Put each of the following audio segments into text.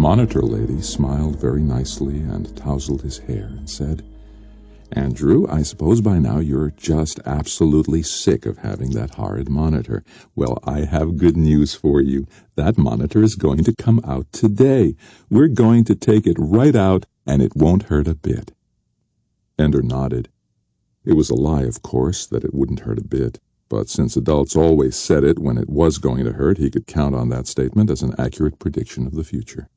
monitor lady smiled very nicely and tousled his hair and said, "Andrew, I suppose by now you're just absolutely sick of having that horrid monitor. Well, I have good news for you. That monitor is going to come out today. We're going to take it right out, and it won't hurt a bit." Ender nodded. It was a lie, of course, that it wouldn't hurt a bit, but since adults always said it when it was going to hurt, he could count on that statement as an accurate prediction of the future.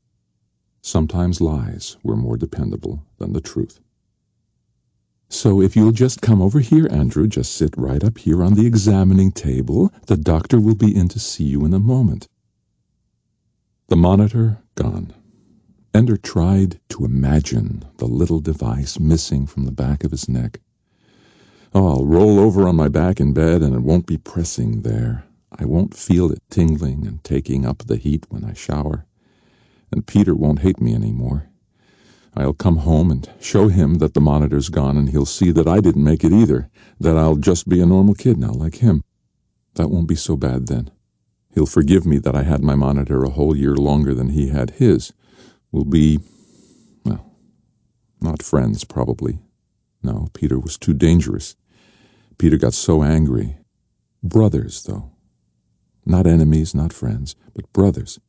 Sometimes lies were more dependable than the truth. "So if you'll just come over here, Andrew, just sit right up here on the examining table. The doctor will be in to see you in a moment." The monitor gone. Ender tried to imagine the little device missing from the back of his neck. "Oh, I'll roll over on my back in bed and it won't be pressing there. I won't feel it tingling and taking up the heat when I shower. And Peter won't hate me anymore. I'll come home and show him that the monitor's gone, and he'll see that I didn't make it either, that I'll just be a normal kid now, like him. That won't be so bad then. He'll forgive me that I had my monitor a whole year longer than he had his. We'll be, well, not friends, probably. No, Peter was too dangerous. Peter got so angry. Brothers, though. Not enemies, not friends, but brothers.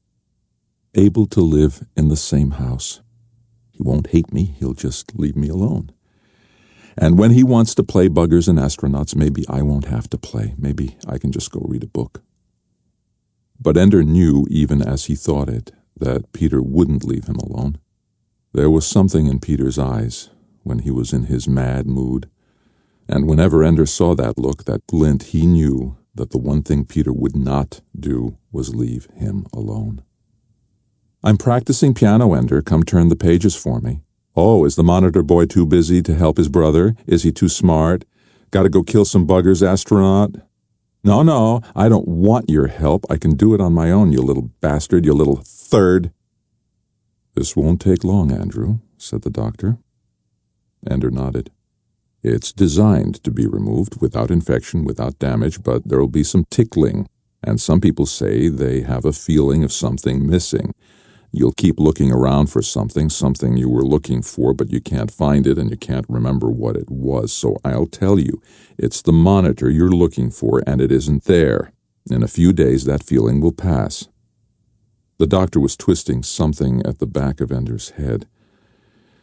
Able to live in the same house. He won't hate me, he'll just leave me alone. And when he wants to play buggers and astronauts, maybe I won't have to play. Maybe I can just go read a book. But Ender knew, even as he thought it, that Peter wouldn't leave him alone. There was something in Peter's eyes when he was in his mad mood, and whenever Ender saw that look, that glint, he knew that the one thing Peter would not do was leave him alone. "I'm practicing piano, Ender. Come turn the pages for me." "Oh, is the monitor boy too busy to help his brother? Is he too smart? Gotta go kill some buggers, astronaut?" No, I don't want your help. I can do it on my own, you little bastard, you little third." "This won't take long, Andrew," said the doctor. Ender nodded. "It's designed to be removed without infection, without damage, but there'll be some tickling, and some people say they have a feeling of something missing. You'll keep looking around for something you were looking for, but you can't find it and you can't remember what it was. So I'll tell you, it's the monitor you're looking for and it isn't there. In a few days that feeling will pass." The doctor was twisting something at the back of Ender's head.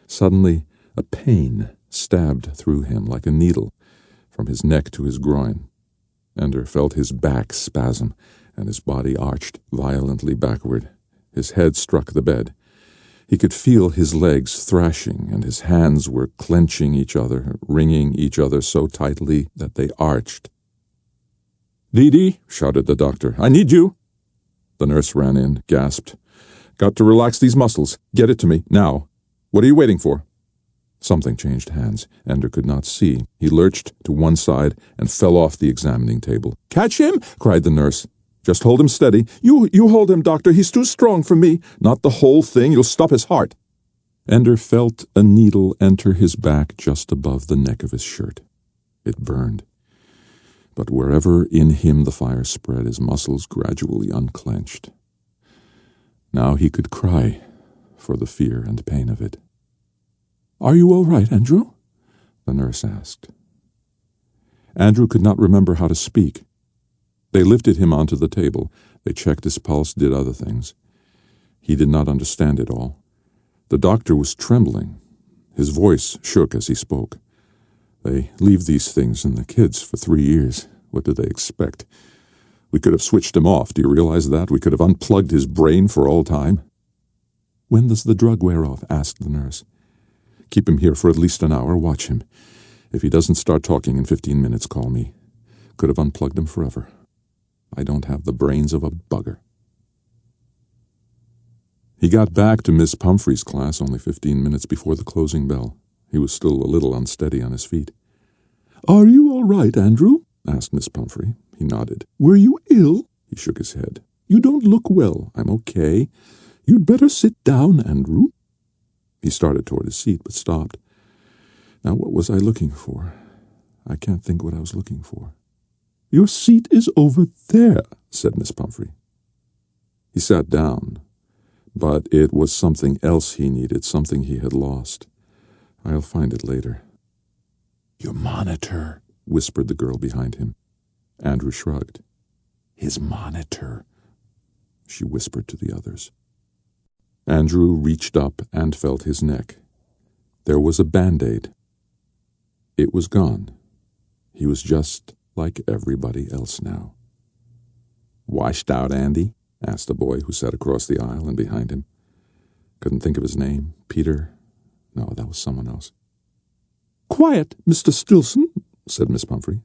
Suddenly, a pain stabbed through him like a needle, from his neck to his groin. Ender felt his back spasm, and his body arched violently backward. His head struck the bed. He could feel his legs thrashing, and his hands were clenching each other, wringing each other so tightly that they arched. "Dee Dee," shouted the doctor, "I need you." The nurse ran in, gasped. "Got to relax these muscles. Get it to me, now. What are you waiting for?" Something changed hands. Ender could not see. He lurched to one side and fell off the examining table. "Catch him!" cried the nurse. "Just hold him steady. You hold him, doctor. He's too strong for me." "Not the whole thing. You'll stop his heart." Ender felt a needle enter his back just above the neck of his shirt. It burned. But wherever in him the fire spread, his muscles gradually unclenched. Now he could cry for the fear and pain of it. "Are you all right, Andrew?" the nurse asked. Andrew could not remember how to speak. They lifted him onto the table. They checked his pulse, did other things. He did not understand it all. The doctor was trembling. His voice shook as he spoke. "They leave these things in the kids for 3 years. What do they expect? We could have switched him off. Do you realize that? We could have unplugged his brain for all time." "When does the drug wear off?" asked the nurse. "Keep him here for at least an hour. Watch him. If he doesn't start talking in 15 minutes, call me. Could have unplugged him forever. I don't have the brains of a bugger." He got back to Miss Pumphrey's class only 15 minutes before the closing bell. He was still a little unsteady on his feet. "Are you all right, Andrew?" asked Miss Pumphrey. He nodded. "Were you ill?" He shook his head. "You don't look well." "I'm okay." "You'd better sit down, Andrew." He started toward his seat, but stopped. Now what was I looking for? I can't think what I was looking for. "Your seat is over there," said Miss Pumphrey. He sat down, But it was something else he needed, something he had lost. I'll find it later. Your monitor, whispered the girl behind him. Andrew shrugged. His monitor, she whispered to the others. Andrew reached up and felt his neck. There was a Band-Aid. It was gone. He was just like everybody else now. Washed out, Andy? Asked a boy who sat across the aisle and behind him. Couldn't think of his name. Peter? No, that was someone else. Quiet, Mr. Stilson, said Miss Pumphrey.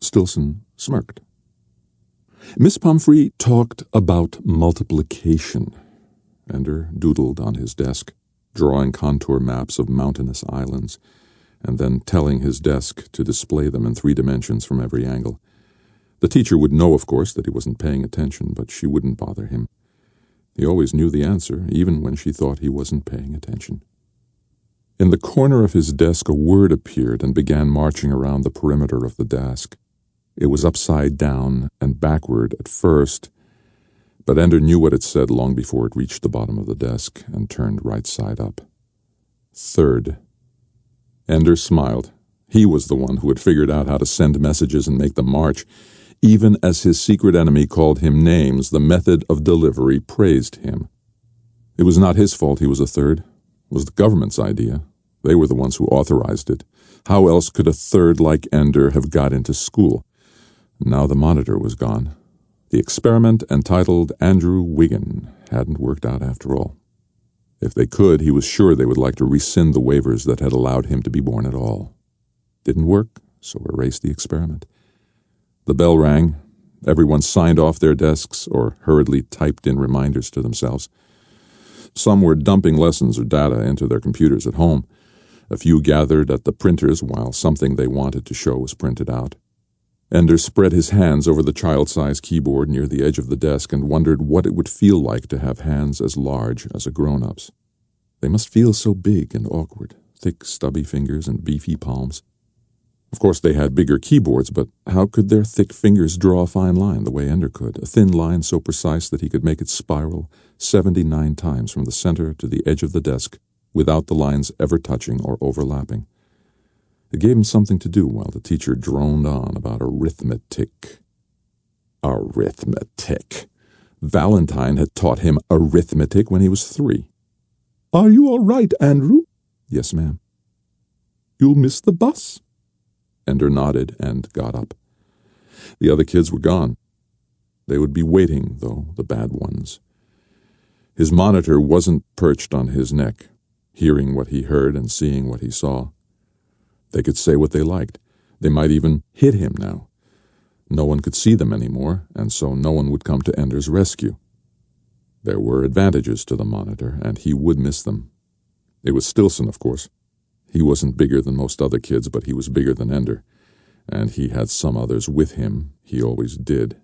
Stilson smirked. Miss Pumphrey talked about multiplication. Ender doodled on his desk, drawing contour maps of mountainous islands, and then telling his desk to display them in 3 dimensions from every angle. The teacher would know, of course, that he wasn't paying attention, but she wouldn't bother him. He always knew the answer, even when she thought he wasn't paying attention. In the corner of his desk, a word appeared and began marching around the perimeter of the desk. It was upside down and backward at first, but Ender knew what it said long before it reached the bottom of the desk and turned right side up. Third. Ender smiled. He was the one who had figured out how to send messages and make them march. Even as his secret enemy called him names, the method of delivery praised him. It was not his fault he was a third. It was the government's idea. They were the ones who authorized it. How else could a third like Ender have got into school? Now the monitor was gone. The experiment, entitled Andrew Wiggin, hadn't worked out after all. If they could, he was sure they would like to rescind the waivers that had allowed him to be born at all. Didn't work, so erase the experiment. The bell rang. Everyone signed off their desks or hurriedly typed in reminders to themselves. Some were dumping lessons or data into their computers at home. A few gathered at the printers while something they wanted to show was printed out. Ender spread his hands over the child-sized keyboard near the edge of the desk and wondered what it would feel like to have hands as large as a grown-up's. They must feel so big and awkward, thick, stubby fingers and beefy palms. Of course, they had bigger keyboards, but how could their thick fingers draw a fine line the way Ender could, a thin line so precise that he could make it spiral 79 times from the center to the edge of the desk without the lines ever touching or overlapping? It gave him something to do while the teacher droned on about arithmetic. Arithmetic. Valentine had taught him arithmetic when he was 3. "Are you all right, Andrew?" "Yes, ma'am." "You'll miss the bus?" Ender nodded and got up. The other kids were gone. They would be waiting, though, the bad ones. His monitor wasn't perched on his neck, hearing what he heard and seeing what he saw. They could say what they liked. They might even hit him now. No one could see them anymore, and so no one would come to Ender's rescue. There were advantages to the monitor, and he would miss them. It was Stilson, of course. He wasn't bigger than most other kids, but he was bigger than Ender, and he had some others with him. He always did.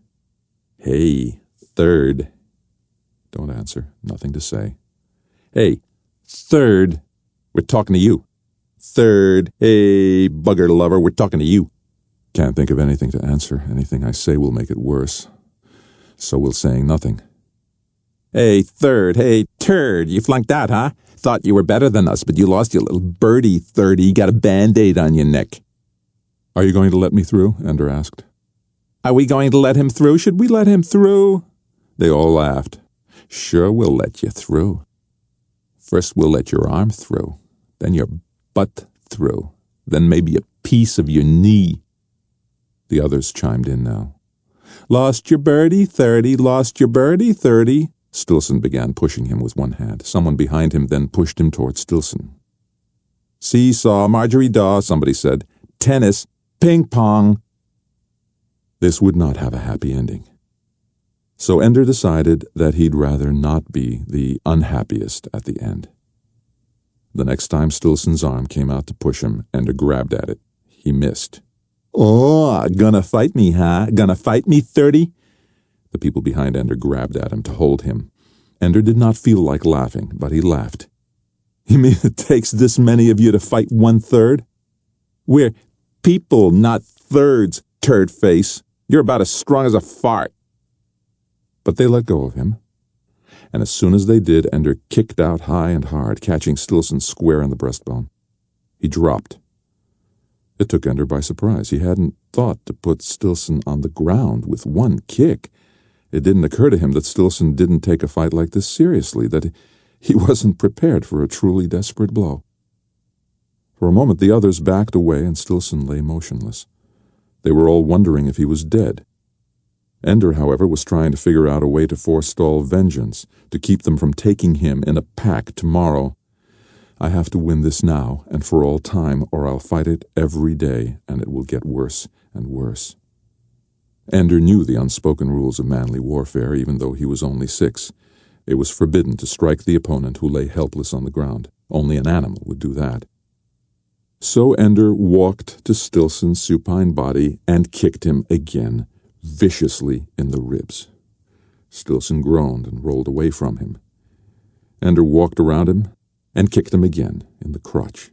"Hey, third." Don't answer. Nothing to say. "Hey, third. We're talking to you." "Third. Hey, bugger lover, we're talking to you." Can't think of anything to answer. Anything I say will make it worse. So we'll saying nothing. "Hey, third. Hey, turd. You flunked that, huh? Thought you were better than us, but you lost your little birdie, thirdie. You got a Band-Aid on your neck." "Are you going to let me through?" Ender asked. "Are we going to let him through? Should we let him through?" They all laughed. "Sure, we'll let you through. First we'll let your arm through, then your butt through, then maybe a piece of your knee." The others chimed in now. "Lost your birdie, thirdie, lost your birdie, thirdie." Stilson began pushing him with one hand. Someone behind him then pushed him toward Stilson. "Seesaw, Marjorie Daw," somebody said. "Tennis, ping-pong." This would not have a happy ending. So Ender decided that he'd rather not be the unhappiest at the end. The next time Stilson's arm came out to push him, Ender grabbed at it. He missed. "Oh, gonna fight me, huh? Gonna fight me, thirdie?" The people behind Ender grabbed at him to hold him. Ender did not feel like laughing, but he laughed. "You mean it takes this many of you to fight 1/3? We're people, not thirds, turd face. You're about as strong as a fart." But they let go of him. and as soon as they did, Ender kicked out high and hard, catching Stilson square on the breastbone. He dropped. It took Ender by surprise. He hadn't thought to put Stilson on the ground with one kick. It didn't occur to him that Stilson didn't take a fight like this seriously, that he wasn't prepared for a truly desperate blow. For a moment the others backed away and Stilson lay motionless. They were all wondering if he was dead. Ender, however, was trying to figure out a way to forestall vengeance, to keep them from taking him in a pack tomorrow. I have to win this now and for all time, or I'll fight it every day, and it will get worse and worse. Ender knew the unspoken rules of manly warfare, even though he was only 6. It was forbidden to strike the opponent who lay helpless on the ground. Only an animal would do that. So Ender walked to Stilson's supine body and kicked him again, viciously in the ribs. Stilson groaned and rolled away from him. Ender walked around him and kicked him again in the crotch.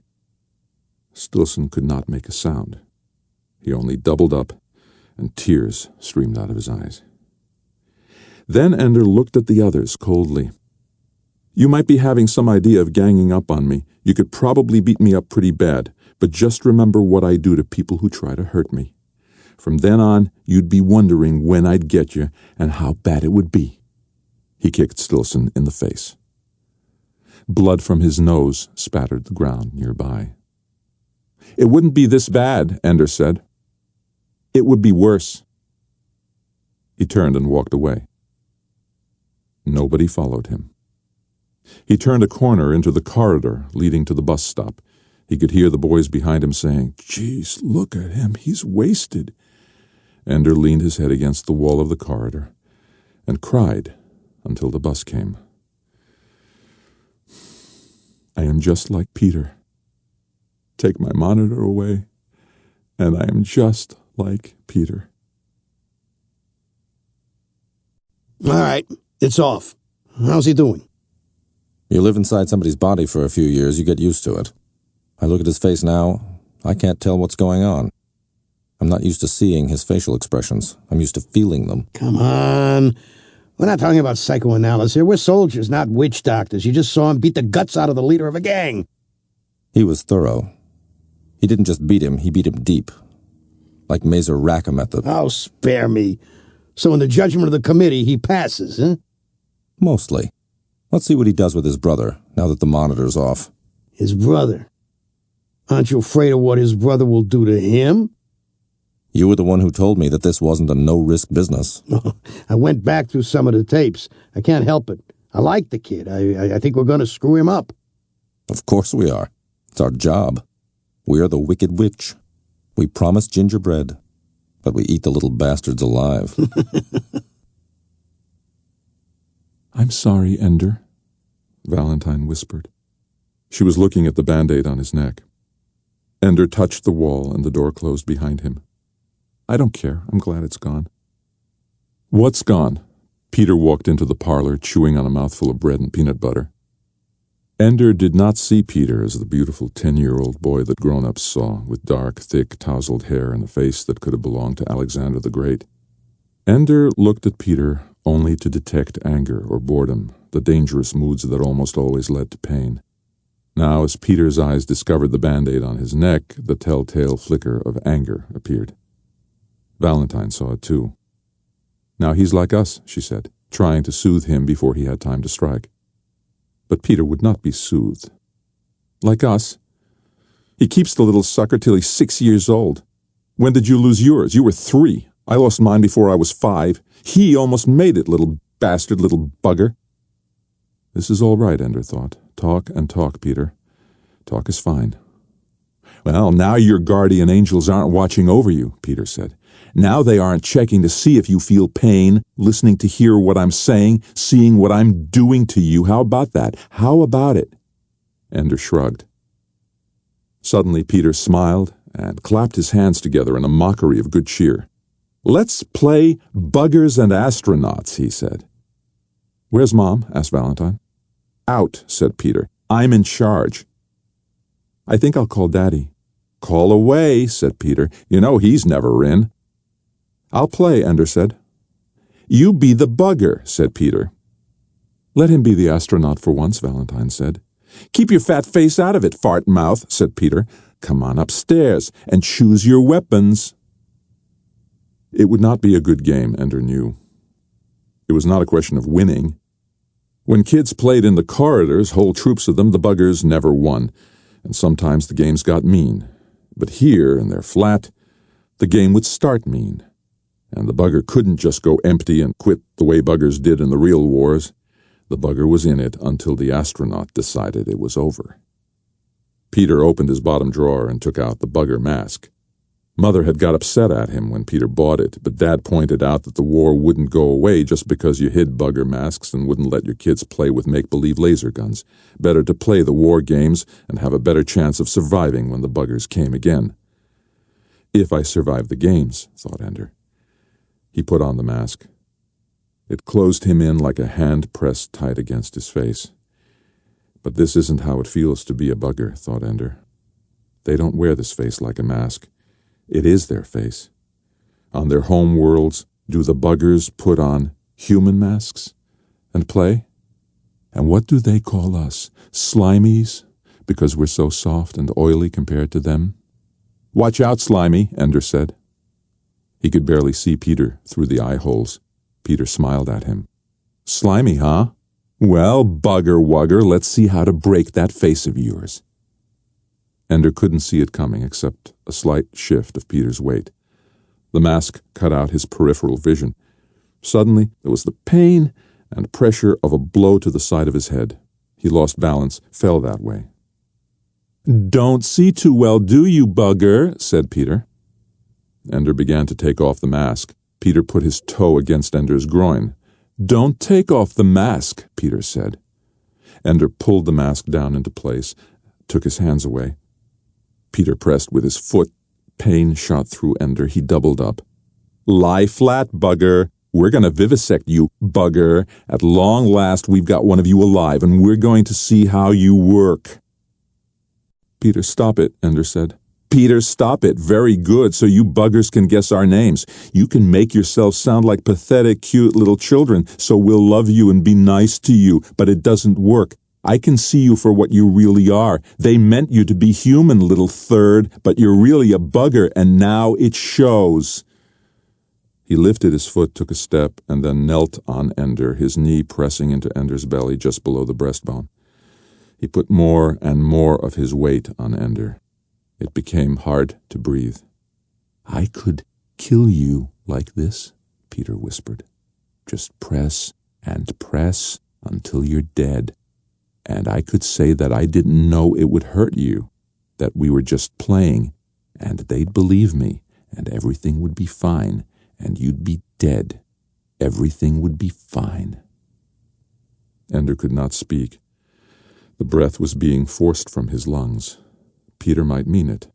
Stilson could not make a sound. He only doubled up, and tears streamed out of his eyes. Then Ender looked at the others coldly. You might be having some idea of ganging up on me. You could probably beat me up pretty bad, but just remember what I do to people who try to hurt me. From then on, you'd be wondering when I'd get you and how bad it would be. He kicked Stilson in the face. Blood from his nose spattered the ground nearby. It wouldn't be this bad, Ender said. It would be worse. He turned and walked away. Nobody followed him. He turned a corner into the corridor leading to the bus stop. He could hear the boys behind him saying, "Geez, look at him, he's wasted." Ender leaned his head against the wall of the corridor and cried until the bus came. I am just like Peter. Take my monitor away, and I am just like Peter. All right, it's off. How's he doing? You live inside somebody's body for a few years, you get used to it. I look at his face now, I can't tell what's going on. I'm not used to seeing his facial expressions. I'm used to feeling them. Come on. We're not talking about psychoanalysis here. We're soldiers, not witch doctors. You just saw him beat the guts out of the leader of a gang. He was thorough. He didn't just beat him, he beat him deep. Like Mazer Rackham at the... Oh, spare me. So in the judgment of the committee, he passes, huh? Mostly. Let's see what he does with his brother, now that the monitor's off. His brother? Aren't you afraid of what his brother will do to him? You were the one who told me that this wasn't a no-risk business. I went back through some of the tapes. I can't help it. I like the kid. I think we're going to screw him up. Of course we are. It's our job. We're the Wicked Witch. We promise gingerbread, but we eat the little bastards alive. I'm sorry, Ender, Valentine whispered. She was looking at the Band-Aid on his neck. Ender touched the wall and the door closed behind him. I don't care. I'm glad it's gone. What's gone? Peter walked into the parlor, chewing on a mouthful of bread and peanut butter. Ender did not see Peter as the beautiful 10-year-old boy that grown-ups saw, with dark, thick, tousled hair and a face that could have belonged to Alexander the Great. Ender looked at Peter only to detect anger or boredom, the dangerous moods that almost always led to pain. Now, as Peter's eyes discovered the Band-Aid on his neck, the telltale flicker of anger appeared. Valentine saw it too. Now he's like us, she said, trying to soothe him before he had time to strike. But Peter would not be soothed. Like us? He keeps the little sucker till he's 6 years old. When did you lose yours? You were 3. I lost mine before I was 5. He almost made it, little bastard, little bugger. This is all right, Ender thought. Talk and talk, Peter. Talk is fine. Well, now your guardian angels aren't watching over you, Peter said. Now they aren't checking to see if you feel pain, listening to hear what I'm saying, seeing what I'm doing to you. How about that? How about it? Ender shrugged. Suddenly Peter smiled and clapped his hands together in a mockery of good cheer. Let's play buggers and astronauts, he said. Where's Mom? Asked Valentine. Out, said Peter. I'm in charge. I think I'll call Daddy. Call away, said Peter. You know he's never in. I'll play, Ender said. You be the bugger, said Peter. Let him be the astronaut for once, Valentine said. Keep your fat face out of it, fart mouth, said Peter. Come on upstairs and choose your weapons. It would not be a good game, Ender knew. It was not a question of winning. When kids played in the corridors, whole troops of them, the buggers never won, and sometimes the games got mean. But here, in their flat, the game would start mean, and the bugger couldn't just go empty and quit the way buggers did in the real wars. The bugger was in it until the astronaut decided it was over. Peter opened his bottom drawer and took out the bugger mask. Mother had got upset at him when Peter bought it, but Dad pointed out that the war wouldn't go away just because you hid bugger masks and wouldn't let your kids play with make-believe laser guns. Better to play the war games and have a better chance of surviving when the buggers came again. If I survive the games, thought Ender. He put on the mask. It closed him in like a hand pressed tight against his face. But this isn't how it feels to be a bugger, thought Ender. They don't wear this face like a mask. It is their face. On their home worlds, do the buggers put on human masks and play? And what do they call us? Slimies? Because we're so soft and oily compared to them? Watch out, Slimy, Ender said. He could barely see Peter through the eye holes. Peter smiled at him. Slimy, huh? Well, bugger wugger, let's see how to break that face of yours. Ender couldn't see it coming except a slight shift of Peter's weight. The mask cut out his peripheral vision. Suddenly, there was the pain and pressure of a blow to the side of his head. He lost balance, fell that way. Don't see too well, do you, bugger? Said Peter. Ender began to take off the mask. Peter put his toe against Ender's groin. Don't take off the mask, Peter said. Ender pulled the mask down into place, took his hands away. Peter pressed with his foot. Pain shot through Ender. He doubled up. Lie flat, bugger. We're going to vivisect you, bugger. At long last, we've got one of you alive, and we're going to see how you work. Peter, stop it, Ender said. Peter, stop it. Very good, so you buggers can guess our names. You can make yourselves sound like pathetic, cute little children, so we'll love you and be nice to you, but it doesn't work. I can see you for what you really are. They meant you to be human, little third, but you're really a bugger, and now it shows. He lifted his foot, took a step, and then knelt on Ender, his knee pressing into Ender's belly just below the breastbone. He put more and more of his weight on Ender. It became hard to breathe. I could kill you like this, Peter whispered. Just press and press until you're dead. And I could say that I didn't know it would hurt you, that we were just playing, and they'd believe me, and everything would be fine, and you'd be dead. Everything would be fine. Ender could not speak. The breath was being forced from his lungs. Peter might mean it.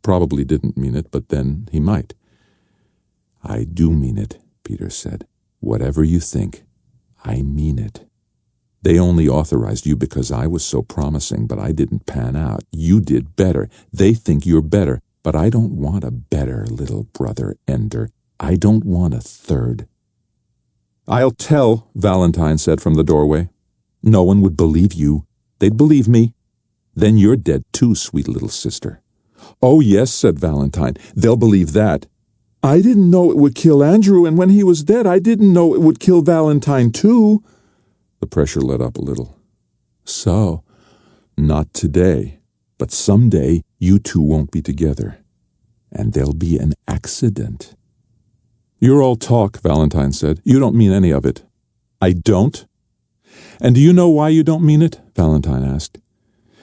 Probably didn't mean it, but then he might. I do mean it, Peter said. Whatever you think, I mean it. They only authorized you because I was so promising, but I didn't pan out. You did better. They think you're better, but I don't want a better little brother, Ender. I don't want a third. I'll tell, Valentine said from the doorway. No one would believe you. They'd believe me. Then you're dead too, sweet little sister. Oh, yes, said Valentine. They'll believe that. I didn't know it would kill Andrew, and when he was dead, I didn't know it would kill Valentine too. The pressure let up a little. So, not today, but someday you two won't be together, and there'll be an accident. You're all talk, Valentine said. You don't mean any of it. I don't? And do you know why you don't mean it? Valentine asked.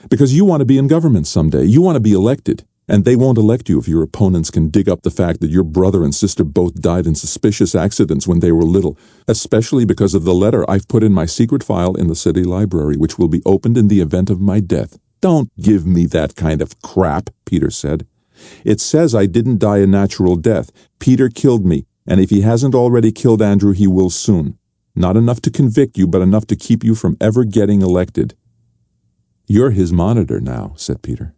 Because you want to be in government someday. You want to be elected. And they won't elect you if your opponents can dig up the fact that your brother and sister both died in suspicious accidents when they were little, especially because of the letter I've put in my secret file in the city library, which will be opened in the event of my death. Don't give me that kind of crap, Peter said. It says I didn't die a natural death. Peter killed me, and if he hasn't already killed Andrew, he will soon. Not enough to convict you, but enough to keep you from ever getting elected. You're his monitor now, said Peter.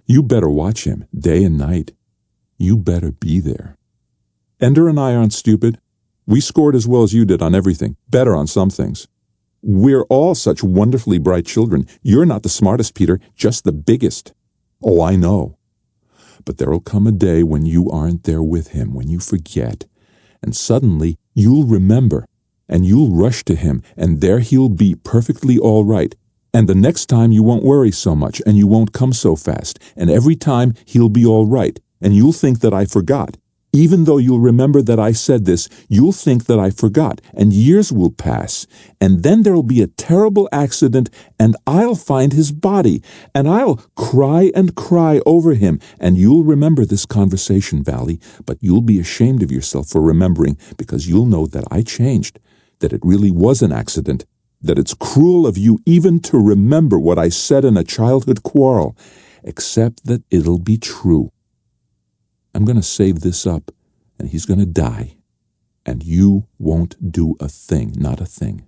You better watch him, day and night. You better be there. Ender and I aren't stupid. We scored as well as you did on everything, better on some things. We're all such wonderfully bright children. You're not the smartest, Peter, just the biggest. Oh, I know. But there'll come a day when you aren't there with him, when you forget, and suddenly you'll remember, and you'll rush to him, and there he'll be perfectly all right. And the next time you won't worry so much, and you won't come so fast, and every time he'll be all right, and you'll think that I forgot. Even though you'll remember that I said this, you'll think that I forgot, and years will pass, and then there'll be a terrible accident, and I'll find his body, and I'll cry and cry over him, and you'll remember this conversation, Valley, but you'll be ashamed of yourself for remembering, because you'll know that I changed, that it really was an accident, that it's cruel of you even to remember what I said in a childhood quarrel, except that it'll be true. I'm going to save this up, and he's going to die, and you won't do a thing, not a thing.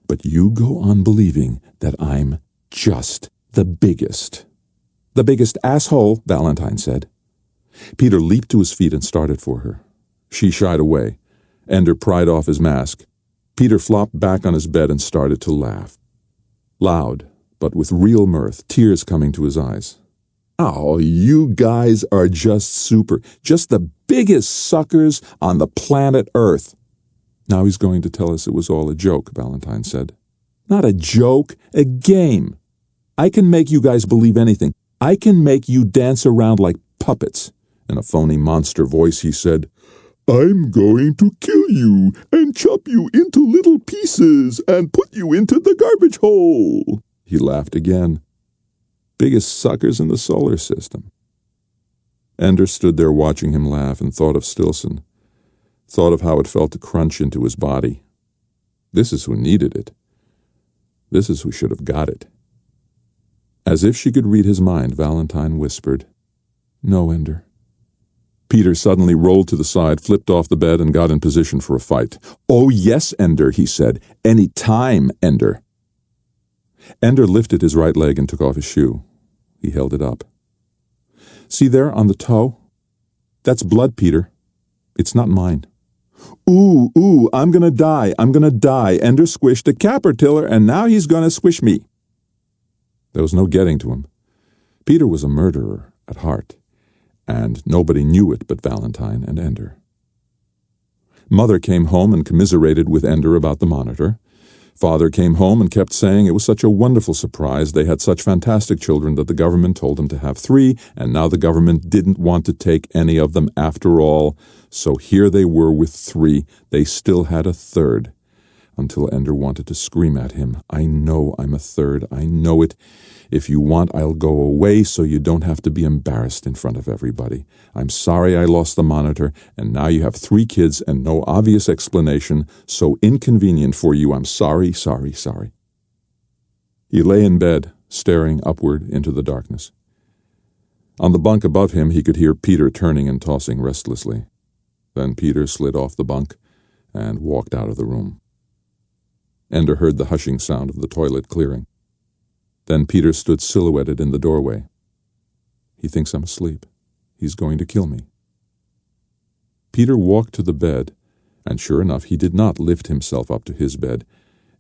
But you go on believing that I'm just the biggest. The biggest asshole, Valentine said. Peter leaped to his feet and started for her. She shied away. Ender pried off his mask. Peter flopped back on his bed and started to laugh. Loud, but with real mirth, tears coming to his eyes. Oh, you guys are just super, just the biggest suckers on the planet Earth. Now he's going to tell us it was all a joke, Valentine said. Not a joke, a game. I can make you guys believe anything. I can make you dance around like puppets. In a phony monster voice he said, I'm going to kill you and chop you into little pieces and put you into the garbage hole. He laughed again. Biggest suckers in the solar system. Ender stood there watching him laugh and thought of Stilson, thought of how it felt to crunch into his body. This is who needed it. This is who should have got it. As if she could read his mind, Valentine whispered, No, Ender. Peter suddenly rolled to the side, flipped off the bed, and got in position for a fight. Oh, yes, Ender, he said. Any time, Ender. Ender lifted his right leg and took off his shoe. He held it up. See there on the toe? That's blood, Peter. It's not mine. Ooh, I'm gonna die. Ender squished a caterpillar, and now he's gonna squish me. There was no getting to him. Peter was a murderer at heart, and nobody knew it but Valentine and Ender. Mother came home and commiserated with Ender about the monitor. Father came home and kept saying it was such a wonderful surprise. They had such fantastic children that the government told them to have 3, and now the government didn't want to take any of them after all. So here they were with 3. They still had a 3rd. Until Ender wanted to scream at him, I know I'm a 3rd. I know it. If you want, I'll go away so you don't have to be embarrassed in front of everybody. I'm sorry I lost the monitor, and now you have 3 kids and no obvious explanation. So inconvenient for you. I'm sorry. He lay in bed, staring upward into the darkness. On the bunk above him, he could hear Peter turning and tossing restlessly. Then Peter slid off the bunk and walked out of the room. Ender heard the hushing sound of the toilet clearing. Then Peter stood silhouetted in the doorway. He thinks I'm asleep. He's going to kill me. Peter walked to the bed, and sure enough, he did not lift himself up to his bed.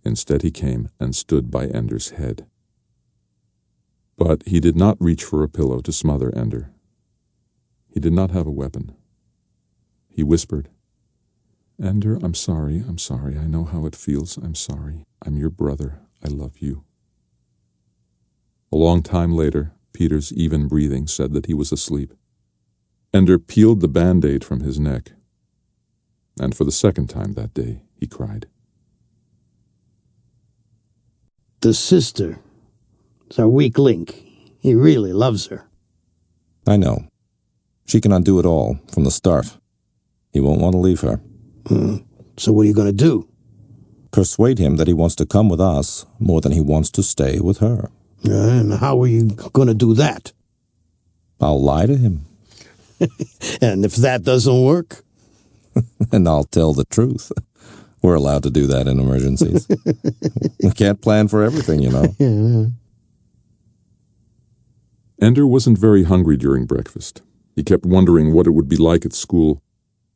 Instead, he came and stood by Ender's head. But he did not reach for a pillow to smother Ender. He did not have a weapon. He whispered, Ender, I'm sorry. I know how it feels. I'm sorry. I'm your brother. I love you. A long time later, Peter's even breathing said that he was asleep. Ender peeled the Band-Aid from his neck, and for the second time that day, he cried. The sister is our weak link. He really loves her. I know. She can undo it all, from the start. He won't want to leave her. So what are you going to do? Persuade him that he wants to come with us more than he wants to stay with her. And how are you going to do that? I'll lie to him. And if that doesn't work? And I'll tell the truth. We're allowed to do that in emergencies. We can't plan for everything, you know. Yeah. Ender wasn't very hungry during breakfast. He kept wondering what it would be like at school,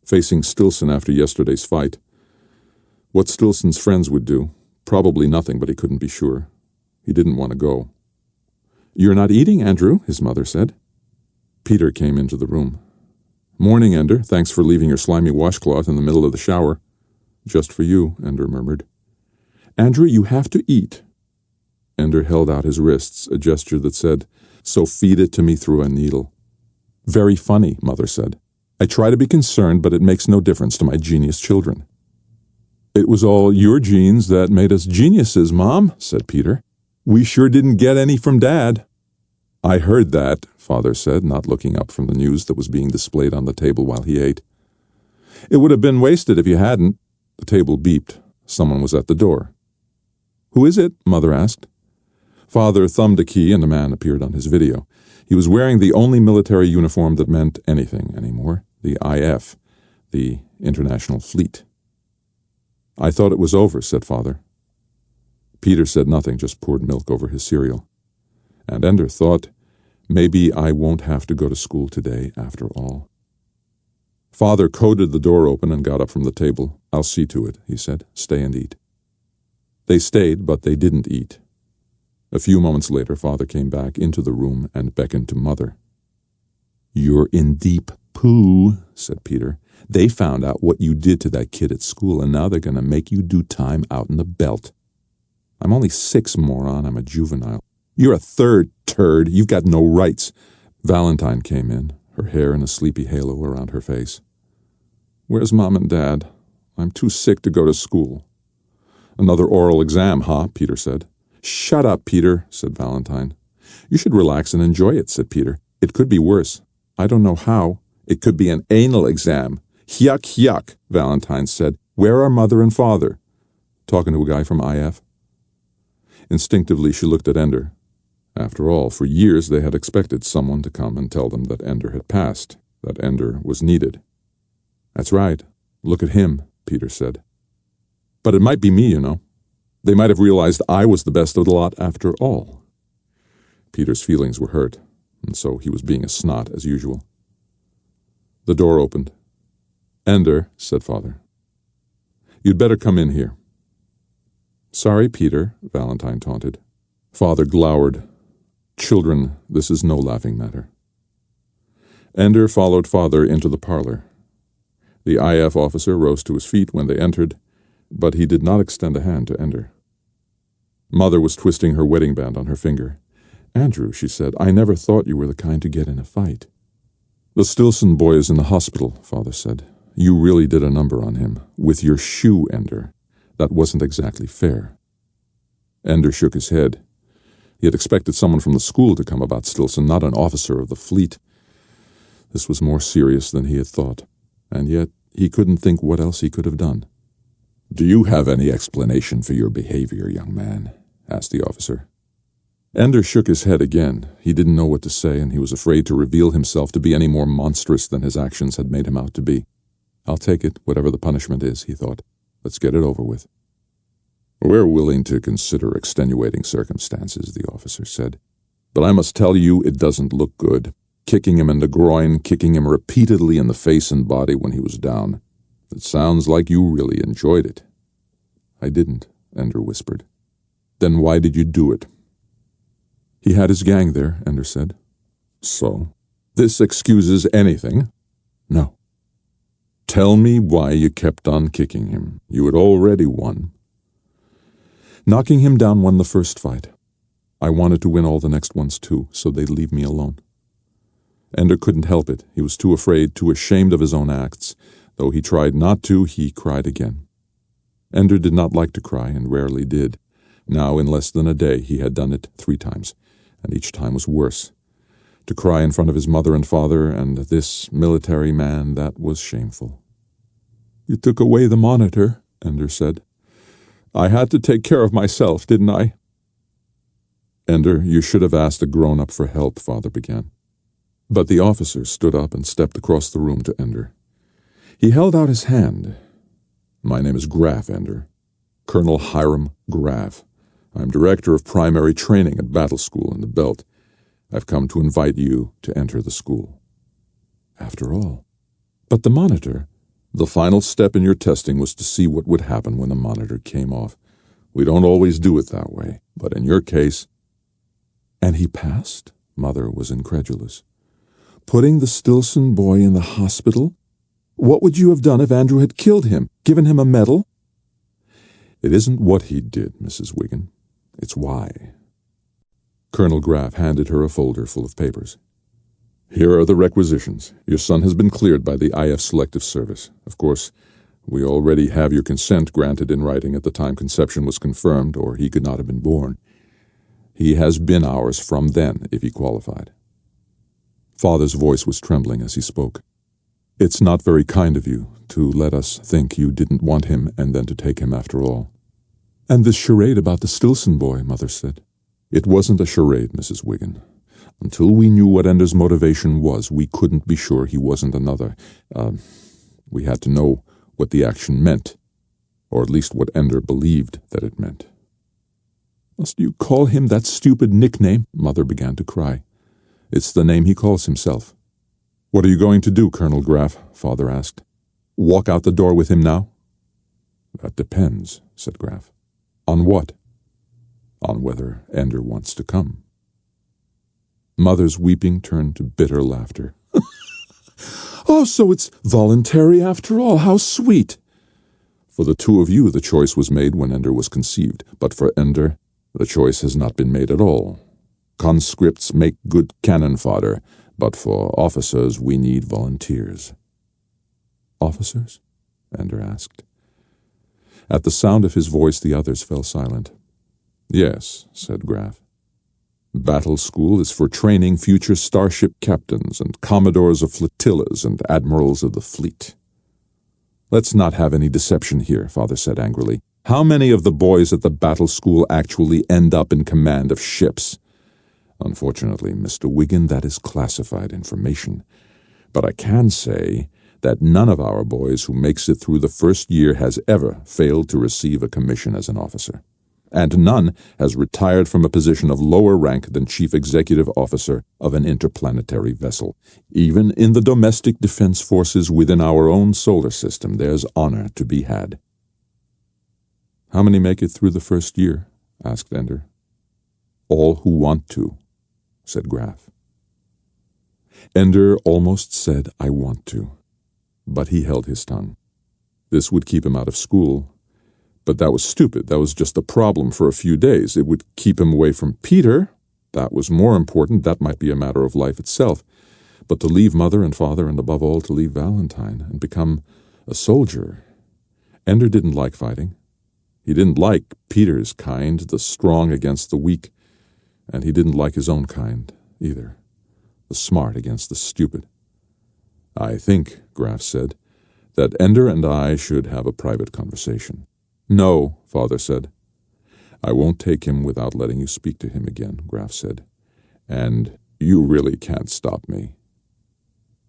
facing Stilson after yesterday's fight. What Stilson's friends would do. Probably nothing, but he couldn't be sure. He didn't want to go. "You're not eating, Andrew," his mother said. Peter came into the room. "Morning, Ender. Thanks for leaving your slimy washcloth in the middle of the shower." "Just for you," Ender murmured. "Andrew, you have to eat." Ender held out his wrists, a gesture that said, "So feed it to me through a needle." "Very funny," Mother said. "I try to be concerned, but it makes no difference to my genius children." "It was all your genes that made us geniuses, Mom," said Peter. "We sure didn't get any from Dad." "I heard that," Father said, not looking up from the news that was being displayed on the table while he ate. "It would have been wasted if you hadn't." The table beeped. Someone was at the door. "Who is it?" Mother asked. Father thumbed a key and a man appeared on his video. He was wearing the only military uniform that meant anything anymore, the IF, the International Fleet. "I thought it was over," said Father. Peter said nothing, just poured milk over his cereal. And Ender thought, maybe I won't have to go to school today after all. Father coded the door open and got up from the table. "I'll see to it," he said. "Stay and eat." They stayed, but they didn't eat. A few moments later, Father came back into the room and beckoned to Mother. "You're in deep poo," said Peter. "They found out what you did to that kid at school, and now they're going to make you do time out in the belt." "I'm only 6, moron. I'm a juvenile." "You're a third turd. You've got no rights." Valentine came in, her hair in a sleepy halo around her face. "Where's Mom and Dad? I'm too sick to go to school." "Another oral exam, huh?" Peter said. "Shut up, Peter," said Valentine. "You should relax and enjoy it," said Peter. "It could be worse. I don't know how. It could be an anal exam." "Yuck, yuck," Valentine said. "Where are Mother and Father?" "Talking to a guy from IF." Instinctively she looked at Ender. After all, for years they had expected someone to come and tell them that Ender had passed, that Ender was needed. "That's right. Look at him," Peter said. "But it might be me, you know. They might have realized I was the best of the lot after all." Peter's feelings were hurt, and so he was being a snot as usual. The door opened. "Ender," said Father. "You'd better come in here." "Sorry, Peter," Valentine taunted. Father glowered. "Children, this is no laughing matter." Ender followed Father into the parlor. The IF officer rose to his feet when they entered, but he did not extend a hand to Ender. Mother was twisting her wedding band on her finger. "Andrew," she said, "I never thought you were the kind to get in a fight." "The Stilson boy is in the hospital," Father said. "You really did a number on him. With your shoe, Ender. That wasn't exactly fair." Ender shook his head. He had expected someone from the school to come about Stilson, not an officer of the fleet. This was more serious than he had thought, and yet he couldn't think what else he could have done. "Do you have any explanation for your behavior, young man?" asked the officer. Ender shook his head again. He didn't know what to say, and he was afraid to reveal himself to be any more monstrous than his actions had made him out to be. "I'll take it, whatever the punishment is," he thought. "Let's get it over with." "We're willing to consider extenuating circumstances," the officer said. "But I must tell you it doesn't look good. Kicking him in the groin, kicking him repeatedly in the face and body when he was down. It sounds like you really enjoyed it." "I didn't," Ender whispered. "Then why did you do it?" "He had his gang there," Ender said. "So? This excuses anything?" "No." "Tell me why you kept on kicking him. You had already won." "Knocking him down won the first fight. I wanted to win all the next ones too, so they'd leave me alone." Ender couldn't help it. He was too afraid, too ashamed of his own acts. Though he tried not to, he cried again. Ender did not like to cry, and rarely did. Now, in less than a day, he had done it 3 times, and each time was worse. To cry in front of his mother and father, and this military man, that was shameful. "You took away the monitor," Ender said. "I had to take care of myself, didn't I?" "Ender, you should have asked a grown-up for help," Father began. But the officer stood up and stepped across the room to Ender. He held out his hand. "My name is Graff, Ender. Colonel Hiram Graff. I'm director of primary training at Battle School in the Belt. I've come to invite you to enter the school." After all. But the monitor. The final step in your testing was to see what would happen when the monitor came off. We don't always do it that way, but in your case—" "And he passed?" Mother was incredulous. "Putting the Stilson boy in the hospital? What would you have done if Andrew had killed him? Given him a medal?" "It isn't what he did, Mrs. Wiggin. It's why." Colonel Graff handed her a folder full of papers. "Here are the requisitions. Your son has been cleared by the IF Selective Service. Of course, we already have your consent granted in writing at the time conception was confirmed, or he could not have been born. He has been ours from then, if he qualified." Father's voice was trembling as he spoke. "It's not very kind of you to let us think you didn't want him and then to take him after all." "And this charade about the Stilson boy," Mother said. "It wasn't a charade, Mrs. Wiggin. Until we knew what Ender's motivation was, we couldn't be sure he wasn't another. We had to know what the action meant, or at least what Ender believed that it meant." "Must you call him that stupid nickname?" Mother began to cry. "It's the name he calls himself." "What are you going to do, Colonel Graff?" Father asked. "Walk out the door with him now?" "That depends," said Graff. "On what?" "On whether Ender wants to come." Mother's weeping turned to bitter laughter. "Oh, so it's voluntary after all. How sweet!" "For the two of you, the choice was made when Ender was conceived, but for Ender, the choice has not been made at all. Conscripts make good cannon fodder, but for officers we need volunteers." "Officers?" Ender asked. At the sound of his voice, the others fell silent. "Yes," said Graff. "Battle school is for training future starship captains and commodores of flotillas and admirals of the fleet." "Let's not have any deception here," Father said angrily. "How many of the boys at the battle school actually end up in command of ships?" "Unfortunately, Mr. Wiggin, that is classified information. But I can say that none of our boys who makes it through the first year has ever failed to receive a commission as an officer. And none has retired from a position of lower rank than Chief Executive Officer of an interplanetary vessel. Even in the domestic defense forces within our own solar system, there's honor to be had." "How many make it through the first year?" asked Ender. "All who want to," said Graff. Ender almost said, "I want to," but he held his tongue. This would keep him out of school. But that was stupid. That was just a problem for a few days. It would keep him away from Peter. That was more important. That might be a matter of life itself. But to leave Mother and Father, and above all to leave Valentine, and become a soldier. Ender didn't like fighting. He didn't like Peter's kind, the strong against the weak. And he didn't like his own kind, either. The smart against the stupid. "I think," Graff said, "that Ender and I should have a private conversation." "No," Father said. "I won't take him without letting you speak to him again," Graff said. "And you really can't stop me."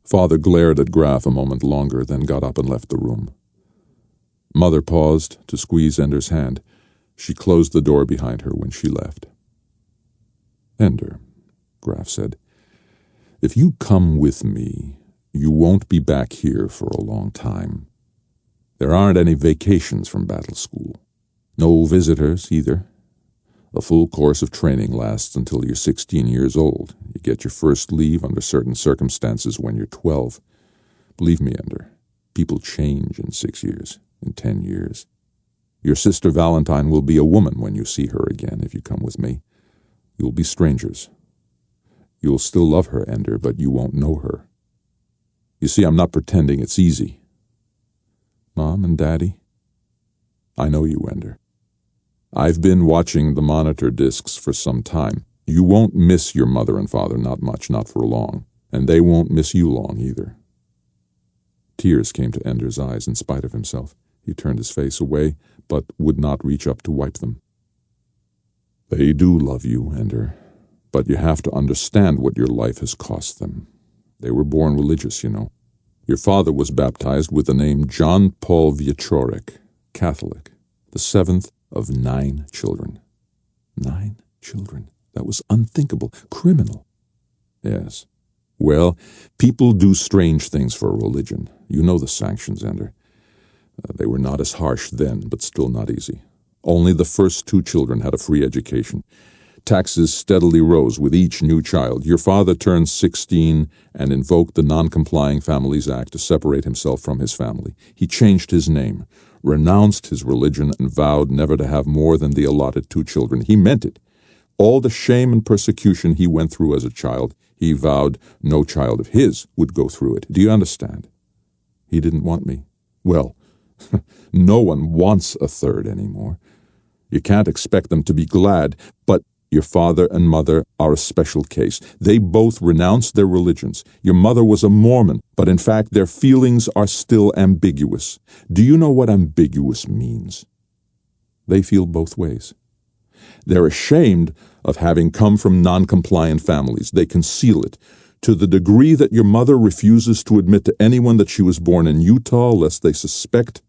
Father glared at Graff a moment longer, then got up and left the room. Mother paused to squeeze Ender's hand. She closed the door behind her when she left. "Ender," Graff said, "if you come with me, you won't be back here for a long time. There aren't any vacations from battle school. No visitors, either. A full course of training lasts until you're 16 years old. You get your first leave under certain circumstances when you're 12. Believe me, Ender, people change in 6 years, in 10 years. Your sister Valentine will be a woman when you see her again if you come with me. You'll be strangers. You'll still love her, Ender, but you won't know her. You see, I'm not pretending it's easy. Mom and Daddy, I know you, Ender. I've been watching the monitor discs for some time. You won't miss your mother and father, not much, not for long, and they won't miss you long either." Tears came to Ender's eyes in spite of himself. He turned his face away, but would not reach up to wipe them. "They do love you, Ender, but you have to understand what your life has cost them. They were born religious, you know. Your father was baptized with the name John Paul Wieczorek, Catholic, the 7th of 9 children. 9 children? That was unthinkable, criminal. Yes. Well, people do strange things for a religion. You know the sanctions, Ender. They were not as harsh then, but still not easy. Only the first 2 children had a free education. Taxes steadily rose with each new child. Your father turned 16 and invoked the Non-Complying Families Act to separate himself from his family. He changed his name, renounced his religion, and vowed never to have more than the allotted 2 children. He meant it. All the shame and persecution he went through as a child, he vowed no child of his would go through it. Do you understand? He didn't want me. Well, no one wants a third anymore. You can't expect them to be glad, but your father and mother are a special case. They both renounced their religions. Your mother was a Mormon, but in fact their feelings are still ambiguous. Do you know what ambiguous means? They feel both ways. They're ashamed of having come from non-compliant families. They conceal it, to the degree that your mother refuses to admit to anyone that she was born in Utah, lest they suspect.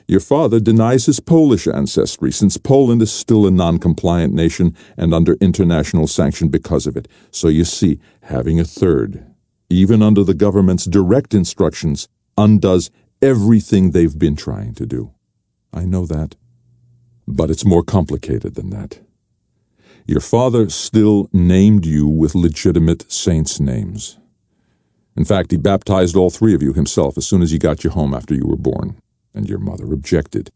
Your father denies his Polish ancestry, since Poland is still a non-compliant nation and under international sanction because of it. So you see, having a third, even under the government's direct instructions, undoes everything they've been trying to do. I know that. But it's more complicated than that. Your father still named you with legitimate saints' names. In fact, he baptized all 3 of you himself as soon as he got you home after you were born. And your mother objected.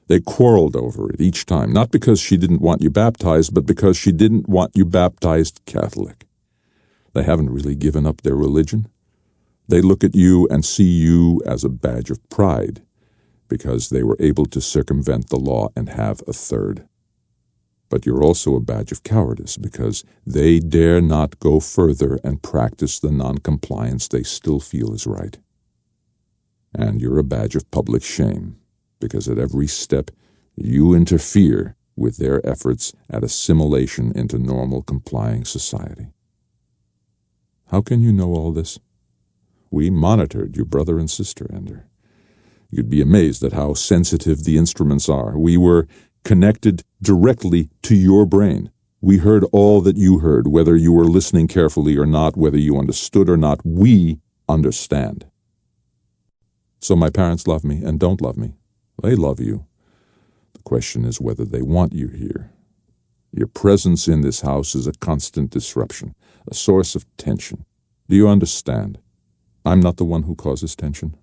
They quarreled over it each time, not because she didn't want you baptized, but because she didn't want you baptized Catholic. They haven't really given up their religion. They look at you and see you as a badge of pride, because they were able to circumvent the law and have a third. But you're also a badge of cowardice, because they dare not go further and practice the non-compliance they still feel is right. And you're a badge of public shame, because at every step you interfere with their efforts at assimilation into normal complying society. How can you know all this? We monitored your brother and sister, Ender. You'd be amazed at how sensitive the instruments are. We were connected directly to your brain. We heard all that you heard, whether you were listening carefully or not, whether you understood or not. We understand. So my parents love me and don't love me. They love you. The question is whether they want you here. Your presence in this house is a constant disruption, a source of tension. Do you understand? I'm not the one who causes tension.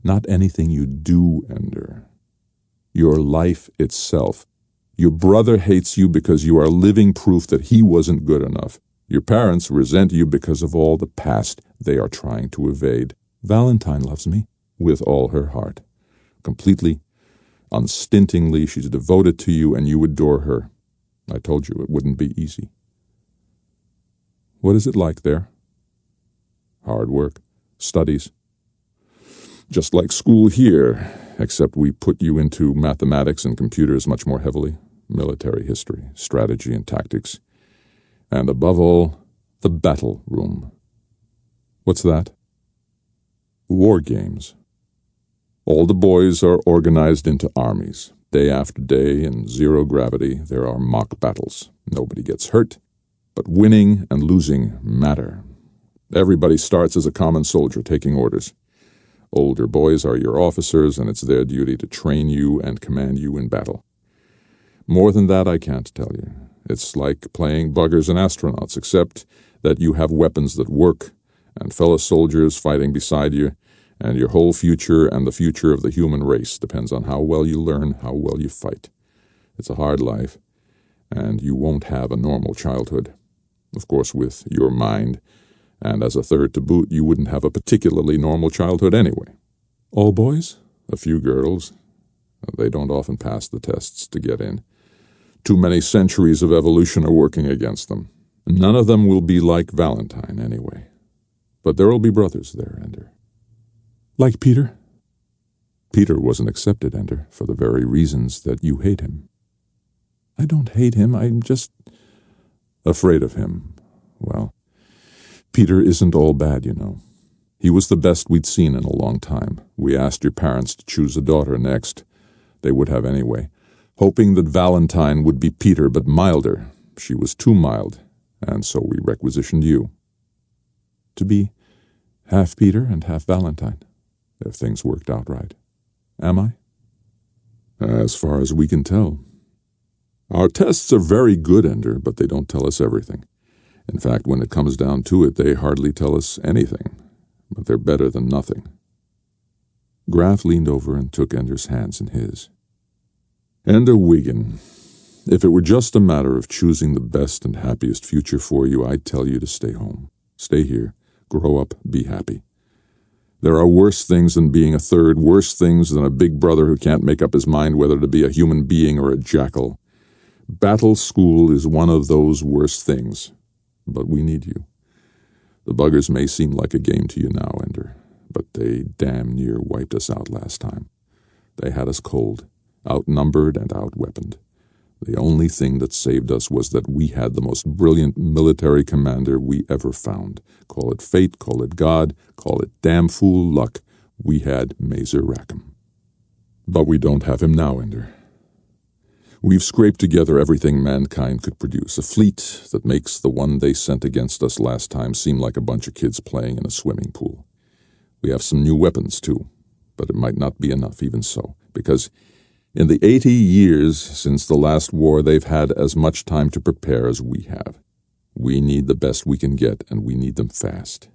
Not anything you do, Ender. Your life itself. Your brother hates you because you are living proof that he wasn't good enough. Your parents resent you because of all the past they are trying to evade. Valentine loves me with all her heart. Completely, unstintingly, she's devoted to you and you adore her. I told you it wouldn't be easy. What is it like there? Hard work, studies. Just like school here, except we put you into mathematics and computers much more heavily, military history, strategy and tactics, and above all, the battle room. What's that? War games. All the boys are organized into armies. Day after day, in zero gravity, there are mock battles. Nobody gets hurt, but winning and losing matter. Everybody starts as a common soldier taking orders. Older boys are your officers, and it's their duty to train you and command you in battle. More than that, I can't tell you. It's like playing buggers and astronauts, except that you have weapons that work, and fellow soldiers fighting beside you, and your whole future and the future of the human race depends on how well you learn, how well you fight. It's a hard life, and you won't have a normal childhood. Of course, with your mind, and as a third to boot, you wouldn't have a particularly normal childhood anyway. All boys? A few girls. They don't often pass the tests to get in. Too many centuries of evolution are working against them. None of them will be like Valentine anyway. But there'll be brothers there, Ender. Like Peter? Peter wasn't accepted, Ender, for the very reasons that you hate him. I don't hate him, I'm just afraid of him. Well, Peter isn't all bad, you know. He was the best we'd seen in a long time. We asked your parents to choose a daughter next. They would have anyway, hoping that Valentine would be Peter, but milder. She was too mild, and so we requisitioned you. To be half Peter and half Valentine, if things worked out right. Am I? As far as we can tell. Our tests are very good, Ender, but they don't tell us everything. In fact, when it comes down to it, they hardly tell us anything. But they're better than nothing. Graf leaned over and took Ender's hands in his. Ender Wiggin, if it were just a matter of choosing the best and happiest future for you, I'd tell you to stay home. Stay here. Grow up. Be happy. There are worse things than being a third, worse things than a big brother who can't make up his mind whether to be a human being or a jackal. Battle school is one of those worst things. But we need you. The buggers may seem like a game to you now, Ender, but they damn near wiped us out last time. They had us cold, outnumbered and outweaponed. The only thing that saved us was that we had the most brilliant military commander we ever found. Call it fate, call it God, call it damn fool luck. We had Mazer Rackham. But we don't have him now, Ender. We've scraped together everything mankind could produce, a fleet that makes the one they sent against us last time seem like a bunch of kids playing in a swimming pool. We have some new weapons, too, but it might not be enough even so, because in the 80 years since the last war, they've had as much time to prepare as we have. We need the best we can get, and we need them fast.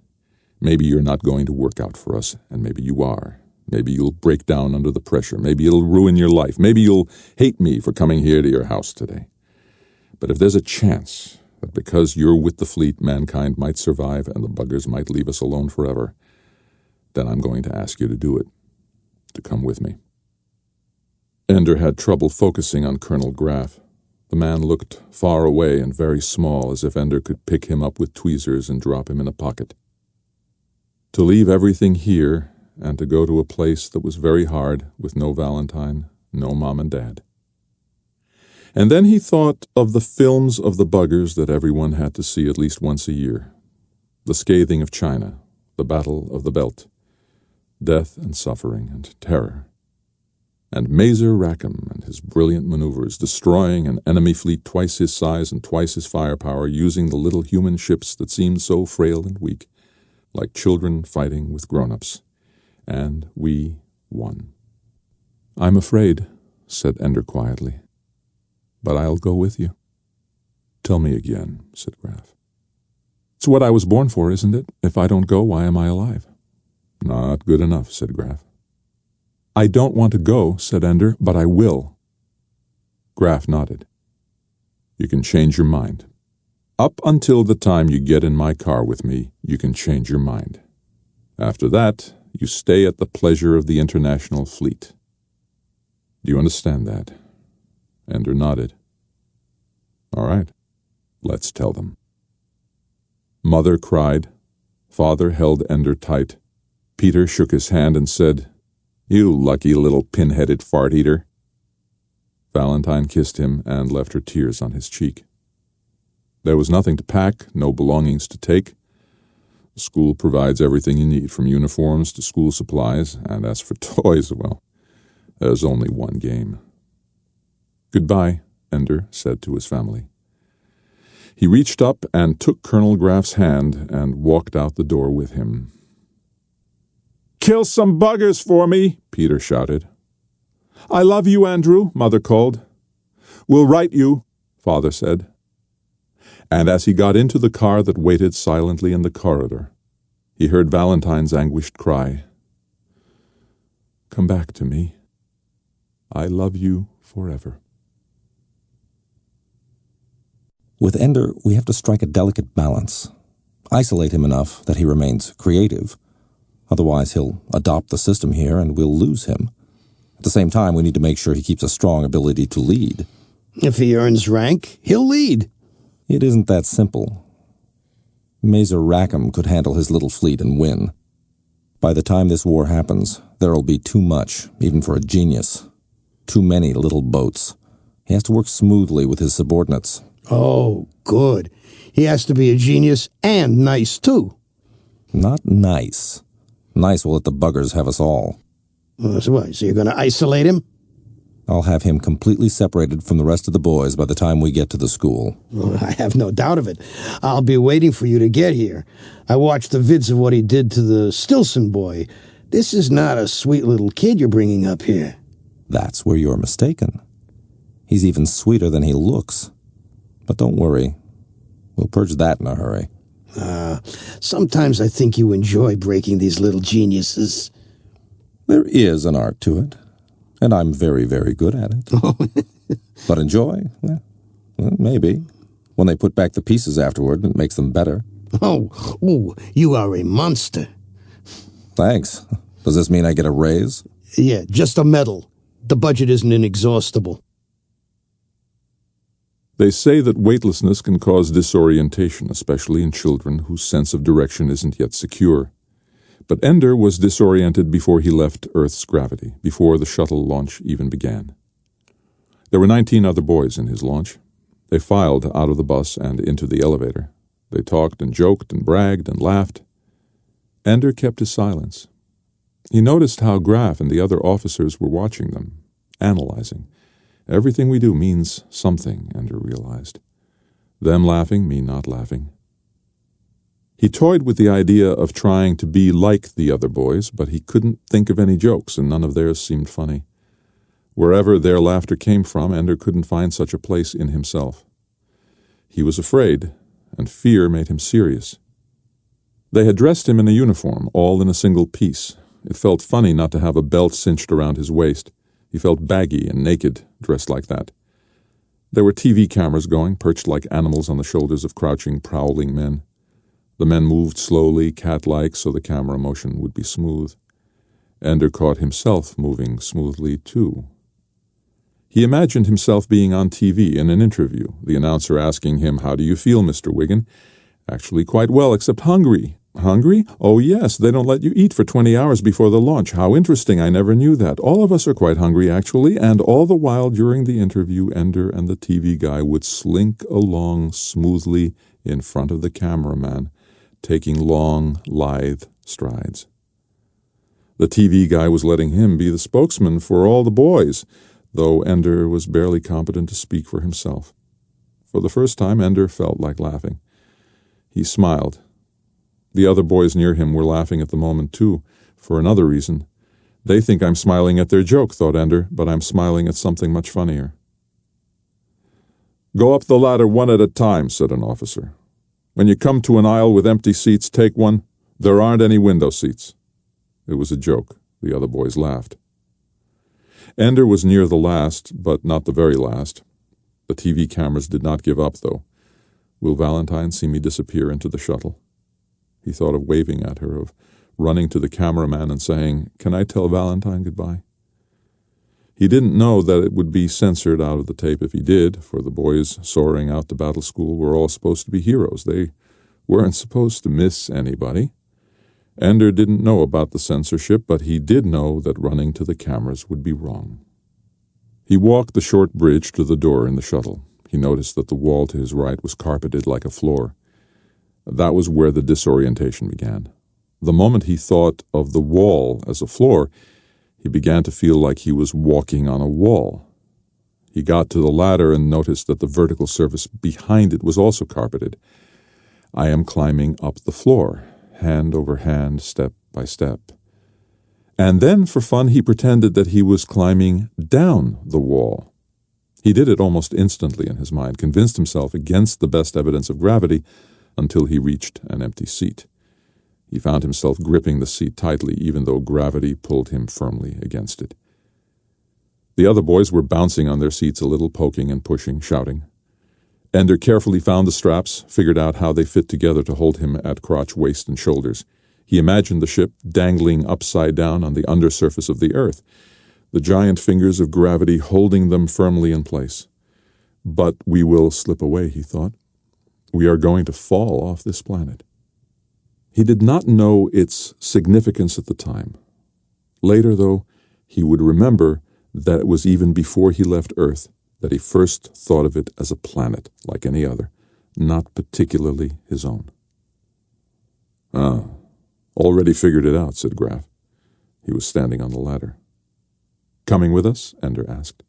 Maybe you're not going to work out for us, and maybe you are. Maybe you'll break down under the pressure. Maybe it'll ruin your life. Maybe you'll hate me for coming here to your house today. But if there's a chance that because you're with the fleet, mankind might survive and the buggers might leave us alone forever, then I'm going to ask you to do it, to come with me. Ender had trouble focusing on Colonel Graf. The man looked far away and very small, as if Ender could pick him up with tweezers and drop him in a pocket. To leave everything here and to go to a place that was very hard, with no Valentine, no Mom and Dad. And then he thought of the films of the buggers that everyone had to see at least once a year. The Scathing of China, the Battle of the Belt, death and suffering and terror. And Mazer Rackham and his brilliant maneuvers, destroying an enemy fleet twice his size and twice his firepower, using the little human ships that seemed so frail and weak, like children fighting with grown-ups. And we won. I'm afraid, said Ender quietly, but I'll go with you. Tell me again, said Graf. It's what I was born for, isn't it? If I don't go, why am I alive? Not good enough, said Graf. I don't want to go, said Ender, but I will. Graf nodded. You can change your mind. Up until the time you get in my car with me, you can change your mind. After that, you stay at the pleasure of the international fleet. Do you understand that? Ender nodded. All right, let's tell them. Mother cried. Father held Ender tight. Peter shook his hand and said, You lucky little pin-headed fart-eater. Valentine kissed him and left her tears on his cheek. There was nothing to pack, no belongings to take. The school provides everything you need, from uniforms to school supplies, and as for toys, well, there's only one game. Goodbye, Ender said to his family. He reached up and took Colonel Graf's hand and walked out the door with him. Kill some buggers for me, Peter shouted. I love you, Andrew, Mother called. We'll write you, Father said. And as he got into the car that waited silently in the corridor, he heard Valentine's anguished cry. Come back to me. I love you forever. With Ender, we have to strike a delicate balance. Isolate him enough that he remains creative. Otherwise, he'll adopt the system here and we'll lose him. At the same time, we need to make sure he keeps a strong ability to lead. If he earns rank, he'll lead. It isn't that simple. Mazer Rackham could handle his little fleet and win. By the time this war happens, there'll be too much, even for a genius. Too many little boats. He has to work smoothly with his subordinates. Oh, good. He has to be a genius and nice, too. Not nice. Nice will let the buggers have us all. So what, so you're going to isolate him? I'll have him completely separated from the rest of the boys by the time we get to the school. Well, I have no doubt of it. I'll be waiting for you to get here. I watched the vids of what he did to the Stilson boy. This is not a sweet little kid you're bringing up here. That's where you're mistaken. He's even sweeter than he looks. But don't worry. We'll purge that in a hurry. Sometimes I think you enjoy breaking these little geniuses. There is an art to it, and I'm very, very good at it. But enjoy? Well, maybe. When they put back the pieces afterward, it makes them better. Oh, you are a monster. Thanks. Does this mean I get a raise? Yeah, just a medal. The budget isn't inexhaustible. They say that weightlessness can cause disorientation, especially in children whose sense of direction isn't yet secure. But Ender was disoriented before he left Earth's gravity, before the shuttle launch even began. There were 19 other boys in his launch. They filed out of the bus and into the elevator. They talked and joked and bragged and laughed. Ender kept his silence. He noticed how Graf and the other officers were watching them, analyzing. Everything we do means something, Ender realized. Them laughing, me not laughing. He toyed with the idea of trying to be like the other boys, but he couldn't think of any jokes, and none of theirs seemed funny. Wherever their laughter came from, Ender couldn't find such a place in himself. He was afraid, and fear made him serious. They had dressed him in a uniform, all in a single piece. It felt funny not to have a belt cinched around his waist. He felt baggy and naked, dressed like that. There were TV cameras going, perched like animals on the shoulders of crouching, prowling men. The men moved slowly, cat-like, so the camera motion would be smooth. Ender caught himself moving smoothly, too. He imagined himself being on TV in an interview, the announcer asking him, "How do you feel, Mr. Wiggin?" "Actually quite well, except hungry." "Hungry? Oh, yes, they don't let you eat for 20 hours before the launch. How interesting, I never knew that. All of us are quite hungry, actually." And all the while during the interview, Ender and the TV guy would slink along smoothly in front of the cameraman, taking long, lithe strides. The TV guy was letting him be the spokesman for all the boys, though Ender was barely competent to speak for himself. For the first time, Ender felt like laughing. He smiled. The other boys near him were laughing at the moment, too, for another reason. They think I'm smiling at their joke, thought Ender, but I'm smiling at something much funnier. "Go up the ladder one at a time," said an officer. "When you come to an aisle with empty seats, take one. There aren't any window seats." It was a joke. The other boys laughed. Ender was near the last, but not the very last. The TV cameras did not give up, though. Will Valentine see me disappear into the shuttle? He thought of waving at her, of running to the cameraman and saying, "Can I tell Valentine goodbye?" He didn't know that it would be censored out of the tape if he did, for the boys soaring out to battle school were all supposed to be heroes. They weren't supposed to miss anybody. Ender didn't know about the censorship, but he did know that running to the cameras would be wrong. He walked the short bridge to the door in the shuttle. He noticed that the wall to his right was carpeted like a floor. That was where the disorientation began. The moment he thought of the wall as a floor, he began to feel like he was walking on a wall. He got to the ladder and noticed that the vertical surface behind it was also carpeted. I am climbing up the floor, hand over hand, step by step. And then, for fun, he pretended that he was climbing down the wall. He did it almost instantly in his mind, convinced himself against the best evidence of gravity, until he reached an empty seat. He found himself gripping the seat tightly, even though gravity pulled him firmly against it. The other boys were bouncing on their seats a little, poking and pushing, shouting. Ender carefully found the straps, figured out how they fit together to hold him at crotch, waist, and shoulders. He imagined the ship dangling upside down on the undersurface of the earth, the giant fingers of gravity holding them firmly in place. But we will slip away, he thought. We are going to fall off this planet. He did not know its significance at the time. Later, though, he would remember that it was even before he left Earth that he first thought of it as a planet like any other, not particularly his own. "Ah, already figured it out," said Graf. He was standing on the ladder. "Coming with us?" Ender asked.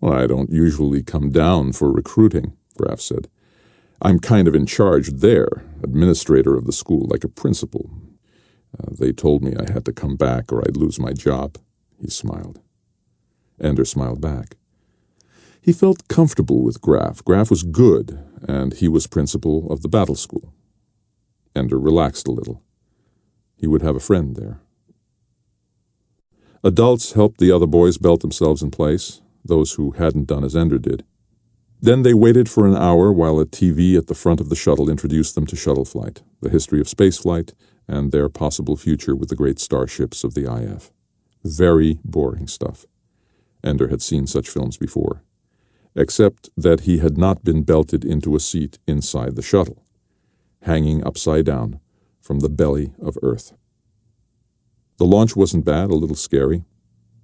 "Well, I don't usually come down for recruiting," Graf said. "I'm kind of in charge there, administrator of the school, like a principal. They told me I had to come back or I'd lose my job." He smiled. Ender smiled back. He felt comfortable with Graf. Graf was good, and he was principal of the battle school. Ender relaxed a little. He would have a friend there. Adults helped the other boys belt themselves in place, those who hadn't done as Ender did. Then they waited for an hour while a TV at the front of the shuttle introduced them to shuttle flight, the history of spaceflight, and their possible future with the great starships of the IF. Very boring stuff. Ender had seen such films before, except that he had not been belted into a seat inside the shuttle, hanging upside down from the belly of Earth. The launch wasn't bad, a little scary.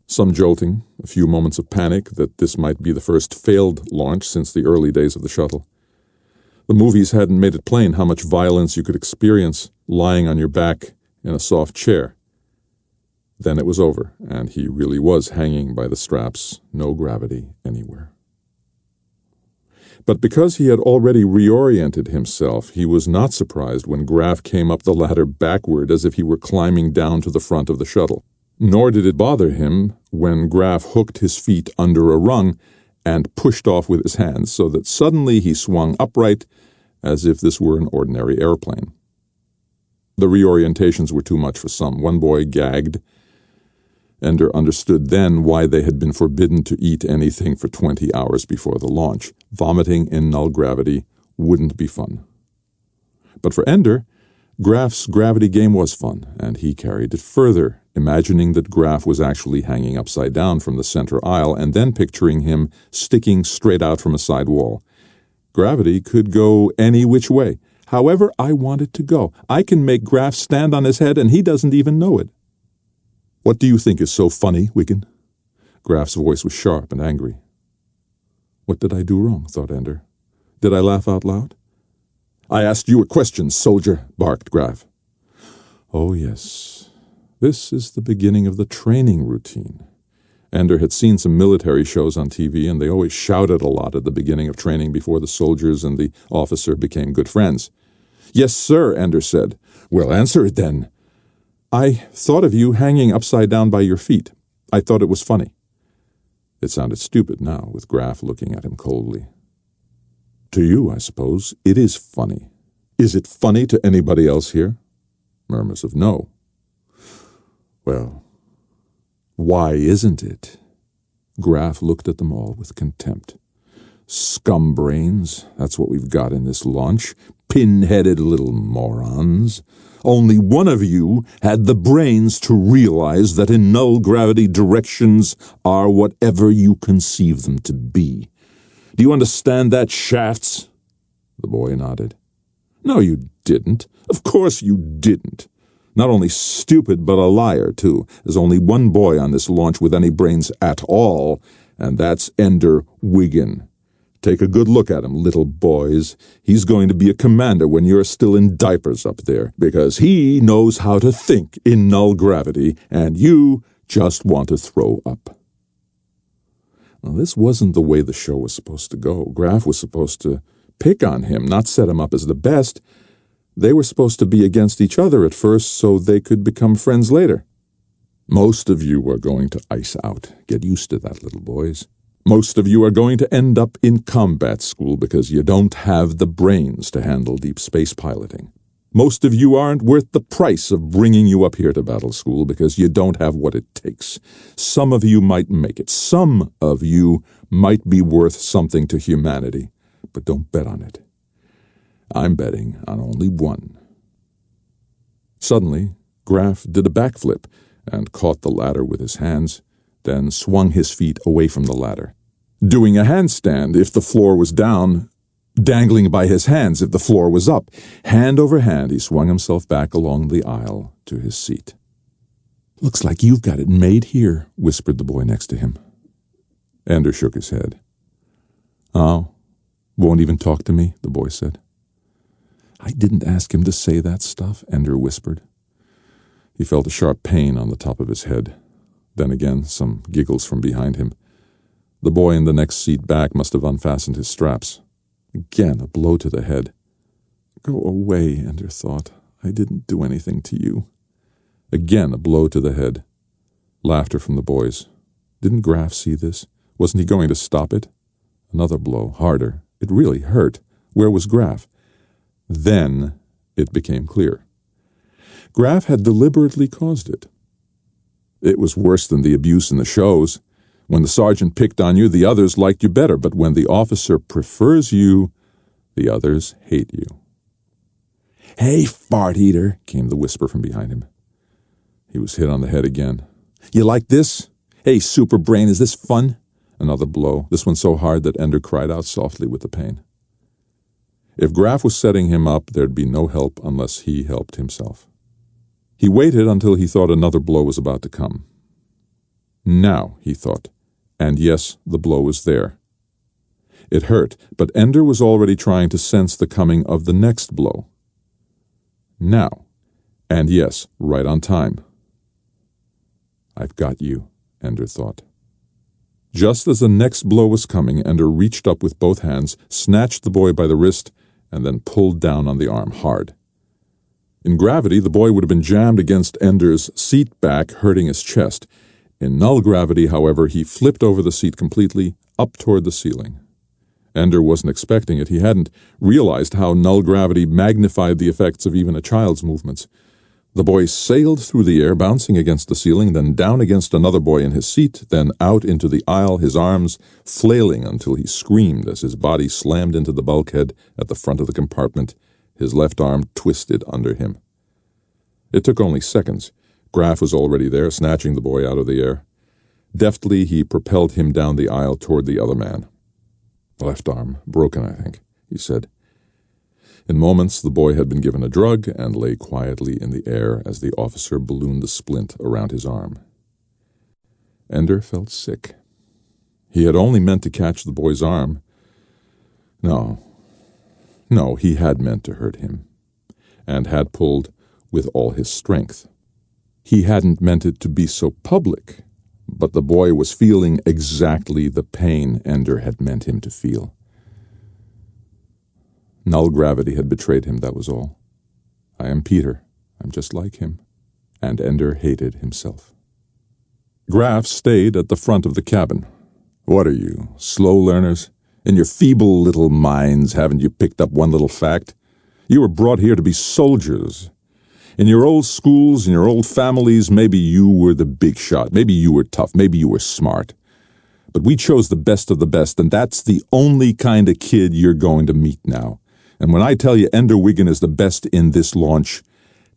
Some jolting, a few moments of panic that this might be the first failed launch since the early days of the shuttle. The movies hadn't made it plain how much violence you could experience lying on your back in a soft chair. Then it was over, and he really was hanging by the straps, no gravity anywhere. But because he had already reoriented himself, he was not surprised when Graf came up the ladder backward as if he were climbing down to the front of the shuttle. Nor did it bother him when Graf hooked his feet under a rung and pushed off with his hands, so that suddenly he swung upright as if this were an ordinary airplane. The reorientations were too much for some. One boy gagged. Ender understood then why they had been forbidden to eat anything for 20 hours before the launch. Vomiting in null gravity wouldn't be fun. But for Ender, Graf's gravity game was fun, and he carried it further, imagining that Graf was actually hanging upside down from the center aisle and then picturing him sticking straight out from a side wall. Gravity could go any which way, however I want it to go. I can make Graf stand on his head and he doesn't even know it. What do you think is so funny, Wiggin? Graf's voice was sharp and angry. What did I do wrong, thought Ender. Did I laugh out loud? I asked you a question, soldier, barked Graf. Oh, yes. This is the beginning of the training routine. Ender had seen some military shows on TV, and they always shouted a lot at the beginning of training before the soldiers and the officer became good friends. Yes, sir, Ender said. Well, answer it then. I thought of you hanging upside down by your feet. I thought it was funny. It sounded stupid now, with Graf looking at him coldly. To you, I suppose, it is funny. Is it funny to anybody else here? Murmurs of no. Well, why isn't it? Graf looked at them all with contempt. Scumbrains, that's what we've got in this launch. Pin-headed little morons. Only one of you had the brains to realize that in null gravity directions are whatever you conceive them to be. Do you understand that, Shafts? The boy nodded. No, you didn't. Of course you didn't. Not only stupid, but a liar, too. There's only one boy on this launch with any brains at all, and that's Ender Wiggin. Take a good look at him, little boys. He's going to be a commander when you're still in diapers up there, because he knows how to think in null gravity, and you just want to throw up. Well, this wasn't the way the show was supposed to go. Graf was supposed to pick on him, not set him up as the best. They were supposed to be against each other at first so they could become friends later. Most of you are going to ice out. Get used to that, little boys. Most of you are going to end up in combat school because you don't have the brains to handle deep space piloting. Most of you aren't worth the price of bringing you up here to battle school because you don't have what it takes. Some of you might make it. Some of you might be worth something to humanity, but don't bet on it. I'm betting on only one. Suddenly, Graf did a backflip and caught the ladder with his hands, then swung his feet away from the ladder, doing a handstand if the floor was down, dangling by his hands if the floor was up. Hand over hand, he swung himself back along the aisle to his seat. Looks like you've got it made here, whispered the boy next to him. Ender shook his head. Oh, won't even talk to me, the boy said. I didn't ask him to say that stuff, Ender whispered. He felt a sharp pain on the top of his head. Then again, some giggles from behind him. The boy in the next seat back must have unfastened his straps. Again, a blow to the head. Go away, Ender thought. I didn't do anything to you. Again, a blow to the head. Laughter from the boys. Didn't Graf see this? Wasn't he going to stop it? Another blow, harder. It really hurt. Where was Graf? Then it became clear. Graf had deliberately caused it. It was worse than the abuse in the shows. When the sergeant picked on you, the others liked you better, but when the officer prefers you, the others hate you. "Hey, fart eater," came the whisper from behind him. He was hit on the head again. "You like this? Hey, super brain, is this fun?" Another blow, this one so hard that Ender cried out softly with the pain. If Graf was setting him up, there'd be no help unless he helped himself. He waited until he thought another blow was about to come. Now, he thought, and yes, the blow was there. It hurt, but Ender was already trying to sense the coming of the next blow. Now, and yes, right on time. "I've got you," Ender thought. Just as the next blow was coming, Ender reached up with both hands, snatched the boy by the wrist, and then pulled down on the arm hard. In gravity, the boy would have been jammed against Ender's seat back, hurting his chest. In null gravity, however, he flipped over the seat completely, up toward the ceiling. Ender wasn't expecting it. He hadn't realized how null gravity magnified the effects of even a child's movements. The boy sailed through the air, bouncing against the ceiling, then down against another boy in his seat, then out into the aisle, his arms flailing until he screamed as his body slammed into the bulkhead at the front of the compartment, his left arm twisted under him. It took only seconds. Graf was already there, snatching the boy out of the air. Deftly, he propelled him down the aisle toward the other man. "Left arm, broken, I think," he said. In moments, the boy had been given a drug and lay quietly in the air as the officer ballooned the splint around his arm. Ender felt sick. He had only meant to catch the boy's arm. No, he had meant to hurt him, and had pulled with all his strength. He hadn't meant it to be so public, but the boy was feeling exactly the pain Ender had meant him to feel. Null gravity had betrayed him, that was all. I am Peter. I'm just like him. And Ender hated himself. Graf stayed at the front of the cabin. "What are you, slow learners? In your feeble little minds, haven't you picked up one little fact? You were brought here to be soldiers. In your old schools, in your old families, maybe you were the big shot. Maybe you were tough. Maybe you were smart. But we chose the best of the best, and that's the only kind of kid you're going to meet now. And when I tell you Ender Wiggin is the best in this launch,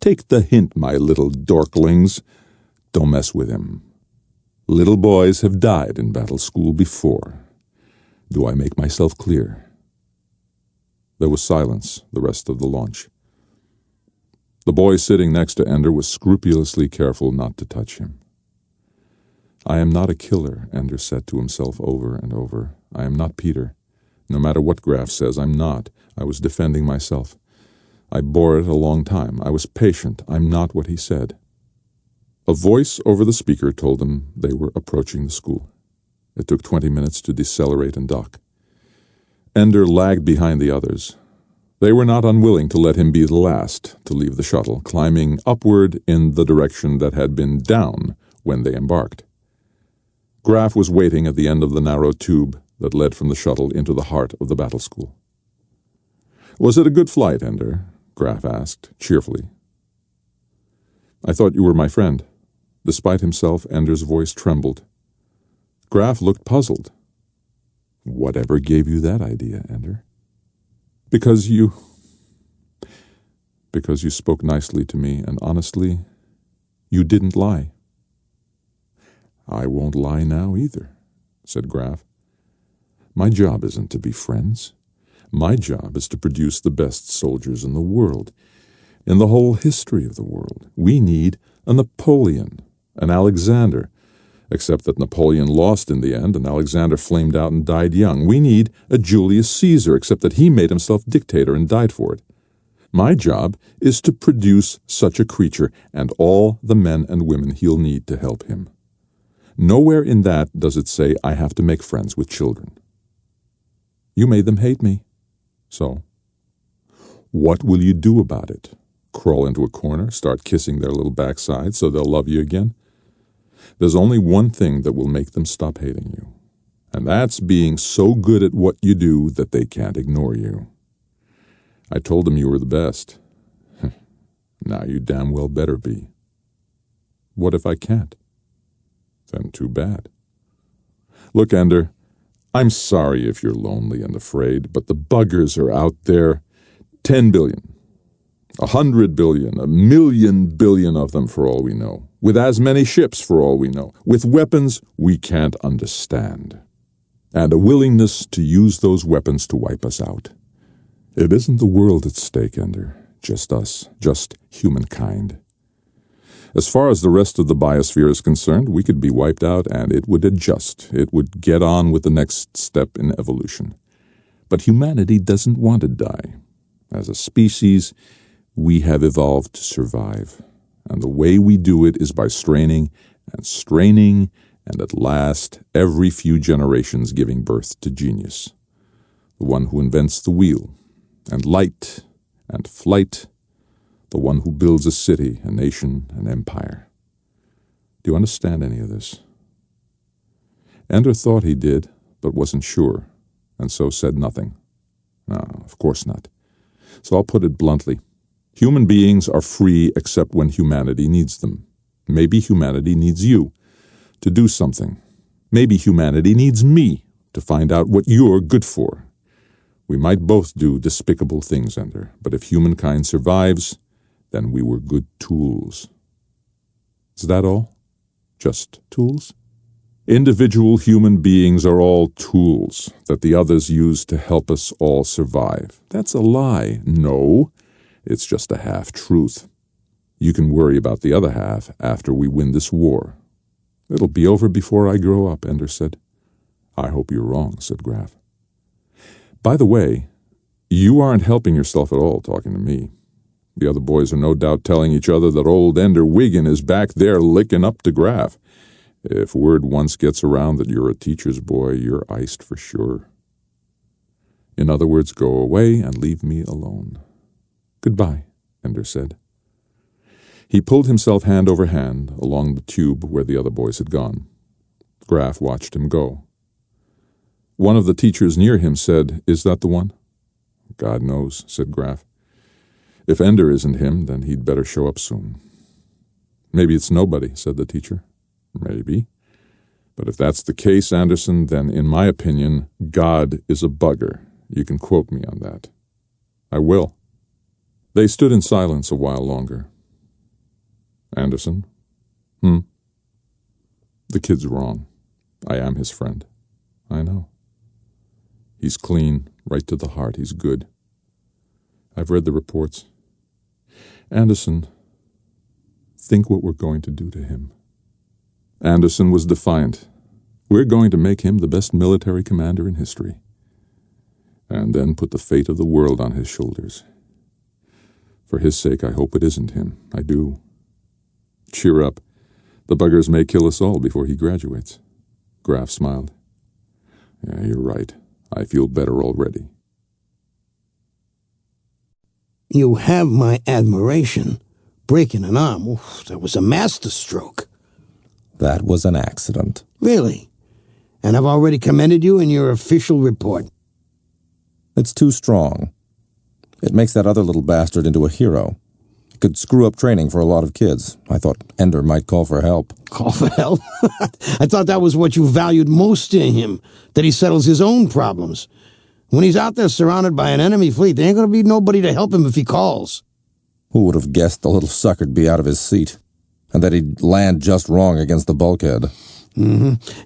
take the hint, my little dorklings. Don't mess with him. Little boys have died in battle school before. Do I make myself clear?" There was silence the rest of the launch. The boy sitting next to Ender was scrupulously careful not to touch him. "I am not a killer," Ender said to himself over and over. "I am not Peter. No matter what Graf says, I'm not. I was defending myself. I bore it a long time. I was patient. I'm not what he said." A voice over the speaker told them they were approaching the school. It took 20 minutes to decelerate and dock. Ender lagged behind the others. They were not unwilling to let him be the last to leave the shuttle, climbing upward in the direction that had been down when they embarked. Graf was waiting at the end of the narrow tube that led from the shuttle into the heart of the battle school. "Was it a good flight, Ender?" Graf asked, cheerfully. "I thought you were my friend." Despite himself, Ender's voice trembled. Graf looked puzzled. "Whatever gave you that idea, Ender?" Because you spoke nicely to me, and honestly, you didn't lie." "I won't lie now either," said Graf. "My job isn't to be friends. My job is to produce the best soldiers in the world, in the whole history of the world. We need a Napoleon, an Alexander, except that Napoleon lost in the end and Alexander flamed out and died young. We need a Julius Caesar, except that he made himself dictator and died for it. My job is to produce such a creature and all the men and women he'll need to help him. Nowhere in that does it say I have to make friends with children. You made them hate me. So, what will you do about it? Crawl into a corner, start kissing their little backsides so they'll love you again? There's only one thing that will make them stop hating you, and that's being so good at what you do that they can't ignore you. I told them you were the best. Now you damn well better be. What if I can't? Then too bad. Look, Ender, I'm sorry if you're lonely and afraid, but the buggers are out there. 10 billion, 100 billion, 1,000,000 billion of them for all we know, with as many ships for all we know, with weapons we can't understand, and a willingness to use those weapons to wipe us out. It isn't the world at stake, Ender, just us, just humankind. As far as the rest of the biosphere is concerned, we could be wiped out and it would adjust. It would get on with the next step in evolution. But humanity doesn't want to die. As a species, we have evolved to survive. And the way we do it is by straining, and at last, every few generations giving birth to genius. The one who invents the wheel, and light, and flight, the one who builds a city, a nation, an empire. Do you understand any of this? Ender thought he did, but wasn't sure, and so said nothing. No, of course not. So I'll put it bluntly. Human beings are free except when humanity needs them. Maybe humanity needs you to do something. Maybe humanity needs me to find out what you're good for. We might both do despicable things, Ender, but if humankind survives, then we were good tools. Is that all? Just tools? Individual human beings are all tools that the others use to help us all survive. That's a lie. No, it's just a half-truth. You can worry about the other half after we win this war. It'll be over before I grow up, Ender said. I hope you're wrong, said Graf. By the way, you aren't helping yourself at all talking to me. The other boys are no doubt telling each other that old Ender Wiggin is back there licking up to Graf. If word once gets around that you're a teacher's boy, you're iced for sure. In other words, go away and leave me alone. Goodbye, Ender said. He pulled himself hand over hand along the tube where the other boys had gone. Graf watched him go. One of the teachers near him said, "Is that the one?" "God knows," said Graf. "If Ender isn't him, then he'd better show up soon." "Maybe it's nobody," said the teacher. "Maybe. But if that's the case, Anderson, then in my opinion, God is a bugger. You can quote me on that." "I will." They stood in silence a while longer. "Anderson?" "The kid's wrong. I am his friend." "I know. He's clean, right to the heart. He's good. I've read the reports. Anderson, think what we're going to do to him." Anderson was defiant. "We're going to make him the best military commander in history, and then put the fate of the world on his shoulders. For his sake, I hope it isn't him. I do. Cheer up. The buggers may kill us all before he graduates." Graf smiled. "Yeah, you're right. I feel better already." You have my admiration. Breaking an arm, that was a masterstroke. That was an accident. Really? And I've already commended you in your official report. It's too strong. It makes that other little bastard into a hero. It could screw up training for a lot of kids. I thought Ender might call for help. Call for help? I thought that was what you valued most in him, that he settles his own problems. When he's out there surrounded by an enemy fleet, there ain't going to be nobody to help him if he calls. Who would have guessed the little sucker'd be out of his seat, and that he'd land just wrong against the bulkhead?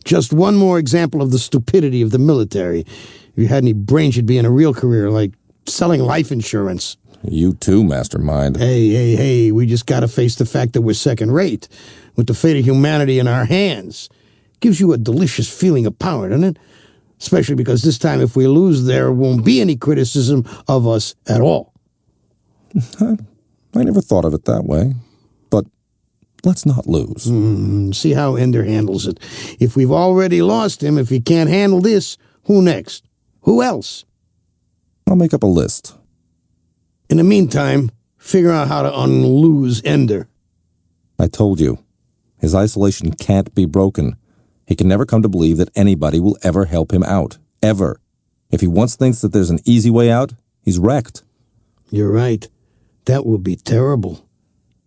Just one more example of the stupidity of the military. If you had any brains, you'd be in a real career, like selling life insurance. You too, mastermind. Hey, we just gotta face the fact that we're second rate, with the fate of humanity in our hands. Gives you a delicious feeling of power, doesn't it? Especially because this time if we lose, there won't be any criticism of us at all. I never thought of it that way. But let's not lose. See how Ender handles it. If we've already lost him, if he can't handle this, who next? Who else? I'll make up a list. In the meantime, figure out how to unlose Ender. I told you. His isolation can't be broken. He can never come to believe that anybody will ever help him out. Ever. If he once thinks that there's an easy way out, he's wrecked. You're right. That would be terrible.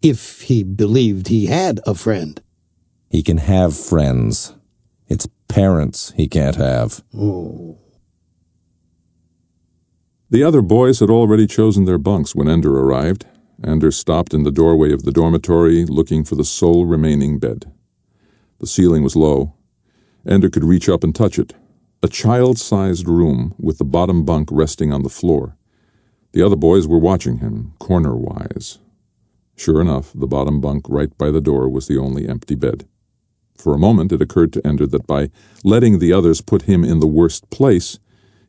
If he believed he had a friend. He can have friends. It's parents he can't have. Oh. The other boys had already chosen their bunks when Ender arrived. Ender stopped in the doorway of the dormitory, looking for the sole remaining bed. The ceiling was low. Ender could reach up and touch it. A child-sized room with the bottom bunk resting on the floor. The other boys were watching him, corner-wise. Sure enough, the bottom bunk right by the door was the only empty bed. For a moment it occurred to Ender that by letting the others put him in the worst place,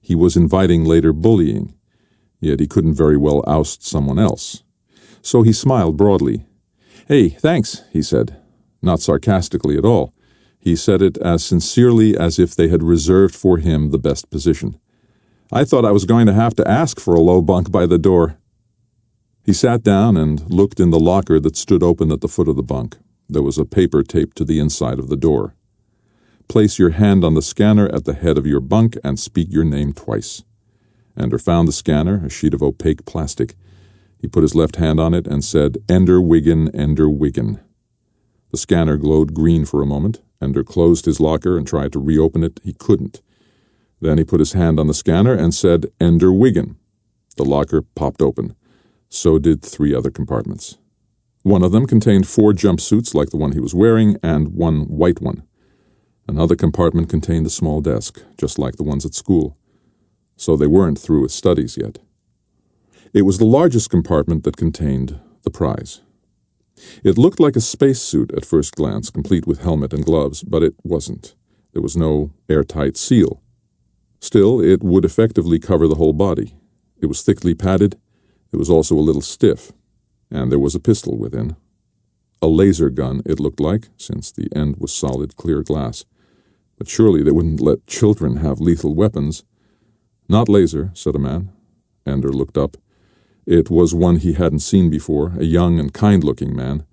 he was inviting later bullying. Yet he couldn't very well oust someone else. So he smiled broadly. "Hey, thanks," he said. Not sarcastically at all. He said it as sincerely as if they had reserved for him the best position. "I thought I was going to have to ask for a low bunk by the door." He sat down and looked in the locker that stood open at the foot of the bunk. There was a paper taped to the inside of the door. "Place your hand on the scanner at the head of your bunk and speak your name twice." Ender found the scanner, a sheet of opaque plastic. He put his left hand on it and said, "Ender Wiggin, Ender Wiggin." The scanner glowed green for a moment. Ender closed his locker and tried to reopen it. He couldn't. Then he put his hand on the scanner and said, "Ender Wiggin." The locker popped open. So did 3 other compartments. One of them contained 4 jumpsuits like the one he was wearing and 1 white one. Another compartment contained a small desk, just like the ones at school. So they weren't through with studies yet. It was the largest compartment that contained the prize. It looked like a spacesuit at first glance, complete with helmet and gloves, but it wasn't. There was no airtight seal. Still, it would effectively cover the whole body. It was thickly padded. It was also a little stiff. And there was a pistol within. A laser gun, it looked like, since the end was solid, clear glass. But surely they wouldn't let children have lethal weapons. "Not laser," said a man. Ender looked up. It was one he hadn't seen before, a young and kind-looking man.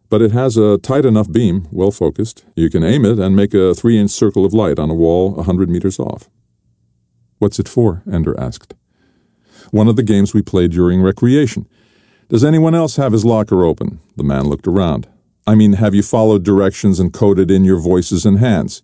"But it has a tight enough beam, well-focused. You can aim it and make a 3-inch circle of light on a wall 100 meters off." "What's it for?" Ender asked. "One of the games we played during recreation. Does anyone else have his locker open?" The man looked around. "I mean, have you followed directions and coded in your voices and hands?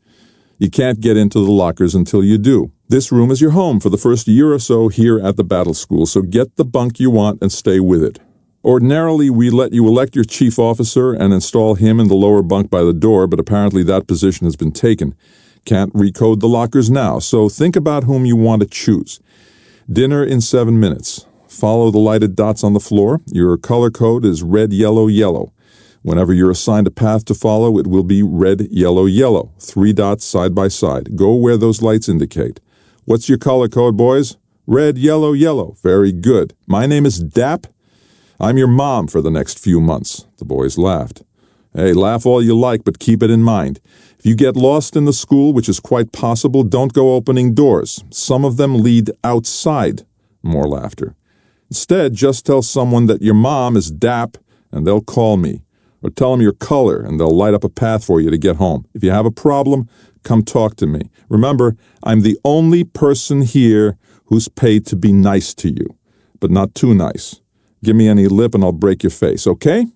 You can't get into the lockers until you do. This room is your home for the first year or so here at the battle school, so get the bunk you want and stay with it. Ordinarily, we let you elect your chief officer and install him in the lower bunk by the door, but apparently that position has been taken. Can't recode the lockers now, so think about whom you want to choose. Dinner in 7 minutes. Follow the lighted dots on the floor. Your color code is red, yellow, yellow. Whenever you're assigned a path to follow, it will be red, yellow, yellow. 3 dots side by side. Go where those lights indicate. What's your color code, boys? Red, yellow, yellow. Very good. My name is Dap. I'm your mom for the next few months." The boys laughed. "Hey, laugh all you like, but keep it in mind. If you get lost in the school, which is quite possible, don't go opening doors. Some of them lead outside." More laughter. "Instead, just tell someone that your mom is Dap, and they'll call me. Or tell them your color, and they'll light up a path for you to get home. If you have a problem, come talk to me. Remember, I'm the only person here who's paid to be nice to you, but not too nice. Give me any lip and I'll break your face, okay?"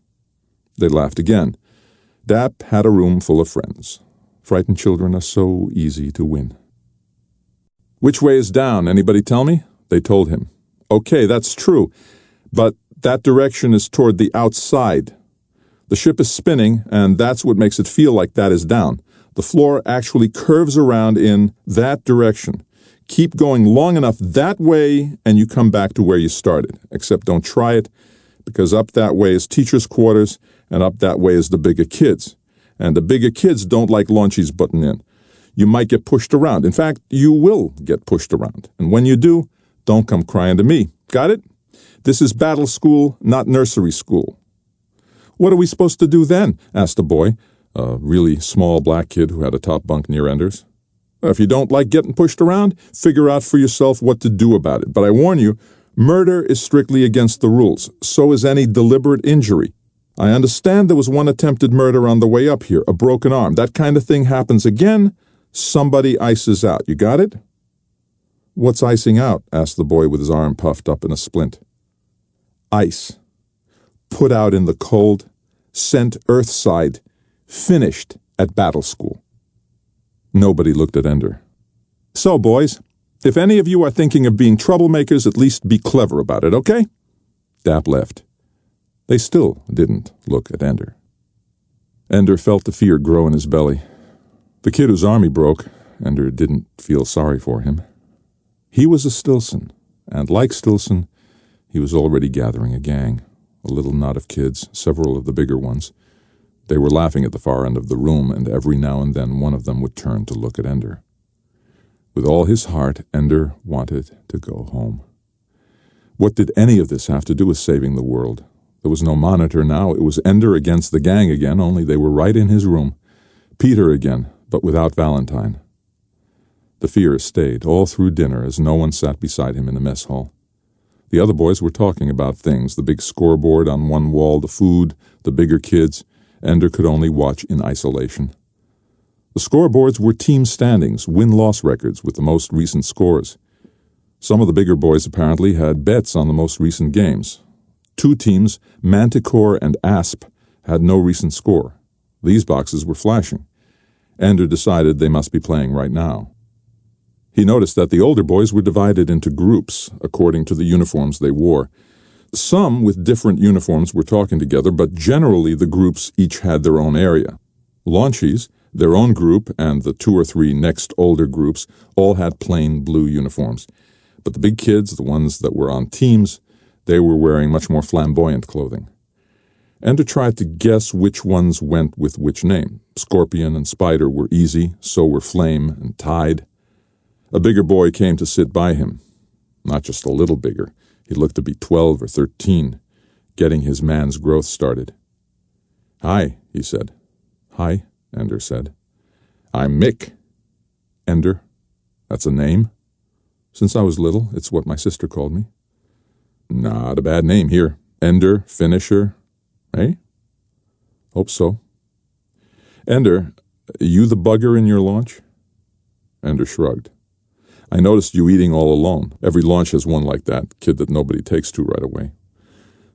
They laughed again. Dap had a room full of friends. Frightened children are so easy to win. "Which way is down? Anybody tell me?" They told him. "Okay, that's true, but that direction is toward the outside. The ship is spinning, and that's what makes it feel like that is down. The floor actually curves around in that direction. Keep going long enough that way, and you come back to where you started. Except don't try it, because up that way is teachers' quarters, and up that way is the bigger kids. And the bigger kids don't like launchies butting in. You might get pushed around. In fact, you will get pushed around. And when you do, don't come crying to me. Got it? This is battle school, not nursery school." "What are we supposed to do then?" asked a boy, a really small black kid who had a top bunk near Ender's. "If you don't like getting pushed around, figure out for yourself what to do about it. But I warn you, murder is strictly against the rules. So is any deliberate injury. I understand there was one attempted murder on the way up here, a broken arm. That kind of thing happens again, somebody ices out. You got it?" "What's icing out?" asked the boy with his arm puffed up in a splint. "Ice. Put out in the cold, sent earthside, finished at battle school." Nobody looked at Ender. "So, boys, if any of you are thinking of being troublemakers, at least be clever about it, okay?" Dap left. They still didn't look at Ender. Ender felt the fear grow in his belly. The kid whose arm he broke, Ender didn't feel sorry for him. He was a Stilson, and like Stilson, he was already gathering a gang, a little knot of kids, several of the bigger ones. They were laughing at the far end of the room, and every now and then one of them would turn to look at Ender. With all his heart, Ender wanted to go home. What did any of this have to do with saving the world? There was no monitor now. It was Ender against the gang again, only they were right in his room. Peter again, but without Valentine. The fear stayed all through dinner as no one sat beside him in the mess hall. The other boys were talking about things, the big scoreboard on one wall, the food, the bigger kids. Ender could only watch in isolation. The scoreboards were team standings, win-loss records with the most recent scores. Some of the bigger boys apparently had bets on the most recent games. Two teams, Manticore and Asp, had no recent score. These boxes were flashing. Ender decided they must be playing right now. He noticed that the older boys were divided into groups according to the uniforms they wore. Some with different uniforms were talking together, but generally the groups each had their own area. Launchies, their own group, and the 2 or 3 next older groups all had plain blue uniforms. But the big kids, the ones that were on teams, they were wearing much more flamboyant clothing. Ender tried to guess which ones went with which name. Scorpion and Spider were easy, so were Flame and Tide. A bigger boy came to sit by him. Not just a little bigger. He looked to be 12 or 13, getting his man's growth started. "Hi," he said. "Hi," Ender said. "I'm Mick." "Ender? That's a name?" "Since I was little, it's what my sister called me." "Not a bad name here. Ender, Finisher. Eh?" "Hope so." "Ender, you the bugger in your launch?" Ender shrugged. "I noticed you eating all alone. Every launch has one like that, kid that nobody takes to right away.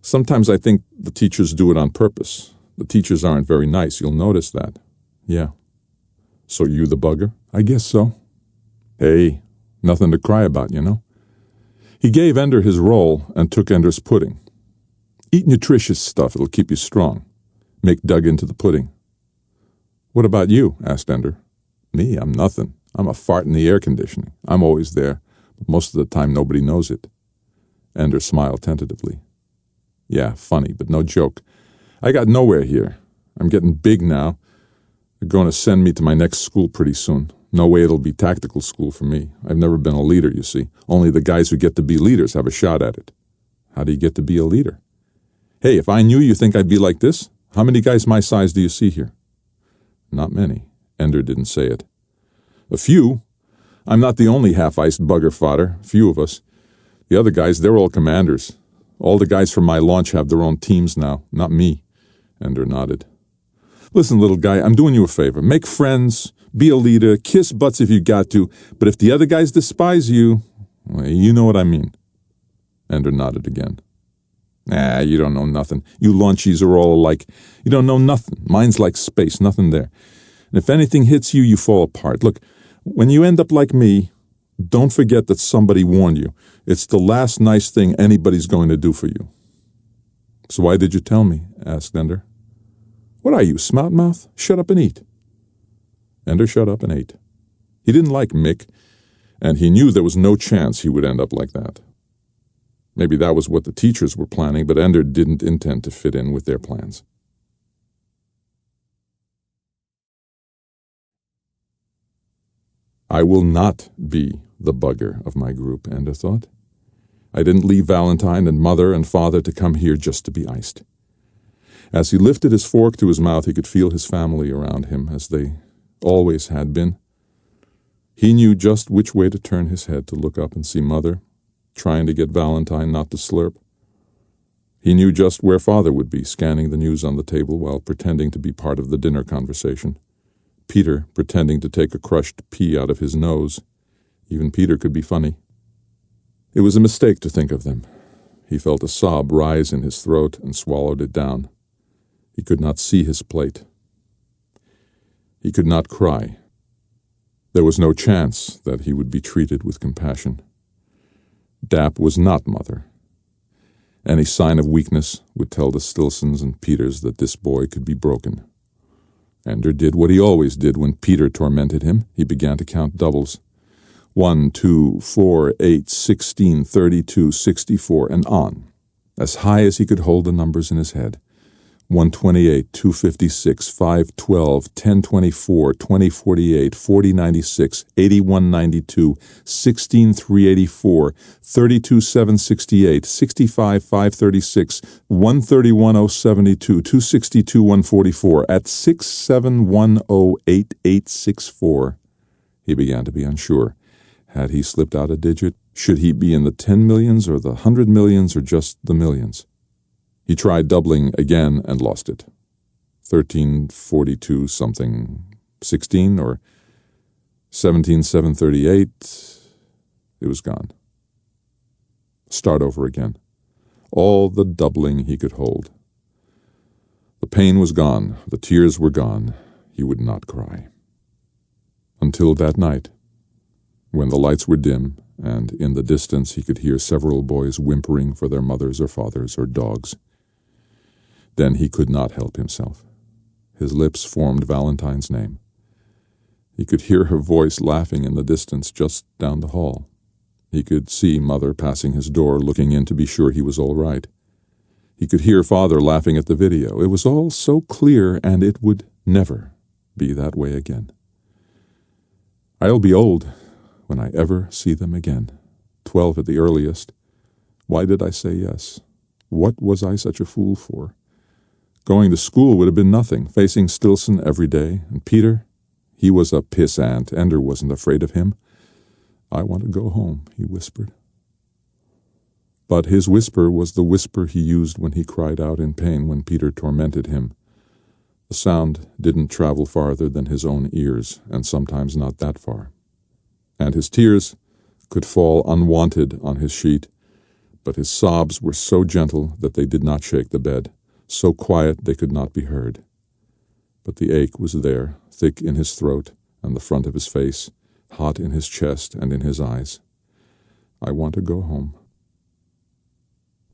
Sometimes I think the teachers do it on purpose. The teachers aren't very nice, you'll notice that." "Yeah." "So you the bugger?" "I guess so." "Hey, nothing to cry about, you know." He gave Ender his roll and took Ender's pudding. "Eat nutritious stuff, it'll keep you strong." Mick dug into the pudding. "What about you?" asked Ender. "Me? I'm nothing. I'm a fart in the air conditioning. I'm always there, but most of the time nobody knows it." Ender smiled tentatively. "Yeah, funny, but no joke. I got nowhere here. I'm getting big now. They're going to send me to my next school pretty soon. No way it'll be tactical school for me. I've never been a leader, you see. Only the guys who get to be leaders have a shot at it." "How do you get to be a leader?" "Hey, if I knew you think I'd be like this? How many guys my size do you see here?" "Not many." Ender didn't say it. "A few. I'm not the only half-iced bugger fodder. Few of us. The other guys, they're all commanders. All the guys from my launch have their own teams now, not me." Ender nodded. "Listen, little guy, I'm doing you a favor. Make friends, be a leader, kiss butts if you got to, but if the other guys despise you, well, you know what I mean." Ender nodded again. "Nah, you don't know nothing. You launchies are all alike. You don't know nothing. Mine's like space, nothing there. And if anything hits you, you fall apart. Look, when you end up like me, don't forget that somebody warned you. It's the last nice thing anybody's going to do for you." "So why did you tell me?" asked Ender. "What are you, smout mouth? Shut up and eat." Ender shut up and ate. He didn't like Mick, and he knew there was no chance he would end up like that. Maybe that was what the teachers were planning, but Ender didn't intend to fit in with their plans. I will not be the bugger of my group, Ender thought. I didn't leave Valentine and Mother and Father to come here just to be iced. As he lifted his fork to his mouth, he could feel his family around him, as they always had been. He knew just which way to turn his head to look up and see Mother, trying to get Valentine not to slurp. He knew just where Father would be, scanning the news on the table while pretending to be part of the dinner conversation. Peter pretending to take a crushed pea out of his nose. Even Peter could be funny. It was a mistake to think of them. He felt a sob rise in his throat and swallowed it down. He could not see his plate. He could not cry. There was no chance that he would be treated with compassion. Dap was not Mother. Any sign of weakness would tell the Stilsons and Peters that this boy could be broken. Ender did what he always did when Peter tormented him. He began to count doubles. 1, 2, 4, 8, 16, 32, 64, and on, as high as he could hold the numbers in his head. 128, 256, 512, 1024, 2048, 4096, 8192, 16384, 32768, 65536, 131072, 262144. At 67108864, he began to be unsure. Had he slipped out a digit? Should he be in the 10 millions or the 100 millions or just the millions? He tried doubling again and lost it. 1342 something 16 or 17738. It was gone. Start over again. All the doubling he could hold. The pain was gone. The tears were gone. He would not cry. Until that night, when the lights were dim, and in the distance he could hear several boys whimpering for their mothers or fathers or dogs. Then he could not help himself. His lips formed Valentine's name. He could hear her voice laughing in the distance just down the hall. He could see Mother passing his door, looking in to be sure he was all right. He could hear Father laughing at the video. It was all so clear, and it would never be that way again. I'll be old when I ever see them again. 12 at the earliest. Why did I say yes? What was I such a fool for? Going to school would have been nothing, facing Stilson every day. And Peter, he was a pissant. Ender wasn't afraid of him. I want to go home, he whispered. But his whisper was the whisper he used when he cried out in pain when Peter tormented him. The sound didn't travel farther than his own ears, and sometimes not that far. And his tears could fall unwanted on his sheet, but his sobs were so gentle that they did not shake the bed, so quiet they could not be heard. But the ache was there, thick in his throat and the front of his face, hot in his chest and in his eyes. I want to go home.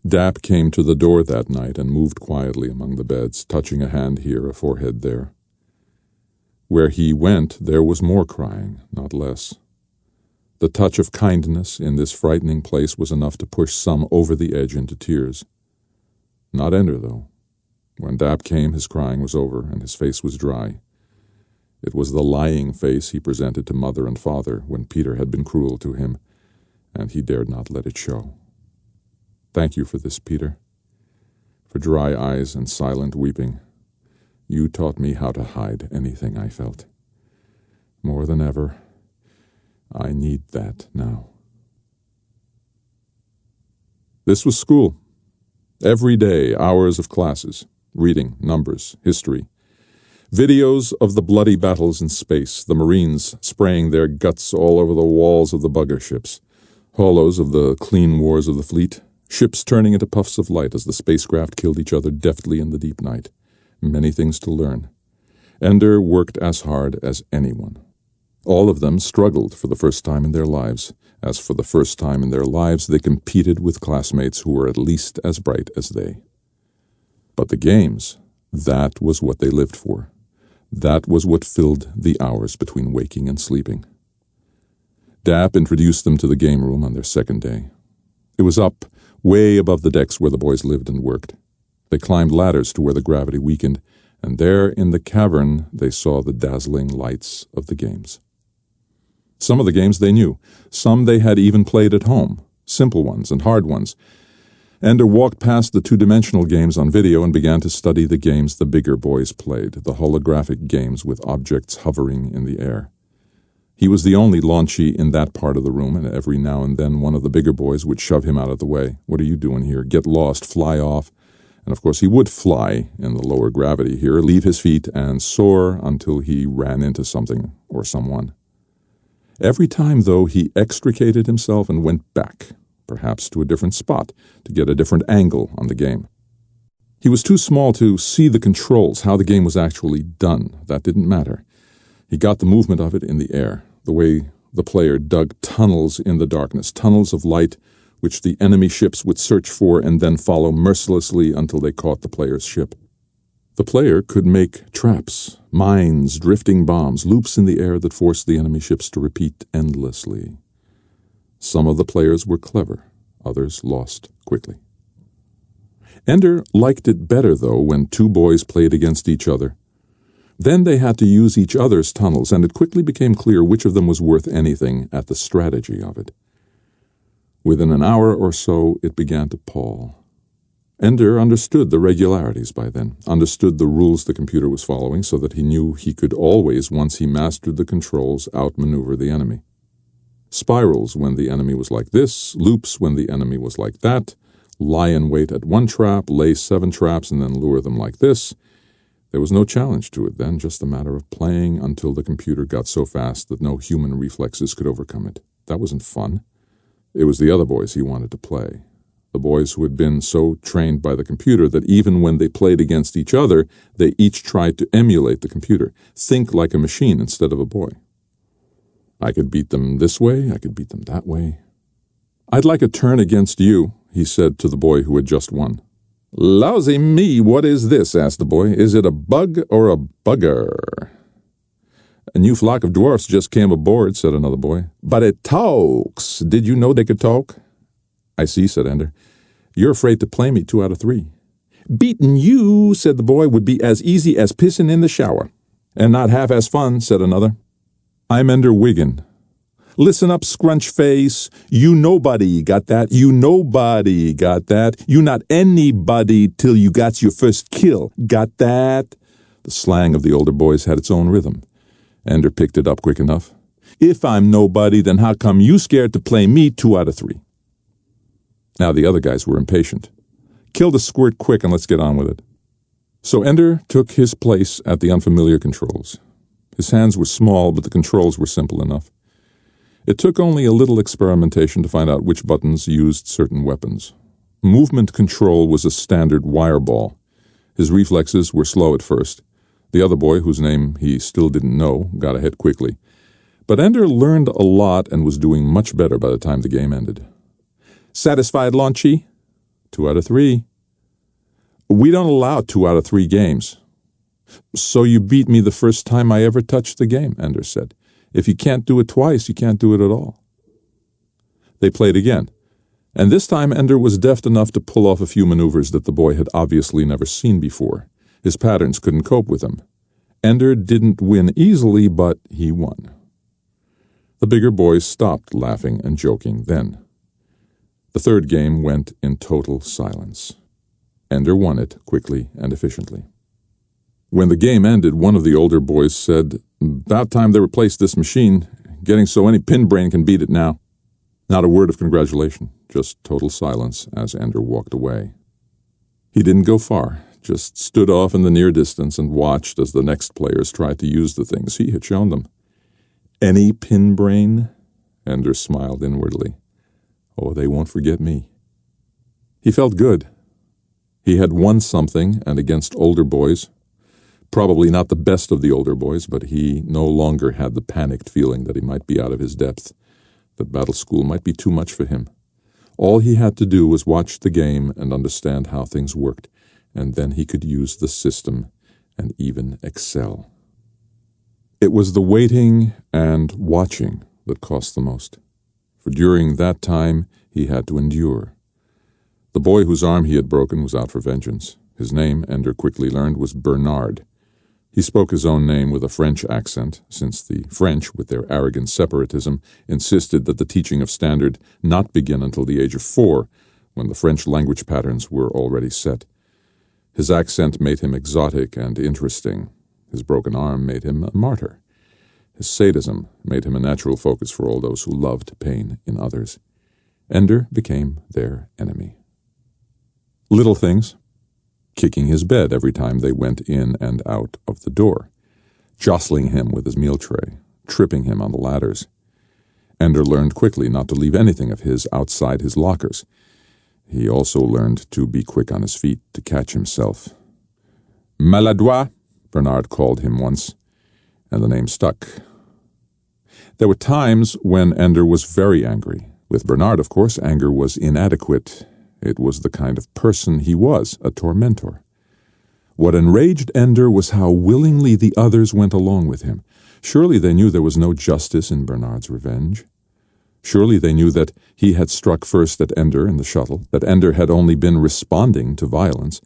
Dap came to the door that night and moved quietly among the beds, touching a hand here, a forehead there. Where he went, there was more crying, not less. The touch of kindness in this frightening place was enough to push some over the edge into tears. Not Ender, though. When Dap came, his crying was over, and his face was dry. It was the lying face he presented to Mother and Father when Peter had been cruel to him, and he dared not let it show. Thank you for this, Peter. For dry eyes and silent weeping. You taught me how to hide anything I felt. More than ever, I need that now. This was school. Every day, hours of classes. Reading, numbers, history. Videos of the bloody battles in space, the Marines spraying their guts all over the walls of the bugger ships, hollows of the clean wars of the fleet, ships turning into puffs of light as the spacecraft killed each other deftly in the deep night. Many things to learn. Ender worked as hard as anyone. All of them struggled for the first time in their lives, as for the first time in their lives they competed with classmates who were at least as bright as they. But the games, that was what they lived for. That was what filled the hours between waking and sleeping. Dap introduced them to the game room on their second day. It was up, way above the decks where the boys lived and worked. They climbed ladders to where the gravity weakened, and there in the cavern they saw the dazzling lights of the games. Some of the games they knew. Some they had even played at home, simple ones and hard ones. Ender walked past the two-dimensional games on video and began to study the games the bigger boys played, the holographic games with objects hovering in the air. He was the only launchy in that part of the room, and every now and then one of the bigger boys would shove him out of the way. What are you doing here? Get lost, fly off. And of course he would fly in the lower gravity here, leave his feet, and soar until he ran into something or someone. Every time, though, he extricated himself and went back, perhaps to a different spot, to get a different angle on the game. He was too small to see the controls, how the game was actually done. That didn't matter. He got the movement of it in the air, the way the player dug tunnels in the darkness, tunnels of light which the enemy ships would search for and then follow mercilessly until they caught the player's ship. The player could make traps, mines, drifting bombs, loops in the air that forced the enemy ships to repeat endlessly. Some of the players were clever, others lost quickly. Ender liked it better, though, when two boys played against each other. Then they had to use each other's tunnels, and it quickly became clear which of them was worth anything at the strategy of it. Within an hour or so, it began to pall. Ender understood the regularities by then, understood the rules the computer was following, so that he knew he could always, once he mastered the controls, outmaneuver the enemy. Spirals when the enemy was like this, loops when the enemy was like that, lie in wait at one trap, lay 7 traps, and then lure them like this. There was no challenge to it then, just a matter of playing until the computer got so fast that no human reflexes could overcome it. That wasn't fun. It was the other boys he wanted to play. The boys who had been so trained by the computer that even when they played against each other, they each tried to emulate the computer, think like a machine instead of a boy. I could beat them this way, I could beat them that way. "I'd like a turn against you," he said to the boy who had just won. "Lousy me, what is this?" asked the boy. "Is it a bug or a bugger?" "A new flock of dwarfs just came aboard," said another boy. "But it talks. Did you know they could talk?" "I see," said Ender. "You're afraid to play me 2 out of 3. "Beating you," said the boy, "would be as easy as pissing in the shower." "And not half as fun," said another. "I'm Ender Wiggin." "Listen up, scrunch face. You nobody, got that? You nobody, got that? You not anybody till you got your first kill, got that?" The slang of the older boys had its own rhythm. Ender picked it up quick enough. "If I'm nobody, then how come you scared to play me 2 out of 3? Now the other guys were impatient. "Kill the squirt quick and let's get on with it." So Ender took his place at the unfamiliar controls. His hands were small, but the controls were simple enough. It took only a little experimentation to find out which buttons used certain weapons. Movement control was a standard wire ball. His reflexes were slow at first. The other boy, whose name he still didn't know, got ahead quickly. But Ender learned a lot and was doing much better by the time the game ended. "Satisfied, Launchy?" 2 out of 3. "We don't allow 2 out of 3 games." "So you beat me the first time I ever touched the game," Ender said. "If you can't do it twice, you can't do it at all." They played again, and this time Ender was deft enough to pull off a few maneuvers that the boy had obviously never seen before. His patterns couldn't cope with them. Ender didn't win easily, but he won. The bigger boys stopped laughing and joking then. The third game went in total silence. Ender won it quickly and efficiently. When the game ended, one of the older boys said, "About time they replaced this machine. Getting so any pinbrain can beat it now." Not a word of congratulation, just total silence as Ender walked away. He didn't go far, just stood off in the near distance and watched as the next players tried to use the things he had shown them. "Any pinbrain?" Ender smiled inwardly. "Oh, they won't forget me." He felt good. He had won something, and against older boys. Probably not the best of the older boys, but he no longer had the panicked feeling that he might be out of his depth, that battle school might be too much for him. All he had to do was watch the game and understand how things worked, and then he could use the system and even excel. It was the waiting and watching that cost the most, for during that time he had to endure. The boy whose arm he had broken was out for vengeance. His name, Ender quickly learned, was Bernard. He spoke his own name with a French accent, since the French, with their arrogant separatism, insisted that the teaching of standard not begin until the age of 4, when the French language patterns were already set. His accent made him exotic and interesting. His broken arm made him a martyr. His sadism made him a natural focus for all those who loved pain in others. Ender became their enemy. Little things. kicking his bed every time they went in and out of the door, jostling him with his meal tray, tripping him on the ladders. Ender learned quickly not to leave anything of his outside his lockers. He also learned to be quick on his feet, to catch himself. Maladroit, Bernard called him once, and the name stuck. There were times when Ender was very angry. With Bernard, of course, anger was inadequate. It was the kind of person he was, a tormentor. What enraged Ender was how willingly the others went along with him. Surely they knew there was no justice in Bernard's revenge. Surely they knew that he had struck first at Ender in the shuttle, that Ender had only been responding to violence.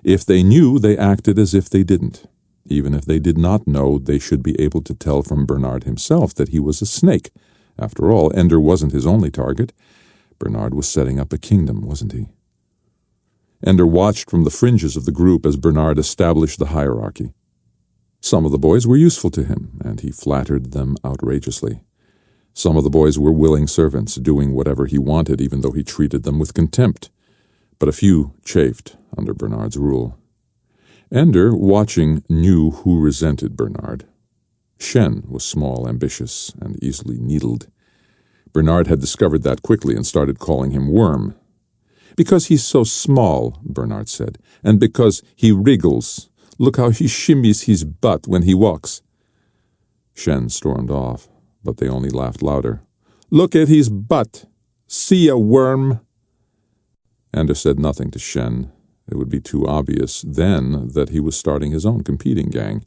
If they knew, they acted as if they didn't. Even if they did not know, they should be able to tell from Bernard himself that he was a snake. After all, Ender wasn't his only target. Bernard was setting up a kingdom, wasn't he? Ender watched from the fringes of the group as Bernard established the hierarchy. Some of the boys were useful to him, and he flattered them outrageously. Some of the boys were willing servants, doing whatever he wanted, even though he treated them with contempt. But a few chafed under Bernard's rule. Ender, watching, knew who resented Bernard. Shen was small, ambitious, and easily needled. Bernard had discovered that quickly and started calling him Worm. "Because he's so small," Bernard said, "and because he wriggles. Look how he shimmies his butt when he walks." Shen stormed off, but they only laughed louder. "Look at his butt. See a worm?" Ender said nothing to Shen. It would be too obvious then that he was starting his own competing gang.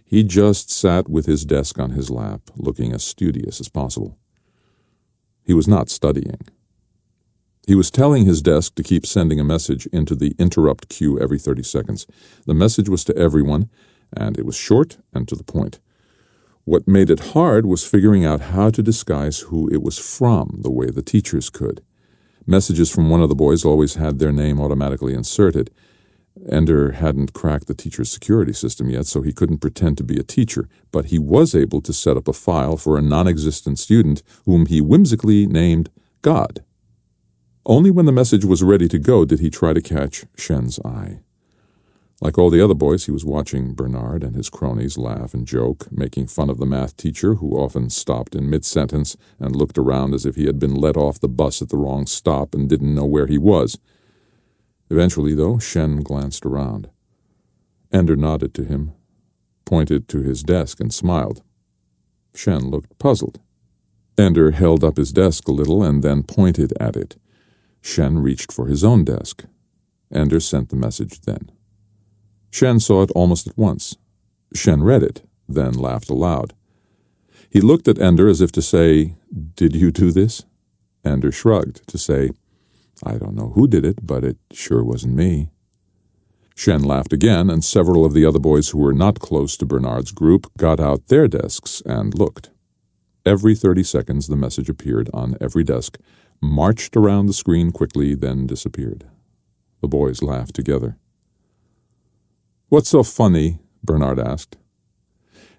He just sat with his desk on his lap, looking as studious as possible. He was not studying. He was telling his desk to keep sending a message into the interrupt queue every 30 seconds. The message was to everyone, and it was short and to the point. What made it hard was figuring out how to disguise who it was from the way the teachers could. Messages from one of the boys always had their name automatically inserted. Ender hadn't cracked the teacher's security system yet, so he couldn't pretend to be a teacher, but he was able to set up a file for a non-existent student whom he whimsically named God. Only when the message was ready to go did he try to catch Shen's eye. Like all the other boys, he was watching Bernard and his cronies laugh and joke, making fun of the math teacher, who often stopped in mid-sentence and looked around as if he had been let off the bus at the wrong stop and didn't know where he was. Eventually, though, Shen glanced around. Ender nodded to him, pointed to his desk, and smiled. Shen looked puzzled. Ender held up his desk a little and then pointed at it. Shen reached for his own desk. Ender sent the message then. Shen saw it almost at once. Shen read it, then laughed aloud. He looked at Ender as if to say, "Did you do this?" Ender shrugged to say, "I don't know who did it, but it sure wasn't me." Shen laughed again, and several of the other boys who were not close to Bernard's group got out their desks and looked. Every 30 seconds the message appeared on every desk, marched around the screen quickly, then disappeared. The boys laughed together. "What's so funny?" Bernard asked.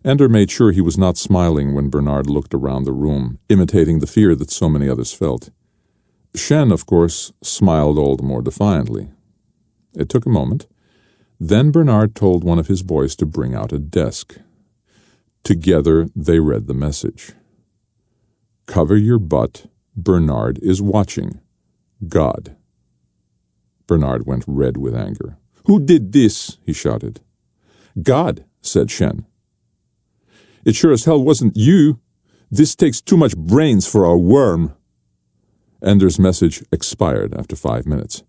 Ender made sure he was not smiling when Bernard looked around the room, imitating the fear that so many others felt. Shen, of course, smiled all the more defiantly. It took a moment. Then Bernard told one of his boys to bring out a desk. Together they read the message. "Cover your butt. Bernard is watching. God." Bernard went red with anger. "Who did this?" he shouted. "God," said Shen. "It sure as hell wasn't you. This takes too much brains for a worm." Ender's message expired after 5 minutes.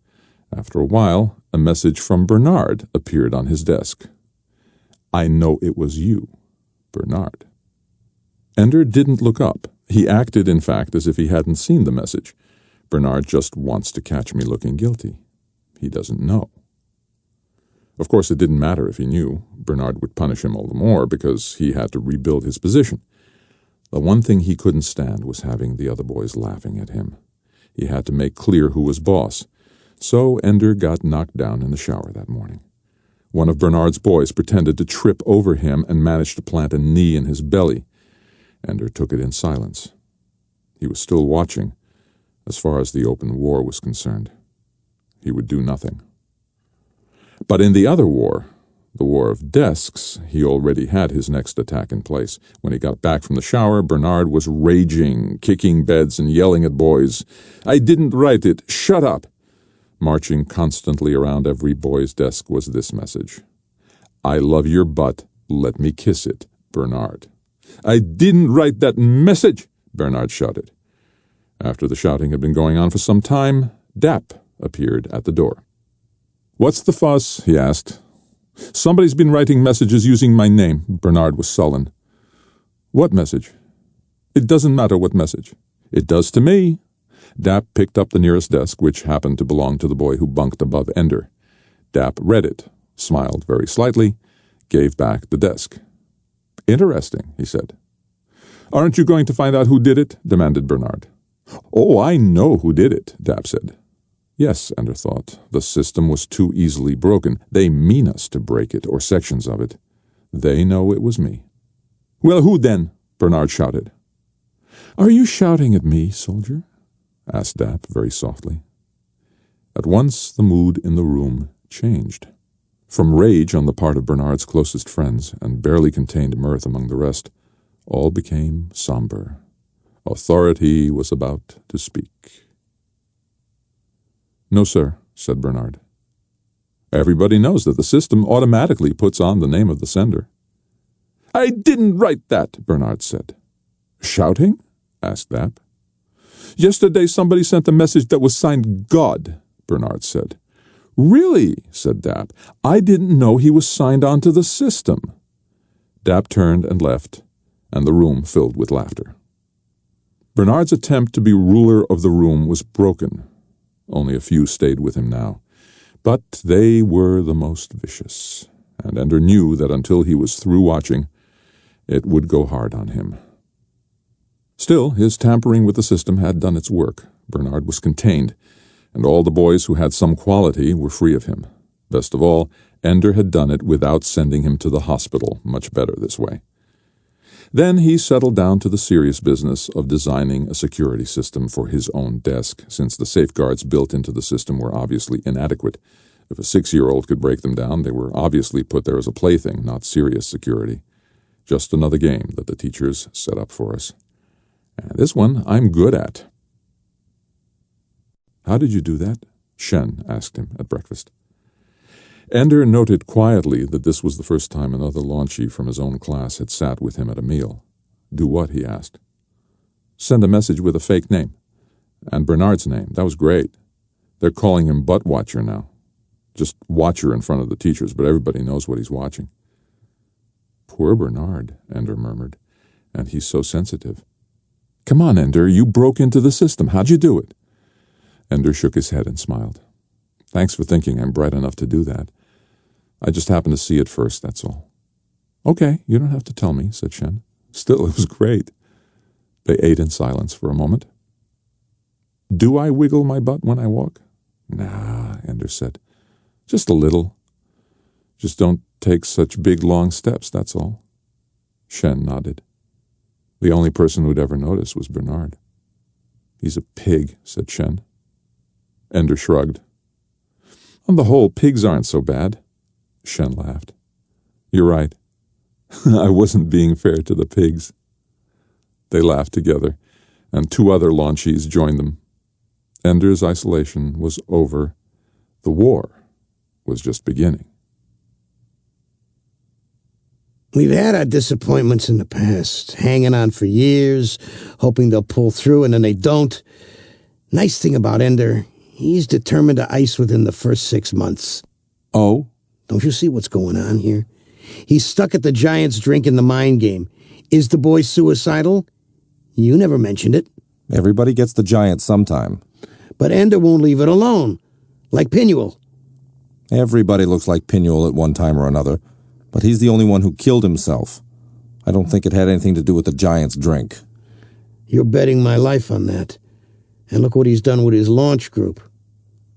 After a while, a message from Bernard appeared on his desk. "I know it was you, Bernard." Ender didn't look up. He acted, in fact, as if he hadn't seen the message. Bernard just wants to catch me looking guilty. He doesn't know. Of course, it didn't matter if he knew. Bernard would punish him all the more because he had to rebuild his position. The one thing he couldn't stand was having the other boys laughing at him. He had to make clear who was boss. So Ender got knocked down in the shower that morning. One of Bernard's boys pretended to trip over him and managed to plant a knee in his belly. Ender took it in silence. He was still watching, as far as the open war was concerned. He would do nothing. But in the other war, the war of desks, he already had his next attack in place. When he got back from the shower, Bernard was raging, kicking beds and yelling at boys. "I didn't write it. Shut up!" Marching constantly around every boy's desk was this message. "I love your butt. Let me kiss it, Bernard." "I didn't write that message!" Bernard shouted. After the shouting had been going on for some time, Dap appeared at the door. "What's the fuss?" he asked. "Somebody's been writing messages using my name." Bernard was sullen. "What message?" "It doesn't matter what message." "It does to me." Dap picked up the nearest desk, which happened to belong to the boy who bunked above Ender. Dap read it, smiled very slightly, gave back the desk. "Interesting," he said. "Aren't you going to find out who did it?" demanded Bernard. "Oh, I know who did it," Dap said. Yes, Ender thought, the system was too easily broken. They mean us to break it, or sections of it. They know it was me. "Well, who then?" Bernard shouted. "Are you shouting at me, soldier?" asked Dap very softly. At once the mood in the room changed. From rage on the part of Bernard's closest friends, and barely contained mirth among the rest, all became somber. Authority was about to speak. "No, sir," said Bernard. "Everybody knows that the system automatically puts on the name of the sender." "I didn't write that," Bernard said. "Shouting?" asked Dap. "Yesterday somebody sent a message that was signed God," Bernard said. "Really?" said Dap. "I didn't know he was signed on to the system." Dap turned and left, and the room filled with laughter. Bernard's attempt to be ruler of the room was broken. Only a few stayed with him now, but they were the most vicious, and Ender knew that until he was through watching, it would go hard on him. Still, his tampering with the system had done its work. Bernard was contained, and all the boys who had some quality were free of him. Best of all, Ender had done it without sending him to the hospital, much better this way. Then he settled down to the serious business of designing a security system for his own desk, since the safeguards built into the system were obviously inadequate. If a 6-year-old could break them down, they were obviously put there as a plaything, not serious security. Just another game that the teachers set up for us. And this one I'm good at. "How did you do that?" Shen asked him at breakfast. Ender noted quietly that this was the first time another launchy from his own class had sat with him at a meal. "Do what?" he asked. "Send a message with a fake name. And Bernard's name. That was great. They're calling him Butt Watcher now. Just Watcher in front of the teachers, but everybody knows what he's watching." "Poor Bernard," Ender murmured. "And he's so sensitive." "Come on, Ender, you broke into the system. How'd you do it?" Ender shook his head and smiled. "Thanks for thinking I'm bright enough to do that. I just happened to see it first, that's all." "Okay, you don't have to tell me," said Shen. "Still, it was great." They ate in silence for a moment. "Do I wiggle my butt when I walk?" "Nah," Ender said. "Just a little. Just don't take such big, long steps, that's all." Shen nodded. The only person who'd ever noticed was Bernard. "He's a pig," said Shen. Ender shrugged. "On the whole, pigs aren't so bad." Shen laughed. "You're right. I wasn't being fair to the pigs." They laughed together, and 2 other launchies joined them. Ender's isolation was over. The war was just beginning. We've had our disappointments in the past, hanging on for years, hoping they'll pull through, and then they don't. Nice thing about Ender, he's determined to ice within the first 6 months. "Oh?" Don't you see what's going on here? He's stuck at the Giants drinking the mind game. Is the boy suicidal? You never mentioned it. Everybody gets the Giant sometime. But Ender won't leave it alone. Like Pinuel. Everybody looks like Pinuel at one time or another, but he's the only one who killed himself. I don't think it had anything to do with the Giant's drink. You're betting my life on that. And look what he's done with his launch group.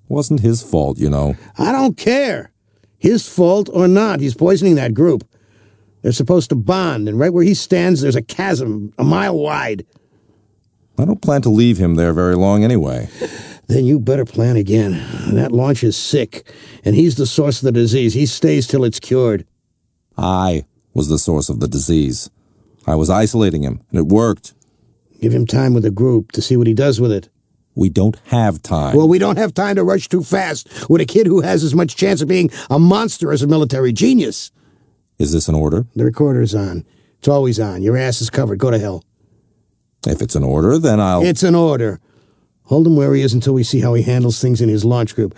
Wasn't his fault, you know. I don't care. His fault or not, he's poisoning that group. They're supposed to bond, and right where he stands, there's a chasm a mile wide. I don't plan to leave him there very long anyway. Then you better plan again. That launch is sick, and he's the source of the disease. He stays till it's cured. I was the source of the disease. I was isolating him, and it worked. Give him time with the group to see what he does with it. We don't have time. Well, we don't have time to rush too fast with a kid who has as much chance of being a monster as a military genius. Is this an order? The recorder's on. It's always on. Your ass is covered. Go to hell. If it's an order, then I'll... It's an order. Hold him where he is until we see how he handles things in his launch group.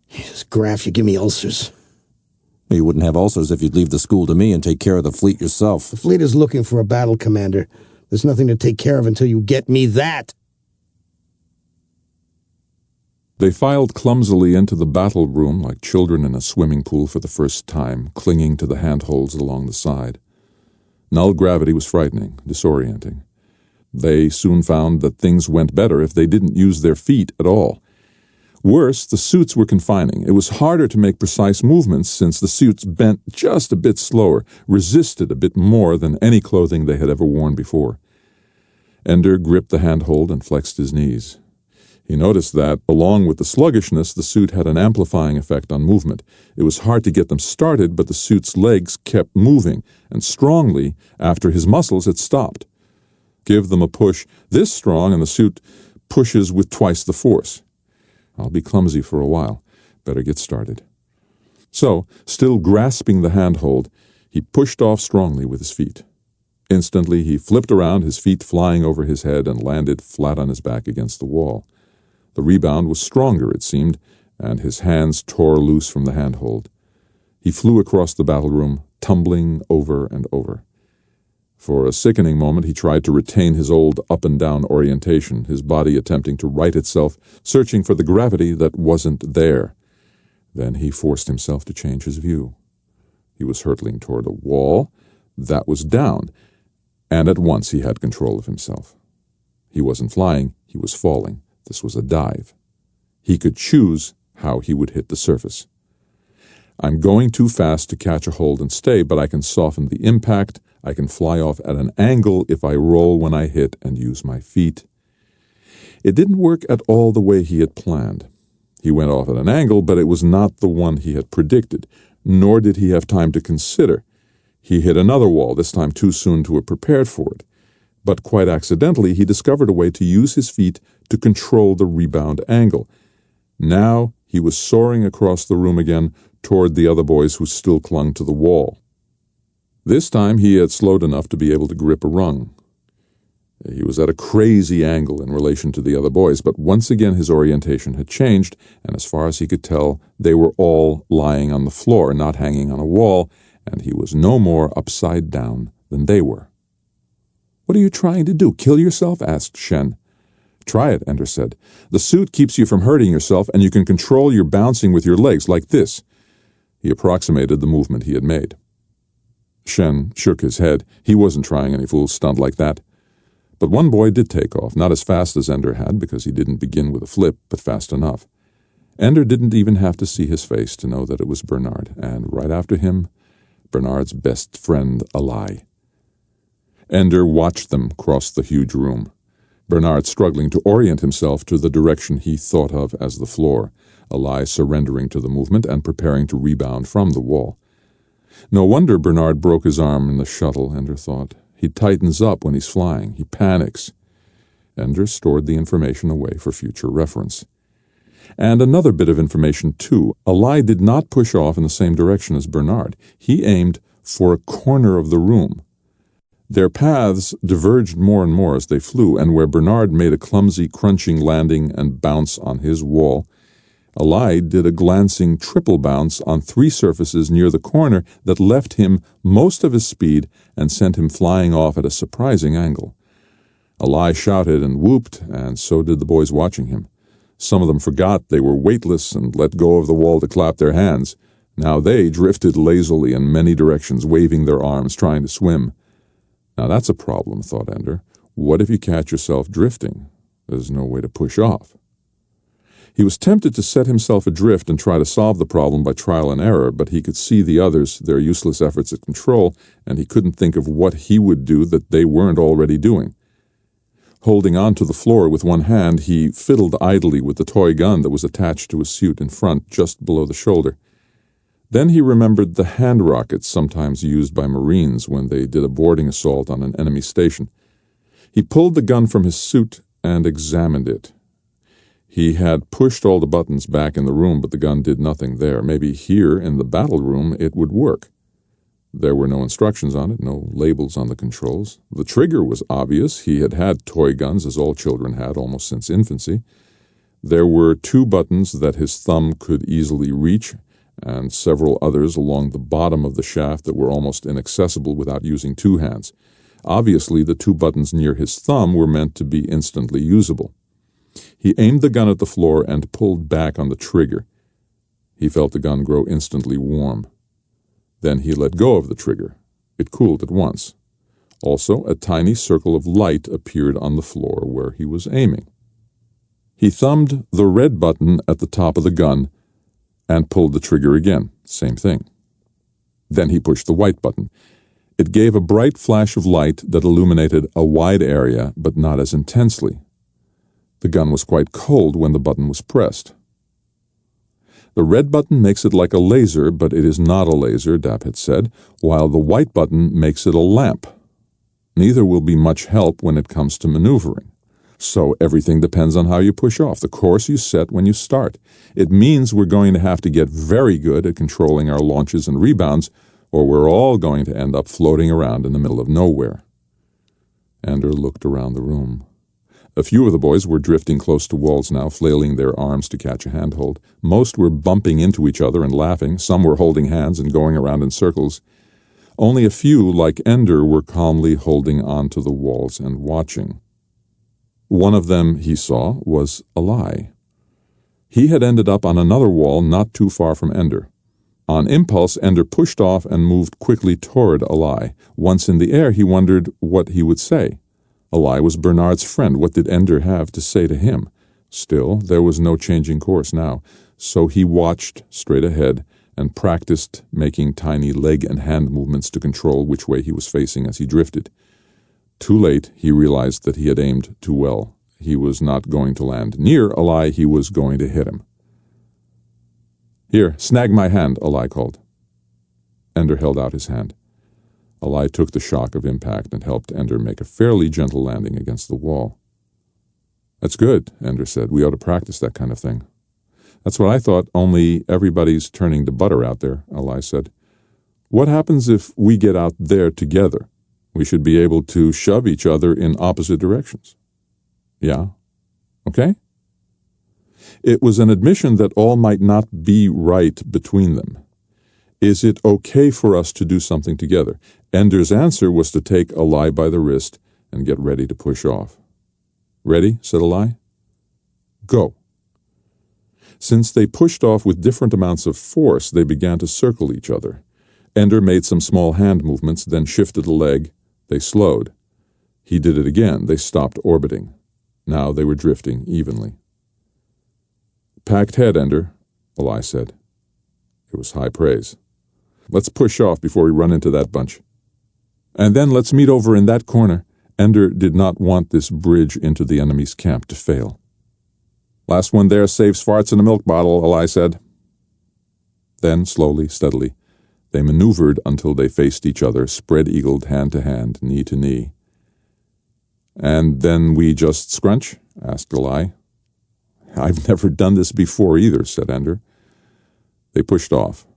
Jesus, Graf, you give me ulcers. You wouldn't have ulcers if you'd leave the school to me and take care of the fleet yourself. The fleet is looking for a battle commander. There's nothing to take care of until you get me that. They filed clumsily into the battle room like children in a swimming pool for the first time, clinging to the handholds along the side. Null gravity was frightening, disorienting. They soon found that things went better if they didn't use their feet at all. Worse, the suits were confining. It was harder to make precise movements since the suits bent just a bit slower, resisted a bit more than any clothing they had ever worn before. Ender gripped the handhold and flexed his knees. He noticed that, along with the sluggishness, the suit had an amplifying effect on movement. It was hard to get them started, but the suit's legs kept moving, and strongly, after his muscles had stopped. Give them a push this strong, and the suit pushes with twice the force. I'll be clumsy for a while. Better get started. So, still grasping the handhold, he pushed off strongly with his feet. Instantly, he flipped around, his feet flying over his head, and landed flat on his back against the wall. The rebound was stronger, it seemed, and his hands tore loose from the handhold. He flew across the battle room, tumbling over and over. For a sickening moment, he tried to retain his old up-and-down orientation, his body attempting to right itself, searching for the gravity that wasn't there. Then he forced himself to change his view. He was hurtling toward a wall that was down, and at once he had control of himself. He wasn't flying, he was falling. This was a dive. He could choose how he would hit the surface. I'm going too fast to catch a hold and stay, but I can soften the impact. I can fly off at an angle if I roll when I hit and use my feet. It didn't work at all the way he had planned. He went off at an angle, but it was not the one he had predicted, nor did he have time to consider. He hit another wall, this time too soon to have prepared for it. But quite accidentally, he discovered a way to use his feet to control the rebound angle. Now he was soaring across the room again toward the other boys who still clung to the wall. This time he had slowed enough to be able to grip a rung. He was at a crazy angle in relation to the other boys, but once again his orientation had changed, and as far as he could tell, they were all lying on the floor, not hanging on a wall, and he was no more upside down than they were. "What are you trying to do? Kill yourself?" asked Shen. "Try it," Ender said. "The suit keeps you from hurting yourself, and you can control your bouncing with your legs, like this." He approximated the movement he had made. Shen shook his head. He wasn't trying any fool stunt like that. But one boy did take off, not as fast as Ender had, because he didn't begin with a flip, but fast enough. Ender didn't even have to see his face to know that it was Bernard, and right after him, Bernard's best friend, Alai. Ender watched them cross the huge room, Bernard struggling to orient himself to the direction he thought of as the floor, Alai surrendering to the movement and preparing to rebound from the wall. No wonder Bernard broke his arm in the shuttle, Ender thought. He tightens up when he's flying. He panics. Ender stored the information away for future reference. And another bit of information, too. Alai did not push off in the same direction as Bernard. He aimed for a corner of the room. Their paths diverged more and more as they flew, and where Bernard made a clumsy, crunching landing and bounce on his wall, Alai did a glancing triple bounce on 3 surfaces near the corner that left him most of his speed and sent him flying off at a surprising angle. Alai shouted and whooped, and so did the boys watching him. Some of them forgot they were weightless and let go of the wall to clap their hands. Now they drifted lazily in many directions, waving their arms, trying to swim. Now that's a problem, thought Ender. What if you catch yourself drifting? There's no way to push off. He was tempted to set himself adrift and try to solve the problem by trial and error, but he could see the others, their useless efforts at control, and he couldn't think of what he would do that they weren't already doing. Holding on to the floor with one hand, he fiddled idly with the toy gun that was attached to his suit in front, just below the shoulder. Then he remembered the hand rockets sometimes used by Marines when they did a boarding assault on an enemy station. He pulled the gun from his suit and examined it. He had pushed all the buttons back in the room, but the gun did nothing there. Maybe here in the battle room it would work. There were no instructions on it, no labels on the controls. The trigger was obvious. He had had toy guns, as all children had, almost since infancy. There were 2 buttons that his thumb could easily reach, and several others along the bottom of the shaft that were almost inaccessible without using 2 hands. Obviously, the 2 buttons near his thumb were meant to be instantly usable. He aimed the gun at the floor and pulled back on the trigger. He felt the gun grow instantly warm. Then he let go of the trigger. It cooled at once. Also, a tiny circle of light appeared on the floor where he was aiming. He thumbed the red button at the top of the gun and pulled the trigger again. Same thing. Then he pushed the white button. It gave a bright flash of light that illuminated a wide area, but not as intensely. The gun was quite cold when the button was pressed. The red button makes it like a laser, but it is not a laser, Dap had said, while the white button makes it a lamp. Neither will be much help when it comes to maneuvering. So everything depends on how you push off, the course you set when you start. It means we're going to have to get very good at controlling our launches and rebounds, or we're all going to end up floating around in the middle of nowhere. Ender looked around the room. A few of the boys were drifting close to walls now, flailing their arms to catch a handhold. Most were bumping into each other and laughing. Some were holding hands and going around in circles. Only a few, like Ender, were calmly holding on to the walls and watching. One of them, he saw, was Eli. He had ended up on another wall not too far from Ender. On impulse, Ender pushed off and moved quickly toward Eli. Once in the air, he wondered what he would say. Eli was Bernard's friend. What did Ender have to say to him? Still, there was no changing course now, so he watched straight ahead and practiced making tiny leg and hand movements to control which way he was facing as he drifted. Too late, he realized that he had aimed too well. He was not going to land near Eli, he was going to hit him. "Here, snag my hand," Eli called. Ender held out his hand. Eli took the shock of impact and helped Ender make a fairly gentle landing against the wall. "That's good," Ender said. "We ought to practice that kind of thing." "That's what I thought, only everybody's turning to butter out there," Eli said. "What happens if we get out there together? We should be able to shove each other in opposite directions." "Yeah? Okay?" It was an admission that all might not be right between them. "Is it okay for us to do something together?" Ender's answer was to take Eli by the wrist and get ready to push off. "Ready?" said Eli. "Go." Since they pushed off with different amounts of force, they began to circle each other. Ender made some small hand movements, then shifted a leg. They slowed. He did it again. They stopped orbiting. Now they were drifting evenly. "Packed head, Ender," Eli said. It was high praise. "Let's push off before we run into that bunch. And then let's meet over in that corner." Ender did not want this bridge into the enemy's camp to fail. "Last one there saves farts in a milk bottle," Eli said. Then, slowly, steadily, they maneuvered until they faced each other, spread-eagled, hand to hand, knee to knee. "And then we just scrunch?" asked Eli. "I've never done this before either," said Ender. They pushed off.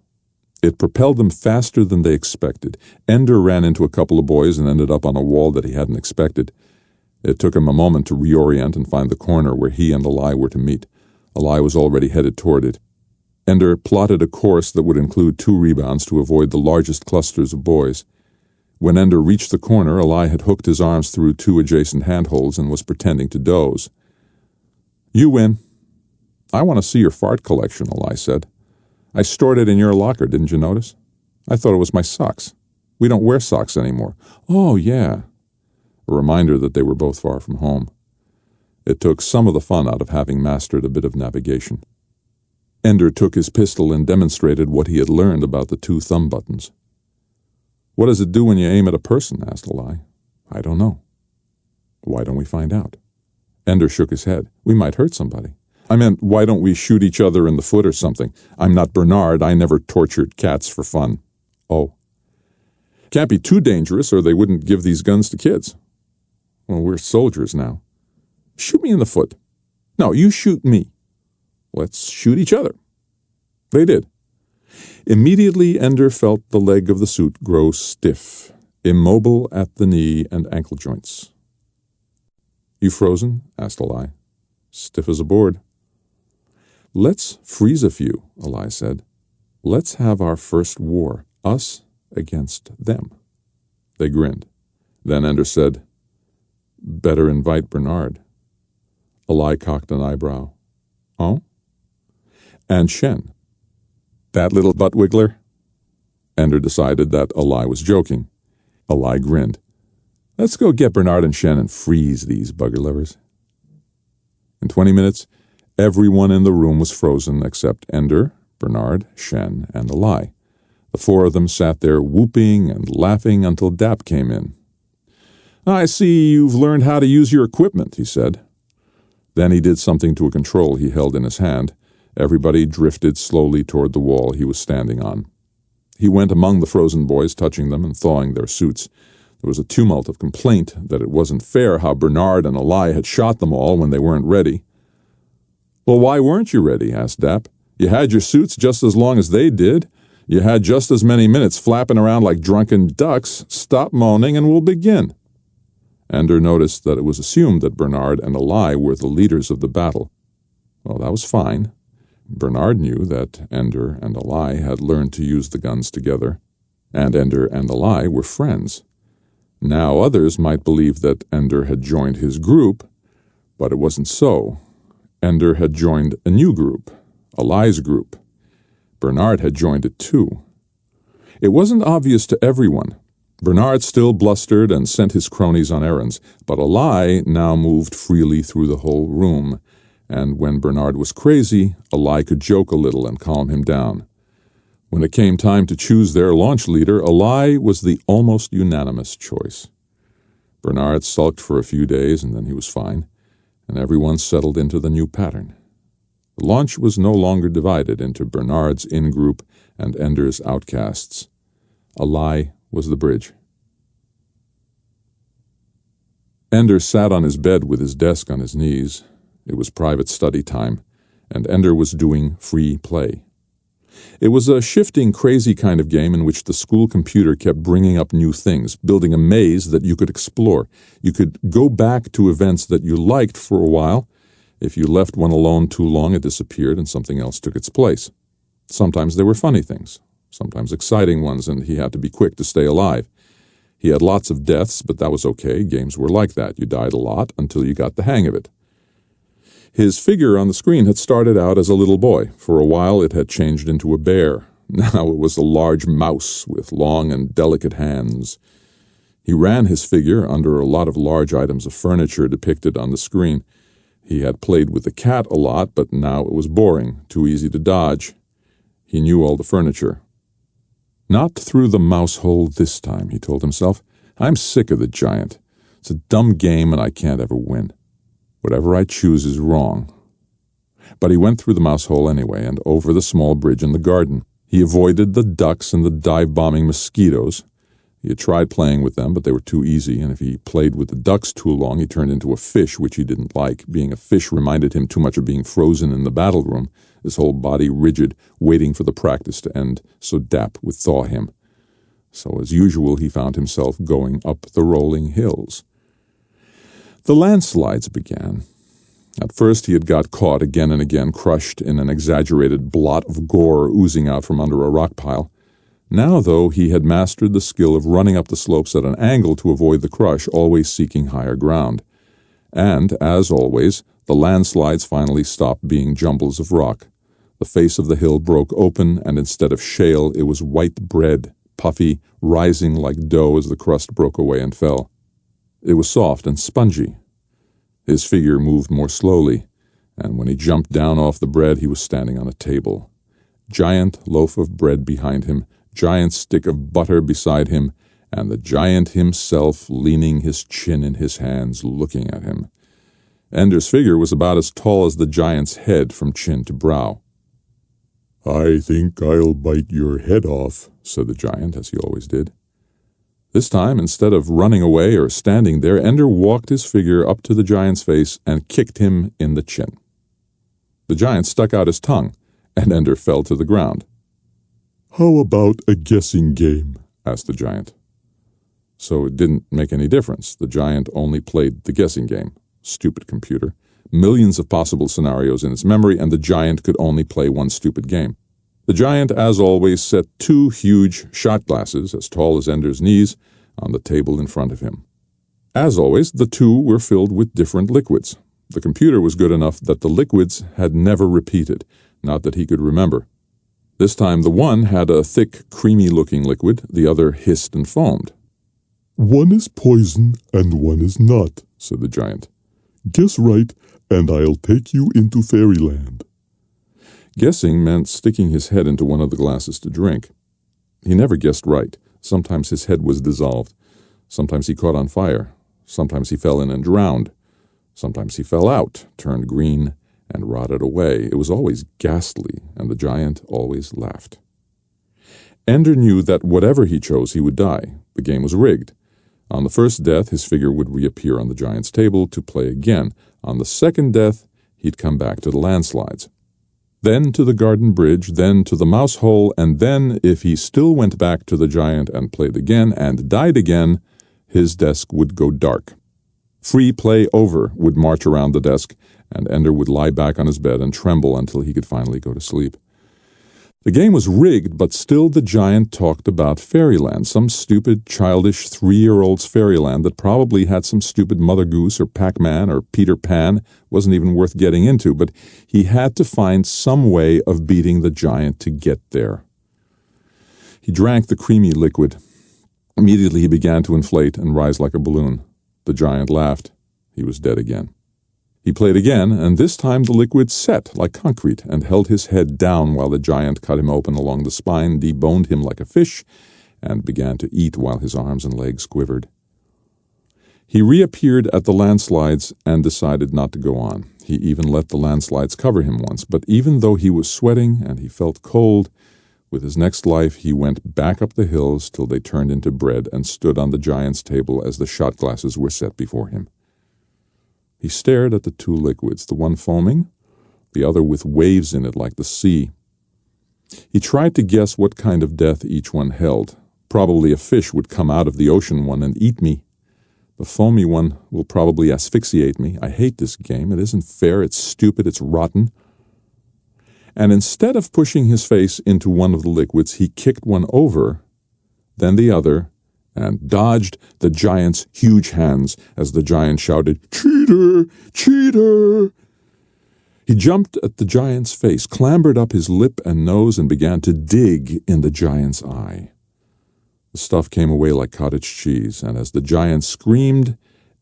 It propelled them faster than they expected. Ender ran into a couple of boys and ended up on a wall that he hadn't expected. It took him a moment to reorient and find the corner where he and Eli were to meet. Eli was already headed toward it. Ender plotted a course that would include 2 rebounds to avoid the largest clusters of boys. When Ender reached the corner, Eli had hooked his arms through 2 adjacent handholds and was pretending to doze. "You win." "I want to see your fart collection," Eli said. "I stored it in your locker, didn't you notice? I thought it was my socks. We don't wear socks anymore." "Oh, yeah." A reminder that they were both far from home. It took some of the fun out of having mastered a bit of navigation. Ender took his pistol and demonstrated what he had learned about the 2 thumb buttons. "What does it do when you aim at a person?" asked Eli. "I don't know." Why don't we find out? Ender shook his head. We might hurt somebody. I meant, why don't we shoot each other in the foot or something? I'm not Bernard. I never tortured cats for fun. Oh. Can't be too dangerous or they wouldn't give these guns to kids. Well, we're soldiers now. Shoot me in the foot. No, you shoot me. Let's shoot each other. They did. Immediately, Ender felt the leg of the suit grow stiff, immobile at the knee and ankle joints. You frozen? Asked Eli. Stiff as a board. Let's freeze a few, Eli said. Let's have our first war, us against them. They grinned. Then Ender said, Better invite Bernard. Eli cocked an eyebrow. Oh? And Shen. That little butt wiggler? Ender decided that Eli was joking. Eli grinned. Let's go get Bernard and Shen and freeze these bugger lovers. In 20 minutes, everyone in the room was frozen except Ender, Bernard, Shen, and Eli. The four of them sat there whooping and laughing until Dap came in. I see you've learned how to use your equipment, he said. Then he did something to a control he held in his hand. Everybody drifted slowly toward the wall he was standing on. He went among the frozen boys, touching them and thawing their suits. There was a tumult of complaint that it wasn't fair how Bernard and Eli had shot them all when they weren't ready. Well, why weren't you ready? Asked Dap. You had your suits just as long as they did. You had just as many minutes flapping around like drunken ducks. Stop moaning and we'll begin. Ender noticed that it was assumed that Bernard and Eli were the leaders of the battle. Well, that was fine. Bernard knew that Ender and Eli had learned to use the guns together, and Ender and Eli were friends. Now others might believe that Ender had joined his group, but it wasn't so. Ender had joined a new group, Eli's group. Bernard had joined it too. It wasn't obvious to everyone. Bernard still blustered and sent his cronies on errands, but Eli now moved freely through the whole room, and when Bernard was crazy, Eli could joke a little and calm him down. When it came time to choose their launch leader, Eli was the almost unanimous choice. Bernard sulked for a few days, and then he was fine, and everyone settled into the new pattern. The launch was no longer divided into Bernard's in-group and Ender's outcasts. Eli was the bridge. Ender sat on his bed with his desk on his knees. It was private study time, and Ender was doing free play. It was a shifting, crazy kind of game in which the school computer kept bringing up new things, building a maze that you could explore. You could go back to events that you liked for a while. If you left one alone too long, it disappeared and something else took its place. Sometimes there were funny things, sometimes exciting ones, and he had to be quick to stay alive. He had lots of deaths, but that was okay. Games were like that. You died a lot until you got the hang of it. His figure on the screen had started out as a little boy. For a while it had changed into a bear. Now it was a large mouse with long and delicate hands. He ran his figure under a lot of large items of furniture depicted on the screen. He had played with the cat a lot, but now it was boring, too easy to dodge. He knew all the furniture. Not through the mouse hole this time, he told himself. I'm sick of the giant. It's a dumb game and I can't ever win. Whatever I choose is wrong. But he went through the mouse hole anyway and over the small bridge in the garden. He avoided the ducks and the dive-bombing mosquitoes. He had tried playing with them, but they were too easy, and if he played with the ducks too long, he turned into a fish, which he didn't like. Being a fish reminded him too much of being frozen in the battle room, his whole body rigid, waiting for the practice to end, so Dap would thaw him. So as usual, he found himself going up the rolling hills. The landslides began. At first he had got caught again and again, crushed in an exaggerated blot of gore oozing out from under a rock pile. Now, though, he had mastered the skill of running up the slopes at an angle to avoid the crush, always seeking higher ground. And, as always, the landslides finally stopped being jumbles of rock. The face of the hill broke open, and instead of shale, it was white bread, puffy, rising like dough as the crust broke away and fell. It was soft and spongy. His figure moved more slowly, and when he jumped down off the bread, he was standing on a table. Giant loaf of bread behind him, giant stick of butter beside him, and the giant himself leaning his chin in his hands, looking at him. Ender's figure was about as tall as the giant's head from chin to brow. "I think I'll bite your head off," said the giant, as he always did. This time, instead of running away or standing there, Ender walked his figure up to the giant's face and kicked him in the chin. The giant stuck out his tongue, and Ender fell to the ground. "How about a guessing game?" asked the giant. So it didn't make any difference. The giant only played the guessing game. Stupid computer. Millions of possible scenarios in its memory, and the giant could only play one stupid game. The giant, as always, set 2 huge shot glasses, as tall as Ender's knees, on the table in front of him. As always, the 2 were filled with different liquids. The computer was good enough that the liquids had never repeated, not that he could remember. This time the one had a thick, creamy-looking liquid, the other hissed and foamed. "One is poison and one is not," said the giant. "Guess right, and I'll take you into fairyland." Guessing meant sticking his head into one of the glasses to drink. He never guessed right. Sometimes his head was dissolved. Sometimes he caught on fire. Sometimes he fell in and drowned. Sometimes he fell out, turned green, and rotted away. It was always ghastly, and the giant always laughed. Ender knew that whatever he chose, he would die. The game was rigged. On the first death, his figure would reappear on the giant's table to play again. On the second death, he'd come back to the landslides. Then to the garden bridge, then to the mouse hole, and then, if he still went back to the giant and played again and died again, his desk would go dark. Free play over would march around the desk, and Ender would lie back on his bed and tremble until he could finally go to sleep. The game was rigged, but still the giant talked about fairyland, some stupid, childish 3-year-old's fairyland that probably had some stupid Mother Goose or Pac-Man or Peter Pan. Wasn't even worth getting into, but he had to find some way of beating the giant to get there. He drank the creamy liquid. Immediately he began to inflate and rise like a balloon. The giant laughed. He was dead again. He played again, and this time the liquid set like concrete and held his head down while the giant cut him open along the spine, deboned him like a fish, and began to eat while his arms and legs quivered. He reappeared at the landslides and decided not to go on. He even let the landslides cover him once, but even though he was sweating and he felt cold, with his next life he went back up the hills till they turned into bread and stood on the giant's table as the shot glasses were set before him. He stared at the 2 liquids, the one foaming, the other with waves in it like the sea. He tried to guess what kind of death each one held. Probably a fish would come out of the ocean one and eat me. The foamy one will probably asphyxiate me. I hate this game. It isn't fair. It's stupid. It's rotten. And instead of pushing his face into one of the liquids, he kicked one over, then the other, and dodged the giant's huge hands as the giant shouted, "Cheater! Cheater!" He jumped at the giant's face, clambered up his lip and nose, and began to dig in the giant's eye. The stuff came away like cottage cheese, and as the giant screamed,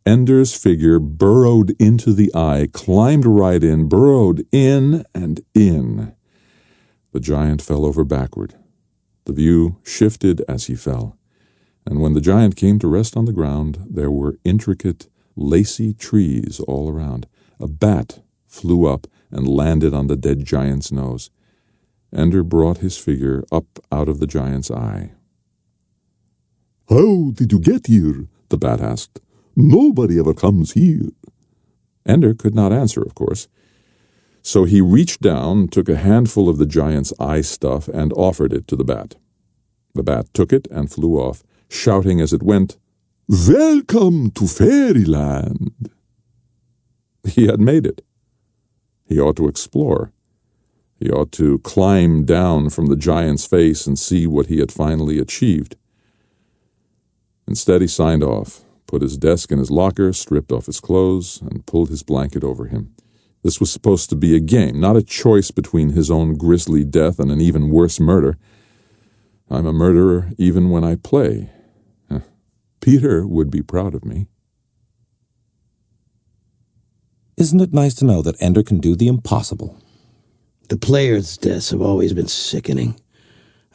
Ender's figure burrowed into the eye, climbed right in, burrowed in and in. The giant fell over backward. The view shifted as he fell, and when the giant came to rest on the ground, there were intricate, lacy trees all around. A bat flew up and landed on the dead giant's nose. Ender brought his figure up out of the giant's eye. "How did you get here?" the bat asked. "Nobody ever comes here." Ender could not answer, of course. So he reached down, took a handful of the giant's eye stuff, and offered it to the bat. The bat took it and flew off, shouting as it went, "Welcome to fairyland." He had made it. He ought to explore. He ought to climb down from the giant's face and see what he had finally achieved. Instead, he signed off, put his desk in his locker, stripped off his clothes, and pulled his blanket over him. This was supposed to be a game, not a choice between his own grisly death and an even worse murder. I'm a murderer even when I play. Peter would be proud of me. Isn't it nice to know that Ender can do the impossible? The players' deaths have always been sickening.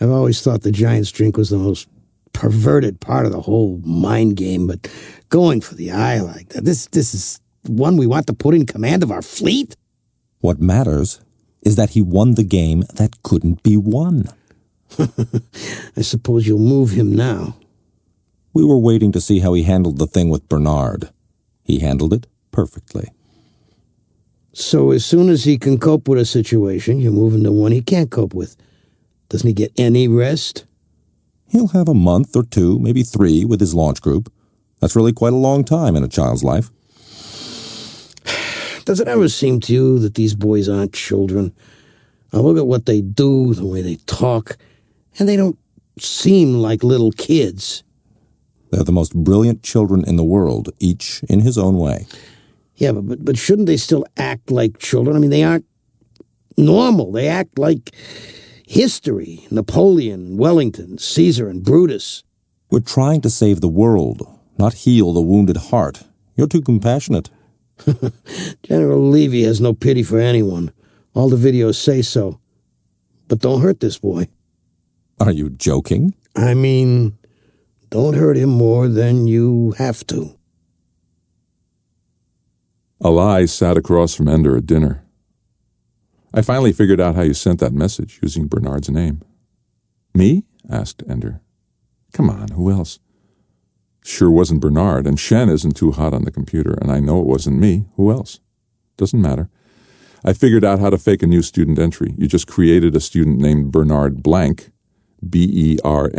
I've always thought the giant's drink was the most perverted part of the whole mind game, but going for the eye like that, this is one we want to put in command of our fleet? What matters is that he won the game that couldn't be won. I suppose you'll move him now. We were waiting to see how he handled the thing with Bernard. He handled it perfectly. So as soon as he can cope with a situation, you move him to one he can't cope with. Doesn't he get any rest? He'll have a month or two, maybe 3, with his launch group. That's really quite a long time in a child's life. Does it ever seem to you that these boys aren't children? I look at what they do, the way they talk, and they don't seem like little kids. They're the most brilliant children in the world, each in his own way. Yeah, but shouldn't they still act like children? I mean, they aren't normal. They act like history. Napoleon, Wellington, Caesar, and Brutus. We're trying to save the world, not heal the wounded heart. You're too compassionate. General Levy has no pity for anyone. All the videos say so. But don't hurt this boy. Are you joking? I mean, don't hurt him more than you have to. Eli sat across from Ender at dinner. I finally figured out how you sent that message using Bernard's name. Me? Asked Ender. Come on, who else? Sure wasn't Bernard, and Shen isn't too hot on the computer, and I know it wasn't me. Who else? Doesn't matter. I figured out how to fake a new student entry. You just created a student named Bernard Blank, Bernard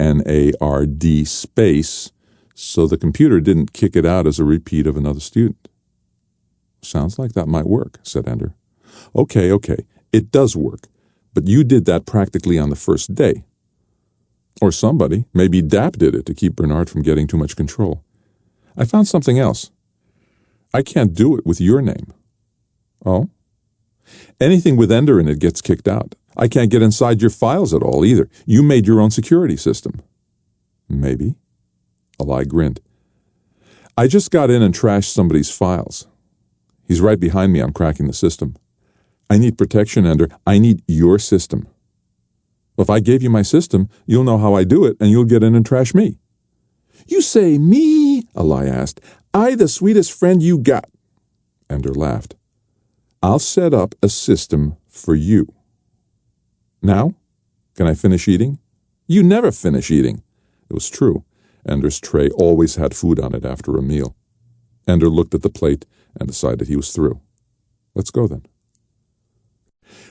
space, so the computer didn't kick it out as a repeat of another student. Sounds like that might work, said Ender. Okay, it does work, but you did that practically on the first day. Or somebody, maybe Dap did it to keep Bernard from getting too much control. I found something else. I can't do it with your name. Oh? Anything with Ender in it gets kicked out. I can't get inside your files at all either. You made your own security system. Maybe. Eli grinned. I just got in and trashed somebody's files. He's right behind me. I'm cracking the system. I need protection, Ender. I need your system. If I gave you my system, you'll know how I do it, and you'll get in and trash me. You say me? Eli asked. I the sweetest friend you got. Ender laughed. I'll set up a system for you. Now? Can I finish eating? You never finish eating. It was true. Ender's tray always had food on it after a meal. Ender looked at the plate and decided he was through. Let's go then.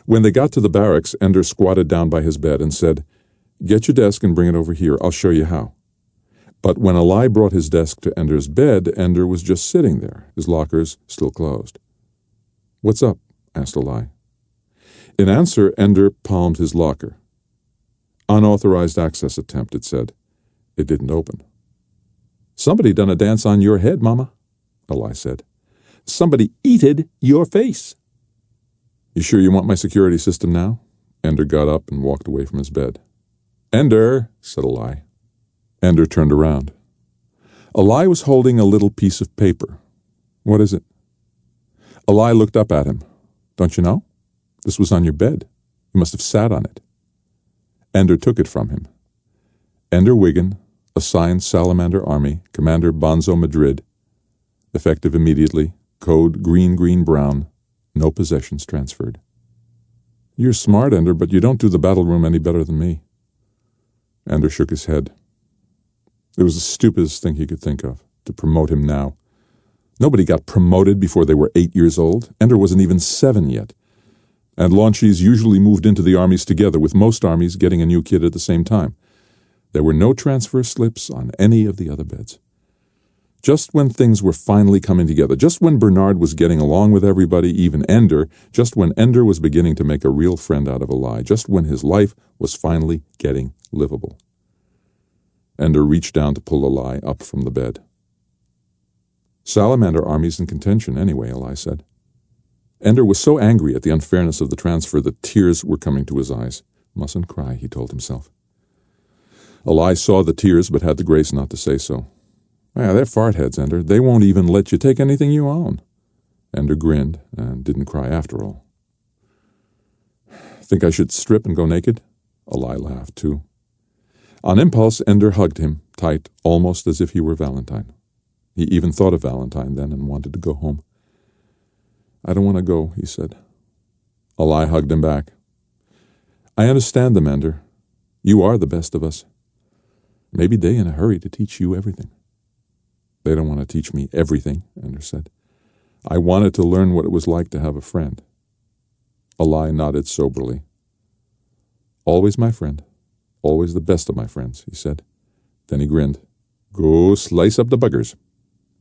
When they got to the barracks, Ender squatted down by his bed and said, Get your desk and bring it over here. I'll show you how. But when Eli brought his desk to Ender's bed, Ender was just sitting there, his lockers still closed. What's up? Asked Eli. In answer, Ender palmed his locker. Unauthorized access attempt, it said. It didn't open. Somebody done a dance on your head, Mama, Eli said. Somebody eated your face. You sure you want my security system now? Ender got up and walked away from his bed. Ender, said Eli. Ender turned around. Eli was holding a little piece of paper. What is it? Eli looked up at him. Don't you know? This was on your bed. You must have sat on it. Ender took it from him. Ender Wiggin, assigned Salamander Army, Commander Bonzo Madrid. Effective immediately. Code green-green-brown. No possessions transferred. You're smart, Ender, but you don't do the battle room any better than me. Ender shook his head. It was the stupidest thing he could think of, to promote him now. Nobody got promoted before they were 8 years old. Ender wasn't even 7 yet. And launchies usually moved into the armies together, with most armies getting a new kid at the same time. There were no transfer slips on any of the other beds. Just when things were finally coming together, just when Bernard was getting along with everybody, even Ender, just when Ender was beginning to make a real friend out of Eli, just when his life was finally getting livable. Ender reached down to pull Eli up from the bed. Salamander Army's in contention anyway, Eli said. Ender was so angry at the unfairness of the transfer that tears were coming to his eyes. Mustn't cry, he told himself. Eli saw the tears but had the grace not to say so. Yeah, they're fartheads, Ender. They won't even let you take anything you own. Ender grinned and didn't cry after all. Think I should strip and go naked? Eli laughed, too. On impulse, Ender hugged him, tight, almost as if he were Valentine. He even thought of Valentine then and wanted to go home. "I don't want to go," he said. Eli hugged him back. "I understand them, Ender. You are the best of us. Maybe they in a hurry to teach you everything." "They don't want to teach me everything," Ender said. "I wanted to learn what it was like to have a friend." Eli nodded soberly. "Always my friend. Always the best of my friends," he said. Then he grinned. "Go slice up the buggers."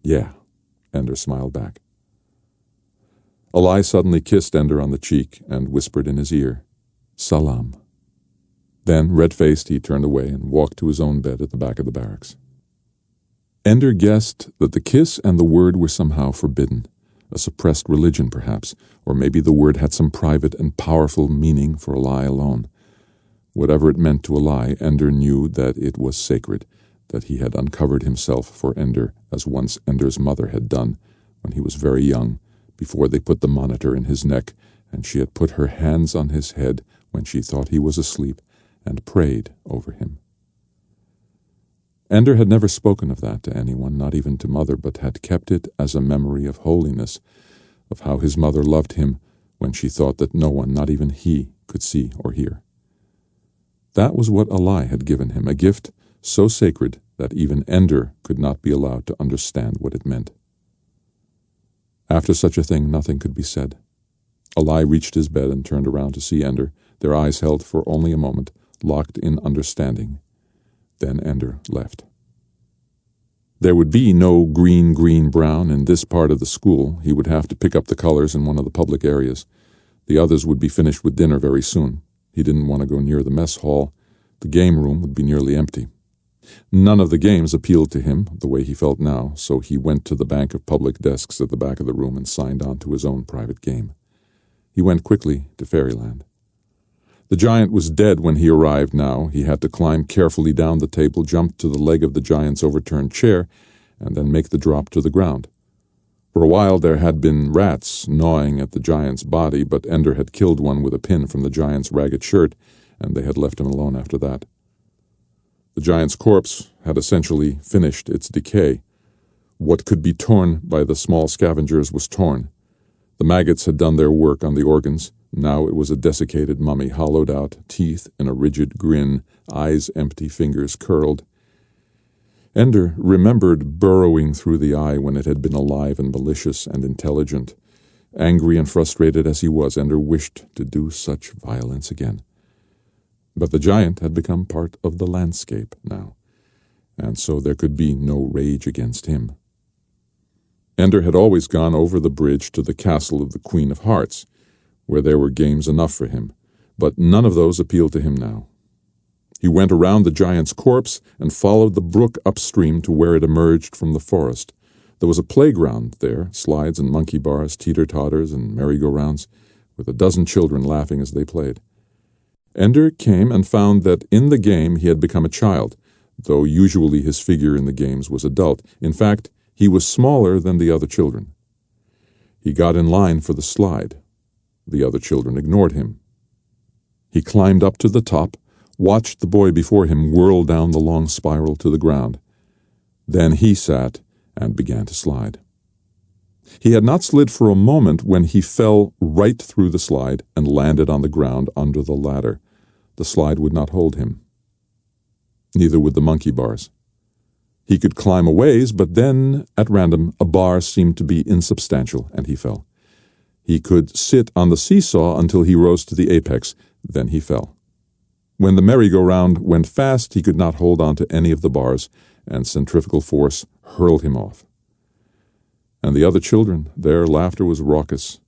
"Yeah," Ender smiled back. Eli suddenly kissed Ender on the cheek and whispered in his ear, "Salam." Then, red-faced, he turned away and walked to his own bed at the back of the barracks. Ender guessed that the kiss and the word were somehow forbidden, a suppressed religion perhaps, or maybe the word had some private and powerful meaning for Eli alone. Whatever it meant to Eli, Ender knew that it was sacred, that he had uncovered himself for Ender as once Ender's mother had done when he was very young, before they put the monitor in his neck, and she had put her hands on his head when she thought he was asleep, and prayed over him. Ender had never spoken of that to anyone, not even to Mother, but had kept it as a memory of holiness, of how his mother loved him when she thought that no one, not even he, could see or hear. That was what Eli had given him, a gift so sacred that even Ender could not be allowed to understand what it meant. After such a thing, nothing could be said. Eli reached his bed and turned around to see Ender, their eyes held for only a moment, locked in understanding. Then Ender left. There would be no green, green, brown in this part of the school. He would have to pick up the colors in one of the public areas. The others would be finished with dinner very soon. He didn't want to go near the mess hall. The game room would be nearly empty. None of the games appealed to him the way he felt now, so he went to the bank of public desks at the back of the room and signed on to his own private game. He went quickly to Fairyland. The giant was dead when he arrived now. He had to climb carefully down the table, jump to the leg of the giant's overturned chair, and then make the drop to the ground. For a while there had been rats gnawing at the giant's body, but Ender had killed one with a pin from the giant's ragged shirt, and they had left him alone after that. The giant's corpse had essentially finished its decay. What could be torn by the small scavengers was torn. The maggots had done their work on the organs. Now it was a desiccated mummy, hollowed out, teeth in a rigid grin, eyes empty, fingers curled. Ender remembered burrowing through the eye when it had been alive and malicious and intelligent. Angry and frustrated as he was, Ender wished to do such violence again. But the giant had become part of the landscape now, and so there could be no rage against him. Ender had always gone over the bridge to the castle of the Queen of Hearts, where there were games enough for him, but none of those appealed to him now. He went around the giant's corpse and followed the brook upstream to where it emerged from the forest. There was a playground there, slides and monkey bars, teeter-totters and merry-go-rounds, with a dozen children laughing as they played. Ender came and found that in the game he had become a child, though usually his figure in the games was adult. In fact, he was smaller than the other children. He got in line for the slide. The other children ignored him. He climbed up to the top, watched the boy before him whirl down the long spiral to the ground. Then he sat and began to slide. He had not slid for a moment when he fell right through the slide and landed on the ground under the ladder. The slide would not hold him. Neither would the monkey bars. He could climb a ways, but then, at random, a bar seemed to be insubstantial, and he fell. He could sit on the seesaw until he rose to the apex, then he fell. When the merry-go-round went fast, he could not hold on to any of the bars, and centrifugal force hurled him off. And the other children, their laughter was raucous,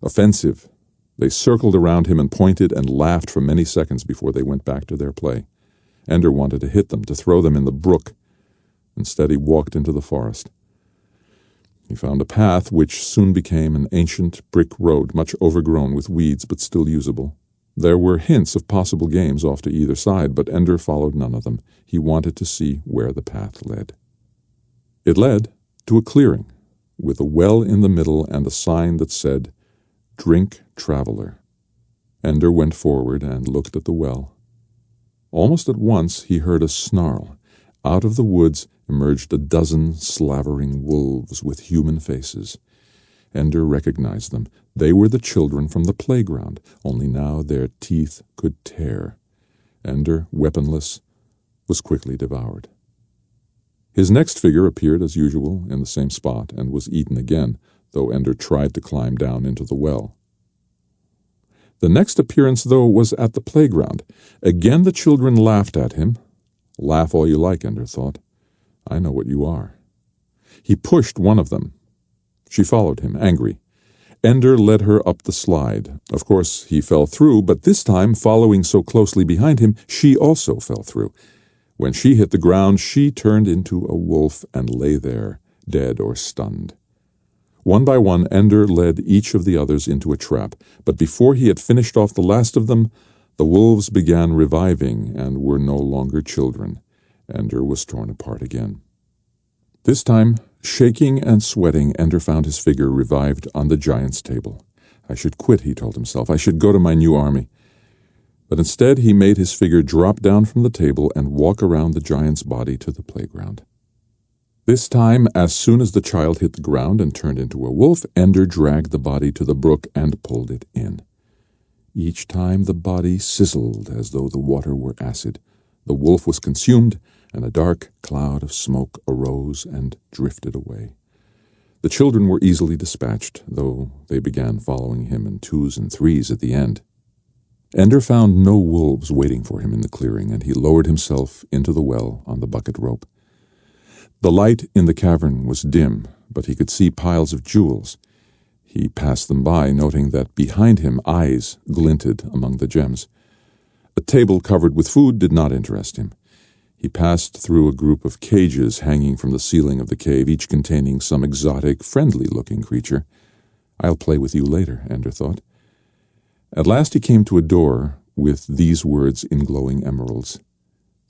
offensive. They circled around him and pointed and laughed for many seconds before they went back to their play. Ender wanted to hit them, to throw them in the brook. Instead, he walked into the forest. He found a path which soon became an ancient brick road, much overgrown with weeds but still usable. There were hints of possible games off to either side, but Ender followed none of them. He wanted to see where the path led. It led to a clearing, with a well in the middle and a sign that said, "Drink, Traveler." Ender went forward and looked at the well. Almost at once he heard a snarl. Out of the woods emerged a dozen slavering wolves with human faces. Ender recognized them. They were the children from the playground, only now their teeth could tear. Ender, weaponless, was quickly devoured. His next figure appeared as usual in the same spot and was eaten again, though Ender tried to climb down into the well. The next appearance, though, was at the playground. Again the children laughed at him. Laugh all you like, Ender thought. I know what you are. He pushed one of them. She followed him, angry. Ender led her up the slide. Of course, he fell through, but this time, following so closely behind him, she also fell through. When she hit the ground, she turned into a wolf and lay there, dead or stunned. One by one, Ender led each of the others into a trap, but before he had finished off the last of them, the wolves began reviving and were no longer children. Ender was torn apart again. This time, shaking and sweating, Ender found his figure revived on the giant's table. I should quit, he told himself. I should go to my new army. But instead he made his figure drop down from the table and walk around the giant's body to the playground. This time, as soon as the child hit the ground and turned into a wolf, Ender dragged the body to the brook and pulled it in. Each time the body sizzled as though the water were acid. The wolf was consumed, and a dark cloud of smoke arose and drifted away. The children were easily dispatched, though they began following him in twos and threes at the end. Ender found no wolves waiting for him in the clearing, and he lowered himself into the well on the bucket rope. The light in the cavern was dim, but he could see piles of jewels. He passed them by, noting that behind him eyes glinted among the gems. A table covered with food did not interest him. He passed through a group of cages hanging from the ceiling of the cave, each containing some exotic, friendly-looking creature. I'll play with you later, Ender thought. At last he came to a door with these words in glowing emeralds: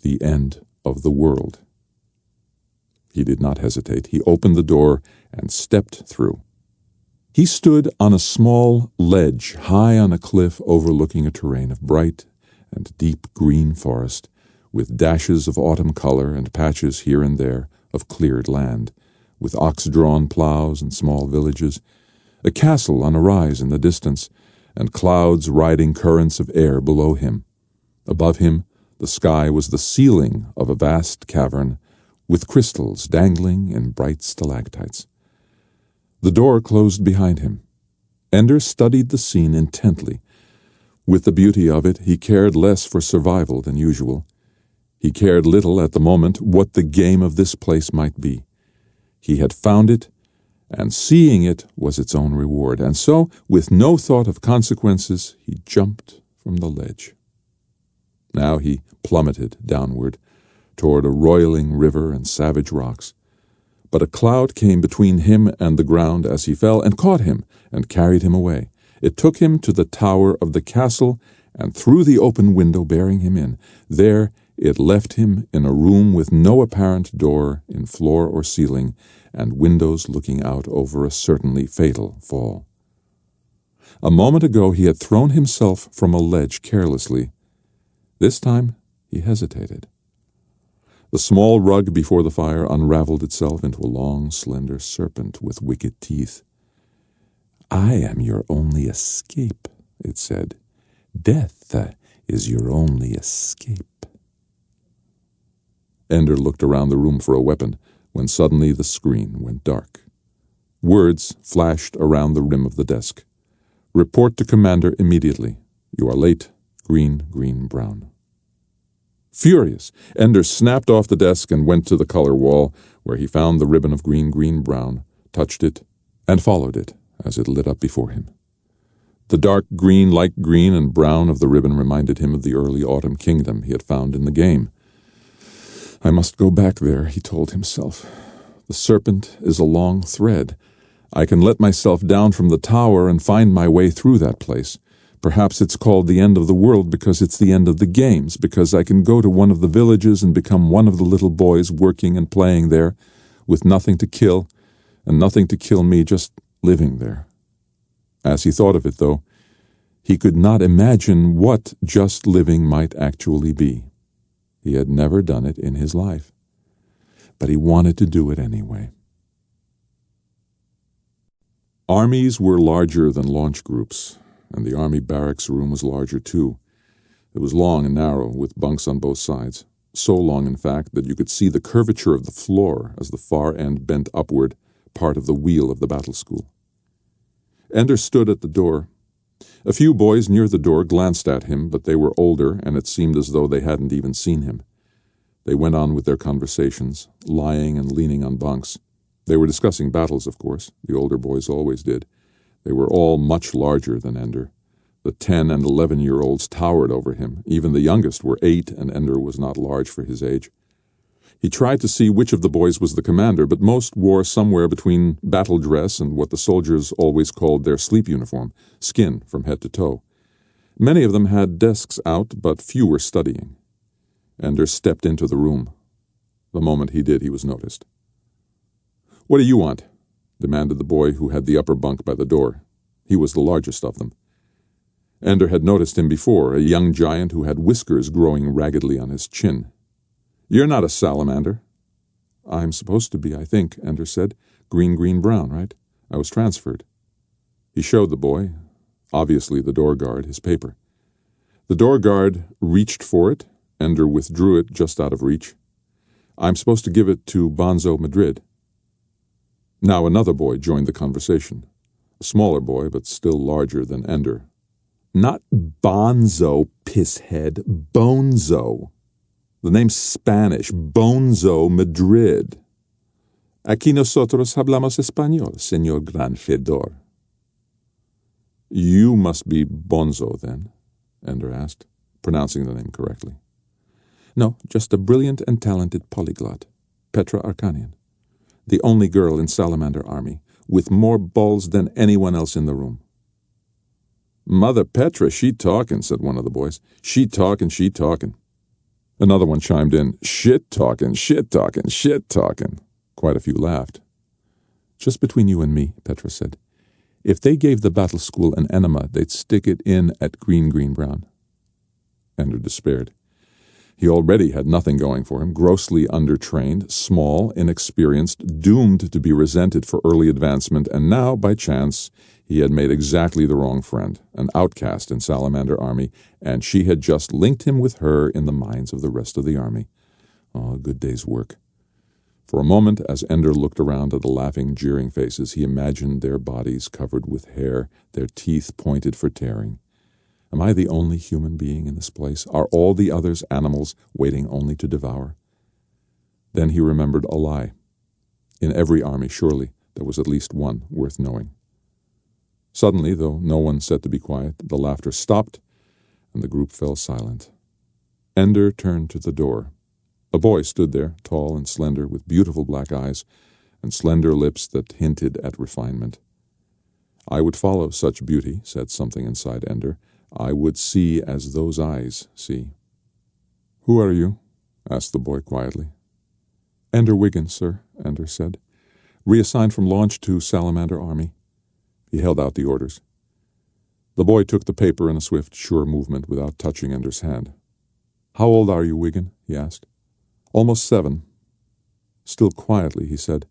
"The end of the world." He did not hesitate. He opened the door and stepped through. He stood on a small ledge high on a cliff overlooking a terrain of bright and deep green forest, with dashes of autumn color and patches here and there of cleared land, with ox-drawn plows and small villages, a castle on a rise in the distance, and clouds riding currents of air below him. Above him, the sky was the ceiling of a vast cavern, with crystals dangling in bright stalactites. The door closed behind him. Ender studied the scene intently. With the beauty of it, he cared less for survival than usual. He cared little at the moment what the game of this place might be. He had found it, and seeing it was its own reward, and so, with no thought of consequences, he jumped from the ledge. Now he plummeted downward, toward a roiling river and savage rocks. But a cloud came between him and the ground as he fell, and caught him, and carried him away. It took him to the tower of the castle, and through the open window bearing him in. There it left him in a room with no apparent door in floor or ceiling, and windows looking out over a certainly fatal fall. A moment ago he had thrown himself from a ledge carelessly. This time he hesitated. The small rug before the fire unraveled itself into a long, slender serpent with wicked teeth. "I am your only escape," it said. "Death is your only escape." Ender looked around the room for a weapon, when suddenly the screen went dark. Words flashed around the rim of the desk. "Report to Commander immediately. You are late. Green, green, brown." Furious, Ender snapped off the desk and went to the color wall, where he found the ribbon of green, green, brown, touched it, and followed it as it lit up before him. The dark green, light green, and brown of the ribbon reminded him of the early autumn kingdom he had found in the game. "I must go back there," he told himself. "The serpent is a long thread. I can let myself down from the tower and find my way through that place. Perhaps it's called the end of the world because it's the end of the games, because I can go to one of the villages and become one of the little boys working and playing there, with nothing to kill, and nothing to kill me, just living there." As he thought of it, though, he could not imagine what just living might actually be. He had never done it in his life. but he wanted to do it anyway. Armies were larger than launch groups, and the army barracks room was larger too. It was long and narrow, with bunks on both sides. So long, in fact, that you could see the curvature of the floor as the far end bent upward, part of the wheel of the battle school. Ender stood at the door. A few boys near the door glanced at him, but they were older, and it seemed as though they hadn't even seen him. They went on with their conversations, lying and leaning on bunks. They were discussing battles, of course. The older boys always did. They were all much larger than Ender. The 10- and 11-year-olds towered over him. Even the youngest were 8, and Ender was not large for his age. He tried to see which of the boys was the commander, but most wore somewhere between battle dress and what the soldiers always called their sleep uniform, skin from head to toe. Many of them had desks out, but few were studying. Ender stepped into the room. The moment he did, he was noticed. "What do you want?" demanded the boy who had the upper bunk by the door. He was the largest of them. Ender had noticed him before, a young giant who had whiskers growing raggedly on his chin. "You're not a salamander." "I'm supposed to be, I think," Ender said. Green, brown, right? I was transferred." He showed the boy, obviously the door guard, his paper. The door guard reached for it. Ender withdrew it just out of reach. "I'm supposed to give it to Bonzo Madrid." Now another boy joined the conversation. A smaller boy, but still larger than Ender. "Not Bonzo, pisshead, Bonzo. The name's Spanish, Bonzo Madrid. Aquí nosotros hablamos español, señor gran fedor." "You must be Bonzo, then?" Ender asked, pronouncing the name correctly. "No, just a brilliant and talented polyglot, Petra Arkanian. The only girl in Salamander Army, with more balls than anyone else in the room." "Mother Petra, she talkin'," said one of the boys. She talkin'. Another one chimed in, shit talkin'. Quite a few laughed. "Just between you and me," Petra said. "If they gave the battle school an enema, they'd stick it in at green, brown." Ender despaired. He already had nothing going for him, grossly undertrained, small, inexperienced, doomed to be resented for early advancement, and now, by chance, he had made exactly the wrong friend, an outcast in Salamander Army, and she had just linked him with her in the minds of the rest of the army. Oh, a good day's work. For a moment, as Ender looked around at the laughing, jeering faces, he imagined their bodies covered with hair, their teeth pointed for tearing. Am I the only human being in this place? Are all the others animals waiting only to devour? Then he remembered a lie. In every army, surely, there was at least one worth knowing. Suddenly, though no one said to be quiet, the laughter stopped, and the group fell silent. Ender turned to the door. A boy stood there, tall and slender, with beautiful black eyes and slender lips that hinted at refinement. "I would follow such beauty," said something inside Ender. "I would see as those eyes see." "Who are you?" asked the boy quietly. "Ender Wiggins, sir," Ender said. "Reassigned from launch to Salamander Army." He held out the orders. The boy took the paper in a swift, sure movement without touching Ender's hand. "How old are you, Wiggin?" he asked. "Almost 7. Still quietly, he said,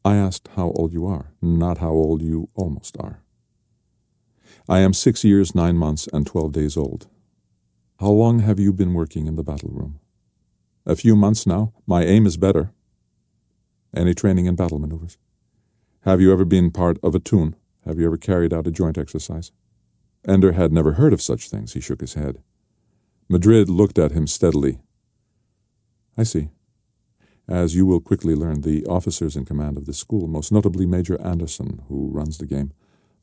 "I asked how old you are, not how old you almost are." "I am 6 years, 9 months, and 12 days old." "How long have you been working in the battle room?" "A few months now. My aim is better." "Any training in battle maneuvers?" "Have you ever been part of a tune? Have you ever carried out a joint exercise?" Ender had never heard of such things. He shook his head. Madrid looked at him steadily. "I see. As you will quickly learn, the officers in command of this school, most notably Major Anderson, who runs the game,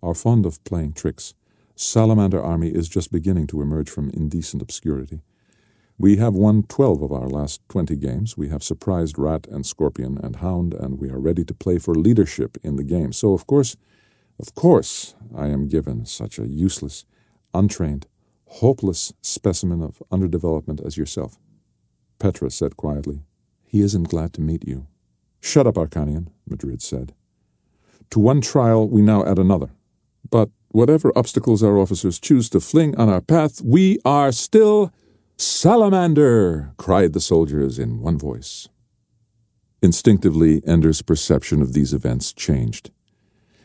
are fond of playing tricks. Salamander Army is just beginning to emerge from indecent obscurity. We have won 12 of our last 20 games. We have surprised Rat and Scorpion and Hound, and we are ready to play for leadership in the game. So, of course, I am given such a useless, untrained, hopeless specimen of underdevelopment as yourself." Petra said quietly, "He isn't glad to meet you." "Shut up, Arkanian," Madrid said. "To one trial we now add another. But whatever obstacles our officers choose to fling on our path, we are still Salamander!" cried the soldiers in one voice. Instinctively, Ender's perception of these events changed.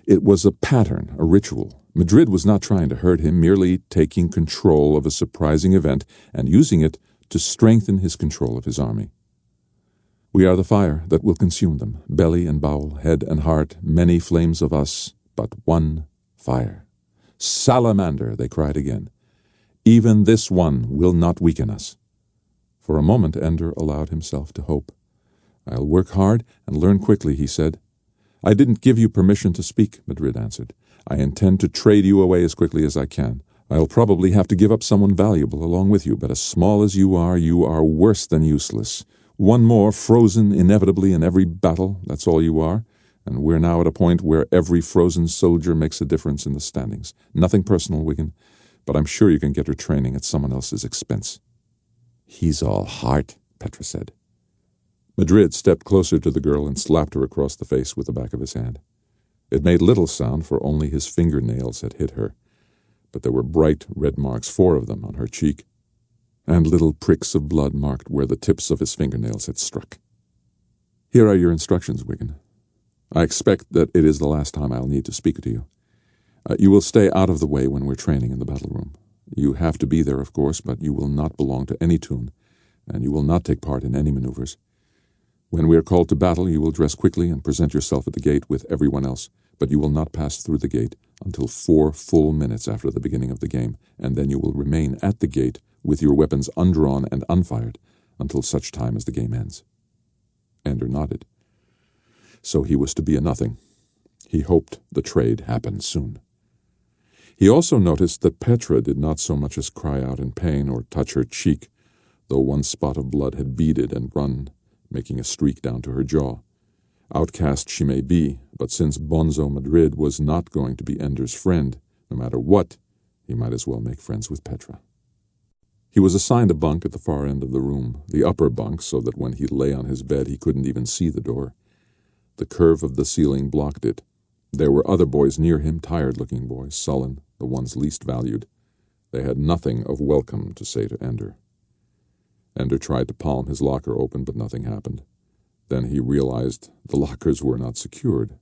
It was a pattern, a ritual. Madrid was not trying to hurt him, merely taking control of a surprising event and using it to strengthen his control of his army. We are the fire that will consume them, belly and bowel, head and heart, many flames of us, but one fire. Salamander, they cried again. Even this one will not weaken us. For a moment Ender allowed himself to hope. I'll work hard and learn quickly, he said. I didn't give you permission to speak, Madrid answered. I intend to trade you away as quickly as I can. I'll probably have to give up someone valuable along with you, but as small as you are worse than useless. One more, frozen inevitably in every battle, that's all you are. And we're now at a point where every frozen soldier makes a difference in the standings. Nothing personal, Wigan, but I'm sure you can get her training at someone else's expense. He's all heart, Petra said. Madrid stepped closer to the girl and slapped her across the face with the back of his hand. It made little sound, for only his fingernails had hit her, but there were bright red marks, 4 of them, on her cheek, and little pricks of blood marked where the tips of his fingernails had struck. Here are your instructions, Wigan. I expect that it is the last time I'll need to speak to you. You will stay out of the way when we're training in the battle room. You have to be there, of course, but you will not belong to any tune, and you will not take part in any maneuvers. When we are called to battle, you will dress quickly and present yourself at the gate with everyone else, but you will not pass through the gate until 4 full minutes after the beginning of the game, and then you will remain at the gate with your weapons undrawn and unfired until such time as the game ends. Ender nodded. So he was to be a nothing. He hoped the trade happened soon. He also noticed that Petra did not so much as cry out in pain or touch her cheek, though one spot of blood had beaded and run, making a streak down to her jaw. Outcast she may be, but since Bonzo Madrid was not going to be Ender's friend, no matter what, he might as well make friends with Petra. He was assigned a bunk at the far end of the room, the upper bunk, so that when he lay on his bed he couldn't even see the door. The curve of the ceiling blocked it. There were other boys near him, tired-looking boys, sullen, the ones least valued. They had nothing of welcome to say to Ender. Ender tried to palm his locker open, but nothing happened. Then he realized the lockers were not secured.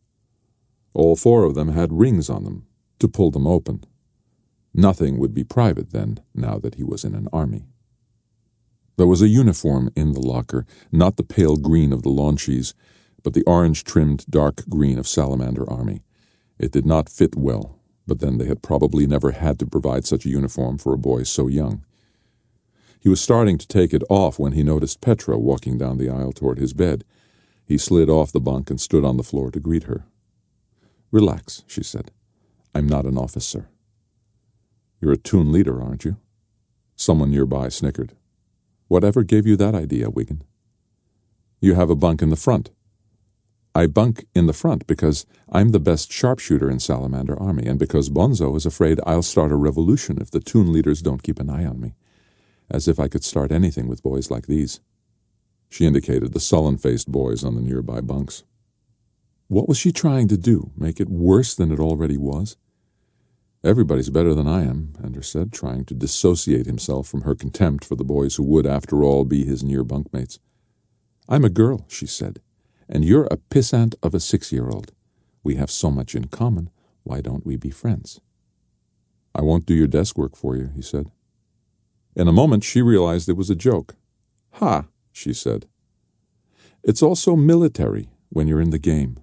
All 4 of them had rings on them to pull them open. Nothing would be private then, now that he was in an army. There was a uniform in the locker, not the pale green of the launchies, but the orange-trimmed dark green of Salamander Army. It did not fit well, but then they had probably never had to provide such a uniform for a boy so young. He was starting to take it off when he noticed Petra walking down the aisle toward his bed. He slid off the bunk and stood on the floor to greet her. "Relax," she said. "I'm not an officer." "You're a tune leader, aren't you?" Someone nearby snickered. "Whatever gave you that idea, Wigan?" "You have a bunk in the front." "I bunk in the front because I'm the best sharpshooter in Salamander Army, and because Bonzo is afraid I'll start a revolution if the tune leaders don't keep an eye on me. As if I could start anything with boys like these." She indicated the sullen-faced boys on the nearby bunks. What was she trying to do, make it worse than it already was? "Everybody's better than I am," Ender said, trying to dissociate himself from her contempt for the boys who would, after all, be his near bunkmates. "I'm a girl," she said, "and you're a pissant of a 6-year-old. We have so much in common. Why don't we be friends?" "I won't do your desk work for you," he said. In a moment she realized it was a joke. "Ha," she said. "It's also military when you're in the game.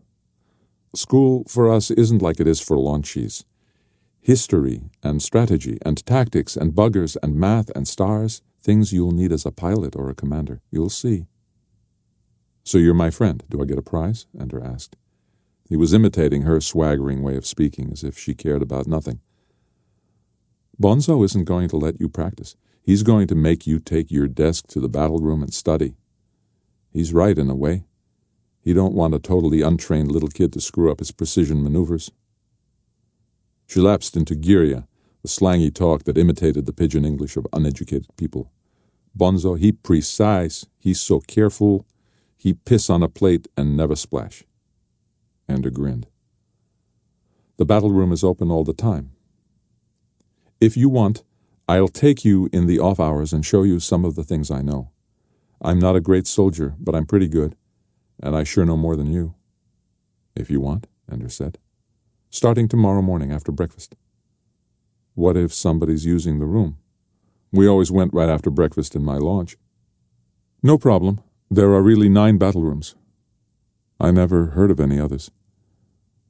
School for us isn't like it is for launchies. History and strategy and tactics and buggers and math and stars, things you'll need as a pilot or a commander. You'll see." "So you're my friend. Do I get a prize?" Ender asked. He was imitating her swaggering way of speaking, as if she cared about nothing. "Bonzo isn't going to let you practice. He's going to make you take your desk to the battle room and study. He's right in a way. He don't want a totally untrained little kid to screw up his precision maneuvers." She lapsed into Giria, the slangy talk that imitated the pidgin English of uneducated people. "Bonzo, he precise. He's so careful. He piss on a plate and never splash." Ender grinned. "The battle room is open all the time. If you want, I'll take you in the off hours and show you some of the things I know. I'm not a great soldier, but I'm pretty good. and I sure know more than you. If you want, Ender said. Starting tomorrow morning after breakfast. What if somebody's using the room? We always went right after breakfast in my launch. No problem. There are really 9 battle rooms. I never heard of any others.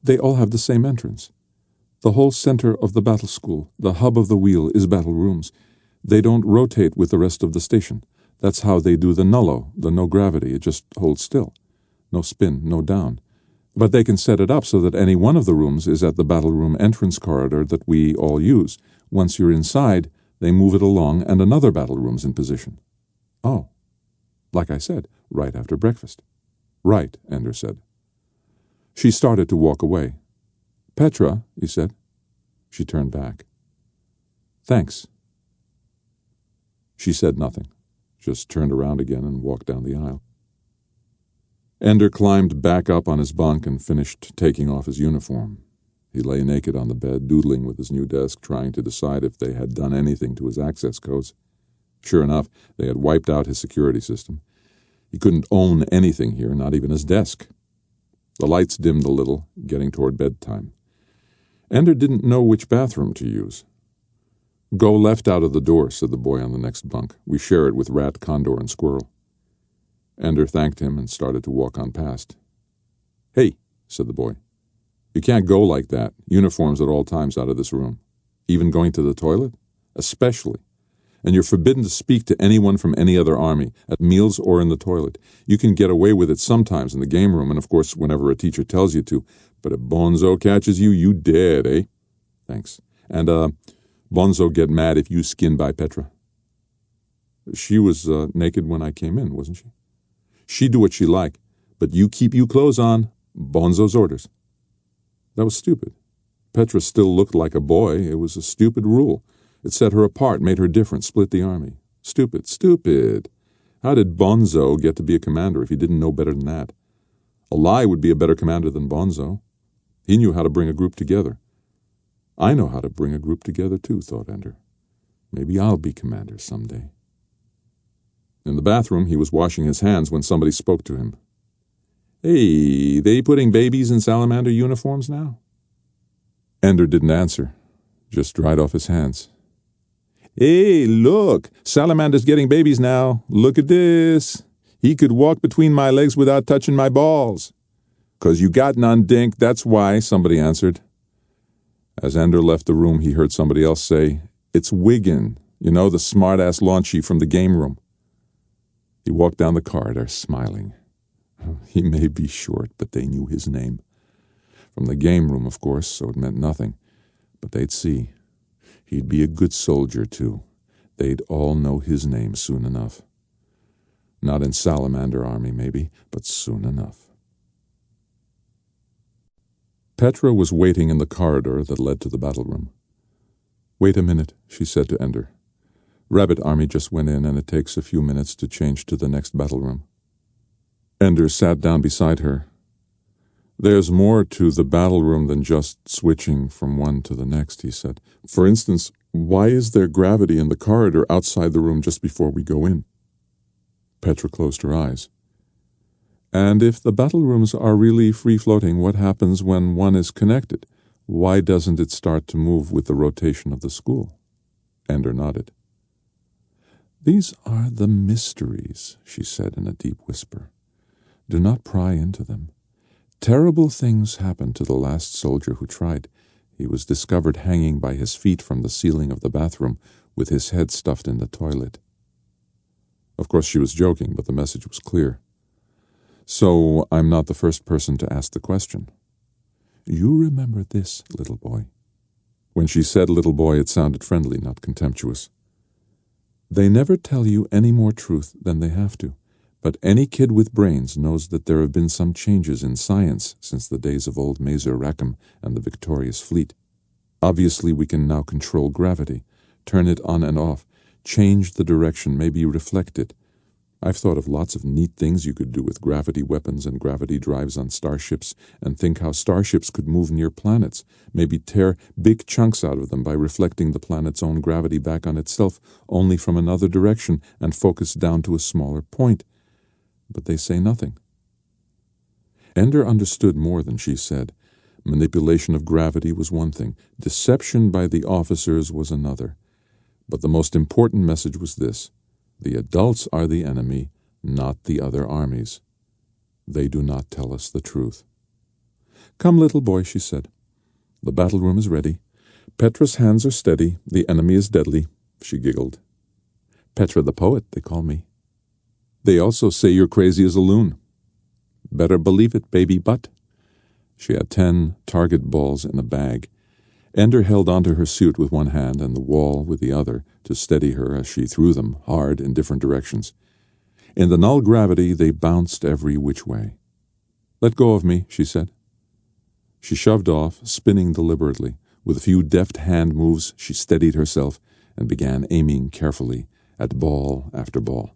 They all have the same entrance. The whole center of the battle school, the hub of the wheel, is battle rooms. They don't rotate with the rest of the station. That's how they do the nullo, the no gravity. It just holds still. No spin, no down. But they can set it up so that any one of the rooms is at the battle room entrance corridor that we all use. Once you're inside, they move it along and another battle room's in position. Oh. Like I said, right after breakfast. Right, Ender said. She started to walk away. Petra, he said. She turned back. Thanks. She said nothing, just turned around again and walked down the aisle. Ender climbed back up on his bunk and finished taking off his uniform. He lay naked on the bed, doodling with his new desk, trying to decide if they had done anything to his access codes. Sure enough, they had wiped out his security system. He couldn't own anything here, not even his desk. The lights dimmed a little, getting toward bedtime. Ender didn't know which bathroom to use. Go left out of the door, said the boy on the next bunk. We share it with Rat, Condor, and Squirrel. Ender thanked him and started to walk on past. Hey, said the boy. You can't go like that, uniforms at all times out of this room. Even going to the toilet? Especially. And you're forbidden to speak to anyone from any other army, at meals or in the toilet. You can get away with it sometimes in the game room, and of course whenever a teacher tells you to. But if Bonzo catches you, you dead, eh? Thanks. And, Bonzo get mad if you skin by Petra. She was naked when I came in, wasn't she? She do what she like, but you keep you clothes on. Bonzo's orders. That was stupid. Petra still looked like a boy. It was a stupid rule. It set her apart, made her different, split the army. Stupid, stupid. How did Bonzo get to be a commander if he didn't know better than that? A lie would be a better commander than Bonzo. He knew how to bring a group together. I know how to bring a group together too, thought Ender. Maybe I'll be commander someday. In the bathroom, he was washing his hands when somebody spoke to him. Hey, they putting babies in salamander uniforms now? Ender didn't answer, just dried off his hands. Hey, look, Salamander's getting babies now. Look at this. He could walk between my legs without touching my balls. 'Cause you got none, Dink, that's why, somebody answered. As Ender left the room, he heard somebody else say, It's Wiggin, you know, the smart-ass launchy from the game room. He walked down the corridor, smiling. He may be short, but they knew his name. From the game room, of course, so it meant nothing. But they'd see. He'd be a good soldier, too. They'd all know his name soon enough. Not in Salamander Army, maybe, but soon enough. Petra was waiting in the corridor that led to the battle room. Wait a minute, she said to Ender. Rabbit Army just went in, and it takes a few minutes to change to the next battle room. Ender sat down beside her. There's more to the battle room than just switching from one to the next, he said. For instance, why is there gravity in the corridor outside the room just before we go in? Petra closed her eyes. And if the battle rooms are really free-floating, what happens when one is connected? Why doesn't it start to move with the rotation of the school? Ender nodded. These are the mysteries, she said in a deep whisper. Do not pry into them. Terrible things happened to the last soldier who tried. He was discovered hanging by his feet from the ceiling of the bathroom, with his head stuffed in the toilet. Of course she was joking, but the message was clear. So I'm not the first person to ask the question. You remember this, little boy. When she said little boy, it sounded friendly, not contemptuous. They never tell you any more truth than they have to. But any kid with brains knows that there have been some changes in science since the days of old Mazer Rackham and the victorious fleet. Obviously, we can now control gravity, turn it on and off, change the direction, maybe reflect it. I've thought of lots of neat things you could do with gravity weapons and gravity drives on starships, and think how starships could move near planets, maybe tear big chunks out of them by reflecting the planet's own gravity back on itself, only from another direction, and focus down to a smaller point. But they say nothing. Ender understood more than she said. Manipulation of gravity was one thing. Deception by the officers was another. But the most important message was this: the adults are the enemy, not the other armies. They do not tell us the truth. "Come, little boy," she said. "The battle room is ready. Petra's hands are steady. The enemy is deadly," she giggled. "Petra the poet, they call me. They also say you're crazy as a loon." "Better believe it, baby butt." She had 10 target balls in a bag. Ender held onto her suit with one hand and the wall with the other to steady her as she threw them hard in different directions. In the null gravity, they bounced every which way. "Let go of me," she said. She shoved off, spinning deliberately. With a few deft hand moves, she steadied herself and began aiming carefully at ball after ball.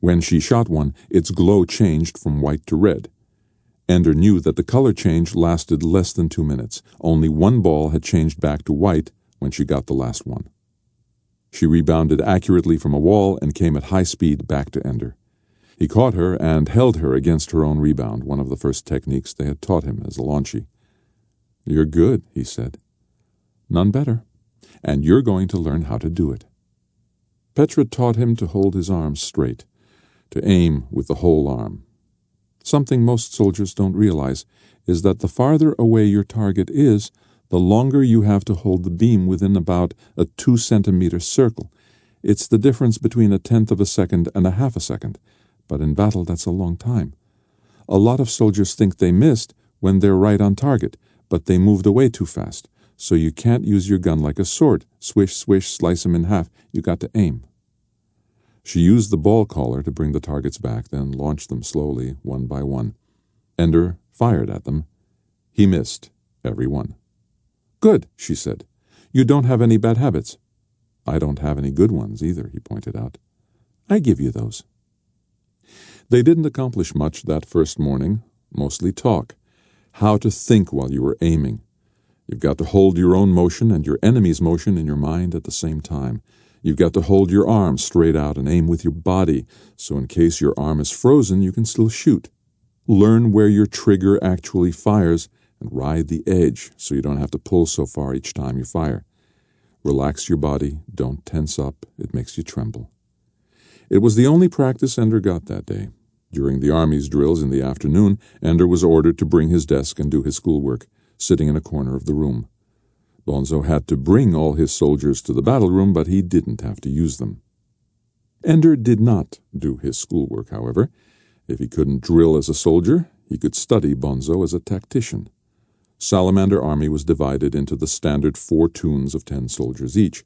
When she shot one, its glow changed from white to red. Ender knew that the color change lasted less than 2 minutes. Only one ball had changed back to white when she got the last one. She rebounded accurately from a wall and came at high speed back to Ender. He caught her and held her against her own rebound, one of the first techniques they had taught him as a launchie. "You're good," he said. "None better. And you're going to learn how to do it." Petra taught him to hold his arms straight, to aim with the whole arm. Something most soldiers don't realize is that the farther away your target is, the longer you have to hold the beam within about a 2-centimeter circle. It's the difference between 1/10 of a second and 1/2 a second, but in battle that's a long time. A lot of soldiers think they missed when they're right on target, but they moved away too fast, so you can't use your gun like a sword. Swish, swish, slice them in half. You got to aim. She used the ball caller to bring the targets back, then launched them slowly, one by one. Ender fired at them. He missed every one. "Good," she said. "You don't have any bad habits." "I don't have any good ones either," he pointed out. "I give you those." They didn't accomplish much that first morning, mostly talk. How to think while you were aiming. You've got to hold your own motion and your enemy's motion in your mind at the same time. You've got to hold your arm straight out and aim with your body, so in case your arm is frozen, you can still shoot. Learn where your trigger actually fires and ride the edge so you don't have to pull so far each time you fire. Relax your body, don't tense up, it makes you tremble. It was the only practice Ender got that day. During the Army's drills in the afternoon, Ender was ordered to bring his desk and do his schoolwork, sitting in a corner of the room. Bonzo had to bring all his soldiers to the battle room, but he didn't have to use them. Ender did not do his schoolwork, however. If he couldn't drill as a soldier, he could study Bonzo as a tactician. Salamander Army was divided into the standard 4 toons of 10 soldiers each.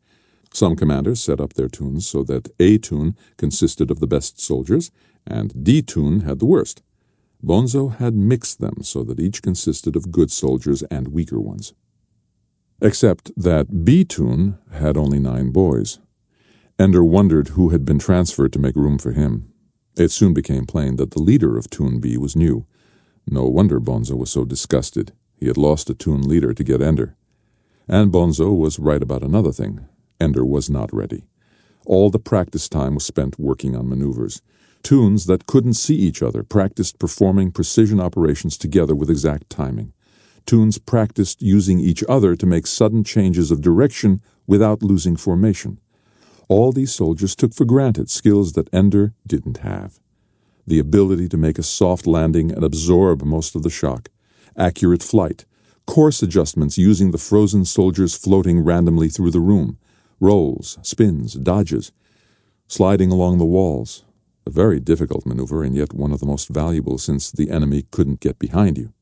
Some commanders set up their toons so that A toon consisted of the best soldiers, and D toon had the worst. Bonzo had mixed them so that each consisted of good soldiers and weaker ones. Except that B toon had only 9 boys. Ender wondered who had been transferred to make room for him. It soon became plain that the leader of Toon B was new. No wonder Bonzo was so disgusted. He had lost a Toon leader to get Ender. And Bonzo was right about another thing. Ender was not ready. All the practice time was spent working on maneuvers. Toons that couldn't see each other practiced performing precision operations together with exact timing. Toons practiced using each other to make sudden changes of direction without losing formation. All these soldiers took for granted skills that Ender didn't have. The ability to make a soft landing and absorb most of the shock, accurate flight, course adjustments using the frozen soldiers floating randomly through the room, rolls, spins, dodges, sliding along the walls. A very difficult maneuver and yet one of the most valuable since the enemy couldn't get behind you.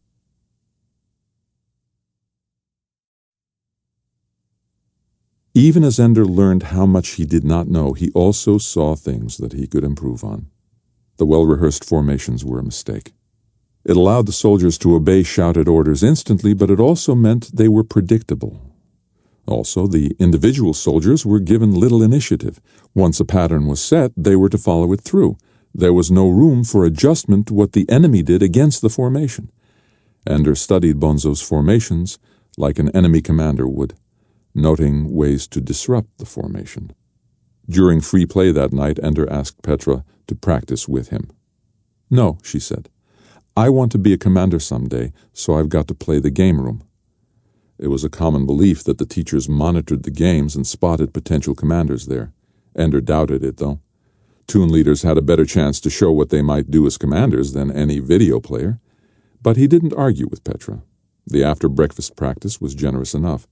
Even as Ender learned how much he did not know, he also saw things that he could improve on. The well-rehearsed formations were a mistake. It allowed the soldiers to obey shouted orders instantly, but it also meant they were predictable. Also, the individual soldiers were given little initiative. Once a pattern was set, they were to follow it through. There was no room for adjustment to what the enemy did against the formation. Ender studied Bonzo's formations like an enemy commander would, noting ways to disrupt the formation. During free play that night, Ender asked Petra to practice with him. "No," she said. I want to be a commander someday, so I've got to play the game room. It was a common belief that the teachers monitored the games and spotted potential commanders there. Ender doubted it, though. Toon leaders had a better chance to show what they might do as commanders than any video player. But he didn't argue with Petra. The after-breakfast practice was generous enough.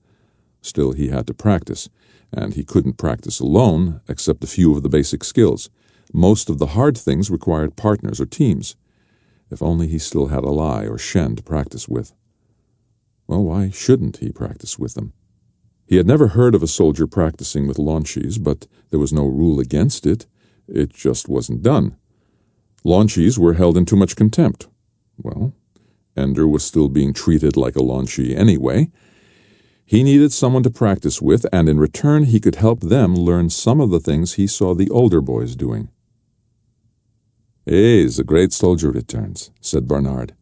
Still, he had to practice, and he couldn't practice alone except a few of the basic skills. Most of the hard things required partners or teams. If only he still had Alai or Shen to practice with. Well, why shouldn't he practice with them? He had never heard of a soldier practicing with launchies, but there was no rule against it. It just wasn't done. Launchies were held in too much contempt. Well, Ender was still being treated like a launchie anyway. He needed someone to practice with, and in return he could help them learn some of the things he saw the older boys doing. "Hey, the great soldier returns," said Barnard.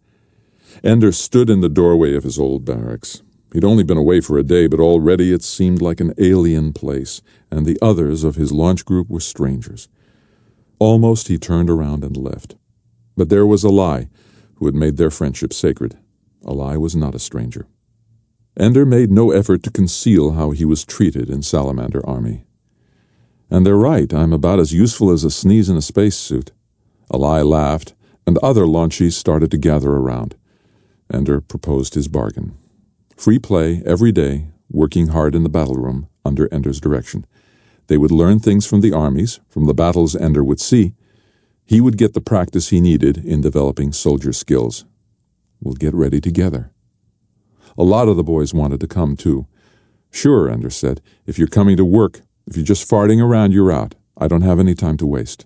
Ender stood in the doorway of his old barracks. He'd only been away for a day, but already it seemed like an alien place, and the others of his launch group were strangers. Almost he turned around and left. But there was Alai, who had made their friendship sacred. Alai was not a stranger. Ender made no effort to conceal how he was treated in Salamander Army. "And they're right, I'm about as useful as a sneeze in a spacesuit." Alai laughed, and other launchies started to gather around. Ender proposed his bargain. Free play every day, working hard in the battle room under Ender's direction. They would learn things from the armies, from the battles Ender would see. He would get the practice he needed in developing soldier skills. We'll get ready together. A lot of the boys wanted to come, too. "Sure," Ender said. "If you're coming to work, if you're just farting around, you're out. I don't have any time to waste."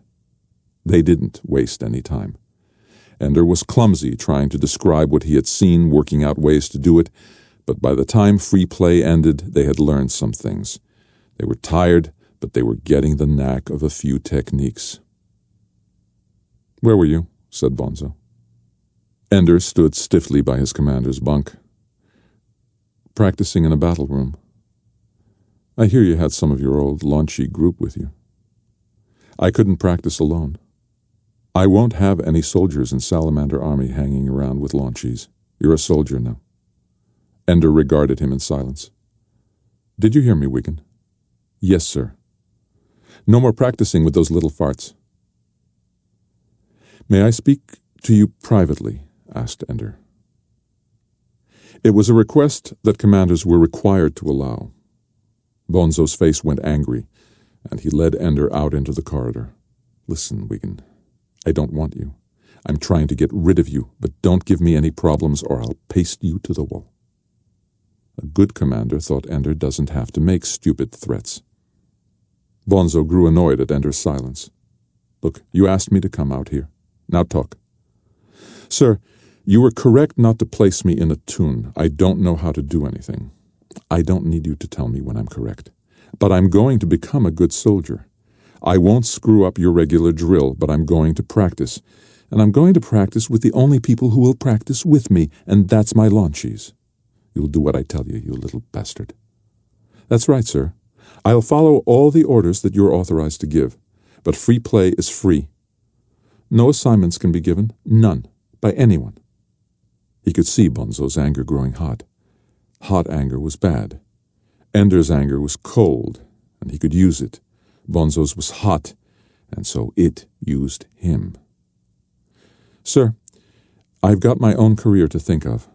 They didn't waste any time. Ender was clumsy trying to describe what he had seen, working out ways to do it, but by the time free play ended, they had learned some things. They were tired, but they were getting the knack of a few techniques. "Where were you?" said Bonzo. Ender stood stiffly by his commander's bunk. "Practicing in a battle room. I hear you had some of your old launchy group with you." "I couldn't practice alone. I won't have any soldiers in Salamander Army hanging around with launchies. You're a soldier now." Ender regarded him in silence. "Did you hear me, Wigan?" "Yes, sir." "No more practicing with those little farts." "May I speak to you privately?" asked Ender. It was a request that commanders were required to allow. Bonzo's face went angry, and he led Ender out into the corridor. "Listen, Wigan, I don't want you. I'm trying to get rid of you, but don't give me any problems or I'll paste you to the wall." A good commander, thought Ender, doesn't have to make stupid threats. Bonzo grew annoyed at Ender's silence. "Look, you asked me to come out here. Now talk." "Sir, you were correct not to place me in a toon. I don't know how to do anything. I don't need you to tell me when I'm correct. But I'm going to become a good soldier. I won't screw up your regular drill, but I'm going to practice. And I'm going to practice with the only people who will practice with me, and that's my launchies. You'll do what I tell you, you little bastard." "That's right, sir. I'll follow all the orders that you're authorized to give. But free play is free. No assignments can be given, none, by anyone." He could see Bonzo's anger growing hot. Hot anger was bad. Ender's anger was cold, and he could use it. Bonzo's was hot, and so it used him. "Sir, I've got my own career to think of.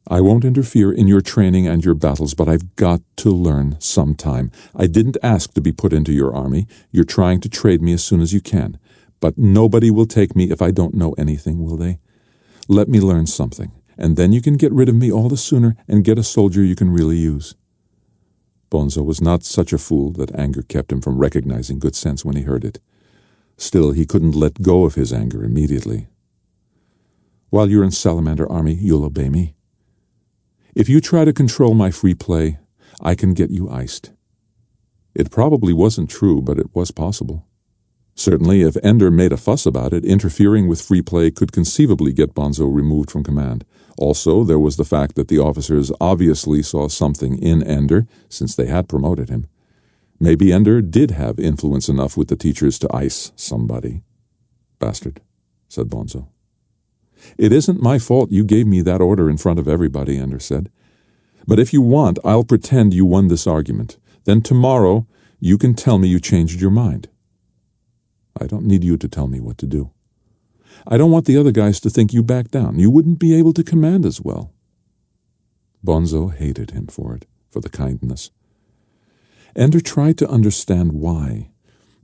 I won't interfere in your training and your battles, but I've got to learn sometime. I didn't ask to be put into your army. You're trying to trade me as soon as you can. But nobody will take me if I don't know anything, will they? Let me learn something, and then you can get rid of me all the sooner and get a soldier you can really use." Bonzo was not such a fool that anger kept him from recognizing good sense when he heard it. Still, he couldn't let go of his anger immediately. "While you're in Salamander Army, you'll obey me. If you try to control my free play, I can get you iced." It probably wasn't true, but it was possible. Certainly, if Ender made a fuss about it, interfering with free play could conceivably get Bonzo removed from command. Also, there was the fact that the officers obviously saw something in Ender, since they had promoted him. Maybe Ender did have influence enough with the teachers to ice somebody. "Bastard," said Bonzo. "It isn't my fault you gave me that order in front of everybody," Ender said. "But if you want, I'll pretend you won this argument. Then tomorrow you can tell me you changed your mind." "I don't need you to tell me what to do. I don't want the other guys to think you backed down. You wouldn't be able to command as well." Bonzo hated him for it, for the kindness. Ender tried to understand why.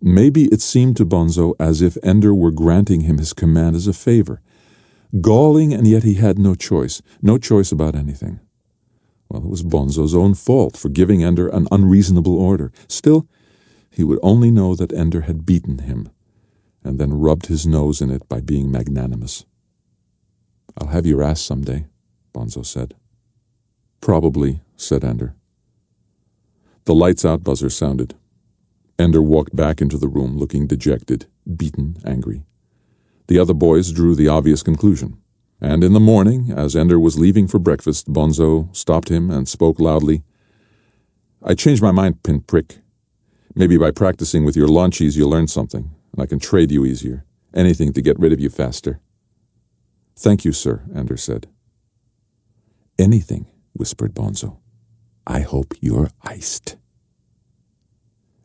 Maybe it seemed to Bonzo as if Ender were granting him his command as a favor. Galling, and yet he had no choice about anything. Well, it was Bonzo's own fault for giving Ender an unreasonable order. Still, he would only know that Ender had beaten him, and then rubbed his nose in it by being magnanimous. "I'll have your ass someday," Bonzo said. "Probably," said Ender. The lights-out buzzer sounded. Ender walked back into the room looking dejected, beaten, angry. The other boys drew the obvious conclusion, and in the morning, as Ender was leaving for breakfast, Bonzo stopped him and spoke loudly. "I changed my mind, pinprick. Maybe by practicing with your launchies you'll learn something, and I can trade you easier. Anything to get rid of you faster." "Thank you, sir," Ender said. "Anything," whispered Bonzo. "I hope you're iced."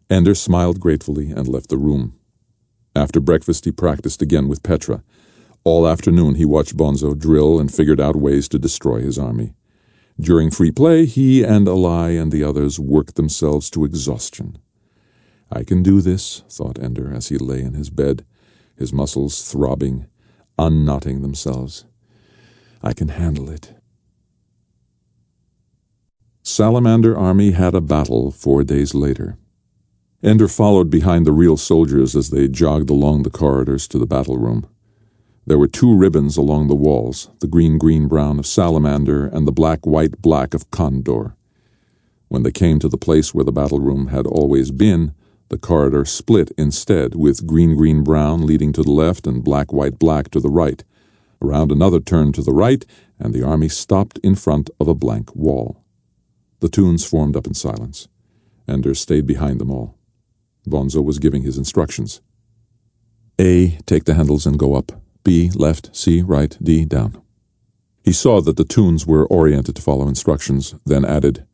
Ender smiled gratefully and left the room. After breakfast he practiced again with Petra. All afternoon he watched Bonzo drill and figured out ways to destroy his army. During free play, he and Alai and the others worked themselves to exhaustion. "I can do this," thought Ender as he lay in his bed, his muscles throbbing, unknotting themselves. "I can handle it." Salamander Army had a battle 4 days later. Ender followed behind the real soldiers as they jogged along the corridors to the battle room. There were 2 ribbons along the walls, the green-green-brown of Salamander and the black-white-black of Condor. When they came to the place where the battle room had always been, the corridor split instead, with green-green-brown leading to the left and black-white-black to the right. Around another turn to the right, and the army stopped in front of a blank wall. The Toons formed up in silence. Ender stayed behind them all. Bonzo was giving his instructions. A, take the handles and go up. B, left. C, right. D, down. He saw that the Toons were oriented to follow instructions, then added,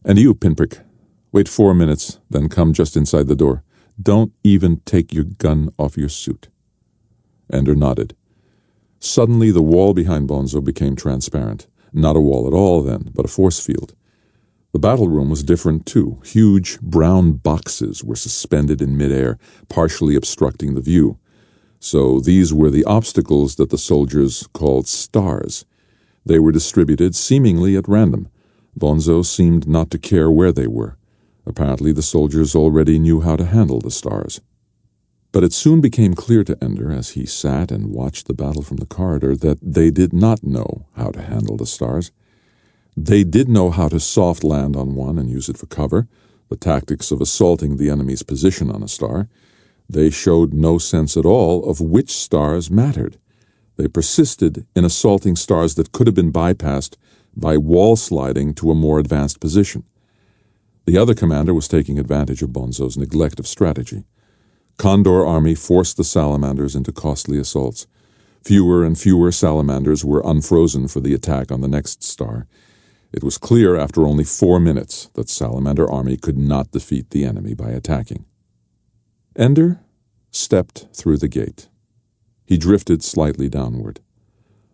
"And you, pinprick, wait 4 minutes, then come just inside the door. Don't even take your gun off your suit." Ender nodded. Suddenly the wall behind Bonzo became transparent. Not a wall at all, then, but a force field. The battle room was different, too. Huge brown boxes were suspended in midair, partially obstructing the view. So these were the obstacles that the soldiers called stars. They were distributed seemingly at random. Bonzo seemed not to care where they were. Apparently the soldiers already knew how to handle the stars. But it soon became clear to Ender, as he sat and watched the battle from the corridor, that they did not know how to handle the stars. They did know how to soft land on one and use it for cover, the tactics of assaulting the enemy's position on a star. They showed no sense at all of which stars mattered. They persisted in assaulting stars that could have been bypassed by wall sliding to a more advanced position. The other commander was taking advantage of Bonzo's neglect of strategy. Condor Army forced the salamanders into costly assaults. Fewer and fewer salamanders were unfrozen for the attack on the next star. It was clear after only 4 minutes that Salamander Army could not defeat the enemy by attacking. Ender stepped through the gate. He drifted slightly downward.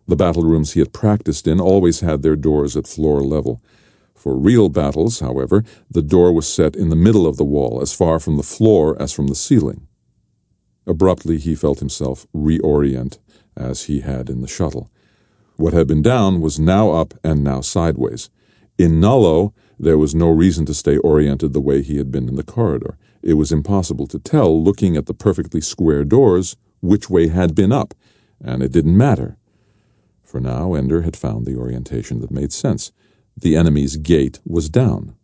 The battle rooms he had practiced in always had their doors at floor level. For real battles, however, the door was set in the middle of the wall, as far from the floor as from the ceiling. Abruptly he felt himself reorient, as he had in the shuttle. What had been down was now up and now sideways. In Nullo, there was no reason to stay oriented the way he had been in the corridor. It was impossible to tell, looking at the perfectly square doors, which way had been up, and it didn't matter. For now, Ender had found the orientation that made sense. The enemy's gate was down.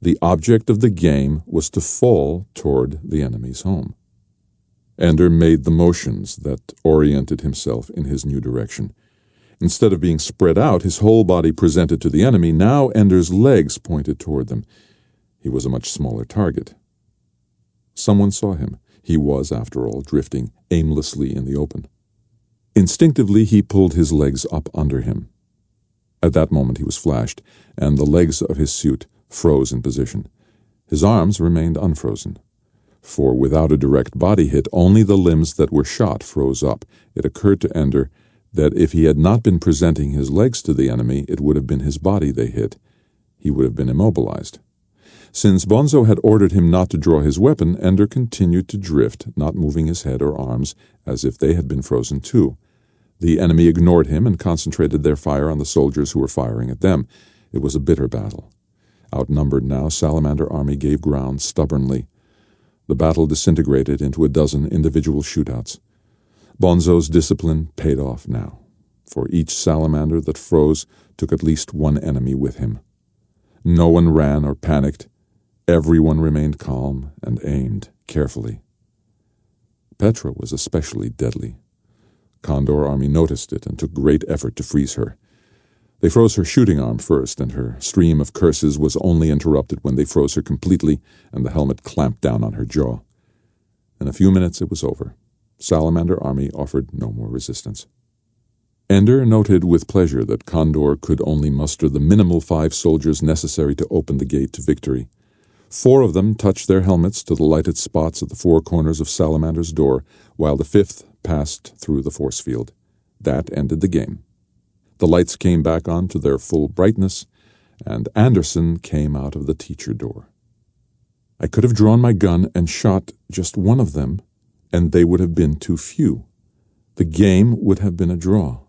The object of the game was to fall toward the enemy's home. Ender made the motions that oriented himself in his new direction. Instead of being spread out, his whole body presented to the enemy. Now Ender's legs pointed toward them. He was a much smaller target. Someone saw him. He was, after all, drifting aimlessly in the open. Instinctively, he pulled his legs up under him. At that moment he was flashed, and the legs of his suit froze in position. His arms remained unfrozen. For without a direct body hit, only the limbs that were shot froze up. It occurred to Ender that if he had not been presenting his legs to the enemy, it would have been his body they hit. He would have been immobilized. Since Bonzo had ordered him not to draw his weapon, Ender continued to drift, not moving his head or arms, as if they had been frozen too. The enemy ignored him and concentrated their fire on the soldiers who were firing at them. It was a bitter battle. Outnumbered now, Salamander Army gave ground stubbornly. The battle disintegrated into a dozen individual shootouts. Bonzo's discipline paid off now, for each salamander that froze took at least one enemy with him. No one ran or panicked. Everyone remained calm and aimed carefully. Petra was especially deadly. Condor Army noticed it and took great effort to freeze her. They froze her shooting arm first, and her stream of curses was only interrupted when they froze her completely and the helmet clamped down on her jaw. In a few minutes it was over. Salamander Army offered no more resistance. Ender noted with pleasure that Condor could only muster the minimal 5 soldiers necessary to open the gate to victory. 4 of them touched their helmets to the lighted spots at the 4 corners of Salamander's door, while the 5th passed through the force field. That ended the game. The lights came back on to their full brightness, and Anderson came out of the teacher door. I could have drawn my gun and shot just one of them, and they would have been too few. The game would have been a draw.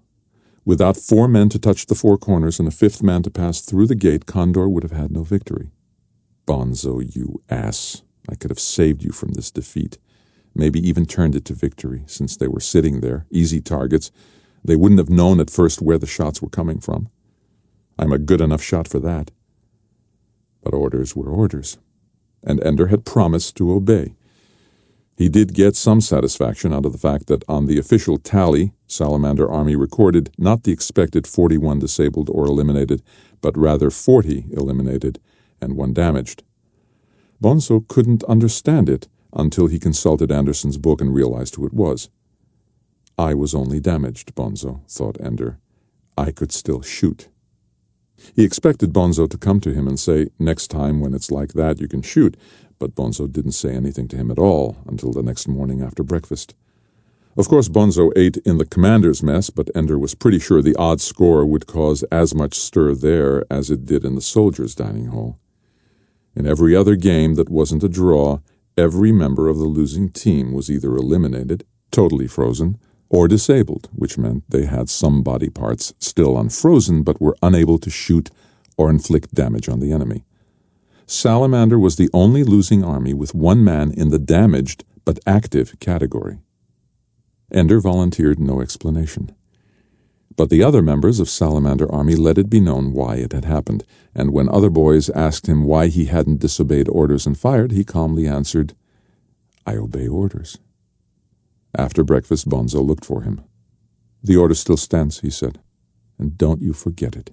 Without 4 men to touch the 4 corners and a 5th man to pass through the gate, Condor would have had no victory. Bonzo, you ass. I could have saved you from this defeat. Maybe even turned it to victory, since they were sitting there, easy targets. They wouldn't have known at first where the shots were coming from. I'm a good enough shot for that. But orders were orders, and Ender had promised to obey. He did get some satisfaction out of the fact that on the official tally, Salamander Army recorded not the expected 41 disabled or eliminated, but rather 40 eliminated and 1 damaged. Bonzo couldn't understand it until he consulted Anderson's book and realized who it was. I was only damaged, Bonzo, thought Ender. I could still shoot. He expected Bonzo to come to him and say, next time when it's like that you can shoot, but Bonzo didn't say anything to him at all until the next morning after breakfast. Of course, Bonzo ate in the commander's mess, but Ender was pretty sure the odd score would cause as much stir there as it did in the soldiers' dining hall. In every other game that wasn't a draw, every member of the losing team was either eliminated, totally frozen, or disabled, which meant they had some body parts still unfrozen but were unable to shoot or inflict damage on the enemy. Salamander was the only losing army with 1 man in the damaged but active category. Ender volunteered no explanation. But the other members of Salamander Army let it be known why it had happened, and when other boys asked him why he hadn't disobeyed orders and fired, he calmly answered, I obey orders. After breakfast, Bonzo looked for him. The order still stands, he said, and don't you forget it.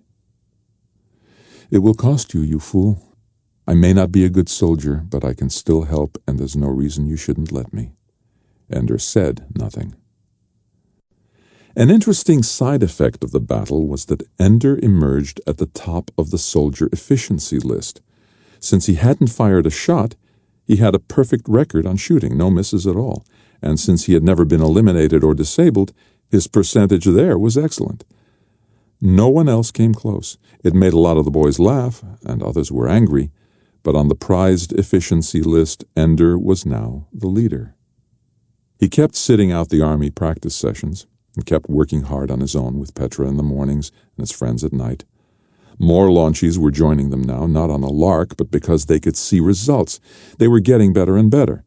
It will cost you, you fool. I may not be a good soldier, but I can still help, and there's no reason you shouldn't let me. Ender said nothing. An interesting side effect of the battle was that Ender emerged at the top of the soldier efficiency list. Since he hadn't fired a shot, he had a perfect record on shooting, no misses at all. And since he had never been eliminated or disabled, his percentage there was excellent. No one else came close. It made a lot of the boys laugh, and others were angry, but on the prized efficiency list, Ender was now the leader. He kept sitting out the Army practice sessions, and kept working hard on his own with Petra in the mornings and his friends at night. More launchies were joining them now, not on a lark, but because they could see results. They were getting better and better.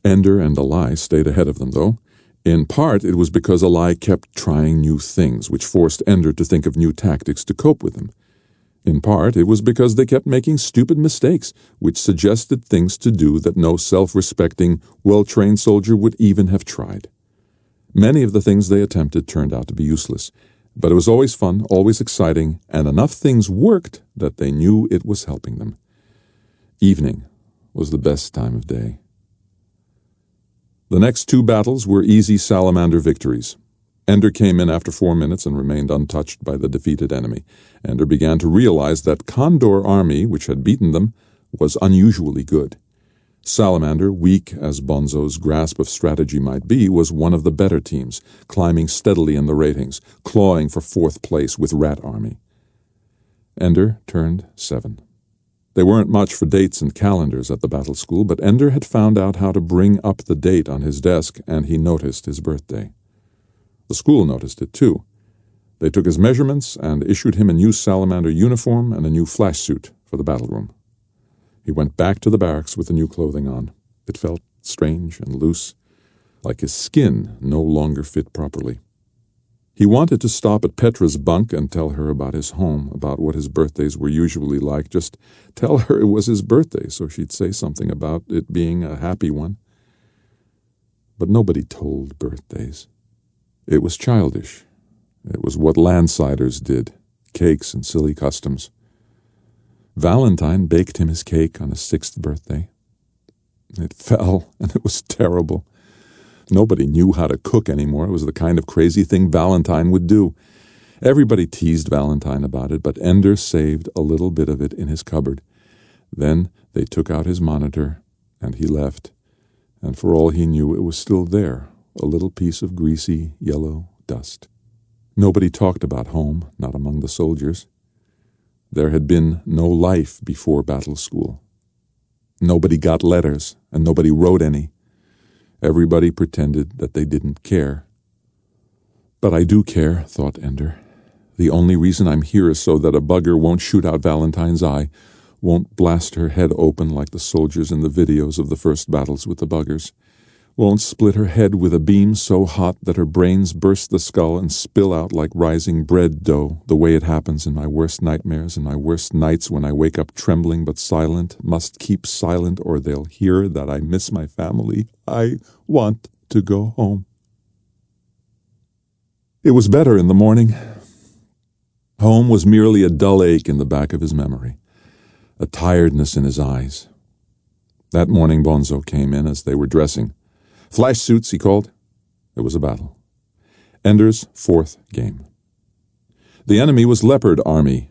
Ender and Eli stayed ahead of them, though. In part, it was because Eli kept trying new things, which forced Ender to think of new tactics to cope with them. In part, it was because they kept making stupid mistakes, which suggested things to do that no self-respecting, well-trained soldier would even have tried. Many of the things they attempted turned out to be useless, but it was always fun, always exciting, and enough things worked that they knew it was helping them. Evening was the best time of day. The next 2 battles were easy salamander victories. Ender came in after 4 minutes and remained untouched by the defeated enemy. Ender began to realize that Condor army, which had beaten them, was unusually good. Salamander, weak as Bonzo's grasp of strategy might be, was one of the better teams, climbing steadily in the ratings, clawing for 4th place with Rat Army. Ender turned 7. They weren't much for dates and calendars at the battle school, but Ender had found out how to bring up the date on his desk, and he noticed his birthday. The school noticed it, too. They took his measurements and issued him a new salamander uniform and a new flash suit for the battle room. He went back to the barracks with the new clothing on. It felt strange and loose, like his skin no longer fit properly. He wanted to stop at Petra's bunk and tell her about his home, about what his birthdays were usually like. Just tell her it was his birthday so she'd say something about it being a happy one. But nobody told birthdays. It was childish. It was what landsiders did, cakes and silly customs. Valentine baked him his cake on his 6th birthday. It fell, and it was terrible. Nobody knew how to cook anymore. It was the kind of crazy thing Valentine would do. Everybody teased Valentine about it, but Ender saved a little bit of it in his cupboard. Then they took out his monitor, and he left, and for all he knew it was still there, a little piece of greasy yellow dust. Nobody talked about home, not among the soldiers. There had been no life before battle school. Nobody got letters, and nobody wrote any. Everybody pretended that they didn't care. But I do care, thought Ender. The only reason I'm here is so that a bugger won't shoot out Valentine's eye, won't blast her head open like the soldiers in the videos of the first battles with the buggers, won't split her head with a beam so hot that her brains burst the skull and spill out like rising bread dough, the way it happens in my worst nightmares and my worst nights when I wake up trembling but silent, must keep silent or they'll hear that I miss my family. I want to go home. It was better in the morning. Home was merely a dull ache in the back of his memory, a tiredness in his eyes. That morning Bonzo came in as they were dressing. "Flash suits," he called. It was a battle. Ender's 4th game. The enemy was Leopard Army.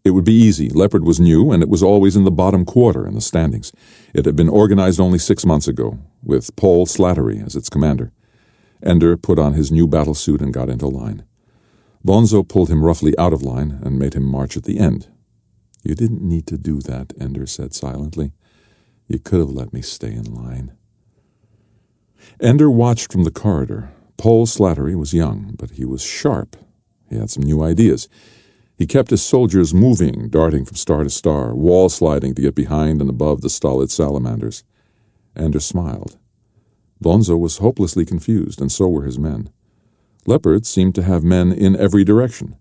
It would be easy. Leopard was new, and it was always in the bottom quarter in the standings. It had been organized only 6 months ago, with Paul Slattery as its commander. Ender put on his new battle suit and got into line. Bonzo pulled him roughly out of line and made him march at the end. "You didn't need to do that," Ender said silently. "You could have let me stay in line." Ender watched from the corridor. Paul Slattery was young, but he was sharp. He had some new ideas. He kept his soldiers moving, darting from star to star, wall-sliding to get behind and above the stolid salamanders. Ender smiled. Bonzo was hopelessly confused, and so were his men. Leopard seemed to have men in every direction.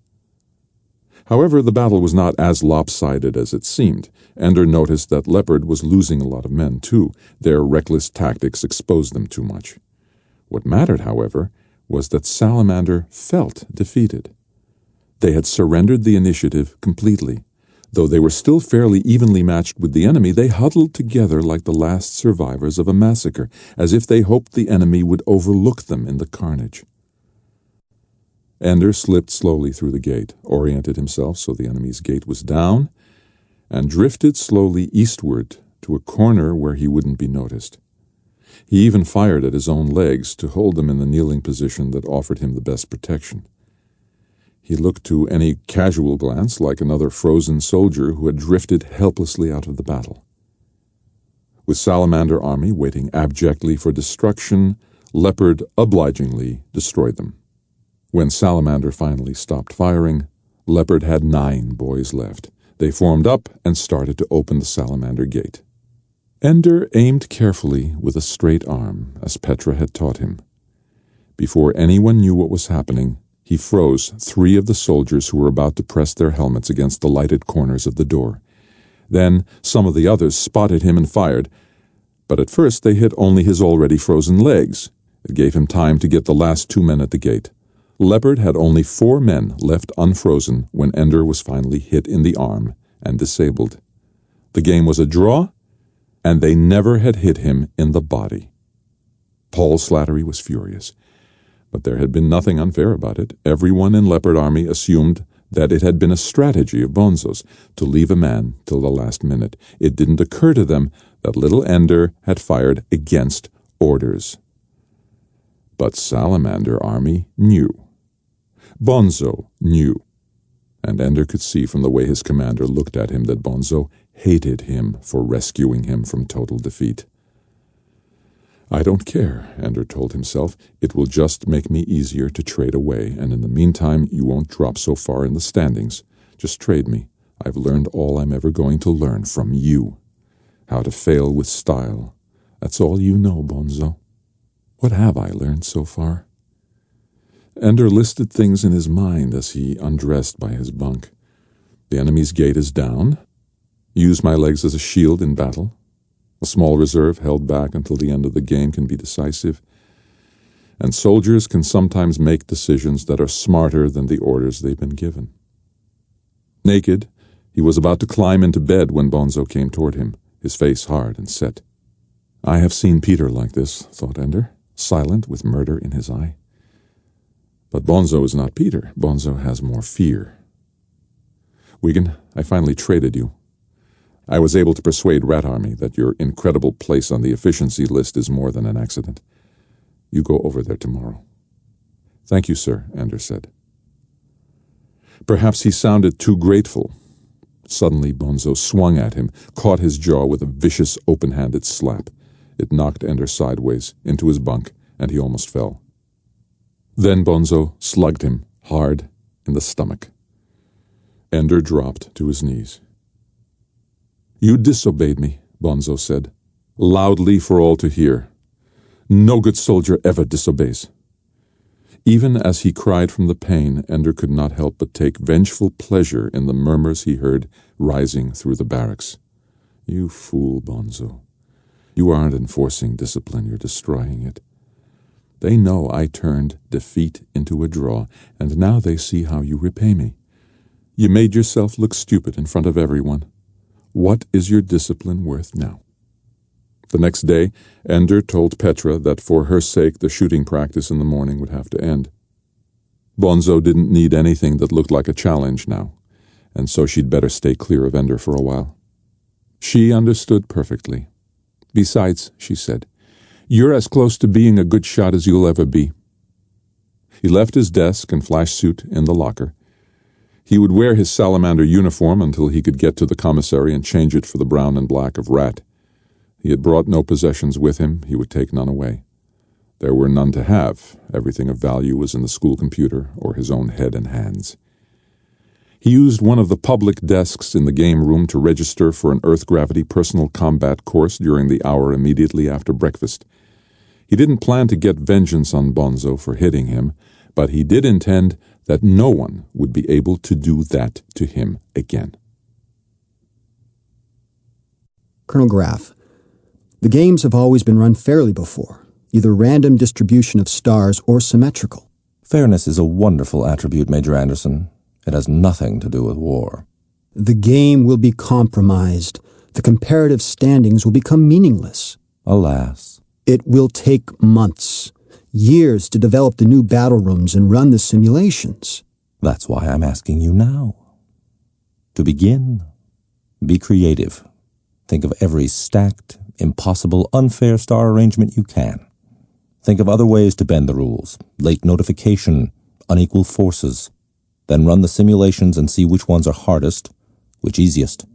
However, the battle was not as lopsided as it seemed. Ender noticed that Leopard was losing a lot of men, too. Their reckless tactics exposed them too much. What mattered, however, was that Salamander felt defeated. They had surrendered the initiative completely. Though they were still fairly evenly matched with the enemy, they huddled together like the last survivors of a massacre, as if they hoped the enemy would overlook them in the carnage. Ender slipped slowly through the gate, oriented himself so the enemy's gate was down, and drifted slowly eastward to a corner where he wouldn't be noticed. He even fired at his own legs to hold them in the kneeling position that offered him the best protection. He looked to any casual glance like another frozen soldier who had drifted helplessly out of the battle. With Salamander army waiting abjectly for destruction, Leopard obligingly destroyed them. When Salamander finally stopped firing, Leopard had 9 boys left. They formed up and started to open the Salamander gate. Ender aimed carefully with a straight arm, as Petra had taught him. Before anyone knew what was happening, he froze 3 of the soldiers who were about to press their helmets against the lighted corners of the door. Then some of the others spotted him and fired, but at first they hit only his already frozen legs. It gave him time to get the last 2 men at the gate. Leopard had only 4 men left unfrozen when Ender was finally hit in the arm and disabled. The game was a draw, and they never had hit him in the body. Paul Slattery was furious. But there had been nothing unfair about it. Everyone in Leopard Army assumed that it had been a strategy of Bonzo's to leave a man till the last minute. It didn't occur to them that little Ender had fired against orders. But Salamander Army knew. Bonzo knew. And Ender could see from the way his commander looked at him that Bonzo hated him for rescuing him from total defeat. I don't care, Ender told himself. It will just make me easier to trade away, and in the meantime you won't drop so far in the standings. Just trade me. I've learned all I'm ever going to learn from you. How to fail with style. That's all you know, Bonzo. What have I learned so far? Ender listed things in his mind as he undressed by his bunk. The enemy's gate is down. Use my legs as a shield in battle. A small reserve held back until the end of the game can be decisive. And soldiers can sometimes make decisions that are smarter than the orders they've been given. Naked, he was about to climb into bed when Bonzo came toward him, his face hard and set. I have seen Peter like this, thought Ender, silent with murder in his eye. But Bonzo is not Peter. Bonzo has more fear. Wigan, I finally traded you. I was able to persuade Rat Army that your incredible place on the efficiency list is more than an accident. You go over there tomorrow. Thank you, sir, Ender said. Perhaps he sounded too grateful. Suddenly Bonzo swung at him, caught his jaw with a vicious, open-handed slap. It knocked Ender sideways into his bunk, and he almost fell. Then Bonzo slugged him hard in the stomach. Ender dropped to his knees. You disobeyed me, Bonzo said, loudly for all to hear. No good soldier ever disobeys. Even as he cried from the pain, Ender could not help but take vengeful pleasure in the murmurs he heard rising through the barracks. You fool, Bonzo. You aren't enforcing discipline, you're destroying it. They know I turned defeat into a draw, and now they see how you repay me. You made yourself look stupid in front of everyone. What is your discipline worth now? The next day, Ender told Petra that for her sake the shooting practice in the morning would have to end. Bonzo didn't need anything that looked like a challenge now, and so she'd better stay clear of Ender for a while. She understood perfectly. Besides, she said, you're as close to being a good shot as you'll ever be. He left his desk and flash suit in the locker. He would wear his salamander uniform until he could get to the commissary and change it for the brown and black of Rat. He had brought no possessions with him. He would take none away. There were none to have. Everything of value was in the school computer or his own head and hands. He used one of the public desks in the game room to register for an Earth Gravity personal combat course during the hour immediately after breakfast. He didn't plan to get vengeance on Bonzo for hitting him, but he did intend that no one would be able to do that to him again. Colonel Graff, the games have always been run fairly before, either random distribution of stars or symmetrical. Fairness is a wonderful attribute, Major Anderson. It has nothing to do with war. The game will be compromised. The comparative standings will become meaningless. Alas. It will take months, years to develop the new battle rooms and run the simulations. That's why I'm asking you now. To begin, be creative. Think of every stacked, impossible, unfair star arrangement you can. Think of other ways to bend the rules. Late notification, unequal forces. Then run the simulations and see which ones are hardest, which easiest.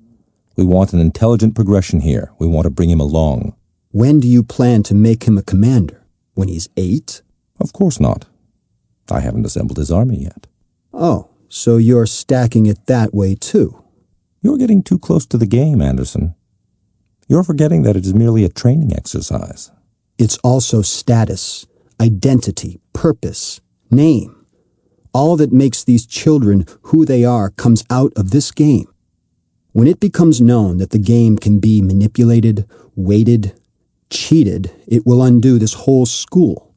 We want an intelligent progression here. We want to bring him along. When do you plan to make him a commander? When he's 8? Of course not. I haven't assembled his army yet. Oh, so you're stacking it that way too. You're getting too close to the game, Anderson. You're forgetting that it is merely a training exercise. It's also status, identity, purpose, name. All that makes these children who they are comes out of this game. When it becomes known that the game can be manipulated, weighted, cheated, it will undo this whole school.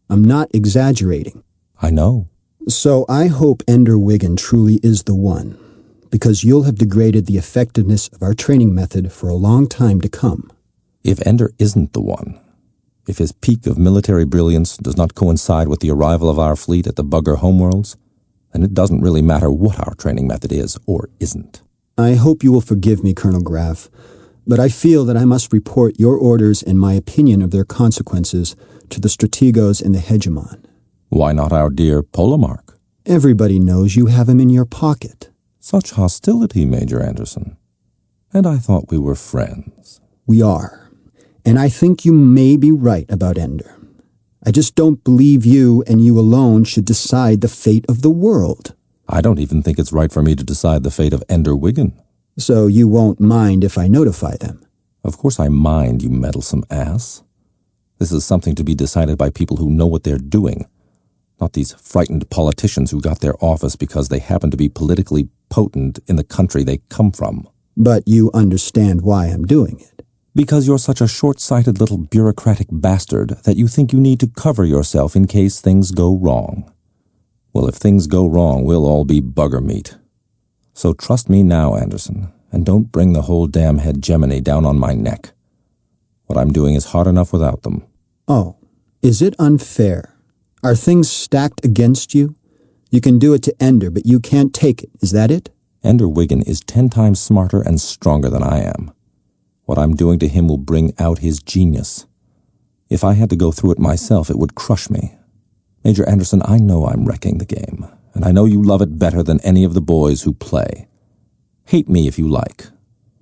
I'm not exaggerating. I know. So I hope Ender Wiggin truly is the one, because you'll have degraded the effectiveness of our training method for a long time to come. If Ender isn't the one, If his peak of military brilliance does not coincide with the arrival of our fleet at the bugger homeworlds, then it doesn't really matter what our training method is or isn't. I hope you will forgive me, Colonel Graff, but I feel that I must report your orders and my opinion of their consequences to the strategos and the hegemon. Why not our dear Polamark? Everybody knows you have him in your pocket. Such hostility, Major Anderson. And I thought we were friends. We are. And I think you may be right about Ender. I just don't believe you and you alone should decide the fate of the world. I don't even think it's right for me to decide the fate of Ender Wiggin. So you won't mind if I notify them? Of course I mind, you meddlesome ass. This is something to be decided by people who know what they're doing, not these frightened politicians who got their office because they happen to be politically potent in the country they come from. But you understand why I'm doing it. Because you're such a short-sighted little bureaucratic bastard that you think you need to cover yourself in case things go wrong. Well, if things go wrong, we'll all be bugger meat. So trust me now, Anderson, and don't bring the whole damn hegemony down on my neck. What I'm doing is hard enough without them. Oh, is it unfair? Are things stacked against you? You can do it to Ender, but you can't take it. Is that it? Ender Wiggin is 10 times smarter and stronger than I am. What I'm doing to him will bring out his genius. If I had to go through it myself, it would crush me. Major Anderson, I know I'm wrecking the game, and I know you love it better than any of the boys who play. Hate me if you like,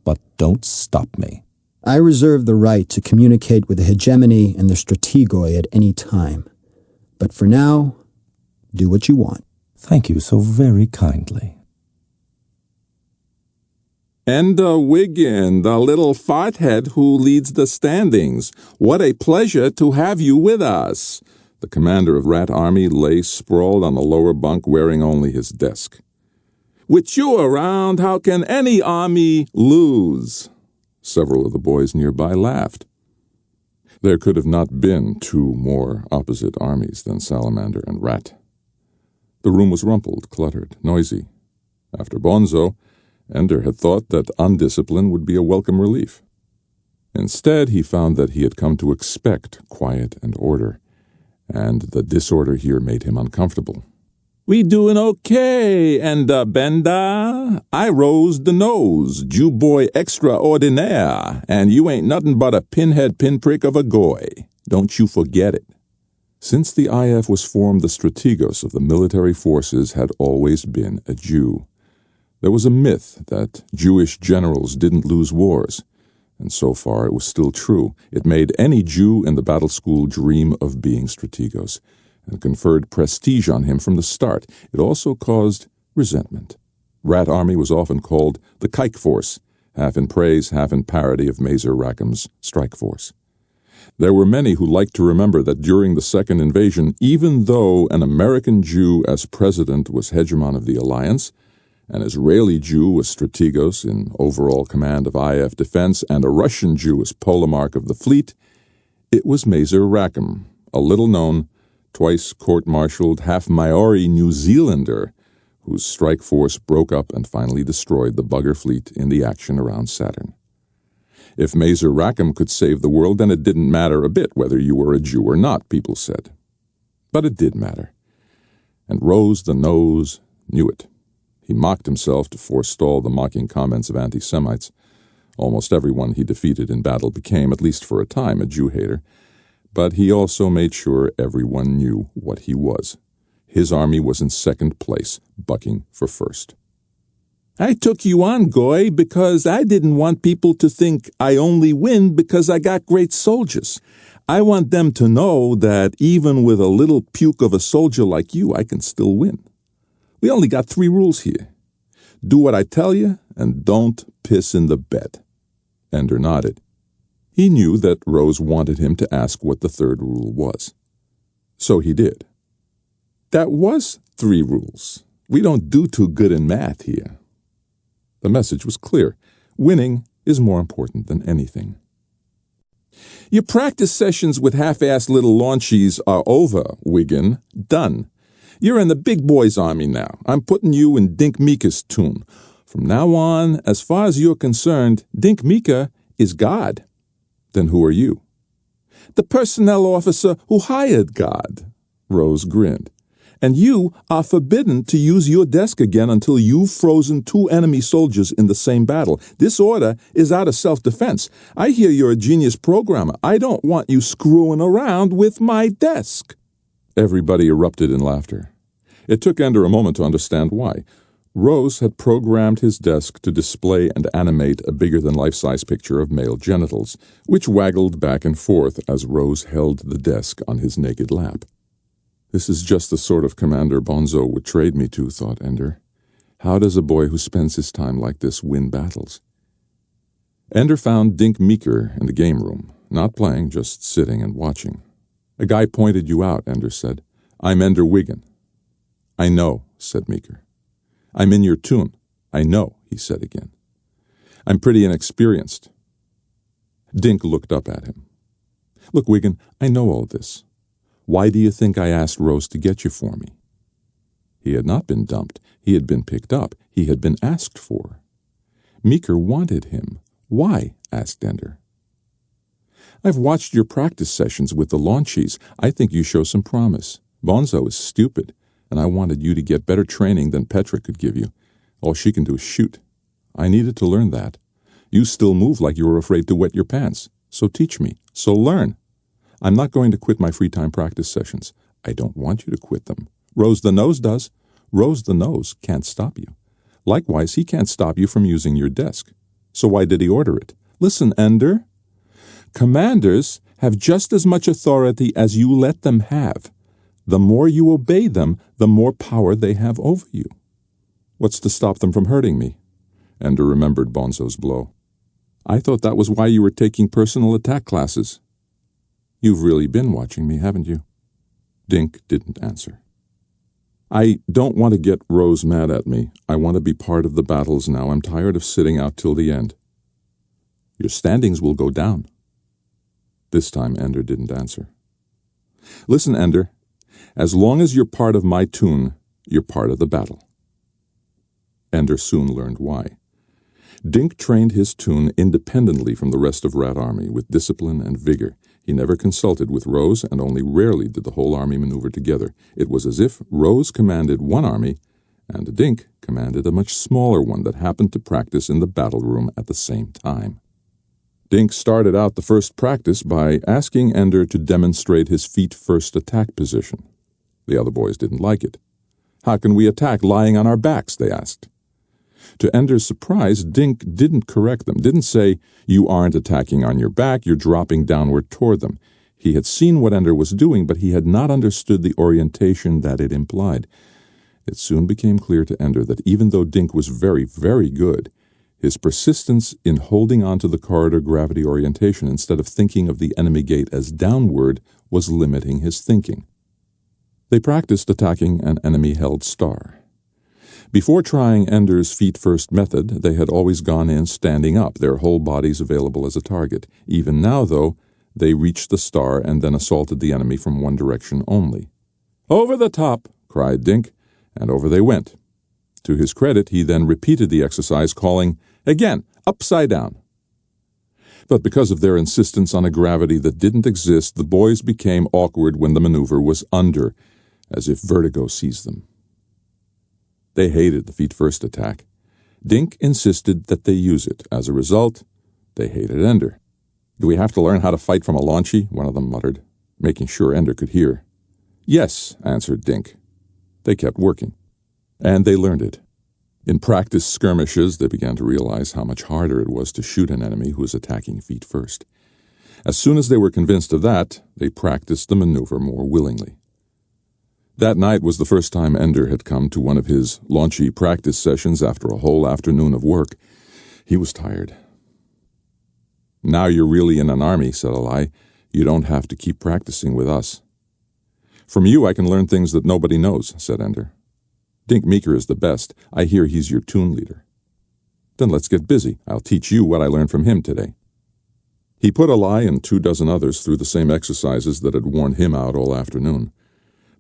but don't stop me. I reserve the right to communicate with the hegemony and the strategoi at any time. But for now, do what you want. Thank you so very kindly. Ender Wiggin, the little farthead who leads the standings. What a pleasure to have you with us. The commander of Rat Army lay sprawled on the lower bunk wearing only his desk. With you around, how can any army lose? Several of the boys nearby laughed. There could have not been two more opposite armies than Salamander and Rat. The room was rumpled, cluttered, noisy. After Bonzo, Ender had thought that undiscipline would be a welcome relief. Instead, he found that he had come to expect quiet and order, and the disorder here made him uncomfortable. "We doing okay, Ender Benda. I rose the nose, Jew boy extraordinaire, and you ain't nothing but a pinhead pinprick of a goy. Don't you forget it." Since the IF was formed, the strategos of the military forces had always been a Jew. There was a myth that Jewish generals didn't lose wars, and so far it was still true. It made any Jew in the battle school dream of being strategos, and conferred prestige on him from the start. It also caused resentment. Rat Army was often called the Kike Force, half in praise, half in parody of Mazer Rackham's Strike Force. There were many who liked to remember that during the second invasion, even though an American Jew as president was hegemon of the alliance, an Israeli Jew was strategos in overall command of IF defense, and a Russian Jew was Polamark of the fleet, it was Mazer Rackham, a little-known, twice court-martialed, half-Maori New Zealander whose strike force broke up and finally destroyed the bugger fleet in the action around Saturn. If Mazer Rackham could save the world, then it didn't matter a bit whether you were a Jew or not, people said. But it did matter. And Rose the Nose knew it. He mocked himself to forestall the mocking comments of anti-Semites. Almost everyone he defeated in battle became, at least for a time, a Jew-hater. But he also made sure everyone knew what he was. His army was in second place, bucking for first. "I took you on, Goy, because I didn't want people to think I only win because I got great soldiers. I want them to know that even with a little puke of a soldier like you, I can still win. We only got 3 rules here. Do what I tell you, and don't piss in the bed." Ender nodded. He knew that Rose wanted him to ask what the 3rd rule was. So he did. "That was 3 rules. We don't do too good in math here." The message was clear. Winning is more important than anything. "Your practice sessions with half-assed little launchies are over, Wiggin. Done. You're in the big boys' army now. I'm putting you in Dink Mika's tune. From now on, as far as you're concerned, Dink Mika is God. Then who are you? the personnel officer who hired God." Rose grinned. "And you are forbidden to use your desk again until you've frozen 2 enemy soldiers in the same battle. This order is out of self-defense. I hear you're a genius programmer. I don't want you screwing around with my desk." Everybody erupted in laughter. It took Ender a moment to understand why. Rose had programmed his desk to display and animate a bigger-than-life-size picture of male genitals, which waggled back and forth as Rose held the desk on his naked lap. "This is just the sort of commander Bonzo would trade me to," thought Ender. "How does a boy who spends his time like this win battles?" Ender found Dink Meeker in the game room, not playing, just sitting and watching. "A guy pointed you out," Ender said. "I'm Ender Wiggin." "I know," said Meeker. "I'm in your tune." "I know," he said again. "I'm pretty inexperienced." Dink looked up at him. "Look, Wiggin, I know all this. Why do you think I asked Rose to get you for me?" He had not been dumped. He had been picked up. He had been asked for. Meeker wanted him. "Why?" asked Ender. "I've watched your practice sessions with the launchies. I think you show some promise. Bonzo is stupid, and I wanted you to get better training than Petra could give you. All she can do is shoot. I needed to learn that. You still move like you were afraid to wet your pants. So teach me. So learn. I'm not going to quit my free time practice sessions. I don't want you to quit them. Rose the Nose does. Rose the Nose can't stop you. Likewise, he can't stop you from using your desk. So why did he order it? Listen, Ender. Commanders have just as much authority as you let them have. The more you obey them, the more power they have over you. What's to stop them from hurting me?" Ender remembered Bonzo's blow. "I thought that was why you were taking personal attack classes." "You've really been watching me, haven't you?" Dink didn't answer. "I don't want to get Rose mad at me. I want to be part of the battles now. I'm tired of sitting out till the end." "Your standings will go down." This time Ender didn't answer. "Listen, Ender. As long as you're part of my tune, you're part of the battle." Ender soon learned why. Dink trained his tune independently from the rest of Rat Army, with discipline and vigor. He never consulted with Rose, and only rarely did the whole army maneuver together. It was as if Rose commanded one army, and Dink commanded a much smaller one that happened to practice in the battle room at the same time. Dink started out the first practice by asking Ender to demonstrate his feet-first attack position. The other boys didn't like it. "How can we attack lying on our backs?" they asked. To Ender's surprise, Dink didn't correct them, didn't say, "You aren't attacking on your back, you're dropping downward toward them." He had seen what Ender was doing, but he had not understood the orientation that it implied. It soon became clear to Ender that even though Dink was very, very good, his persistence in holding on to the corridor gravity orientation instead of thinking of the enemy gate as downward was limiting his thinking. They practiced attacking an enemy-held star. Before trying Ender's feet-first method, they had always gone in standing up, their whole bodies available as a target. Even now, though, they reached the star and then assaulted the enemy from one direction only. "Over the top!" cried Dink, and over they went. To his credit, he then repeated the exercise, calling, "Again, upside down." But because of their insistence on a gravity that didn't exist, the boys became awkward when the maneuver was under, as if vertigo seized them. They hated the feet-first attack. Dink insisted that they use it. As a result, they hated Ender. "Do we have to learn how to fight from a launchie?" one of them muttered, making sure Ender could hear. "Yes," answered Dink. They kept working, and they learned it. In practice skirmishes, they began to realize how much harder it was to shoot an enemy who was attacking feet first. As soon as they were convinced of that, they practiced the maneuver more willingly. That night was the first time Ender had come to one of his launchy practice sessions after a whole afternoon of work. He was tired. "Now you're really in an army," said Eli. "You don't have to keep practicing with us." "From you I can learn things that nobody knows," said Ender. "Dink Meeker is the best. I hear he's your tune leader." "Then let's get busy. I'll teach you what I learned from him today." He put Eli and 24 others through the same exercises that had worn him out all afternoon.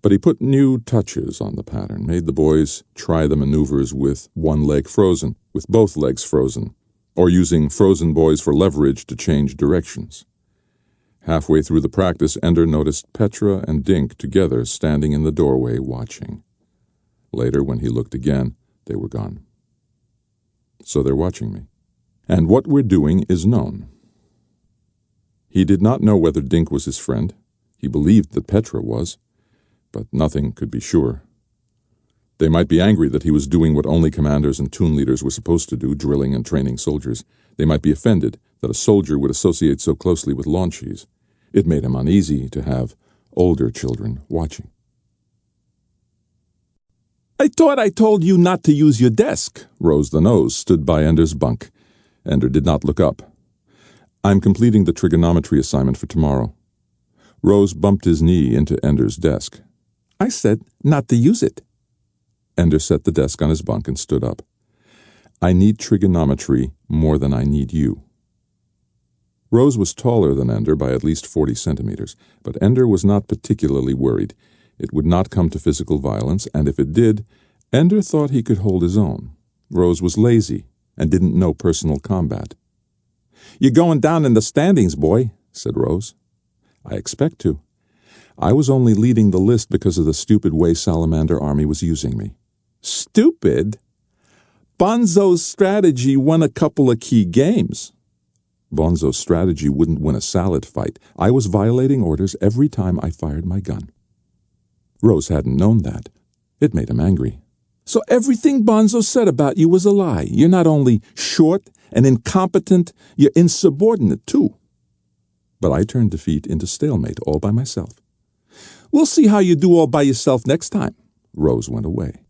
But he put new touches on the pattern, made the boys try the maneuvers with one leg frozen, with both legs frozen, or using frozen boys for leverage to change directions. Halfway through the practice, Ender noticed Petra and Dink together standing in the doorway watching. Later, when he looked again, they were gone. So they're watching me. And what we're doing is known. He did not know whether Dink was his friend. He believed that Petra was, but nothing could be sure. They might be angry that he was doing what only commanders and toon leaders were supposed to do, drilling and training soldiers. They might be offended that a soldier would associate so closely with launchies. It made him uneasy to have older children watching. "I thought I told you not to use your desk." Rose the Nose stood by Ender's bunk. Ender did not look up. "I'm completing the trigonometry assignment for tomorrow." Rose bumped his knee into Ender's desk. "I said not to use it." Ender set the desk on his bunk and stood up. "I need trigonometry more than I need you." Rose was taller than Ender by at least 40 centimeters, but Ender was not particularly worried. It would not come to physical violence, and if it did, Ender thought he could hold his own. Rose was lazy and didn't know personal combat. "You're going down in the standings, boy," said Rose. "I expect to. I was only leading the list because of the stupid way Salamander Army was using me." "Stupid? Bonzo's strategy won a couple of key games." "Bonzo's strategy wouldn't win a salad fight. I was violating orders every time I fired my gun." Rose hadn't known that. It made him angry. "So everything Bonzo said about you was a lie. You're not only short and incompetent, you're insubordinate, too." "But I turned defeat into stalemate all by myself." "We'll see how you do all by yourself next time." Rose went away.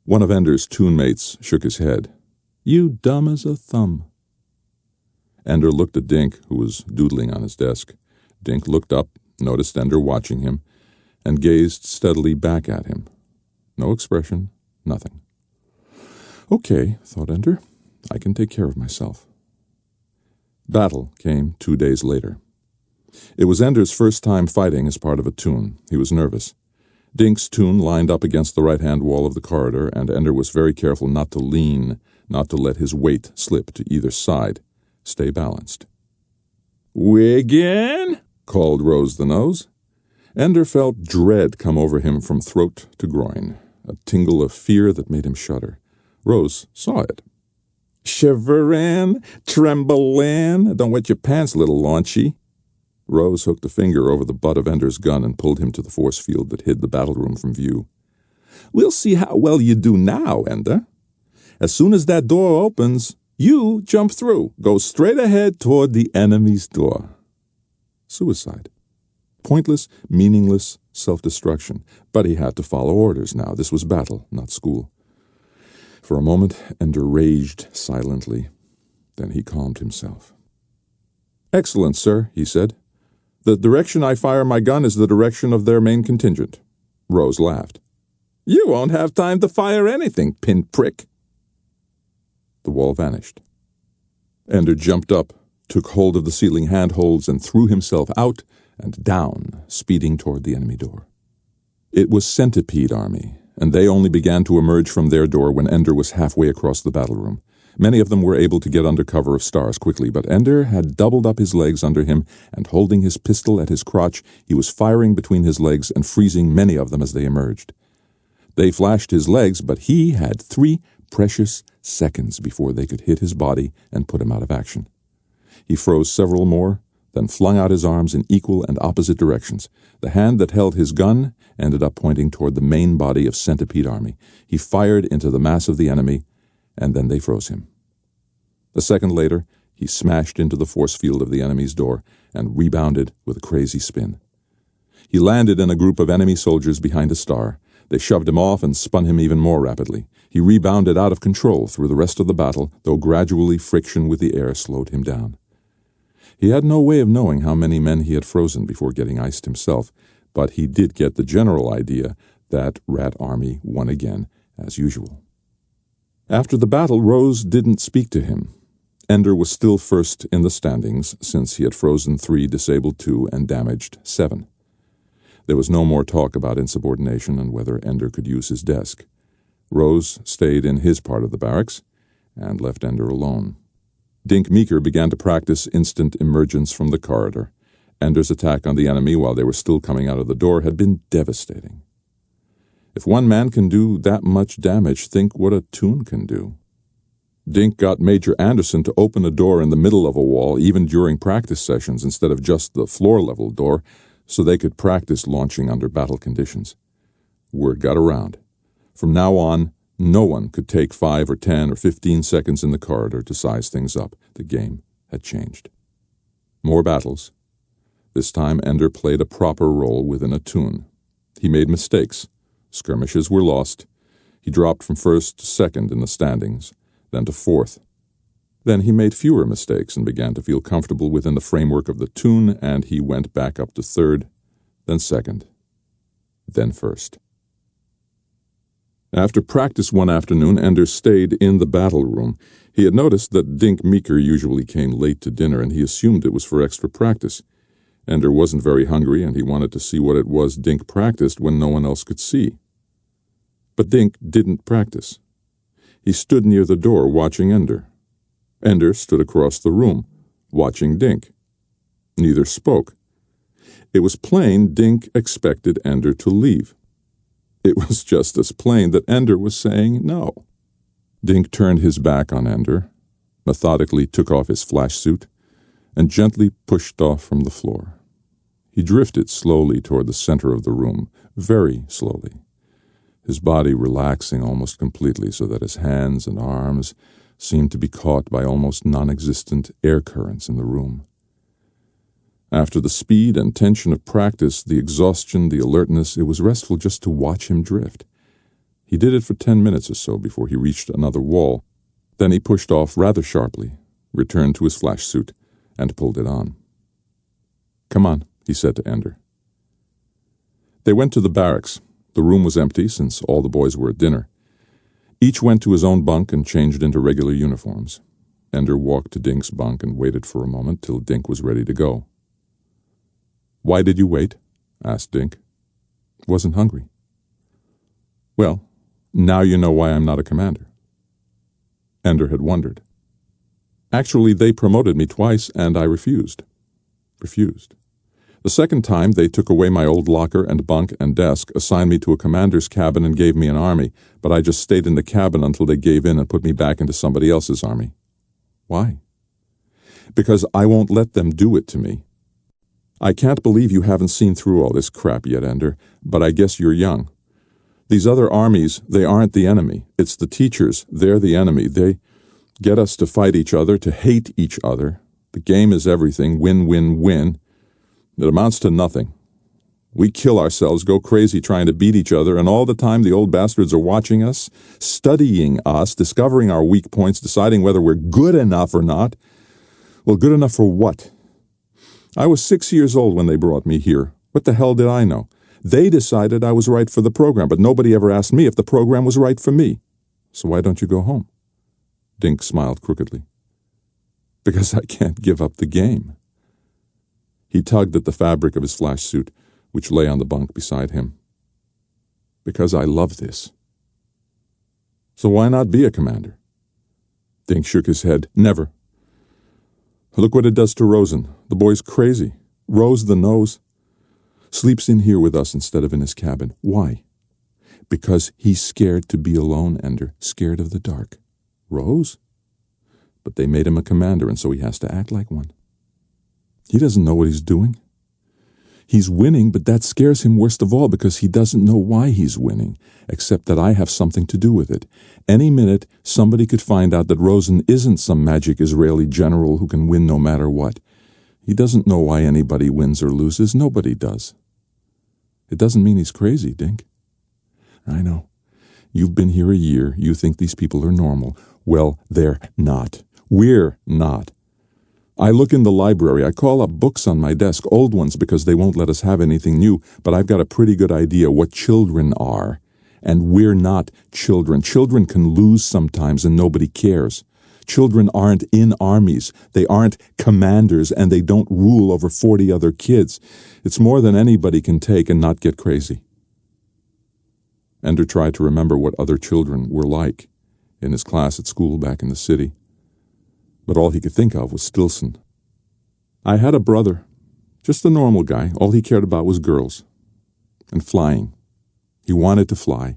One of Ender's toon mates shook his head. "You dumb as a thumb." Ender looked at Dink, who was doodling on his desk. Dink looked up, noticed Ender watching him, and gazed steadily back at him. No expression, nothing. "Okay," thought Ender, "I can take care of myself." Battle came 2 days later. It was Ender's first time fighting as part of a toon. He was nervous. Dink's toon lined up against the right-hand wall of the corridor, and Ender was very careful not to lean, not to let his weight slip to either side. Stay balanced. "Wiggin?" called Rose the Nose. Ender felt dread come over him from throat to groin, a tingle of fear that made him shudder. Rose saw it. "Shiverin', tremblin', don't wet your pants, little launchy." Rose hooked a finger over the butt of Ender's gun and pulled him to the force field that hid the battle room from view. "We'll see how well you do now, Ender. As soon as that door opens, you jump through. Go straight ahead toward the enemy's door." Suicide. Pointless, meaningless self-destruction. But he had to follow orders now. This was battle, not school. For a moment, Ender raged silently. Then he calmed himself. "Excellent, sir," he said. "The direction I fire my gun is the direction of their main contingent." Rose laughed. "You won't have time to fire anything, pinprick." The wall vanished. Ender jumped up, took hold of the ceiling handholds, and threw himself out and down, speeding toward the enemy door. It was Centipede Army, and they only began to emerge from their door when Ender was halfway across the battle room. Many of them were able to get under cover of stars quickly, but Ender had doubled up his legs under him, and holding his pistol at his crotch, he was firing between his legs and freezing many of them as they emerged. They flashed his legs, but he had 3 precious seconds before they could hit his body and put him out of action. He froze several more, then flung out his arms in equal and opposite directions. The hand that held his gun ended up pointing toward the main body of Centipede Army. He fired into the mass of the enemy, and then they froze him. A second later, he smashed into the force field of the enemy's door and rebounded with a crazy spin. He landed in a group of enemy soldiers behind a star. They shoved him off and spun him even more rapidly. He rebounded out of control through the rest of the battle, though gradually friction with the air slowed him down. He had no way of knowing how many men he had frozen before getting iced himself, but he did get the general idea that Rat Army won again, as usual. After the battle, Rose didn't speak to him. Ender was still first in the standings, since he had frozen 3, disabled 2, and damaged 7. There was no more talk about insubordination and whether Ender could use his desk. Rose stayed in his part of the barracks and left Ender alone. Dink Meeker began to practice instant emergence from the corridor. Ender's attack on the enemy while they were still coming out of the door had been devastating. If one man can do that much damage, think what a toon can do. Dink got Major Anderson to open a door in the middle of a wall even during practice sessions instead of just the floor-level door, so they could practice launching under battle conditions. Word got around. From now on, no one could take 5 or 10 or 15 seconds in the corridor to size things up. The game had changed. More battles. This time Ender played a proper role within a toon. He made mistakes. Skirmishes were lost. He dropped from first to second in the standings, then to fourth. Then he made fewer mistakes and began to feel comfortable within the framework of the toon, and he went back up to third, then second, then first. After practice one afternoon, Ender stayed in the battle room. He had noticed that Dink Meeker usually came late to dinner, and he assumed it was for extra practice. Ender wasn't very hungry, and he wanted to see what it was Dink practiced when no one else could see. But Dink didn't practice. He stood near the door watching Ender. Ender stood across the room, watching Dink. Neither spoke. It was plain Dink expected Ender to leave. It was just as plain that Ender was saying no. Dink turned his back on Ender, methodically took off his flash suit, and gently pushed off from the floor. He drifted slowly toward the center of the room, very slowly, his body relaxing almost completely so that his hands and arms seemed to be caught by almost non-existent air currents in the room. After the speed and tension of practice, the exhaustion, the alertness, it was restful just to watch him drift. He did it for 10 minutes or so before he reached another wall. Then he pushed off rather sharply, returned to his flash suit, and pulled it on. "Come on," he said to Ender. They went to the barracks. The room was empty since all the boys were at dinner. Each went to his own bunk and changed into regular uniforms. Ender walked to Dink's bunk and waited for a moment till Dink was ready to go. "Why did you wait?" asked Dink. "Wasn't hungry." "Well, now you know why I'm not a commander." Ender had wondered. "Actually, they promoted me twice, and I refused." Refused. The second time, they took away my old locker and bunk and desk, assigned me to a commander's cabin, and gave me an army, but I just stayed in the cabin until they gave in and put me back into somebody else's army. Why? Because I won't let them do it to me. I can't believe you haven't seen through all this crap yet, Ender, but I guess you're young. These other armies, they aren't the enemy. It's the teachers. They're the enemy. They get us to fight each other, to hate each other. The game is everything. Win, win, win. It amounts to nothing. We kill ourselves, go crazy trying to beat each other, and all the time the old bastards are watching us, studying us, discovering our weak points, deciding whether we're good enough or not. Well, good enough for what? I was 6 years old when they brought me here. What the hell did I know? They decided I was right for the program, but nobody ever asked me if the program was right for me. So why don't you go home? Dink smiled crookedly. Because I can't give up the game. He tugged at the fabric of his flash suit, which lay on the bunk beside him. Because I love this. So why not be a commander? Dink shook his head. Never. Look what it does to Rosen. The boy's crazy. Rose the nose. Sleeps in here with us instead of in his cabin. Why? Because he's scared to be alone, Ender. Scared of the dark. Rose? But they made him a commander, and so he has to act like one. He doesn't know what he's doing. He's winning, but that scares him worst of all because he doesn't know why he's winning, except that I have something to do with it. Any minute, somebody could find out that Rosen isn't some magic Israeli general who can win no matter what. He doesn't know why anybody wins or loses. Nobody does. It doesn't mean he's crazy, Dink. I know. You've been here a year. You think these people are normal. Well, they're not. We're not. I look in the library. I call up books on my desk, old ones because they won't let us have anything new, but I've got a pretty good idea what children are. And we're not children. Children can lose sometimes and nobody cares. Children aren't in armies. They aren't commanders, and they don't rule over 40 other kids. It's more than anybody can take and not get crazy. Ender tried to remember what other children were like in his class at school back in the city. But all he could think of was Stilson. I had a brother. Just a normal guy. All he cared about was girls. And flying. He wanted to fly.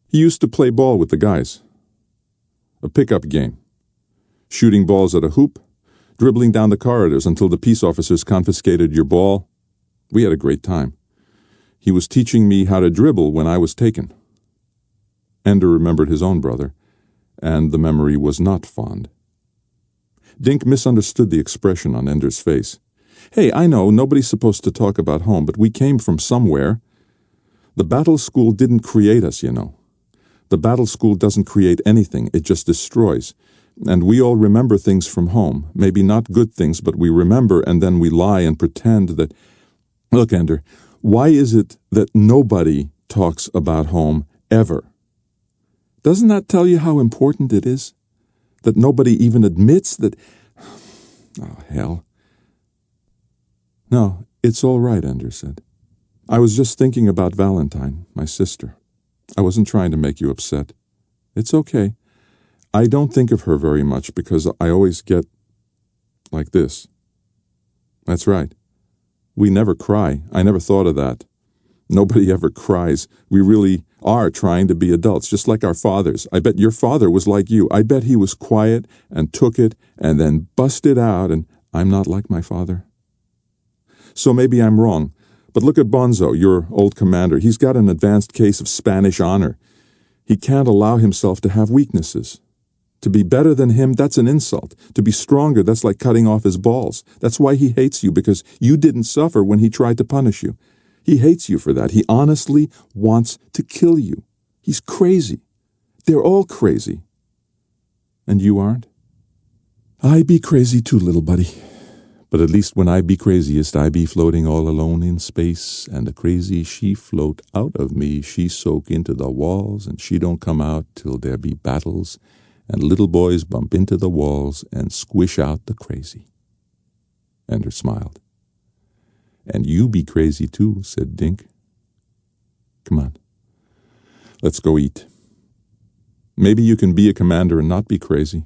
He used to play ball with the guys. A pickup game. Shooting balls at a hoop, dribbling down the corridors until the peace officers confiscated your ball. We had a great time. He was teaching me how to dribble when I was taken. Ender remembered his own brother, and the memory was not fond. Dink misunderstood the expression on Ender's face. Hey, I know, nobody's supposed to talk about home, but we came from somewhere. The battle school didn't create us, you know. The battle school doesn't create anything, it just destroys. And we all remember things from home. Maybe not good things, but we remember, and then we lie and pretend that... Look, Ender, why is it that nobody talks about home ever? Doesn't that tell you how important it is? That nobody even admits that... Oh, hell. No, it's all right, Ender said. I was just thinking about Valentine, my sister. I wasn't trying to make you upset. It's okay. I don't think of her very much because I always get like this. That's right. We never cry. I never thought of that. Nobody ever cries. We really are trying to be adults, just like our fathers. I bet your father was like you. I bet he was quiet and took it and then busted out, and I'm not like my father. So maybe I'm wrong. But look at Bonzo, your old commander. He's got an advanced case of Spanish honor. He can't allow himself to have weaknesses. To be better than him, that's an insult. To be stronger, that's like cutting off his balls. That's why he hates you, because you didn't suffer when he tried to punish you. He hates you for that. He honestly wants to kill you. He's crazy. They're all crazy. And you aren't? I be crazy too, little buddy. But at least when I be craziest, I be floating all alone in space, and the crazy she float out of me, she soak into the walls, and she don't come out till there be battles, and little boys bump into the walls and squish out the crazy. Ender smiled. And you be crazy too, said Dink. Come on. Let's go eat. Maybe you can be a commander and not be crazy.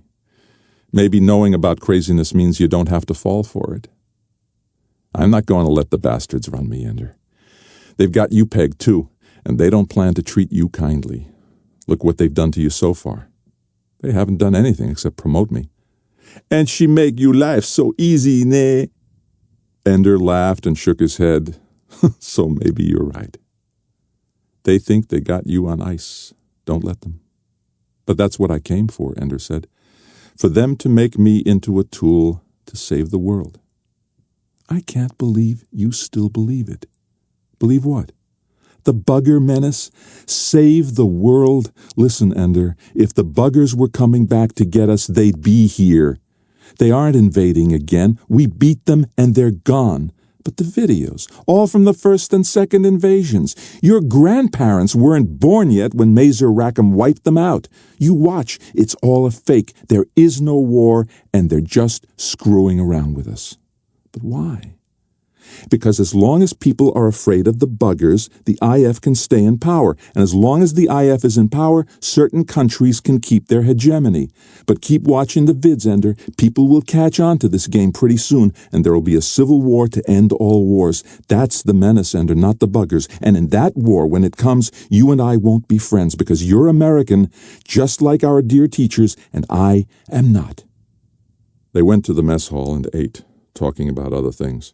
Maybe knowing about craziness means you don't have to fall for it. I'm not going to let the bastards run me, Ender. They've got you pegged too, and they don't plan to treat you kindly. Look what they've done to you so far. They haven't done anything except promote me. And she make you life so easy, ne? Ender laughed and shook his head. So maybe you're right. They think they got you on ice. Don't let them. But that's what I came for, Ender said. For them to make me into a tool to save the world. I can't believe you still believe it. Believe what? The bugger menace? Save the world? Listen, Ender, if the buggers were coming back to get us, they'd be here. They aren't invading again. We beat them and they're gone. But the videos, all from the first and second invasions. Your grandparents weren't born yet when Mazer Rackham wiped them out. You watch, it's all a fake. There is no war, and they're just screwing around with us. But why? Because as long as people are afraid of the buggers, the IF can stay in power. And as long as the IF is in power, certain countries can keep their hegemony. But keep watching the vids, Ender. People will catch on to this game pretty soon, and there will be a civil war to end all wars. That's the menace, Ender, not the buggers. And in that war, when it comes, you and I won't be friends, because you're American, just like our dear teachers, and I am not. They went to the mess hall and ate, talking about other things.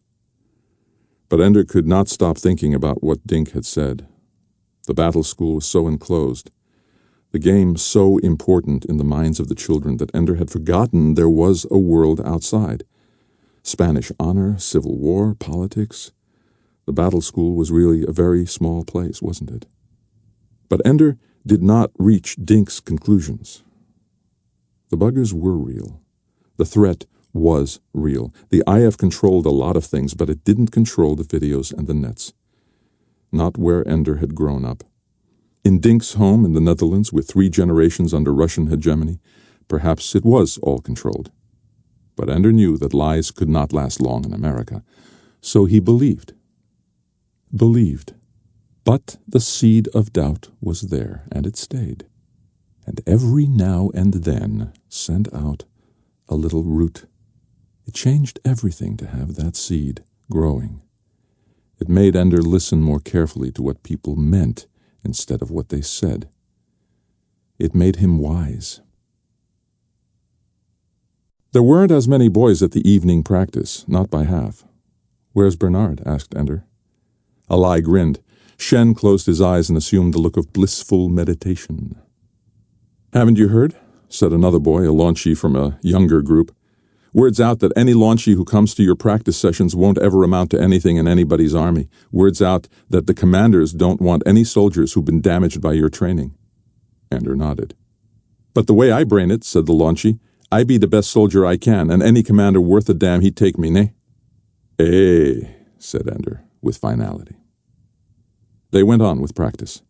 But Ender could not stop thinking about what Dink had said. The battle school was so enclosed, the game so important in the minds of the children that Ender had forgotten there was a world outside. Spanish honor, civil war, politics. The battle school was really a very small place, wasn't it? But Ender did not reach Dink's conclusions. The buggers were real. The threat was real. The IF controlled a lot of things, but it didn't control the videos and the nets. Not where Ender had grown up. In Dink's home in the Netherlands, with 3 generations under Russian hegemony, perhaps it was all controlled. But Ender knew that lies could not last long in America, so he believed. Believed. But the seed of doubt was there, and it stayed. And every now and then sent out a little root. It changed everything to have that seed growing. It made Ender listen more carefully to what people meant instead of what they said. It made him wise. There weren't as many boys at the evening practice, not by half. "Where's Bernard?" asked Ender. Alai grinned. Shen closed his eyes and assumed the look of blissful meditation. "Haven't you heard?" said another boy, a launchie from a younger group. "Word's out that any launchie who comes to your practice sessions won't ever amount to anything in anybody's army. Word's out that the commanders don't want any soldiers who've been damaged by your training." Ender nodded. "But the way I brain it," said the launchie, "I be the best soldier I can, and any commander worth a damn he'd take me, nay?" "Eh," said Ender, with finality. They went on with practice.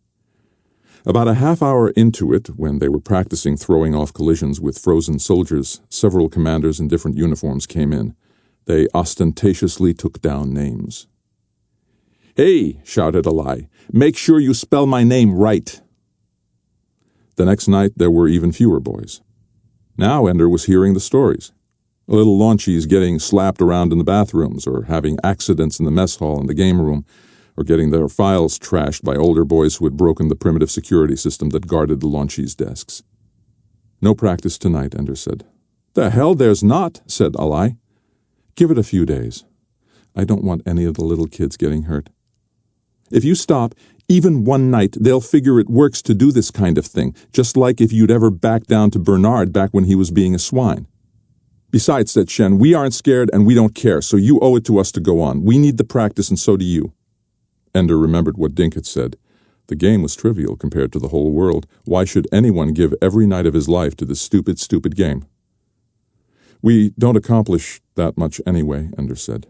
About a half hour into it, when they were practicing throwing off collisions with frozen soldiers, several commanders in different uniforms came in. They ostentatiously took down names. "Hey," shouted Alai, "make sure you spell my name right." The next night there were even fewer boys. Now Ender was hearing the stories. Little launchies getting slapped around in the bathrooms, or having accidents in the mess hall and the game room, or getting their files trashed by older boys who had broken the primitive security system that guarded the launchies' desks. "No practice tonight," Ender said. "The hell there's not," said Alai. "Give it a few days. I don't want any of the little kids getting hurt. If you stop, even one night, they'll figure it works to do this kind of thing, just like if you'd ever back down to Bernard back when he was being a swine. Besides," said Shen, "we aren't scared and we don't care, so you owe it to us to go on. We need the practice and so do you." Ender remembered what Dink had said. The game was trivial compared to the whole world. Why should anyone give every night of his life to this stupid, stupid game? "We don't accomplish that much anyway," Ender said.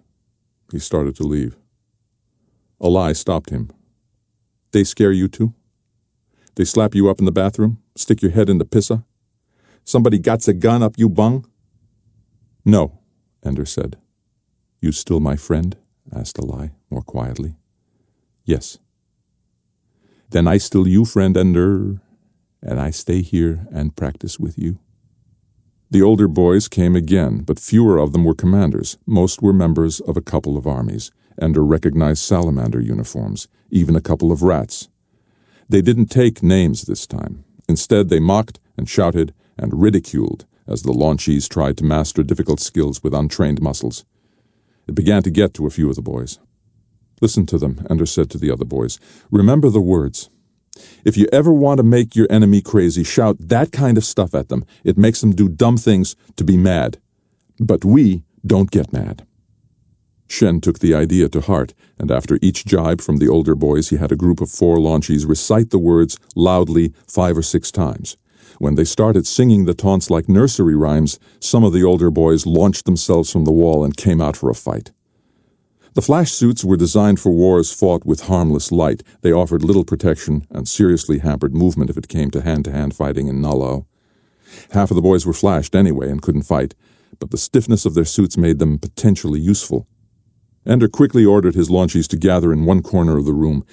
He started to leave. Alai stopped him. "They scare you too? They slap you up in the bathroom? Stick your head in the pissa? Somebody gots a gun up you bung?" "No," Ender said. "You still my friend?" asked Alai, more quietly. "Yes." "Then I still you, friend Ender, and I stay here and practice with you." The older boys came again, but fewer of them were commanders. Most were members of a couple of armies. Ender recognized salamander uniforms, even a couple of rats. They didn't take names this time. Instead, they mocked and shouted and ridiculed as the launchies tried to master difficult skills with untrained muscles. It began to get to a few of the boys. "Listen to them," Ender said to the other boys. "Remember the words. If you ever want to make your enemy crazy, shout that kind of stuff at them. It makes them do dumb things to be mad. But we don't get mad." Shen took the idea to heart, and after each jibe from the older boys, he had a group of 4 launchies recite the words loudly 5 or 6 times. When they started singing the taunts like nursery rhymes, some of the older boys launched themselves from the wall and came out for a fight. The flash suits were designed for wars fought with harmless light. They offered little protection and seriously hampered movement if it came to hand-to-hand fighting in Nullo. Half of the boys were flashed anyway and couldn't fight, but the stiffness of their suits made them potentially useful. Ender quickly ordered his launchies to gather in one corner of the room.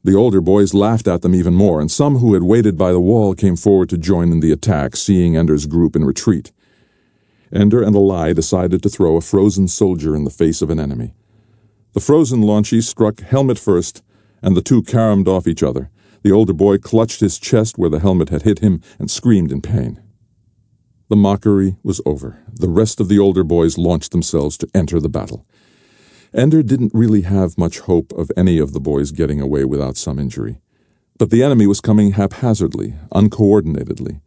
The older boys laughed at them even more, and some who had waited by the wall came forward to join in the attack, seeing Ender's group in retreat. Ender and Alai decided to throw a frozen soldier in the face of an enemy. The frozen launchie struck helmet first, and the two caromed off each other. The older boy clutched his chest where the helmet had hit him and screamed in pain. The mockery was over. The rest of the older boys launched themselves to enter the battle. Ender didn't really have much hope of any of the boys getting away without some injury. But the enemy was coming haphazardly, uncoordinatedly.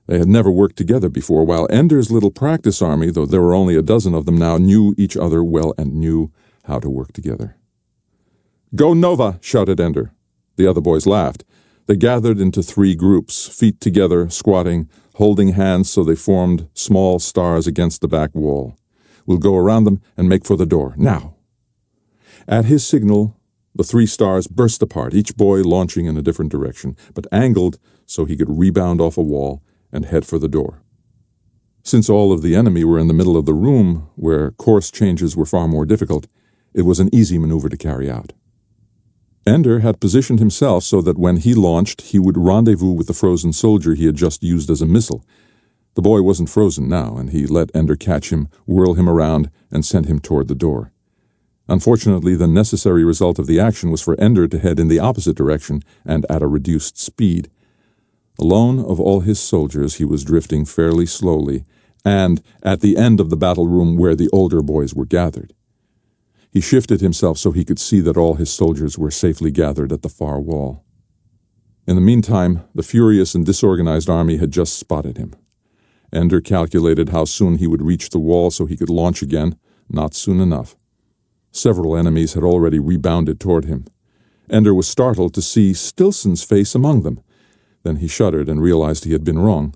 They had never worked together before, while Ender's little practice army, though there were only a dozen of them now, knew each other well and knew how to work together. "Go Nova!" shouted Ender. The other boys laughed. They gathered into 3 groups, feet together, squatting, holding hands so they formed small stars against the back wall. "We'll go around them and make for the door. Now!" At his signal, the 3 stars burst apart, each boy launching in a different direction, but angled so he could rebound off a wall and head for the door. Since all of the enemy were in the middle of the room, where course changes were far more difficult, it was an easy maneuver to carry out. Ender had positioned himself so that when he launched, he would rendezvous with the frozen soldier he had just used as a missile. The boy wasn't frozen now, and he let Ender catch him, whirl him around, and send him toward the door. Unfortunately, the necessary result of the action was for Ender to head in the opposite direction and at a reduced speed. Alone of all his soldiers, he was drifting fairly slowly, and at the end of the battle room where the older boys were gathered. He shifted himself so he could see that all his soldiers were safely gathered at the far wall. In the meantime, the furious and disorganized army had just spotted him. Ender calculated how soon he would reach the wall so he could launch again. Not soon enough. Several enemies had already rebounded toward him. Ender was startled to see Stilson's face among them. Then he shuddered and realized he had been wrong.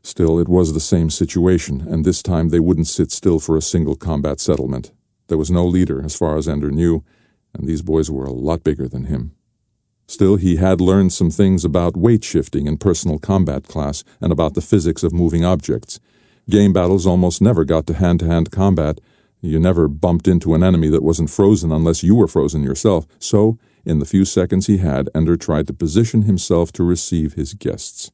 Still, it was the same situation, and this time they wouldn't sit still for a single combat settlement. There was no leader, as far as Ender knew, and these boys were a lot bigger than him. Still, he had learned some things about weight shifting in personal combat class and about the physics of moving objects. Game battles almost never got to hand-to-hand combat. You never bumped into an enemy that wasn't frozen unless you were frozen yourself. So, in the few seconds he had, Ender tried to position himself to receive his guests.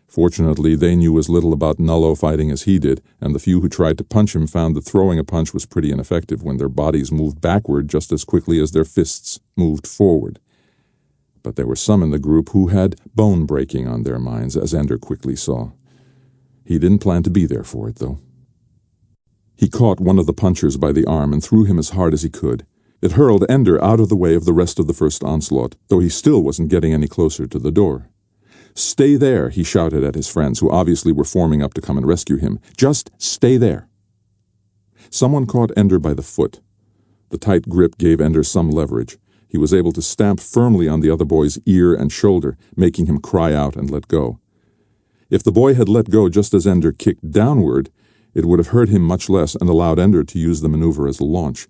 Fortunately, they knew as little about nullo fighting as he did, and the few who tried to punch him found that throwing a punch was pretty ineffective when their bodies moved backward just as quickly as their fists moved forward. But there were some in the group who had bone-breaking on their minds, as Ender quickly saw. He didn't plan to be there for it, though. He caught one of the punchers by the arm and threw him as hard as he could. It hurled Ender out of the way of the rest of the first onslaught, though he still wasn't getting any closer to the door. "Stay there," he shouted at his friends, who obviously were forming up to come and rescue him. "Just stay there." Someone caught Ender by the foot. The tight grip gave Ender some leverage. He was able to stamp firmly on the other boy's ear and shoulder, making him cry out and let go. If the boy had let go just as Ender kicked downward, it would have hurt him much less and allowed Ender to use the maneuver as a launch.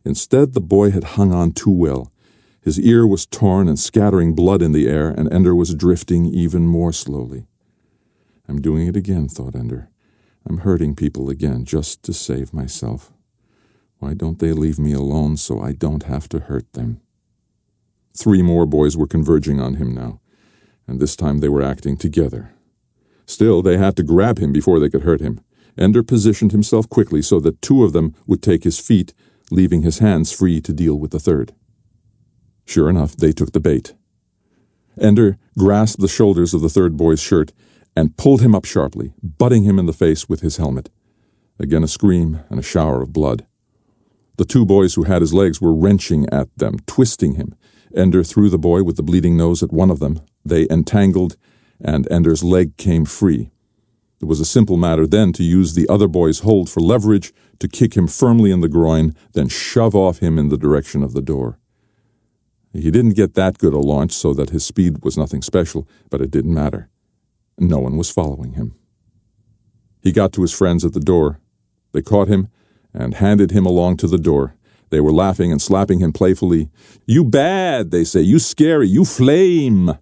Instead, the boy had hung on too well. His ear was torn and scattering blood in the air, and Ender was drifting even more slowly. "I'm doing it again," thought Ender. "I'm hurting people again just to save myself. Why don't they leave me alone so I don't have to hurt them?" 3 more boys were converging on him now, and this time they were acting together. Still, they had to grab him before they could hurt him. Ender positioned himself quickly so that 2 of them would take his feet, leaving his hands free to deal with the third. Sure enough, they took the bait. Ender grasped the shoulders of the third boy's shirt and pulled him up sharply, butting him in the face with his helmet. Again a scream and a shower of blood. The 2 boys who had his legs were wrenching at them, twisting him. Ender threw the boy with the bleeding nose at one of them. They entangled, and Ender's leg came free. It was a simple matter then to use the other boy's hold for leverage, to kick him firmly in the groin, then shove off him in the direction of the door. He didn't get that good a launch, so that his speed was nothing special, but it didn't matter. No one was following him. He got to his friends at the door. They caught him and handed him along to the door. They were laughing and slapping him playfully. "You bad," they say. "You scary. You flame."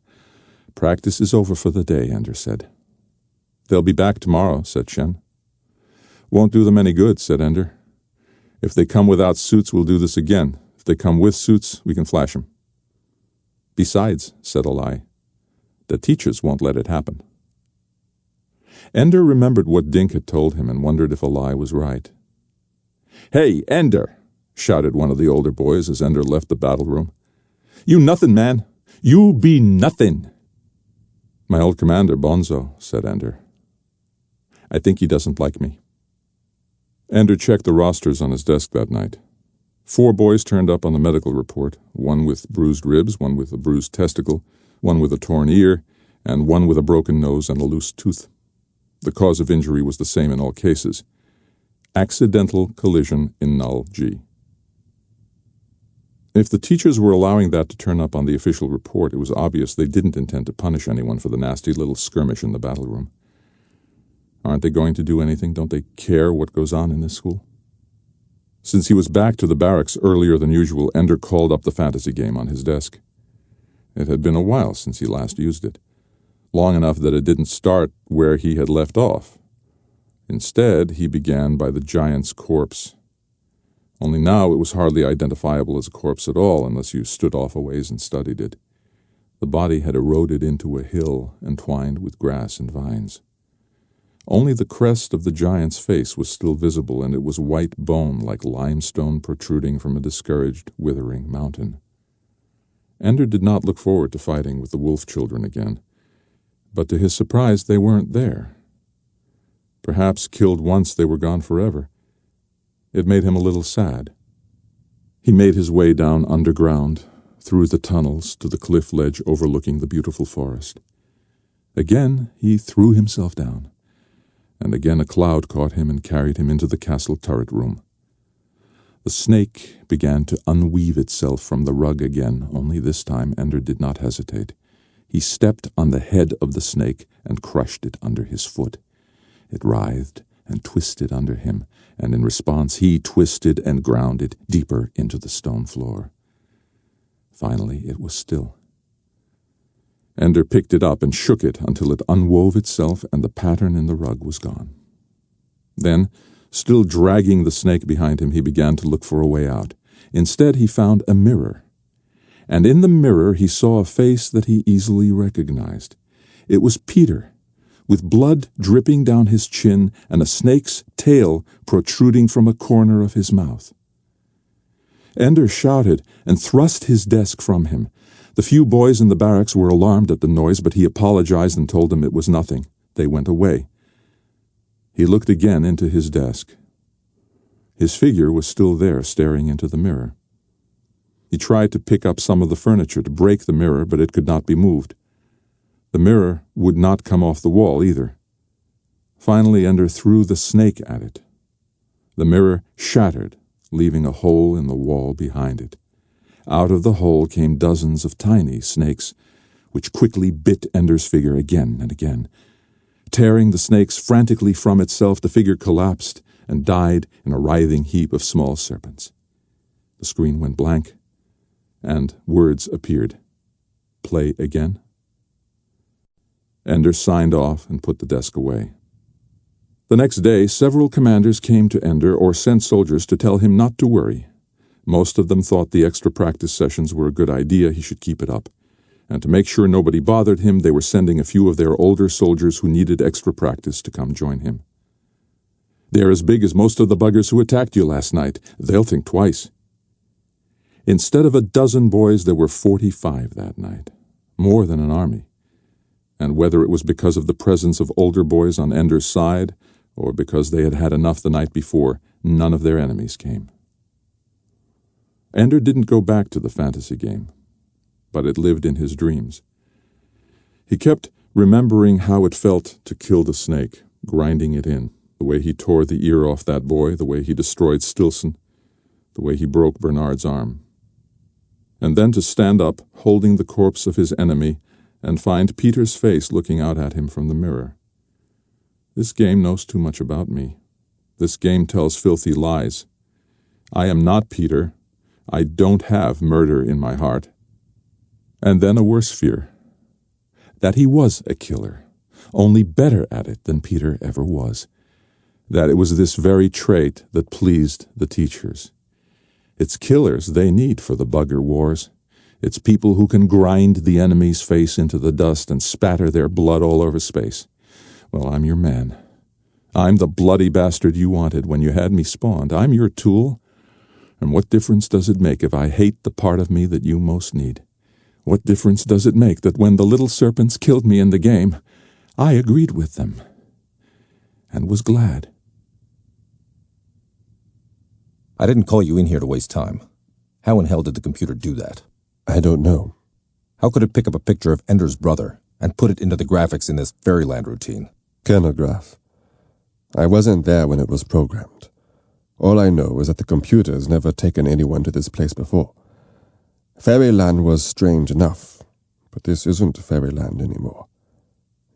"Practice is over for the day," Ender said. "They'll be back tomorrow," said Shen. "Won't do them any good," said Ender. "If they come without suits, we'll do this again. If they come with suits, we can flash them." "Besides," said Alai, "the teachers won't let it happen." Ender remembered what Dink had told him and wondered if Alai was right. "Hey, Ender!" shouted one of the older boys as Ender left the battle room. "You nothin', man. You be nothin'." "My old commander, Bonzo," said Ender. "I think he doesn't like me." Ender checked the rosters on his desk that night. 4 boys turned up on the medical report, 1 with bruised ribs, 1 with a bruised testicle, 1 with a torn ear, and 1 with a broken nose and a loose tooth. The cause of injury was the same in all cases: accidental collision in null G. If the teachers were allowing that to turn up on the official report, it was obvious they didn't intend to punish anyone for the nasty little skirmish in the battle room. Aren't they going to do anything? Don't they care what goes on in this school? Since he was back to the barracks earlier than usual, Ender called up the fantasy game on his desk. It had been a while since he last used it, long enough that it didn't start where he had left off. Instead, he began by the giant's corpse. Only now it was hardly identifiable as a corpse at all unless you stood off a ways and studied it. The body had eroded into a hill entwined with grass and vines. Only the crest of the giant's face was still visible, and it was white bone like limestone protruding from a discouraged, withering mountain. Ender did not look forward to fighting with the wolf children again, but to his surprise they weren't there. Perhaps killed once they were gone forever. It made him a little sad. He made his way down underground, through the tunnels to the cliff ledge overlooking the beautiful forest. Again he threw himself down, and again a cloud caught him and carried him into the castle turret room. The snake began to unweave itself from the rug again, only this time Ender did not hesitate. He stepped on the head of the snake and crushed it under his foot. It writhed and twisted under him, and in response he twisted and ground it deeper into the stone floor. Finally it was still. Ender picked it up and shook it until it unwove itself and the pattern in the rug was gone. Then, still dragging the snake behind him, he began to look for a way out. Instead, he found a mirror. And in the mirror he saw a face that he easily recognized. It was Peter, with blood dripping down his chin and a snake's tail protruding from a corner of his mouth. Ender shouted and thrust his desk from him. The few boys in the barracks were alarmed at the noise, but he apologized and told them it was nothing. They went away. He looked again into his desk. His figure was still there, staring into the mirror. He tried to pick up some of the furniture to break the mirror, but it could not be moved. The mirror would not come off the wall either. Finally, Ender threw the snake at it. The mirror shattered, leaving a hole in the wall behind it. Out of the hole came dozens of tiny snakes, which quickly bit Ender's figure again and again. Tearing the snakes frantically from itself, the figure collapsed and died in a writhing heap of small serpents. The screen went blank, and words appeared. Play again. Ender signed off and put the desk away. The next day, several commanders came to Ender or sent soldiers to tell him not to worry. Most of them thought the extra practice sessions were a good idea, he should keep it up. And to make sure nobody bothered him, they were sending a few of their older soldiers who needed extra practice to come join him. They're as big as most of the buggers who attacked you last night. They'll think twice. Instead of a dozen boys, there were 45 that night. More than an army. And whether it was because of the presence of older boys on Ender's side, or because they had had enough the night before, none of their enemies came. Ender didn't go back to the fantasy game, but it lived in his dreams. He kept remembering how it felt to kill the snake, grinding it in, the way he tore the ear off that boy, the way he destroyed Stilson, the way he broke Bernard's arm. And then to stand up, holding the corpse of his enemy, and find Peter's face looking out at him from the mirror. This game knows too much about me. This game tells filthy lies. I am not Peter. I don't have murder in my heart. And then a worse fear. That he was a killer, only better at it than Peter ever was. That it was this very trait that pleased the teachers. It's killers they need for the bugger wars. It's people who can grind the enemy's face into the dust and spatter their blood all over space. Well, I'm your man. I'm the bloody bastard you wanted when you had me spawned. I'm your tool. And what difference does it make if I hate the part of me that you most need? What difference does it make that when the little serpents killed me in the game, I agreed with them and was glad? I didn't call you in here to waste time. How in hell did the computer do that? I don't know. How could it pick up a picture of Ender's brother and put it into the graphics in this Fairyland routine? Kernograph. I wasn't there when it was programmed. All I know is that the computer's never taken anyone to this place before. Fairyland was strange enough, but this isn't Fairyland anymore.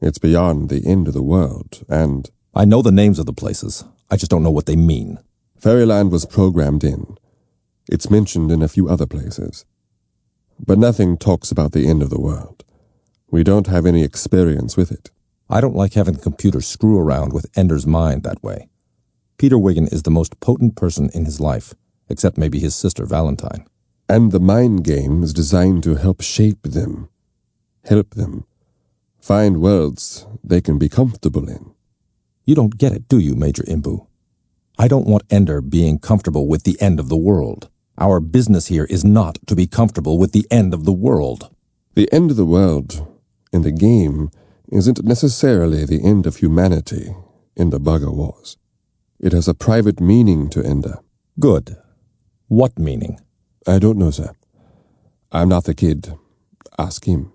It's beyond the end of the world, and... I know the names of the places. I just don't know what they mean. Fairyland was programmed in. It's mentioned in a few other places. But nothing talks about the end of the world. We don't have any experience with it. I don't like having the computer screw around with Ender's mind that way. Peter Wiggin is the most potent person in his life, except maybe his sister Valentine. And the mind game is designed to help shape them, help them, find worlds they can be comfortable in. You don't get it, do you, Major Imbu? I don't want Ender being comfortable with the end of the world. Our business here is not to be comfortable with the end of the world. The end of the world, in the game, isn't necessarily the end of humanity in the Bugger Wars. It has a private meaning to Ender. Good. What meaning? I don't know, sir. I'm not the kid. Ask him.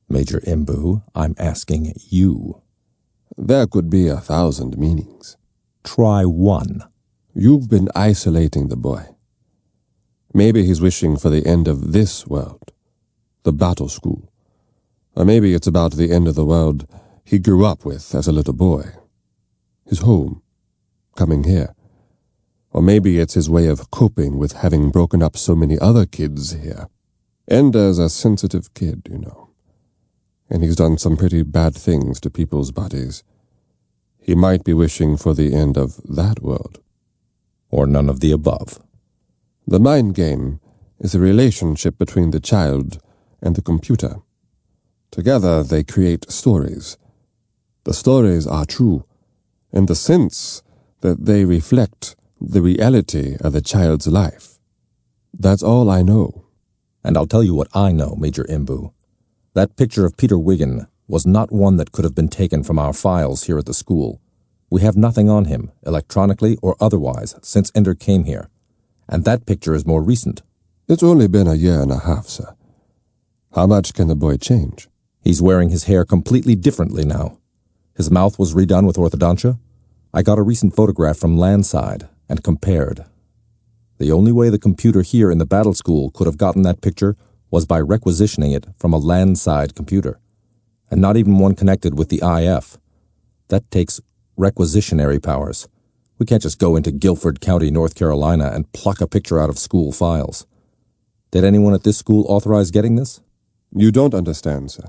Major Imbu, I'm asking you. There could be 1,000 meanings. Try one. You've been isolating the boy. Maybe he's wishing for the end of this world, the battle school. Or maybe it's about the end of the world he grew up with as a little boy. His home, coming here. Or maybe it's his way of coping with having broken up so many other kids here. Ender's a sensitive kid, you know. And he's done some pretty bad things to people's bodies. He might be wishing for the end of that world. Or none of the above. The mind game is a relationship between the child and the computer. Together they create stories. The stories are true, in the sense that they reflect the reality of the child's life. That's all I know. And I'll tell you what I know, Major Imbu. That picture of Peter Wiggin was not one that could have been taken from our files here at the school. We have nothing on him, electronically or otherwise, since Ender came here. And that picture is more recent. It's only been 1.5 years, sir. How much can the boy change? He's wearing his hair completely differently now. His mouth was redone with orthodontia. I got a recent photograph from Landside and compared. The only way the computer here in the battle school could have gotten that picture was by requisitioning it from a Landside computer, and not even one connected with the IF. That takes requisitionary powers. We can't just go into Guilford County, North Carolina, and pluck a picture out of school files. Did anyone at this school authorize getting this? You don't understand, sir.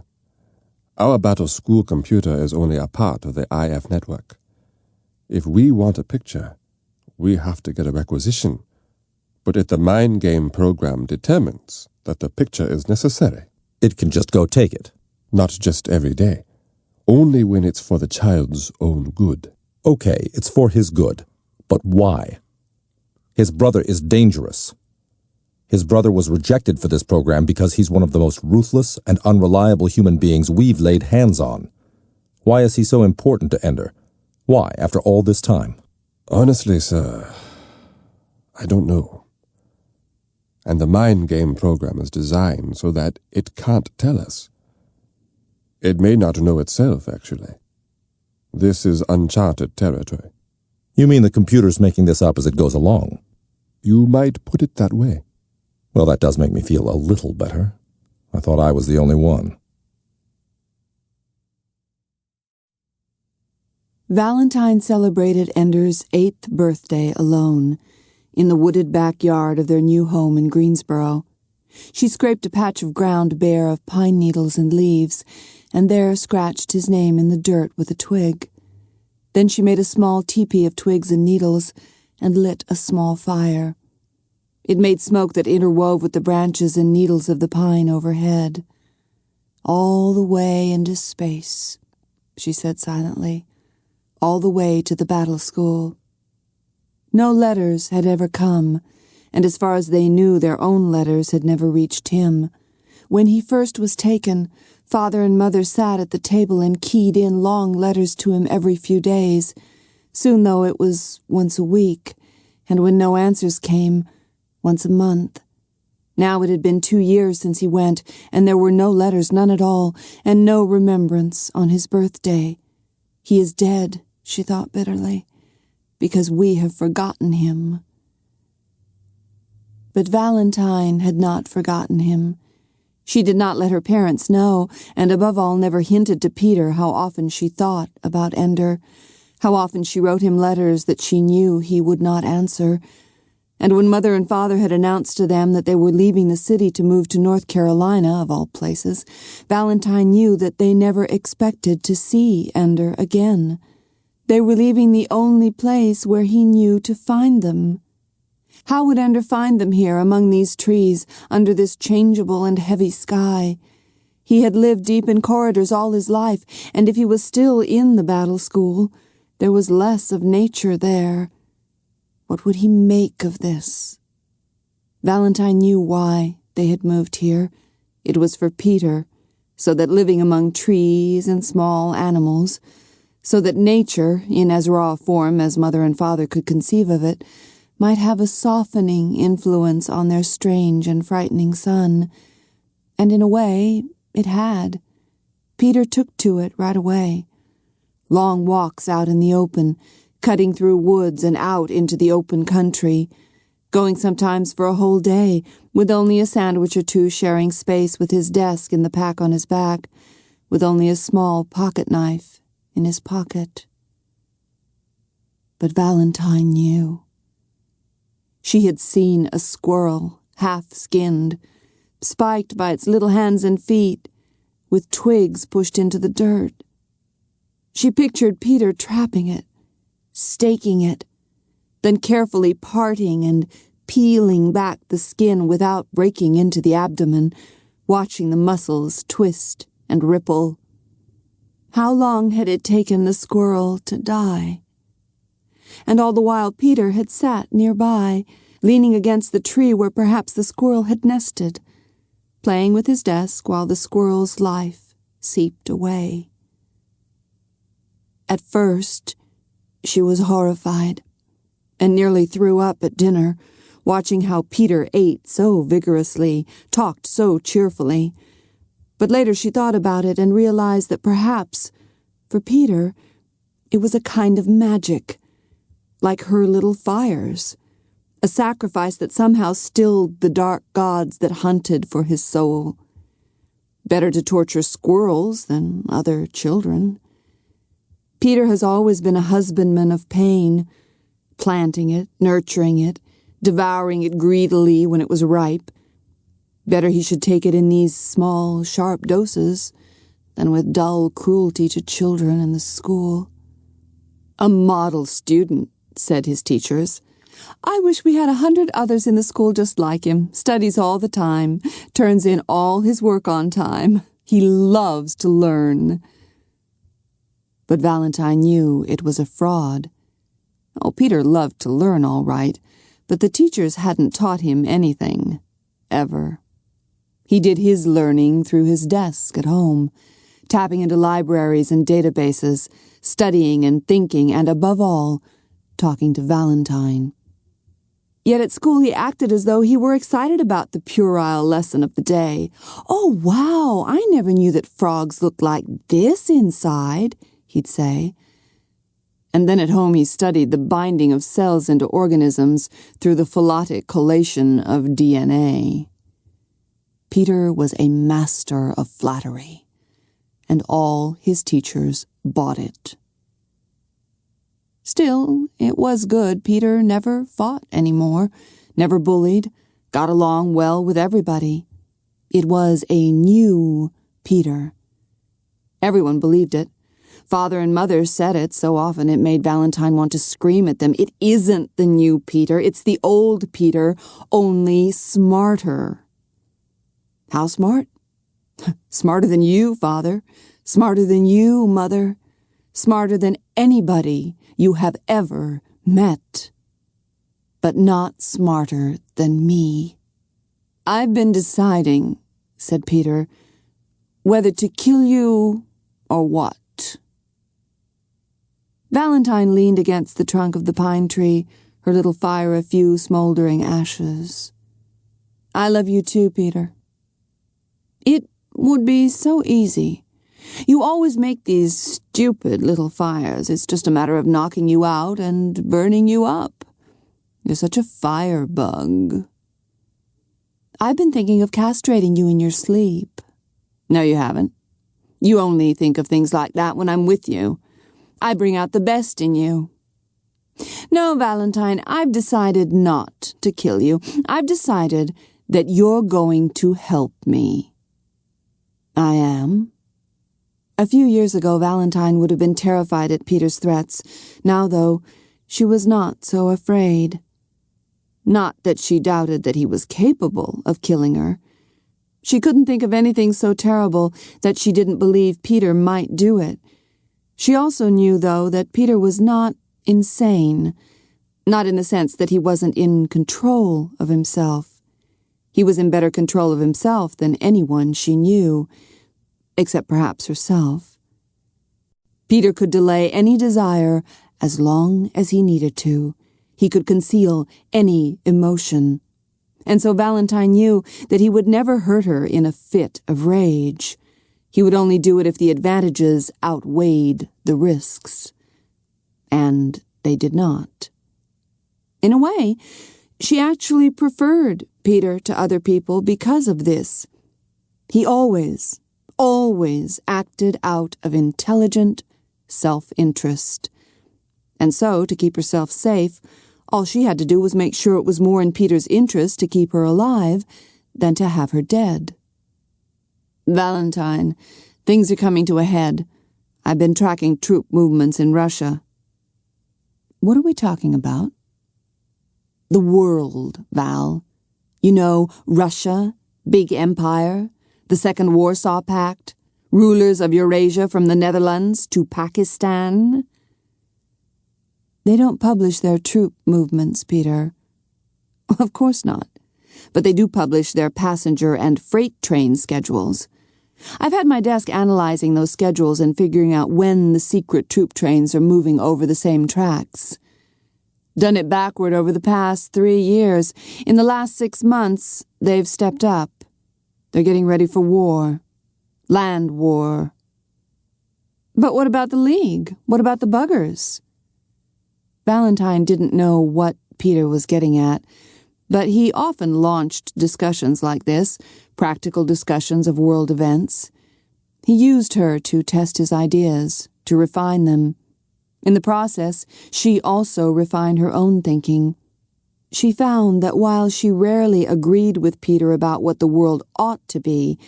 Our battle school computer is only a part of the IF network. If we want a picture, we have to get a requisition. But if the mind game program determines that the picture is necessary, it can just go take it. Not just every day. Only when it's for the child's own good. Okay, it's for his good. But why? His brother is dangerous. His brother was rejected for this program because he's one of the most ruthless and unreliable human beings we've laid hands on. Why is he so important to Ender? Why, after all this time? Honestly, sir, I don't know. And the mind game program is designed so that it can't tell us. It may not know itself, actually. This is uncharted territory. You mean the computer's making this up as it goes along? You might put it that way. Well, that does make me feel a little better. I thought I was the only one. Valentine celebrated Ender's 8th birthday alone, in the wooded backyard of their new home in Greensboro. She scraped a patch of ground bare of pine needles and leaves, and there scratched his name in the dirt with a twig. Then she made a small teepee of twigs and needles and lit a small fire. It made smoke that interwove with the branches and needles of the pine overhead. "All the way into space," she said silently. "All the way to the battle school." No letters had ever come, and as far as they knew, their own letters had never reached him. When he first was taken, Father and Mother sat at the table and keyed in long letters to him every few days. Soon, though, it was once a week, and when no answers came, once a month. Now it had been 2 years since he went, and there were no letters, none at all, and no remembrance on his birthday. He is dead, she thought bitterly, because we have forgotten him. But Valentine had not forgotten him. She did not let her parents know, and above all never hinted to Peter how often she thought about Ender, how often she wrote him letters that she knew he would not answer. And when Mother and Father had announced to them that they were leaving the city to move to North Carolina, of all places, Valentine knew that they never expected to see Ender again. They were leaving the only place where he knew to find them. How would Ender find them here among these trees, under this changeable and heavy sky? He had lived deep in corridors all his life, and if he was still in the battle school, There was less of nature there. What would he make of this? Valentine knew why they had moved here. It was for Peter, so that living among trees and small animals, so that nature, in as raw form as mother and father could conceive of it, might have a softening influence on their strange and frightening son. And in a way, it had. Peter took to it right away. Long walks out in the open, cutting through woods and out into the open country, going sometimes for a whole day, with only a sandwich or two sharing space with his desk in the pack on his back, with only a small pocket knife in his pocket. But Valentine knew. She had seen a squirrel, half-skinned, spiked by its little hands and feet, with twigs pushed into the dirt. She pictured Peter trapping it, staking it, then carefully parting and peeling back the skin without breaking into the abdomen, watching the muscles twist and ripple. How long had it taken the squirrel to die? And all the while Peter had sat nearby, leaning against the tree where perhaps the squirrel had nested, playing with his desk while the squirrel's life seeped away. At first, she was horrified, and nearly threw up at dinner, watching how Peter ate so vigorously, talked so cheerfully. But later she thought about it and realized that perhaps, for Peter, it was a kind of magic, like her little fires, a sacrifice that somehow stilled the dark gods that hunted for his soul. Better to torture squirrels than other children. Peter has always been a husbandman of pain, planting it, nurturing it, devouring it greedily when it was ripe. Better he should take it in these small, sharp doses than with dull cruelty to children in the school. A model student, said his teachers. I wish we had 100 others in the school just like him, studies all the time, turns in all his work on time. He loves to learn. But Valentine knew it was a fraud. Oh, Peter loved to learn all right, but the teachers hadn't taught him anything, ever. He did his learning through his desk at home, tapping into libraries and databases, studying and thinking, and above all, talking to Valentine. Yet at school he acted as though he were excited about the puerile lesson of the day. Oh, wow, I never knew that frogs looked like this inside, he'd say. And then at home he studied the binding of cells into organisms through the phylotic collation of DNA. Peter was a master of flattery, and all his teachers bought it. Still, it was good Peter never fought anymore, never bullied, got along well with everybody. It was a new Peter. Everyone believed it. Father and mother said it so often it made Valentine want to scream at them. It isn't the new Peter, it's the old Peter, only smarter. How smart? Smarter than you, Father. Smarter than you, Mother. Smarter than anybody you have ever met. But not smarter than me. I've been deciding, said Peter, whether to kill you or what. Valentine leaned against the trunk of the pine tree, her little fire a few smoldering ashes. I love you too, Peter. It would be so easy. You always make these stupid little fires. It's just a matter of knocking you out and burning you up. You're such a firebug. I've been thinking of castrating you in your sleep. No, you haven't. You only think of things like that when I'm with you. I bring out the best in you. No, Valentine, I've decided not to kill you. I've decided that you're going to help me. I am. A few years ago, Valentine would have been terrified at Peter's threats. Now, though, she was not so afraid. Not that she doubted that he was capable of killing her. She couldn't think of anything so terrible that she didn't believe Peter might do it. She also knew, though, that Peter was not insane, not in the sense that he wasn't in control of himself. He was in better control of himself than anyone she knew, except perhaps herself. Peter could delay any desire as long as he needed to. He could conceal any emotion. And so Valentine knew that he would never hurt her in a fit of rage. He would only do it if the advantages outweighed the risks. And they did not. In a way, she actually preferred Peter to other people because of this. He always acted out of intelligent self-interest. And so, to keep herself safe, all she had to do was make sure it was more in Peter's interest to keep her alive than to have her dead. Valentine, things are coming to a head. I've been tracking troop movements in Russia. What are we talking about? The world, Val. You know, Russia, big empire, the Second Warsaw Pact, rulers of Eurasia from the Netherlands to Pakistan. They don't publish their troop movements, Peter. Of course not. But they do publish their passenger and freight train schedules. I've had my desk analyzing those schedules and figuring out when the secret troop trains are moving over the same tracks. Done it backward over the past 3 years. In the last 6 months, they've stepped up. They're getting ready for war. Land war. But what about the League? What about the buggers? Valentine didn't know what Peter was getting at, but he often launched discussions like this, practical discussions of world events. He used her to test his ideas, to refine them. In the process, she also refined her own thinking. She found that while she rarely agreed with Peter about what the world ought to be,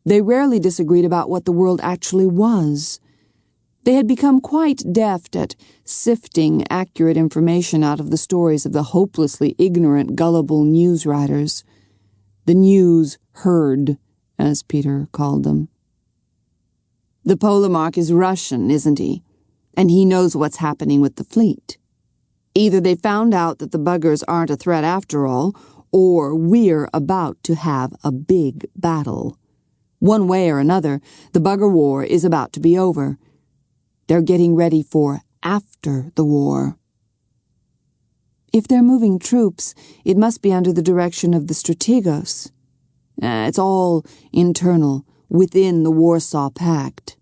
they rarely disagreed about what the world actually was. They had become quite deft at sifting accurate information out of the stories of the hopelessly ignorant, gullible news writers. The news herd, as Peter called them. The Polemarch is Russian, isn't he? And he knows what's happening with the fleet. Either they found out that the buggers aren't a threat after all, or we're about to have a big battle. One way or another, the bugger war is about to be over. They're getting ready for after the war. If they're moving troops, it must be under the direction of the Strategos. It's all internal, within the Warsaw Pact.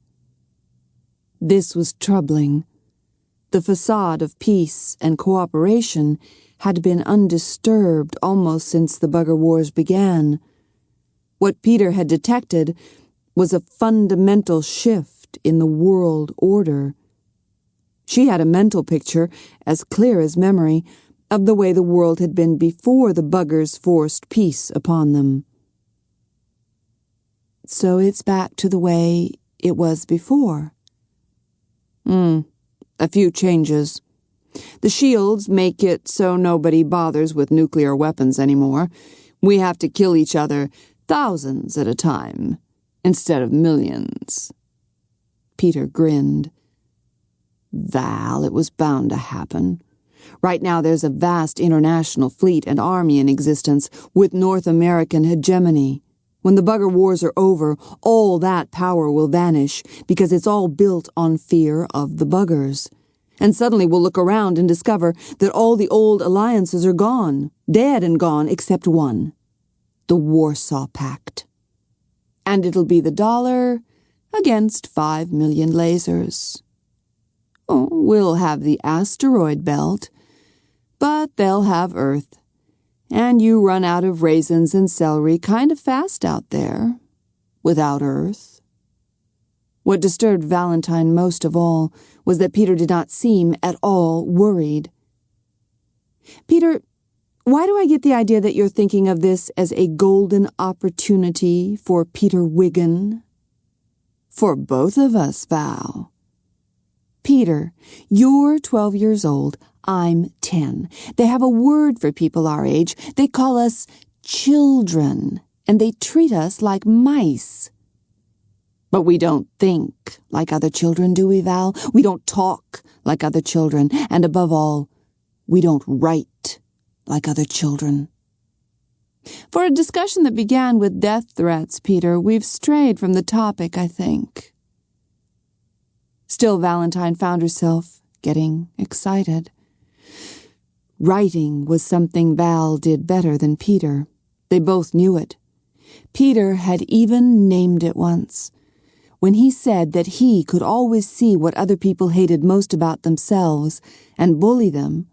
This was troubling. The facade of peace and cooperation had been undisturbed almost since the bugger wars began. What Peter had detected was a fundamental shift in the world order. She had a mental picture, as clear as memory, of the way the world had been before the buggers forced peace upon them. So it's back to the way it was before. A few changes. The shields make it so nobody bothers with nuclear weapons anymore. We have to kill each other thousands at a time, instead of millions. Peter grinned. Val, it was bound to happen. Right now there's a vast international fleet and army in existence with North American hegemony. When the bugger wars are over, all that power will vanish because it's all built on fear of the buggers. And suddenly we'll look around and discover that all the old alliances are gone, dead and gone except one, the Warsaw Pact. And it'll be the dollar against 5 million lasers. Oh, we'll have the asteroid belt, but they'll have Earth. And you run out of raisins and celery kind of fast out there, without Earth. What disturbed Valentine most of all was that Peter did not seem at all worried. Peter, why do I get the idea that you're thinking of this as a golden opportunity for Peter Wiggin? For both of us, Val. Peter, you're 12 years old. I'm 10. They have a word for people our age. They call us children, and they treat us like mice. But we don't think like other children, do we, Val? We don't talk like other children, and above all, we don't write like other children. For a discussion that began with death threats, Peter, we've strayed from the topic, I think. Still, Valentine found herself getting excited. Writing was something Val did better than Peter. They both knew it. Peter had even named it once, when he said that he could always see what other people hated most about themselves and bully them,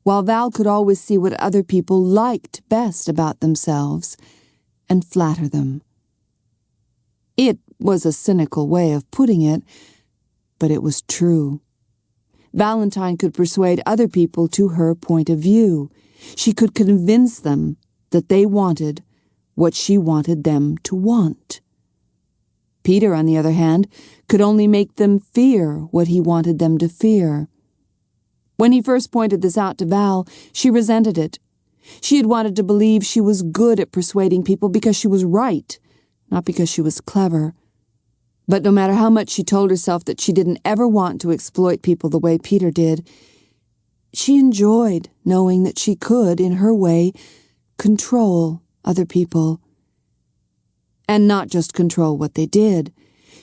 while Val could always see what other people liked best about themselves and flatter them. It was a cynical way of putting it, but it was true. Valentine could persuade other people to her point of view. She could convince them that they wanted what she wanted them to want. Peter, on the other hand, could only make them fear what he wanted them to fear. When he first pointed this out to Val, she resented it. She had wanted to believe she was good at persuading people because she was right, not because she was clever. But no matter how much she told herself that she didn't ever want to exploit people the way Peter did, she enjoyed knowing that she could, in her way, control other people. And not just control what they did.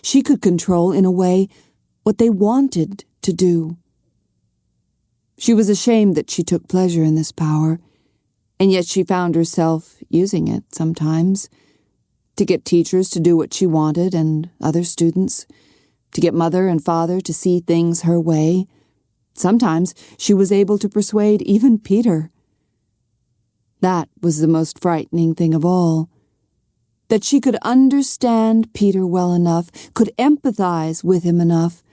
She could control, in a way, what they wanted to do. She was ashamed that she took pleasure in this power, and yet she found herself using it sometimes, to get teachers to do what she wanted and other students, to get mother and father to see things her way. Sometimes she was able to persuade even Peter. That was the most frightening thing of all, that she could understand Peter well enough, could empathize with him enough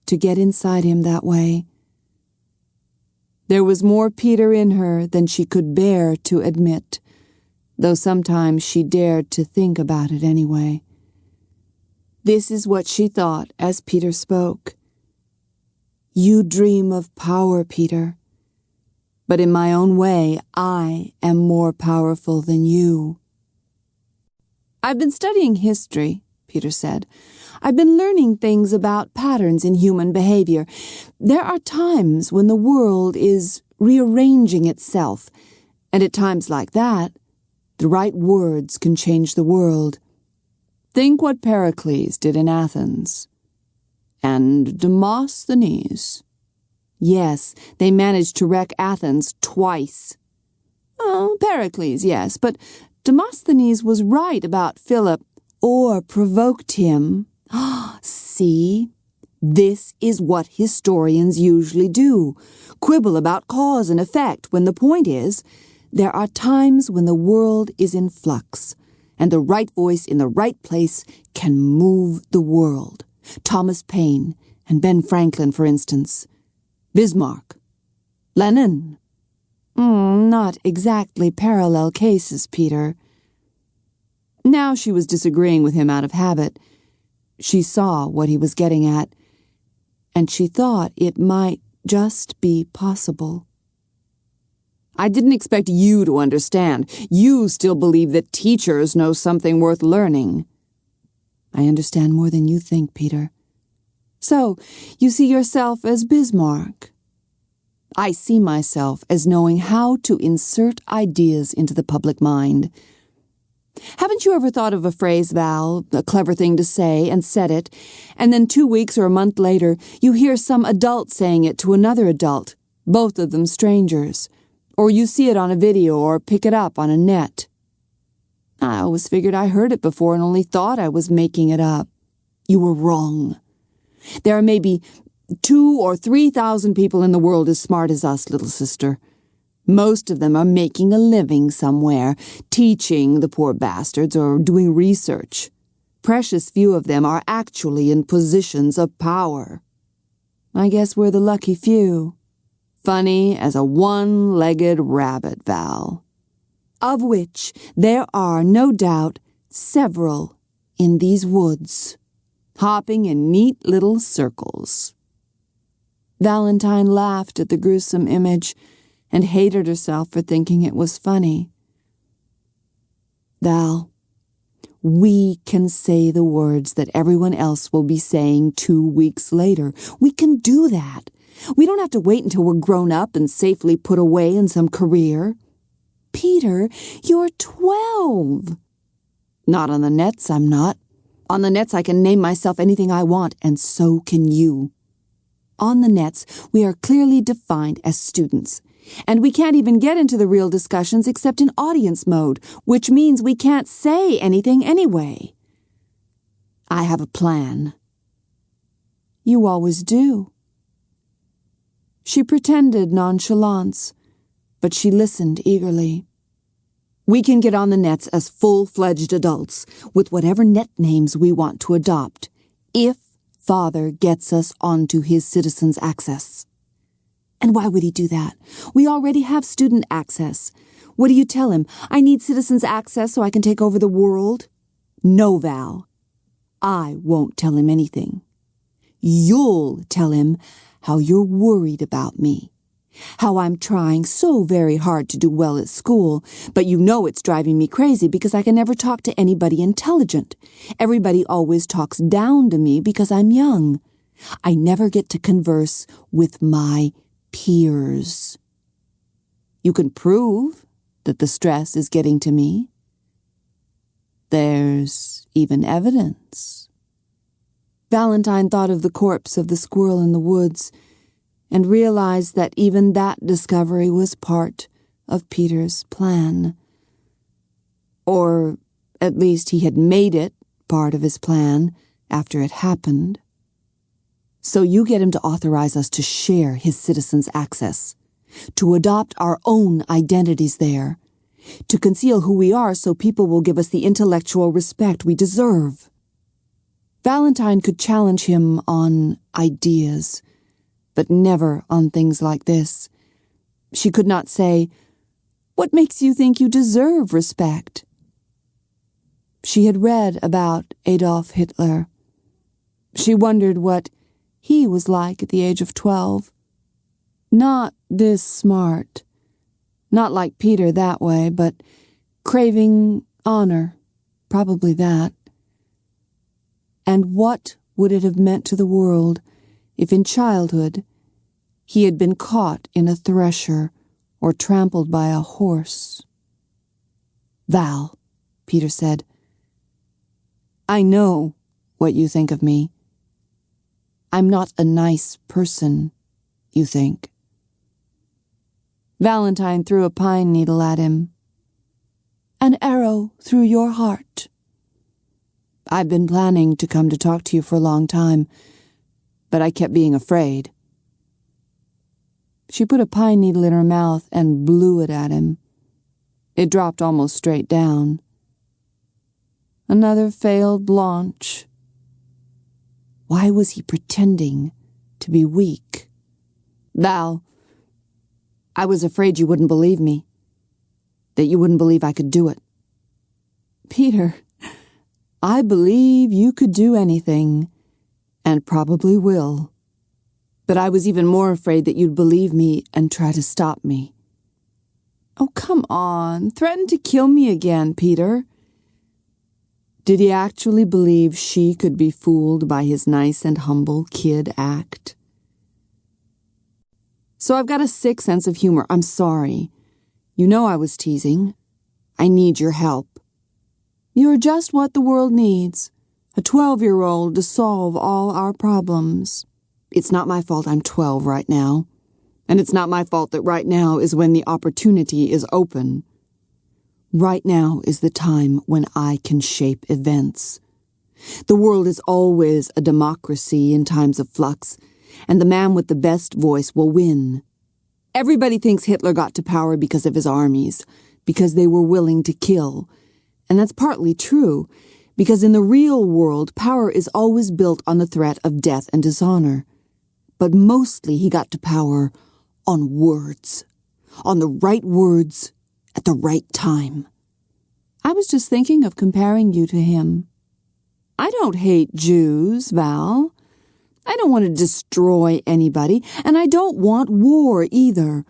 to get inside him that way. There was more Peter in her than she could bear to admit, though sometimes she dared to think about it anyway. This is what she thought as Peter spoke. "You dream of power, Peter, but in my own way I am more powerful than you." "I've been studying history," Peter said. "I've been learning things about patterns in human behavior. There are times when the world is rearranging itself, and at times like that, the right words can change the world. Think what Pericles did in Athens. And Demosthenes. Yes, they managed to wreck Athens twice. Oh, Pericles, yes, but Demosthenes was right about Philip, or provoked him. See, this is what historians usually do, quibble about cause and effect, when the point is, there are times when the world is in flux, and the right voice in the right place can move the world. Thomas Paine and Ben Franklin, for instance. Bismarck. Lenin. Not exactly parallel cases, Peter. Now she was disagreeing with him out of habit. She saw what he was getting at, and she thought it might just be possible. "I didn't expect you to understand. You still believe that teachers know something worth learning." "I understand more than you think, Peter." "So, you see yourself as Bismarck." "I see myself as knowing how to insert ideas into the public mind." Haven't you ever thought of a phrase, Val, a clever thing to say, and said it, and then 2 weeks or a month later, you hear some adult saying it to another adult, both of them strangers, or you see it on a video or pick it up on a net? I always figured I heard it before and only thought I was making it up. You were wrong. There are maybe 2,000 or 3,000 people in the world as smart as us, little sister. Most of them are making a living somewhere, teaching the poor bastards or doing research. Precious few of them are actually in positions of power. I guess we're the lucky few. Funny as a one-legged rabbit, Val. Of which there are, no doubt, several in these woods, hopping in neat little circles. Valentine laughed at the gruesome image and hated herself for thinking it was funny. "Val, We can say the words that everyone else will be saying 2 weeks later. We can do that. We don't have to wait until we're grown up and safely put away in some career. Peter, you're 12. Not on the nets, I'm not. On the nets, I can name myself anything I want, and so can you. On the nets, we are clearly defined as students. And we can't even get into the real discussions except in audience mode, which means we can't say anything anyway. I have a plan. You always do. She pretended nonchalance, but she listened eagerly. We can get on the nets as full-fledged adults, with whatever net names we want to adopt, if Father gets us onto his citizens' access. And why would he do that? We already have student access. What do you tell him? I need citizens' access so I can take over the world? No, Val. I won't tell him anything. You'll tell him how you're worried about me. How I'm trying so very hard to do well at school, but you know it's driving me crazy because I can never talk to anybody intelligent. Everybody always talks down to me because I'm young. I never get to converse with my peers. You can prove that the stress is getting to me. There's even evidence. Valentine thought of the corpse of the squirrel in the woods and realized that even that discovery was part of Peter's plan. Or at least he had made it part of his plan after it happened. So you get him to authorize us to share his citizens' access, to adopt our own identities there, to conceal who we are so people will give us the intellectual respect we deserve. Valentine could challenge him on ideas, but never on things like this. She could not say, "What makes you think you deserve respect?" She had read about Adolf Hitler. She wondered what he was like at the age of 12. Not this smart. Not like Peter that way, but craving honor. Probably that. And what would it have meant to the world if in childhood he had been caught in a thresher or trampled by a horse? "Val," Peter said, "I know what you think of me. I'm not a nice person, you think." Valentine threw a pine needle at him. "An arrow through your heart. I've been planning to come to talk to you for a long time, but I kept being afraid." She put a pine needle in her mouth and blew it at him. It dropped almost straight down. Another failed launch. Why was he pretending to be weak? "Val, I was afraid you wouldn't believe me, that you wouldn't believe I could do it." "Peter, I believe you could do anything, and probably will. But I was even more afraid that you'd believe me and try to stop me." "Oh, come on. Threaten to kill me again, Peter." Did he actually believe she could be fooled by his nice and humble kid act? "So I've got a sick sense of humor. I'm sorry. You know I was teasing. I need your help." "You're just what the world needs. A 12-year-old to solve all our problems." "It's not my fault I'm 12 right now. And it's not my fault that right now is when the opportunity is open. Right now is the time when I can shape events. The world is always a democracy in times of flux, and the man with the best voice will win. Everybody thinks Hitler got to power because of his armies, because they were willing to kill. And that's partly true, because in the real world, power is always built on the threat of death and dishonor. But mostly he got to power on words, on the right words at the right time. I was just thinking of comparing you to him. I don't hate Jews, Val. I don't want to destroy anybody, and I don't want war either.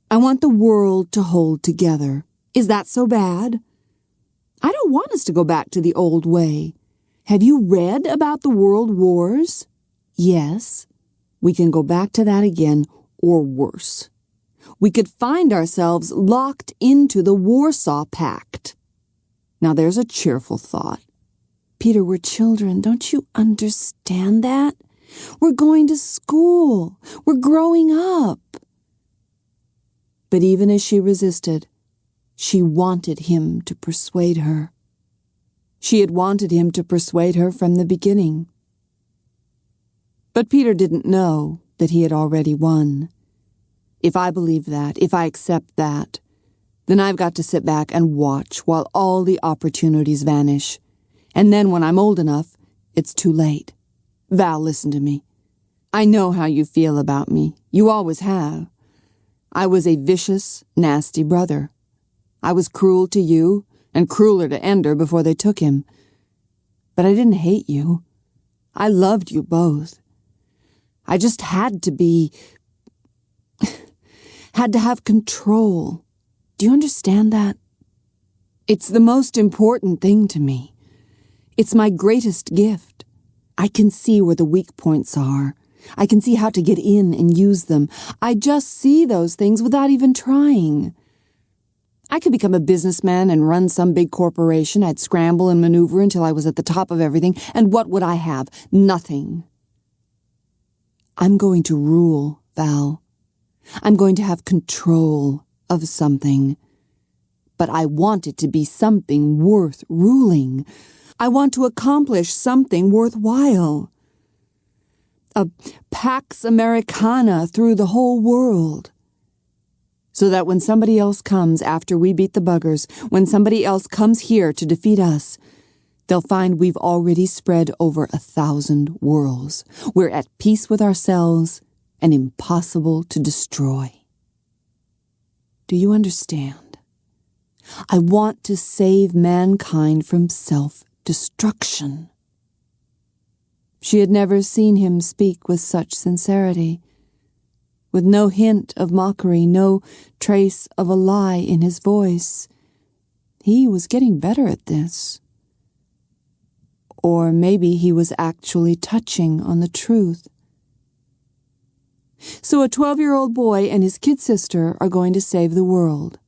I want the world to hold together. Is that so bad? I don't want us to go back to the old way. Have you read about the world wars? Yes. We can go back to that again, or worse. We could find ourselves locked into the Warsaw Pact. Now there's a cheerful thought. Peter, we're children. Don't you understand that? We're going to school. We're growing up. But even as she resisted, she wanted him to persuade her. She had wanted him to persuade her from the beginning. But Peter didn't know that he had already won. If I believe that, if I accept that, then I've got to sit back and watch while all the opportunities vanish. And then when I'm old enough, it's too late. Val, listen to me. I know how you feel about me. You always have. I was a vicious, nasty brother. I was cruel to you and crueler to Ender before they took him. But I didn't hate you. I loved you both. I just had to be... had to have control. Do you understand that? It's the most important thing to me. It's my greatest gift. I can see where the weak points are. I can see how to get in and use them. I just see those things without even trying. I could become a businessman and run some big corporation. I'd scramble and maneuver until I was at the top of everything. And what would I have? Nothing. I'm going to rule, Val. I'm going to have control of something. But I want it to be something worth ruling. I want to accomplish something worthwhile. A Pax Americana through the whole world. So that when somebody else comes after we beat the buggers, when somebody else comes here to defeat us, they'll find we've already spread over 1,000 worlds. We're at peace with ourselves and impossible to destroy. Do you understand? I want to save mankind from self-destruction. She had never seen him speak with such sincerity, with no hint of mockery, no trace of a lie in his voice. He was getting better at this. Or maybe he was actually touching on the truth. So a 12-year-old boy and his kid sister are going to save the world.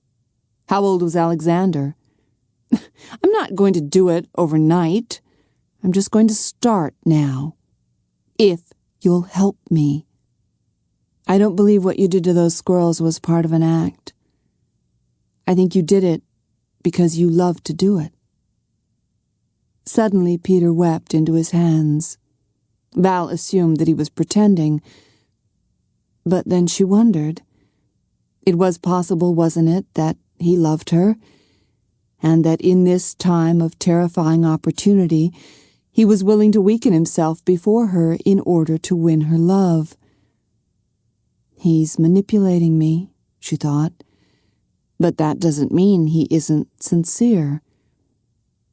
How old was Alexander? I'm not going to do it overnight. I'm just going to start now. If you'll help me. I don't believe what you did to those squirrels was part of an act. I think you did it because you loved to do it. Suddenly Peter wept into his hands. Val assumed that he was pretending, but then she wondered. It was possible, wasn't it, that he loved her, and that in this time of terrifying opportunity, he was willing to weaken himself before her in order to win her love. He's manipulating me, she thought, but that doesn't mean he isn't sincere.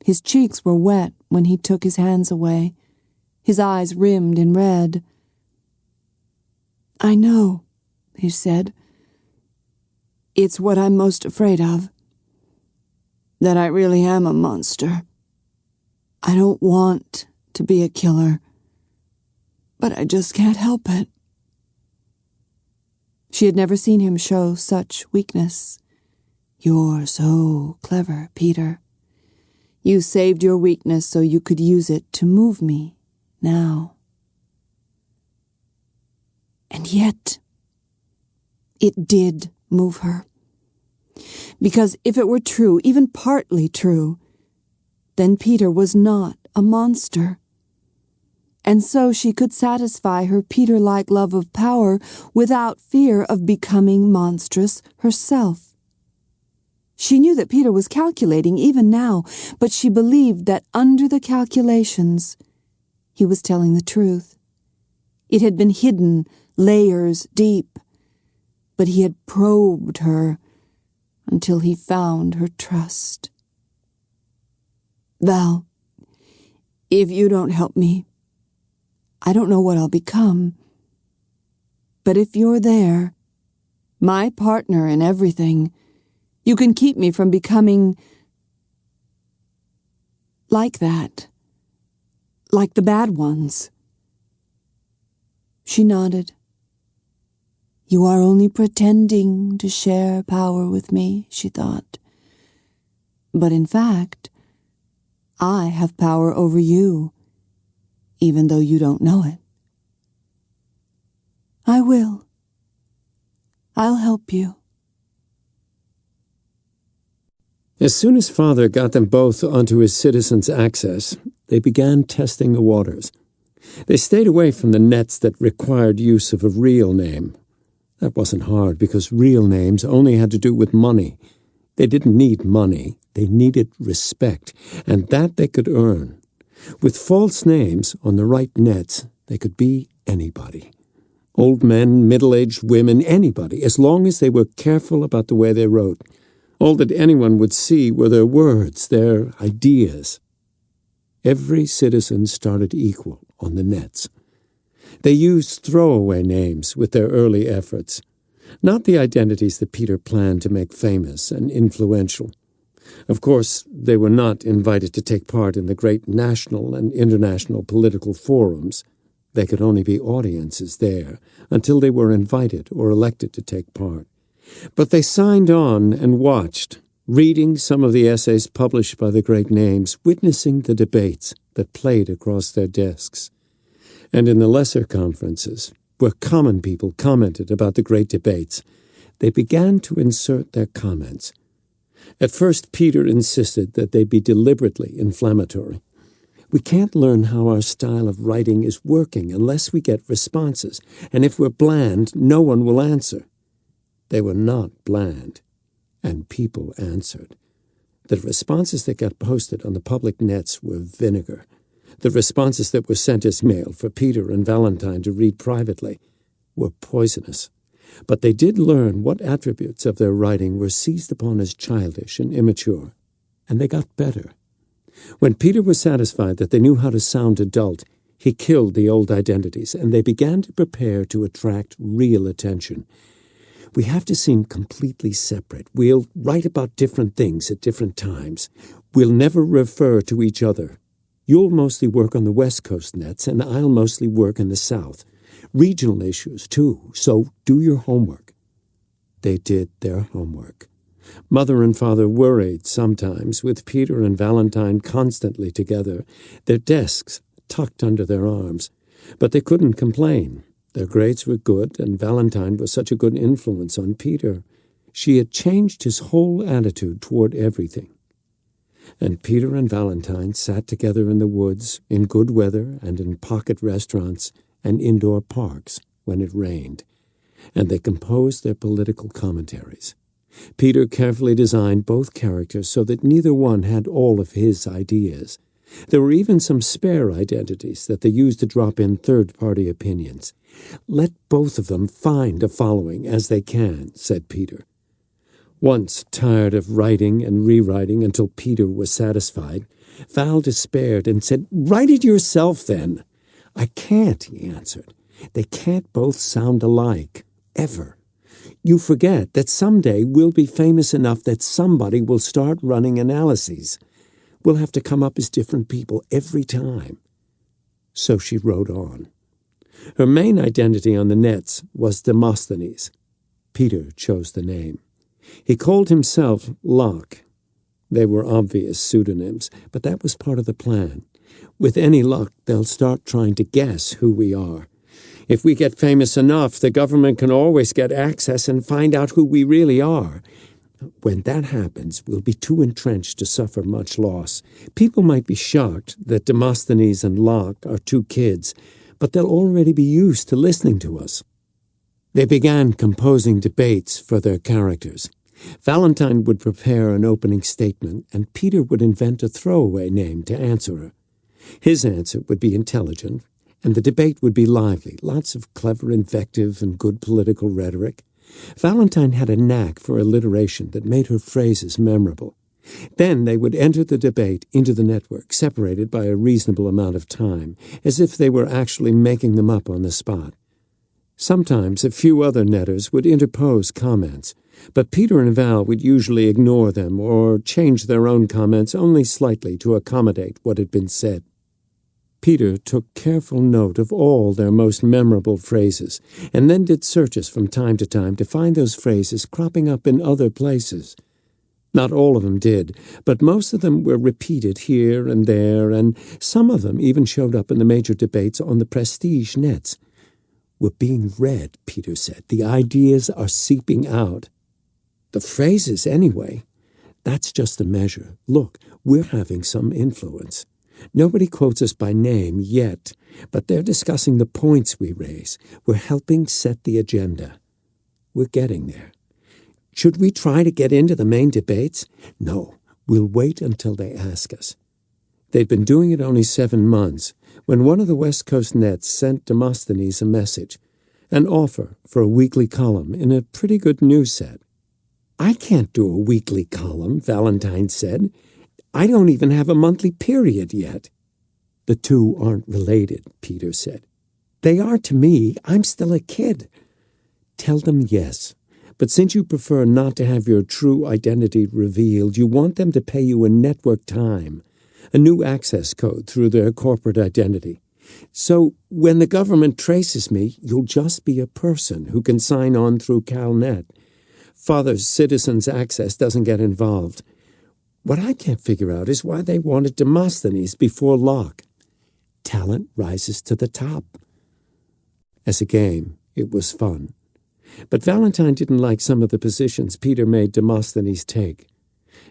His cheeks were wet when he took his hands away, his eyes rimmed in red. I know, he said. It's what I'm most afraid of. That I really am a monster. I don't want to be a killer, but I just can't help it. She had never seen him show such weakness. You're so clever, Peter. You saved your weakness so you could use it to move me now. And yet, it did move her. Because if it were true, even partly true, then Peter was not a monster. And so she could satisfy her Peter-like love of power without fear of becoming monstrous herself. She knew that Peter was calculating even now, but she believed that under the calculations, he was telling the truth. It had been hidden layers deep, but he had probed her until he found her trust. Val, if you don't help me, I don't know what I'll become. But if you're there, my partner in everything, you can keep me from becoming like that. Like the bad ones. She nodded. You are only pretending to share power with me, she thought. But in fact, I have power over you, even though you don't know it. I will. I'll help you. As soon as Father got them both onto his citizens' access, they began testing the waters. They stayed away from the nets that required use of a real name. That wasn't hard, because real names only had to do with money. They didn't need money. They needed respect, and that they could earn. With false names on the right nets, they could be anybody. Old men, middle-aged women, anybody, as long as they were careful about the way they wrote. All that anyone would see were their words, their ideas. Every citizen started equal on the nets. They used throwaway names with their early efforts, not the identities that Peter planned to make famous and influential. Of course, they were not invited to take part in the great national and international political forums. They could only be audiences there until they were invited or elected to take part. But they signed on and watched, reading some of the essays published by the great names, witnessing the debates that played across their desks. And in the lesser conferences, where common people commented about the great debates, they began to insert their comments. At first, Peter insisted that they be deliberately inflammatory. We can't learn how our style of writing is working unless we get responses, and if we're bland, no one will answer. They were not bland, and people answered. The responses that got posted on the public nets were vinegar. The responses that were sent as mail for Peter and Valentine to read privately were poisonous. But they did learn what attributes of their writing were seized upon as childish and immature, and they got better. When Peter was satisfied that they knew how to sound adult, he killed the old identities, and they began to prepare to attract real attention. We have to seem completely separate. We'll write about different things at different times. We'll never refer to each other. You'll mostly work on the West Coast nets, and I'll mostly work in the South. Regional issues, too, so do your homework. They did their homework. Mother and Father worried sometimes, with Peter and Valentine constantly together, their desks tucked under their arms. But they couldn't complain. Their grades were good, and Valentine was such a good influence on Peter. She had changed his whole attitude toward everything. And Peter and Valentine sat together in the woods, in good weather, and in pocket restaurants and indoor parks when it rained. And they composed their political commentaries. Peter carefully designed both characters so that neither one had all of his ideas. There were even some spare identities that they used to drop in third-party opinions. Let both of them find a following as they can, said Peter. Once, tired of writing and rewriting until Peter was satisfied, Val despaired and said, "Write it yourself, then." "I can't," he answered. "They can't both sound alike, ever. You forget that someday we'll be famous enough that somebody will start running analyses. We'll have to come up as different people every time." So she wrote on. Her main identity on the nets was Demosthenes. Peter chose the name. He called himself Locke. They were obvious pseudonyms, but that was part of the plan. With any luck, they'll start trying to guess who we are. If we get famous enough, the government can always get access and find out who we really are. When that happens, we'll be too entrenched to suffer much loss. People might be shocked that Demosthenes and Locke are two kids, but they'll already be used to listening to us. They began composing debates for their characters. Valentine would prepare an opening statement, and Peter would invent a throwaway name to answer her. His answer would be intelligent, and the debate would be lively, lots of clever invective and good political rhetoric. Valentine had a knack for alliteration that made her phrases memorable. Then they would enter the debate into the network, separated by a reasonable amount of time, as if they were actually making them up on the spot. Sometimes a few other netters would interpose comments, But Peter and Val would usually ignore them or change their own comments only slightly to accommodate what had been said. Peter took careful note of all their most memorable phrases, and then did searches from time to find those phrases cropping up in other places. Not all of them did, but most of them were repeated here and there, and some of them even showed up in the major debates on the prestige nets. "We're being read," Peter said. "The ideas are seeping out." "The phrases, anyway. That's just a measure. Look, we're having some influence. Nobody quotes us by name yet, but they're discussing the points we raise. We're helping set the agenda. We're getting there. Should we try to get into the main debates? No, we'll wait until they ask us." They'd been doing it only 7 months when one of the West Coast nets sent Demosthenes a message, an offer for a weekly column in a pretty good news set. "I can't do a weekly column," Valentine said. "I don't even have a monthly period yet." "The two aren't related," Peter said. "They are to me. I'm still a kid." "Tell them yes. But since you prefer not to have your true identity revealed, you want them to pay you a network time, a new access code through their corporate identity. So when the government traces me, you'll just be a person who can sign on through CalNet. Father's citizens' access doesn't get involved. What I can't figure out is why they wanted Demosthenes before Locke. Talent rises to the top." As a game, it was fun. But Valentine didn't like some of the positions Peter made Demosthenes take.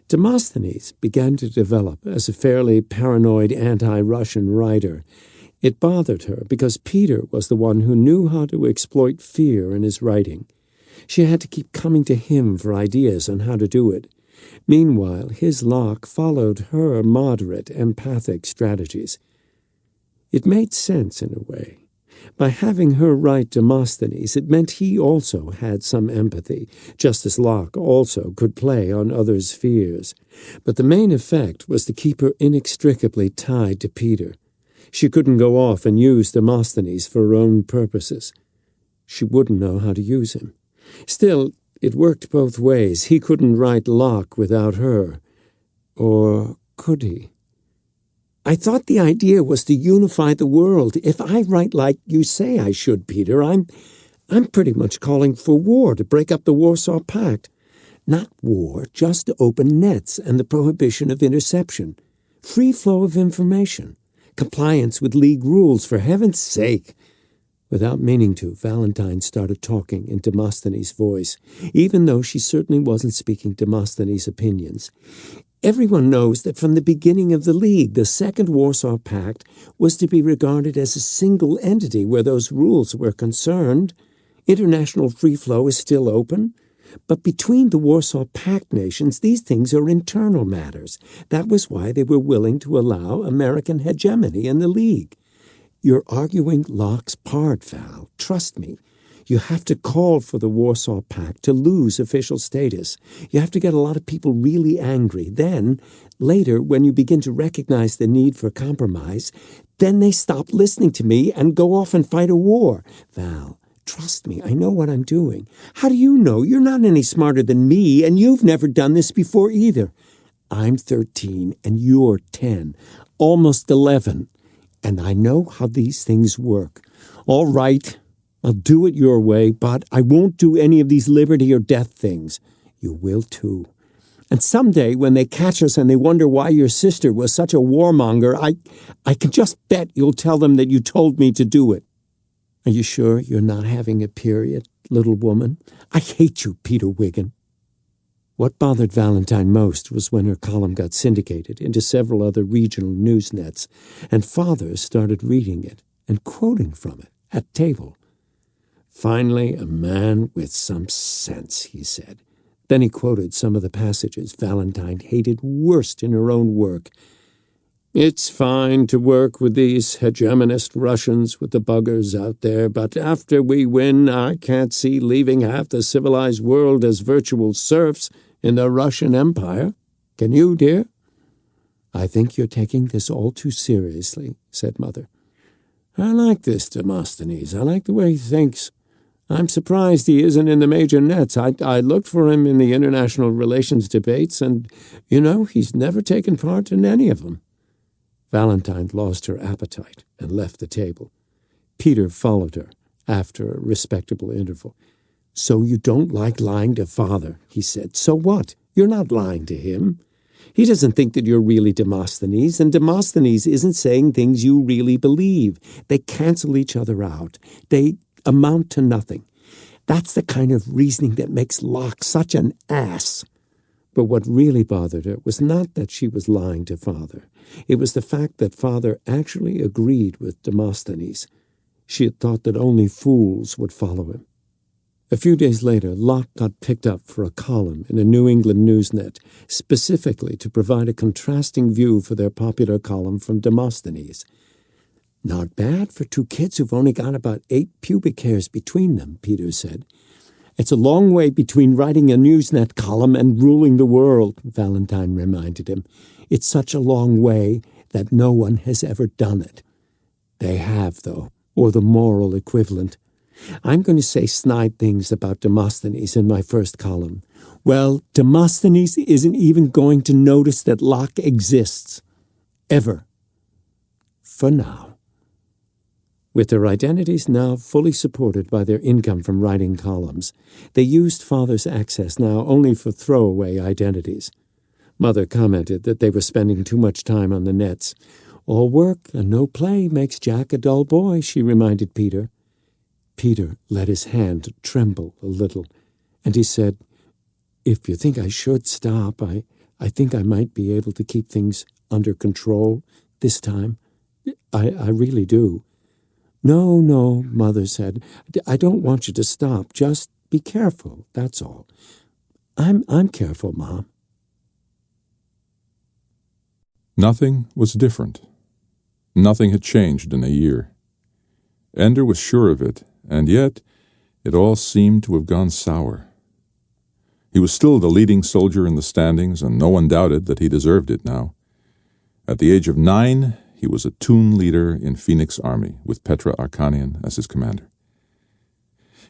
Demosthenes began to develop as a fairly paranoid anti-Russian writer. It bothered her because Peter was the one who knew how to exploit fear in his writing. She had to keep coming to him for ideas on how to do it. Meanwhile, his Locke followed her moderate, empathic strategies. It made sense in a way. By having her write Demosthenes, it meant he also had some empathy, just as Locke also could play on others' fears. But the main effect was to keep her inextricably tied to Peter. She couldn't go off and use Demosthenes for her own purposes. She wouldn't know how to use him. Still, it worked both ways. He couldn't write Locke without her. Or could he? "I thought the idea was to unify the world. If I write like you say I should, Peter, I'm pretty much calling for war, to break up the Warsaw Pact. Not war, just open nets and the prohibition of interception. Free flow of information. Compliance with League rules, for heaven's sake." Without meaning to, Valentine started talking in Demosthenes' voice, even though she certainly wasn't speaking Demosthenes' opinions. "Everyone knows that from the beginning of the League, the Second Warsaw Pact was to be regarded as a single entity where those rules were concerned. International free flow is still open. But between the Warsaw Pact nations, these things are internal matters. That was why they were willing to allow American hegemony in the League. You're arguing Locke's part, Val. Trust me. You have to call for the Warsaw Pact to lose official status. You have to get a lot of people really angry. Then, later, when you begin to recognize the need for compromise, then they stop listening to me and go off and fight a war. Val, trust me, I know what I'm doing. How do you know? You're not any smarter than me, and you've never done this before either. I'm 13, and you're 10, almost 11, and I know how these things work. All right, I'll do it your way, but I won't do any of these liberty or death things. You will too. And someday, when they catch us and they wonder why your sister was such a warmonger, I can just bet you'll tell them that you told me to do it. Are you sure you're not having a period, little woman? I hate you, Peter Wiggin. What bothered Valentine most was when her column got syndicated into several other regional news nets, and Father started reading it and quoting from it at table. Finally, a man with some sense, he said. Then he quoted some of the passages Valentine hated worst in her own work. It's fine to work with these hegemonist Russians with the buggers out there, but after we win, I can't see leaving half the civilized world as virtual serfs in the Russian Empire. Can you, dear? I think you're taking this all too seriously, said Mother. I like this Demosthenes. I like the way he thinks. I'm surprised he isn't in the major nets. I looked for him in the international relations debates, and, he's never taken part in any of them." Valentine lost her appetite and left the table. Peter followed her after a respectable interval. "So you don't like lying to Father," he said. "So what? You're not lying to him. He doesn't think that you're really Demosthenes, and Demosthenes isn't saying things you really believe. They cancel each other out. They amount to nothing. That's the kind of reasoning that makes Locke such an ass." But what really bothered her was not that she was lying to Father. It was the fact that Father actually agreed with Demosthenes. She had thought that only fools would follow him. A few days later, Locke got picked up for a column in a New England Newsnet, specifically to provide a contrasting view for their popular column from Demosthenes. "Not bad for two kids who've only got about 8 pubic hairs between them," Peter said. "It's a long way between writing a Newsnet column and ruling the world," Valentine reminded him. "It's such a long way that no one has ever done it." "They have, though, or the moral equivalent. I'm going to say snide things about Demosthenes in my first column. Well, Demosthenes isn't even going to notice that Locke exists. Ever. For now." With their identities now fully supported by their income from writing columns, they used Father's access now only for throwaway identities. Mother commented that they were spending too much time on the nets. "All work and no play makes Jack a dull boy," she reminded Peter. Peter let his hand tremble a little, and he said, "If you think I should stop, I think I might be able to keep things under control this time. I really do." "No, no," Mother said. "I don't want you to stop. Just be careful, that's all." I'm careful, Mom." Nothing was different. Nothing had changed in a year. Ender was sure of it, and yet it all seemed to have gone sour. He was still the leading soldier in the standings, and no one doubted that he deserved it now. At the age of 9, he was a toon leader in Phoenix Army, with Petra Arkanian as his commander.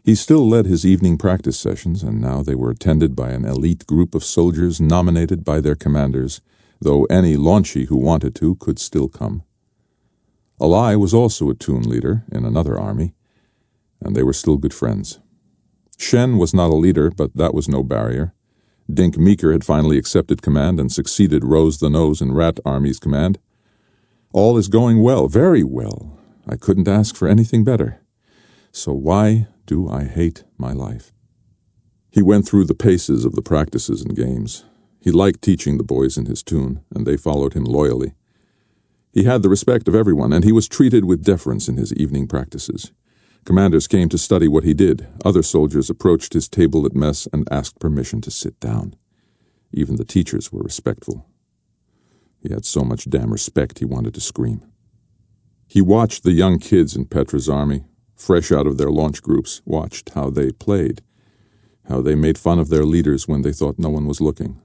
He still led his evening practice sessions, and now they were attended by an elite group of soldiers nominated by their commanders, though any launchy who wanted to could still come. Alai was also a toon leader in another army, and they were still good friends. Shen was not a leader, but that was no barrier. Dink Meeker had finally accepted command and succeeded Rose the Nose in Rat Army's command. All is going well, very well. I couldn't ask for anything better. So why do I hate my life? He went through the paces of the practices and games. He liked teaching the boys in his toon, and they followed him loyally. He had the respect of everyone, and he was treated with deference in his evening practices. Commanders came to study what he did. Other soldiers approached his table at mess and asked permission to sit down. Even the teachers were respectful. He had so much damn respect he wanted to scream. He watched the young kids in Petra's army, fresh out of their launch groups, watched how they played, how they made fun of their leaders when they thought no one was looking.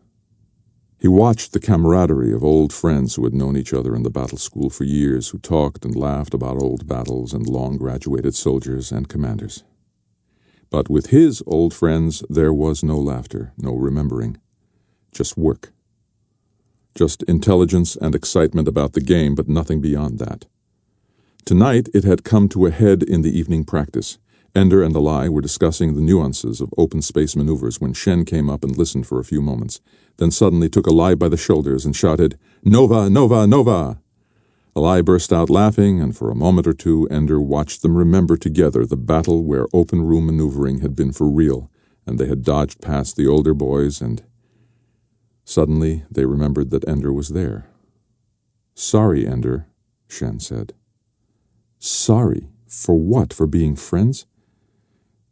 He watched the camaraderie of old friends who had known each other in the battle school for years, who talked and laughed about old battles and long-graduated soldiers and commanders. But with his old friends there was no laughter, no remembering, just work. Just intelligence and excitement about the game, but nothing beyond that. Tonight it had come to a head in the evening practice. Ender and Alai were discussing the nuances of open space maneuvers when Shen came up and listened for a few moments, then suddenly took Alai by the shoulders and shouted, "Nova, Nova, Nova!" Alai burst out laughing, and for a moment or two Ender watched them remember together the battle where open-room maneuvering had been for real, and they had dodged past the older boys, and suddenly they remembered that Ender was there. "Sorry, Ender," Shen said. "Sorry? For what? For being friends?"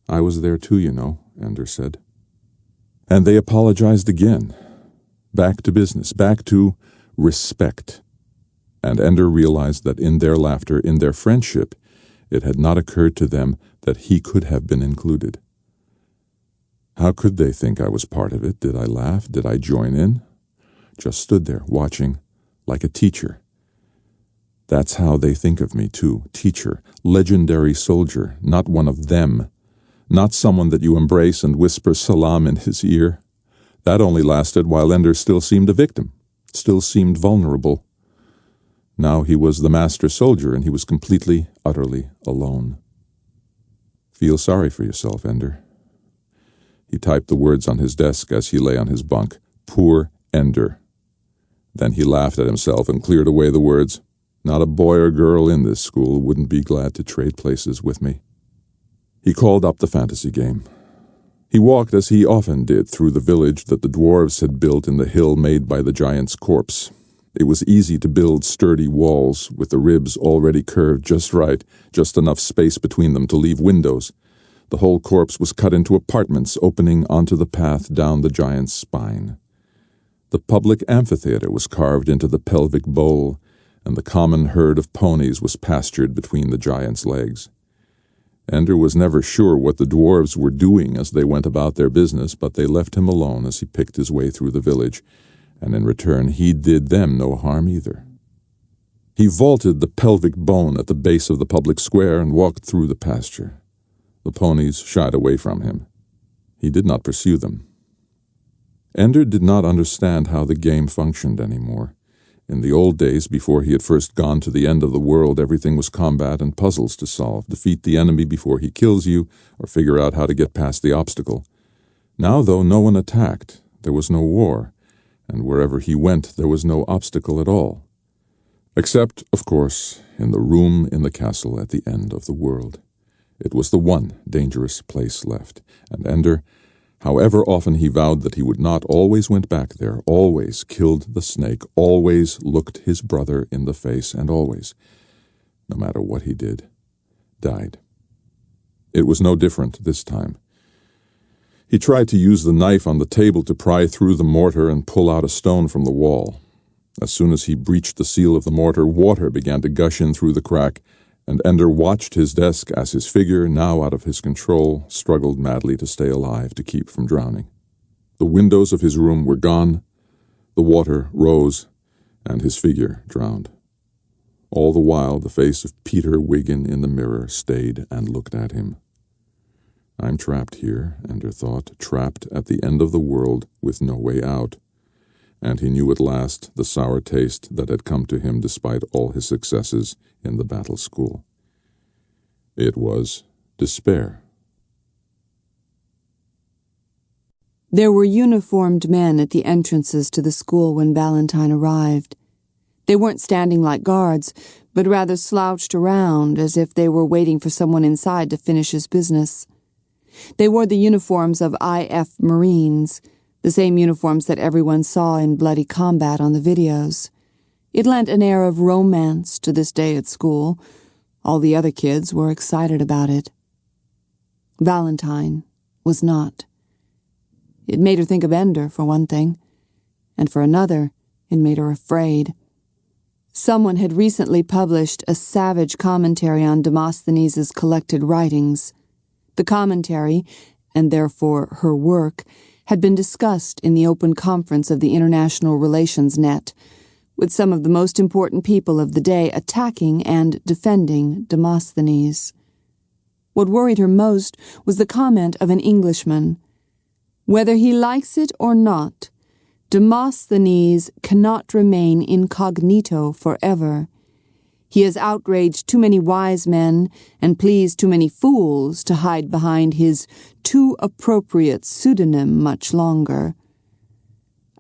"I was there too, you know," Ender said. And they apologized again. Back to business, back to respect. And Ender realized that in their laughter, in their friendship, it had not occurred to them that he could have been included. How could they think I was part of it? Did I laugh? Did I join in? Just stood there, watching, like a teacher. That's how they think of me, too. Teacher, legendary soldier, not one of them. not someone that you embrace and whisper salam in his ear. That only lasted while Ender still seemed a victim, still seemed vulnerable. Now he was the master soldier, and he was completely, utterly alone. Feel sorry for yourself, Ender. He typed the words on his desk as he lay on his bunk. Poor Ender. Then he laughed at himself and cleared away the words. Not a boy or girl in this school wouldn't be glad to trade places with me. He called up the fantasy game. He walked as he often did through the village that the dwarves had built in the hill made by the giant's corpse. It was easy to build sturdy walls with the ribs already curved just right, just enough space between them to leave windows. The whole corpse was cut into apartments opening onto the path down the giant's spine. The public amphitheater was carved into the pelvic bowl, and the common herd of ponies was pastured between the giant's legs. Ender was never sure what the dwarves were doing as they went about their business, but they left him alone as he picked his way through the village, and in return he did them no harm either. He vaulted the pelvic bone at the base of the public square and walked through the pasture. The ponies shied away from him. He did not pursue them. Ender did not understand how the game functioned anymore. In the old days, before he had first gone to the end of the world, everything was combat and puzzles to solve. Defeat the enemy before he kills you, or figure out how to get past the obstacle. Now, though, no one attacked. There was no war, and wherever he went, there was no obstacle at all. Except, of course, in the room in the castle at the end of the world. It was the one dangerous place left, and Ender, however often he vowed that he would not, always went back there, always killed the snake, always looked his brother in the face, and always, no matter what he did, died. It was no different this time. He tried to use the knife on the table to pry through the mortar and pull out a stone from the wall. As soon as he breached the seal of the mortar, water began to gush in through the crack, and Ender watched his desk as his figure, now out of his control, struggled madly to stay alive, to keep from drowning. The windows of his room were gone, the water rose, and his figure drowned. All the while, the face of Peter Wiggin in the mirror stayed and looked at him. I'm trapped here, Ender thought, trapped at the end of the world with no way out. And he knew at last the sour taste that had come to him despite all his successes in the battle school. It was despair. There were uniformed men at the entrances to the school when Valentine arrived. They weren't standing like guards, but rather slouched around as if they were waiting for someone inside to finish his business. They wore the uniforms of IF Marines, the same uniforms that everyone saw in bloody combat on the videos. It lent an air of romance to this day at school. All the other kids were excited about it. Valentine was not. It made her think of Ender, for one thing, and for another, it made her afraid. Someone had recently published a savage commentary on Demosthenes' collected writings. The commentary, and therefore her work, had been discussed in the open conference of the International Relations Net, with some of the most important people of the day attacking and defending Demosthenes. What worried her most was the comment of an Englishman. Whether he likes it or not, Demosthenes cannot remain incognito forever. He has outraged too many wise men and pleased too many fools to hide behind his too appropriate pseudonym much longer.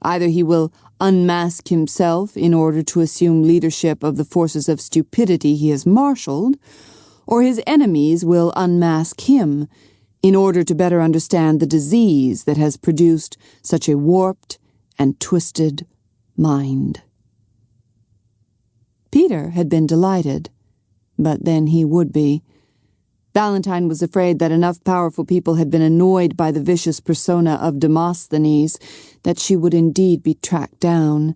Either he will unmask himself in order to assume leadership of the forces of stupidity he has marshaled, or his enemies will unmask him in order to better understand the disease that has produced such a warped and twisted mind. Peter had been delighted, but then he would be. Valentine was afraid that enough powerful people had been annoyed by the vicious persona of Demosthenes that she would indeed be tracked down.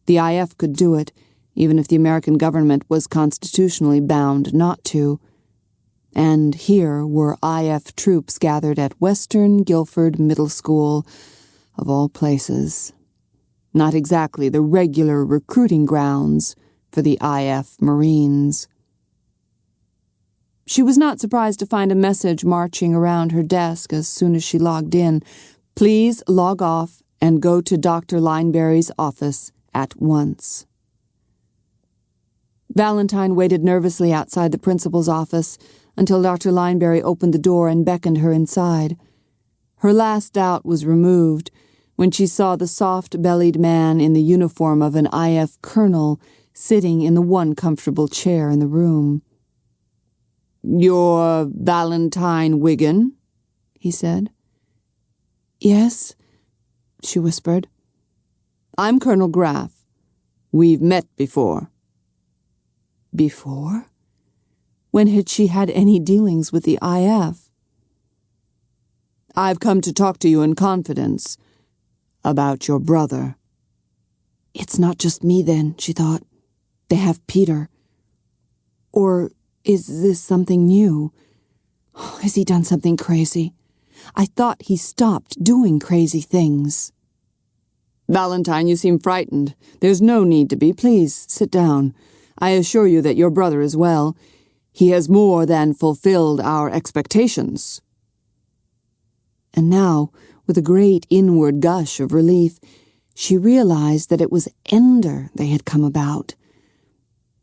The IF could do it, even if the American government was constitutionally bound not to. And here were IF troops gathered at Western Guilford Middle School, of all places. Not exactly the regular recruiting grounds for the IF Marines. She was not surprised to find a message marching around her desk as soon as she logged in. Please log off and go to Dr. Lineberry's office at once. Valentine waited nervously outside the principal's office until Dr. Lineberry opened the door and beckoned her inside. Her last doubt was removed when she saw the soft-bellied man in the uniform of an IF colonel sitting in the one comfortable chair in the room. "You're Valentine Wigan?" he said. "Yes," she whispered. "I'm Colonel Graff. We've met before." Before? When had she had any dealings with the IF? "I've come to talk to you in confidence about your brother." It's not just me then, she thought. They have Peter. Or is this something new? Has he done something crazy? I thought he stopped doing crazy things. "Valentine, you seem frightened. There's no need to be. Please, sit down. I assure you that your brother is well. He has more than fulfilled our expectations." And now, with a great inward gush of relief, she realized that it was Ender they had come about.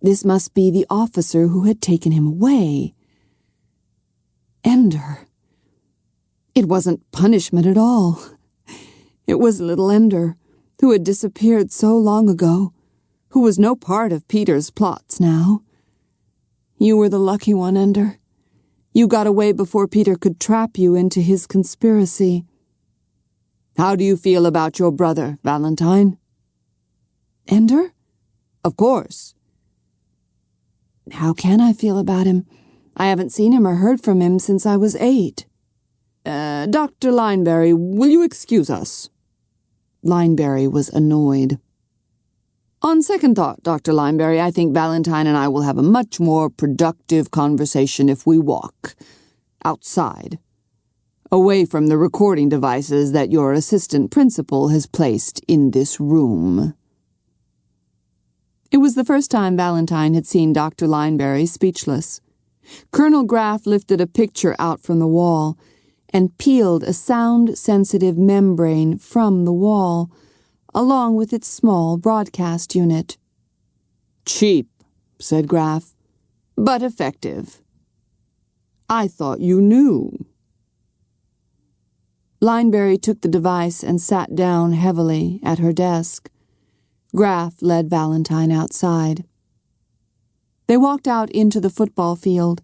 This must be the officer who had taken him away. Ender. It wasn't punishment at all. It was little Ender, who had disappeared so long ago, who was no part of Peter's plots now. You were the lucky one, Ender. You got away before Peter could trap you into his conspiracy. How do you feel about your brother, Valentine? Ender? Of course. How can I feel about him? I haven't seen him or heard from him since I was 8. Dr. Lineberry, will you excuse us? Lineberry was annoyed. On second thought, Dr. Lineberry, I think Valentine and I will have a much more productive conversation if we walk outside, away from the recording devices that your assistant principal has placed in this room. It was the first time Valentine had seen Dr. Lineberry speechless. Colonel Graff lifted a picture out from the wall and peeled a sound-sensitive membrane from the wall, along with its small broadcast unit. "Cheap," said Graff, "but effective. I thought you knew." Lineberry took the device and sat down heavily at her desk. Graff led Valentine outside. They walked out into the football field.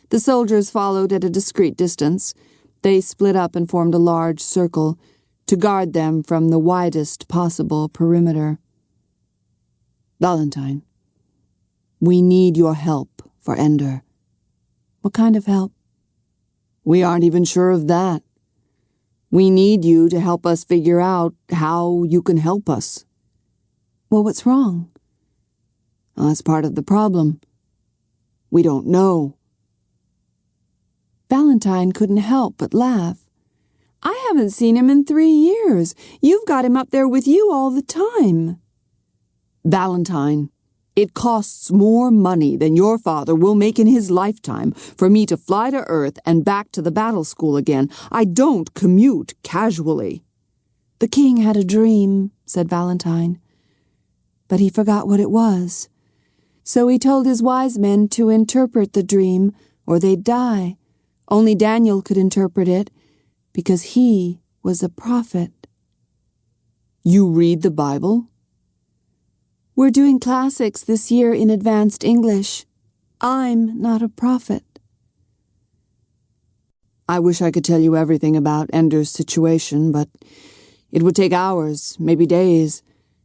The soldiers followed at a discreet distance. They split up and formed a large circle to guard them from the widest possible perimeter. "Valentine, we need your help for Ender." "What kind of help?" "We aren't even sure of that. We need you to help us figure out how you can help us." "Well, what's wrong?" "That's part of the problem. We don't know." Valentine couldn't help but laugh. "I haven't seen him in 3 years. You've got him up there with you all the time." "Valentine, it costs more money than your father will make in his lifetime for me to fly to Earth and back to the battle school again. I don't commute casually." "The king had a dream," said Valentine. "But he forgot what it was. So he told his wise men to interpret the dream, or they'd die. Only Daniel could interpret it, because he was a prophet." "You read the Bible?" "We're doing classics this year in advanced English. I'm not a prophet." "I wish I could tell you everything about Ender's situation, but it would take hours, maybe days.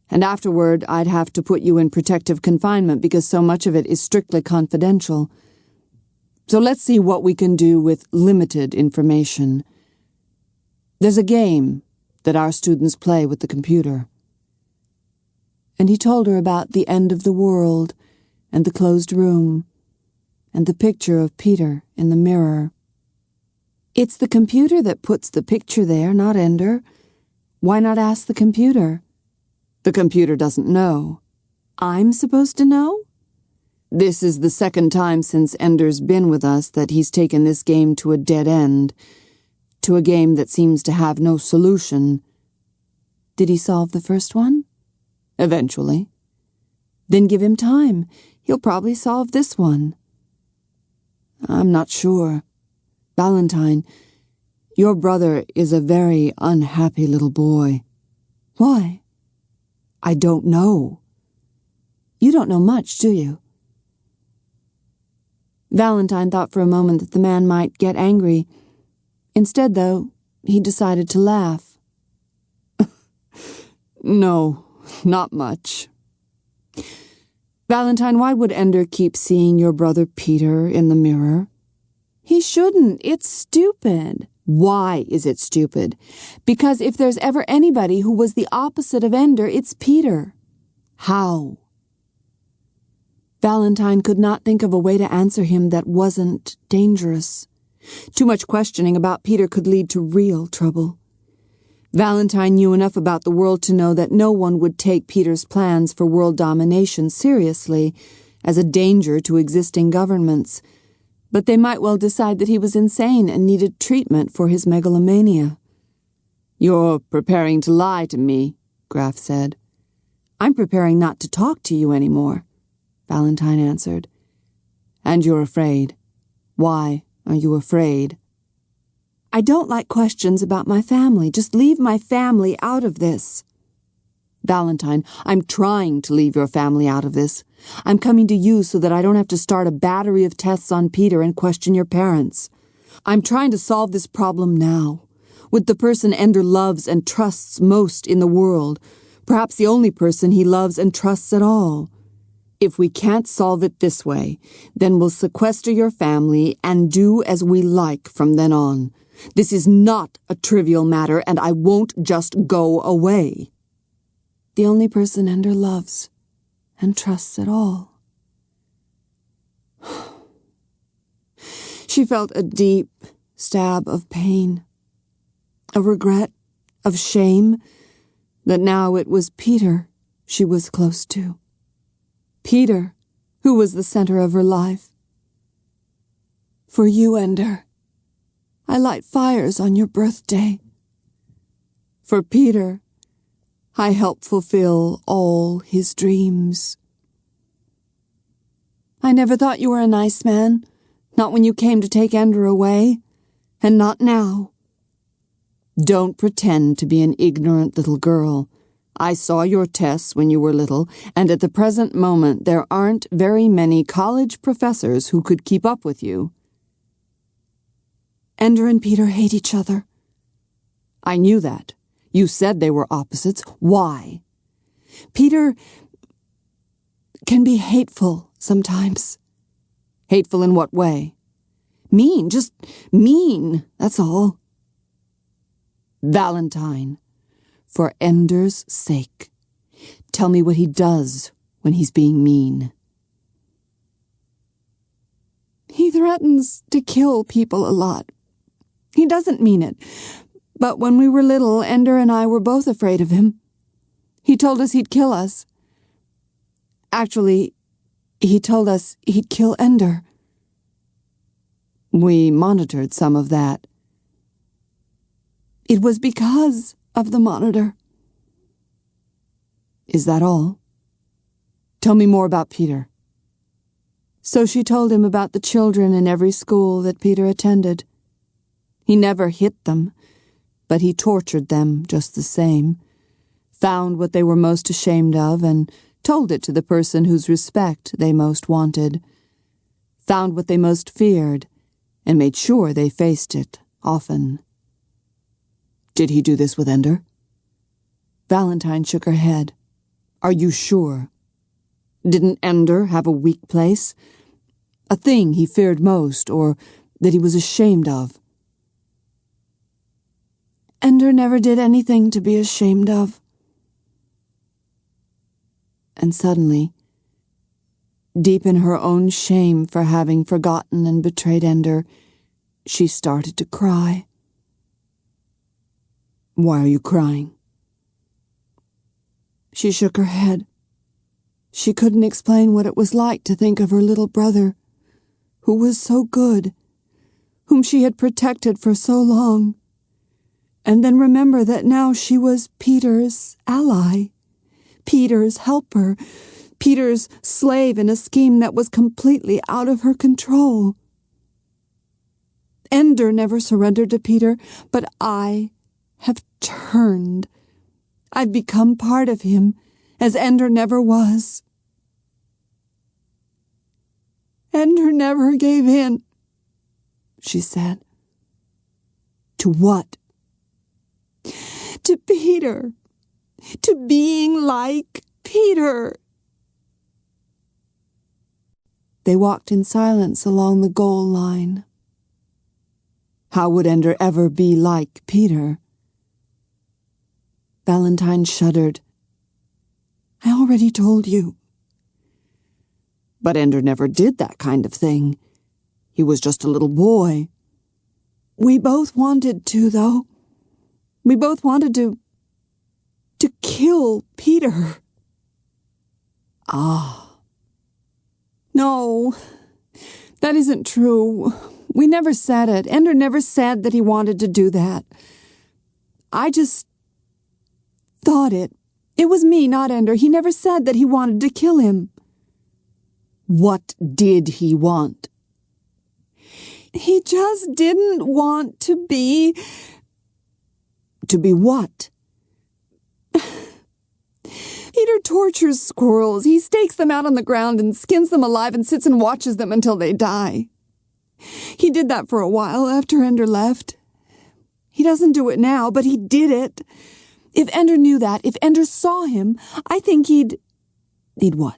And afterward, I'd have to put you in protective confinement because so much of it is strictly confidential. So let's see what we can do with limited information. There's a game that our students play with the computer." And he told her about the end of the world and the closed room and the picture of Peter in the mirror. "It's the computer that puts the picture there, not Ender. Why not ask the computer?" "The computer doesn't know." "I'm supposed to know?" This is the second time since Ender's been with us that he's taken this game to a dead end, to a game that seems to have no solution. Did he solve the first one? Eventually. Then give him time. He'll probably solve this one. I'm not sure. Valentine, your brother is a very unhappy little boy. Why? I don't know. You don't know much, do you? Valentine thought for a moment that the man might get angry. Instead, though, he decided to laugh. No, not much. Valentine, why would Ender keep seeing your brother Peter in the mirror? He shouldn't. It's stupid. Why is it stupid? Because if there's ever anybody who was the opposite of Ender, it's Peter. How? Valentine could not think of a way to answer him that wasn't dangerous. Too much questioning about Peter could lead to real trouble. Valentine knew enough about the world to know that no one would take Peter's plans for world domination seriously as a danger to existing governments, but they might well decide that he was insane and needed treatment for his megalomania. "You're preparing to lie to me," Graf said. "I'm preparing not to talk to you anymore," Valentine answered. "And you're afraid. Why are you afraid?" "I don't like questions about my family. Just leave my family out of this." "Valentine, I'm trying to leave your family out of this. I'm coming to you so that I don't have to start a battery of tests on Peter and question your parents. I'm trying to solve this problem now, with the person Ender loves and trusts most in the world, perhaps the only person he loves and trusts at all. If we can't solve it this way, then we'll sequester your family and do as we like from then on. This is not a trivial matter, and I won't just go away." The only person Ender loves and trusts at all. She felt a deep stab of pain, a regret, of shame, that now it was Peter she was close to. Peter, who was the center of her life. "For you, Ender, I light fires on your birthday. For Peter, I help fulfill all his dreams. I never thought you were a nice man, not when you came to take Ender away, and not now. Don't pretend to be an ignorant little girl. I saw your tests when you were little, and at the present moment there aren't very many college professors who could keep up with you." "Ender and Peter hate each other." "I knew that. You said they were opposites. Why?" "Peter can be hateful sometimes." "Hateful in what way?" "Mean, just mean, that's all." "Valentine, for Ender's sake, tell me what he does when he's being mean." "He threatens to kill people a lot. He doesn't mean it, but when we were little, Ender and I were both afraid of him. He told us he'd kill us. Actually, he told us he'd kill Ender." "We monitored some of that." "It was because of the monitor." "Is that all? Tell me more about Peter." So she told him about the children in every school that Peter attended. He never hit them, but he tortured them just the same, found what they were most ashamed of and told it to the person whose respect they most wanted, found what they most feared and made sure they faced it often. "Did he do this with Ender?" Valentine shook her head. "Are you sure? Didn't Ender have a weak place? A thing he feared most, or that he was ashamed of?" "Ender never did anything to be ashamed of." And suddenly, deep in her own shame for having forgotten and betrayed Ender, she started to cry. "Why are you crying?" She shook her head. She couldn't explain what it was like to think of her little brother, who was so good, whom she had protected for so long, and then remember that now she was Peter's ally, Peter's helper, Peter's slave in a scheme that was completely out of her control. Ender never surrendered to Peter, but I have turned. I've become part of him, as Ender never was. Ender never gave in, she said. To what? To Peter. To being like Peter. They walked in silence along the goal line. How would Ender ever be like Peter? Valentine shuddered. I already told you. But Ender never did that kind of thing. He was just a little boy. We both wanted to, though. We both wanted to kill Peter. Ah. No, that isn't true. We never said it. Ender never said that he wanted to do that. I just thought it. It was me, not Ender. He never said that he wanted to kill him. What did he want? He just didn't want to be... To be what? Peter tortures squirrels. He stakes them out on the ground and skins them alive and sits and watches them until they die. He did that for a while after Ender left. He doesn't do it now, but he did it. If Ender knew that, if Ender saw him, I think he'd what?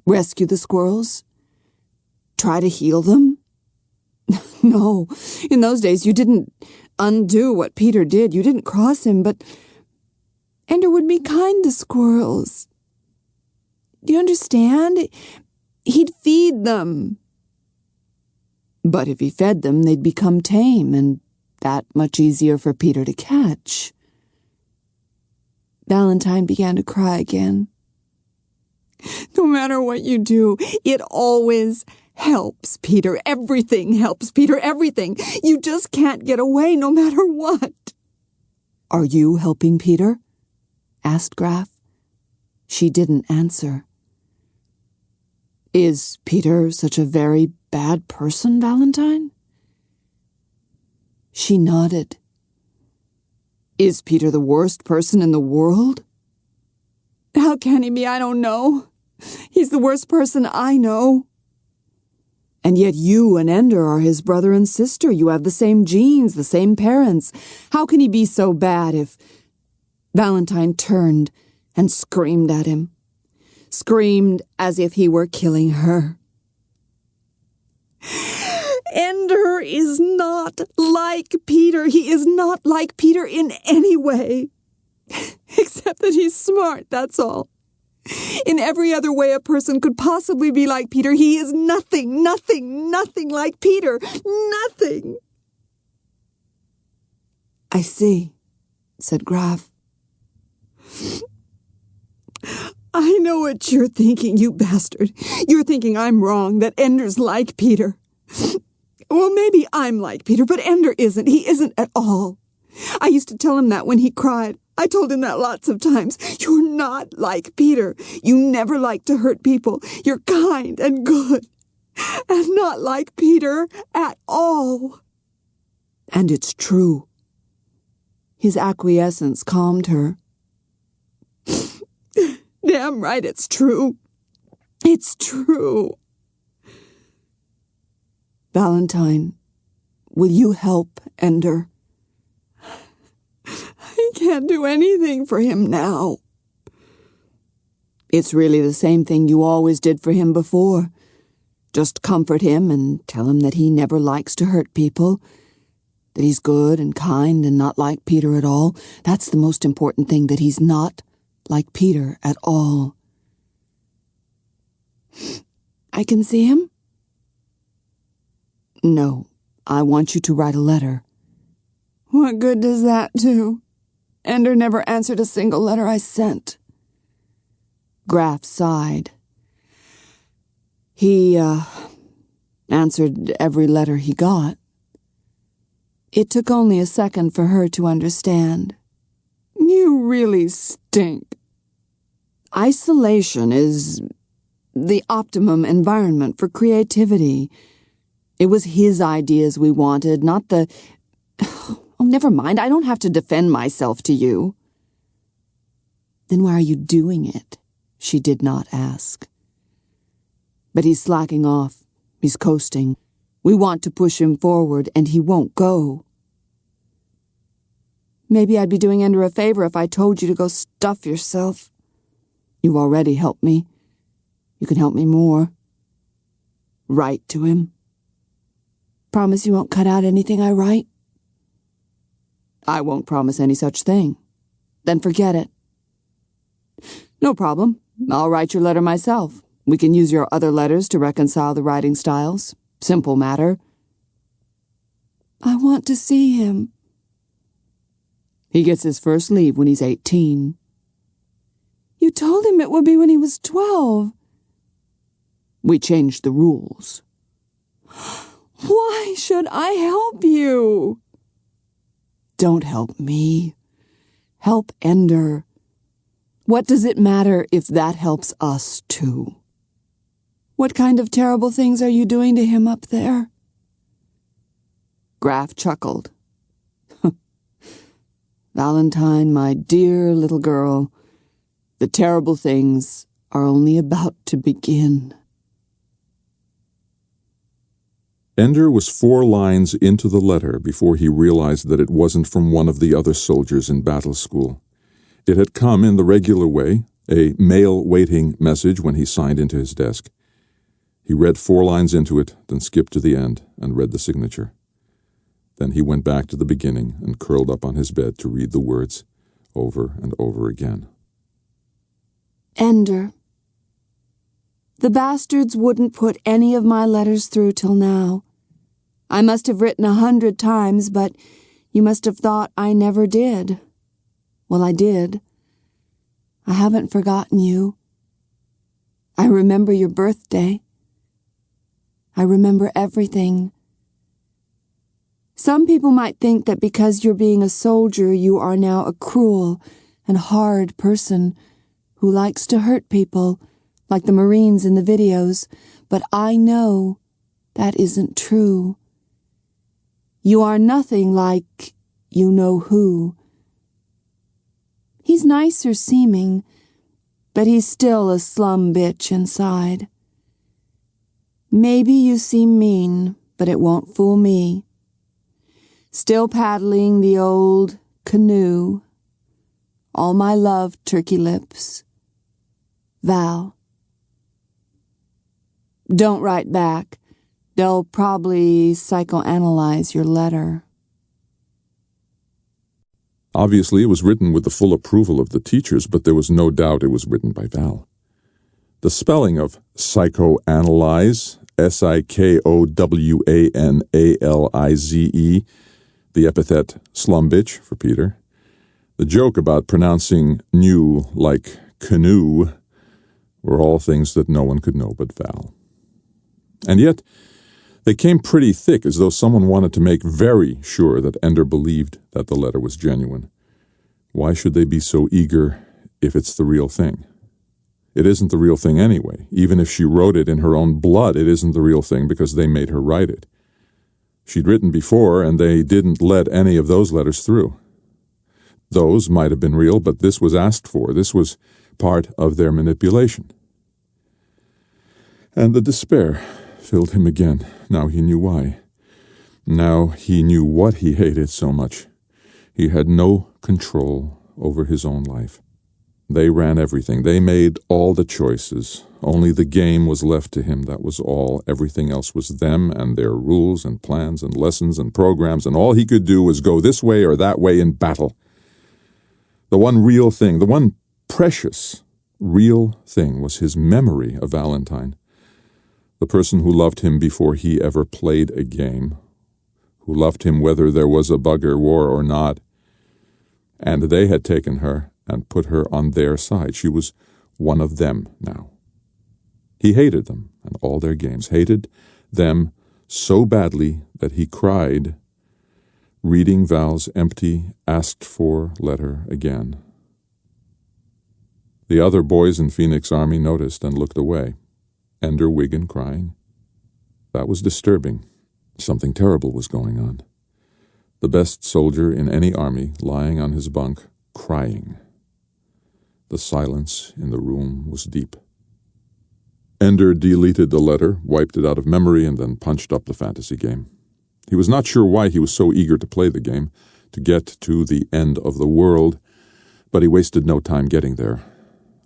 Rescue the squirrels? Try to heal them? No, in those days you didn't undo what Peter did. You didn't cross him, but Ender would be kind to squirrels. Do you understand? He'd feed them. But if he fed them, they'd become tame, and that much easier for Peter to catch. Valentine began to cry again. No matter what you do, it always helps Peter. Everything helps Peter, everything. You just can't get away no matter what. Are you helping Peter? Asked Graf. She didn't answer. Is Peter such a very bad person, Valentine? She nodded. Is Peter the worst person in the world? How can he be? I don't know. He's the worst person I know. And yet you and Ender are his brother and sister. You have the same genes, the same parents. How can he be so bad if... Valentine turned and screamed at him. Screamed as if he were killing her. Ender is not like Peter. He is not like Peter in any way. Except that he's smart, that's all. In every other way a person could possibly be like Peter, he is nothing like Peter. Nothing. I see, said Graf. I know what you're thinking, you bastard. You're thinking I'm wrong, that Ender's like Peter. Well, maybe I'm like Peter, but Ender isn't. He isn't at all. I used to tell him that when he cried. I told him that lots of times. You're not like Peter. You never like to hurt people. You're kind and good. And not like Peter at all. And it's true. His acquiescence calmed her. Damn right it's true. It's true. Valentine, will you help Ender? I can't do anything for him now. It's really the same thing you always did for him before. Just comfort him and tell him that he never likes to hurt people, that he's good and kind and not like Peter at all. That's the most important thing, that he's not like Peter at all. I can see him? No, I want you to write a letter. What good does that do? Ender never answered a single letter I sent. Graf sighed He, answered every letter he got. It took only a second for her to understand. You really stink. Isolation is the optimum environment for creativity. It was his ideas we wanted, not the... Oh, never mind, I don't have to defend myself to you. Then why are you doing it? She did not ask. But he's slacking off. He's coasting. We want to push him forward, and he won't go. Maybe I'd be doing Ender a favor if I told you to go stuff yourself. You've already helped me. You can help me more. Write to him. Promise you won't cut out anything I write? I won't promise any such thing. Then forget it. No problem. I'll write your letter myself. We can use your other letters to reconcile the writing styles. Simple matter. I want to see him. He gets his first leave when he's 18. You told him it would be when he was 12. We changed the rules. Why should I help you? Don't help me. Help Ender. What does it matter if that helps us too? What kind of terrible things are you doing to him up there? Graf chuckled. Valentine, my dear little girl, the terrible things are only about to begin. Ender was 4 lines into the letter before he realized that it wasn't from one of the other soldiers in battle school. It had come in the regular way, a mail-waiting message when he signed into his desk. He read 4 lines into it, then skipped to the end and read the signature. Then he went back to the beginning and curled up on his bed to read the words over and over again. Ender. The bastards wouldn't put any of my letters through till now. I must have written 100 times, but you must have thought I never did. Well, I did. I haven't forgotten you. I remember your birthday. I remember everything. Some people might think that because you're being a soldier, you are now a cruel and hard person who likes to hurt people, like the Marines in the videos, but I know that isn't true. You are nothing like you-know-who. He's nicer seeming, but he's still a slum bitch inside. Maybe you seem mean, but it won't fool me. Still paddling the old canoe. All my love, turkey lips. Val. Don't write back. They'll probably psychoanalyze your letter. Obviously, it was written with the full approval of the teachers, but there was no doubt it was written by Val. The spelling of psychoanalyze, S-I-K-O-W-A-N-A-L-I-Z-E, the epithet slum bitch for Peter, the joke about pronouncing new like canoe, were all things that no one could know but Val. And yet, they came pretty thick, as though someone wanted to make very sure that Ender believed that the letter was genuine. Why should they be so eager if it's the real thing? It isn't the real thing anyway. Even if she wrote it in her own blood, it isn't the real thing because they made her write it. She'd written before, and they didn't let any of those letters through. Those might have been real, but this was asked for. This was part of their manipulation. And the despair filled him again. Now he knew why. Now he knew what he hated so much. He had no control over his own life. They ran everything. They made all the choices. Only the game was left to him, that was all. Everything else was them and their rules and plans and lessons and programs, and all he could do was go this way or that way in battle. The one real thing, the one precious real thing was his memory of Valentine, the person who loved him before he ever played a game, who loved him whether there was a bugger war or not, and they had taken her and put her on their side. She was one of them now. He hated them and all their games, hated them so badly that he cried, reading Val's empty, asked-for letter again. The other boys in Phoenix Army noticed and looked away. Ender Wiggin crying. That was disturbing. Something terrible was going on. The best soldier in any army lying on his bunk, crying. The silence in the room was deep. Ender deleted the letter, wiped it out of memory, and then punched up the fantasy game. He was not sure why he was so eager to play the game, to get to the end of the world, but he wasted no time getting there.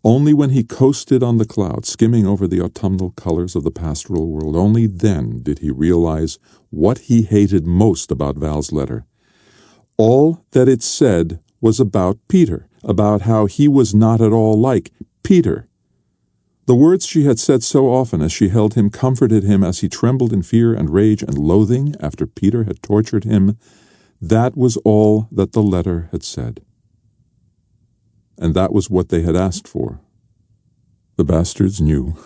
Only when he coasted on the clouds, skimming over the autumnal colors of the pastoral world, only then did he realize what he hated most about Val's letter. All that it said was about Peter, about how he was not at all like Peter. The words she had said so often as she held him comforted him as he trembled in fear and rage and loathing after Peter had tortured him. That was all that the letter had said. And that was what they had asked for. The bastards knew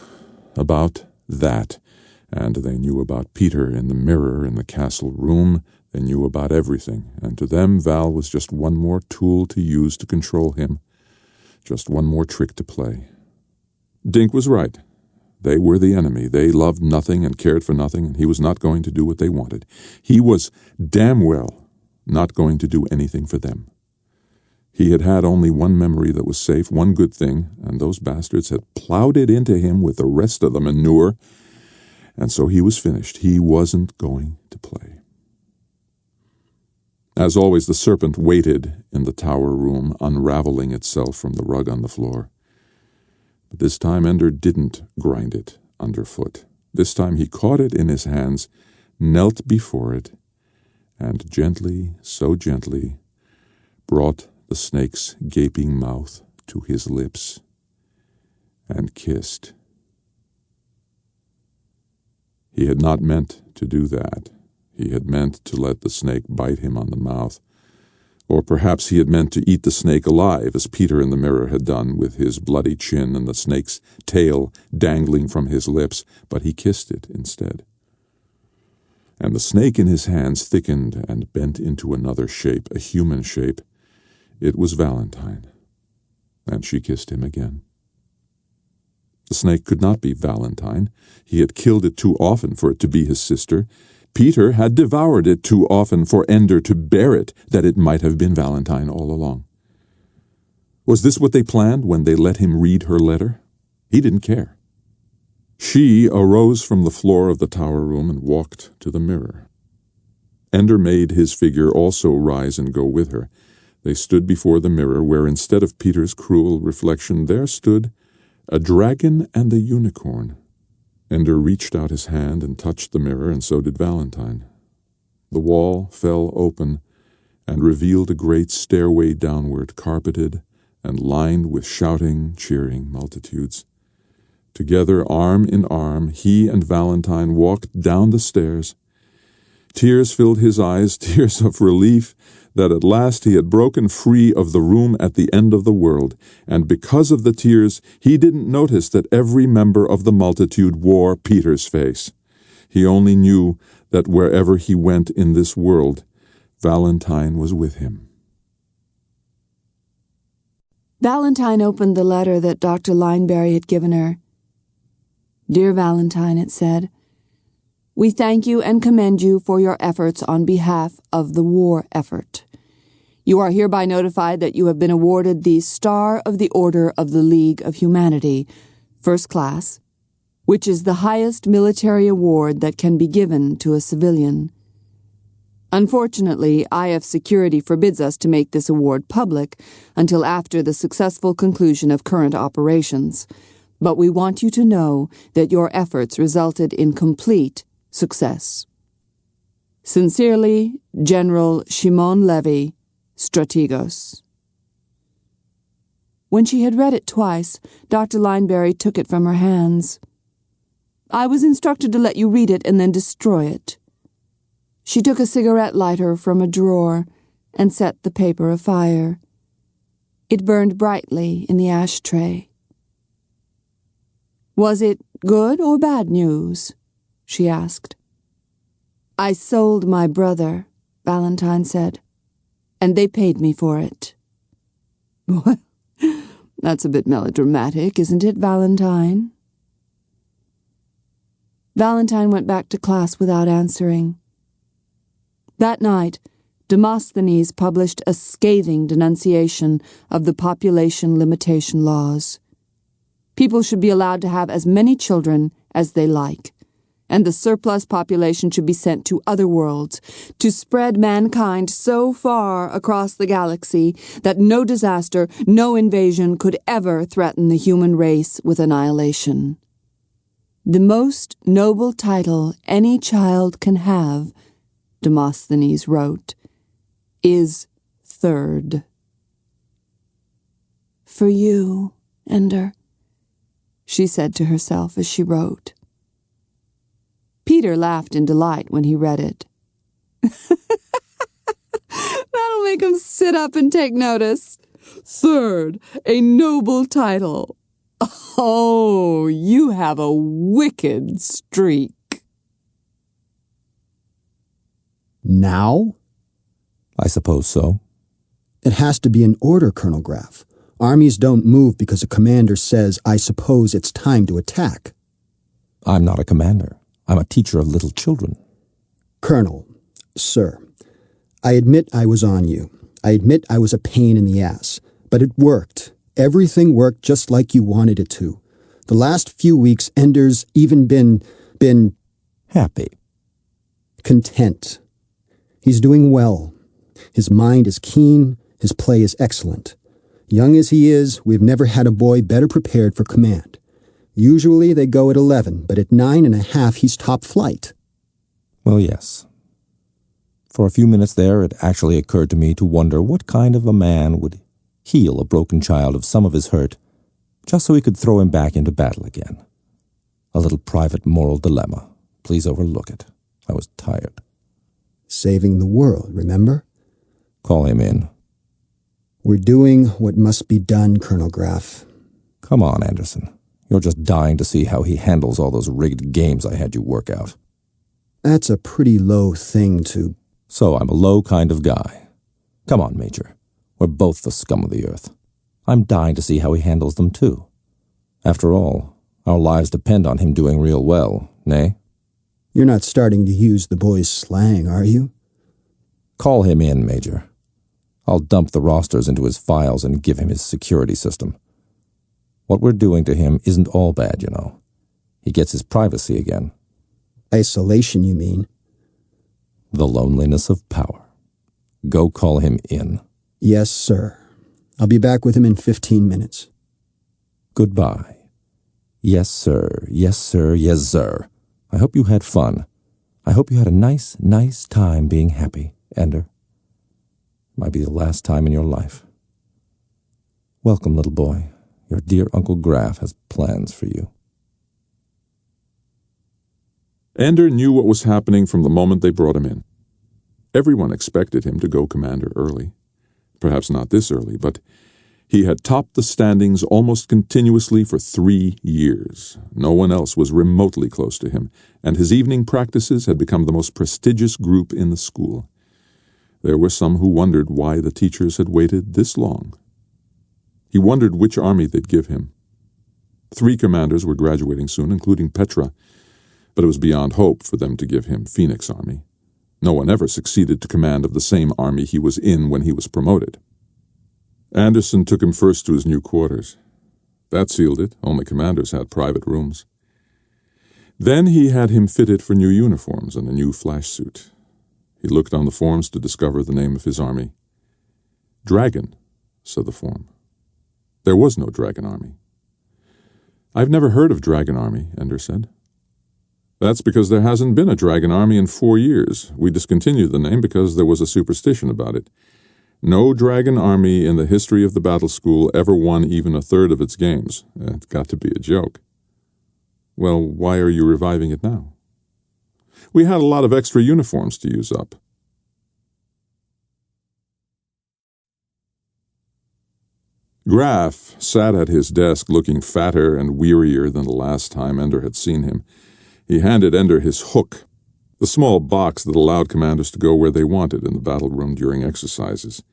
about that, and they knew about Peter in the mirror in the castle room. They knew about everything, and to them Val was just one more tool to use to control him, just one more trick to play. Dink was right. They were the enemy. They loved nothing and cared for nothing, and he was not going to do what they wanted. He was damn well not going to do anything for them. He had had only one memory that was safe, one good thing, and those bastards had plowed it into him with the rest of the manure, and so he was finished. He wasn't going to play. As always, the serpent waited in the tower room, unraveling itself from the rug on the floor. But this time Ender didn't grind it underfoot. This time he caught it in his hands, knelt before it, and gently, so gently, brought the snake's gaping mouth to his lips and kissed. He had not meant to do that. He had meant to let the snake bite him on the mouth. Or perhaps he had meant to eat the snake alive, as Peter in the mirror had done, with his bloody chin and the snake's tail dangling from his lips, but he kissed it instead. And the snake in his hands thickened and bent into another shape, a human shape. It was Valentine, and she kissed him again. The snake could not be Valentine. He had killed it too often for it to be his sister. Peter had devoured it too often for Ender to bear it, that it might have been Valentine all along. Was this what they planned when they let him read her letter? He didn't care. She arose from the floor of the tower room and walked to the mirror. Ender made his figure also rise and go with her. They stood before the mirror, where instead of Peter's cruel reflection there stood a dragon and a unicorn. Ender reached out his hand and touched the mirror, and so did Valentine. The wall fell open and revealed a great stairway downward, carpeted and lined with shouting, cheering multitudes. Together, arm in arm, he and Valentine walked down the stairs. Tears filled his eyes, tears of relief that at last he had broken free of the room at the end of the world, and because of the tears he didn't notice that every member of the multitude wore Peter's face. He only knew that wherever he went in this world, Valentine was with him. Valentine opened the letter that Dr. Lineberry had given her. "Dear Valentine," it said, "we thank you and commend you for your efforts on behalf of the war effort. You are hereby notified that you have been awarded the Star of the Order of the League of Humanity, First Class, which is the highest military award that can be given to a civilian. Unfortunately, IF security forbids us to make this award public until after the successful conclusion of current operations, but we want you to know that your efforts resulted in complete success. Sincerely, General Shimon Levy, Strategos." When she had read it twice, Dr. Lineberry took it from her hands. "I was instructed to let you read it and then destroy it." She took a cigarette lighter from a drawer and set the paper afire. It burned brightly in the ashtray. "Was it good or bad news?" she asked. "I sold my brother," Valentine said, "and they paid me for it." "Well, that's a bit melodramatic, isn't it, Valentine?" Valentine went back to class without answering. That night, Demosthenes published a scathing denunciation of the population limitation laws. People should be allowed to have as many children as they like, and the surplus population should be sent to other worlds to spread mankind so far across the galaxy that no disaster, no invasion could ever threaten the human race with annihilation. "The most noble title any child can have," Demosthenes wrote, "is third." "For you, Ender," she said to herself as she wrote. Peter laughed in delight when he read it. "That'll make him sit up and take notice. Third, a noble title. Oh, you have a wicked streak." Now? I suppose so. It has to be in order, Colonel Graff. Armies don't move because a commander says, "I suppose it's time to attack." I'm not a commander. I'm a teacher of little children. Colonel, sir, I admit I was on you. I admit I was a pain in the ass. But it worked. Everything worked just like you wanted it to. The last few weeks, Ender's even been Happy. content. He's doing well. His mind is keen. His play is excellent. Young as he is, we've never had a boy better prepared for command. Usually they go at 11, but at 9.5 he's top flight. Well, yes. For a few minutes there, it actually occurred to me to wonder what kind of a man would heal a broken child of some of his hurt, just so he could throw him back into battle again. A little private moral dilemma. Please overlook it. I was tired. Saving the world, remember? Call him in. We're doing what must be done, Colonel Graff. Come on, Anderson. You're just dying to see how he handles all those rigged games I had you work out. That's a pretty low thing to... So I'm a low kind of guy. Come on, Major. We're both the scum of the earth. I'm dying to see how he handles them, too. After all, our lives depend on him doing real well, nay? You're not starting to use the boy's slang, are you? Call him in, Major. I'll dump the rosters into his files and give him his security system. What we're doing to him isn't all bad, you know. He gets his privacy again. Isolation, you mean? The loneliness of power. Go call him in. Yes, sir. I'll be back with him in 15 minutes. Goodbye. Yes, sir. Yes, sir. Yes, sir. I hope you had fun. I hope you had a nice time being happy, Ender. Might be the last time in your life. Welcome, little boy. Your dear Uncle Graff has plans for you. Ender knew what was happening from the moment they brought him in. Everyone expected him to go commander early. Perhaps not this early, but he had topped the standings almost continuously for 3 years. No one else was remotely close to him, and his evening practices had become the most prestigious group in the school. There were some who wondered why the teachers had waited this long. He wondered which army they'd give him. 3 commanders were graduating soon, including Petra, but it was beyond hope for them to give him Phoenix Army. No one ever succeeded to command of the same army he was in when he was promoted. Anderson took him first to his new quarters. That sealed it. Only commanders had private rooms. Then he had him fitted for new uniforms and a new flash suit. He looked on the forms to discover the name of his army. Dragon, said the form. There was no Dragon Army. I've never heard of Dragon Army, Ender said. That's because there hasn't been a Dragon Army in 4 years. We discontinued the name because there was a superstition about it. No Dragon Army in the history of the battle school ever won even a third of its games. It's got to be a joke. Well, why are you reviving it now? We had a lot of extra uniforms to use up. Graf sat at his desk looking fatter and wearier than the last time Ender had seen him. He handed Ender his hook, the small box that allowed commanders to go where they wanted in the battle room during exercises.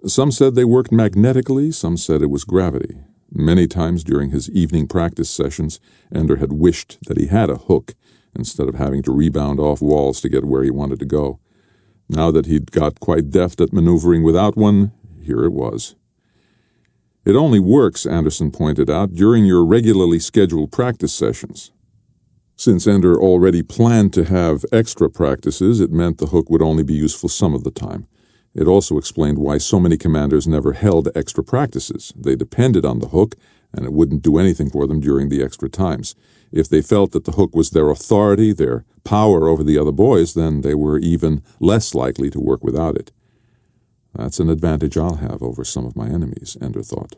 Some said they worked magnetically, some said it was gravity. Many times during his evening practice sessions, Ender had wished that he had a hook instead of having to rebound off walls to get where he wanted to go. Now that he'd got quite deft at maneuvering without one, here it was. It only works, Anderson pointed out, during your regularly scheduled practice sessions. Since Ender already planned to have extra practices, it meant the hook would only be useful some of the time. It also explained why so many commanders never held extra practices. They depended on the hook, and it wouldn't do anything for them during the extra times. If they felt that the hook was their authority, their power over the other boys, then they were even less likely to work without it. That's an advantage I'll have over some of my enemies, Ender thought.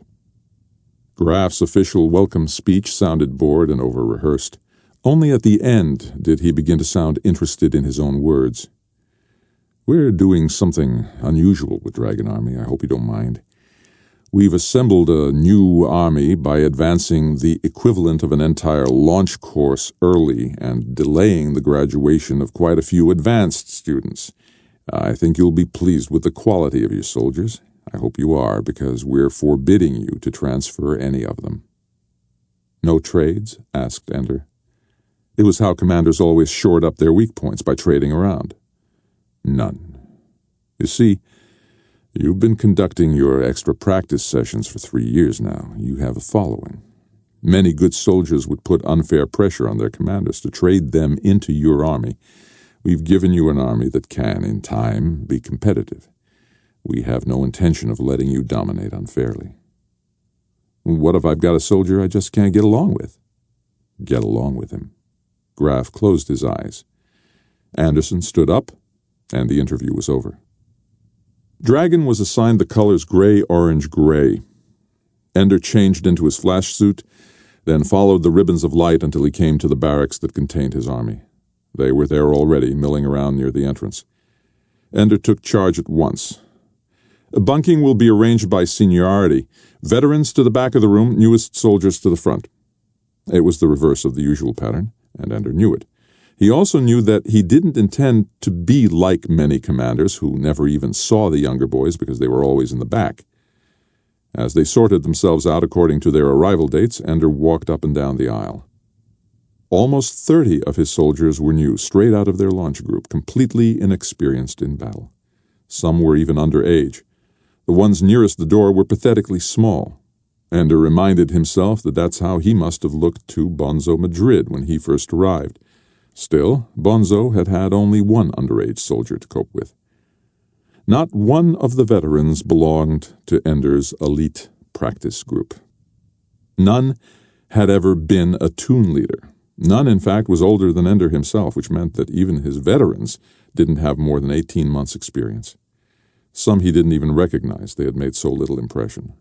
Graf's official welcome speech sounded bored and over-rehearsed. Only at the end did he begin to sound interested in his own words. We're doing something unusual with Dragon Army, I hope you don't mind. We've assembled a new army by advancing the equivalent of an entire launch course early and delaying the graduation of quite a few advanced students. I think you'll be pleased with the quality of your soldiers. I hope you are, because we're forbidding you to transfer any of them. No trades? Asked Ender. It was how commanders always shored up their weak points, by trading around. None. You see, you've been conducting your extra practice sessions for 3 years now. You have a following. Many good soldiers would put unfair pressure on their commanders to trade them into your army. We've given you an army that can, in time, be competitive. We have no intention of letting you dominate unfairly. What if I've got a soldier I just can't get along with? Get along with him. Graf closed his eyes. Anderson stood up, and the interview was over. Dragon was assigned the colors gray, orange, gray. Ender changed into his flash suit, then followed the ribbons of light until he came to the barracks that contained his army. They were there already, milling around near the entrance. Ender took charge at once. Bunking will be arranged by seniority. Veterans to the back of the room, newest soldiers to the front. It was the reverse of the usual pattern, and Ender knew it. He also knew that he didn't intend to be like many commanders who never even saw the younger boys because they were always in the back. As they sorted themselves out according to their arrival dates, Ender walked up and down the aisle. Almost 30 of his soldiers were new, straight out of their launch group, completely inexperienced in battle. Some were even underage. The ones nearest the door were pathetically small. Ender reminded himself that that's how he must have looked to Bonzo Madrid when he first arrived. Still, Bonzo had had only one underage soldier to cope with. Not one of the veterans belonged to Ender's elite practice group. None had ever been a toon leader. None, in fact, was older than Ender himself, which meant that even his veterans didn't have more than 18 months' experience. Some he didn't even recognize. They had made so little impression.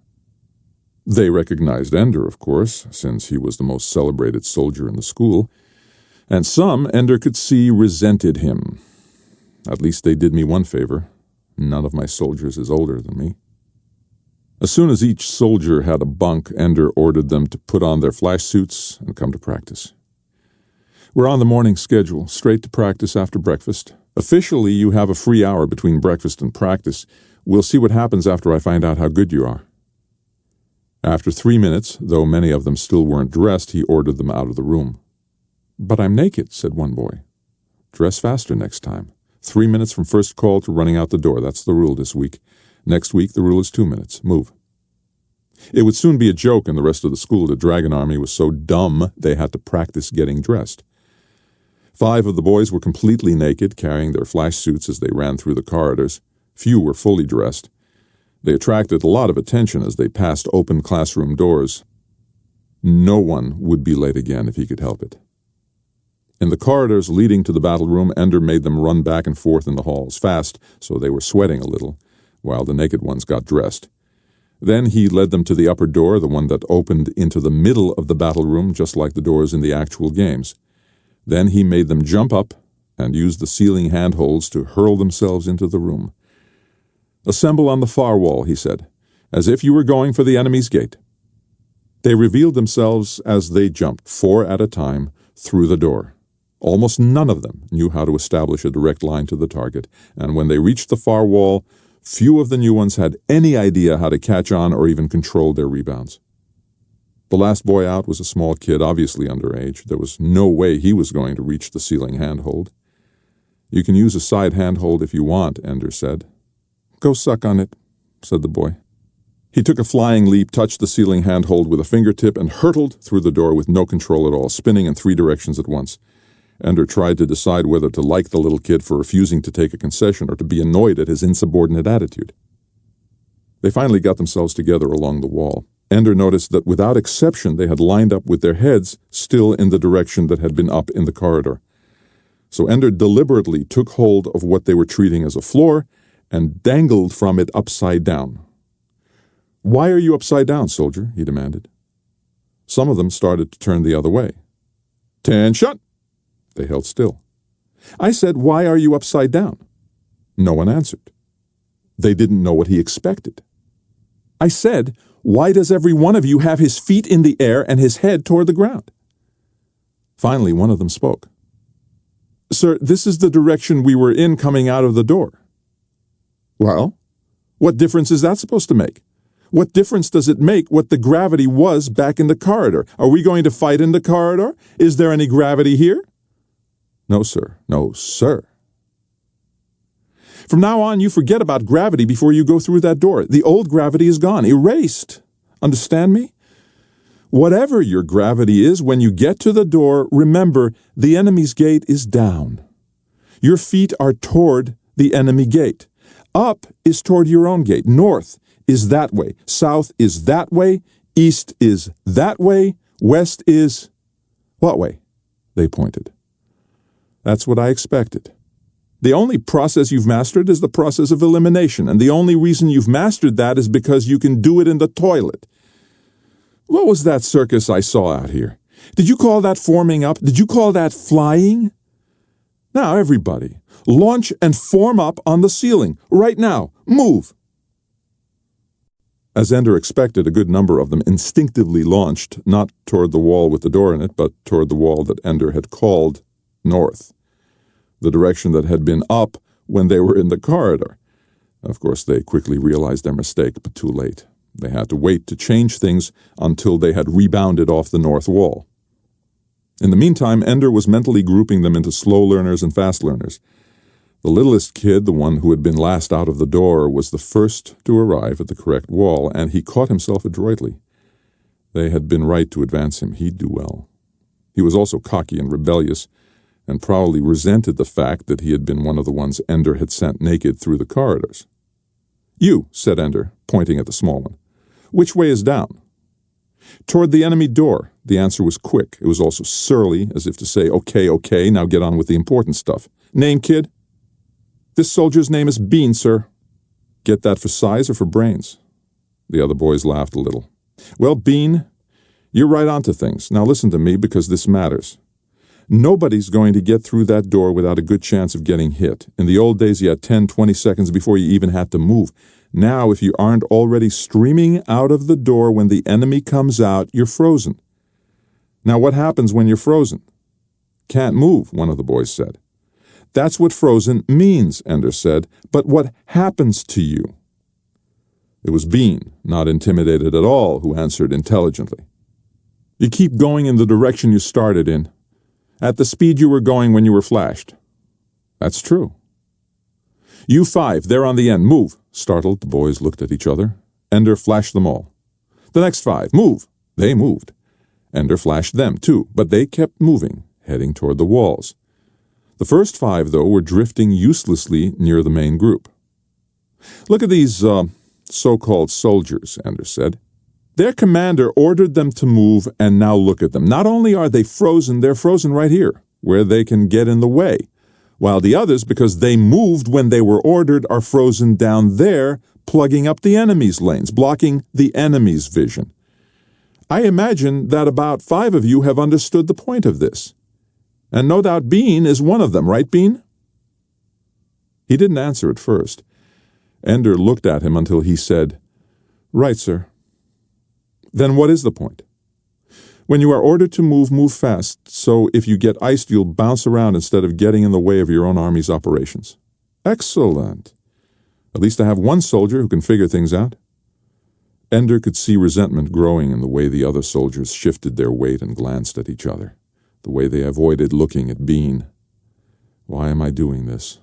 They recognized Ender, of course, since he was the most celebrated soldier in the school, and some, Ender could see, resented him. At least they did me one favor. None of my soldiers is older than me. As soon as each soldier had a bunk, Ender ordered them to put on their flash suits and come to practice. We're on the morning schedule, straight to practice after breakfast. Officially, you have a free hour between breakfast and practice. We'll see what happens after I find out how good you are. After 3 minutes, though many of them still weren't dressed, he ordered them out of the room. But I'm naked, said one boy. Dress faster next time. 3 minutes from first call to running out the door. That's the rule this week. Next week, the rule is 2 minutes. Move. It would soon be a joke in the rest of the school that Dragon Army was so dumb they had to practice getting dressed. 5 of the boys were completely naked, carrying their flash suits as they ran through the corridors. Few were fully dressed. They attracted a lot of attention as they passed open classroom doors. No one would be late again if he could help it. In the corridors leading to the battle room, Ender made them run back and forth in the halls, fast, so they were sweating a little, while the naked ones got dressed. Then he led them to the upper door, the one that opened into the middle of the battle room, just like the doors in the actual games. Then he made them jump up and use the ceiling handholds to hurl themselves into the room. Assemble on the far wall, he said, as if you were going for the enemy's gate. They revealed themselves as they jumped, 4 at a time, through the door. Almost none of them knew how to establish a direct line to the target, and when they reached the far wall, few of the new ones had any idea how to catch on or even control their rebounds. The last boy out was a small kid, obviously underage. There was no way he was going to reach the ceiling handhold. "You can use a side handhold if you want," Ender said. "Go suck on it," said the boy. He took a flying leap, touched the ceiling handhold with a fingertip, and hurtled through the door with no control at all, spinning in 3 directions at once. Ender tried to decide whether to like the little kid for refusing to take a concession or to be annoyed at his insubordinate attitude. They finally got themselves together along the wall. Ender noticed that without exception they had lined up with their heads still in the direction that had been up in the corridor. So Ender deliberately took hold of what they were treating as a floor and dangled from it upside down. "Why are you upside down, soldier?" he demanded. Some of them started to turn the other way. "Attention!" They held still. "I said, why are you upside down?" No one answered. They didn't know what he expected. "I said, why does every one of you have his feet in the air and his head toward the ground?" Finally, one of them spoke. "Sir, this is the direction we were in coming out of the door." "Well, what difference is that supposed to make? What difference does it make what the gravity was back in the corridor? Are we going to fight in the corridor? Is there any gravity here?" "No, sir. No, sir." "From now on, you forget about gravity before you go through that door. The old gravity is gone, erased. Understand me? Whatever your gravity is, when you get to the door, remember, the enemy's gate is down. Your feet are toward the enemy gate. Up is toward your own gate. North is that way. South is that way. East is that way. West is... What way?" They pointed. "That's what I expected. The only process you've mastered is the process of elimination, and the only reason you've mastered that is because you can do it in the toilet. What was that circus I saw out here? Did you call that forming up? Did you call that flying? Now, everybody, launch and form up on the ceiling. Right now. Move!" As Ender expected, a good number of them instinctively launched, not toward the wall with the door in it, but toward the wall that Ender had called north, the direction that had been up when they were in the corridor. Of course, they quickly realized their mistake, but too late. They had to wait to change things until they had rebounded off the north wall. In the meantime, Ender was mentally grouping them into slow learners and fast learners. The littlest kid, the one who had been last out of the door, was the first to arrive at the correct wall, and he caught himself adroitly. They had been right to advance him. He'd do well. He was also cocky and rebellious, and probably resented the fact that he had been one of the ones Ender had sent naked through the corridors. "You," said Ender, pointing at the small one. "Which way is down?" "Toward the enemy door." The answer was quick. It was also surly, as if to say, okay, now get on with the important stuff. "Name, kid?" "This soldier's name is Bean, sir." "Get that for size or for brains?" The other boys laughed a little. "Well, Bean, you're right onto things. Now listen to me, because this matters. Nobody's going to get through that door without a good chance of getting hit. In the old days, you had 10, 20 seconds before you even had to move. Now, if you aren't already streaming out of the door when the enemy comes out, you're frozen. Now, what happens when you're frozen?" "Can't move," one of the boys said. "That's what frozen means," Ender said. "But what happens to you?" It was Bean, not intimidated at all, who answered intelligently. "You keep going in the direction you started in, at the speed you were going when you were flashed." "That's true." "You 5, they're on the end. Move." Startled, the boys looked at each other. Ender flashed them all. "The next 5, move." They moved. Ender flashed them, too, but they kept moving, heading toward the walls. The first 5, though, were drifting uselessly near the main group. "Look at these, so-called soldiers," Ender said. "Their commander ordered them to move, and now look at them. Not only are they frozen, they're frozen right here, where they can get in the way, while the others, because they moved when they were ordered, are frozen down there, plugging up the enemy's lanes, blocking the enemy's vision. I imagine that about 5 of you have understood the point of this. And no doubt Bean is one of them, right, Bean?" He didn't answer at first. Ender looked at him until he said, Right, sir. Then what is the point? When you are ordered to move, move fast, so if you get iced, you'll bounce around instead of getting in the way of your own army's operations. Excellent. At least I have one soldier who can figure things out. Ender could see resentment growing in the way the other soldiers shifted their weight and glanced at each other, the way they avoided looking at Bean. Why am I doing this?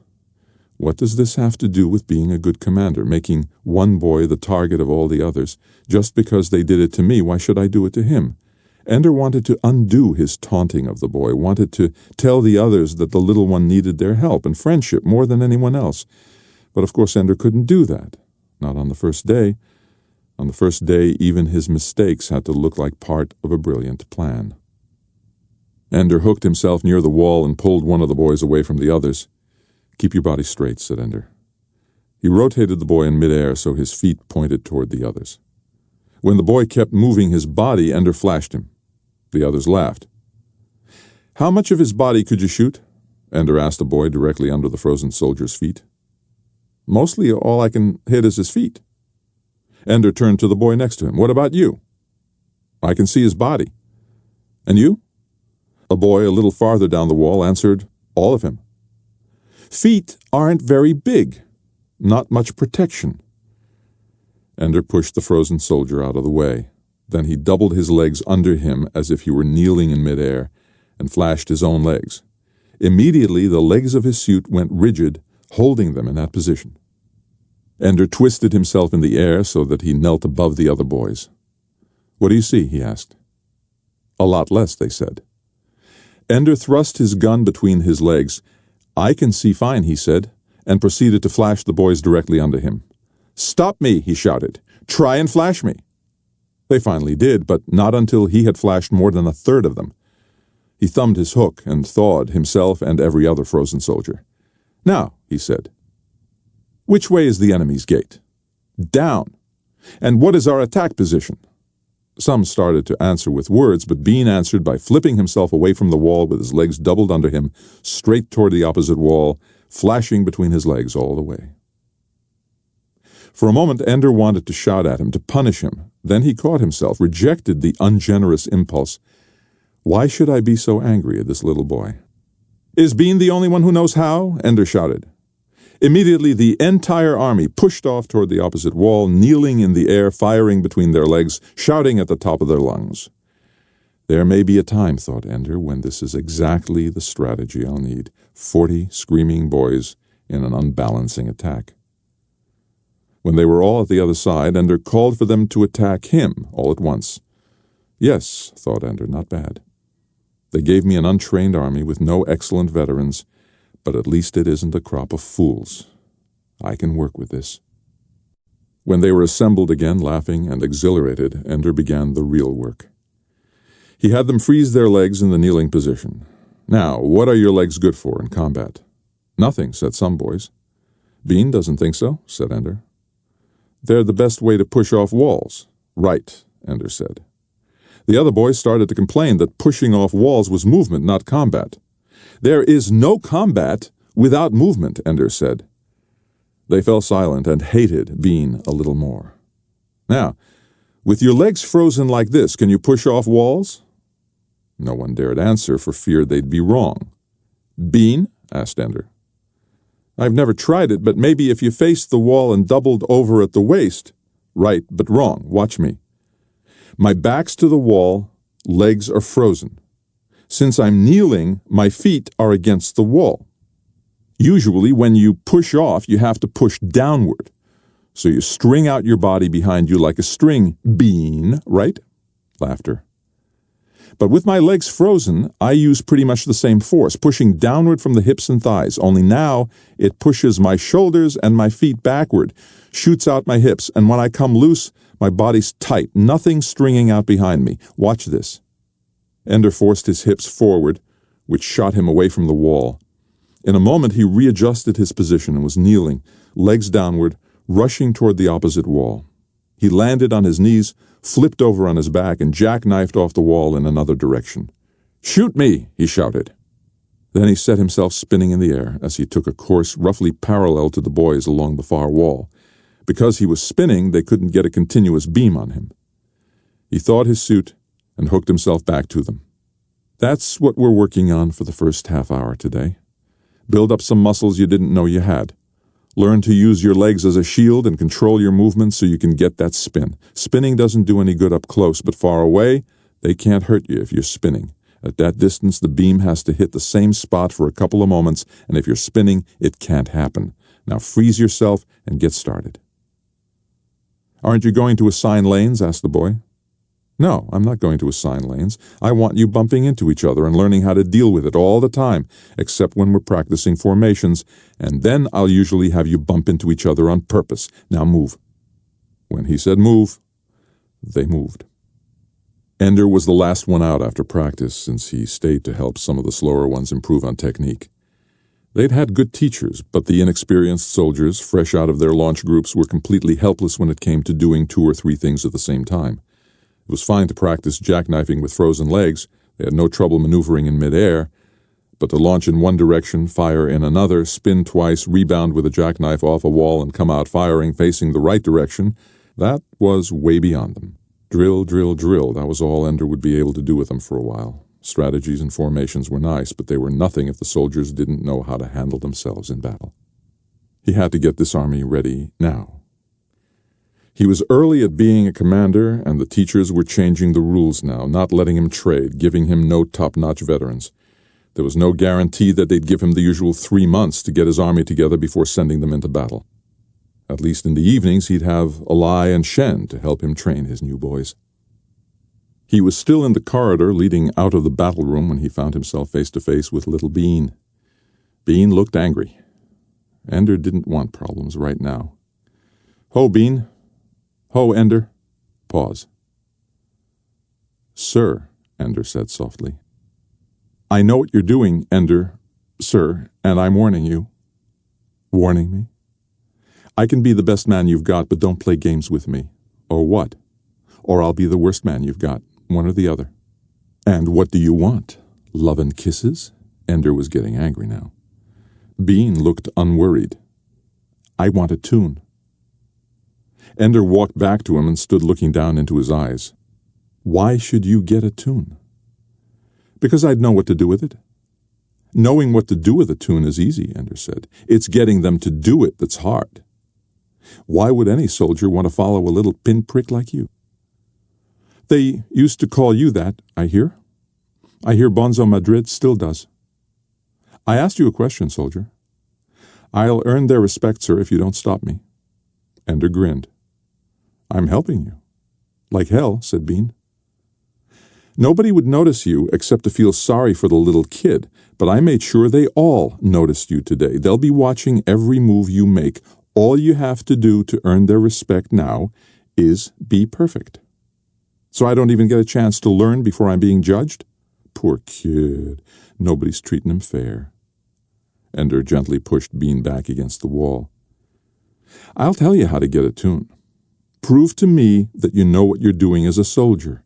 What does this have to do with being a good commander, making one boy the target of all the others? Just because they did it to me, why should I do it to him? Ender wanted to undo his taunting of the boy, wanted to tell the others that the little one needed their help and friendship more than anyone else. But of course Ender couldn't do that. Not on the first day. On the first day, even his mistakes had to look like part of a brilliant plan. Ender hooked himself near the wall and pulled one of the boys away from the others. "Keep your body straight," said Ender. He rotated the boy in midair so his feet pointed toward the others. When the boy kept moving his body, Ender flashed him. The others laughed. "How much of his body could you shoot?" Ender asked the boy directly under the frozen soldier's feet. "Mostly all I can hit is his feet." Ender turned to the boy next to him. "What about you?" "I can see his body." "And you?" A boy a little farther down the wall answered, "All of him." "Feet aren't very big. Not much protection." Ender pushed the frozen soldier out of the way. Then he doubled his legs under him as if he were kneeling in midair and flashed his own legs. Immediately the legs of his suit went rigid, holding them in that position. Ender twisted himself in the air so that he knelt above the other boys. "What do you see?" he asked. "A lot less," they said. Ender thrust his gun between his legs. "I can see fine," he said, and proceeded to flash the boys directly under him. "Stop me," he shouted. "Try and flash me." They finally did, but not until he had flashed more than a third of them. He thumbed his hook and thawed himself and every other frozen soldier. "Now," he said, "which way is the enemy's gate?" "Down." "And what is our attack position?" Some started to answer with words, but Bean answered by flipping himself away from the wall with his legs doubled under him, straight toward the opposite wall, flashing between his legs all the way. For a moment Ender wanted to shout at him, to punish him. Then he caught himself, rejected the ungenerous impulse. Why should I be so angry at this little boy? "Is Bean the only one who knows how?" Ender shouted. Immediately the entire army pushed off toward the opposite wall, kneeling in the air, firing between their legs, shouting at the top of their lungs. There may be a time, thought Ender, when this is exactly the strategy I'll need. 40 screaming boys in an unbalancing attack. When they were all at the other side, Ender called for them to attack him all at once. Yes, thought Ender, not bad. They gave me an untrained army with no excellent veterans, but at least it isn't a crop of fools. I can work with this. When they were assembled again, laughing and exhilarated, Ender began the real work. He had them freeze their legs in the kneeling position. "Now, what are your legs good for in combat?" "Nothing," said some boys. "Bean doesn't think so," said Ender. "They're the best way to push off walls." "Right," Ender said. The other boys started to complain that pushing off walls was movement, not combat. "There is no combat without movement," Ender said. They fell silent and hated Bean a little more. "Now, with your legs frozen like this, can you push off walls?" No one dared answer for fear they'd be wrong. "Bean?" asked Ender. "I've never tried it, but maybe if you faced the wall and doubled over at the waist." "Right, but wrong. Watch me. My back's to the wall, legs are frozen. Since I'm kneeling, my feet are against the wall. Usually when you push off, you have to push downward. So you string out your body behind you like a string bean, right?" Laughter. "But with my legs frozen, I use pretty much the same force, pushing downward from the hips and thighs, only now it pushes my shoulders and my feet backward, shoots out my hips, and when I come loose, my body's tight, nothing stringing out behind me. Watch this." Ender forced his hips forward, which shot him away from the wall. In a moment he readjusted his position and was kneeling, legs downward, rushing toward the opposite wall. He landed on his knees, flipped over on his back, and jackknifed off the wall in another direction. "Shoot me!" he shouted. Then he set himself spinning in the air as he took a course roughly parallel to the boys along the far wall. Because he was spinning, they couldn't get a continuous beam on him. He thawed his suit and hooked himself back to them. That's what we're working on for the first half hour today. Build up some muscles you didn't know you had. Learn to use your legs as a shield and control your movements so you can get that spin. Spinning doesn't do any good up close, but far away, they can't hurt you if you're spinning. At that distance, the beam has to hit the same spot for a couple of moments, and if you're spinning, it can't happen. Now freeze yourself and get started. Aren't you going to assign lanes? Asked the boy. No, I'm not going to assign lanes. I want you bumping into each other and learning how to deal with it all the time, except when we're practicing formations, and then I'll usually have you bump into each other on purpose. Now move. When he said move, they moved. Ender was the last one out after practice, since he stayed to help some of the slower ones improve on technique. They'd had good teachers, but the inexperienced soldiers, fresh out of their launch groups, were completely helpless when it came to doing 2 or 3 things at the same time. It was fine to practice jackknifing with frozen legs. They had no trouble maneuvering in midair, but to launch in one direction, fire in another, spin twice, rebound with a jackknife off a wall and come out firing facing the right direction, that was way beyond them. Drill, drill, drill, that was all Ender would be able to do with them for a while. Strategies and formations were nice, but they were nothing if the soldiers didn't know how to handle themselves in battle. He had to get this army ready now. He was early at being a commander, and the teachers were changing the rules now, not letting him trade, giving him no top-notch veterans. There was no guarantee that they'd give him the usual 3 months to get his army together before sending them into battle. At least in the evenings he'd have Alai and Shen to help him train his new boys. He was still in the corridor leading out of the battle room when he found himself face-to-face with little Bean. Bean looked angry. Ender didn't want problems right now. Ho, Bean. Ho, Ender. Pause. Sir, Ender said softly. I know what you're doing, Ender, sir, and I'm warning you. Warning me? I can be the best man you've got, but don't play games with me. Or what? Or I'll be the worst man you've got, one or the other. And what do you want? Love and kisses? Ender was getting angry now. Bean looked unworried. I want a tune. Ender walked back to him and stood looking down into his eyes. Why should you get a tune? Because I'd know what to do with it. Knowing what to do with a tune is easy, Ender said. It's getting them to do it that's hard. Why would any soldier want to follow a little pinprick like you? They used to call you that, I hear. I hear Bonzo Madrid still does. I asked you a question, soldier. I'll earn their respect, sir, if you don't stop me. Ender grinned. I'm helping you. Like hell, said Bean. Nobody would notice you except to feel sorry for the little kid, but I made sure they all noticed you today. They'll be watching every move you make. All you have to do to earn their respect now is be perfect. So I don't even get a chance to learn before I'm being judged? Poor kid. Nobody's treating him fair. Ender gently pushed Bean back against the wall. I'll tell you how to get a tune. Prove to me that you know what you're doing as a soldier.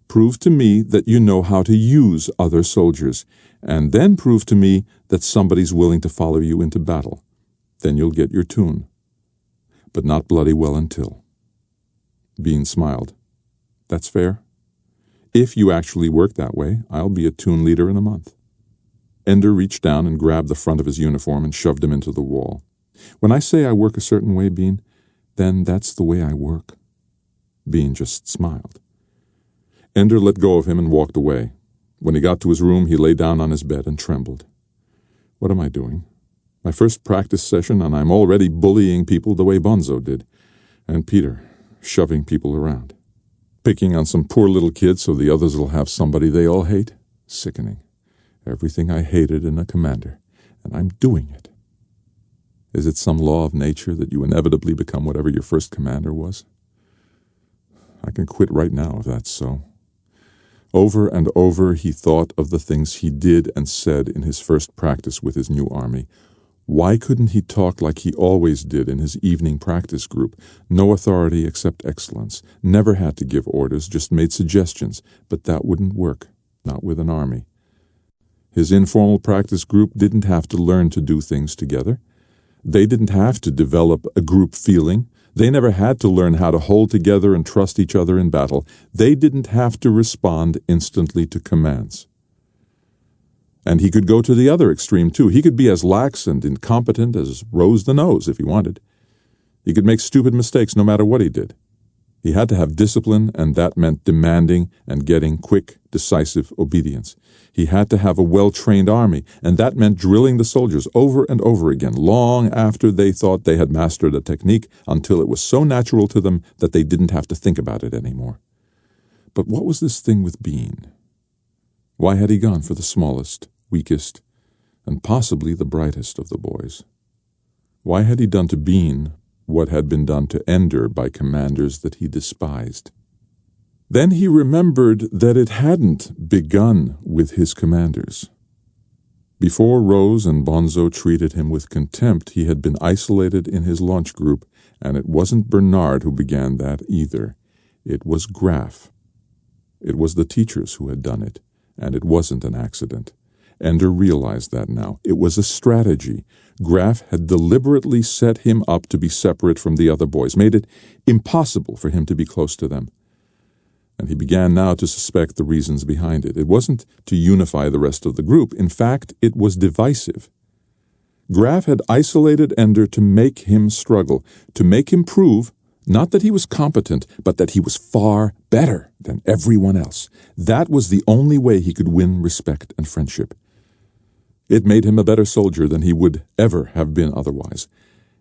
Prove to me that you know how to use other soldiers, and then prove to me that somebody's willing to follow you into battle. Then you'll get your tune. But not bloody well until. Bean smiled. That's fair. If you actually work that way, I'll be a tune leader in a month. Ender reached down and grabbed the front of his uniform and shoved him into the wall. When I say I work a certain way, Bean, then that's the way I work. Bean just smiled. Ender let go of him and walked away. When he got to his room, he lay down on his bed and trembled. What am I doing? My first practice session, and I'm already bullying people the way Bonzo did. And Peter, shoving people around. Picking on some poor little kid so the others will have somebody they all hate. Sickening. Everything I hated in a commander, and I'm doing it. Is it some law of nature that you inevitably become whatever your first commander was? I can quit right now if that's so. Over and over he thought of the things he did and said in his first practice with his new army. Why couldn't he talk like he always did in his evening practice group? No authority except excellence. Never had to give orders, just made suggestions. But that wouldn't work, not with an army. His informal practice group didn't have to learn to do things together. They didn't have to develop a group feeling. They never had to learn how to hold together and trust each other in battle. They didn't have to respond instantly to commands. And he could go to the other extreme, too. He could be as lax and incompetent as Rose the Nose, if he wanted. He could make stupid mistakes no matter what he did. He had to have discipline, and that meant demanding and getting quick, decisive obedience. He had to have a well-trained army, and that meant drilling the soldiers over and over again, long after they thought they had mastered a technique, until it was so natural to them that they didn't have to think about it anymore. But what was this thing with Bean? Why had he gone for the smallest, weakest, and possibly the brightest of the boys? Why had he done to Bean what had been done to Ender by commanders that he despised? Then he remembered that it hadn't begun with his commanders. Before Rose and Bonzo treated him with contempt, he had been isolated in his launch group, and it wasn't Bernard who began that either. It was Graf. It was the teachers who had done it, and it wasn't an accident. Ender realized that now. It was a strategy. Graf had deliberately set him up to be separate from the other boys, made it impossible for him to be close to them. And he began now to suspect the reasons behind it. It wasn't to unify the rest of the group. In fact, it was divisive. Graf had isolated Ender to make him struggle, to make him prove not that he was competent, but that he was far better than everyone else. That was the only way he could win respect and friendship. It made him a better soldier than he would ever have been otherwise.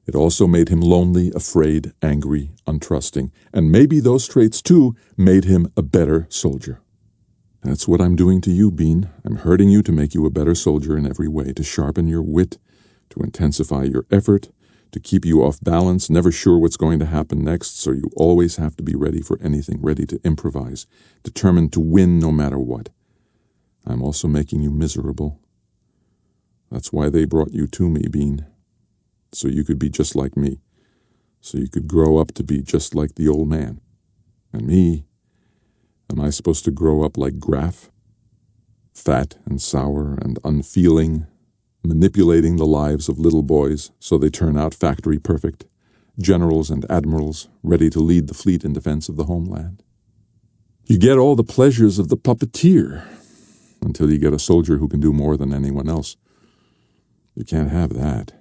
It also made him lonely, afraid, angry, untrusting, and maybe those traits, too, made him a better soldier. That's what I'm doing to you, Bean. I'm hurting you to make you a better soldier in every way, to sharpen your wit, to intensify your effort, to keep you off balance, never sure what's going to happen next, so you always have to be ready for anything, ready to improvise, determined to win no matter what. I'm also making you miserable. That's why they brought you to me, Bean. So you could be just like me. So you could grow up to be just like the old man. And me, am I supposed to grow up like Graf? Fat and sour and unfeeling, manipulating the lives of little boys so they turn out factory perfect, generals and admirals ready to lead the fleet in defense of the homeland. You get all the pleasures of the puppeteer until you get a soldier who can do more than anyone else. You can't have that.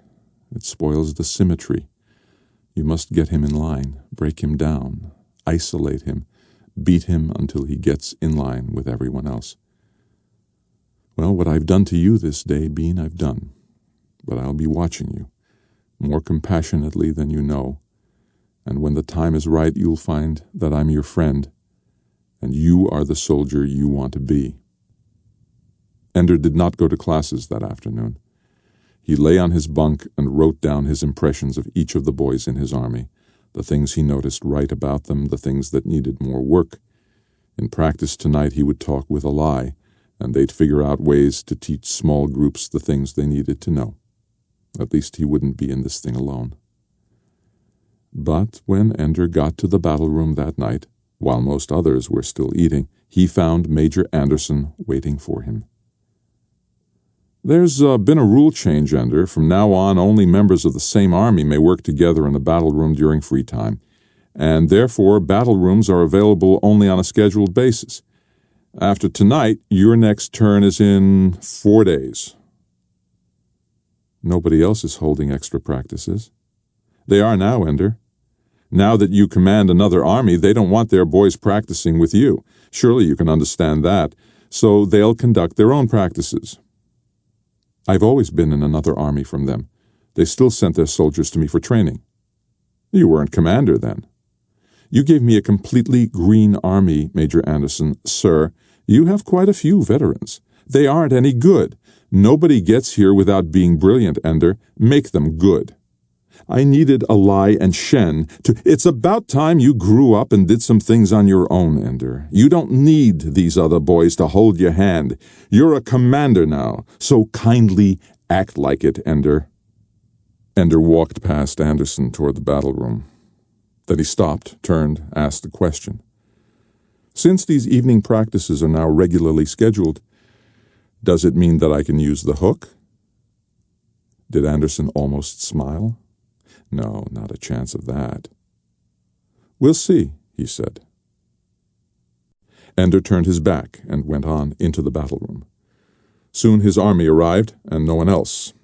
It spoils the symmetry. You must get him in line, break him down, isolate him, beat him until he gets in line with everyone else. Well, what I've done to you this day, Bean, I've done. But I'll be watching you, more compassionately than you know. And when the time is right, you'll find that I'm your friend, and you are the soldier you want to be. Ender did not go to classes that afternoon. He lay on his bunk and wrote down his impressions of each of the boys in his army, the things he noticed right about them, the things that needed more work. In practice tonight he would talk with a lie, and they'd figure out ways to teach small groups the things they needed to know. At least he wouldn't be in this thing alone. But when Ender got to the battle room that night, while most others were still eating, he found Major Anderson waiting for him. There's been a rule change, Ender. From now on, only members of the same army may work together in a battle room during free time, and therefore battle rooms are available only on a scheduled basis. After tonight, your next turn is in 4 days. Nobody else is holding extra practices. They are now, Ender. Now that you command another army, they don't want their boys practicing with you. Surely you can understand that. So they'll conduct their own practices. I've always been in another army from them. They still sent their soldiers to me for training. You weren't commander then. You gave me a completely green army, Major Anderson. Sir, you have quite a few veterans. They aren't any good. Nobody gets here without being brilliant, Ender. Make them good. I needed a Lai and Shen to... It's about time you grew up and did some things on your own, Ender. You don't need these other boys to hold your hand. You're a commander now, so kindly act like it, Ender. Ender walked past Anderson toward the battle room. Then he stopped, turned, asked a question. Since these evening practices are now regularly scheduled, does it mean that I can use the hook? Did Anderson almost smile? No, not a chance of that. "We'll see," he said. Ender turned his back and went on into the battle room. Soon his army arrived, and no one else.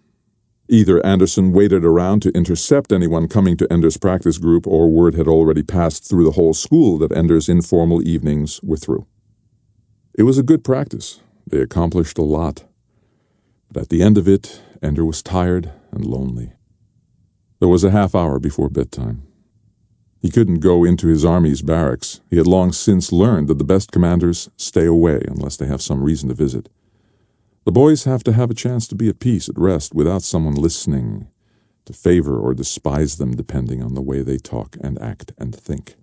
Either Anderson waited around to intercept anyone coming to Ender's practice group, or word had already passed through the whole school that Ender's informal evenings were through. It was a good practice. They accomplished a lot. But at the end of it, Ender was tired and lonely. There was a half hour before bedtime. He couldn't go into his army's barracks. He had long since learned that the best commanders stay away unless they have some reason to visit. The boys have to have a chance to be at peace, at rest, without someone listening to favor or despise them depending on the way they talk and act and think.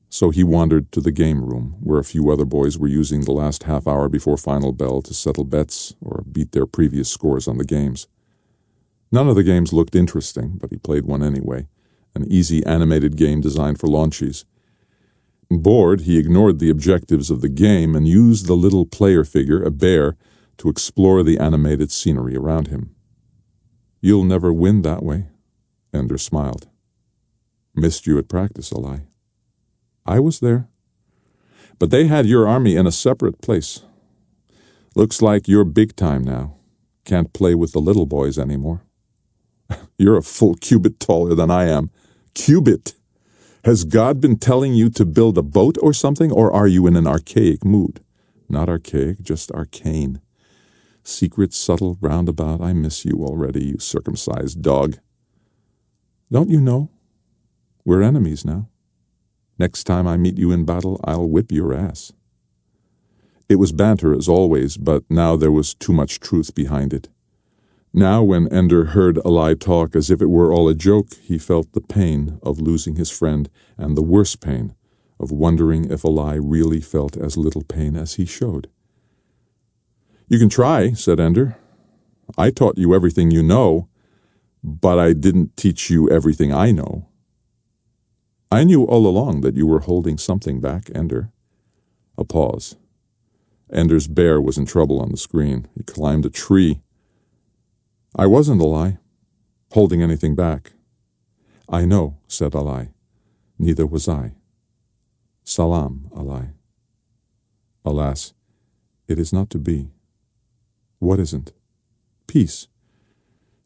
So he wandered to the game room, where a few other boys were using the last half hour before final bell to settle bets or beat their previous scores on the games. None of the games looked interesting, but he played one anyway, an easy animated game designed for launchies. Bored, he ignored the objectives of the game and used the little player figure, a bear, to explore the animated scenery around him. "You'll never win that way," Ender smiled. "Missed you at practice, Eli." "I was there. But they had your army in a separate place. Looks like you're big time now. Can't play with the little boys anymore." "You're a full cubit taller than I am." "Cubit? Has God been telling you to build a boat or something, or are you in an archaic mood?" "Not archaic, just arcane. Secret, subtle, roundabout. I miss you already, you circumcised dog." "Don't you know? We're enemies now. Next time I meet you in battle, I'll whip your ass." It was banter as always, but now there was too much truth behind it. Now when Ender heard Eli talk as if it were all a joke, he felt the pain of losing his friend and the worse pain of wondering if Eli really felt as little pain as he showed. "You can try," said Ender. "I taught you everything you know, but I didn't teach you everything I know." "I knew all along that you were holding something back, Ender." A pause. Ender's bear was in trouble on the screen. He climbed a tree. "I wasn't, Eli, holding anything back." "I know," said Eli. "Neither was I." "Salam, Eli." "Alas, it is not to be." "What isn't?" "Peace.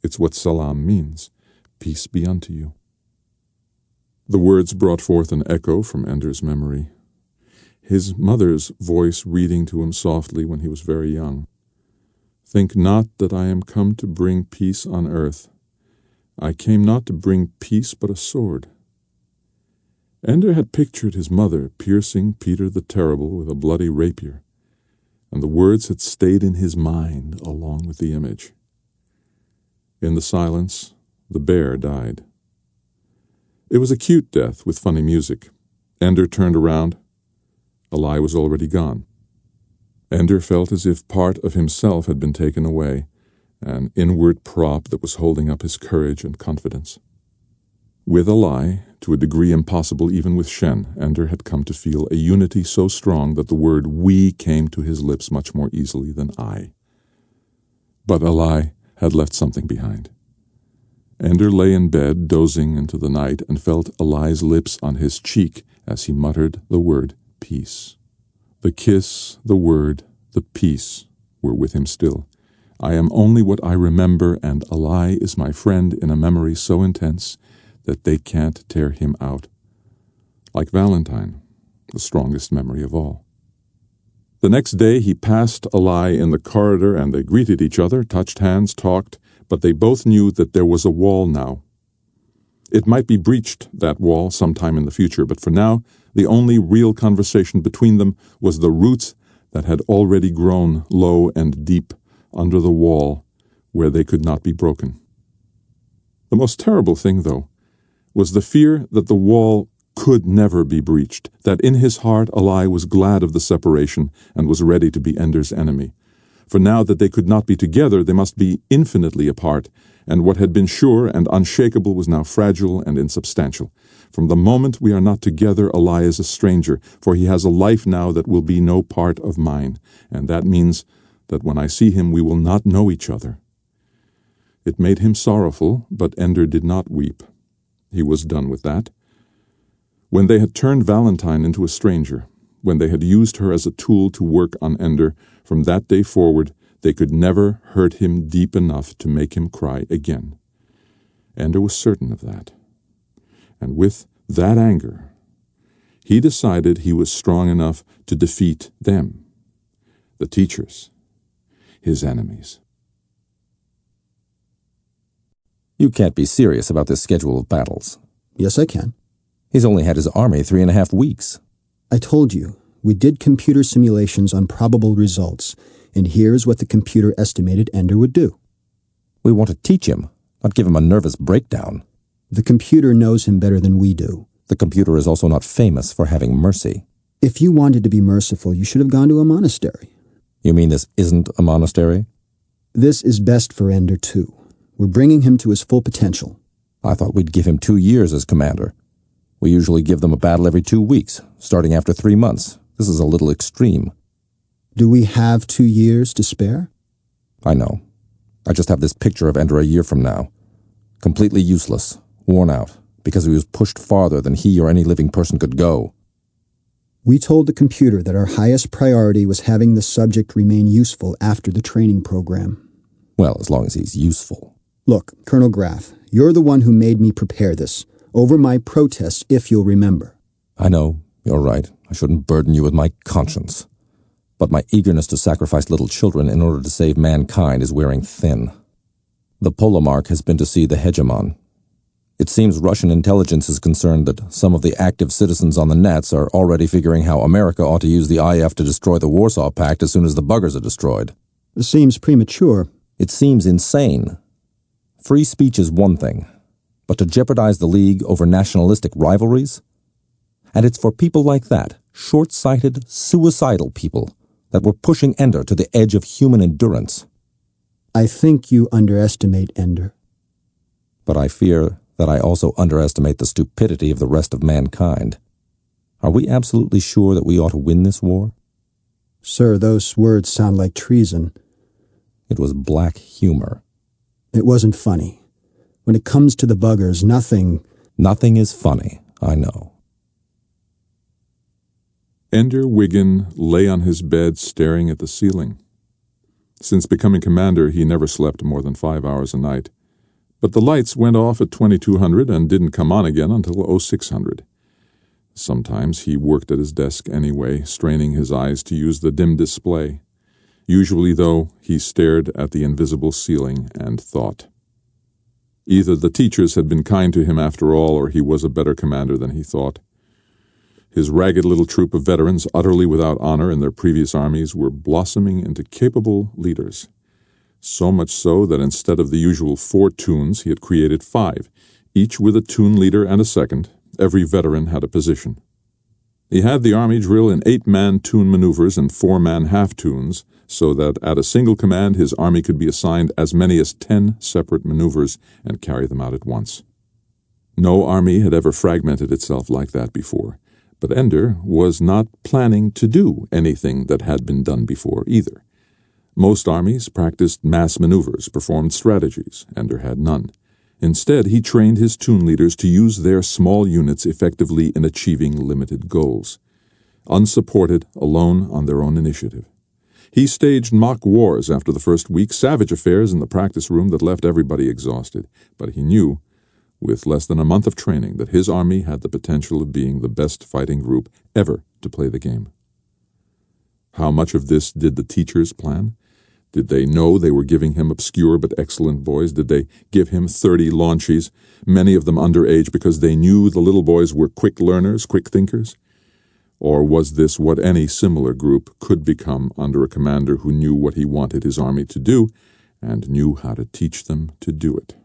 It's what salam means. Peace be unto you." The words brought forth an echo from Ender's memory. His mother's voice reading to him softly when he was very young. "Think not that I am come to bring peace on earth. I came not to bring peace but a sword." Ender had pictured his mother piercing Peter the Terrible with a bloody rapier, and the words had stayed in his mind along with the image. In the silence, the bear died. It was a cute death with funny music. Ender turned around. Eli was already gone. Ender felt as if part of himself had been taken away, an inward prop that was holding up his courage and confidence. With Eli, to a degree impossible even with Shen, Ender had come to feel a unity so strong that the word "we" came to his lips much more easily than "I." But Eli had left something behind. Ender lay in bed, dozing into the night, and felt Eli's lips on his cheek as he muttered the word "peace." The kiss, the word, the peace were with him still. I am only what I remember, and Eli is my friend in a memory so intense that they can't tear him out. Like Valentine, the strongest memory of all. The next day he passed Eli in the corridor, and they greeted each other, touched hands, talked, but they both knew that there was a wall now. It might be breached, that wall, sometime in the future, but for now, the only real conversation between them was the roots that had already grown low and deep under the wall where they could not be broken. The most terrible thing, though, was the fear that the wall could never be breached, that in his heart Eli was glad of the separation and was ready to be Ender's enemy. For now that they could not be together, they must be infinitely apart, and what had been sure and unshakable was now fragile and insubstantial. From the moment we are not together, Eli is a stranger, for he has a life now that will be no part of mine, and that means that when I see him we will not know each other. It made him sorrowful, but Ender did not weep. He was done with that. When they had turned Valentine into a stranger, when they had used her as a tool to work on Ender, from that day forward they could never hurt him deep enough to make him cry again. Ender was certain of that. And with that anger, he decided he was strong enough to defeat them, the teachers, his enemies. You can't be serious about this schedule of battles. Yes, I can. He's only had his army 3.5 weeks. I told you, we did computer simulations on probable results, and here's what the computer estimated Ender would do. We want to teach him, not give him a nervous breakdown. The computer knows him better than we do. The computer is also not famous for having mercy. If you wanted to be merciful, you should have gone to a monastery. You mean this isn't a monastery? This is best for Ender, too. We're bringing him to his full potential. I thought we'd give him 2 years as commander. We usually give them a battle every 2 weeks, starting after 3 months. This is a little extreme. Do we have 2 years to spare? I know. I just have this picture of Ender a year from now. Completely useless, worn out, because he was pushed farther than he or any living person could go. We told the computer that our highest priority was having the subject remain useful after the training program. Well, as long as he's useful. Look, Colonel Graff, you're the one who made me prepare this, over my protest, if you'll remember. I know, you're right. I shouldn't burden you with my conscience. But my eagerness to sacrifice little children in order to save mankind is wearing thin. The Polomark has been to see the hegemon. It seems Russian intelligence is concerned that some of the active citizens on the nets are already figuring how America ought to use the IF to destroy the Warsaw Pact as soon as the buggers are destroyed. It seems premature. It seems insane. Free speech is one thing, but to jeopardize the League over nationalistic rivalries? And it's for people like that, short-sighted, suicidal people, that we're pushing Ender to the edge of human endurance. I think you underestimate Ender. But I fear that I also underestimate the stupidity of the rest of mankind. Are we absolutely sure that we ought to win this war? Sir, those words sound like treason. It was black humor. It wasn't funny. When it comes to the buggers, nothing... Nothing is funny, I know. Ender Wiggin lay on his bed staring at the ceiling. Since becoming commander, he never slept more than 5 hours a night. But the lights went off at 2200 and didn't come on again until 0600. Sometimes he worked at his desk anyway, straining his eyes to use the dim display. Usually, though, he stared at the invisible ceiling and thought. Either the teachers had been kind to him after all, or he was a better commander than he thought. His ragged little troop of veterans, utterly without honor in their previous armies, were blossoming into capable leaders. So much so that instead of the usual 4 toons, he had created 5, each with a toon leader and a second. Every veteran had a position. He had the army drill in 8-man toon maneuvers and 4-man half-toons, so that at a single command his army could be assigned as many as 10 separate maneuvers and carry them out at once. No army had ever fragmented itself like that before, but Ender was not planning to do anything that had been done before either. Most armies practiced mass maneuvers, performed strategies. Ender had none. Instead, he trained his toon leaders to use their small units effectively in achieving limited goals, unsupported, alone on their own initiative. He staged mock wars after the first week, savage affairs in the practice room that left everybody exhausted. But he knew, with less than a month of training, that his army had the potential of being the best fighting group ever to play the game. How much of this did the teachers plan? Did they know they were giving him obscure but excellent boys? Did they give him 30 launchies, many of them underage, because they knew the little boys were quick learners, quick thinkers? Or was this what any similar group could become under a commander who knew what he wanted his army to do and knew how to teach them to do it?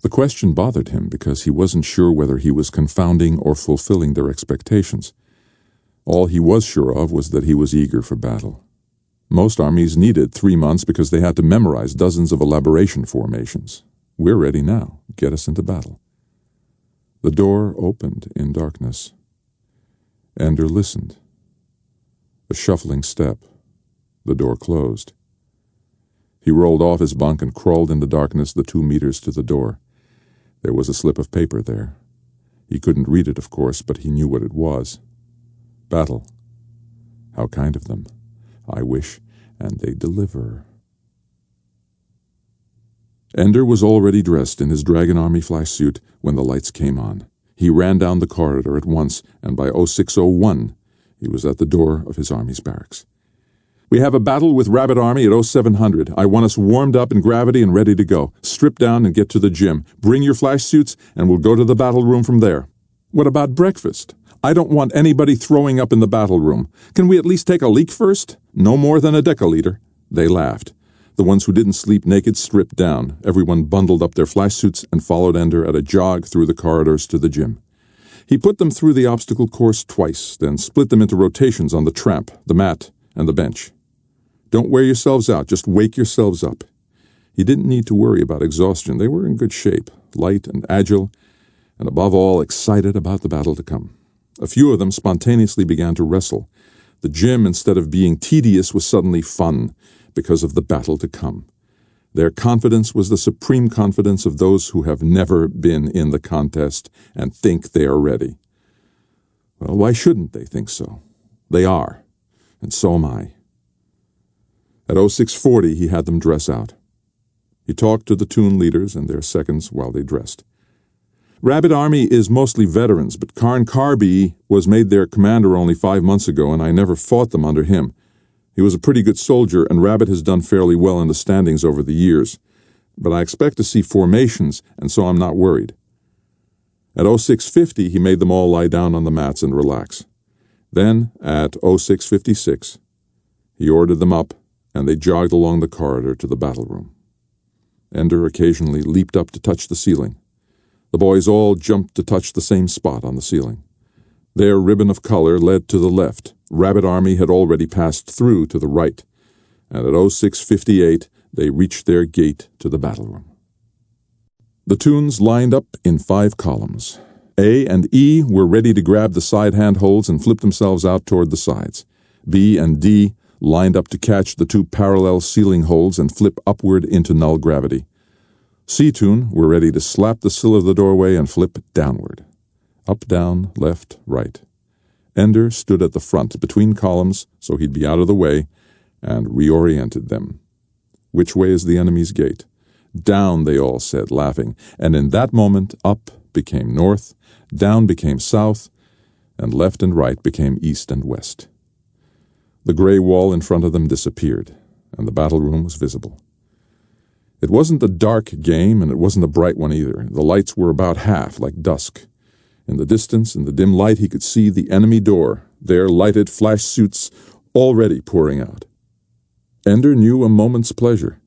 The question bothered him because he wasn't sure whether he was confounding or fulfilling their expectations. All he was sure of was that he was eager for battle. Most armies needed 3 months because they had to memorize dozens of elaboration formations. We're ready now. Get us into battle. The door opened in darkness. Ender listened. A shuffling step. The door closed. He rolled off his bunk and crawled in the darkness the 2 meters to the door. There was a slip of paper there. He couldn't read it, of course, but he knew what it was. Battle. How kind of them. I wish, and they deliver. Ender was already dressed in his Dragon Army flash suit when the lights came on. He ran down the corridor at once, and by 0601, he was at the door of his army's barracks. We have a battle with Rabbit Army at 0700. I want us warmed up in gravity and ready to go. Strip down and get to the gym. Bring your flash suits, and we'll go to the battle room from there. What about breakfast? I don't want anybody throwing up in the battle room. Can we at least take a leak first? No more than a deciliter. They laughed. The ones who didn't sleep naked stripped down. Everyone bundled up their flash suits and followed Ender at a jog through the corridors to the gym. He put them through the obstacle course twice, then split them into rotations on the tramp, the mat, and the bench. Don't wear yourselves out, just wake yourselves up. He didn't need to worry about exhaustion. They were in good shape, light and agile, and above all, excited about the battle to come. A few of them spontaneously began to wrestle. The gym, instead of being tedious, was suddenly fun because of the battle to come. Their confidence was the supreme confidence of those who have never been in the contest and think they are ready. Well, why shouldn't they think so? They are, and so am I. At 0640, he had them dress out. He talked to the Toon leaders and their seconds while they dressed. Rabbit Army is mostly veterans, but Karn Karbi was made their commander only 5 months ago, and I never fought them under him. He was a pretty good soldier, and Rabbit has done fairly well in the standings over the years. But I expect to see formations, and so I'm not worried. At 0650, he made them all lie down on the mats and relax. Then, at 0656, he ordered them up, and they jogged along the corridor to the battle room. Ender occasionally leaped up to touch the ceiling. The boys all jumped to touch the same spot on the ceiling. Their ribbon of color led to the left. Rabbit Army had already passed through to the right, and at 0658 they reached their gate to the battle room. The Toons lined up in 5 columns. A and E were ready to grab the side handholds and flip themselves out toward the sides. B and D lined up to catch the 2 parallel ceiling holds and flip upward into null gravity. C-Toon were ready to slap the sill of the doorway and flip downward. Up, down, left, right. Ender stood at the front between columns so he'd be out of the way and reoriented them. Which way is the enemy's gate? Down, they all said, laughing, and in that moment up became north, down became south, and left and right became east and west. The gray wall in front of them disappeared, and the battle room was visible. It wasn't a dark game, and it wasn't a bright one either. The lights were about half, like dusk. In the distance, in the dim light, he could see the enemy door, their lighted flash suits already pouring out. Ender knew a moment's pleasure.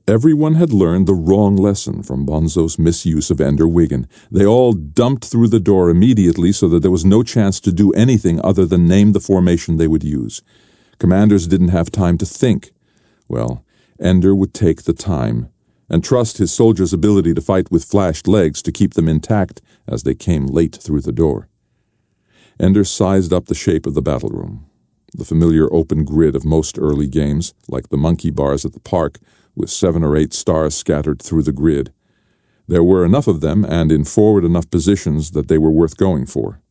Everyone had learned the wrong lesson from Bonzo's misuse of Ender Wiggin. They all dumped through the door immediately so that there was no chance to do anything other than name the formation they would use. Commanders didn't have time to think. Well, Ender would take the time and trust his soldiers' ability to fight with flashed legs to keep them intact as they came late through the door. Ender sized up the shape of the battle room. The familiar open grid of most early games, like the monkey bars at the park, with 7 or 8 stars scattered through the grid. There were enough of them and in forward enough positions that they were worth going for.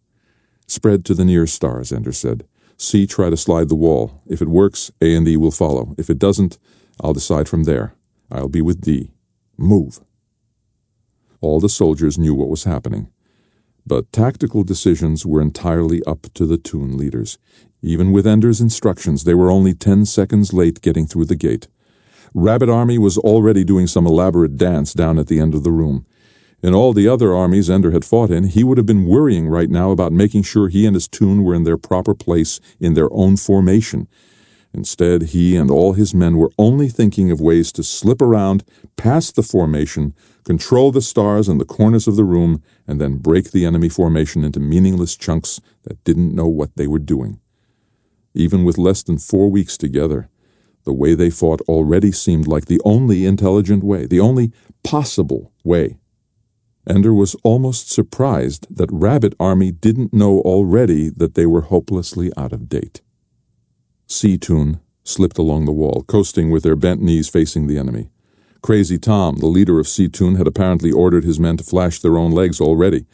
Spread to the nearest stars, Ender said. C, try to slide the wall. If it works, A and E will follow. If it doesn't, I'll decide from there. I'll be with D. Move. All the soldiers knew what was happening, but tactical decisions were entirely up to the Toon leaders. Even with Ender's instructions, they were only 10 seconds late getting through the gate. Rabbit Army was already doing some elaborate dance down at the end of the room. In all the other armies Ender had fought in, he would have been worrying right now about making sure he and his Toon were in their proper place in their own formation. Instead, he and all his men were only thinking of ways to slip around, past the formation, control the stars and the corners of the room, and then break the enemy formation into meaningless chunks that didn't know what they were doing. Even with less than 4 weeks together, the way they fought already seemed like the only intelligent way, the only possible way. Ender was almost surprised that Rabbit Army didn't know already that they were hopelessly out of date. C-Toon slipped along the wall, coasting with their bent knees facing the enemy. Crazy Tom, the leader of C-Toon, had apparently ordered his men to flash their own legs already.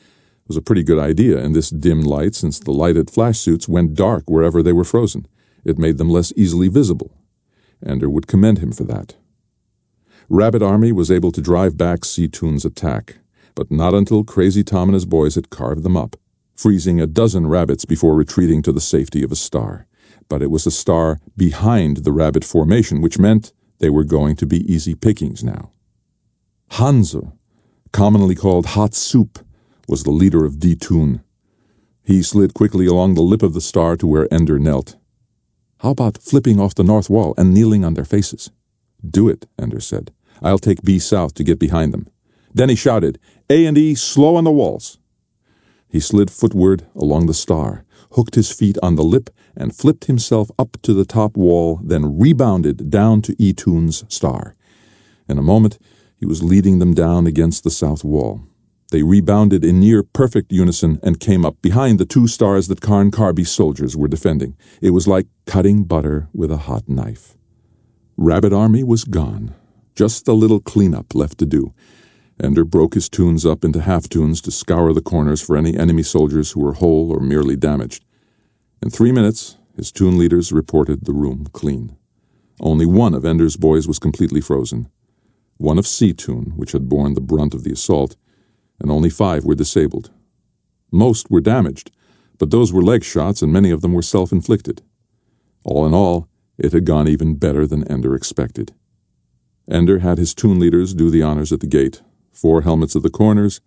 It was a pretty good idea in this dim light, since the lighted flash suits went dark wherever they were frozen. It made them less easily visible. Ender would commend him for that. Rabbit Army was able to drive back Seatoon's attack, but not until Crazy Tom and his boys had carved them up, freezing a dozen rabbits before retreating to the safety of a star. But it was a star behind the rabbit formation, which meant they were going to be easy pickings now. Hanzo, commonly called Hot Soup, was the leader of D-Toon. He slid quickly along the lip of the star to where Ender knelt. "How about flipping off the north wall and kneeling on their faces?" "Do it," Ender said. "I'll take B south to get behind them." Then he shouted, "A and E, slow on the walls." He slid footward along the star, hooked his feet on the lip, and flipped himself up to the top wall, then rebounded down to E-Toon's star. In a moment, he was leading them down against the south wall. They rebounded in near-perfect unison and came up behind the two stars that Karn Karbi's soldiers were defending. It was like cutting butter with a hot knife. Rabbit Army was gone. Just a little cleanup left to do. Ender broke his toons up into half-toons to scour the corners for any enemy soldiers who were whole or merely damaged. In 3 minutes, his toon leaders reported the room clean. Only one of Ender's boys was completely frozen. One of Seatoon, which had borne the brunt of the assault, and only 5 were disabled. Most were damaged, but those were leg shots and many of them were self-inflicted. All in all, it had gone even better than Ender expected. Ender had his toon leaders do the honors at the gate, 4 helmets at the corners,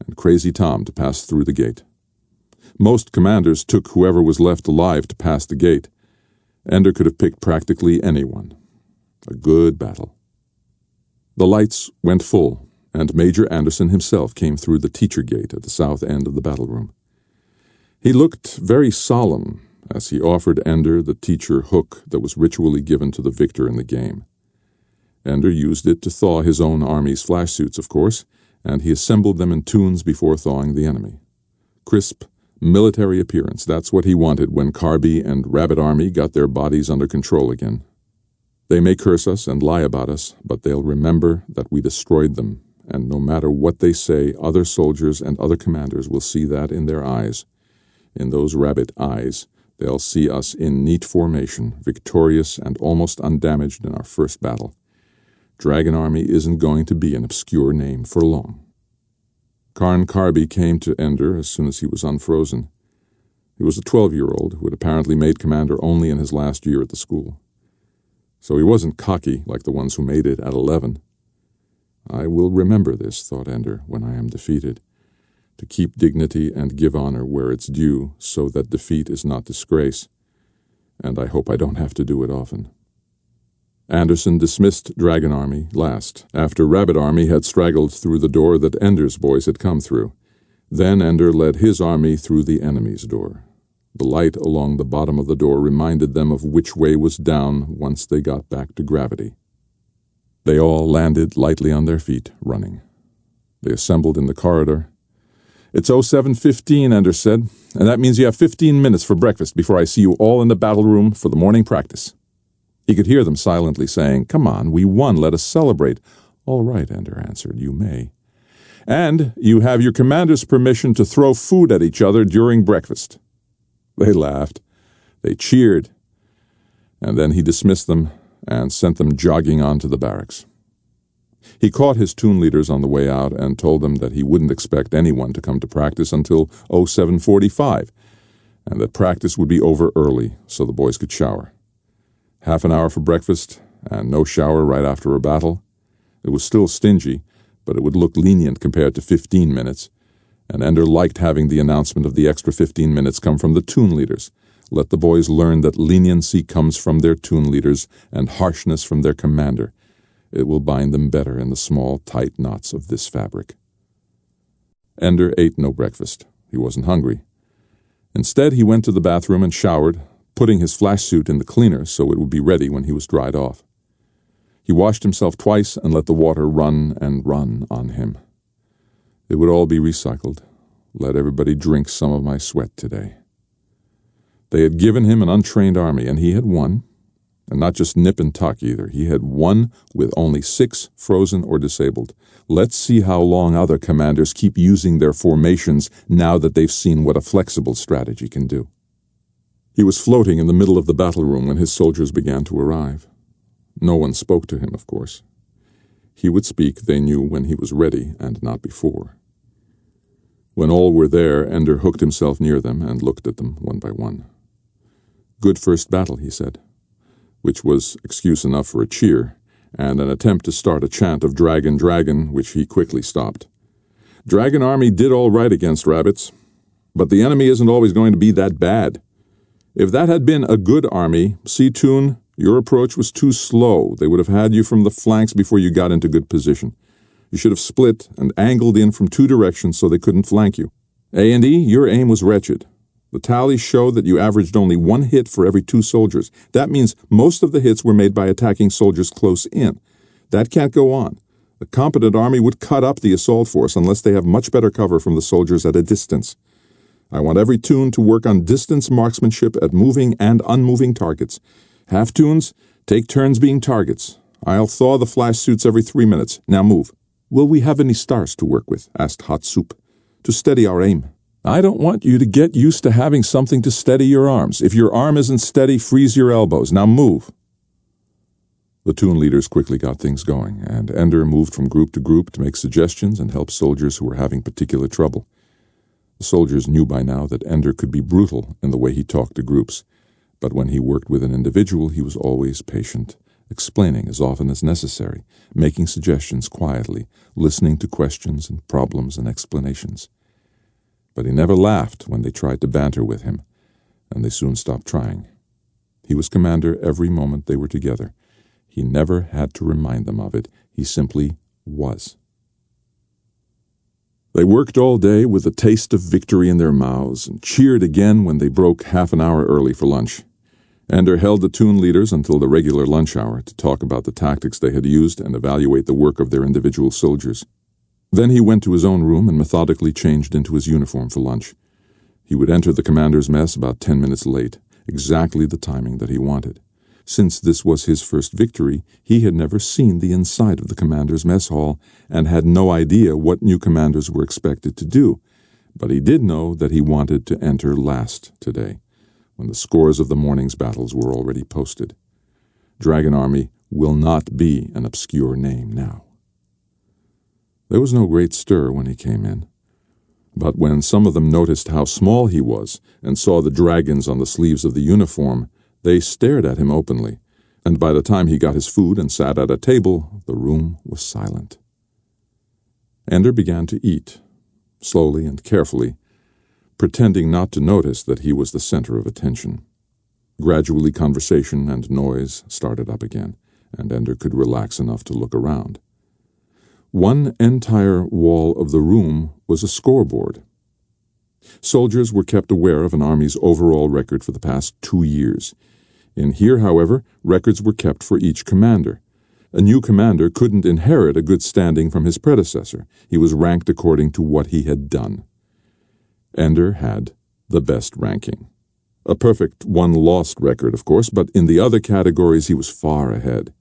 and Crazy Tom to pass through the gate. Most commanders took whoever was left alive to pass the gate. Ender could have picked practically anyone. A good battle. The lights went full, and Major Anderson himself came through the teacher gate at the south end of the battle room. He looked very solemn as he offered Ender the teacher hook that was ritually given to the victor in the game. Ender used it to thaw his own army's flash suits, of course, and he assembled them in toons before thawing the enemy. Crisp, military appearance, that's what he wanted when Karbi and Rabbit Army got their bodies under control again. They may curse us and lie about us, but they'll remember that we destroyed them, and no matter what they say, other soldiers and other commanders will see that in their eyes. In those rabbit eyes, they'll see us in neat formation, victorious and almost undamaged in our first battle. Dragon Army isn't going to be an obscure name for long. Karn Karbi came to Ender as soon as he was unfrozen. He was a 12-year-old who had apparently made commander only in his last year at the school. So he wasn't cocky like the ones who made it at 11. I will remember this, thought Ender, when I am defeated, to keep dignity and give honor where it's due so that defeat is not disgrace, and I hope I don't have to do it often. Anderson dismissed Dragon Army last, after Rabbit Army had straggled through the door that Ender's boys had come through. Then Ender led his army through the enemy's door. The light along the bottom of the door reminded them of which way was down once they got back to gravity. They all landed lightly on their feet, running. They assembled in the corridor. "It's 07:15, Ender said, "and that means you have 15 minutes for breakfast before I see you all in the battle room for the morning practice." He could hear them silently saying, "Come on, we won, let us celebrate." "All right," Ender answered, "you may. And you have your commander's permission to throw food at each other during breakfast." They laughed. They cheered. And then he dismissed them and sent them jogging on to the barracks. He caught his toon leaders on the way out and told them that he wouldn't expect anyone to come to practice until 07:45, and that practice would be over early so the boys could shower. Half an hour for breakfast, and no shower right after a battle. It was still stingy, but it would look lenient compared to 15 minutes, and Ender liked having the announcement of the extra 15 minutes come from the toon leaders. Let the boys learn that leniency comes from their toon leaders and harshness from their commander. It will bind them better in the small, tight knots of this fabric. Ender ate no breakfast. He wasn't hungry. Instead, he went to the bathroom and showered, putting his flash suit in the cleaner so it would be ready when he was dried off. He washed himself twice and let the water run and run on him. It would all be recycled. Let everybody drink some of my sweat today. They had given him an untrained army, and he had won. And not just nip and tuck either. He had one with only 6 frozen or disabled. Let's see how long other commanders keep using their formations now that they've seen what a flexible strategy can do. He was floating in the middle of the battle room when his soldiers began to arrive. No one spoke to him, of course. He would speak, they knew, when he was ready and not before. When all were there, Ender hooked himself near them and looked at them one by one. "Good first battle," he said, which was excuse enough for a cheer, and an attempt to start a chant of "Dragon, Dragon," which he quickly stopped. "Dragon Army did all right against rabbits, but the enemy isn't always going to be that bad. If that had been a good army, Seatoon, your approach was too slow. They would have had you from the flanks before you got into good position. You should have split and angled in from 2 directions so they couldn't flank you. A&E, your aim was wretched. The tallies show that you averaged only 1 hit for every 2 soldiers. That means most of the hits were made by attacking soldiers close in. That can't go on. A competent army would cut up the assault force unless they have much better cover from the soldiers at a distance. I want every toon to work on distance marksmanship at moving and unmoving targets. Half-toons, take turns being targets. I'll thaw the flash suits every 3 minutes. Now move." "Will we have any stars to work with?" asked Hot Soup. "To steady our aim." "I don't want you to get used to having something to steady your arms. If your arm isn't steady, freeze your elbows. Now move." The toon leaders quickly got things going, and Ender moved from group to group to make suggestions and help soldiers who were having particular trouble. The soldiers knew by now that Ender could be brutal in the way he talked to groups, but when he worked with an individual, he was always patient, explaining as often as necessary, making suggestions quietly, listening to questions and problems and explanations. But he never laughed when they tried to banter with him, and they soon stopped trying. He was commander every moment they were together. He never had to remind them of it. He simply was. They worked all day with a taste of victory in their mouths and cheered again when they broke half an hour early for lunch. Ender held the toon leaders until the regular lunch hour to talk about the tactics they had used and evaluate the work of their individual soldiers. Then he went to his own room and methodically changed into his uniform for lunch. He would enter the commander's mess about 10 minutes late, exactly the timing that he wanted. Since this was his first victory, he had never seen the inside of the commander's mess hall and had no idea what new commanders were expected to do, but he did know that he wanted to enter last today, when the scores of the morning's battles were already posted. Dragon Army will not be an obscure name now. There was no great stir when he came in, but when some of them noticed how small he was and saw the dragons on the sleeves of the uniform, they stared at him openly, and by the time he got his food and sat at a table, the room was silent. Ender began to eat, slowly and carefully, pretending not to notice that he was the center of attention. Gradually conversation and noise started up again, and Ender could relax enough to look around. One entire wall of the room was a scoreboard. Soldiers were kept aware of an army's overall record for the past 2 years. In here, however, records were kept for each commander. A new commander couldn't inherit a good standing from his predecessor. He was ranked according to what he had done. Ender had the best ranking. A perfect one-lost record, of course, but in the other categories he was far ahead.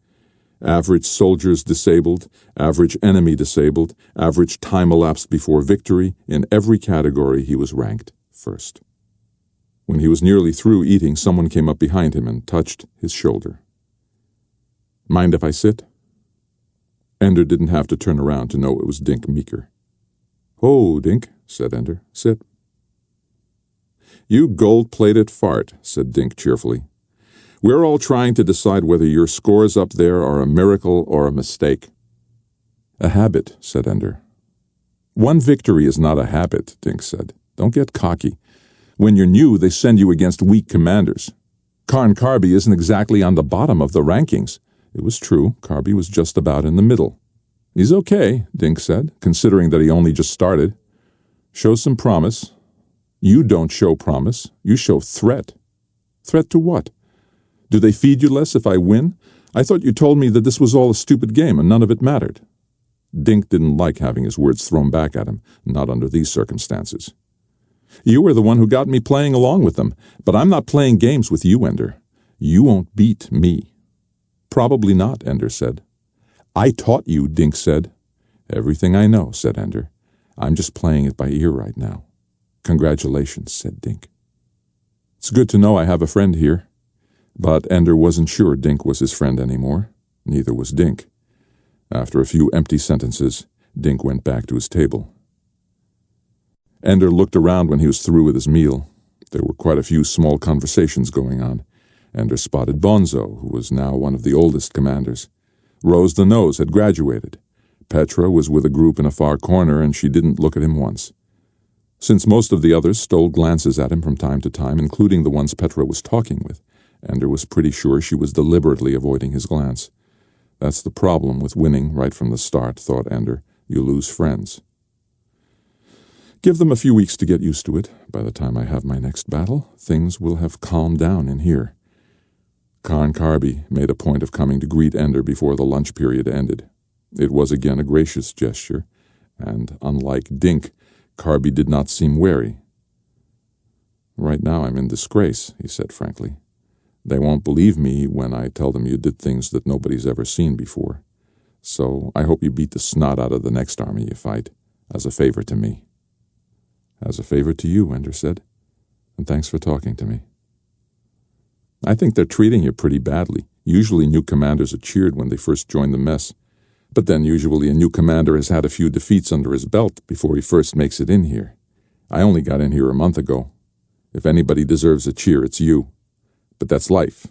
Average soldiers disabled, average enemy disabled, average time elapsed before victory, in every category he was ranked first. When he was nearly through eating, someone came up behind him and touched his shoulder. "Mind if I sit?" Ender didn't have to turn around to know it was Dink Meeker. "Oh, Dink," said Ender, "sit." "You gold-plated fart," said Dink cheerfully. "We're all trying to decide whether your scores up there are a miracle or a mistake." "A habit," said Ender. "One victory is not a habit," Dink said. "Don't get cocky. When you're new, they send you against weak commanders. Karn Karbi isn't exactly on the bottom of the rankings." It was true. Karbi was just about in the middle. "He's okay," Dink said, "considering that he only just started. Shows some promise." "You don't show promise. You show threat." "Threat to what? Do they feed you less if I win? I thought you told me that this was all a stupid game and none of it mattered." Dink didn't like having his words thrown back at him, not under these circumstances. "You were the one who got me playing along with them, but I'm not playing games with you, Ender. You won't beat me." Probably not, Ender said. I taught you, Dink said. Everything I know, said Ender. I'm just playing it by ear right now. Congratulations, said Dink. It's good to know I have a friend here. But Ender wasn't sure Dink was his friend anymore. Neither was Dink. After a few empty sentences, Dink went back to his table. Ender looked around when he was through with his meal. There were quite a few small conversations going on. Ender spotted Bonzo, who was now one of the oldest commanders. Rose the Nose had graduated. Petra was with a group in a far corner, and she didn't look at him once. Since most of the others stole glances at him from time to time, including the ones Petra was talking with, Ender was pretty sure she was deliberately avoiding his glance. That's the problem with winning right from the start, thought Ender. You lose friends. Give them a few weeks to get used to it. By the time I have my next battle, things will have calmed down in here. Karn Karbi made a point of coming to greet Ender before the lunch period ended. It was again a gracious gesture, and unlike Dink, Karbi did not seem wary. Right now I'm in disgrace, he said frankly. They won't believe me when I tell them you did things that nobody's ever seen before. So I hope you beat the snot out of the next army you fight, as a favor to me. As a favor to you, Ender said, and thanks for talking to me. I think they're treating you pretty badly. Usually new commanders are cheered when they first join the mess, but then usually a new commander has had a few defeats under his belt before he first makes it in here. I only got in here a month ago. If anybody deserves a cheer, it's you. But that's life.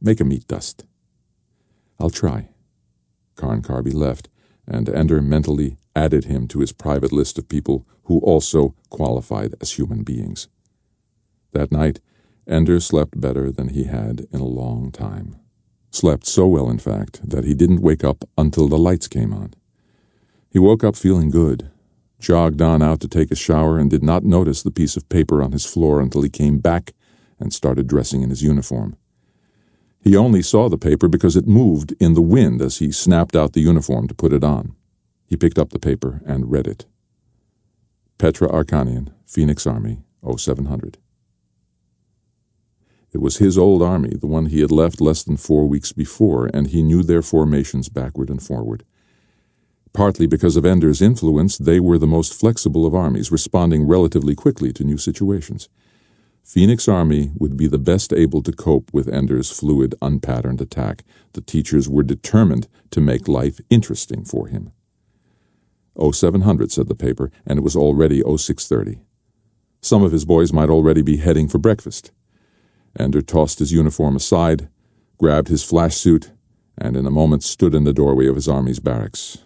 Make 'em eat dust. I'll try. Karn Karbi left, and Ender mentally added him to his private list of people who also qualified as human beings. That night, Ender slept better than he had in a long time. Slept so well, in fact, that he didn't wake up until the lights came on. He woke up feeling good, jogged on out to take a shower, and did not notice the piece of paper on his floor until he came back and started dressing in his uniform. He only saw the paper because it moved in the wind as he snapped out the uniform to put it on. He picked up the paper and read it. Petra Arkanian, Phoenix Army, 0700. It was his old army, the one he had left less than 4 weeks before, and he knew their formations backward and forward. Partly because of Ender's influence, they were the most flexible of armies, responding relatively quickly to new situations. Phoenix Army would be the best able to cope with Ender's fluid, unpatterned attack. The teachers were determined to make life interesting for him. 0700, said the paper, and it was already 0630. Some of his boys might already be heading for breakfast. Ender tossed his uniform aside, grabbed his flash suit, and in a moment stood in the doorway of his army's barracks.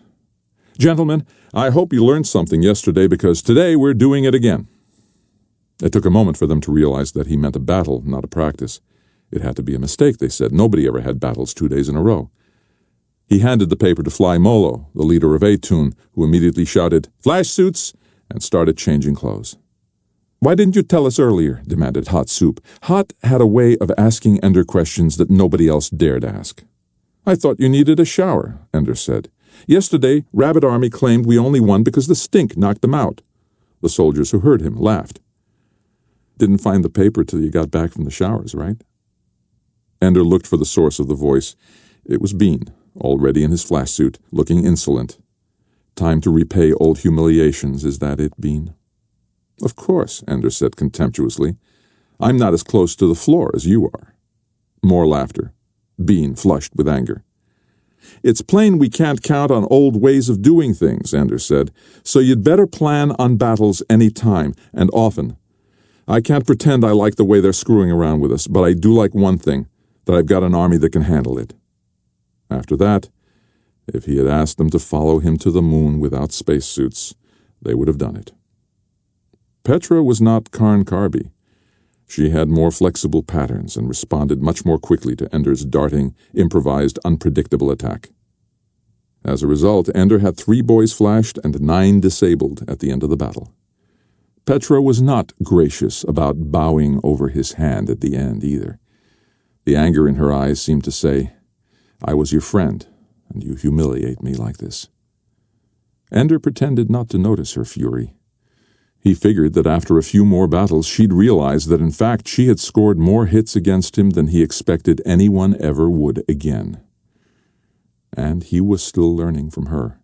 Gentlemen, I hope you learned something yesterday because today we're doing it again. It took a moment for them to realize that he meant a battle, not a practice. It had to be a mistake, they said. Nobody ever had battles 2 days in a row. He handed the paper to Fly Molo, the leader of Atun, who immediately shouted, "Flash suits!" and started changing clothes. "Why didn't you tell us earlier?" demanded Hot Soup. Hot had a way of asking Ender questions that nobody else dared ask. "I thought you needed a shower," Ender said. "Yesterday, Rabbit Army claimed we only won because the stink knocked them out." The soldiers who heard him laughed. "Didn't find the paper till you got back from the showers, right?" Ender looked for the source of the voice. It was Bean, already in his flash suit, looking insolent. "Time to repay old humiliations, is that it, Bean?" "Of course," Ender said contemptuously. "I'm not as close to the floor as you are." More laughter. Bean flushed with anger. "It's plain we can't count on old ways of doing things," Ender said, "so you'd better plan on battles any time, and often. I can't pretend I like the way they're screwing around with us, but I do like one thing, that I've got an army that can handle it." After that, if he had asked them to follow him to the moon without spacesuits, they would have done it. Petra was not Karn Karbi. She had more flexible patterns and responded much more quickly to Ender's darting, improvised, unpredictable attack. As a result, Ender had 3 boys flashed and 9 disabled at the end of the battle. Petra was not gracious about bowing over his hand at the end either. The anger in her eyes seemed to say, "I was your friend, and you humiliate me like this." Ender pretended not to notice her fury. He figured that after a few more battles she'd realize that in fact she had scored more hits against him than he expected anyone ever would again. and he was still learning from her.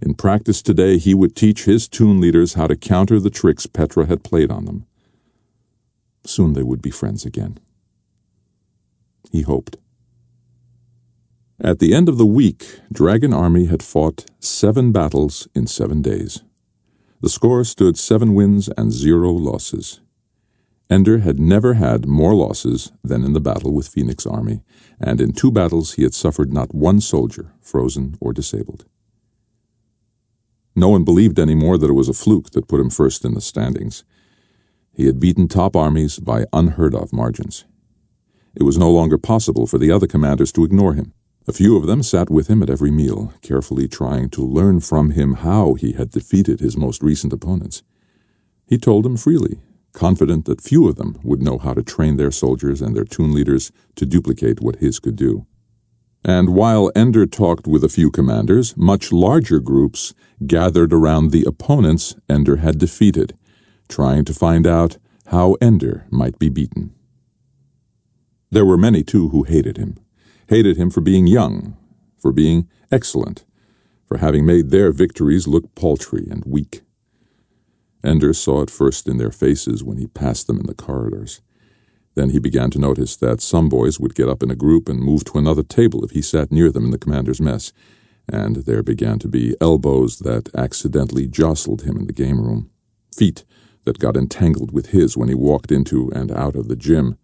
In practice today, he would teach his toon leaders how to counter the tricks Petra had played on them. Soon they would be friends again. He hoped. At the end of the week, Dragon Army had fought 7 battles in 7 days. The score stood 7 wins and 0 losses. Ender had never had more losses than in the battle with Phoenix Army, and in 2 battles he had suffered not one soldier, frozen or disabled. No one believed anymore that it was a fluke that put him first in the standings. He had beaten top armies by unheard-of margins. It was no longer possible for the other commanders to ignore him. A few of them sat with him at every meal, carefully trying to learn from him how he had defeated his most recent opponents. He told them freely, confident that few of them would know how to train their soldiers and their toon leaders to duplicate what his could do. And while Ender talked with a few commanders, much larger groups gathered around the opponents Ender had defeated, trying to find out how Ender might be beaten. There were many, too, who hated him for being young, for being excellent, for having made their victories look paltry and weak. Ender saw it first in their faces when he passed them in the corridors. Then he began to notice that some boys would get up in a group and move to another table if he sat near them in the commander's mess, and there began to be elbows that accidentally jostled him in the game room, feet that got entangled with his when he walked into and out of the gym,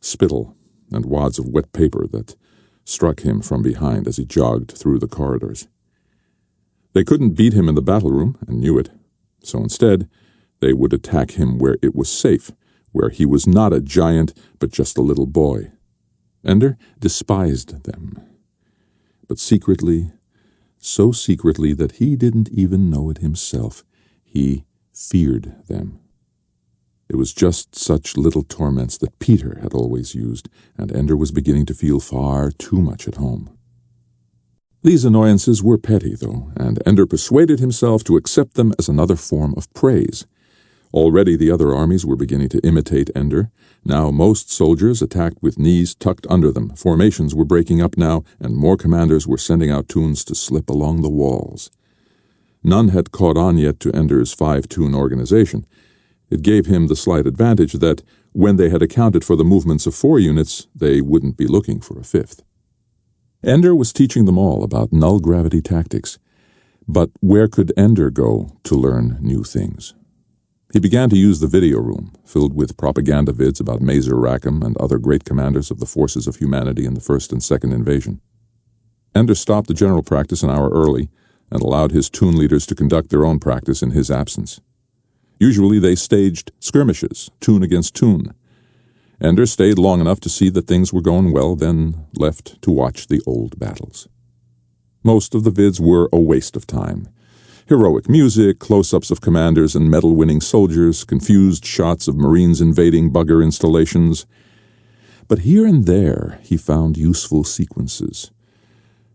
spittle and wads of wet paper that struck him from behind as he jogged through the corridors. They couldn't beat him in the battle room and knew it, so instead they would attack him where it was safe, where he was not a giant but just a little boy. Ender despised them, but secretly, so secretly that he didn't even know it himself, he feared them. It was just such little torments that Peter had always used, and Ender was beginning to feel far too much at home. These annoyances were petty, though, and Ender persuaded himself to accept them as another form of praise. Already the other armies were beginning to imitate Ender. Now most soldiers attacked with knees tucked under them. Formations were breaking up now, and more commanders were sending out toons to slip along the walls. None had caught on yet to Ender's 5-toon organization. It gave him the slight advantage that, when they had accounted for the movements of 4 units, they wouldn't be looking for a 5th. Ender was teaching them all about null-gravity tactics, but where could Ender go to learn new things? He began to use the video room, filled with propaganda vids about Mazer Rackham and other great commanders of the forces of humanity in the first and second invasion. Ender stopped the general practice an hour early and allowed his toon leaders to conduct their own practice in his absence. Usually they staged skirmishes, toon against toon. Ender stayed long enough to see that things were going well, then left to watch the old battles. Most of the vids were a waste of time. Heroic music, close-ups of commanders and medal-winning soldiers, confused shots of Marines invading bugger installations. But here and there he found useful sequences.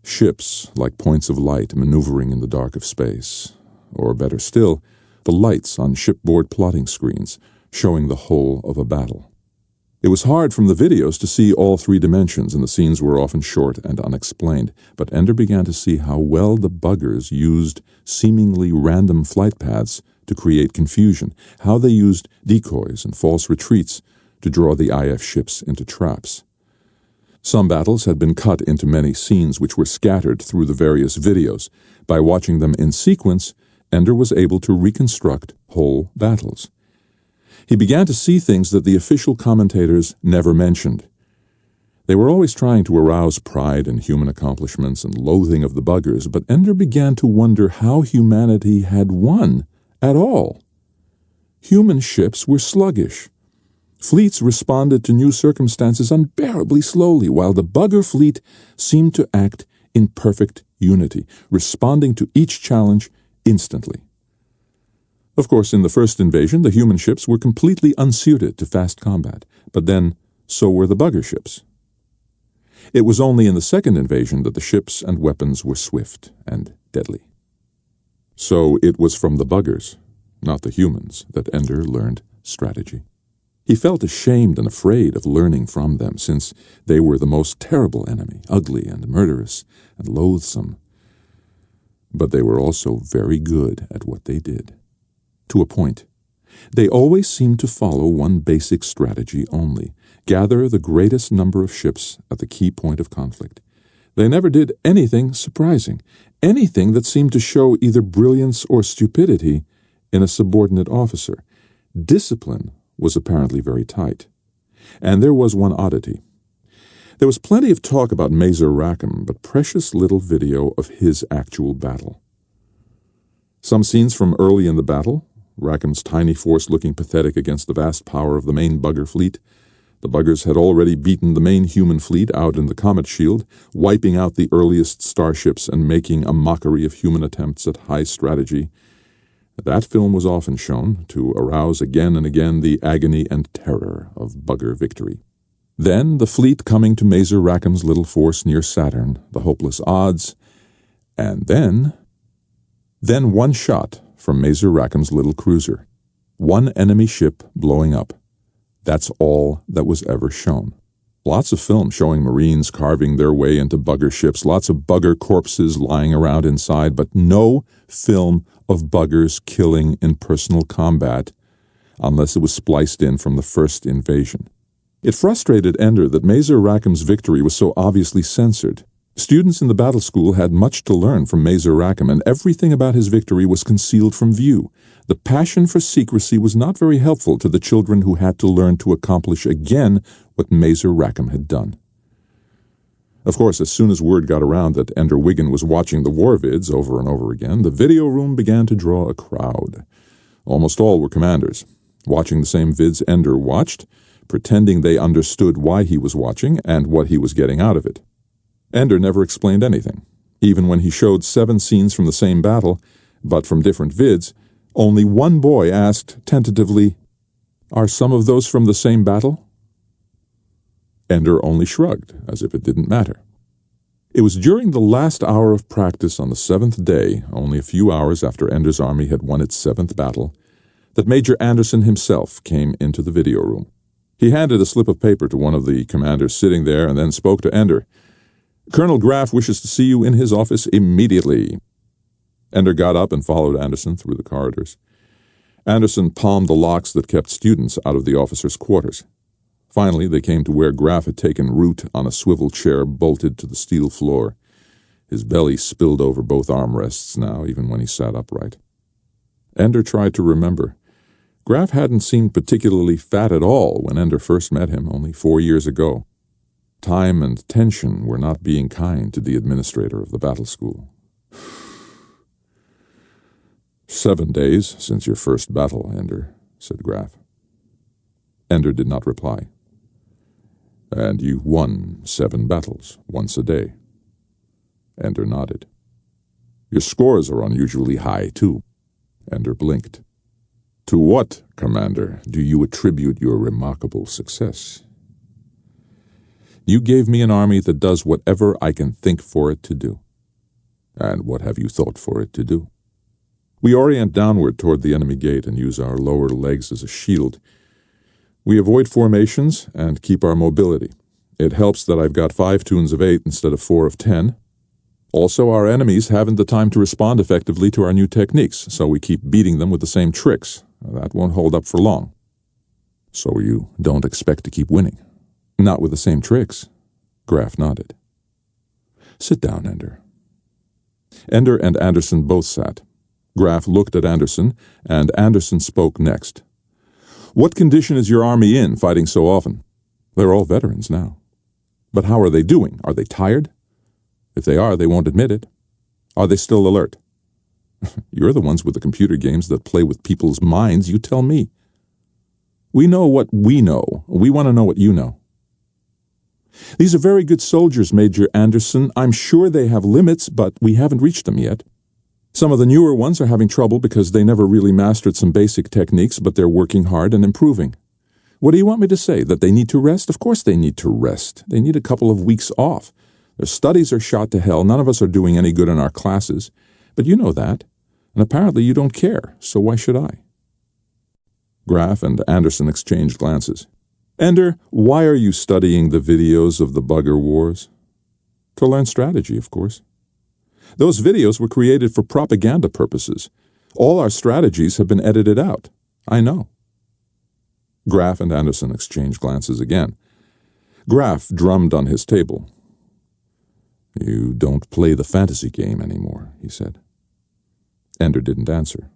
Ships like points of light maneuvering in the dark of space. Or better still, the lights on shipboard plotting screens, showing the whole of a battle. It was hard from the videos to see all 3 dimensions, and the scenes were often short and unexplained, but Ender began to see how well the buggers used seemingly random flight paths to create confusion, how they used decoys and false retreats to draw the IF ships into traps. Some battles had been cut into many scenes which were scattered through the various videos. By watching them in sequence, Ender was able to reconstruct whole battles. He began to see things that the official commentators never mentioned. They were always trying to arouse pride in human accomplishments and loathing of the buggers, but Ender began to wonder how humanity had won at all. Human ships were sluggish. Fleets responded to new circumstances unbearably slowly, while the bugger fleet seemed to act in perfect unity, responding to each challenge instantly. Of course, in the first invasion, the human ships were completely unsuited to fast combat, but then so were the bugger ships. It was only in the second invasion that the ships and weapons were swift and deadly. So it was from the buggers, not the humans, that Ender learned strategy. He felt ashamed and afraid of learning from them, since they were the most terrible enemy, ugly and murderous and loathsome. But they were also very good at what they did. To a point. They always seemed to follow one basic strategy only: gather the greatest number of ships at the key point of conflict. They never did anything surprising, anything that seemed to show either brilliance or stupidity in a subordinate officer. Discipline was apparently very tight. And there was one oddity. There was plenty of talk about Mazer Rackham, but precious little video of his actual battle. Some scenes from early in the battle, Rackham's tiny force looking pathetic against the vast power of the main bugger fleet. The buggers had already beaten the main human fleet out in the Comet Shield, wiping out the earliest starships and making a mockery of human attempts at high strategy. That film was often shown to arouse again and again the agony and terror of bugger victory. Then the fleet coming to Mazer Rackham's little force near Saturn, the hopeless odds, and then one shot from Mazer Rackham's little cruiser. One enemy ship blowing up. That's all that was ever shown. Lots of film showing Marines carving their way into bugger ships, lots of bugger corpses lying around inside, but no film of buggers killing in personal combat, unless it was spliced in from the first invasion. It frustrated Ender that Mazer Rackham's victory was so obviously censored. Students in the battle school had much to learn from Mazer Rackham, and everything about his victory was concealed from view. The passion for secrecy was not very helpful to the children who had to learn to accomplish again what Mazer Rackham had done. Of course, as soon as word got around that Ender Wiggin was watching the war vids over and over again, the video room began to draw a crowd. Almost all were commanders, watching the same vids Ender watched, pretending they understood why he was watching and what he was getting out of it. Ender never explained anything. Even when he showed 7 scenes from the same battle, but from different vids, only one boy asked tentatively, "Are some of those from the same battle?" Ender only shrugged, as if it didn't matter. It was during the last hour of practice on the 7th day, only a few hours after Ender's army had won its 7th battle, that Major Anderson himself came into the video room. He handed a slip of paper to one of the commanders sitting there and then spoke to Ender. "Colonel Graff wishes to see you in his office immediately." Ender got up and followed Anderson through the corridors. Anderson palmed the locks that kept students out of the officers' quarters. Finally, they came to where Graff had taken root on a swivel chair bolted to the steel floor. His belly spilled over both armrests now, even when he sat upright. Ender tried to remember. Graff hadn't seemed particularly fat at all when Ender first met him only 4 years ago. Time and tension were not being kind to the administrator of the battle school. 7 days since your first battle, Ender, said Graff. Ender did not reply. And you won 7 battles, once a day. Ender nodded. Your scores are unusually high, too. Ender blinked. To what, Commander, do you attribute your remarkable success? You gave me an army that does whatever I can think for it to do. And what have you thought for it to do? We orient downward toward the enemy gate and use our lower legs as a shield. We avoid formations and keep our mobility. It helps that I've got 5 tunes of 8 instead of 4 of 10. Also, our enemies haven't the time to respond effectively to our new techniques, so we keep beating them with the same tricks. That won't hold up for long. So you don't expect to keep winning? Not with the same tricks. Graff nodded. Sit down, Ender. Ender and Anderson both sat. Graff looked at Anderson, and Anderson spoke next. What condition is your army in, fighting so often? They're all veterans now. But how are they doing? Are they tired? If they are, they won't admit it. Are they still alert? You're the ones with the computer games that play with people's minds, you tell me. We know what we know. We want to know what you know. These are very good soldiers, Major Anderson. I'm sure they have limits, but we haven't reached them yet. Some of the newer ones are having trouble because they never really mastered some basic techniques, but they're working hard and improving. What do you want me to say? That they need to rest? Of course they need to rest. They need a couple of weeks off. Their studies are shot to hell. None of us are doing any good in our classes. But you know that. And apparently you don't care, so why should I? Graf and Anderson exchanged glances. Ender, why are you studying the videos of the Bugger Wars? To learn strategy, of course. Those videos were created for propaganda purposes. All our strategies have been edited out. I know. Graf and Anderson exchanged glances again. Graf drummed on his table. You don't play the fantasy game anymore, he said. Ender didn't answer.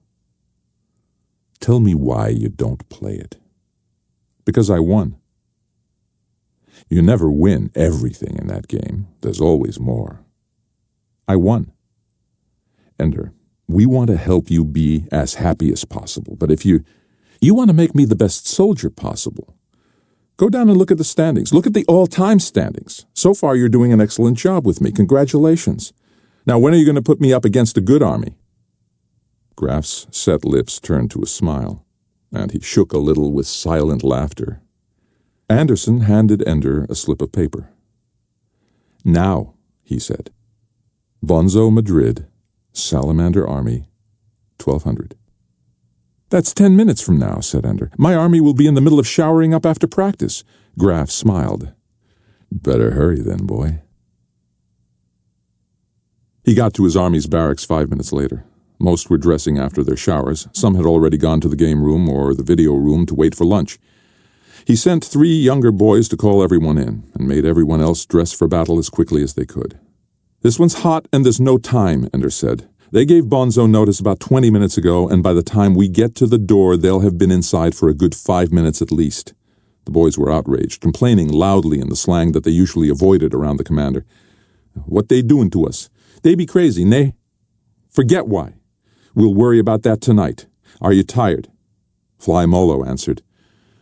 Tell me why you don't play it. Because I won. You never win everything in that game. There's always more. I won. Ender, we want to help you be as happy as possible, but if you want to make me the best soldier possible, go down and look at the standings. Look at the all-time standings. So far you're doing an excellent job with me. Congratulations. Now when are you going to put me up against a good army? Graf's set lips turned to a smile, and he shook a little with silent laughter. Anderson handed Ender a slip of paper. Now, he said. Bonzo, Madrid, Salamander Army, 1200. That's 10 minutes from now, said Ender. My army will be in the middle of showering up after practice. Graf smiled. Better hurry then, boy. He got to his army's barracks 5 minutes later. Most were dressing after their showers. Some had already gone to the game room or the video room to wait for lunch. He sent 3 younger boys to call everyone in and made everyone else dress for battle as quickly as they could. This one's hot and there's no time, Ender said. They gave Bonzo notice about 20 minutes ago, and by the time we get to the door, they'll have been inside for a good 5 minutes at least. The boys were outraged, complaining loudly in the slang that they usually avoided around the commander. What they doing to us? They be crazy, nay? Forget why. We'll worry about that tonight. Are you tired? Fly Molo answered.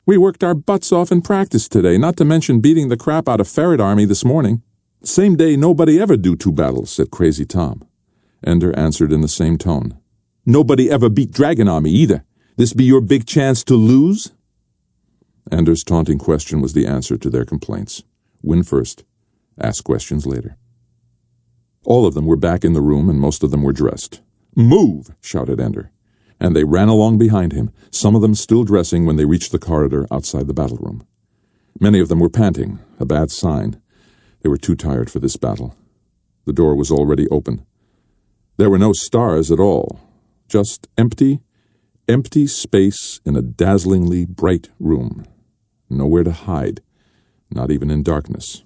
We worked our butts off in practice today, not to mention beating the crap out of Ferret Army this morning. Same day nobody ever do 2 battles, said Crazy Tom. Ender answered in the same tone. Nobody ever beat Dragon Army either. This be your big chance to lose? Ender's taunting question was the answer to their complaints. Win first, ask questions later. All of them were back in the room and most of them were dressed. Move! Shouted Ender, and they ran along behind him, some of them still dressing when they reached the corridor outside the battle room. Many of them were panting, a bad sign. They were too tired for this battle. The door was already open. There were no stars at all, just empty space in a dazzlingly bright room. Nowhere to hide, not even in darkness.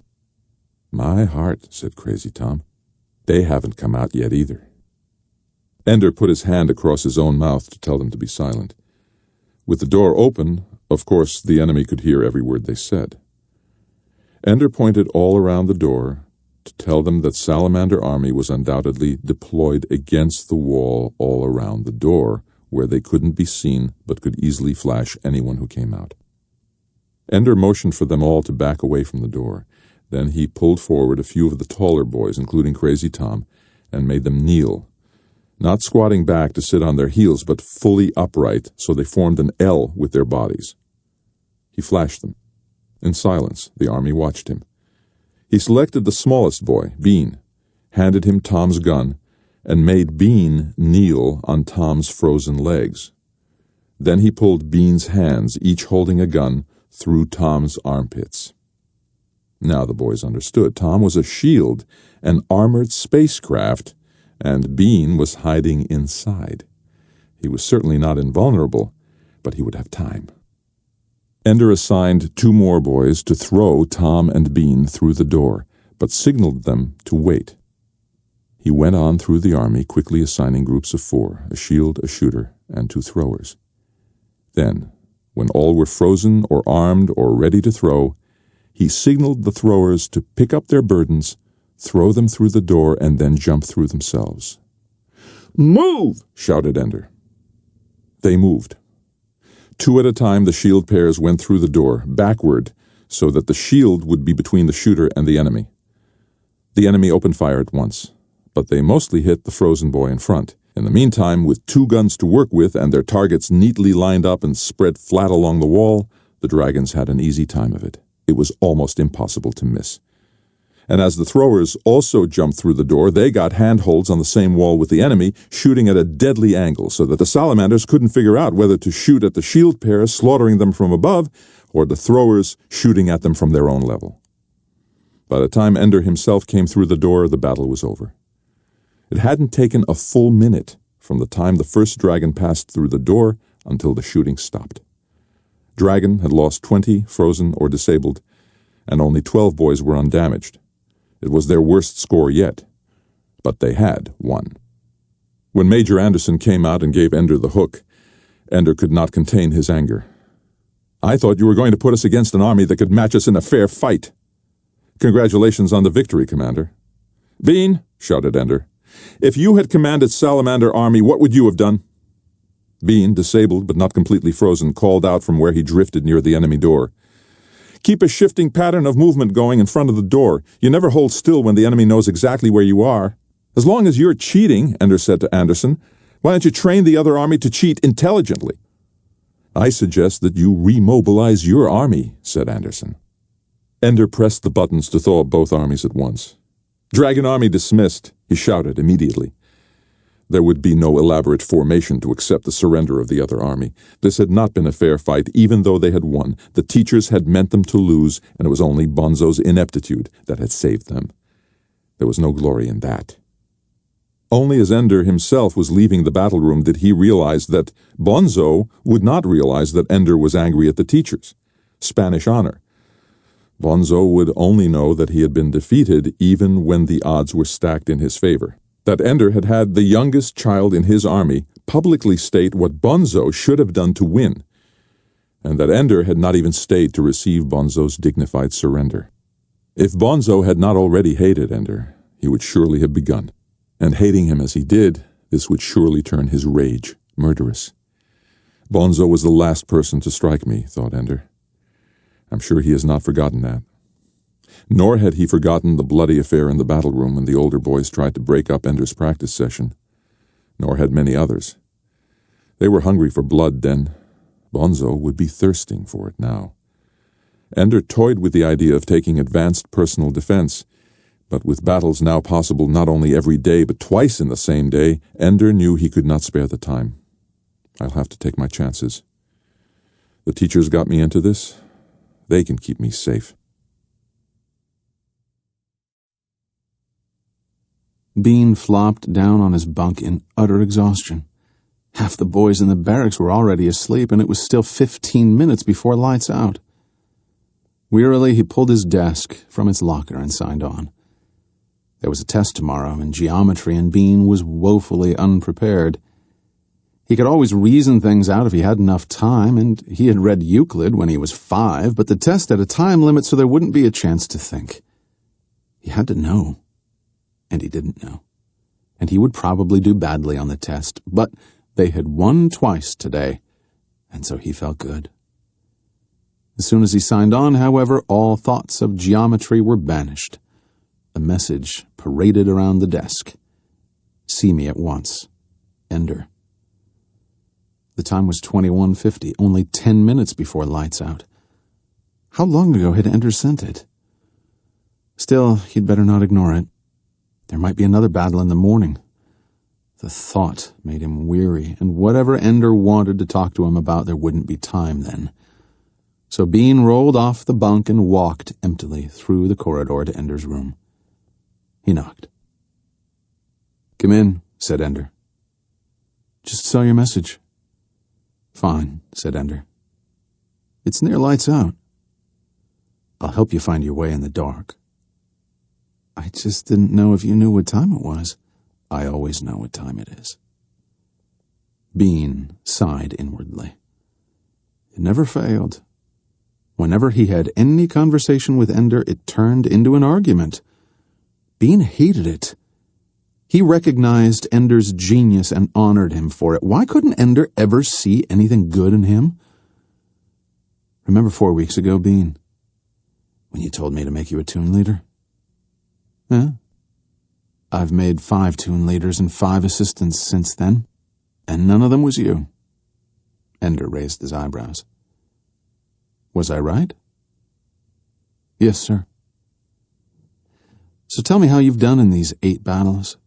My heart, said Crazy Tom. They haven't come out yet either. Ender put his hand across his own mouth to tell them to be silent. With the door open, of course, the enemy could hear every word they said. Ender pointed all around the door to tell them that Salamander Army was undoubtedly deployed against the wall all around the door, where they couldn't be seen but could easily flash anyone who came out. Ender motioned for them all to back away from the door. Then he pulled forward a few of the taller boys, including Crazy Tom, and made them kneel, not squatting back to sit on their heels, but fully upright so they formed an L with their bodies. He flashed them. In silence, the army watched him. He selected the smallest boy, Bean, handed him Tom's gun, and made Bean kneel on Tom's frozen legs. Then he pulled Bean's hands, each holding a gun, through Tom's armpits. Now the boys understood. Tom was a shield, an armored spacecraft, and Bean was hiding inside. He was certainly not invulnerable, but he would have time. Ender assigned 2 more boys to throw Tom and Bean through the door, but signaled them to wait. He went on through the army, quickly assigning groups of 4, a shield, a shooter, and 2 throwers. Then, when all were frozen or armed or ready to throw, he signaled the throwers to pick up their burdens, throw them through the door, and then jump through themselves. Move! Shouted Ender. They moved. 2 at a time, the shield pairs went through the door, backward, so that the shield would be between the shooter and the enemy. The enemy opened fire at once, but they mostly hit the frozen boy in front. In the meantime, with 2 guns to work with and their targets neatly lined up and spread flat along the wall, the dragons had an easy time of it. It was almost impossible to miss. And as the throwers also jumped through the door, they got handholds on the same wall with the enemy, shooting at a deadly angle so that the salamanders couldn't figure out whether to shoot at the shield pairs, slaughtering them from above, or the throwers shooting at them from their own level. By the time Ender himself came through the door, the battle was over. It hadn't taken a full minute from the time the first dragon passed through the door until the shooting stopped. Dragon had lost 20 frozen or disabled, and only 12 boys were undamaged. It was their worst score yet, but they had won. When Major Anderson came out and gave Ender the hook, Ender could not contain his anger. "I thought you were going to put us against an army that could match us in a fair fight." "Congratulations on the victory, Commander." "Bean," shouted Ender, "if you had commanded Salamander Army, what would you have done?" Bean, disabled but not completely frozen, called out from where he drifted near the enemy door. "Keep a shifting pattern of movement going in front of the door. You never hold still when the enemy knows exactly where you are." "As long as you're cheating," Ender said to Anderson, "why don't you train the other army to cheat intelligently?" "I suggest that you remobilize your army," said Anderson. Ender pressed the buttons to thaw both armies at once. "Dragon Army dismissed," he shouted immediately. There would be no elaborate formation to accept the surrender of the other army. This had not been a fair fight, even though they had won. The teachers had meant them to lose, and it was only Bonzo's ineptitude that had saved them. There was no glory in that. Only as Ender himself was leaving the battle room did he realize that Bonzo would not realize that Ender was angry at the teachers. Spanish honor. Bonzo would only know that he had been defeated even when the odds were stacked in his favor. That Ender had had the youngest child in his army publicly state what Bonzo should have done to win, and that Ender had not even stayed to receive Bonzo's dignified surrender. If Bonzo had not already hated Ender, he would surely have begun, and hating him as he did, this would surely turn his rage murderous. Bonzo was the last person to strike me, thought Ender. I'm sure he has not forgotten that. Nor had he forgotten the bloody affair in the battle room when the older boys tried to break up Ender's practice session. Nor had many others. They were hungry for blood then. Bonzo would be thirsting for it now. Ender toyed with the idea of taking advanced personal defense, but with battles now possible not only every day but twice in the same day, Ender knew he could not spare the time. I'll have to take my chances. The teachers got me into this. They can keep me safe. Bean flopped down on his bunk in utter exhaustion. Half the boys in the barracks were already asleep, and it was still 15 minutes before lights out. Wearily, he pulled his desk from its locker and signed on. There was a test tomorrow in geometry, and Bean was woefully unprepared. He could always reason things out if he had enough time, and he had read Euclid when he was 5, but the test had a time limit so there wouldn't be a chance to think. He had to know. And he didn't know. And he would probably do badly on the test, but they had won twice today, and so he felt good. As soon as he signed on, however, all thoughts of geometry were banished. A message paraded around the desk. "See me at once. Ender." The time was 21:50, only 10 minutes before lights out. How long ago had Ender sent it? Still, he'd better not ignore it. There might be another battle in the morning. The thought made him weary, and whatever Ender wanted to talk to him about, there wouldn't be time then. So Bean rolled off the bunk and walked emptily through the corridor to Ender's room. He knocked. "Come in," said Ender. "Just saw your message." "Fine," said Ender. "It's near lights out." "I'll help you find your way in the dark." "I just didn't know if you knew what time it was." "I always know what time it is." Bean sighed inwardly. It never failed. Whenever he had any conversation with Ender, it turned into an argument. Bean hated it. He recognized Ender's genius and honored him for it. Why couldn't Ender ever see anything good in him? "Remember 4 weeks ago, Bean, when you told me to make you a toon leader?" "Huh? I've made 5 toon leaders and 5 assistants since then, and none of them was you." Ender raised his eyebrows. "Was I right?" "Yes, sir." So tell me how you've done in these 8 battles.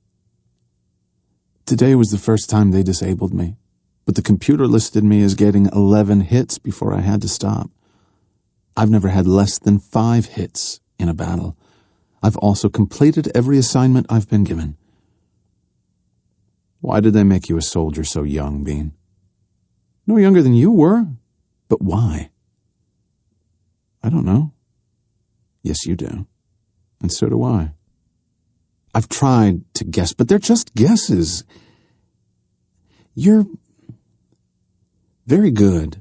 Today was the first time they disabled me, but the computer listed me as getting 11 hits before I had to stop. I've never had less than 5 hits in a battle. I've also completed every assignment I've been given. Why did they make you a soldier so young, Bean? No younger than you were. But why? I don't know. Yes, you do. And so do I. I've tried to guess, but they're just guesses. You're very good.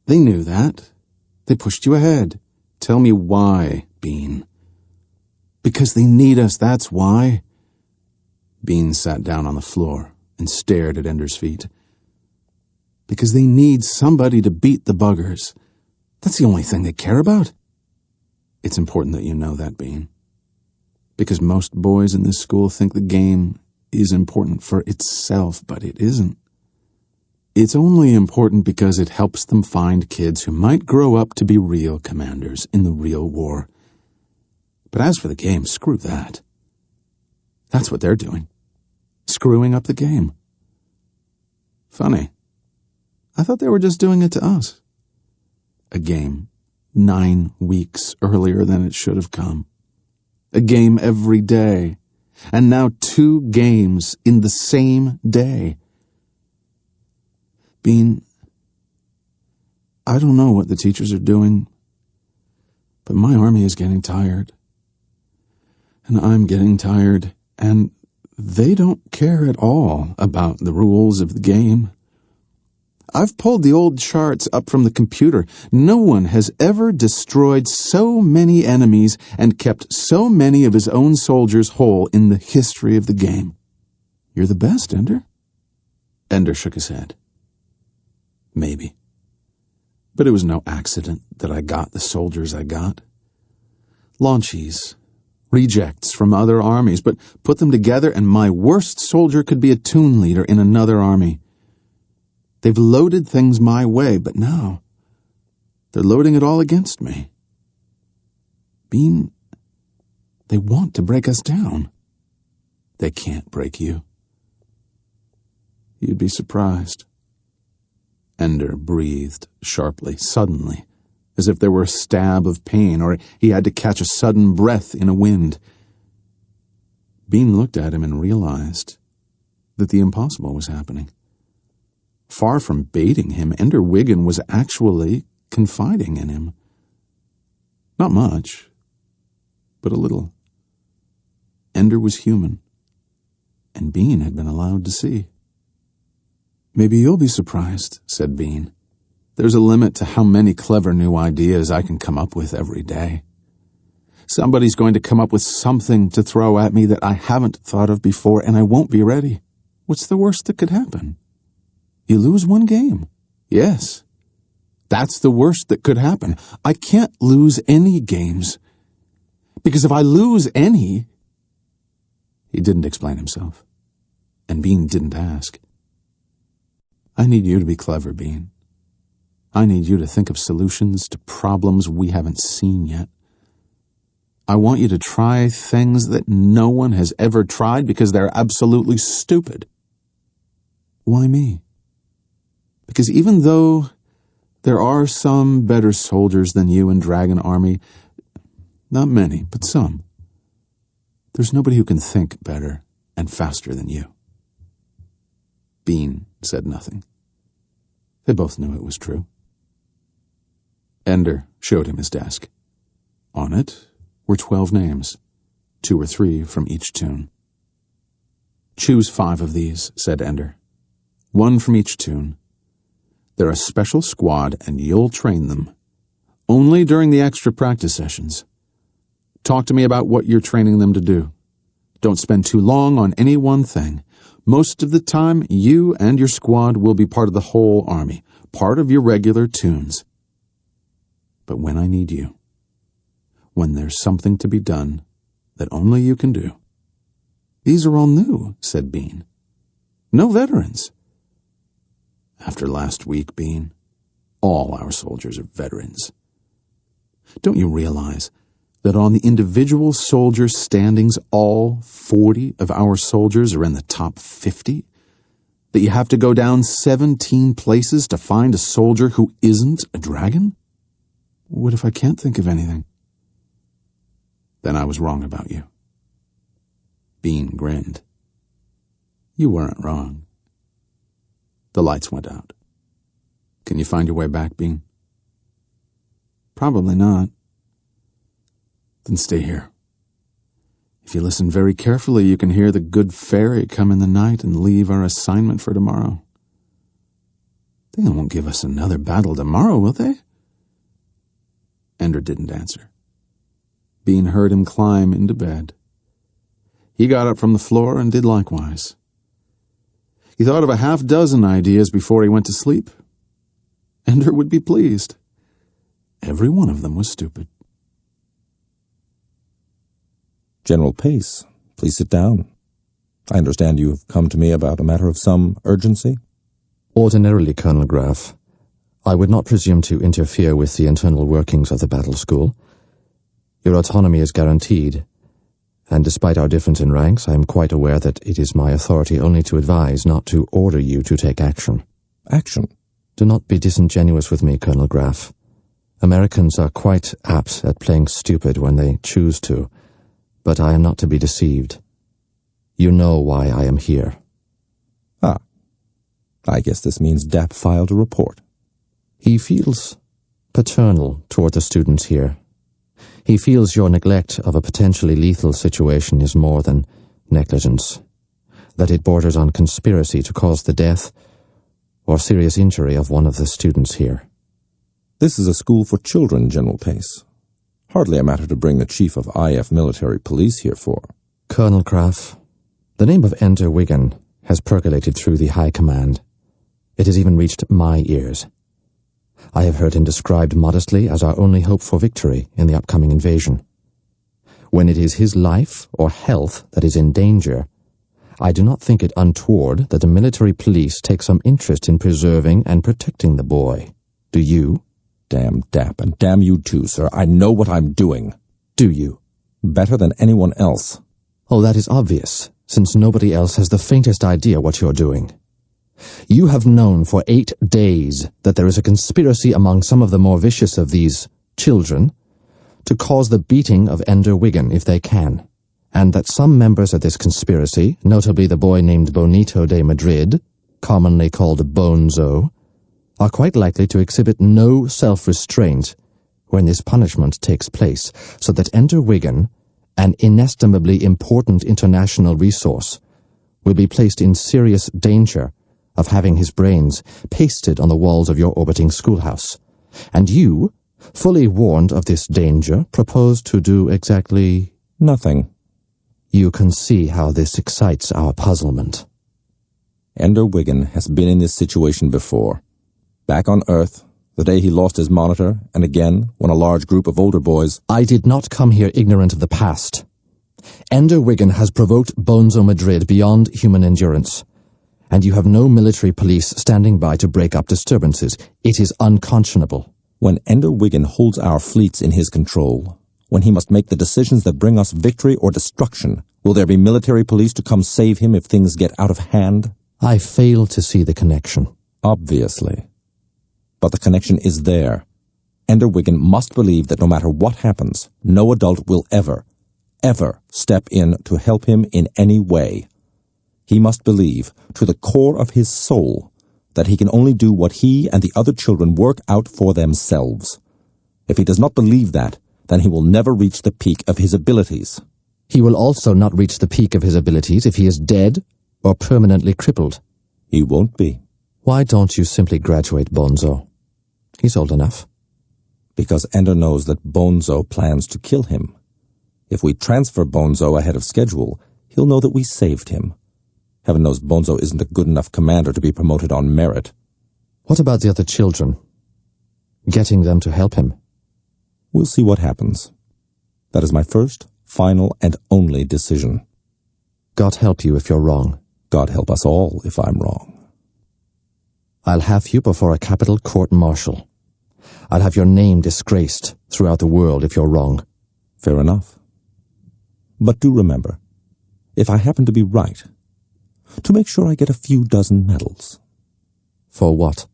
They knew that. They pushed you ahead. Tell me why, Bean. Because they need us, that's why. Bean sat down on the floor and stared at Ender's feet. Because they need somebody to beat the buggers. That's the only thing they care about. It's important that you know that, Bean. Because most boys in this school think the game is important for itself, but it isn't. It's only important because it helps them find kids who might grow up to be real commanders in the real war. But as for the game, screw that. That's what they're doing. Screwing up the game. Funny. I thought they were just doing it to us. A game 9 weeks earlier than it should have come. A game every day. And now 2 games in the same day. Bean, I don't know what the teachers are doing, but my army is getting tired. And I'm getting tired, and they don't care at all about the rules of the game. I've pulled the old charts up from the computer. No one has ever destroyed so many enemies and kept so many of his own soldiers whole in the history of the game. You're the best, Ender. Ender shook his head. Maybe. But it was no accident that I got the soldiers I got. Launchies, rejects from other armies, but put them together and my worst soldier could be a toon leader in another army. They've loaded things my way, but now they're loading it all against me. Bean, they want to break us down. They can't break you. You'd be surprised. Ender breathed sharply, suddenly, as if there were a stab of pain, or he had to catch a sudden breath in a wind. Bean looked at him and realized that the impossible was happening. Far from baiting him, Ender Wiggin was actually confiding in him. Not much, but a little. Ender was human, and Bean had been allowed to see. Maybe you'll be surprised, said Bean. There's a limit to how many clever new ideas I can come up with every day. Somebody's going to come up with something to throw at me that I haven't thought of before, and I won't be ready. What's the worst that could happen? You lose 1 game. Yes. That's the worst that could happen. I can't lose any games. Because if I lose any... He didn't explain himself. And Bean didn't ask. I need you to be clever, Bean. I need you to think of solutions to problems we haven't seen yet. I want you to try things that no one has ever tried because they're absolutely stupid. Why me? Because even though there are some better soldiers than you in Dragon Army, not many, but some, there's nobody who can think better and faster than you. Bean said nothing. They both knew it was true. Ender showed him his desk. On it were 12 names, 2 or 3 from each toon. Choose 5 of these, said Ender. 1 from each toon. They're a special squad, and you'll train them. Only during the extra practice sessions. Talk to me about what you're training them to do. Don't spend too long on any one thing. Most of the time, you and your squad will be part of the whole army, part of your regular toons. But when I need you, when there's something to be done that only you can do. These are all new, said Bean. No veterans. After last week, Bean, all our soldiers are veterans. Don't you realize That on the individual soldier standings, all 40 of our soldiers are in the top 50? That you have to go down 17 places to find a soldier who isn't a dragon? What if I can't think of anything? Then I was wrong about you. Bean grinned. You weren't wrong. The lights went out. Can you find your way back, Bean? Probably not. Then stay here. If you listen very carefully, you can hear the good fairy come in the night and leave our assignment for tomorrow. They won't give us another battle tomorrow, will they? Ender didn't answer. Bean heard him climb into bed. He got up from the floor and did likewise. He thought of a half-dozen ideas before he went to sleep. Ender would be pleased. Every one of them was stupid. General Pace, please sit down. I understand you have come to me about a matter of some urgency. Ordinarily, Colonel Graff, I would not presume to interfere with the internal workings of the battle school. Your autonomy is guaranteed, and despite our difference in ranks, I am quite aware that it is my authority only to advise, not to order you to take action. Action? Do not be disingenuous with me, Colonel Graff. Americans are quite apt at playing stupid when they choose to, but I am not to be deceived. You know why I am here. Ah, I guess this means Dapp filed a report. He feels paternal toward the students here. He feels your neglect of a potentially lethal situation is more than negligence, that it borders on conspiracy to cause the death or serious injury of one of the students here. This is a school for children, General Pace. Hardly a matter to bring the chief of IF military police here for. Colonel Graff, the name of Ender Wiggin has percolated through the High Command. It has even reached my ears. I have heard him described modestly as our only hope for victory in the upcoming invasion. When it is his life or health that is in danger, I do not think it untoward that the military police take some interest in preserving and protecting the boy. Do you? Damn Dapp, and damn you too, sir. I know what I'm doing. Do you? Better than anyone else. Oh, that is obvious, since nobody else has the faintest idea what you're doing. You have known for 8 days that there is a conspiracy among some of the more vicious of these children to cause the beating of Ender Wiggin if they can, and that some members of this conspiracy, notably the boy named Bonito de Madrid, commonly called Bonzo, are quite likely to exhibit no self-restraint when this punishment takes place, so that Ender Wiggin, an inestimably important international resource, will be placed in serious danger of having his brains pasted on the walls of your orbiting schoolhouse. And you, fully warned of this danger, propose to do exactly nothing. You can see how this excites our puzzlement. Ender Wiggin has been in this situation before. Back on Earth, the day he lost his monitor, and again when a large group of older boys... I did not come here ignorant of the past. Ender Wiggin has provoked Bonzo Madrid beyond human endurance, and you have no military police standing by to break up disturbances. It is unconscionable. When Ender Wiggin holds our fleets in his control, when he must make the decisions that bring us victory or destruction, will there be military police to come save him if things get out of hand? I fail to see the connection. Obviously. But the connection is there. Ender Wiggin must believe that no matter what happens, no adult will ever step in to help him in any way. He must believe, to the core of his soul, that he can only do what he and the other children work out for themselves. If he does not believe that, then he will never reach the peak of his abilities. He will also not reach the peak of his abilities if he is dead or permanently crippled. He won't be. Why don't you simply graduate Bonzo? He's old enough. Because Ender knows that Bonzo plans to kill him. If we transfer Bonzo ahead of schedule, he'll know that we saved him. Heaven knows Bonzo isn't a good enough commander to be promoted on merit. What about the other children? Getting them to help him? We'll see what happens. That is my first, final, and only decision. God help you if you're wrong. God help us all if I'm wrong. I'll have you before a capital court-martial. I'll have your name disgraced throughout the world if you're wrong. Fair enough. But do remember, if I happen to be right, to make sure I get a few dozen medals. For what?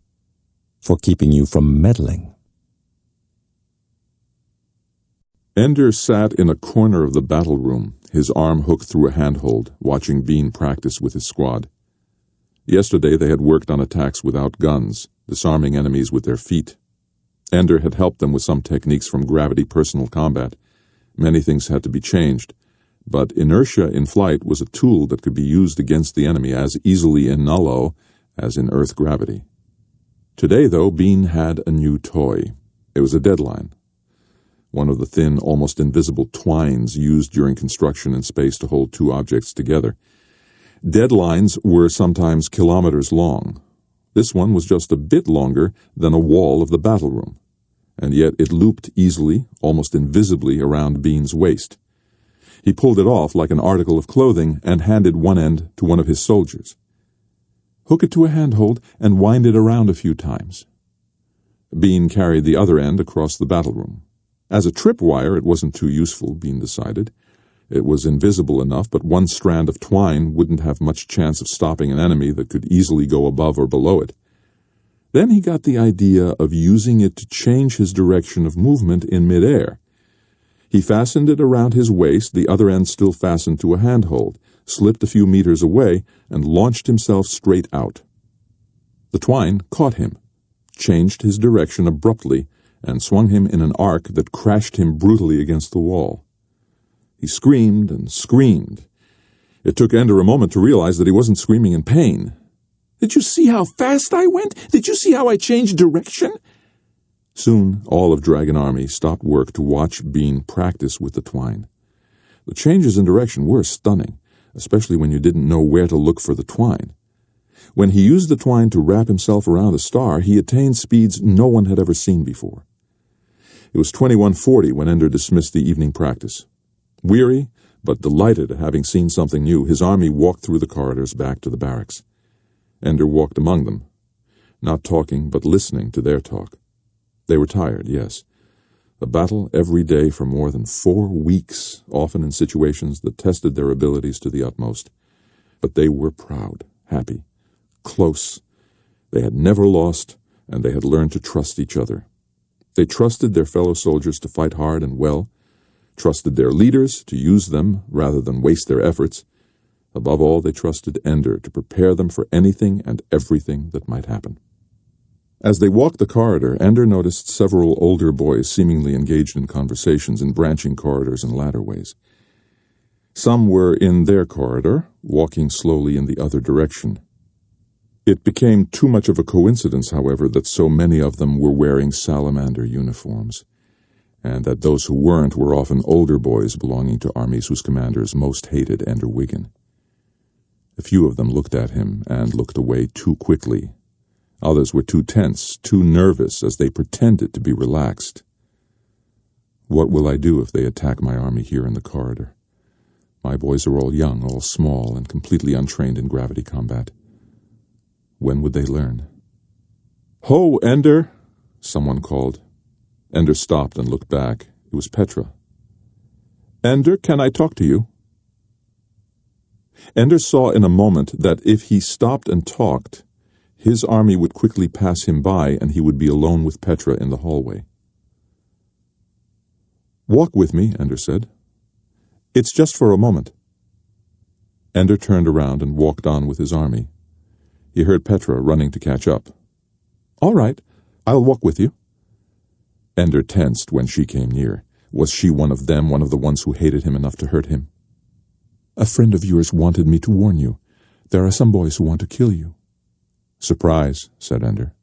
For keeping you from meddling. Ender sat in a corner of the battle room, his arm hooked through a handhold, watching Bean practice with his squad. Yesterday they had worked on attacks without guns, disarming enemies with their feet. Ender had helped them with some techniques from gravity personal combat. Many things had to be changed, but inertia in flight was a tool that could be used against the enemy as easily in nullo as in Earth gravity. Today, though, Bean had a new toy. It was a deadline, one of the thin, almost invisible twines used during construction in space to hold two objects together. Deadlines were sometimes kilometers long. This one was just a bit longer than a wall of the battle room, and yet it looped easily, almost invisibly, around Bean's waist. He pulled it off like an article of clothing and handed one end to one of his soldiers. Hook it to a handhold and wind it around a few times. Bean carried the other end across the battle room. As a tripwire, it wasn't too useful, Bean decided. It was invisible enough, but one strand of twine wouldn't have much chance of stopping an enemy that could easily go above or below it. Then he got the idea of using it to change his direction of movement in midair. He fastened it around his waist, the other end still fastened to a handhold, slipped a few meters away, and launched himself straight out. The twine caught him, changed his direction abruptly, and swung him in an arc that crashed him brutally against the wall. He screamed and screamed. It took Ender a moment to realize that he wasn't screaming in pain. "Did you see how fast I went? Did you see how I changed direction?" Soon, all of Dragon Army stopped work to watch Bean practice with the twine. The changes in direction were stunning, especially when you didn't know where to look for the twine. When he used the twine to wrap himself around a star, he attained speeds no one had ever seen before. It was 21:40 when Ender dismissed the evening practice. Weary, but delighted at having seen something new, his army walked through the corridors back to the barracks. Ender walked among them, not talking but listening to their talk. They were tired, yes. A battle every day for more than 4 weeks, often in situations that tested their abilities to the utmost. But they were proud, happy, close. They had never lost, and they had learned to trust each other. They trusted their fellow soldiers to fight hard and well, trusted their leaders to use them rather than waste their efforts. Above all, they trusted Ender to prepare them for anything and everything that might happen. As they walked the corridor, Ender noticed several older boys seemingly engaged in conversations in branching corridors and ladderways. Some were in their corridor, walking slowly in the other direction. It became too much of a coincidence, however, that so many of them were wearing salamander uniforms, and that those who weren't were often older boys belonging to armies whose commanders most hated Ender Wiggin. A few of them looked at him and looked away too quickly. Others were too tense, too nervous, as they pretended to be relaxed. What will I do if they attack my army here in the corridor? My boys are all young, all small, and completely untrained in gravity combat. When would they learn? "Ho, Ender!" someone called. Ender stopped and looked back. It was Petra. "Ender, can I talk to you?" Ender saw in a moment that if he stopped and talked, his army would quickly pass him by and he would be alone with Petra in the hallway. "Walk with me," Ender said. "It's just for a moment." Ender turned around and walked on with his army. He heard Petra running to catch up. "All right, I'll walk with you." Ender tensed when she came near. Was she one of them, one of the ones who hated him enough to hurt him? "A friend of yours wanted me to warn you. There are some boys who want to kill you." "Surprise," said Ender.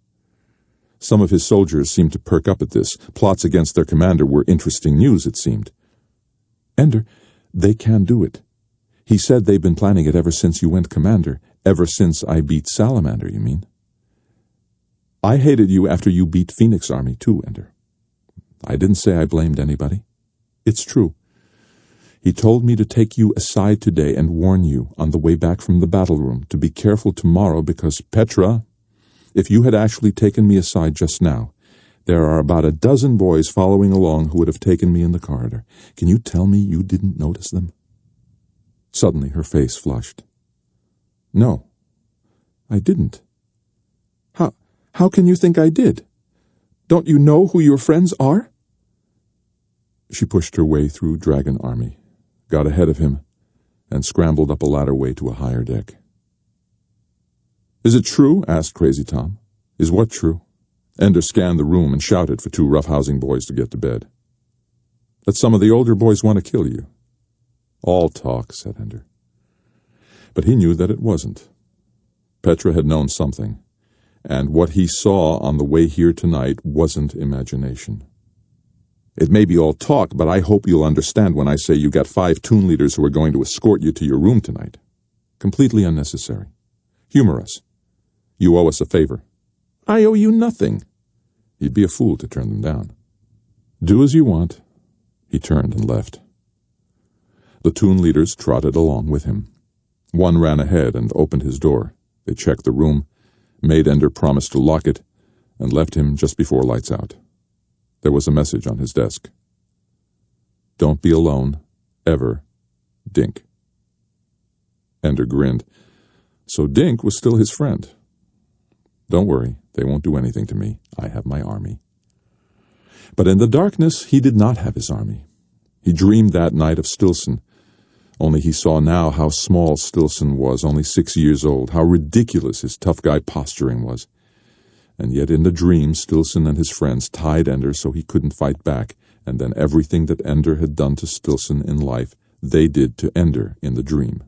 Some of his soldiers seemed to perk up at this. Plots against their commander were interesting news, it seemed. "Ender, they can do it. He said they've been planning it ever since you went commander. Ever since I beat Salamander, you mean?" "I hated you after you beat Phoenix Army too, Ender. I didn't say I blamed anybody. It's true. He told me to take you aside today and warn you on the way back from the battle room to be careful tomorrow because, Petra, if you had actually taken me aside just now, There are about a dozen boys following along who would have taken me in the corridor. Can you tell me you didn't notice them?" Suddenly her face flushed. "No, I didn't." How can you think I did? Don't you know who your friends are?" She pushed her way through Dragon Army, got ahead of him, and scrambled up a ladder-way to a higher deck. "Is it true?" asked Crazy Tom. "Is what true?" Ender scanned the room and shouted for two roughhousing boys to get to bed. "That some of the older boys want to kill you." "All talk," said Ender. But he knew that it wasn't. Petra had known something, and what he saw on the way here tonight wasn't imagination. "It may be all talk, but I hope you'll understand when I say you got 5 toon leaders who are going to escort you to your room tonight. Completely unnecessary. Humor us. You owe us a favor." "I owe you nothing." He'd be a fool to turn them down. "Do as you want." He turned and left. The toon leaders trotted along with him. One ran ahead and opened his door. They checked the room, made Ender promise to lock it, and left him just before lights out. There was a message on his desk. "Don't be alone, ever, Dink." Ender grinned. So Dink was still his friend. "Don't worry, they won't do anything to me. I have my army." But in the darkness, he did not have his army. He dreamed that night of Stilson, only he saw now how small Stilson was, only 6 years old, how ridiculous his tough guy posturing was. And yet in the dream, Stilson and his friends tied Ender so he couldn't fight back, and then everything that Ender had done to Stilson in life, they did to Ender in the dream.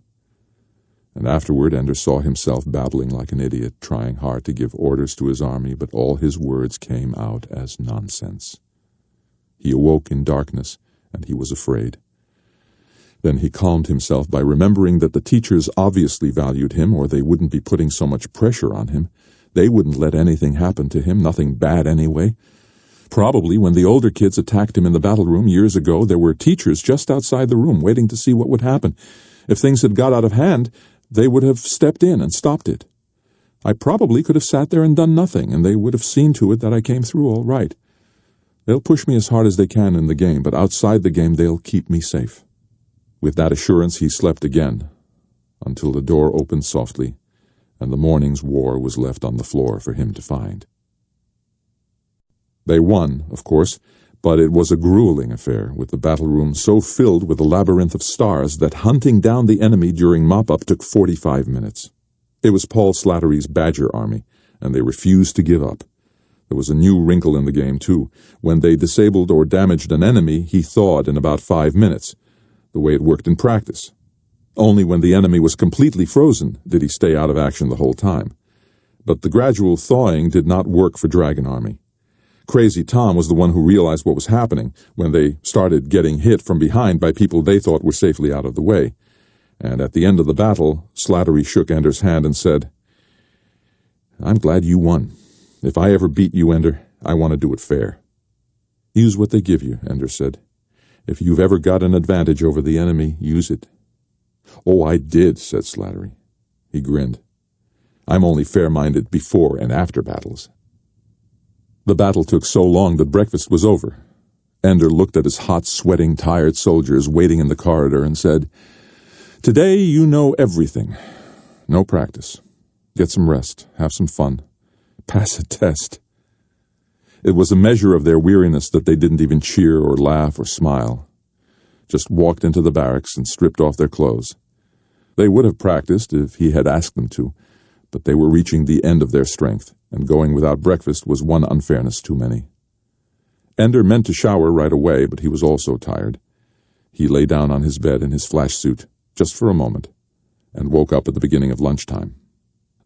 And afterward, Ender saw himself babbling like an idiot, trying hard to give orders to his army, but all his words came out as nonsense. He awoke in darkness, and he was afraid. Then he calmed himself by remembering that the teachers obviously valued him, or they wouldn't be putting so much pressure on him. They wouldn't let anything happen to him, nothing bad anyway. Probably when the older kids attacked him in the battle room years ago, there were teachers just outside the room waiting to see what would happen. If things had got out of hand, they would have stepped in and stopped it. I probably could have sat there and done nothing, and they would have seen to it that I came through all right. They'll push me as hard as they can in the game, but outside the game they'll keep me safe. With that assurance he slept again, until the door opened softly, and the morning's war was left on the floor for him to find. They won, of course, but it was a grueling affair, with the battle room so filled with a labyrinth of stars that hunting down the enemy during mop-up took 45 minutes. It was Paul Slattery's Badger Army, and they refused to give up. There was a new wrinkle in the game, too. When they disabled or damaged an enemy, he thawed in about 5 minutes, the way it worked in practice. Only when the enemy was completely frozen did he stay out of action the whole time. But the gradual thawing did not work for Dragon Army. Crazy Tom was the one who realized what was happening when they started getting hit from behind by people they thought were safely out of the way. And at the end of the battle, Slattery shook Ender's hand and said, "I'm glad you won. If I ever beat you, Ender, I want to do it fair." "Use what they give you," Ender said. "If you've ever got an advantage over the enemy, use it." "Oh, I did," said Slattery. He grinned. "I'm only fair-minded before and after battles." The battle took so long that breakfast was over. Ender looked at his hot, sweating, tired soldiers waiting in the corridor and said, "Today you know everything. No practice. Get some rest. Have some fun. Pass a test." It was a measure of their weariness that they didn't even cheer or laugh or smile. Just walked into the barracks and stripped off their clothes. They would have practiced if he had asked them to, but they were reaching the end of their strength, and going without breakfast was one unfairness too many. Ender meant to shower right away, but he was also tired. He lay down on his bed in his flash suit, just for a moment, and woke up at the beginning of lunchtime.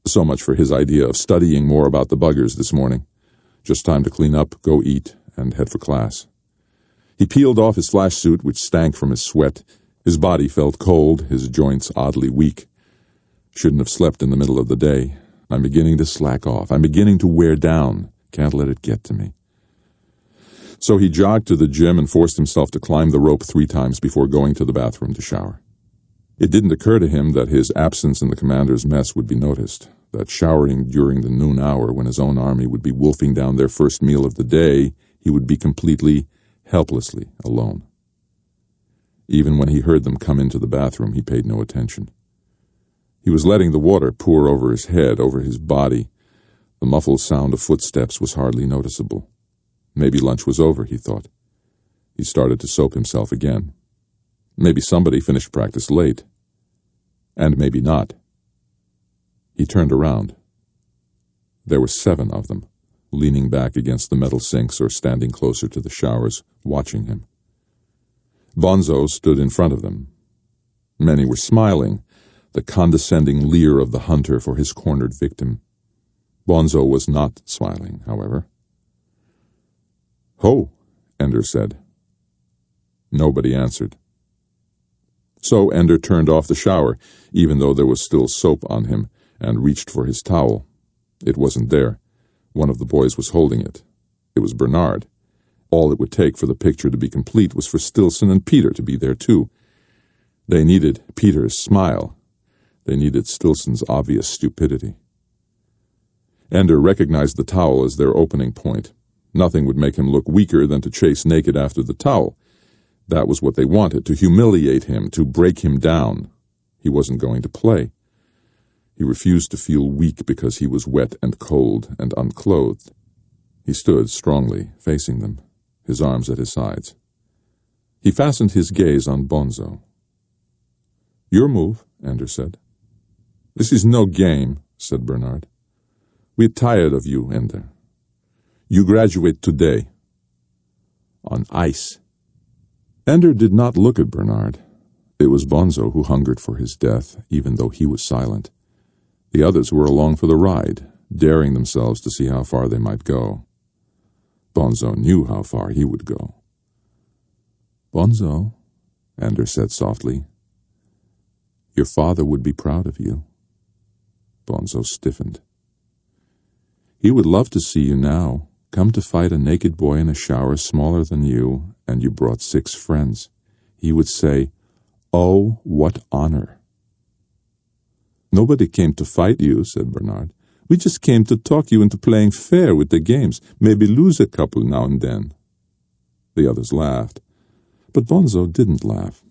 So much for his idea of studying more about the buggers this morning. Just time to clean up, go eat, and head for class. He peeled off his flash suit, which stank from his sweat. His body felt cold, his joints oddly weak. Shouldn't have slept in the middle of the day. I'm beginning to slack off. I'm beginning to wear down. Can't let it get to me. So he jogged to the gym and forced himself to climb the rope 3 times before going to the bathroom to shower. It didn't occur to him that his absence in the commander's mess would be noticed. that showering during the noon hour when his own army would be wolfing down their first meal of the day, he would be completely, helplessly alone. Even when he heard them come into the bathroom, he paid no attention. He was letting the water pour over his head, over his body. The muffled sound of footsteps was hardly noticeable. Maybe lunch was over, he thought. He started to soap himself again. Maybe somebody finished practice late. And maybe not. He turned around. There were 7 of them, leaning back against the metal sinks or standing closer to the showers, watching him. Bonzo stood in front of them. Many were smiling, the condescending leer of the hunter for his cornered victim. Bonzo was not smiling, however. "Ho," Ender said. Nobody answered. So Ender turned off the shower, even though there was still soap on him, and reached for his towel. It wasn't there. One of the boys was holding it. It was Bernard. All it would take for the picture to be complete was for Stilson and Peter to be there too. They needed Peter's smile. They needed Stilson's obvious stupidity. Ender recognized the towel as their opening point. Nothing would make him look weaker than to chase naked after the towel. That was what they wanted, to humiliate him, to break him down. He wasn't going to play. He refused to feel weak because he was wet and cold and unclothed. He stood strongly, facing them, his arms at his sides. He fastened his gaze on Bonzo. "Your move," Ender said. "This is no game," said Bernard. "We're tired of you, Ender. You graduate today. On ice." Ender did not look at Bernard. It was Bonzo who hungered for his death, even though he was silent. The others were along for the ride, daring themselves to see how far they might go. Bonzo knew how far he would go. "Bonzo," Ender said softly, "your father would be proud of you." Bonzo stiffened. "He would love to see you now. Come to fight a naked boy in a shower smaller than you, and you brought 6 friends. He would say, 'Oh, what honor.'" "Nobody came to fight you," said Bernard. "We just came to talk you into playing fair with the games, maybe lose a couple now and then." The others laughed, but Bonzo didn't laugh,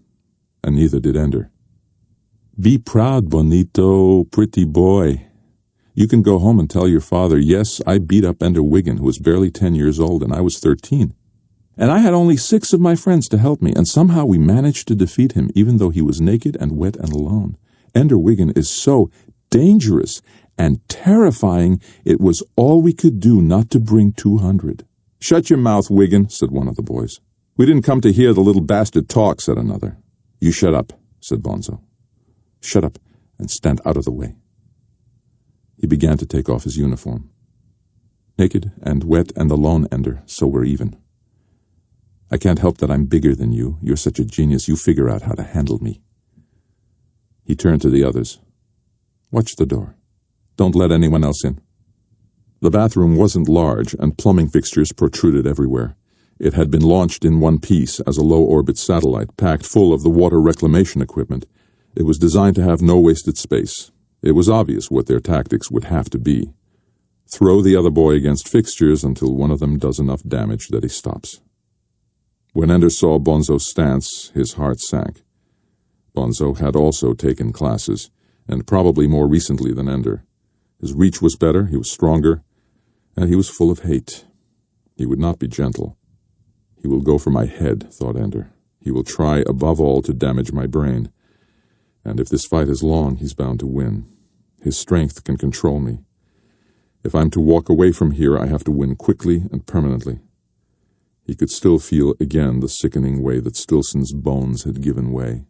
and neither did Ender. "Be proud, Bonito, pretty boy. You can go home and tell your father, yes, I beat up Ender Wiggin, who was barely 10 years old, and I was 13. And I had only 6 of my friends to help me, and somehow we managed to defeat him, even though he was naked and wet and alone. Ender Wiggin is so dangerous and terrifying, it was all we could do not to bring 200. "Shut your mouth, Wiggin," said one of the boys. "We didn't come to hear the little bastard talk," said another. "You shut up," said Bonzo. "Shut up and stand out of the way." He began to take off his uniform. "Naked and wet and alone, Ender, so we're even. I can't help that I'm bigger than you. You're such a genius, you figure out how to handle me." He turned to the others. "Watch the door. Don't let anyone else in." The bathroom wasn't large, and plumbing fixtures protruded everywhere. It had been launched in one piece as a low-orbit satellite, packed full of the water reclamation equipment. It was designed to have no wasted space. It was obvious what their tactics would have to be. Throw the other boy against fixtures until one of them does enough damage that he stops. When Ender saw Bonzo's stance, his heart sank. Bonzo had also taken classes, and probably more recently than Ender. His reach was better, he was stronger, and he was full of hate. He would not be gentle. "He will go for my head," thought Ender. "He will try above all to damage my brain. And if this fight is long, he's bound to win. His strength can control me. If I'm to walk away from here, I have to win quickly and permanently." He could still feel again the sickening way that Stilson's bones had given way.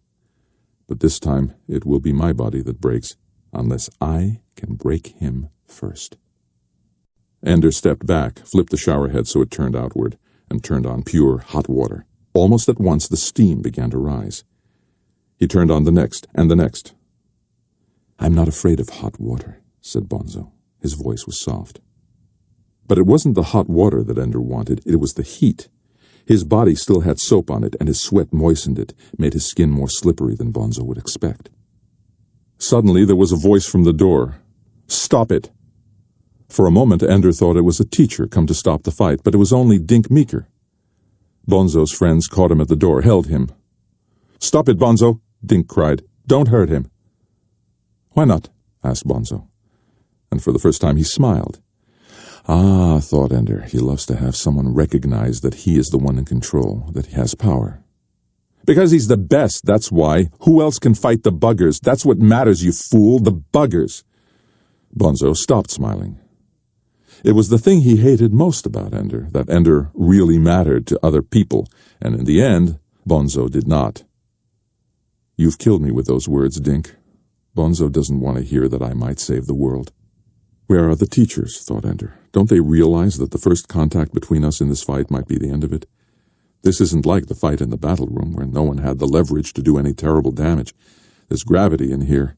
"But this time it will be my body that breaks, unless I can break him first." Ender stepped back, flipped the shower head so it turned outward, and turned on pure hot water. Almost at once the steam began to rise. He turned on the next, and the next. "I'm not afraid of hot water," said Bonzo. His voice was soft. But it wasn't the hot water that Ender wanted, it was the heat. His body still had soap on it, and his sweat moistened it, made his skin more slippery than Bonzo would expect. Suddenly there was a voice from the door. Stop it!" For a moment Ender thought it was a teacher come to stop the fight, but it was only Dink Meeker. Bonzo's friends caught him at the door, held him. "Stop it, Bonzo!" Dink cried. "Don't hurt him." "Why not?" asked Bonzo. And for the first time he smiled. Ah, thought Ender, he loves to have someone recognize that he is the one in control, that he has power. "Because he's the best, that's why. Who else can fight the buggers? That's what matters, you fool, the buggers." Bonzo stopped smiling. It was the thing he hated most about Ender, that Ender really mattered to other people, and in the end, Bonzo did not. "You've killed me with those words, Dink. Bonzo doesn't want to hear that I might save the world." Where are the teachers, thought Ender. Don't they realize that the first contact between us in this fight might be the end of it? This isn't like the fight in the battle room, where no one had the leverage to do any terrible damage. There's gravity in here,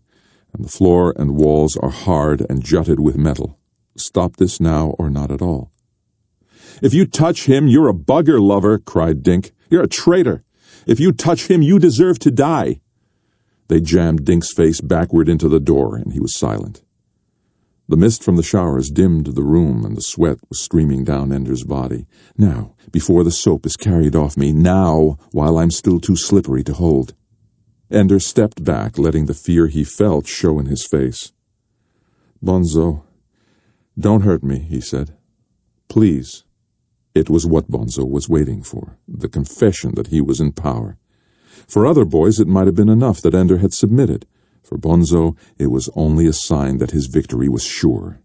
and the floor and walls are hard and jutted with metal. Stop this now or not at all. "If you touch him, you're a bugger lover," cried Dink. "You're a traitor. If you touch him, you deserve to die." They jammed Dink's face backward into the door, and he was silent. The mist from the showers dimmed the room, and the sweat was streaming down Ender's body. Now, before the soap is carried off me, now, while I'm still too slippery to hold. Ender stepped back, letting the fear he felt show in his face. "Bonzo, don't hurt me," he said. "Please." It was what Bonzo was waiting for, the confession that he was in power. For other boys it might have been enough that Ender had submitted. For Bonzo, it was only a sign that his victory was sure.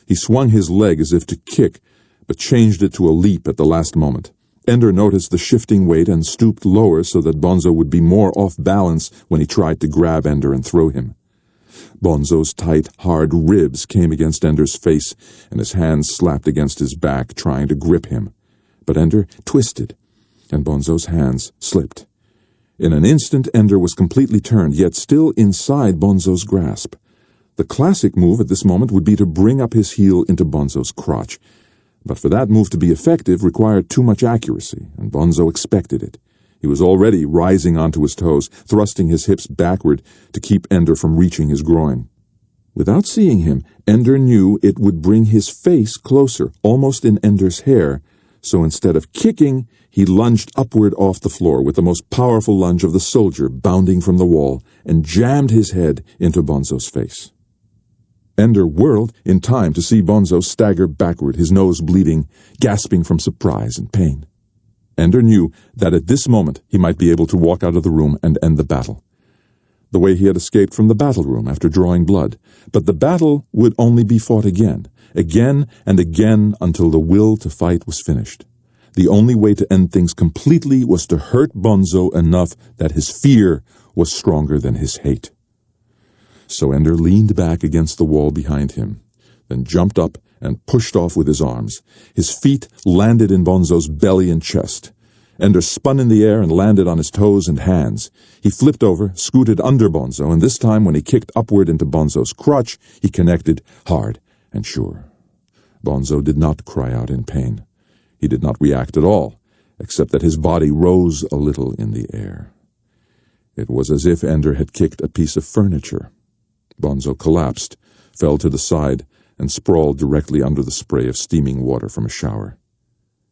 He swung his leg as if to kick, but changed it to a leap at the last moment. Ender noticed the shifting weight and stooped lower so that Bonzo would be more off balance when he tried to grab Ender and throw him. Bonzo's tight, hard ribs came against Ender's face, and his hands slapped against his back, trying to grip him. But Ender twisted, and Bonzo's hands slipped. In an instant, Ender was completely turned, yet still inside Bonzo's grasp. The classic move at this moment would be to bring up his heel into Bonzo's crotch. But for that move to be effective required too much accuracy, and Bonzo expected it. He was already rising onto his toes, thrusting his hips backward to keep Ender from reaching his groin. Without seeing him, Ender knew it would bring his face closer, almost in Ender's hair, so instead of kicking, he lunged upward off the floor with the most powerful lunge of the soldier bounding from the wall and jammed his head into Bonzo's face. Ender whirled in time to see Bonzo stagger backward, his nose bleeding, gasping from surprise and pain. Ender knew that at this moment he might be able to walk out of the room and end the battle, the way he had escaped from the battle room after drawing blood. But the battle would only be fought again and again until the will to fight was finished. The only way to end things completely was to hurt Bonzo enough that his fear was stronger than his hate. So Ender leaned back against the wall behind him, then jumped up and pushed off with his arms. His feet landed in Bonzo's belly and chest. Ender spun in the air and landed on his toes and hands. He flipped over, scooted under Bonzo, and this time when he kicked upward into Bonzo's crotch, he connected hard and sure. Bonzo did not cry out in pain. He did not react at all, except that his body rose a little in the air. It was as if Ender had kicked a piece of furniture. Bonzo collapsed, fell to the side, and sprawled directly under the spray of steaming water from a shower.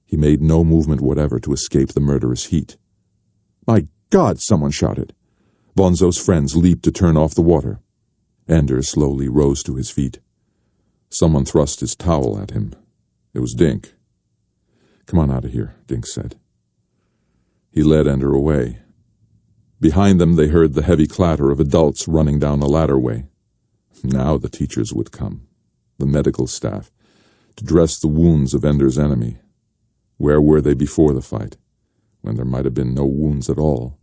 He made no movement whatever to escape the murderous heat. "My God!" someone shouted. Bonzo's friends leaped to turn off the water. Ender slowly rose to his feet. Someone thrust his towel at him. It was Dink. "Come on out of here," Dink said. He led Ender away. Behind them they heard the heavy clatter of adults running down a ladderway. Now the teachers would come, the medical staff, to dress the wounds of Ender's enemy. Where were they before the fight, when there might have been no wounds at all?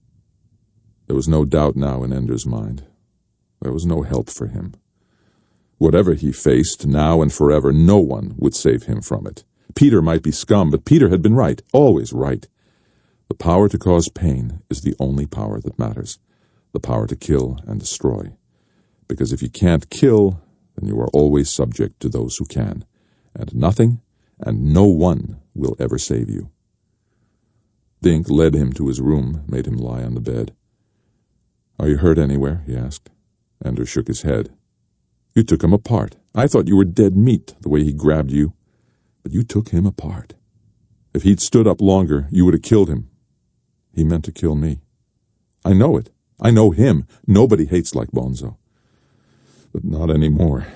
There was no doubt now in Ender's mind. There was no help for him. Whatever he faced, now and forever, no one would save him from it. Peter might be scum, but Peter had been right, always right. The power to cause pain is the only power that matters, the power to kill and destroy. Because if you can't kill, then you are always subject to those who can, and nothing and no one will ever save you. Dink led him to his room, made him lie on the bed. "Are you hurt anywhere?" he asked. Ender shook his head. You took him apart. I thought you were dead meat, the way he grabbed you. But you took him apart. If he'd stood up longer, you would have killed him. He meant to kill me. I know it. I know him. Nobody hates like Bonzo. But not anymore.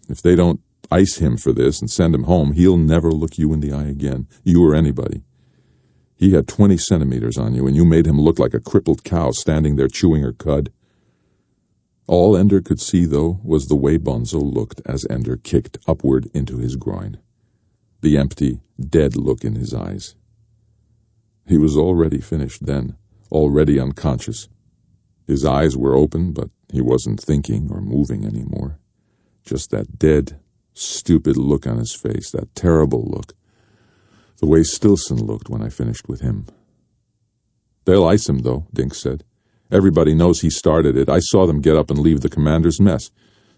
If they don't ice him for this and send him home, he'll never look you in the eye again, you or anybody. He had 20 centimeters on you, and you made him look like a crippled cow standing there chewing her cud. All Ender could see, though, was the way Bonzo looked as Ender kicked upward into his groin. The empty, dead look in his eyes. He was already finished then, already unconscious. His eyes were open, but he wasn't thinking or moving anymore. Just that dead, stupid look on his face, that terrible look. The way Stilson looked when I finished with him. They'll ice him, though, Dink said. Everybody knows he started it. I saw them get up and leave the commander's mess.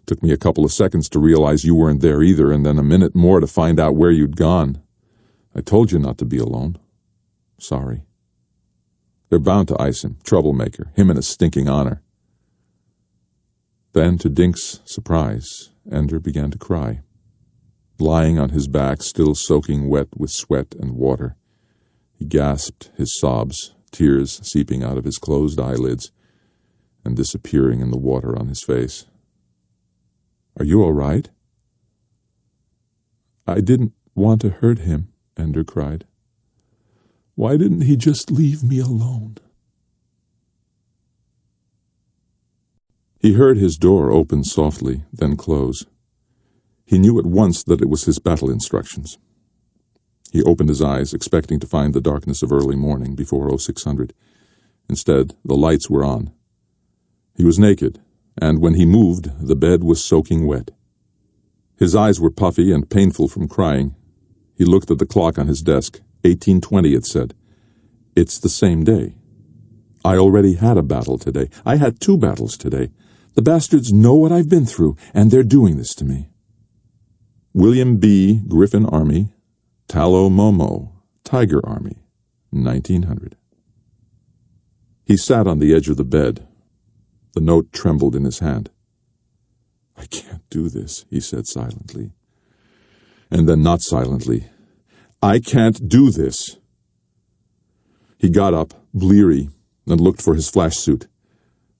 Took me a couple of seconds to realize you weren't there either, and then a minute more to find out where you'd gone. I told you not to be alone. Sorry. They're bound to ice him, troublemaker, him and his stinking honor. Then, to Dink's surprise, Ender began to cry. Lying on his back, still soaking wet with sweat and water. He gasped his sobs, tears seeping out of his closed eyelids and disappearing in the water on his face. Are you all right? I didn't want to hurt him, Ender cried. Why didn't he just leave me alone? He heard his door open softly, then close. He knew at once that it was his battle instructions. He opened his eyes, expecting to find the darkness of early morning before 0600. Instead, the lights were on. He was naked, and when he moved, the bed was soaking wet. His eyes were puffy and painful from crying. He looked at the clock on his desk. 1820, it said. It's the same day. I already had a battle today. I had 2 battles today. The bastards know what I've been through, and they're doing this to me. William B. Griffin Army, Talo Momo, Tiger Army, 1900. He sat on the edge of the bed. The note trembled in his hand. I can't do this, he said silently. And then not silently. I can't do this. He got up, bleary, and looked for his flash suit.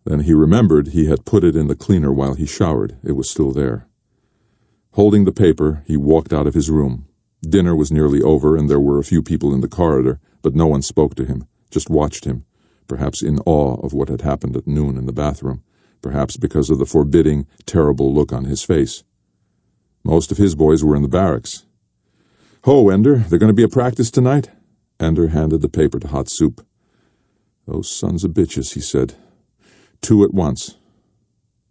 Then he remembered he had put it in the cleaner while he showered. It was still there. Holding the paper, he walked out of his room. Dinner was nearly over, and there were a few people in the corridor, but no one spoke to him, just watched him, perhaps in awe of what had happened at noon in the bathroom, perhaps because of the forbidding, terrible look on his face. Most of his boys were in the barracks. Ho, Ender, there going to be a practice tonight? Ender handed the paper to Hot Soup. Those sons of bitches, he said. 2 at once.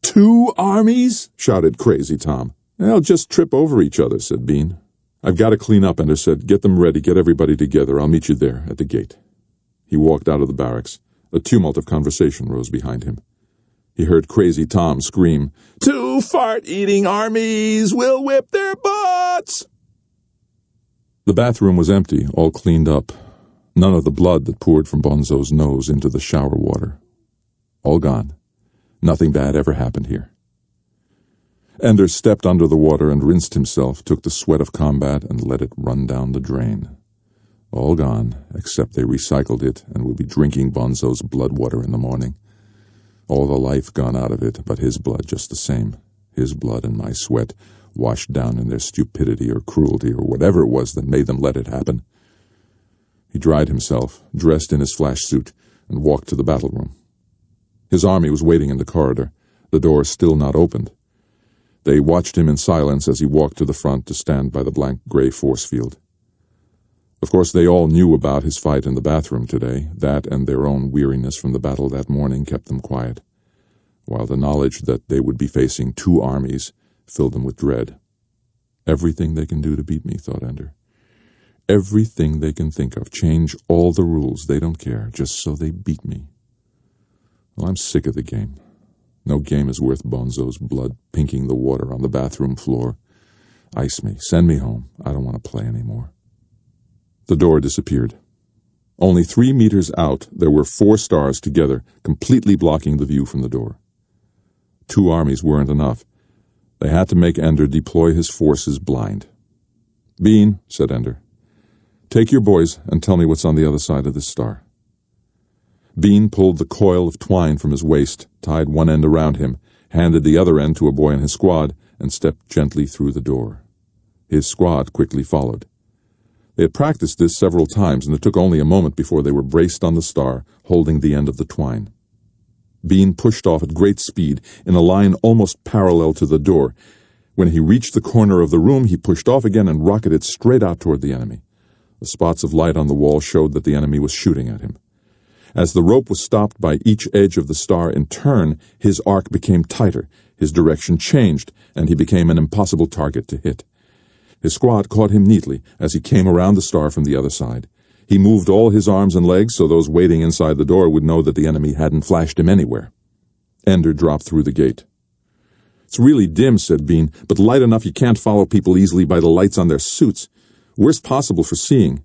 2 armies? Shouted Crazy Tom. They'll just trip over each other, said Bean. I've got to clean up, Ender said. Get them ready, get everybody together. I'll meet you there, at the gate. He walked out of the barracks. A tumult of conversation rose behind him. He heard Crazy Tom scream, 2 fart-eating armies will whip their butts! The bathroom was empty, all cleaned up. None of the blood that poured from Bonzo's nose into the shower water. All gone. Nothing bad ever happened here. Ender stepped under the water and rinsed himself, took the sweat of combat and let it run down the drain. All gone, except they recycled it and will be drinking Bonzo's blood water in the morning. All the life gone out of it, but his blood just the same. His blood and my sweat, washed down in their stupidity or cruelty or whatever it was that made them let it happen. He dried himself, dressed in his flash suit, and walked to the battle room. His army was waiting in the corridor, the door still not opened. They watched him in silence as he walked to the front to stand by the blank gray force field. Of course, they all knew about his fight in the bathroom today. That and their own weariness from the battle that morning kept them quiet, while the knowledge that they would be facing 2 armies filled them with dread. Everything they can do to beat me, thought Ender. Everything they can think of. Change all the rules. They don't care, just so they beat me. Well, I'm sick of the game. No game is worth Bonzo's blood pinking the water on the bathroom floor. Ice me. Send me home. I don't want to play anymore. The door disappeared. Only 3 meters out, there were 4 stars together, completely blocking the view from the door. 2 armies weren't enough. They had to make Ender deploy his forces blind. "Bean," said Ender, "take your boys and tell me what's on the other side of this star." Bean pulled the coil of twine from his waist, tied one end around him, handed the other end to a boy in his squad, and stepped gently through the door. His squad quickly followed. They had practiced this several times, and it took only a moment before they were braced on the star, holding the end of the twine. Bean pushed off at great speed, in a line almost parallel to the door. When he reached the corner of the room, he pushed off again and rocketed straight out toward the enemy. The spots of light on the wall showed that the enemy was shooting at him. As the rope was stopped by each edge of the star in turn, his arc became tighter, his direction changed, and he became an impossible target to hit. His squad caught him neatly as he came around the star from the other side. He moved all his arms and legs so those waiting inside the door would know that the enemy hadn't flashed him anywhere. Ender dropped through the gate. "It's really dim," said Bean, "but light enough you can't follow people easily by the lights on their suits. Worst possible for seeing.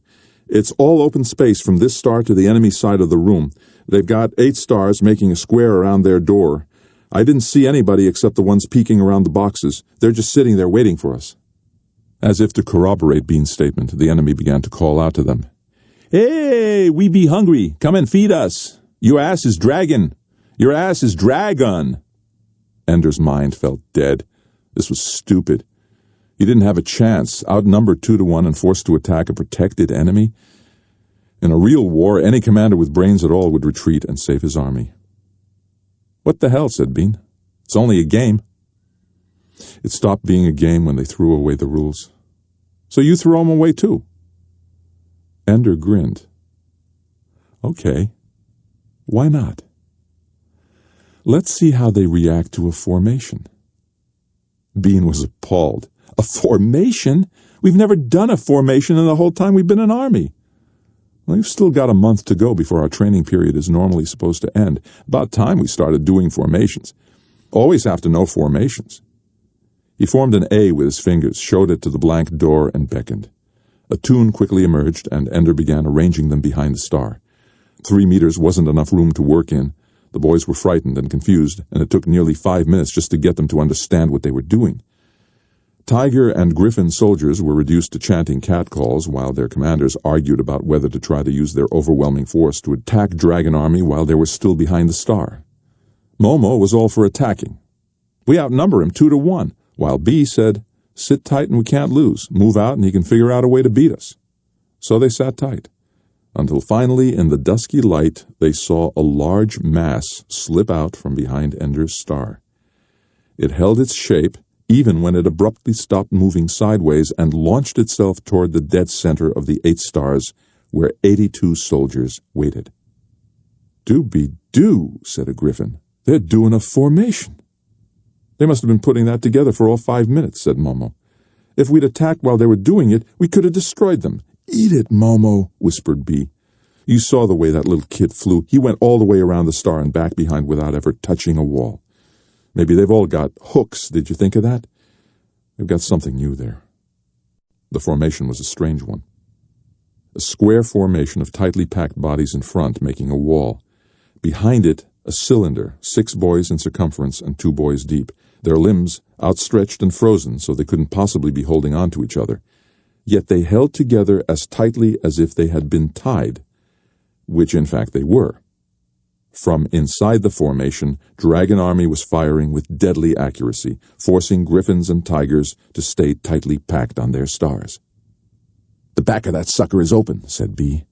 It's all open space from this star to the enemy side of the room. They've got 8 stars making a square around their door. I didn't see anybody except the ones peeking around the boxes. They're just sitting there waiting for us." As if to corroborate Bean's statement, the enemy began to call out to them. "Hey, we be hungry. Come and feed us. Your ass is dragon. Your ass is dragon." Ender's mind felt dead. This was stupid. He didn't have a chance, outnumbered 2-1 and forced to attack a protected enemy. In a real war, any commander with brains at all would retreat and save his army. "What the hell," said Bean. "It's only a game." It stopped being a game when they threw away the rules. "So you threw them away too?" Ender grinned. "Okay. Why not? Let's see how they react to a formation." Bean was appalled. "A formation? We've never done a formation in the whole time we've been an army." "We've still got a month to go before our training period is normally supposed to end. About time we started doing formations. Always have to know formations." He formed an A with his fingers, showed it to the blank door, and beckoned. A tune quickly emerged, and Ender began arranging them behind the star. 3 meters wasn't enough room to work in. The boys were frightened and confused, and it took nearly 5 minutes just to get them to understand what they were doing. Tiger and Griffin soldiers were reduced to chanting catcalls while their commanders argued about whether to try to use their overwhelming force to attack Dragon Army while they were still behind the star. Momo was all for attacking. "We outnumber him 2-1. While B said, "Sit tight and we can't lose. Move out and he can figure out a way to beat us." So they sat tight, until finally in the dusky light they saw a large mass slip out from behind Ender's star. It held its shape even when it abruptly stopped moving sideways and launched itself toward the dead center of the 8 stars where 82 soldiers waited. "Do-be-do," said a Griffin. "They're doing a formation." "They must have been putting that together for all 5 minutes," said Momo. "If we'd attacked while they were doing it, we could have destroyed them." "Eat it, Momo," whispered B. "You saw the way that little kid flew. He went all the way around the star and back behind without ever touching a wall. Maybe they've all got hooks. Did you think of that? They've got something new there." The formation was a strange one. A square formation of tightly packed bodies in front making a wall. Behind it, a cylinder, 6 boys in circumference and 2 boys deep, their limbs outstretched and frozen so they couldn't possibly be holding on to each other. Yet they held together as tightly as if they had been tied, which in fact they were. From inside the formation, Dragon Army was firing with deadly accuracy, forcing Griffins and Tigers to stay tightly packed on their stars. "The back of that sucker is open," said B.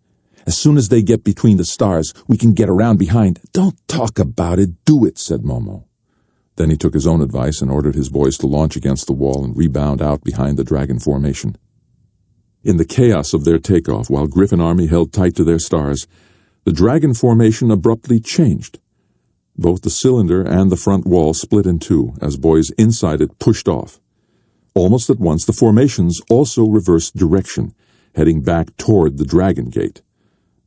"As soon as they get between the stars, we can get around behind." "Don't talk about it, do it," said Momo. Then he took his own advice and ordered his boys to launch against the wall and rebound out behind the dragon formation. In the chaos of their takeoff, while Griffin Army held tight to their stars, the dragon formation abruptly changed. Both the cylinder and the front wall split in two as boys inside it pushed off. Almost at once, the formations also reversed direction, heading back toward the dragon gate.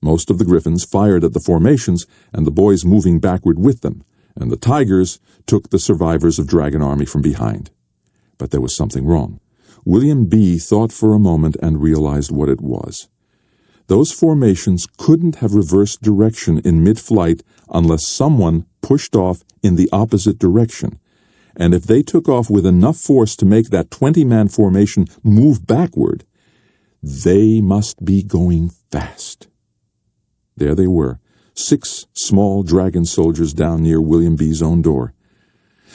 Most of the Griffins fired at the formations and the boys moving backward with them, and the Tigers took the survivors of Dragon Army from behind. But there was something wrong. William B. thought for a moment and realized what it was. Those formations couldn't have reversed direction in mid-flight unless someone pushed off in the opposite direction, and if they took off with enough force to make that 20-man formation move backward, they must be going fast. There they were, 6 small dragon soldiers down near William B.'s own door.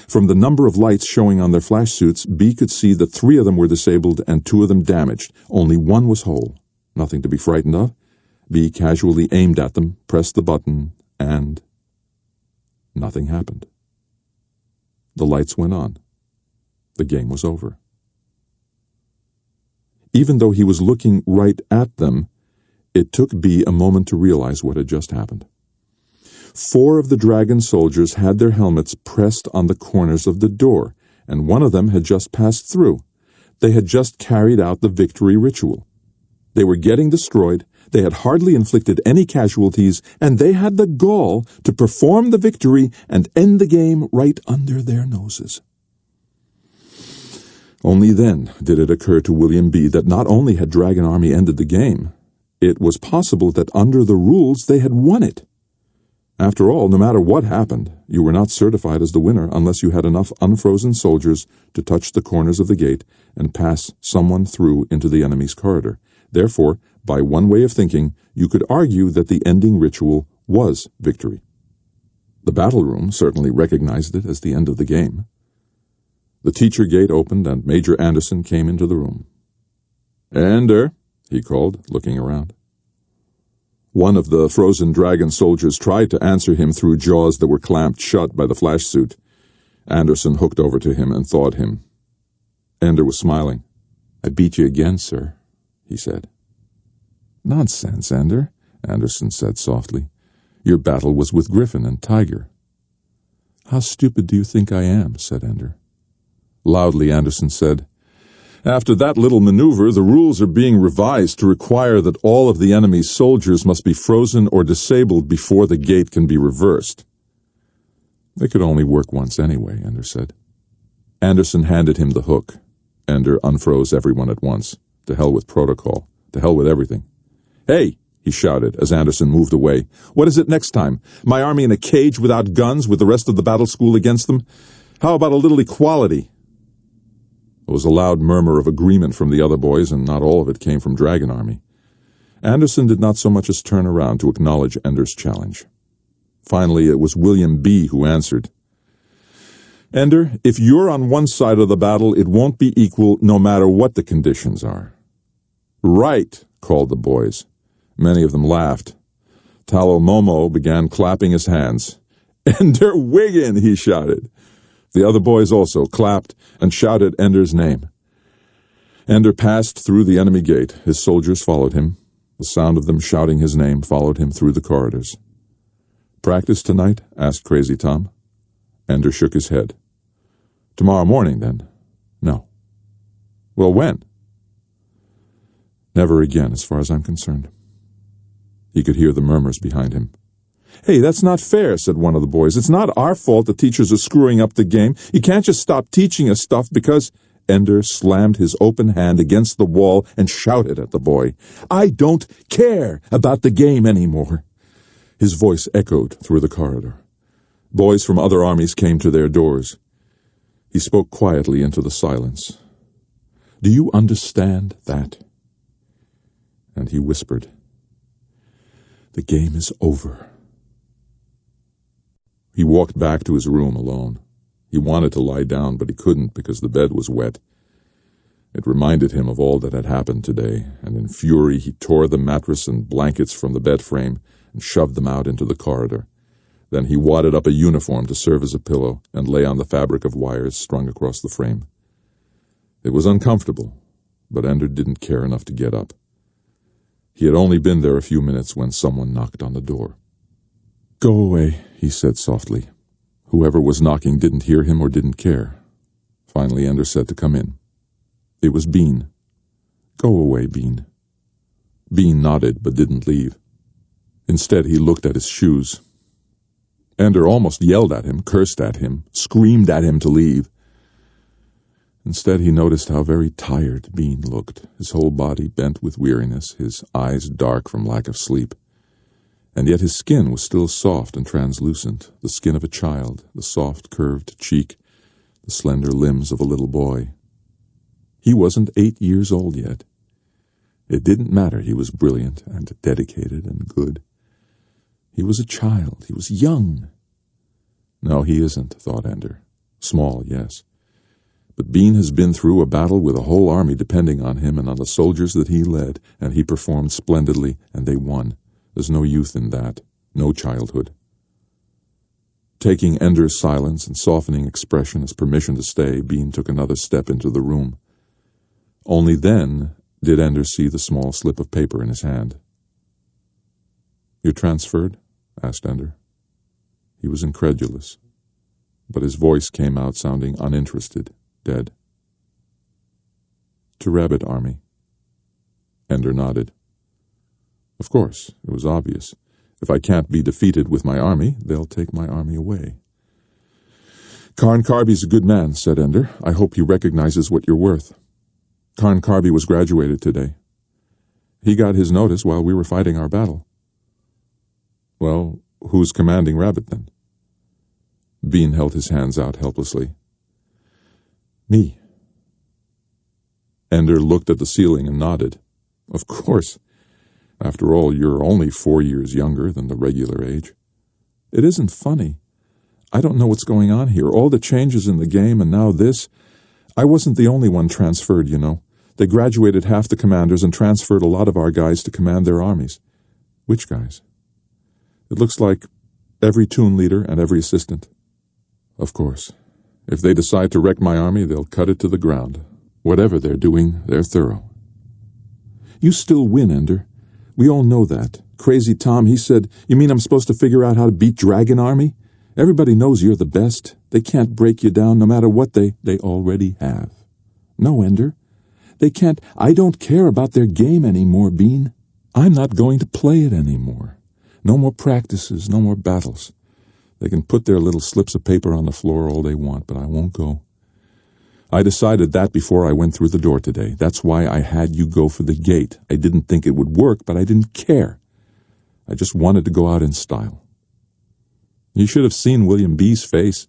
From the number of lights showing on their flash suits, B could see that 3 of them were disabled and 2 of them damaged. Only 1 was whole. Nothing to be frightened of. B casually aimed at them, pressed the button, and nothing happened. The lights went on. The game was over. Even though he was looking right at them, it took B a moment to realize what had just happened. 4 of the dragon soldiers had their helmets pressed on the corners of the door, and 1 of them had just passed through. They had just carried out the victory ritual. They were getting destroyed, they had hardly inflicted any casualties, and they had the gall to perform the victory and end the game right under their noses. Only then did it occur to William B. that not only had Dragon Army ended the game, it was possible that under the rules they had won it. After all, no matter what happened, you were not certified as the winner unless you had enough unfrozen soldiers to touch the corners of the gate and pass someone through into the enemy's corridor. Therefore, by one way of thinking, you could argue that the ending ritual was victory. The battle room certainly recognized it as the end of the game. The teacher gate opened and Major Anderson came into the room. "Ender," he called, looking around. One of the frozen dragon soldiers tried to answer him through jaws that were clamped shut by the flash suit. Anderson hooked over to him and thawed him. Ender was smiling. "I beat you again, sir," he said. "Nonsense, Ender," Anderson said softly. "Your battle was with Griffin and Tiger." "How stupid do you think I am?" said Ender. Loudly, Anderson said, "After that little maneuver, the rules are being revised to require that all of the enemy's soldiers must be frozen or disabled before the gate can be reversed." "They could only work once anyway," Ender said. Anderson handed him the hook. Ender unfroze everyone at once. To hell with protocol. To hell with everything. "Hey!" he shouted as Anderson moved away. "What is it next time? My army in a cage without guns with the rest of the battle school against them? How about a little equality?" There was a loud murmur of agreement from the other boys, and not all of it came from Dragon Army. Anderson did not so much as turn around to acknowledge Ender's challenge. Finally, it was William B. who answered. "Ender, if you're on one side of the battle, it won't be equal no matter what the conditions are." "Right," called the boys. Many of them laughed. Talo Momo began clapping his hands. "Ender Wiggin!" he shouted. The other boys also clapped and shouted Ender's name. Ender passed through the enemy gate. His soldiers followed him. The sound of them shouting his name followed him through the corridors. "Practice tonight?" asked Crazy Tom. Ender shook his head. "Tomorrow morning, then?" "No." "Well, when?" "Never again, as far as I'm concerned." He could hear the murmurs behind him. "Hey, that's not fair," said one of the boys. "It's not our fault the teachers are screwing up the game. You can't just stop teaching us stuff because—" Ender slammed his open hand against the wall and shouted at the boy. "I don't care about the game anymore." His voice echoed through the corridor. Boys from other armies came to their doors. He spoke quietly into the silence. "Do you understand that?" And he whispered, "The game is over." He walked back to his room alone. He wanted to lie down, but he couldn't because the bed was wet. It reminded him of all that had happened today, and in fury he tore the mattress and blankets from the bed frame and shoved them out into the corridor. Then he wadded up a uniform to serve as a pillow and lay on the fabric of wires strung across the frame. It was uncomfortable, but Ender didn't care enough to get up. He had only been there a few minutes when someone knocked on the door. "Go away," he said softly. Whoever was knocking didn't hear him or didn't care. Finally, Ender said to come in. It was Bean. "Go away, Bean." Bean nodded but didn't leave. Instead, he looked at his shoes. Ender almost yelled at him, cursed at him, screamed at him to leave. Instead, he noticed how very tired Bean looked, his whole body bent with weariness, his eyes dark from lack of sleep. And yet his skin was still soft and translucent, the skin of a child, the soft, curved cheek, the slender limbs of a little boy. He wasn't 8 years old yet. It didn't matter he was brilliant and dedicated and good. He was a child. He was young. No, he isn't, thought Ender. Small, yes. But Bean has been through a battle with a whole army depending on him and on the soldiers that he led, and he performed splendidly, and they won. There's no youth in that, no childhood. Taking Ender's silence and softening expression as permission to stay, Bean took another step into the room. Only then did Ender see the small slip of paper in his hand. "You're transferred?" asked Ender. He was incredulous, but his voice came out sounding uninterested, dead. "To Rabbit Army." Ender nodded. "Of course, it was obvious. If I can't be defeated with my army, they'll take my army away." "Karn Karby's a good man," said Ender. "I hope he recognizes what you're worth. Karn Karby was graduated today. He got his notice while we were fighting our battle." "Well, who's commanding Rabbit, then?" Bean held his hands out helplessly. "Me." Ender looked at the ceiling and nodded. "Of course. After all, you're only 4 years younger than the regular age. It isn't funny. I don't know what's going on here. All the changes in the game and now this. I wasn't the only one transferred, you know. They graduated half the commanders and transferred a lot of our guys to command their armies." "Which guys?" "It looks like every toon leader and every assistant." "Of course. If they decide to wreck my army, they'll cut it to the ground. Whatever they're doing, they're thorough." "You still win, Ender. We all know that. Crazy Tom, he said, 'You mean I'm supposed to figure out how to beat Dragon Army?' Everybody knows you're the best. They can't break you down no matter what they already have." "No, Ender. They can't. I don't care about their game anymore, Bean. I'm not going to play it anymore. No more practices, no more battles. They can put their little slips of paper on the floor all they want, but I won't go. I decided that before I went through the door today. That's why I had you go for the gate. I didn't think it would work, but I didn't care. I just wanted to go out in style." "You should have seen William B.'s face.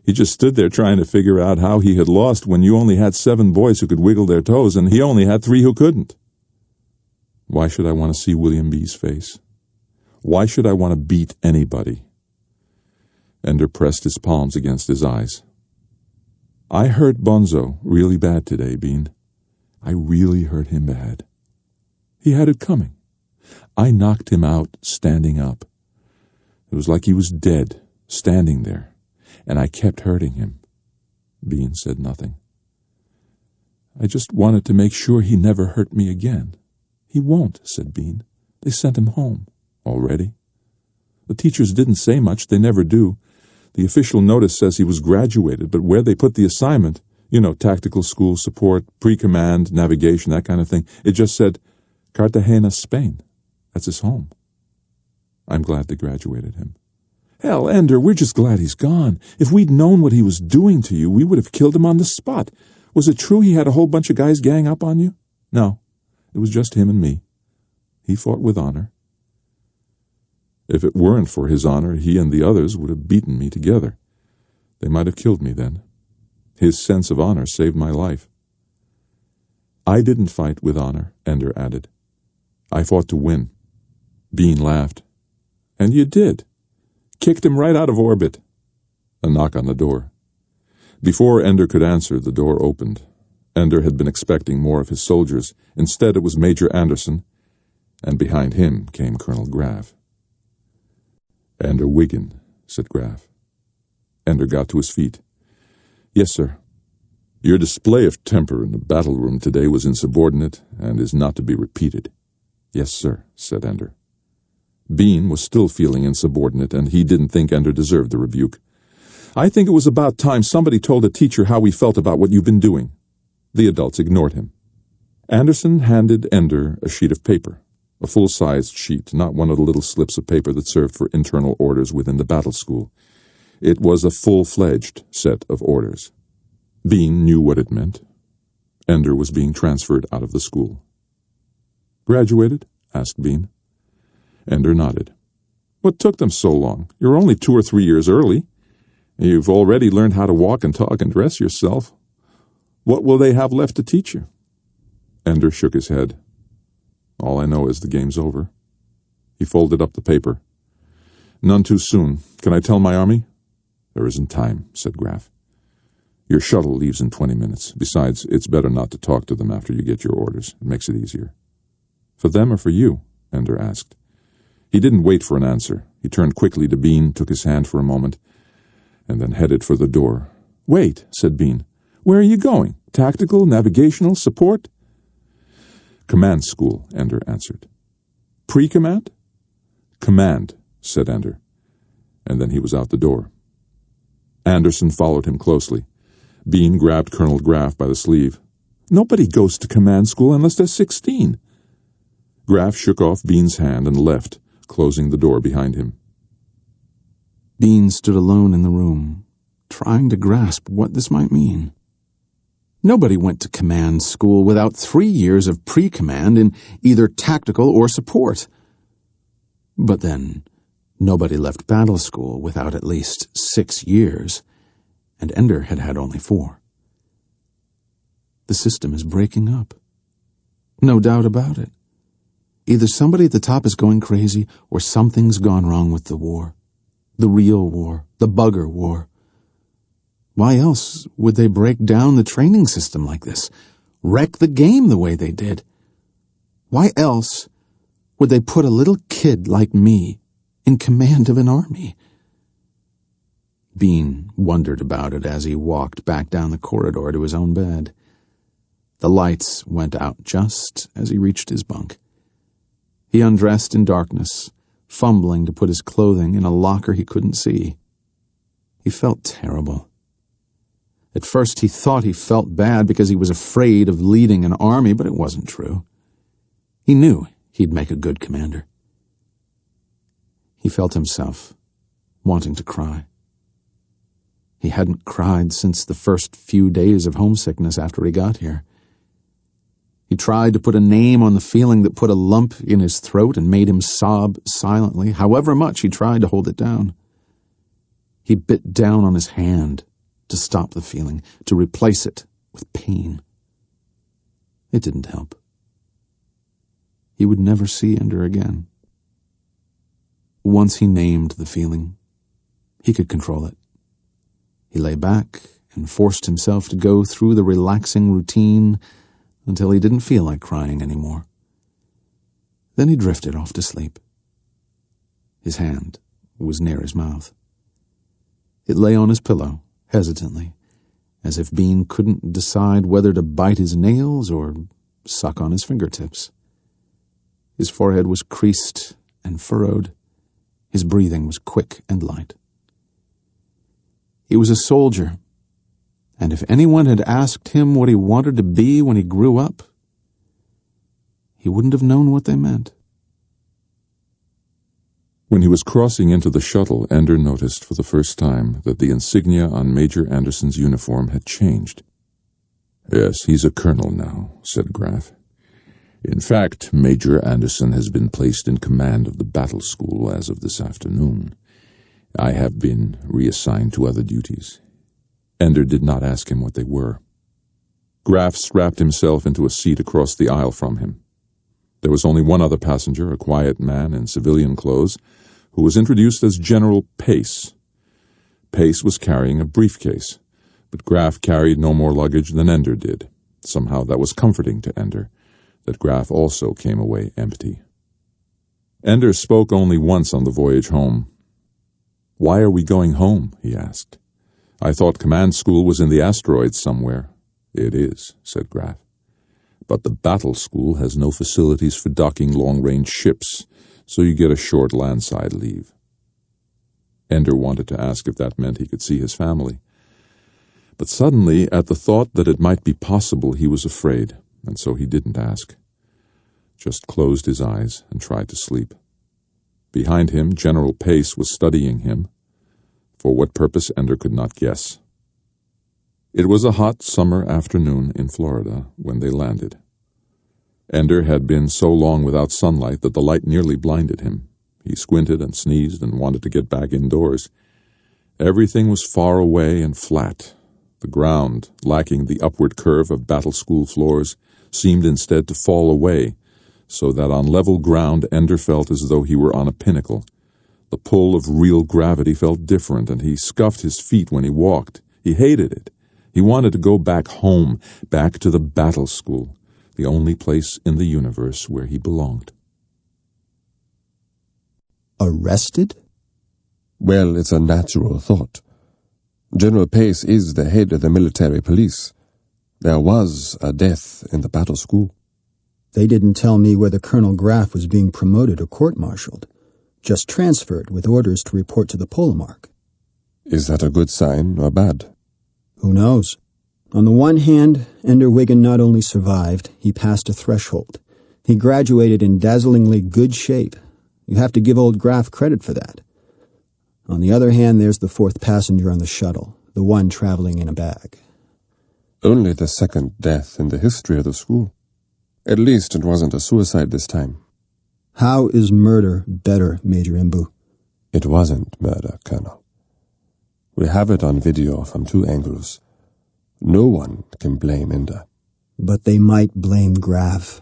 He just stood there trying to figure out how he had lost when you only had 7 boys who could wiggle their toes, and he only had 3 who couldn't." "Why should I want to see William B.'s face? Why should I want to beat anybody?" Ender pressed his palms against his eyes. "I hurt Bonzo really bad today, Bean. I really hurt him bad. He had it coming. I knocked him out standing up. It was like he was dead, standing there, and I kept hurting him." Bean said nothing. "I just wanted to make sure he never hurt me again." "He won't," said Bean. "They sent him home." "Already?" "The teachers didn't say much. They never do. The official notice says he was graduated, but where they put the assignment, you know, tactical school support, pre-command, navigation, that kind of thing, it just said, Cartagena, Spain. That's his home. I'm glad they graduated him." "Hell, Ender, we're just glad he's gone. If we'd known what he was doing to you, we would have killed him on the spot. Was it true he had a whole bunch of guys gang up on you?" "No, it was just him and me. He fought with honor." "If it weren't for his honor, he and the others would have beaten me together. They might have killed me then. His sense of honor saved my life." "I didn't fight with honor," Ender added. "I fought to win." Bean laughed. "And you did. Kicked him right out of orbit." A knock on the door. Before Ender could answer, the door opened. Ender had been expecting more of his soldiers. Instead, it was Major Anderson, and behind him came Colonel Graff. "Ender Wiggin," said Graff. Ender got to his feet. "Yes, sir." "Your display of temper in the battle room today was insubordinate and is not to be repeated." "Yes, sir," said Ender. Bean was still feeling insubordinate, and he didn't think Ender deserved the rebuke. "I think it was about time somebody told a teacher how we felt about what you've been doing." The adults ignored him. Anderson handed Ender a sheet of paper. A full-sized sheet, not one of the little slips of paper that served for internal orders within the battle school. It was a full-fledged set of orders. Bean knew what it meant. Ender was being transferred out of the school. "Graduated?" asked Bean. Ender nodded. "What took them so long? You're only 2 or 3 years early. You've already learned how to walk and talk and dress yourself. What will they have left to teach you? Ender shook his head. All I know is the game's over. He folded up the paper. None too soon. Can I tell my army? There isn't time, said Graf. Your shuttle leaves in 20 minutes. Besides, it's better not to talk to them after you get your orders. It makes it easier. For them or for you? Ender asked. He didn't wait for an answer. He turned quickly to Bean, took his hand for a moment, and then headed for the door. Wait, said Bean. Where are you going? Tactical, navigational, support? Command school, Ender answered. Pre-command? Command, said Ender. And then he was out the door. Anderson followed him closely. Bean grabbed Colonel Graf by the sleeve. Nobody goes to command school unless they're 16. Graf shook off Bean's hand and left, closing the door behind him. Bean stood alone in the room, trying to grasp what this might mean. Nobody went to command school without 3 years of pre-command in either tactical or support. But then, nobody left battle school without at least 6 years, and Ender had had only 4. The system is breaking up. No doubt about it. Either somebody at the top is going crazy, or something's gone wrong with the war. The real war, the bugger war. Why else would they break down the training system like this? Wreck the game the way they did? Why else would they put a little kid like me in command of an army? Bean wondered about it as he walked back down the corridor to his own bed. The lights went out just as he reached his bunk. He undressed in darkness, fumbling to put his clothing in a locker he couldn't see. He felt terrible. At first he thought he felt bad because he was afraid of leading an army, but it wasn't true. He knew he'd make a good commander. He felt himself wanting to cry. He hadn't cried since the first few days of homesickness after he got here. He tried to put a name on the feeling that put a lump in his throat and made him sob silently, however much he tried to hold it down. He bit down on his hand to stop the feeling, to replace it with pain. It didn't help. He would never see Ender again. Once he named the feeling, he could control it. He lay back and forced himself to go through the relaxing routine until he didn't feel like crying anymore. Then he drifted off to sleep. His hand was near his mouth. It lay on his pillow, hesitantly, as if Bean couldn't decide whether to bite his nails or suck on his fingertips. His forehead was creased and furrowed. His breathing was quick and light. He was a soldier, and if anyone had asked him what he wanted to be when he grew up, he wouldn't have known what they meant. When he was crossing into the shuttle, Ender noticed for the first time that the insignia on Major Anderson's uniform had changed. Yes, he's a colonel now, said Graf. In fact, Major Anderson has been placed in command of the battle school as of this afternoon. I have been reassigned to other duties. Ender did not ask him what they were. Graf strapped himself into a seat across the aisle from him. There was only one other passenger, a quiet man in civilian clothes, who was introduced as General Pace. Pace was carrying a briefcase, but Graf carried no more luggage than Ender did. Somehow that was comforting to Ender, that Graf also came away empty. Ender spoke only once on the voyage home. "Why are we going home?" he asked. "I thought command school was in the asteroids somewhere." "It is," said Graf. "But the battle school has no facilities for docking long-range ships, so you get a short landside leave." Ender wanted to ask if that meant he could see his family. But suddenly, at the thought that it might be possible, he was afraid, and so he didn't ask. Just closed his eyes and tried to sleep. Behind him, General Pace was studying him. For what purpose, Ender could not guess. It was a hot summer afternoon in Florida when they landed. Ender had been so long without sunlight that the light nearly blinded him. He squinted and sneezed and wanted to get back indoors. Everything was far away and flat. The ground, lacking the upward curve of battle school floors, seemed instead to fall away, so that on level ground Ender felt as though he were on a pinnacle. The pull of real gravity felt different, and he scuffed his feet when he walked. He hated it. He wanted to go back home, back to the battle school, the only place in the universe where he belonged. Arrested? Well, it's a natural thought. General Pace is the head of the military police. There was a death in the battle school. They didn't tell me whether Colonel Graff was being promoted or court-martialed. Just transferred with orders to report to the Polemark. Is that a good sign or bad? Who knows? On the one hand, Ender Wiggin not only survived, he passed a threshold. He graduated in dazzlingly good shape. You have to give old Graff credit for that. On the other hand, there's the fourth passenger on the shuttle, the one traveling in a bag. Only the second death in the history of the school. At least it wasn't a suicide this time. How is murder better, Major Imbu? It wasn't murder, Colonel. We have it on video from 2 angles. No one can blame Ender. But they might blame Graff.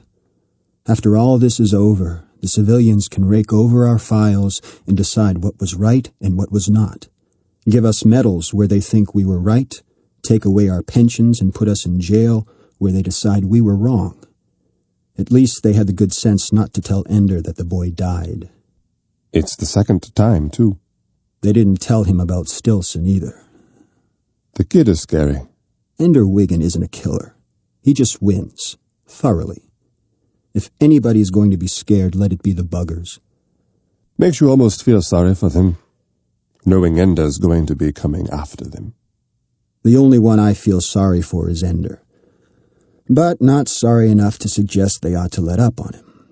After all this is over, the civilians can rake over our files and decide what was right and what was not. Give us medals where they think we were right, take away our pensions and put us in jail where they decide we were wrong. At least they had the good sense not to tell Ender that the boy died. It's the second time, too. They didn't tell him about Stilson either. The kid is scary. Ender Wiggin isn't a killer. He just wins, thoroughly. If anybody's going to be scared, let it be the buggers. Makes you almost feel sorry for them, knowing Ender's going to be coming after them. The only one I feel sorry for is Ender. But not sorry enough to suggest they ought to let up on him.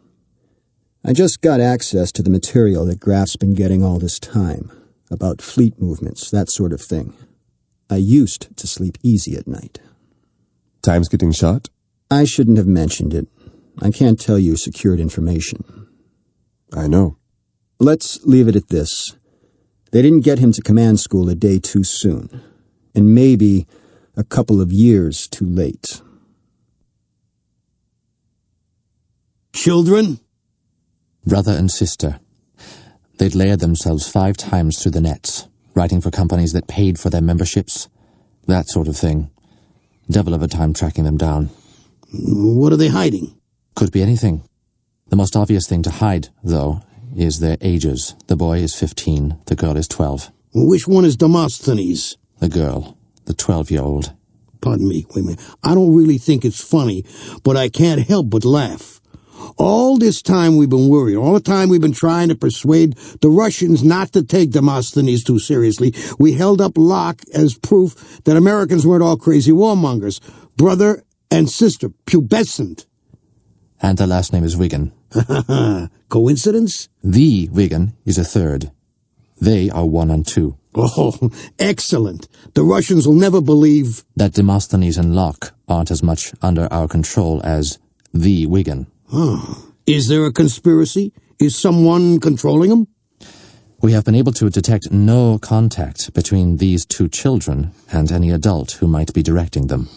I just got access to the material that Graff's been getting all this time, about fleet movements, that sort of thing. I used to sleep easy at night. Time's getting short? I shouldn't have mentioned it. I can't tell you secured information. I know. Let's leave it at this. They didn't get him to command school a day too soon, and maybe a couple of years too late. Children? Brother and sister. They'd layered themselves 5 times through the nets, writing for companies that paid for their memberships. That sort of thing. Devil of a time tracking them down. What are they hiding? Could be anything. The most obvious thing to hide, though, is their ages. The boy is 15, the girl is 12. Which one is Demosthenes? The girl, the 12-year-old. Pardon me, wait a minute. I don't really think it's funny, but I can't help but laugh. All this time we've been worried, all the time we've been trying to persuade the Russians not to take Demosthenes too seriously, we held up Locke as proof that Americans weren't all crazy warmongers. Brother and sister, pubescent. And their last name is Wiggin. Coincidence? The Wiggin is a third. They are 1 and 2. Oh, excellent. The Russians will never believe that Demosthenes and Locke aren't as much under our control as the Wiggin. Oh. Is there a conspiracy? Is someone controlling them? We have been able to detect no contact between these 2 children and any adult who might be directing them.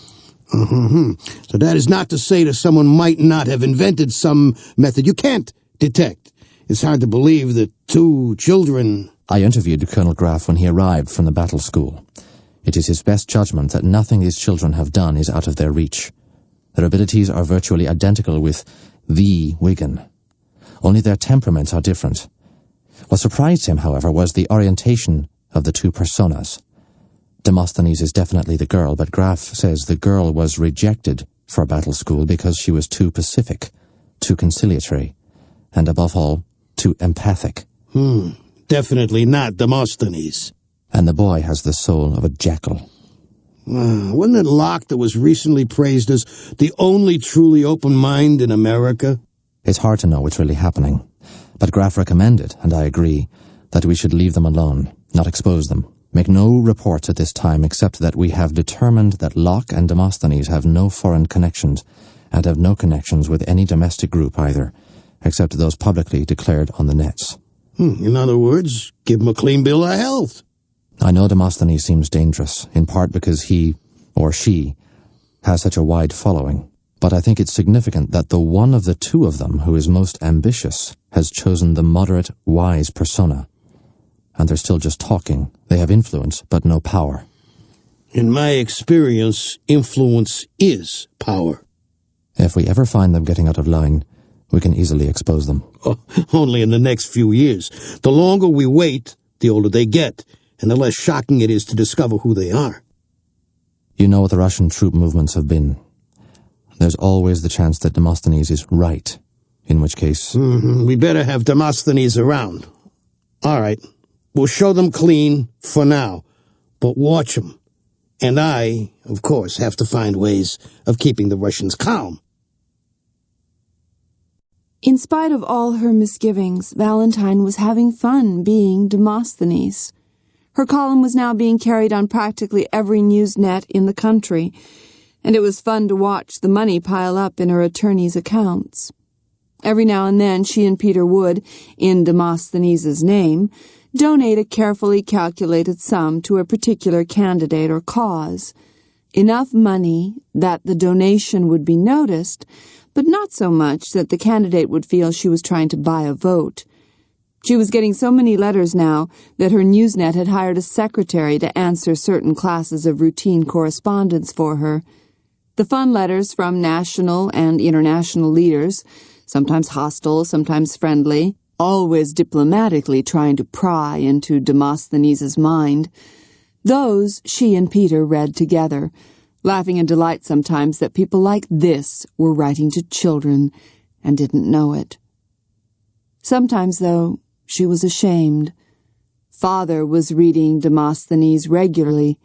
So that is not to say that someone might not have invented some method you can't detect. It's hard to believe that 2 children... I interviewed Colonel Graff when he arrived from the battle school. It is his best judgment that nothing these children have done is out of their reach. Their abilities are virtually identical with the Wiggin. Only their temperaments are different. What surprised him, however, was the orientation of the 2 personas. Demosthenes is definitely the girl, but Graff says the girl was rejected for battle school because she was too pacific, too conciliatory, and above all, too empathic. Definitely not Demosthenes. And the boy has the soul of a jackal. Wasn't it Locke that was recently praised as the only truly open mind in America? It's hard to know what's really happening, but Graff recommended, and I agree, that we should leave them alone, not expose them. Make no reports at this time except that we have determined that Locke and Demosthenes have no foreign connections, and have no connections with any domestic group either, except those publicly declared on the nets. In other words, give them a clean bill of health. I know Demosthenes seems dangerous, in part because he, or she, has such a wide following. But I think it's significant that the one of the two of them who is most ambitious has chosen the moderate, wise persona. And they're still just talking. They have influence, but no power. In my experience, influence is power. If we ever find them getting out of line, we can easily expose them. Oh, only in the next few years. The longer we wait, the older they get, and the less shocking it is to discover who they are. You know what the Russian troop movements have been. There's always the chance that Demosthenes is right, in which case... We better have Demosthenes around. All right, we'll show them clean for now, but watch them. And I, of course, have to find ways of keeping the Russians calm. In spite of all her misgivings, Valentine was having fun being Demosthenes. Her column was now being carried on practically every newsnet in the country, and it was fun to watch the money pile up in her attorney's accounts. Every now and then she and Peter would, in Demosthenes' name, donate a carefully calculated sum to a particular candidate or cause. Enough money that the donation would be noticed, but not so much that the candidate would feel she was trying to buy a vote. She was getting so many letters now that her newsnet had hired a secretary to answer certain classes of routine correspondence for her. The fun letters from national and international leaders, sometimes hostile, sometimes friendly, always diplomatically trying to pry into Demosthenes' mind. Those she and Peter read together, laughing in delight sometimes that people like this were writing to children and didn't know it. Sometimes, though, she was ashamed. Father was reading Demosthenes regularly.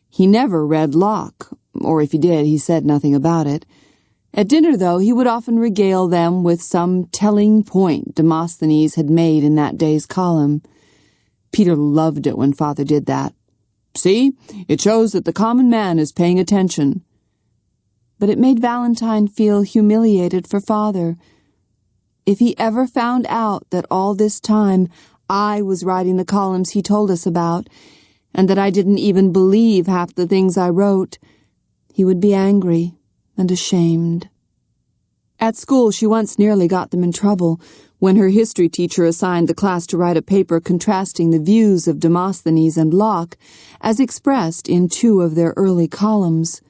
He never read Locke, or if he did, he said nothing about it. At dinner, though, he would often regale them with some telling point Demosthenes had made in that day's column. Peter loved it when Father did that. See, it shows that the common man is paying attention. But it made Valentine feel humiliated for Father. If he ever found out that all this time I was writing the columns he told us about, and that I didn't even believe half the things I wrote, he would be angry and ashamed. At school, she once nearly got them in trouble when her history teacher assigned the class to write a paper contrasting the views of Demosthenes and Locke as expressed in two of their early columns.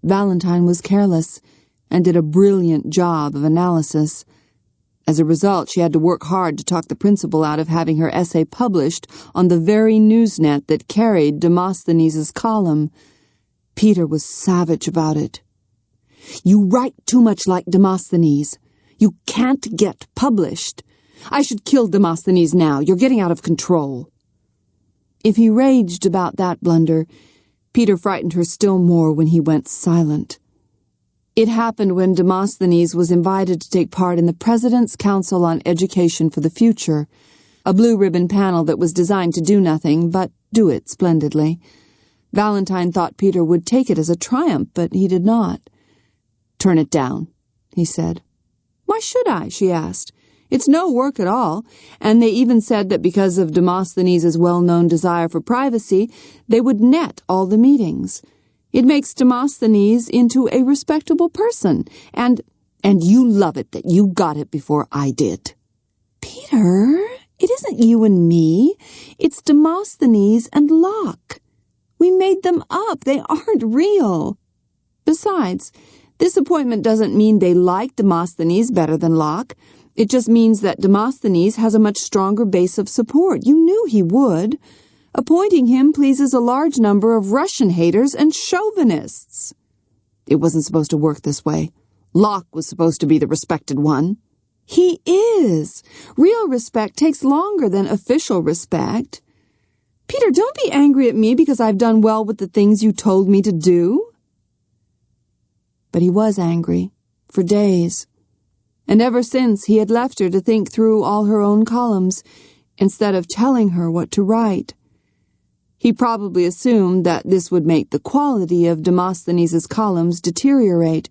Valentine was careless and did a brilliant job of analysis. As a result, she had to work hard to talk the principal out of having her essay published on the very newsnet that carried Demosthenes' column. Peter was savage about it. You write too much like Demosthenes. You can't get published. I should kill Demosthenes now. You're getting out of control. If he raged about that blunder, Peter frightened her still more when he went silent. It happened when Demosthenes was invited to take part in the President's Council on Education for the Future, a blue-ribbon panel that was designed to do nothing but do it splendidly. Valentine thought Peter would take it as a triumph, but he did not. "Turn it down," he said. "Why should I?" she asked. "It's no work at all, and they even said that because of Demosthenes' well-known desire for privacy, they would net all the meetings. It makes Demosthenes into a respectable person, and you love it that you got it before I did." "Peter, it isn't you and me. It's Demosthenes and Locke. We made them up. They aren't real. Besides, this appointment doesn't mean they like Demosthenes better than Locke. It just means that Demosthenes has a much stronger base of support. You knew he would. Appointing him pleases a large number of Russian haters and chauvinists." It wasn't supposed to work this way. Locke was supposed to be the respected one. He is. Real respect takes longer than official respect. Peter, don't be angry at me because I've done well with the things you told me to do. But he was angry, for days. And ever since, he had left her to think through all her own columns, instead of telling her what to write. He probably assumed that this would make the quality of Demosthenes' columns deteriorate.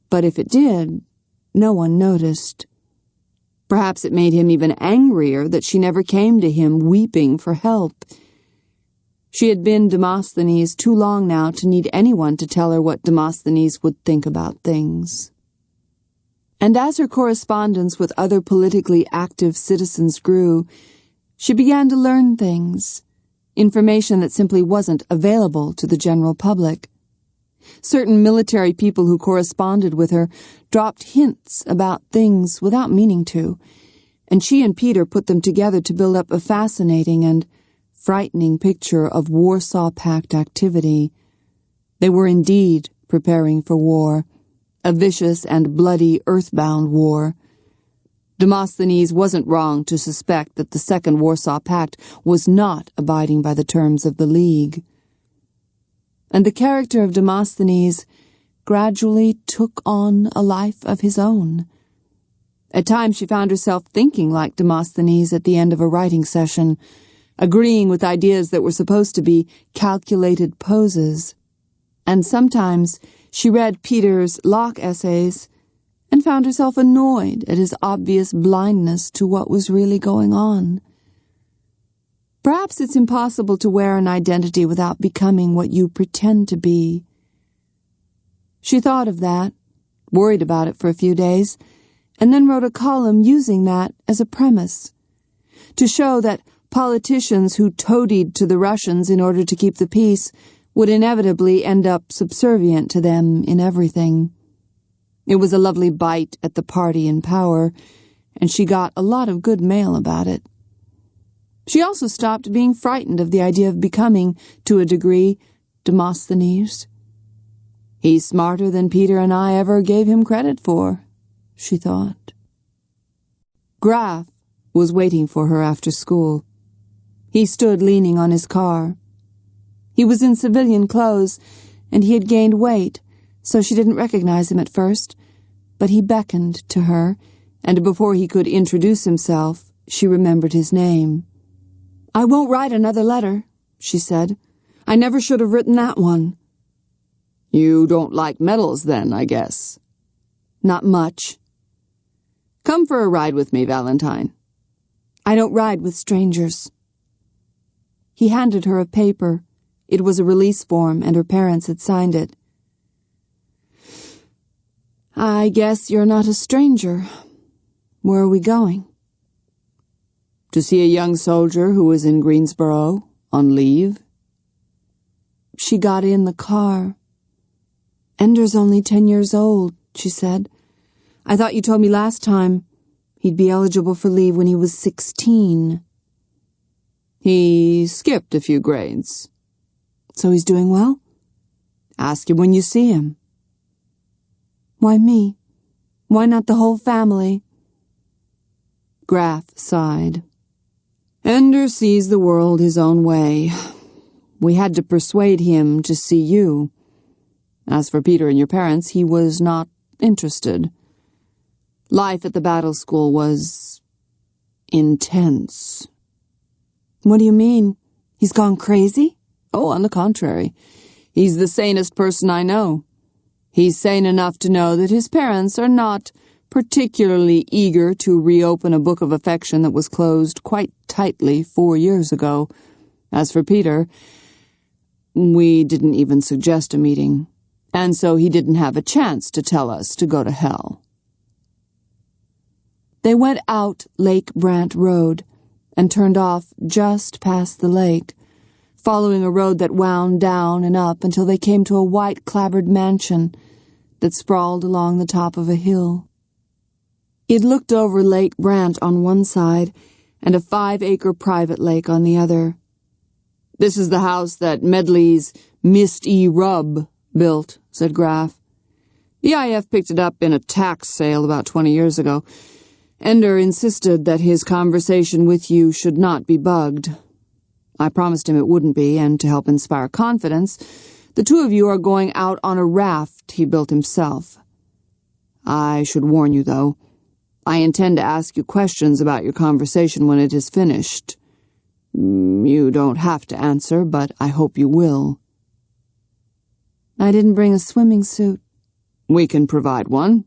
But if it did, no one noticed. Perhaps it made him even angrier that she never came to him weeping for help. She had been Demosthenes too long now to need anyone to tell her what Demosthenes would think about things. And as her correspondence with other politically active citizens grew, she began to learn things, information that simply wasn't available to the general public. Certain military people who corresponded with her dropped hints about things without meaning to, and she and Peter put them together to build up a fascinating and frightening picture of Warsaw Pact activity. They were indeed preparing for war, a vicious and bloody earthbound war. Demosthenes wasn't wrong to suspect that the Second Warsaw Pact was not abiding by the terms of the League. And the character of Demosthenes gradually took on a life of his own. At times she found herself thinking like Demosthenes at the end of a writing session, agreeing with ideas that were supposed to be calculated poses. And sometimes she read Peter's Locke essays and found herself annoyed at his obvious blindness to what was really going on. Perhaps it's impossible to wear an identity without becoming what you pretend to be. She thought of that, worried about it for a few days, and then wrote a column using that as a premise, to show that politicians who toadied to the Russians in order to keep the peace would inevitably end up subservient to them in everything. It was a lovely bite at the party in power, and she got a lot of good mail about it. She also stopped being frightened of the idea of becoming, to a degree, Demosthenes. He's smarter than Peter and I ever gave him credit for, she thought. Graf was waiting for her after school. He stood leaning on his car. He was in civilian clothes, and he had gained weight, so she didn't recognize him at first, but he beckoned to her, and before he could introduce himself, she remembered his name. "I won't write another letter," she said. "I never should have written that one." "You don't like medals, then, I guess." "Not much." "Come for a ride with me, Valentine." "I don't ride with strangers." He handed her a paper. It was a release form, and her parents had signed it. "I guess you're not a stranger. Where are we going?" "To see a young soldier who was in Greensboro on leave." She got in the car. "Ender's only 10 years old," she said. "I thought you told me last time he'd be eligible for leave when he was 16. "He skipped a few grades." "So he's doing well?" "Ask him when you see him." "Why me? Why not the whole family?" Graf sighed. "Ender sees the world his own way. We had to persuade him to see you. As for Peter and your parents, he was not interested. Life at the battle school was intense." "What do you mean? He's gone crazy?" "Oh, on the contrary. He's the sanest person I know. He's sane enough to know that his parents are not particularly eager to reopen a book of affection that was closed quite tightly 4 years ago. As for Peter, we didn't even suggest a meeting, and so he didn't have a chance to tell us to go to hell." They went out Lake Brant Road and turned off just past the lake, following a road that wound down and up until they came to a white clapboard mansion that sprawled along the top of a hill. It looked over Lake Brant on one side and a 5-acre private lake on the other. "This is the house that Medley's Mist E. Rubb built," said Graf. "The IF picked it up in a tax sale about 20 years ago. Ender insisted that his conversation with you should not be bugged. I promised him it wouldn't be, and to help inspire confidence, the two of you are going out on a raft he built himself. I should warn you, though. I intend to ask you questions about your conversation when it is finished. You don't have to answer, but I hope you will." "I didn't bring a swimming suit." "We can provide one."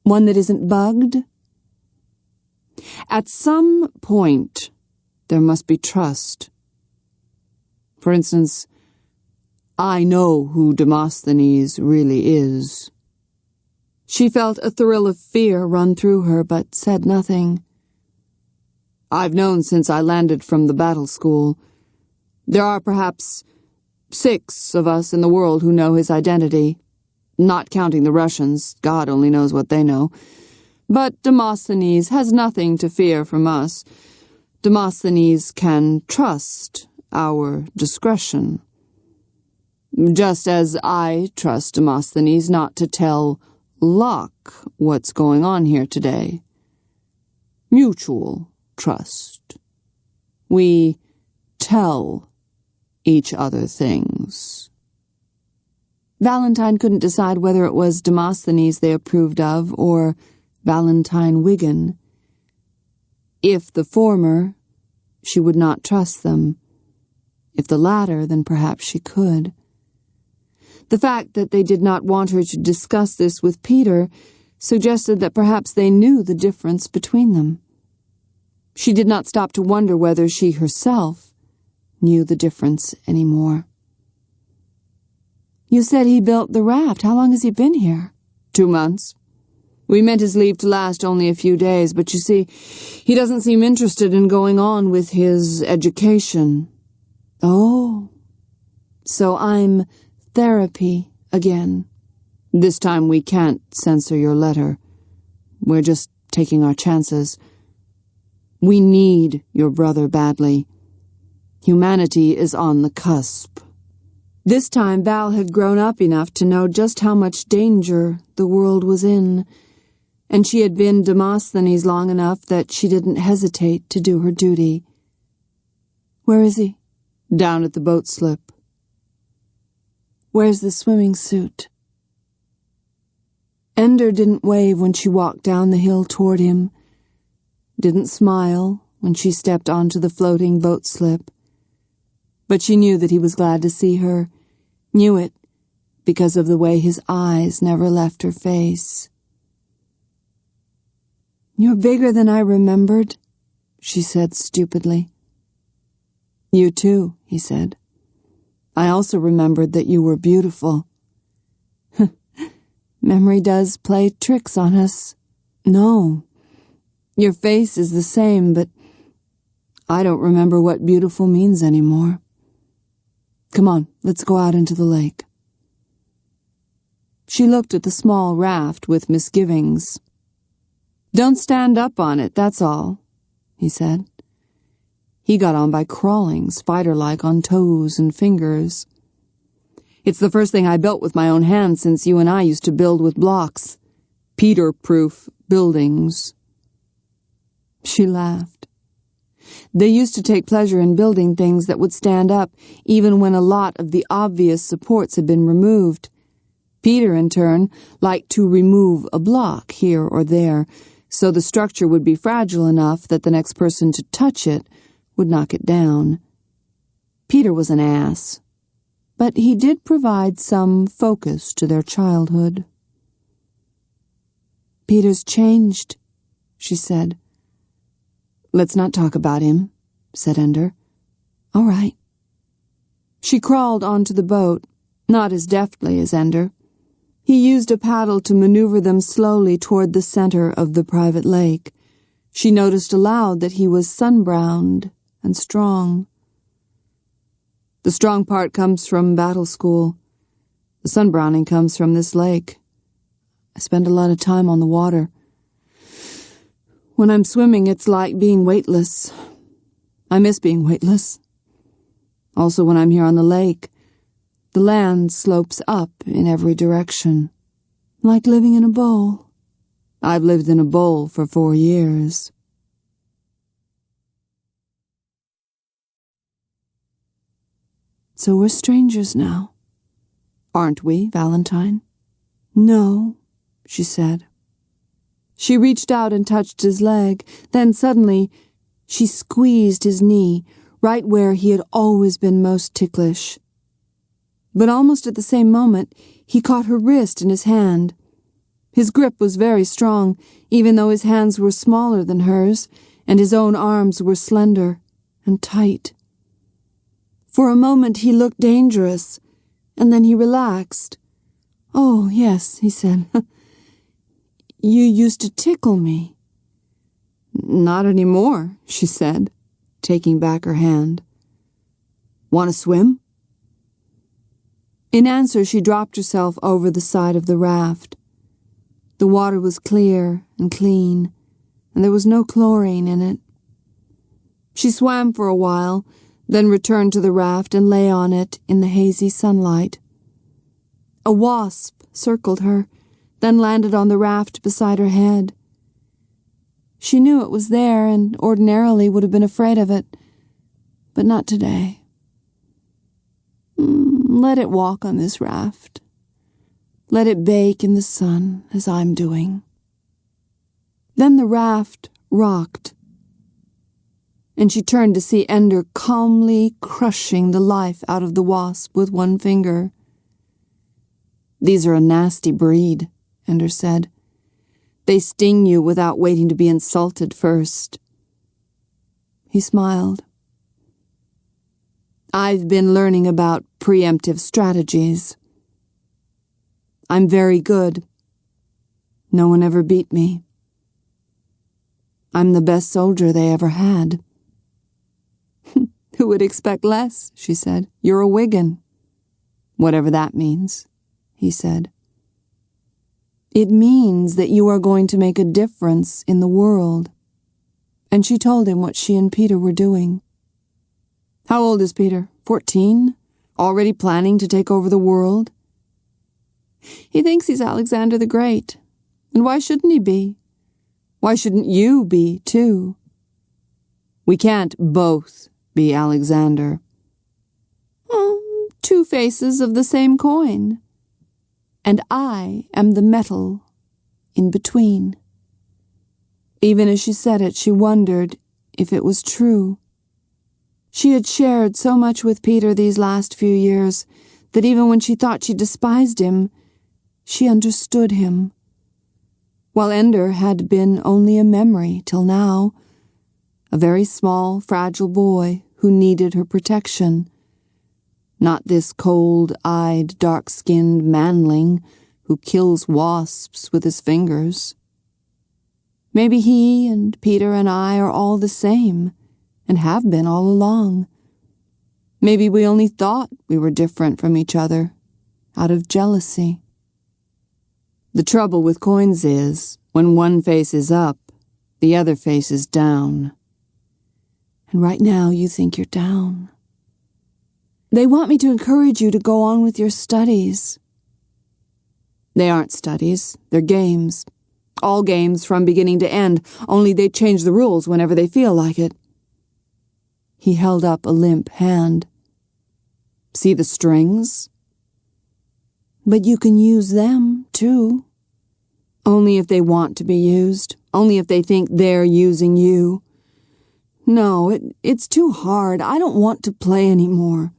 "One that isn't bugged?" "At some point, there must be trust." For instance, I know who Demosthenes really is. She felt a thrill of fear run through her, but said nothing. I've known since I landed from the battle school. There are perhaps 6 of us in the world who know his identity, not counting the Russians. God only knows what they know. But Demosthenes has nothing to fear from us. Demosthenes can trust our discretion. Just as I trust Demosthenes not to tell Locke what's going on here today. Mutual trust. We tell each other things. Valentine couldn't decide whether it was Demosthenes they approved of or Valentine Wigan. If the former, she would not trust them. If the latter, then perhaps she could. The fact that they did not want her to discuss this with Peter suggested that perhaps they knew the difference between them. She did not stop to wonder whether she herself knew the difference anymore. You said he built the raft. How long has he been here? 2 months. We meant his leave to last only a few days, but you see, he doesn't seem interested in going on with his education. Oh, so I'm therapy again. This time we can't censor your letter. We're just taking our chances. We need your brother badly. Humanity is on the cusp. This time Val had grown up enough to know just how much danger the world was in, and she had been Demosthenes long enough that she didn't hesitate to do her duty. Where is he? Down at the boat slip. Where's the swimming suit? Ender didn't wave when she walked down the hill toward him, didn't smile when she stepped onto the floating boat slip, but she knew that he was glad to see her, knew it because of the way his eyes never left her face. You're bigger than I remembered, she said stupidly. You too, he said. I also remembered that you were beautiful. Memory does play tricks on us. No, your face is the same, but I don't remember what beautiful means anymore. Come on, let's go out into the lake. She looked at the small raft with misgivings. Don't stand up on it, that's all, he said. He got on by crawling, spider-like, on toes and fingers. It's the first thing I built with my own hands since you and I used to build with blocks. Peter-proof buildings. She laughed. They used to take pleasure in building things that would stand up, even when a lot of the obvious supports had been removed. Peter, in turn, liked to remove a block here or there, so the structure would be fragile enough that the next person to touch it would knock it down. Peter was an ass, but he did provide some focus to their childhood. Peter's changed, she said. Let's not talk about him, said Ender. All right. She crawled onto the boat, not as deftly as Ender. He used a paddle to maneuver them slowly toward the center of the private lake. She noticed aloud that he was sun-browned and strong. The strong part comes from battle school. The sun-browning comes from this lake. I spend a lot of time on the water. When I'm swimming, it's like being weightless. I miss being weightless. Also, when I'm here on the lake, the land slopes up in every direction, like living in a bowl. I've lived in a bowl for 4 years. So we're strangers now, aren't we, Valentine? No, she said. She reached out and touched his leg. Then suddenly, she squeezed his knee, right where he had always been most ticklish. But almost at the same moment, he caught her wrist in his hand. His grip was very strong, even though his hands were smaller than hers, and his own arms were slender and tight. For a moment he looked dangerous, and then he relaxed. "Oh, yes," he said. "You used to tickle me." "Not anymore," she said, taking back her hand. "Want to swim?" In answer, she dropped herself over the side of the raft. The water was clear and clean, and there was no chlorine in it. She swam for a while, then returned to the raft and lay on it in the hazy sunlight. A wasp circled her, then landed on the raft beside her head. She knew it was there and ordinarily would have been afraid of it, but not today. Let it walk on this raft. Let it bake in the sun, as I'm doing. Then the raft rocked, and she turned to see Ender calmly crushing the life out of the wasp with one finger. "These are a nasty breed," Ender said. "They sting you without waiting to be insulted first." He smiled. "I've been learning about preemptive strategies. I'm very good. No one ever beat me. I'm the best soldier they ever had." "Who would expect less?" she said. "You're a Wigan." "Whatever that means," he said. "It means that you are going to make a difference in the world." And she told him what she and Peter were doing. "How old is Peter? 14? Already planning to take over the world?" "He thinks he's Alexander the Great. And why shouldn't he be? Why shouldn't you be, too? We can't both be Alexander. Two faces of the same coin. And I am the metal in between." Even as she said it, she wondered if it was true. She had shared so much with Peter these last few years that even when she thought she despised him, she understood him. While Ender had been only a memory till now, a very small, fragile boy who needed her protection. Not this cold-eyed, dark-skinned manling who kills wasps with his fingers. Maybe he and Peter and I are all the same, and have been all along. Maybe we only thought we were different from each other, out of jealousy. The trouble with coins is, when one face is up, the other face is down. And right now you think you're down. They want me to encourage you to go on with your studies. They aren't studies, they're games. All games from beginning to end, only they change the rules whenever they feel like it. He held up a limp hand. "See the strings? But you can use them, too. Only if they want to be used. Only if they think they're using you. No, it's too hard. I don't want to play anymore.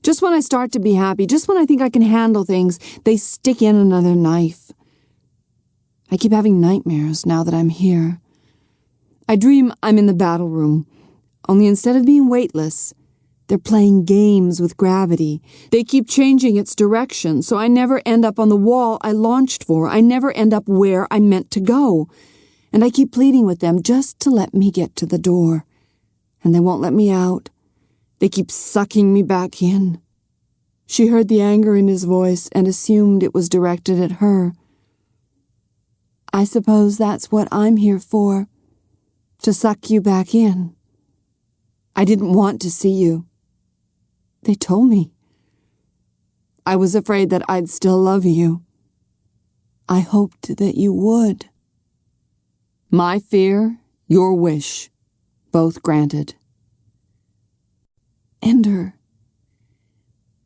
Just when I start to be happy, just when I think I can handle things, they stick in another knife. I keep having nightmares now that I'm here. I dream I'm in the battle room, only instead of being weightless, they're playing games with gravity. They keep changing its direction, so I never end up on the wall I launched for. I never end up where I meant to go. And I keep pleading with them just to let me get to the door. And they won't let me out. They keep sucking me back in." She heard the anger in his voice and assumed it was directed at her. "I suppose that's what I'm here for, to suck you back in. I didn't want to see you. They told me. I was afraid that I'd still love you. I hoped that you would." "My fear, your wish, both granted." "Ender,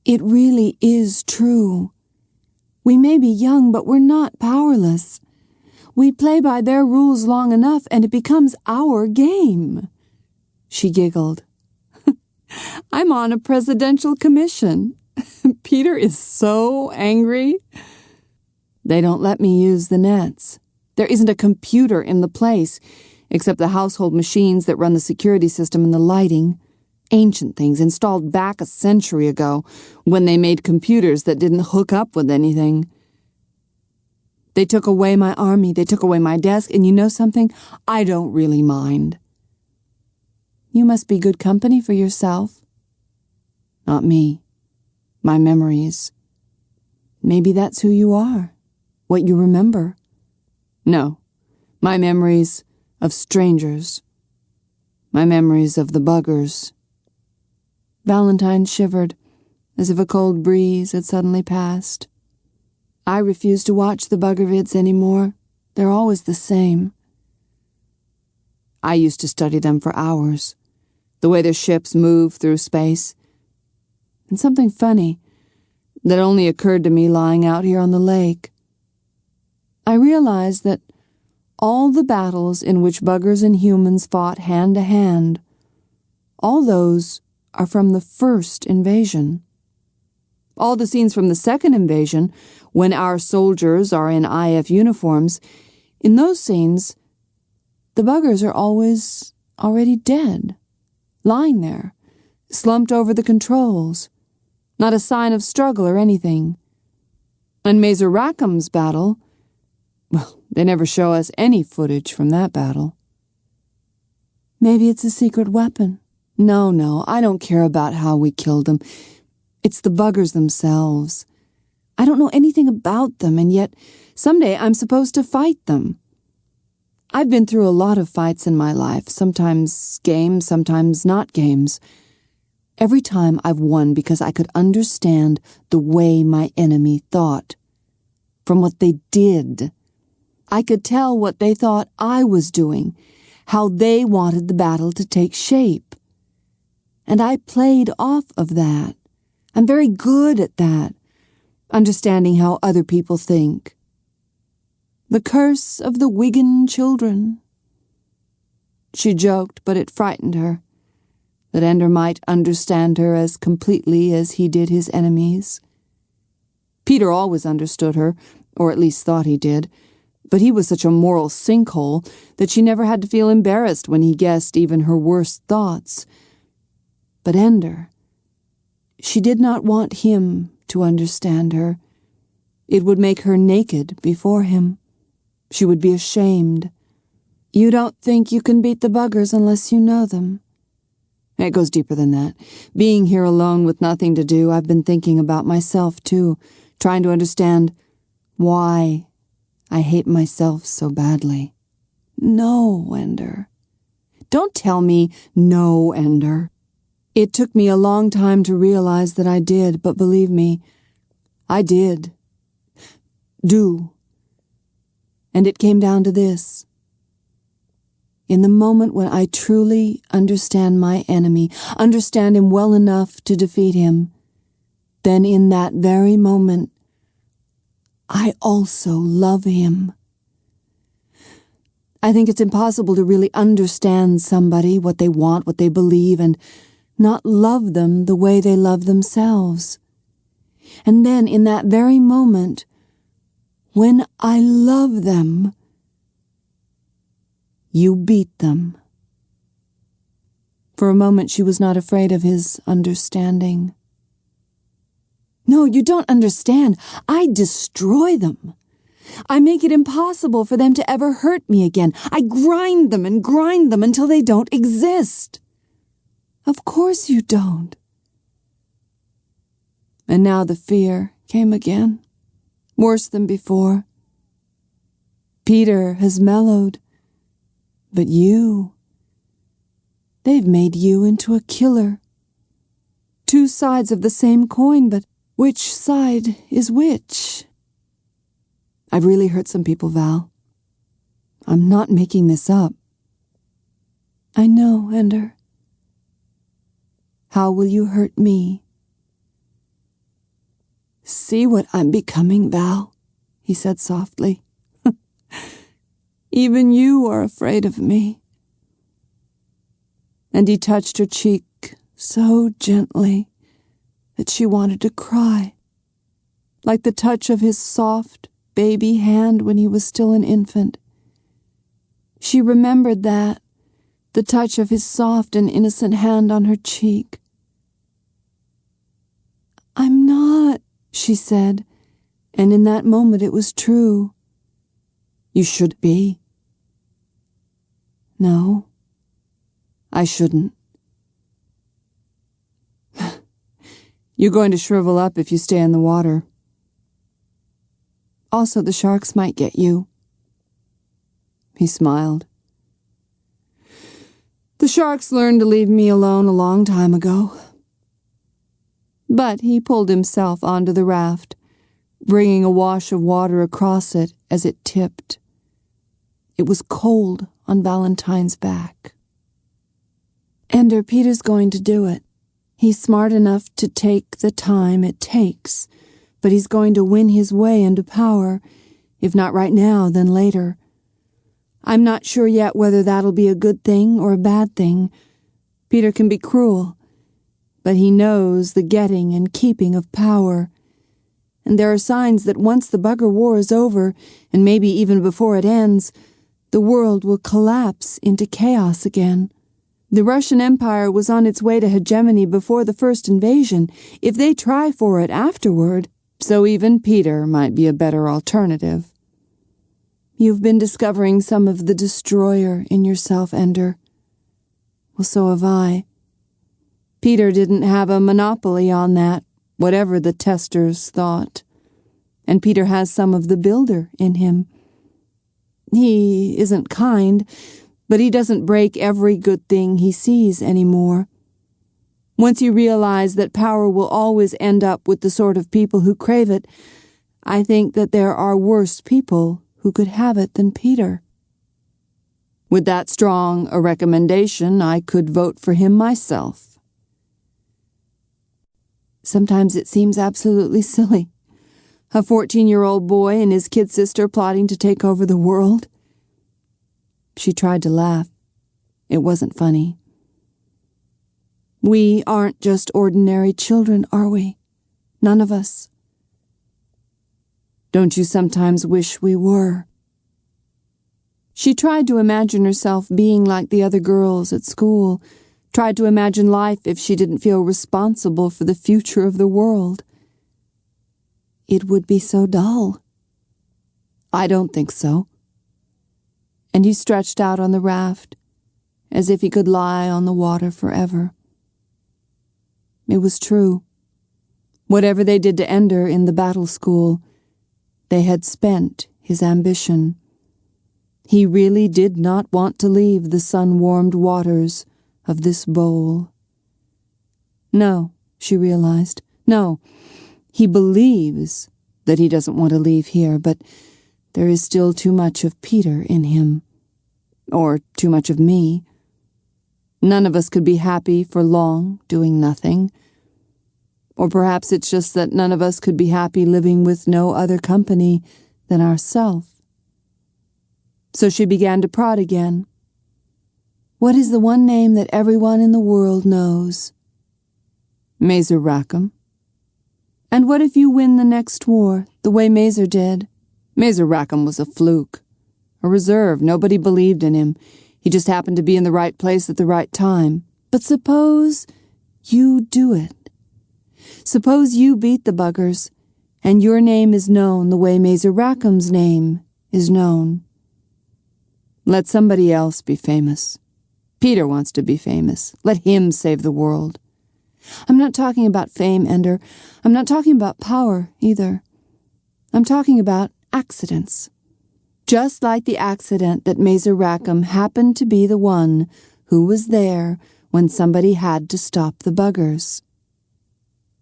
it really is true. We may be young, but we're not powerless. We play by their rules long enough, and it becomes our game." She giggled. "I'm on a presidential commission. Peter is so angry." "They don't let me use the nets. There isn't a computer in the place, except the household machines that run the security system and the lighting. Ancient things installed back a century ago, when they made computers that didn't hook up with anything. They took away my army, they took away my desk, and you know something? I don't really mind. You must be good company for yourself. Not me. My memories. Maybe that's who you are. What you remember. No. My memories of strangers. My memories of the buggers. Valentine shivered, as if a cold breeze had suddenly passed. I refuse to watch the bugger vids anymore. They're always the same. I used to study them for hours, the way their ships move through space. And something funny that only occurred to me lying out here on the lake. I realized that all the battles in which buggers and humans fought hand to hand, all those are from the first invasion. All the scenes from the second invasion, when our soldiers are in IF uniforms, in those scenes, the buggers are always already dead, lying there, slumped over the controls, not a sign of struggle or anything. And Mazer Rackham's battle, well, they never show us any footage from that battle. Maybe it's a secret weapon. No, I don't care about how we killed them. It's the buggers themselves. I don't know anything about them, and yet someday I'm supposed to fight them. I've been through a lot of fights in my life, sometimes games, sometimes not games. Every time I've won because I could understand the way my enemy thought. From what they did. I could tell what they thought I was doing, how they wanted the battle to take shape. And I played off of that. I'm very good at that, understanding how other people think. The curse of the Wigan children. She joked, but it frightened her, that Ender might understand her as completely as he did his enemies. Peter always understood her, or at least thought he did, but he was such a moral sinkhole that she never had to feel embarrassed when he guessed even her worst thoughts. But Ender, she did not want him to understand her. It would make her naked before him. She would be ashamed. You don't think you can beat the buggers unless you know them. It goes deeper than that. Being here alone with nothing to do, I've been thinking about myself, too, trying to understand why I hate myself so badly. No, Ender. Don't tell me no, Ender. It took me a long time to realize that I did, but believe me, I did. And it came down to this. In the moment when I truly understand my enemy, understand him well enough to defeat him, then in that very moment, I also love him. I think it's impossible to really understand somebody, what they want, what they believe, and not love them the way they love themselves. And then in that very moment, when I love them, you beat them. For a moment she was not afraid of his understanding. No, you don't understand. I destroy them. I make it impossible for them to ever hurt me again. I grind them until they don't exist. Of course you don't. And now the fear came again, worse than before. Peter has mellowed, but they've made you into a killer. Two sides of the same coin, but which side is which? I've really hurt some people, Val. I'm not making this up. I know, Ender. How will you hurt me? See what I'm becoming, Val, he said softly. Even you are afraid of me. And he touched her cheek so gently that she wanted to cry, like the touch of his soft baby hand when he was still an infant. She remembered that, the touch of his soft and innocent hand on her cheek. "I'm not," she said, and in that moment it was true. "You should be." "No, I shouldn't." "You're going to shrivel up if you stay in the water. Also, the sharks might get you." He smiled. "The sharks learned to leave me alone a long time ago." But he pulled himself onto the raft, bringing a wash of water across it as it tipped. It was cold on Valentine's back. "Ender, Peter's going to do it. He's smart enough to take the time it takes, but he's going to win his way into power, if not right now, then later. I'm not sure yet whether that'll be a good thing or a bad thing. Peter can be cruel, but he knows the getting and keeping of power. And there are signs that once the Bugger War is over, and maybe even before it ends, the world will collapse into chaos again. The Russian Empire was on its way to hegemony before the first invasion. If they try for it afterward, so even Peter might be a better alternative. You've been discovering some of the destroyer in yourself, Ender. Well, so have I. Peter didn't have a monopoly on that, whatever the testers thought. And Peter has some of the builder in him. He isn't kind, but he doesn't break every good thing he sees anymore. Once you realize that power will always end up with the sort of people who crave it, I think that there are worse people who could have it than Peter. With that strong a recommendation, I could vote for him myself. Sometimes it seems absolutely silly. A 14-year-old boy and his kid sister plotting to take over the world. She tried to laugh. It wasn't funny. We aren't just ordinary children, are we? None of us. Don't you sometimes wish we were? She tried to imagine herself being like the other girls at school, tried to imagine life if she didn't feel responsible for the future of the world. It would be so dull. I don't think so. And he stretched out on the raft, as if he could lie on the water forever. It was true. Whatever they did to Ender in the battle school, they had spent his ambition. He really did not want to leave the sun-warmed waters of this bowl. No, she realized. No, he believes that he doesn't want to leave here, but there is still too much of Peter in him. Or too much of me. None of us could be happy for long doing nothing. Or perhaps it's just that none of us could be happy living with no other company than ourself. So she began to prod again. What is the one name that everyone in the world knows? Mazer Rackham. And what if you win the next war, the way Mazer did? Mazer Rackham was a fluke. A reserve. Nobody believed in him. He just happened to be in the right place at the right time. But suppose you do it. Suppose you beat the buggers, and your name is known the way Mazer Rackham's name is known. Let somebody else be famous. Peter wants to be famous. Let him save the world. I'm not talking about fame, Ender. I'm not talking about power, either. I'm talking about accidents. Just like the accident that Mazer Rackham happened to be the one who was there when somebody had to stop the buggers.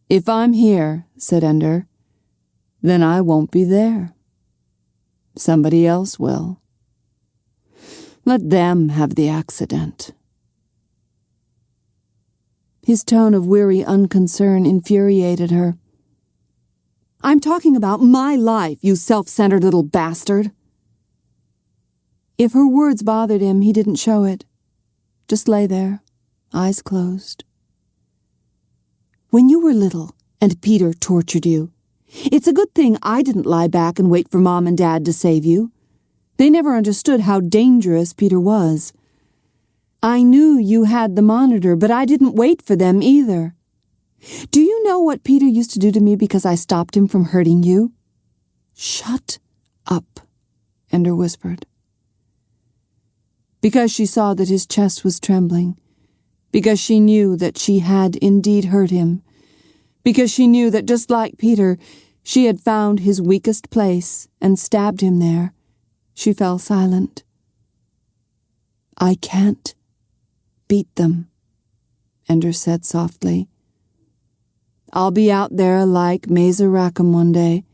If I'm here, said Ender, then I won't be there. Somebody else will. Let them have the accident. His tone of weary unconcern infuriated her. I'm talking about my life, you self-centered little bastard. If her words bothered him, he didn't show it. Just lay there, eyes closed. When you were little and Peter tortured you, it's a good thing I didn't lie back and wait for Mom and Dad to save you. They never understood how dangerous Peter was. I knew you had the monitor, but I didn't wait for them either. Do you know what Peter used to do to me because I stopped him from hurting you?" "Shut up," Ender whispered. Because she saw that his chest was trembling, because she knew that she had indeed hurt him, because she knew that just like Peter, she had found his weakest place and stabbed him there, she fell silent. "I can't beat them," Ender said softly. "I'll be out there like Mazer Rackham one day,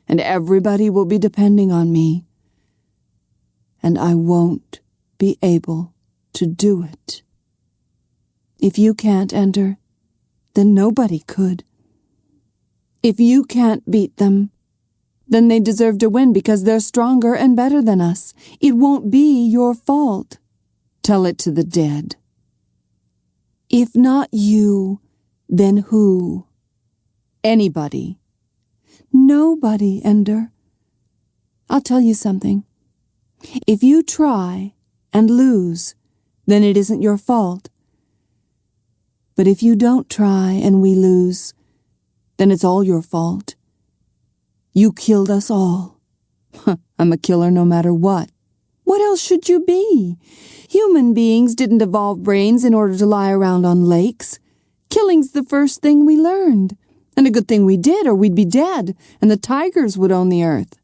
and everybody will be depending on me. And I won't be able to do it. If you can't, Ender, then nobody could. If you can't beat them, then they deserve to win because they're stronger and better than us. It won't be your fault. Tell it to the dead. If not you, then who? Anybody. Nobody, Ender. I'll tell you something. If you try and lose, then it isn't your fault. But if you don't try and we lose, then it's all your fault. You killed us all. I'm a killer no matter what. What else should you be? Human beings didn't evolve brains in order to lie around on lakes. Killing's the first thing we learned. And a good thing we did, or we'd be dead, and the tigers would own the earth.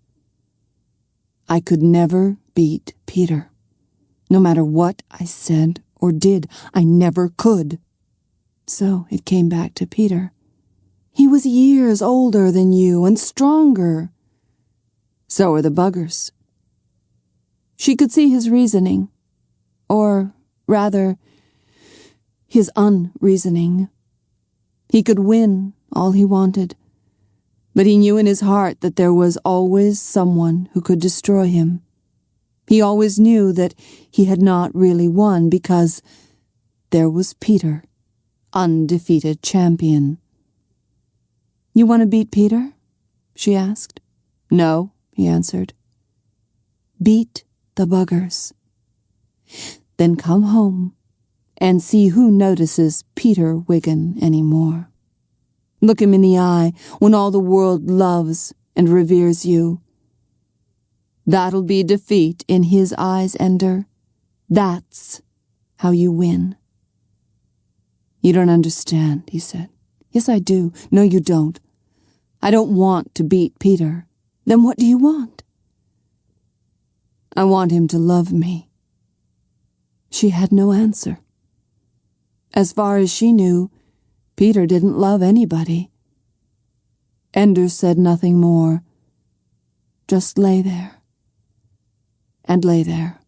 I could never beat Peter. No matter what I said or did, I never could. So it came back to Peter. He was years older than you and stronger. So are the buggers. She could see his reasoning, or rather, his unreasoning. He could win all he wanted, but he knew in his heart that there was always someone who could destroy him. He always knew that he had not really won because there was Peter, undefeated champion. "You want to beat Peter?" she asked. "No," he answered. "Beat the buggers. Then come home and see who notices Peter Wiggin anymore. Look him in the eye when all the world loves and reveres you. That'll be defeat in his eyes, Ender. That's how you win." "You don't understand," he said. "Yes, I do." "No, you don't. I don't want to beat Peter." "Then what do you want?" "I want him to love me." She had no answer. As far as she knew, Peter didn't love anybody. Ender said nothing more, just lay there and lay there.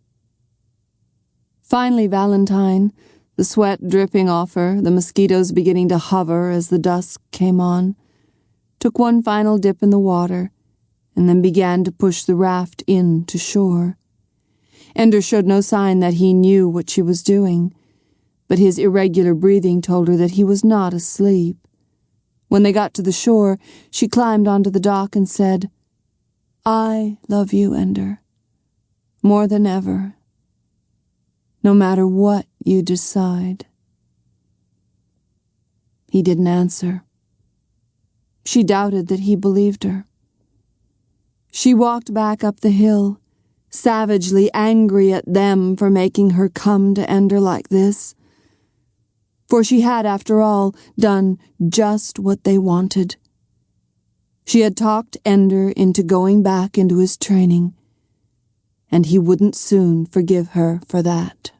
Finally, Valentine, the sweat dripping off her, the mosquitoes beginning to hover as the dusk came on, took one final dip in the water and then began to push the raft in to shore. Ender showed no sign that he knew what she was doing, but his irregular breathing told her that he was not asleep. When they got to the shore, she climbed onto the dock and said, "I love you, Ender, more than ever, no matter what you decide." He didn't answer. She doubted that he believed her. She walked back up the hill, savagely angry at them for making her come to Ender like this. For she had, after all, done just what they wanted. She had talked Ender into going back into his training, and he wouldn't soon forgive her for that.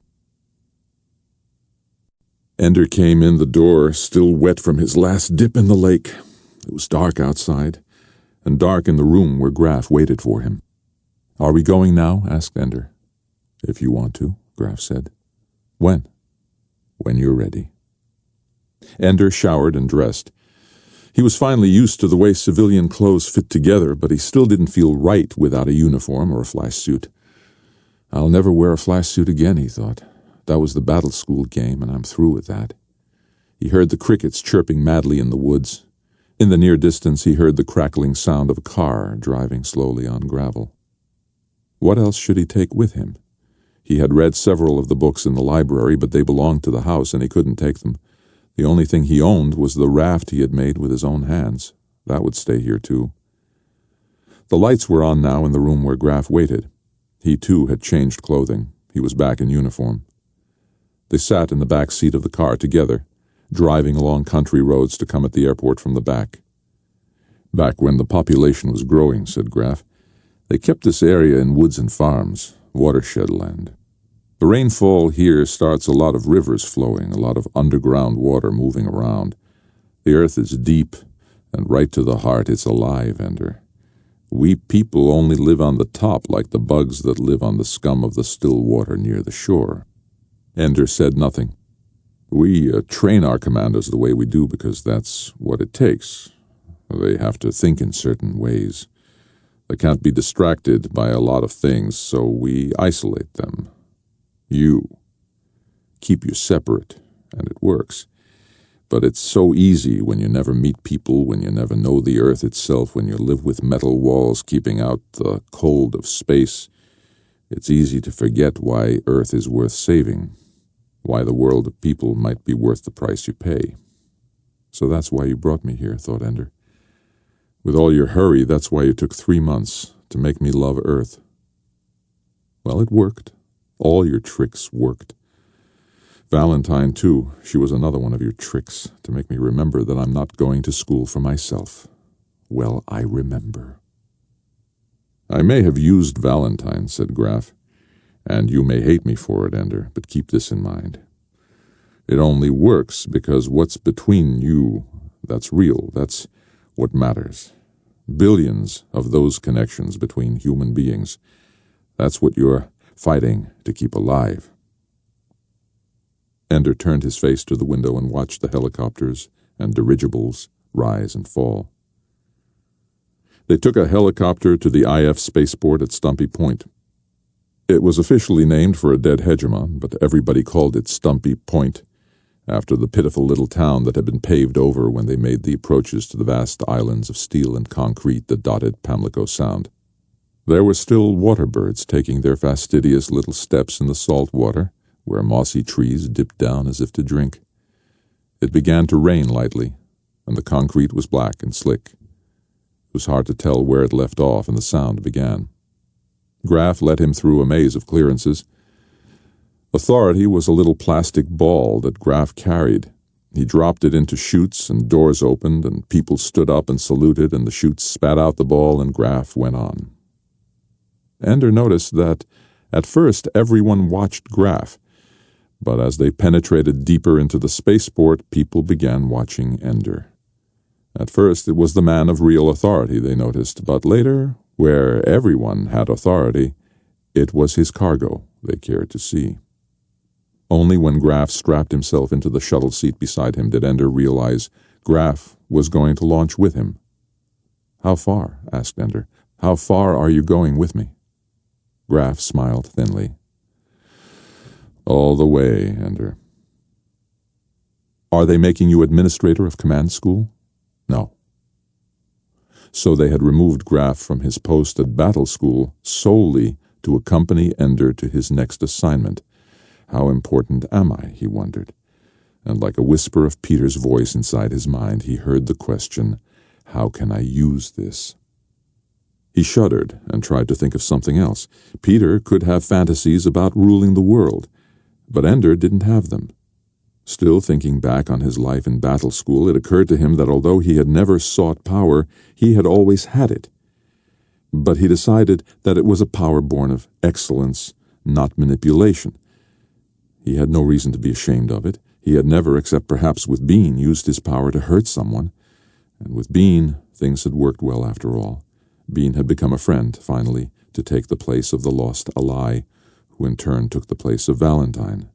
Ender came in the door, still wet from his last dip in the lake. It was dark outside, and dark in the room where Graf waited for him. "Are we going now?" asked Ender. "If you want to," Graf said. "When?" "When you're ready." Ender showered and dressed. He was finally used to the way civilian clothes fit together, but he still didn't feel right without a uniform or a flash suit. "I'll never wear a flash suit again," he thought. "That was the battle school game, and I'm through with that." He heard the crickets chirping madly in the woods. In the near distance he heard the crackling sound of a car driving slowly on gravel. What else should he take with him? He had read several of the books in the library, but they belonged to the house, and he couldn't take them. The only thing he owned was the raft he had made with his own hands. That would stay here, too. The lights were on now in the room where Graf waited. He, too, had changed clothing. He was back in uniform. They sat in the back seat of the car together, driving along country roads to come at the airport from the back. Back when the population was growing, said Graf, they kept this area in woods and farms, watershed land. The rainfall here starts a lot of rivers flowing, a lot of underground water moving around. The earth is deep, and right to the heart it's alive, Ender. We people only live on the top like the bugs that live on the scum of the still water near the shore. Ender said nothing. We train our commandos the way we do because that's what it takes. They have to think in certain ways. They can't be distracted by a lot of things, so we isolate them. You keep you separate, and it works. But it's so easy when you never meet people, when you never know the earth itself, when you live with metal walls keeping out the cold of space. It's easy to forget why earth is worth saving, why the world of people might be worth the price you pay. So that's why you brought me here, thought Ender. With all your hurry, that's why you took 3 months to make me love Earth. Well, it worked. All your tricks worked. Valentine, too, she was another one of your tricks, to make me remember that I'm not going to school for myself. Well, I remember. I may have used Valentine, said Graf, and you may hate me for it, Ender, but keep this in mind. It only works because what's between you, that's real, that's what matters. Billions of those connections between human beings. That's what you're fighting to keep alive. Ender turned his face to the window and watched the helicopters and dirigibles rise and fall. They took a helicopter to the IF spaceport at Stumpy Point. It was officially named for a dead hegemon, but everybody called it Stumpy Point, after the pitiful little town that had been paved over when they made the approaches to the vast islands of steel and concrete that dotted Pamlico Sound. There were still water birds taking their fastidious little steps in the salt water, where mossy trees dipped down as if to drink. It began to rain lightly, and the concrete was black and slick. It was hard to tell where it left off and the sound began. Graf led him through a maze of clearances. Authority was a little plastic ball that Graf carried. He dropped it into chutes, and doors opened, and people stood up and saluted, and the chutes spat out the ball, and Graf went on. Ender noticed that at first everyone watched Graf, but as they penetrated deeper into the spaceport, people began watching Ender. At first it was the man of real authority, they noticed, but later, where everyone had authority, it was his cargo they cared to see. Only when Graf strapped himself into the shuttle seat beside him did Ender realize Graf was going to launch with him. "How far?" asked Ender. "How far are you going with me?" Graf smiled thinly. "All the way, Ender." "Are they making you administrator of command school?" "No." So they had removed Graf from his post at battle school solely to accompany Ender to his next assignment. How important am I, he wondered. And like a whisper of Peter's voice inside his mind, he heard the question, how can I use this? He shuddered and tried to think of something else. Peter could have fantasies about ruling the world, but Ender didn't have them. Still thinking back on his life in battle school, it occurred to him that although he had never sought power, he had always had it. But he decided that it was a power born of excellence, not manipulation. He had no reason to be ashamed of it. He had never, except perhaps with Bean, used his power to hurt someone. And with Bean, things had worked well after all. Bean had become a friend, finally, to take the place of the lost ally, who in turn took the place of Valentine.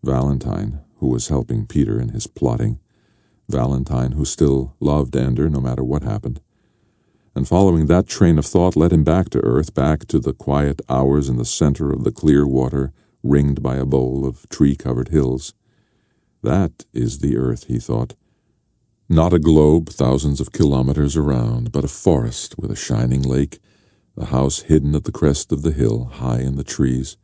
Valentine, who was helping Peter in his plotting. Valentine, who still loved Ender no matter what happened. And following that train of thought led him back to Earth, back to the quiet hours in the center of the clear water, ringed by a bowl of tree-covered hills. That is the Earth, he thought. Not a globe thousands of kilometers around, but a forest with a shining lake, a house hidden at the crest of the hill, high in the trees,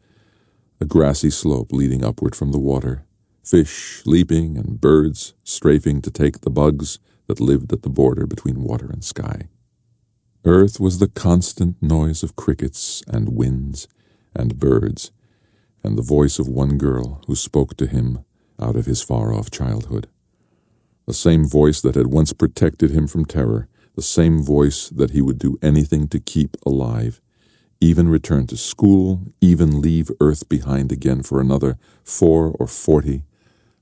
A grassy slope leading upward from the water, fish leaping and birds strafing to take the bugs that lived at the border between water and sky. Earth was the constant noise of crickets and winds and birds, and the voice of one girl who spoke to him out of his far-off childhood. The same voice that had once protected him from terror, the same voice that he would do anything to keep alive, even return to school, even leave Earth behind again for another 4 or 40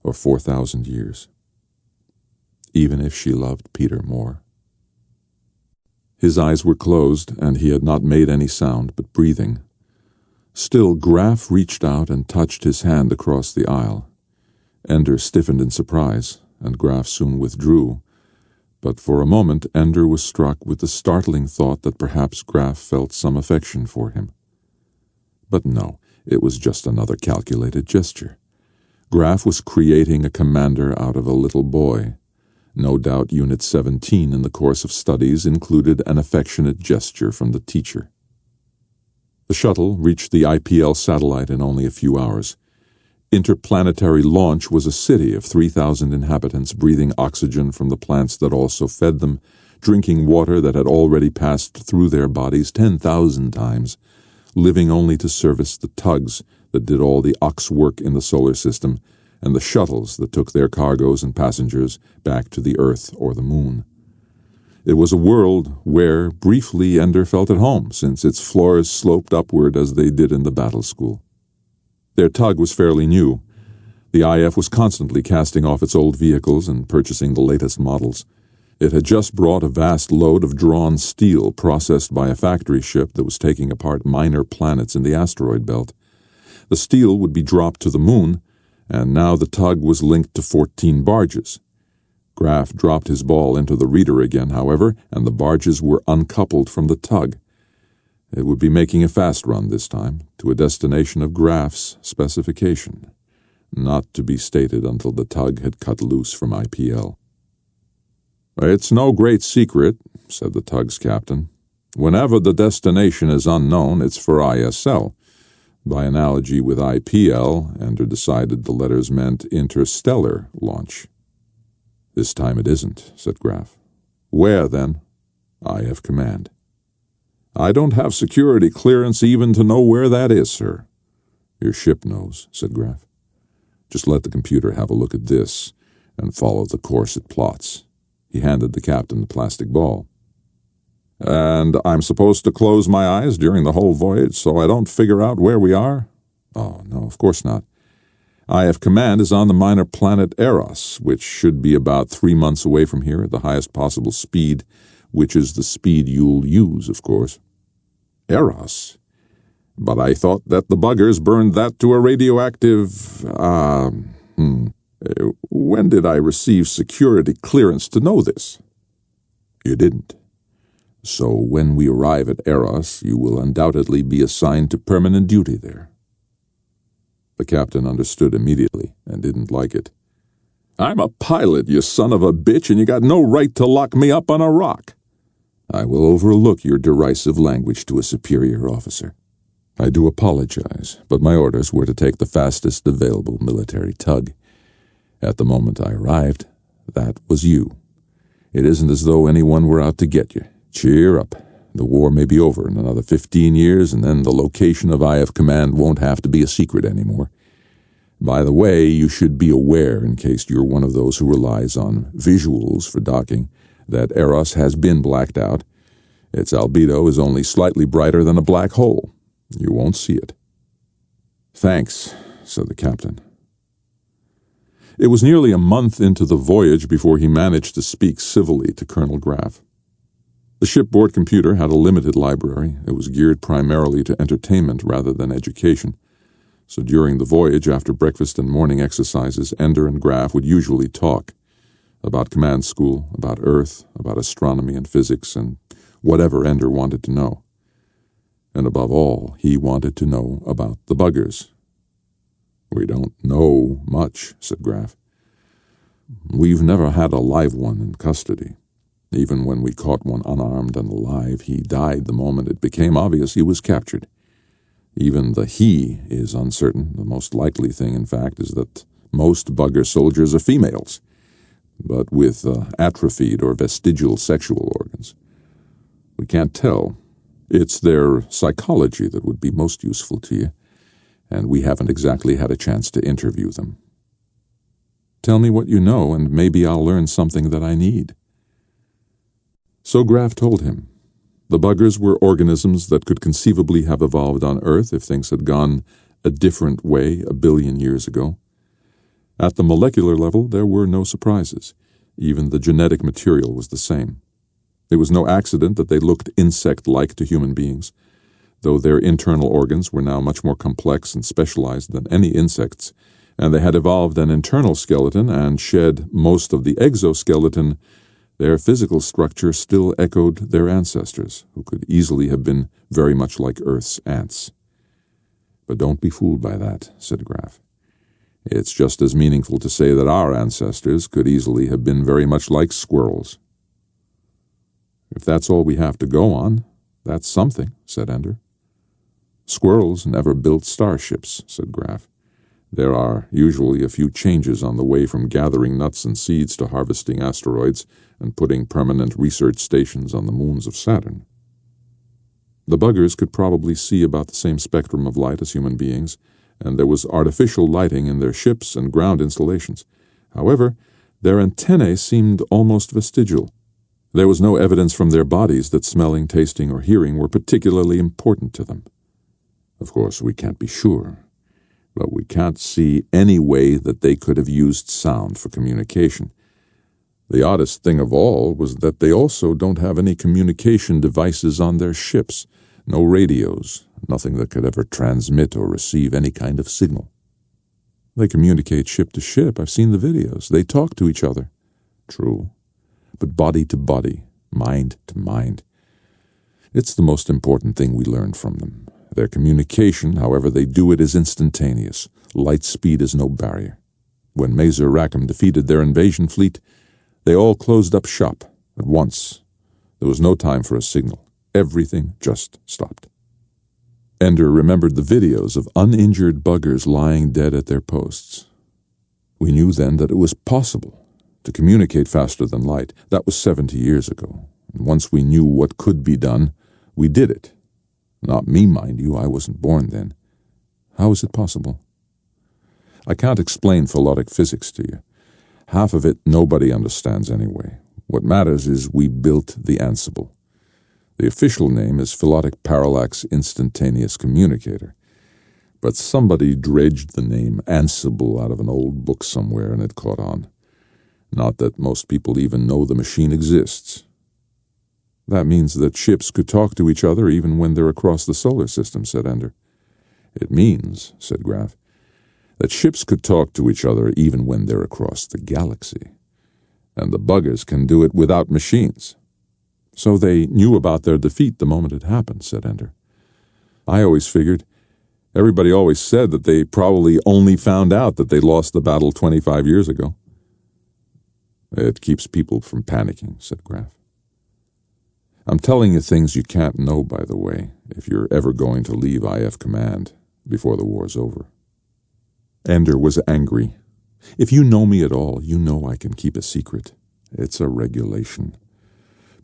or 4,000 years. Even if she loved Peter more. His eyes were closed, and he had not made any sound but breathing. Still, Graf reached out and touched his hand across the aisle. Ender stiffened in surprise, and Graf soon withdrew. But for a moment Ender was struck with the startling thought that perhaps Graf felt some affection for him. But no, it was just another calculated gesture. Graf was creating a commander out of a little boy. No doubt Unit 17 in the course of studies included an affectionate gesture from the teacher. The shuttle reached the IPL satellite in only a few hours. Interplanetary Launch was a city of 3,000 inhabitants breathing oxygen from the plants that also fed them, drinking water that had already passed through their bodies 10,000 times, living only to service the tugs that did all the ox work in the solar system, and the shuttles that took their cargoes and passengers back to the Earth or the Moon. It was a world where, briefly, Ender felt at home, since its floors sloped upward as they did in the battle school. Their tug was fairly new. The IF was constantly casting off its old vehicles and purchasing the latest models. It had just brought a vast load of drawn steel processed by a factory ship that was taking apart minor planets in the asteroid belt. The steel would be dropped to the Moon, and now the tug was linked to 14 barges. Graf dropped his ball into the reader again, however, and the barges were uncoupled from the tug. It would be making a fast run this time, to a destination of Graf's specification, not to be stated until the tug had cut loose from IPL. "It's no great secret," said the tug's captain. "Whenever the destination is unknown, it's for ISL. By analogy with IPL, Ender decided the letters meant interstellar launch." "This time it isn't," said Graf. "Where, then?" "IF Command." "I don't have security clearance even to know where that is, sir." "Your ship knows," said Graf. "Just let the computer have a look at this and follow the course it plots." He handed the captain the plastic ball. "And I'm supposed to close my eyes during the whole voyage so I don't figure out where we are?" "Oh, no, of course not. IF Command is on the minor planet Eros, which should be about 3 months away from here at the highest possible speed, which is the speed you'll use, of course." "Eros? But I thought that the buggers burned that to a radioactive... When did I receive security clearance to know this?" "You didn't. So when we arrive at Eros, you will undoubtedly be assigned to permanent duty there." The captain understood immediately and didn't like it. "I'm a pilot, you son of a bitch, and you got no right to lock me up on a rock." "I will overlook your derisive language to a superior officer. I do apologize, but my orders were to take the fastest available military tug. At the moment I arrived, that was you. It isn't as though anyone were out to get you. Cheer up. The war may be over in another 15 years, and then the location of IF Command won't have to be a secret anymore. By the way, you should be aware, in case you're one of those who relies on visuals for docking, that Eros has been blacked out. Its albedo is only slightly brighter than a black hole. You won't see it." "Thanks," said the captain. It was nearly a month into the voyage before he managed to speak civilly to Colonel Graf. The shipboard computer had a limited library. It was geared primarily to entertainment rather than education. So during the voyage, after breakfast and morning exercises, Ender and Graf would usually talk about command school, about Earth, about astronomy and physics, and whatever Ender wanted to know. And above all, he wanted to know about the buggers. "We don't know much," said Graf. "We've never had a live one in custody. Even when we caught one unarmed and alive, he died the moment it became obvious he was captured. Even the he is uncertain. The most likely thing, in fact, is that most bugger soldiers are females, but with atrophied or vestigial sexual organs. We can't tell. It's their psychology that would be most useful to you, and we haven't exactly had a chance to interview them. Tell me what you know, and maybe I'll learn something that I need. So Graf told him. The buggers were organisms that could conceivably have evolved on Earth if things had gone a different way 1 billion years ago. At the molecular level, there were no surprises. Even the genetic material was the same. It was no accident that they looked insect-like to human beings, though their internal organs were now much more complex and specialized than any insects, and they had evolved an internal skeleton and shed most of the exoskeleton. Their physical structure still echoed their ancestors, who could easily have been very much like Earth's ants. But don't be fooled by that, said Graf. It's just as meaningful to say that our ancestors could easily have been very much like squirrels. If that's all we have to go on, that's something, said Ender. Squirrels never built starships, said Graf. There are usually a few changes on the way from gathering nuts and seeds to harvesting asteroids and putting permanent research stations on the moons of Saturn. The buggers could probably see about the same spectrum of light as human beings, and there was artificial lighting in their ships and ground installations. However, their antennae seemed almost vestigial. There was no evidence from their bodies that smelling, tasting, or hearing were particularly important to them. Of course, we can't be sure, but we can't see any way that they could have used sound for communication. The oddest thing of all was that they also don't have any communication devices on their ships, no radios, nothing that could ever transmit or receive any kind of signal. They communicate ship to ship. I've seen the videos. They talk to each other. True. But body to body, mind to mind. It's the most important thing we learned from them. Their communication, however they do it, is instantaneous. Light speed is no barrier. When Mazer Rackham defeated their invasion fleet, they all closed up shop at once. There was no time for a signal. Everything just stopped. Ender remembered the videos of uninjured buggers lying dead at their posts. We knew then that it was possible to communicate faster than light. That was 70 years ago. And once we knew what could be done, we did it. Not me, mind you, I wasn't born then. How is it possible? I can't explain philodic physics to you. Half of it nobody understands anyway. What matters is we built the Ansible. The official name is Philodic Parallax Instantaneous Communicator, but somebody dredged the name Ansible out of an old book somewhere and it caught on. Not that most people even know the machine exists. That means that ships could talk to each other even when they're across the solar system, said Ender. It means, said Graf, that ships could talk to each other even when they're across the galaxy. And the buggers can do it without machines. So they knew about their defeat the moment it happened, said Ender. I always figured, everybody always said that they probably only found out that they lost the battle 25 years ago. It keeps people from panicking, said Graf. I'm telling you things you can't know, by the way, if you're ever going to leave IF Command before the war's over. Ender was angry. If you know me at all, you know I can keep a secret. It's a regulation.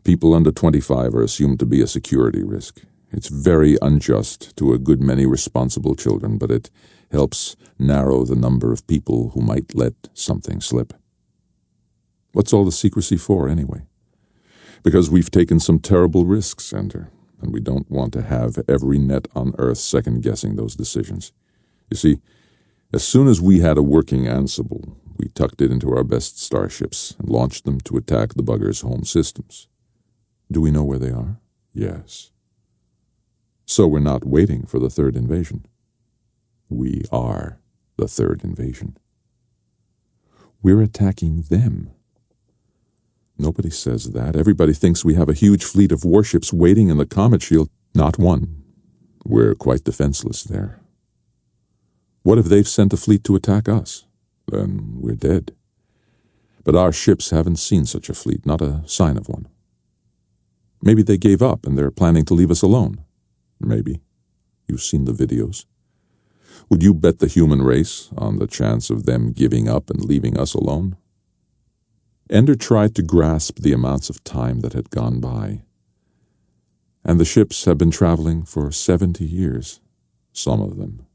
People under 25 are assumed to be a security risk. It's very unjust to a good many responsible children, but it helps narrow the number of people who might let something slip. What's all the secrecy for, anyway? Because we've taken some terrible risks, Ender, and we don't want to have every net on Earth second-guessing those decisions. You see, as soon as we had a working Ansible, we tucked it into our best starships and launched them to attack the buggers' home systems. Do we know where they are? Yes. So we're not waiting for the third invasion. We are the third invasion. We're attacking them. Nobody says that. Everybody thinks we have a huge fleet of warships waiting in the Comet Shield. Not one. We're quite defenseless there. What if they've sent a fleet to attack us? Then we're dead. But our ships haven't seen such a fleet, not a sign of one. Maybe they gave up and they're planning to leave us alone. Maybe. You've seen the videos. Would you bet the human race on the chance of them giving up and leaving us alone? Ender tried to grasp the amounts of time that had gone by. And the ships have been traveling for 70 years, some of them,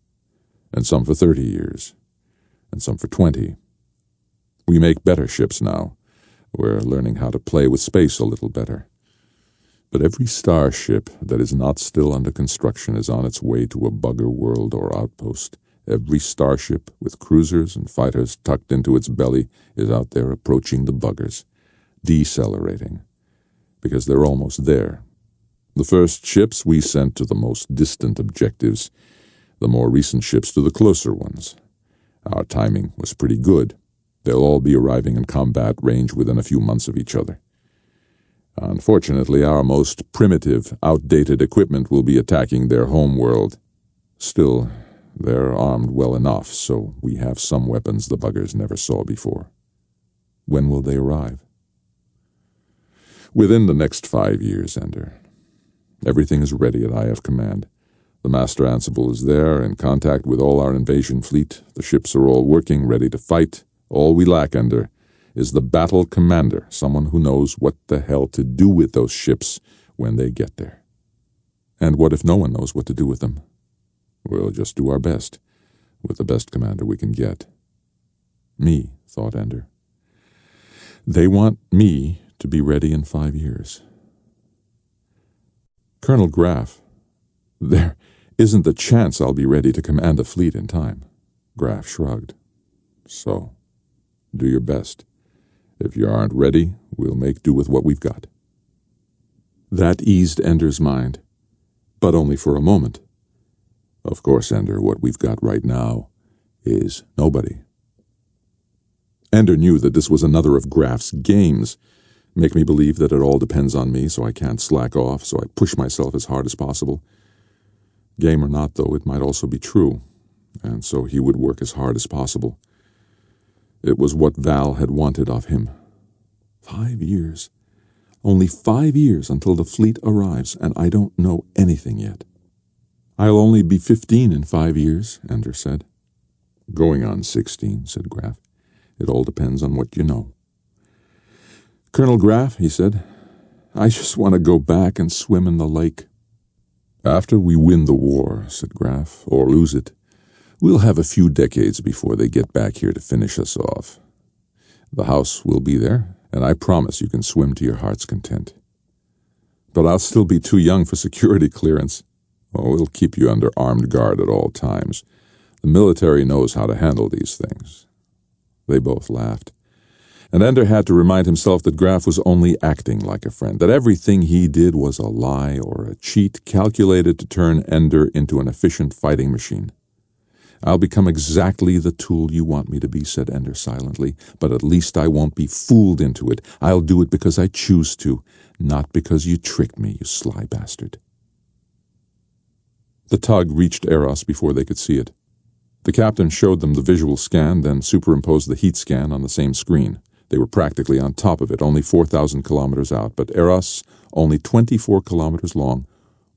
and some for 30 years, and some for 20. We make better ships now. We're learning how to play with space a little better. But every starship that is not still under construction is on its way to a bugger world or outpost. Every starship with cruisers and fighters tucked into its belly is out there approaching the buggers, decelerating, because they're almost there. The first ships we sent to the most distant objectives, the more recent ships to the closer ones. Our timing was pretty good. They'll all be arriving in combat range within a few months of each other. Unfortunately, our most primitive, outdated equipment will be attacking their home world. Still, they're armed well enough, so we have some weapons the buggers never saw before. When will they arrive? Within the next 5 years, Ender. Everything is ready at IF Command. The Master Ansible is there, in contact with all our invasion fleet. The ships are all working, ready to fight. All we lack, Ender, is the battle commander, someone who knows what the hell to do with those ships when they get there. And what if no one knows what to do with them? We'll just do our best, with the best commander we can get. Me, thought Ender. They want me to be ready in 5 years. Colonel Graff, there isn't a chance I'll be ready to command a fleet in time. Graff shrugged. So, do your best. If you aren't ready, we'll make do with what we've got. That eased Ender's mind, but only for a moment. Of course, Ender, what we've got right now is nobody. Ender knew that this was another of Graff's games. Make me believe that it all depends on me, so I can't slack off, so I push myself as hard as possible. Game or not, though, it might also be true, and so he would work as hard as possible. It was what Val had wanted of him. 5 years. Only 5 years until the fleet arrives, and I don't know anything yet. I'll only be 15 in 5 years, Ender said. Going on 16, said Graff. It all depends on what you know. Colonel Graff, he said, I just want to go back and swim in the lake. After we win the war, said Graff, or lose it, we'll have a few decades before they get back here to finish us off. The house will be there, and I promise you can swim to your heart's content. But I'll still be too young for security clearance. Oh, we'll keep you under armed guard at all times. The military knows how to handle these things. They both laughed. And Ender had to remind himself that Graff was only acting like a friend, that everything he did was a lie or a cheat calculated to turn Ender into an efficient fighting machine. I'll become exactly the tool you want me to be, said Ender silently, but at least I won't be fooled into it. I'll do it because I choose to, not because you tricked me, you sly bastard. The tug reached Eros before they could see it. The captain showed them the visual scan, then superimposed the heat scan on the same screen. They were practically on top of it, only 4,000 kilometers out, but Eros, only 24 kilometers long,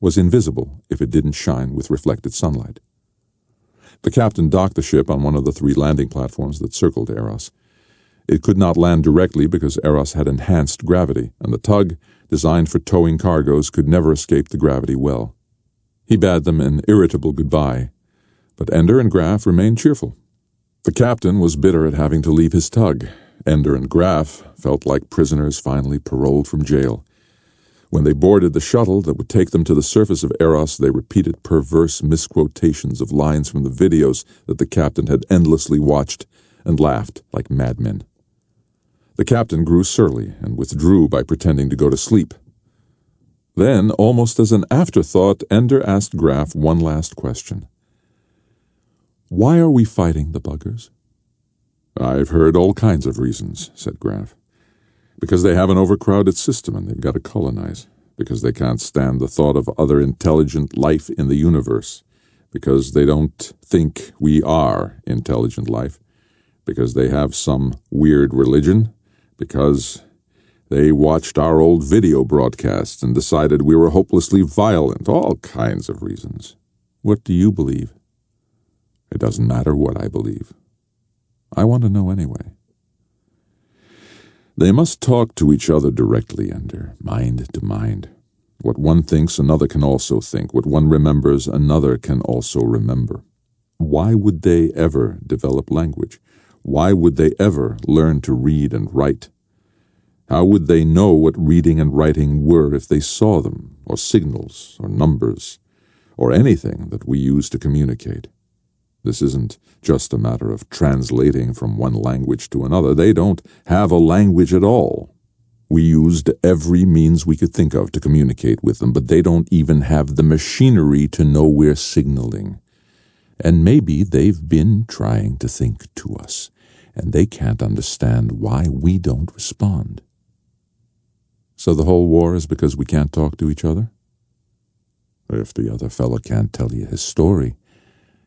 was invisible if it didn't shine with reflected sunlight. The captain docked the ship on one of the 3 landing platforms that circled Eros. It could not land directly because Eros had enhanced gravity, and the tug, designed for towing cargoes, could never escape the gravity well. He bade them an irritable goodbye, but Ender and Graff remained cheerful. The captain was bitter at having to leave his tug. Ender and Graff felt like prisoners finally paroled from jail. When they boarded the shuttle that would take them to the surface of Eros, they repeated perverse misquotations of lines from the videos that the captain had endlessly watched and laughed like madmen. The captain grew surly and withdrew by pretending to go to sleep. Then, almost as an afterthought, Ender asked Graff one last question. Why are we fighting the buggers? I've heard all kinds of reasons, said Graff. Because they have an overcrowded system and they've got to colonize. Because they can't stand the thought of other intelligent life in the universe. Because they don't think we are intelligent life. Because they have some weird religion. Because they watched our old video broadcasts and decided we were hopelessly violent. All kinds of reasons. What do you believe? It doesn't matter what I believe. I want to know anyway. They must talk to each other directly, Ender, mind to mind. What one thinks, another can also think. What one remembers, another can also remember. Why would they ever develop language? Why would they ever learn to read and write? How would they know what reading and writing were if they saw them, or signals, or numbers, or anything that we use to communicate? This isn't just a matter of translating from one language to another. They don't have a language at all. We used every means we could think of to communicate with them, but they don't even have the machinery to know we're signaling. And maybe they've been trying to think to us, and they can't understand why we don't respond. So the whole war is because we can't talk to each other? If the other fellow can't tell you his story,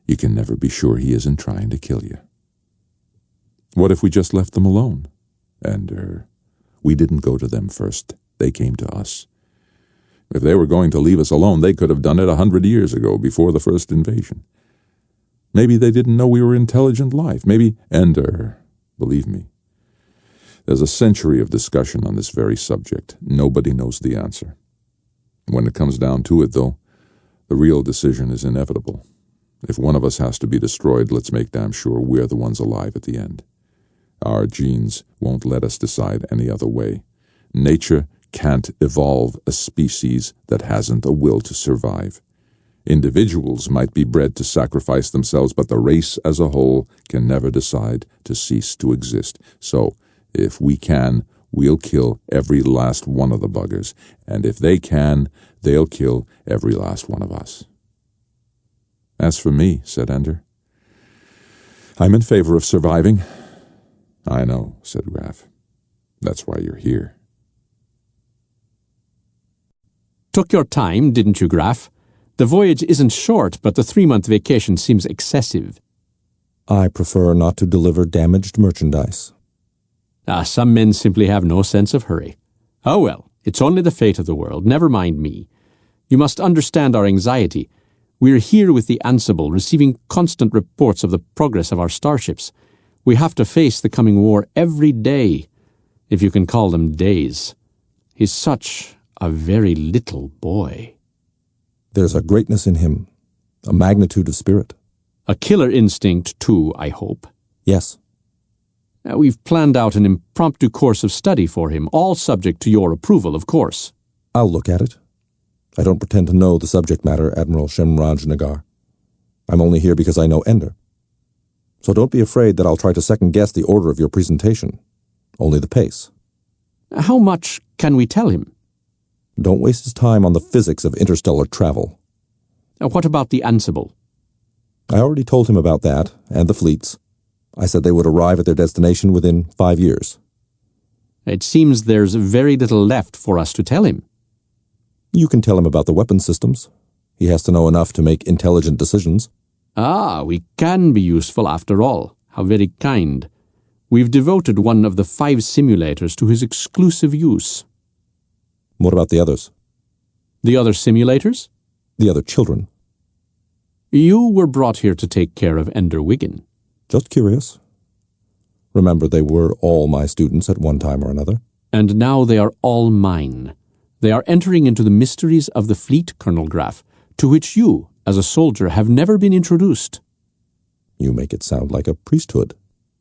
you can never be sure he isn't trying to kill you. What if we just left them alone? And, we didn't go to them first. They came to us. If they were going to leave us alone, they could have done it 100 years ago, before the first invasion. Maybe they didn't know we were intelligent life. Maybe, and, believe me, there's a century of discussion on this very subject. Nobody knows the answer. When it comes down to it, though, the real decision is inevitable. If one of us has to be destroyed, let's make damn sure we're the ones alive at the end. Our genes won't let us decide any other way. Nature can't evolve a species that hasn't a will to survive. Individuals might be bred to sacrifice themselves, but the race as a whole can never decide to cease to exist. So, if we can, we'll kill every last one of the buggers, and if they can, they'll kill every last one of us. As for me, said Ender, I'm in favor of surviving. I know, said Graf. That's why you're here. Took your time, didn't you, Graf? The voyage isn't short, but the 3-month vacation seems excessive. I prefer not to deliver damaged merchandise. Some men simply have no sense of hurry. Oh well, it's only the fate of the world, never mind me. You must understand our anxiety. We're here with the Ansible, receiving constant reports of the progress of our starships. We have to face the coming war every day, if you can call them days. He's such a very little boy. There's a greatness in him, a magnitude of spirit. A killer instinct, too, I hope. Yes. We've planned out an impromptu course of study for him, all subject to your approval, of course. I'll look at it. I don't pretend to know the subject matter, Admiral Shemraj Nagar. I'm only here because I know Ender. So don't be afraid that I'll try to second-guess the order of your presentation. Only the pace. How much can we tell him? Don't waste his time on the physics of interstellar travel. What about the Ansible? I already told him about that, and the fleets. I said they would arrive at their destination within 5 years. It seems there's very little left for us to tell him. You can tell him about the weapon systems. He has to know enough to make intelligent decisions. We can be useful after all. How very kind. We've devoted one of the 5 simulators to his exclusive use. What about the others? The other simulators? The other children. You were brought here to take care of Ender Wiggin. Just curious. Remember, they were all my students at one time or another. And now they are all mine. They are entering into the mysteries of the fleet, Colonel Graf, to which you, as a soldier, have never been introduced. You make it sound like a priesthood.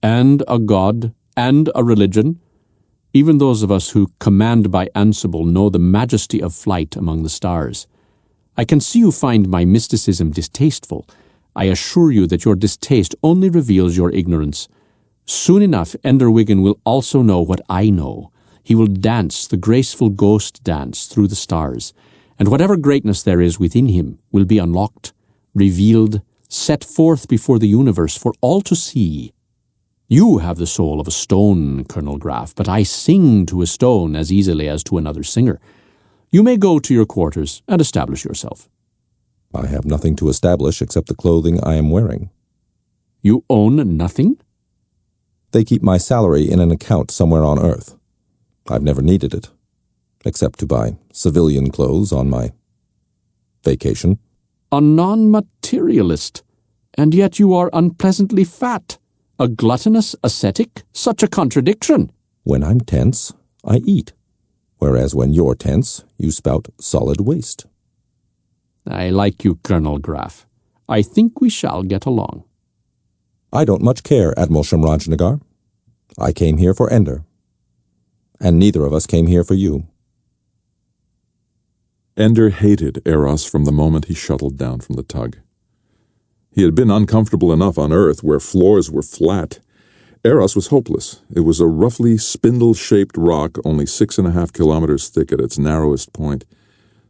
And a god, and a religion. Even those of us who command by Ansible know the majesty of flight among the stars. I can see you find my mysticism distasteful. I assure you that your distaste only reveals your ignorance. Soon enough, Ender Wiggin will also know what I know. He will dance the graceful ghost dance through the stars, and whatever greatness there is within him will be unlocked, revealed, set forth before the universe for all to see. You have the soul of a stone, Colonel Graf, but I sing to a stone as easily as to another singer. You may go to your quarters and establish yourself. I have nothing to establish except the clothing I am wearing. You own nothing? They keep my salary in an account somewhere on Earth. I've never needed it, except to buy civilian clothes on my vacation. A non-material materialist, and yet you are unpleasantly fat. A gluttonous ascetic? Such a contradiction. When I'm tense, I eat, whereas when you're tense, you spout solid waste. I like you, Colonel Graff. I think we shall get along. I don't much care, Admiral Shamraj-Nagar. I came here for Ender. And neither of us came here for you. Ender hated Eros from the moment he shuttled down from the tug. He had been uncomfortable enough on Earth, where floors were flat. Eros was hopeless. It was a roughly spindle-shaped rock only 6.5 kilometers thick at its narrowest point.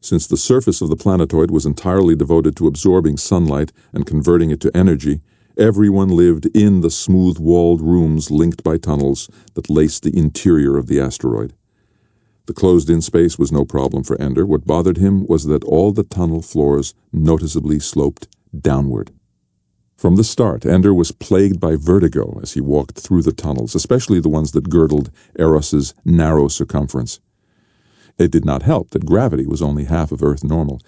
Since the surface of the planetoid was entirely devoted to absorbing sunlight and converting it to energy, everyone lived in the smooth-walled rooms linked by tunnels that laced the interior of the asteroid. The closed-in space was no problem for Ender. What bothered him was that all the tunnel floors noticeably sloped downward. From the start, Ender was plagued by vertigo as he walked through the tunnels, especially the ones that girdled Eros's narrow circumference. It did not help that gravity was only half of Earth normal.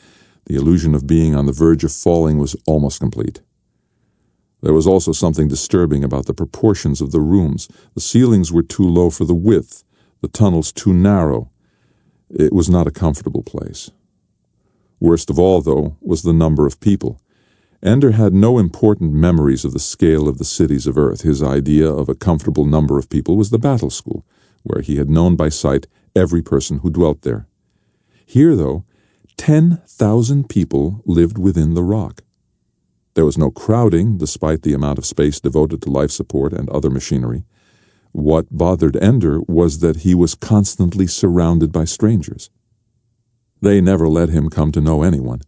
The illusion of being on the verge of falling was almost complete. There was also something disturbing about the proportions of the rooms. The ceilings were too low for the width, the tunnels too narrow. It was not a comfortable place. Worst of all, though, was the number of people. Ender had no important memories of the scale of the cities of Earth. His idea of a comfortable number of people was the battle school, where he had known by sight every person who dwelt there. Here, though, 10,000 people lived within the rock. There was no crowding, despite the amount of space devoted to life support and other machinery. What bothered Ender was that he was constantly surrounded by strangers. They never let him come to know anyone.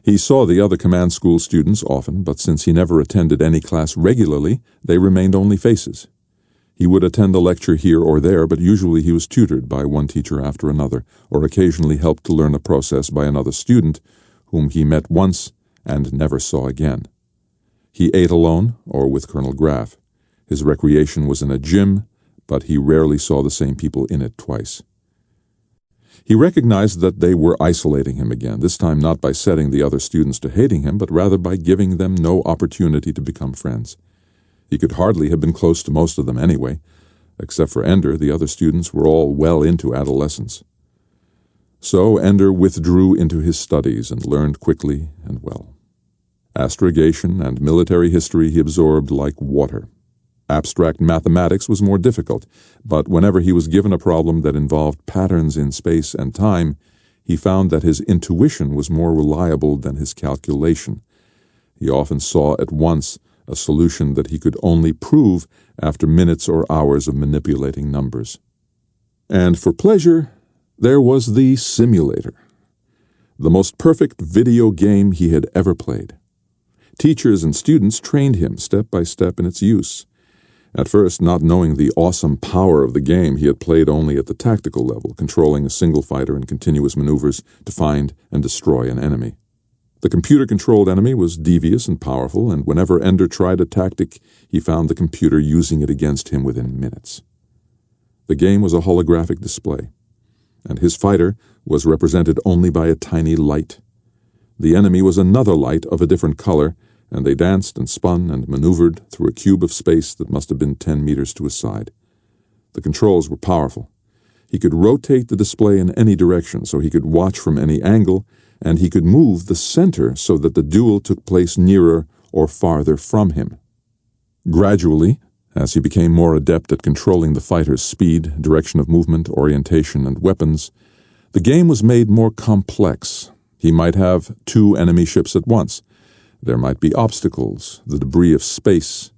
He saw the other command school students often, but since he never attended any class regularly, they remained only faces. He would attend a lecture here or there, but usually he was tutored by one teacher after another, or occasionally helped to learn a process by another student, whom he met once and never saw again. He ate alone or with Colonel Graff. His recreation was in a gym, but he rarely saw the same people in it twice. He recognized that they were isolating him again, this time not by setting the other students to hating him, but rather by giving them no opportunity to become friends. He could hardly have been close to most of them anyway. Except for Ender, the other students were all well into adolescence. So Ender withdrew into his studies and learned quickly and well. Astrogation and military history he absorbed like water. Abstract mathematics was more difficult, but whenever he was given a problem that involved patterns in space and time, he found that his intuition was more reliable than his calculation. He often saw at once a solution that he could only prove after minutes or hours of manipulating numbers. And for pleasure, there was the simulator, the most perfect video game he had ever played. Teachers and students trained him step by step in its use. At first, not knowing the awesome power of the game, he had played only at the tactical level, controlling a single fighter in continuous maneuvers to find and destroy an enemy. The computer-controlled enemy was devious and powerful, and whenever Ender tried a tactic, he found the computer using it against him within minutes. The game was a holographic display, and his fighter was represented only by a tiny light. The enemy was another light of a different color, and they danced and spun and maneuvered through a cube of space that must have been 10 meters to his side. The controls were powerful. He could rotate the display in any direction, so he could watch from any angle, and he could move the center so that the duel took place nearer or farther from him. Gradually, as he became more adept at controlling the fighter's speed, direction of movement, orientation, and weapons, the game was made more complex. He might have 2 enemy ships at once. There might be obstacles, the debris of space.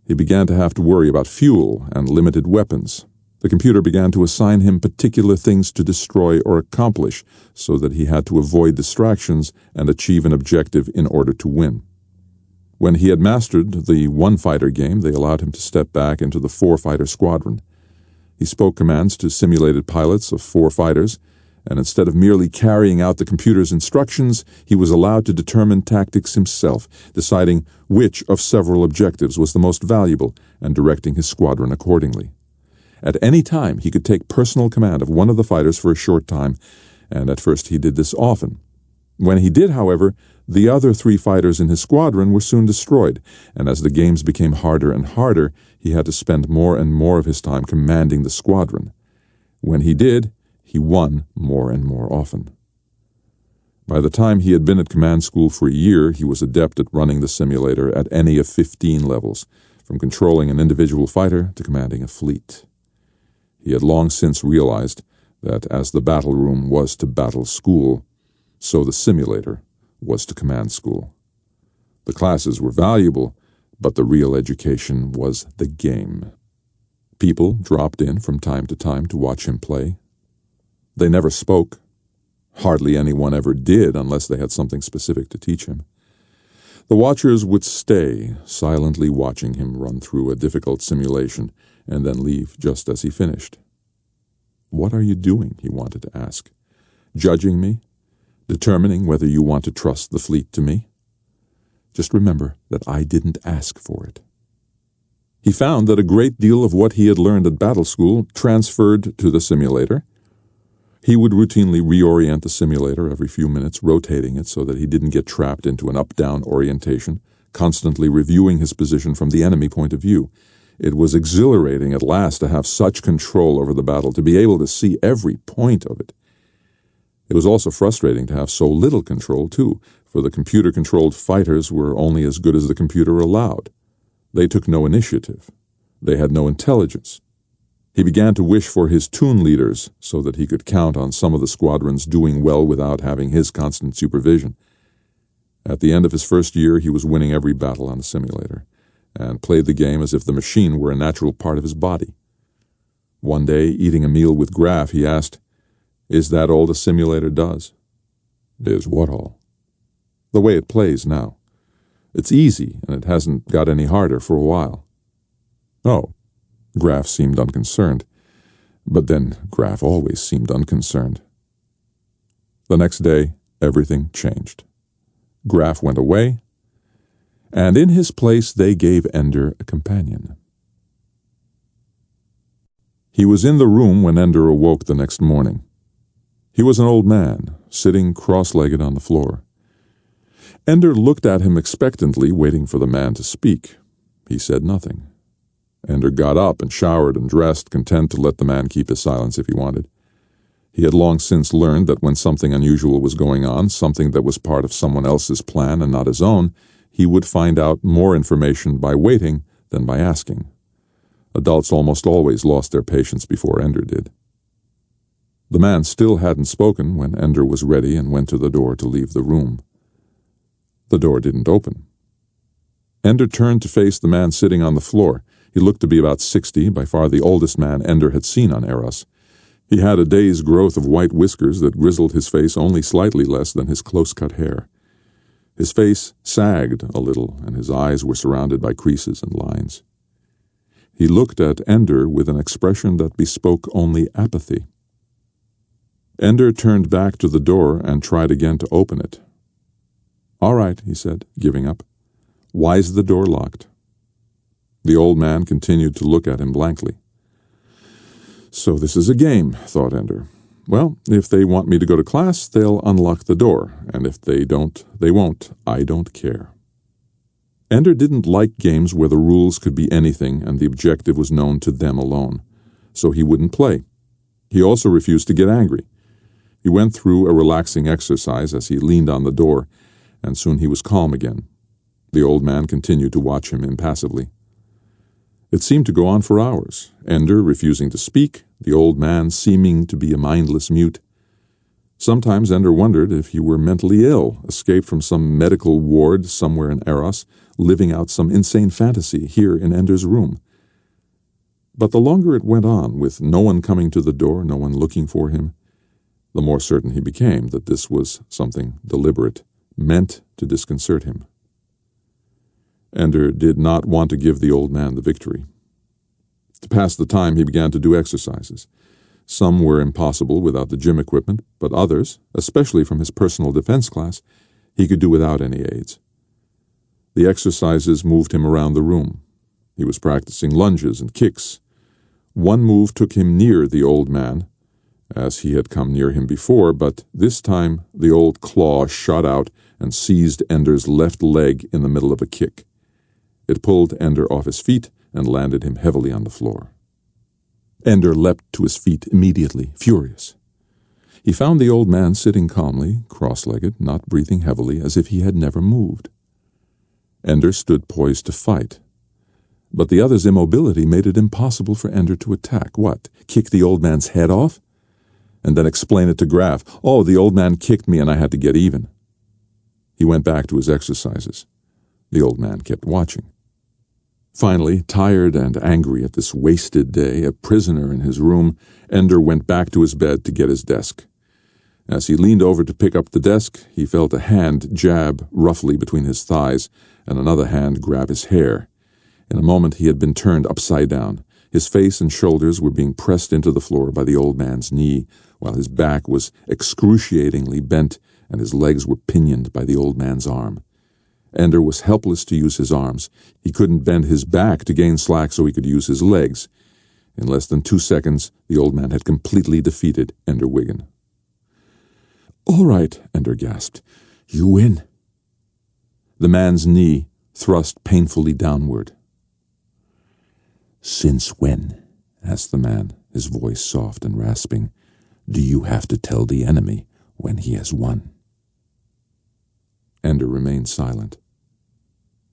He began to have to worry about fuel and limited weapons. The computer began to assign him particular things to destroy or accomplish, so that he had to avoid distractions and achieve an objective in order to win. When he had mastered the one-fighter game, they allowed him to step back into the 4-fighter squadron. He spoke commands to simulated pilots of 4 fighters, and instead of merely carrying out the computer's instructions, he was allowed to determine tactics himself, deciding which of several objectives was the most valuable and directing his squadron accordingly. At any time, he could take personal command of one of the fighters for a short time, and at first he did this often. When he did, however, the other 3 fighters in his squadron were soon destroyed, and as the games became harder and harder, he had to spend more and more of his time commanding the squadron. When he did, he won more and more often. By the time he had been at command school for a year, he was adept at running the simulator at any of 15 levels, from controlling an individual fighter to commanding a fleet. He had long since realized that as the battle room was to battle school, so the simulator was to command school. The classes were valuable, but the real education was the game. People dropped in from time to watch him play. They never spoke. Hardly anyone ever did unless they had something specific to teach him. The watchers would stay, silently watching him run through a difficult simulation, and then leave just as he finished. "What are you doing?" he wanted to ask. "Judging me? Determining whether you want to trust the fleet to me? Just remember that I didn't ask for it." He found that a great deal of what he had learned at battle school transferred to the simulator. He would routinely reorient the simulator every few minutes, rotating it so that he didn't get trapped into an up-down orientation, constantly reviewing his position from the enemy point of view. It was exhilarating at last to have such control over the battle, to be able to see every point of it. It was also frustrating to have so little control, too, for the computer-controlled fighters were only as good as the computer allowed. They took no initiative. They had no intelligence. He began to wish for his toon leaders so that he could count on some of the squadrons doing well without having his constant supervision. At the end of his first year, he was winning every battle on the simulator, and played the game as if the machine were a natural part of his body. One day, eating a meal with Graf, he asked, "Is that all the simulator does?" "Is what all?" "The way it plays now. It's easy, and it hasn't got any harder for a while." "Oh." Graf seemed unconcerned, but then Graf always seemed unconcerned. The next day, everything changed. Graf went away, and in his place they gave Ender a companion. He was in the room when Ender awoke the next morning. He was an old man, sitting cross-legged on the floor. Ender looked at him expectantly, waiting for the man to speak. He said nothing. Ender got up and showered and dressed, content to let the man keep his silence if he wanted. He had long since learned that when something unusual was going on, something that was part of someone else's plan and not his own, he would find out more information by waiting than by asking. Adults almost always lost their patience before Ender did. The man still hadn't spoken when Ender was ready and went to the door to leave the room. The door didn't open. Ender turned to face the man sitting on the floor. He looked to be about 60, by far the oldest man Ender had seen on Eros. He had a day's growth of white whiskers that grizzled his face only slightly less than his close-cut hair. His face sagged a little, and his eyes were surrounded by creases and lines. He looked at Ender with an expression that bespoke only apathy. Ender turned back to the door and tried again to open it. "All right," he said, giving up. "Why's the door locked?" The old man continued to look at him blankly. "So this is a game," thought Ender. "Well, if they want me to go to class, they'll unlock the door, and if they don't, they won't. I don't care." Ender didn't like games where the rules could be anything and the objective was known to them alone, so he wouldn't play. He also refused to get angry. He went through a relaxing exercise as he leaned on the door, and soon he was calm again. The old man continued to watch him impassively. It seemed to go on for hours, Ender refusing to speak, the old man seeming to be a mindless mute. Sometimes Ender wondered if he were mentally ill, escaped from some medical ward somewhere in Eros, living out some insane fantasy here in Ender's room. But the longer it went on, with no one coming to the door, no one looking for him, the more certain he became that this was something deliberate, meant to disconcert him. Ender did not want to give the old man the victory. To pass the time, he began to do exercises. Some were impossible without the gym equipment, but others, especially from his personal defense class, he could do without any aids. The exercises moved him around the room. He was practicing lunges and kicks. One move took him near the old man, as he had come near him before, but this time the old claw shot out and seized Ender's left leg in the middle of a kick. It pulled Ender off his feet and landed him heavily on the floor. Ender leapt to his feet immediately, furious. He found the old man sitting calmly, cross-legged, not breathing heavily, as if he had never moved. Ender stood poised to fight. But the other's immobility made it impossible for Ender to attack. What, kick the old man's head off? And then explain it to Graf. Oh, the old man kicked me and I had to get even. He went back to his exercises. The old man kept watching. Finally, tired and angry at this wasted day, a prisoner in his room, Ender went back to his bed to get his desk. As he leaned over to pick up the desk, he felt a hand jab roughly between his thighs and another hand grab his hair. In a moment he had been turned upside down. His face and shoulders were being pressed into the floor by the old man's knee, while his back was excruciatingly bent and his legs were pinioned by the old man's arm. Ender was helpless to use his arms. He couldn't bend his back to gain slack so he could use his legs. In less than 2 seconds, the old man had completely defeated Ender Wiggin. "All right," Ender gasped. "You win." The man's knee thrust painfully downward. "Since when," asked the man, his voice soft and rasping, "do you have to tell the enemy when he has won?" Ender remained silent.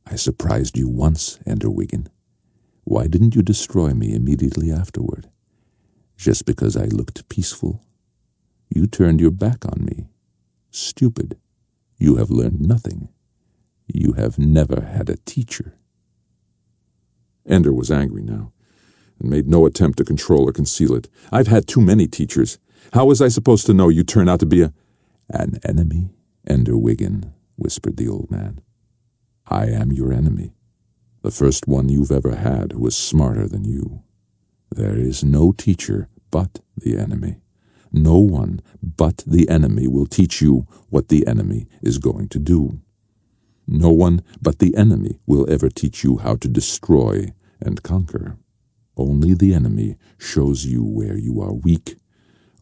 "I surprised you once, Ender Wiggin. Why didn't you destroy me immediately afterward? Just because I looked peaceful? You turned your back on me. Stupid. You have learned nothing. You have never had a teacher." Ender was angry now, and made no attempt to control or conceal it. "I've had too many teachers. How was I supposed to know you'd turn out to be an enemy, Ender Wiggin?" whispered the old man. "I am your enemy, the first one you've ever had who is smarter than you. There is no teacher but the enemy. No one but the enemy will teach you what the enemy is going to do. No one but the enemy will ever teach you how to destroy and conquer. Only the enemy shows you where you are weak.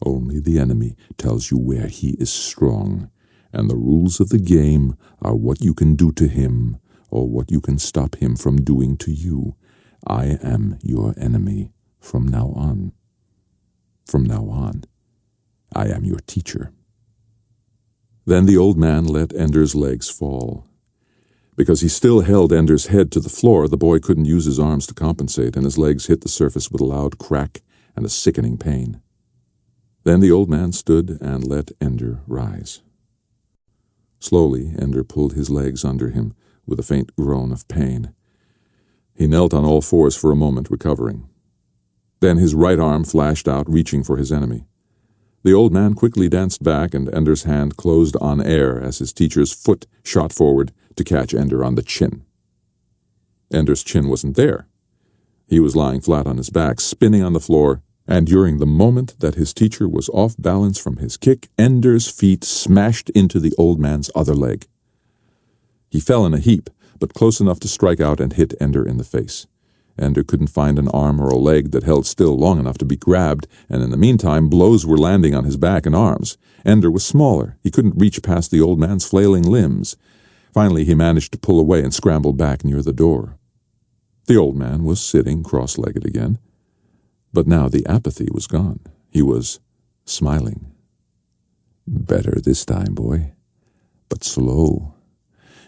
Only the enemy tells you where he is strong. And the rules of the game are what you can do to him or what you can stop him from doing to you. I am your enemy from now on. From now on, I am your teacher." Then the old man let Ender's legs fall. Because he still held Ender's head to the floor, the boy couldn't use his arms to compensate, and his legs hit the surface with a loud crack and a sickening pain. Then the old man stood and let Ender rise. Slowly, Ender pulled his legs under him with a faint groan of pain. He knelt on all fours for a moment, recovering. Then his right arm flashed out, reaching for his enemy. The old man quickly danced back, and Ender's hand closed on air as his teacher's foot shot forward to catch Ender on the chin. Ender's chin wasn't there. He was lying flat on his back, spinning on the floor, and during the moment that his teacher was off balance from his kick, Ender's feet smashed into the old man's other leg. He fell in a heap, but close enough to strike out and hit Ender in the face. Ender couldn't find an arm or a leg that held still long enough to be grabbed, and in the meantime blows were landing on his back and arms. Ender was smaller. He couldn't reach past the old man's flailing limbs. Finally he managed to pull away and scramble back near the door. The old man was sitting cross-legged again, but now the apathy was gone. He was smiling. "Better this time, boy, but slow.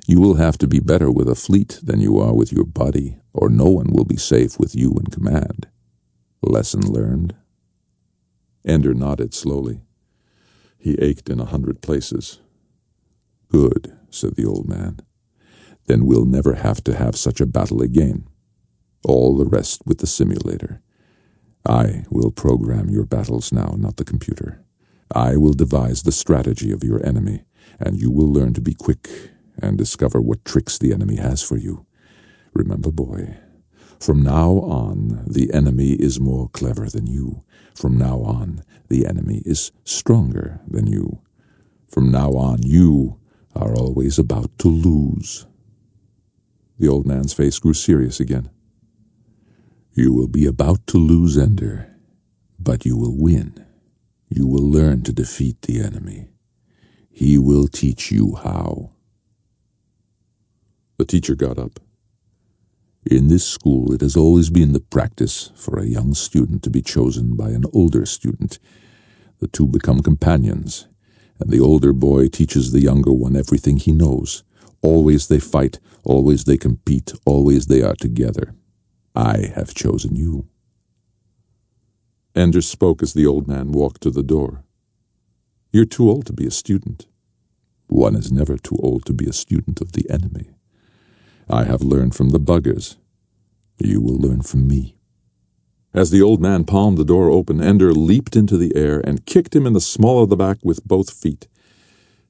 You will have to be better with a fleet than you are with your body, or no one will be safe with you in command. Lesson learned?" Ender nodded slowly. He ached in 100 places. "Good," said the old man. "Then we'll never have to have such a battle again. All the rest with the simulator. I will program your battles now, not the computer. I will devise the strategy of your enemy, and you will learn to be quick and discover what tricks the enemy has for you. Remember, boy, from now on, the enemy is more clever than you. From now on, the enemy is stronger than you. From now on, you are always about to lose." The old man's face grew serious again. "You will be about to lose, Ender, but you will win. You will learn to defeat the enemy. He will teach you how." The teacher got up. "In this school, it has always been the practice for a young student to be chosen by an older student. The two become companions, and the older boy teaches the younger one everything he knows. Always they fight, always they compete, always they are together. I have chosen you." Ender spoke as the old man walked to the door. "You're too old to be a student." "One is never too old to be a student of the enemy. I have learned from the buggers. You will learn from me." As the old man palmed the door open, Ender leaped into the air and kicked him in the small of the back with both feet.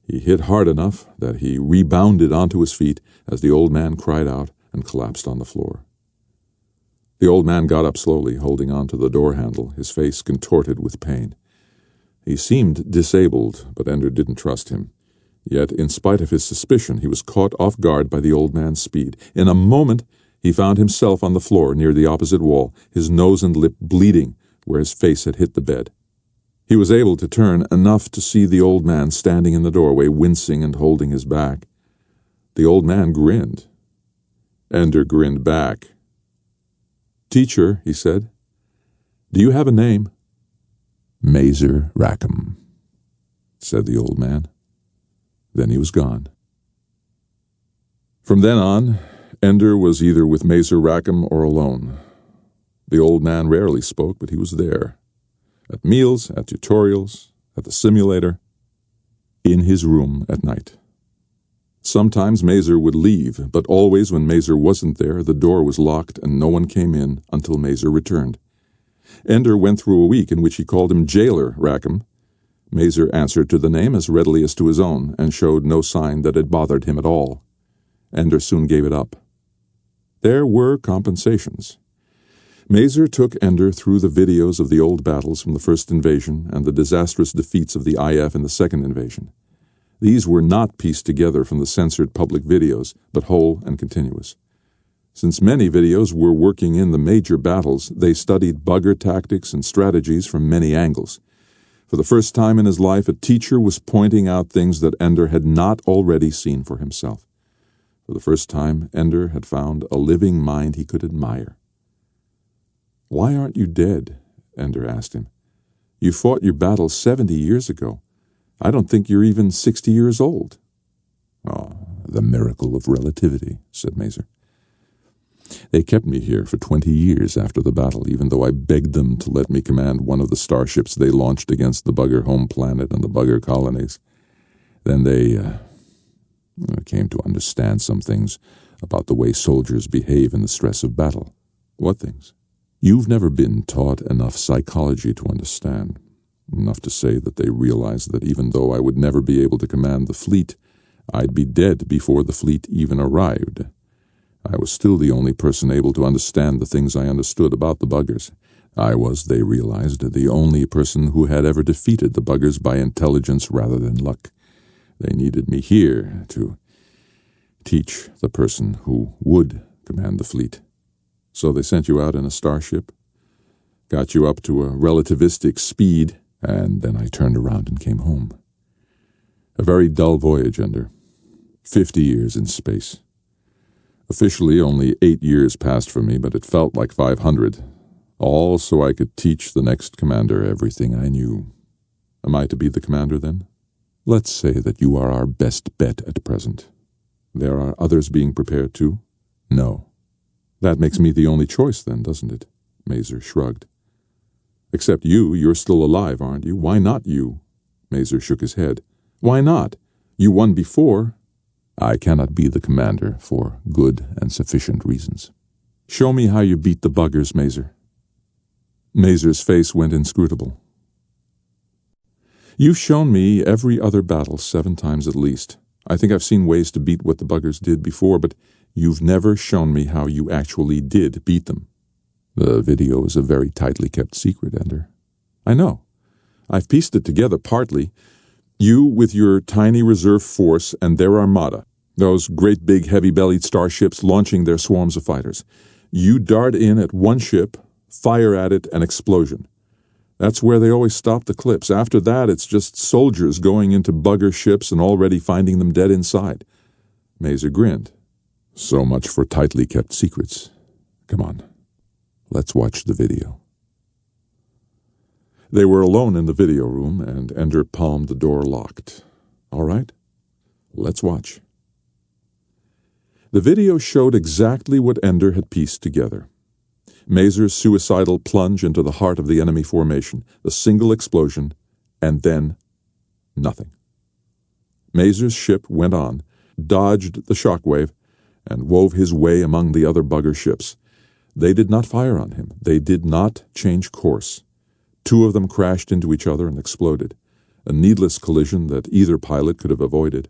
He hit hard enough that he rebounded onto his feet as the old man cried out and collapsed on the floor. The old man got up slowly, holding on to the door handle, his face contorted with pain. He seemed disabled, but Ender didn't trust him. Yet, in spite of his suspicion, he was caught off guard by the old man's speed. In a moment, he found himself on the floor near the opposite wall, his nose and lip bleeding where his face had hit the bed. He was able to turn enough to see the old man standing in the doorway, wincing and holding his back. The old man grinned. Ender grinned back. "Teacher," he said, "do you have a name?" "Mazer Rackham," said the old man. Then he was gone. From then on, Ender was either with Mazer Rackham or alone. The old man rarely spoke, but he was there. At meals, at tutorials, at the simulator, in his room at night. Sometimes Mazer would leave, but always when Mazer wasn't there, the door was locked and no one came in until Mazer returned. Ender went through a week in which he called him Jailer Rackham. Mazer answered to the name as readily as to his own, and showed no sign that it bothered him at all. Ender soon gave it up. There were compensations. Mazer took Ender through the videos of the old battles from the first invasion and the disastrous defeats of the IF in the second invasion. These were not pieced together from the censored public videos, but whole and continuous. Since many videos were working in the major battles, they studied bugger tactics and strategies from many angles. For the first time in his life, a teacher was pointing out things that Ender had not already seen for himself. For the first time, Ender had found a living mind he could admire. "Why aren't you dead?" Ender asked him. "You fought your battle 70 years ago. I don't think you're even 60 years old." "Oh, the miracle of relativity," said Mazer. "They kept me here for 20 years after the battle, even though I begged them to let me command one of the starships they launched against the bugger home planet and the bugger colonies. Then they came to understand some things about the way soldiers behave in the stress of battle." "What things?" "You've never been taught enough psychology to understand. Enough to say that they realized that even though I would never be able to command the fleet, I'd be dead before the fleet even arrived. I was still the only person able to understand the things I understood about the buggers. I was, they realized, the only person who had ever defeated the buggers by intelligence rather than luck. They needed me here to teach the person who would command the fleet. So they sent you out in a starship, got you up to a relativistic speed, and then I turned around and came home. A very dull voyage, Ender. 50 years in space. Officially, only 8 years passed for me, but it felt like 500. All so I could teach the next commander everything I knew. Am I to be the commander, then? Let's say that you are our best bet at present. There are others being prepared, too? No. That makes me the only choice, then, doesn't it? Mazer shrugged. Except you're still alive, aren't you? Why not you? Mazer shook his head. Why not? You won before. I cannot be the commander for good and sufficient reasons. Show me how you beat the buggers, Mazer. Mazer's face went inscrutable. You've shown me every other battle 7 times at least. I think I've seen ways to beat what the buggers did before, but you've never shown me how you actually did beat them. The video is a very tightly kept secret, Ender. I know. I've pieced it together partly. You with your tiny reserve force and their armada, those great big heavy-bellied starships launching their swarms of fighters. You dart in at one ship, fire at it, an explosion. That's where they always stop the clips. After that, it's just soldiers going into bugger ships and already finding them dead inside. Mazer grinned. So much for tightly kept secrets. Come on, let's watch the video. They were alone in the video room, and Ender palmed the door locked. All right, let's watch. The video showed exactly what Ender had pieced together. Mazer's suicidal plunge into the heart of the enemy formation, the single explosion, and then nothing. Mazer's ship went on, dodged the shockwave, and wove his way among the other bugger ships. They did not fire on him. They did not change course. 2 of them crashed into each other and exploded, a needless collision that either pilot could have avoided.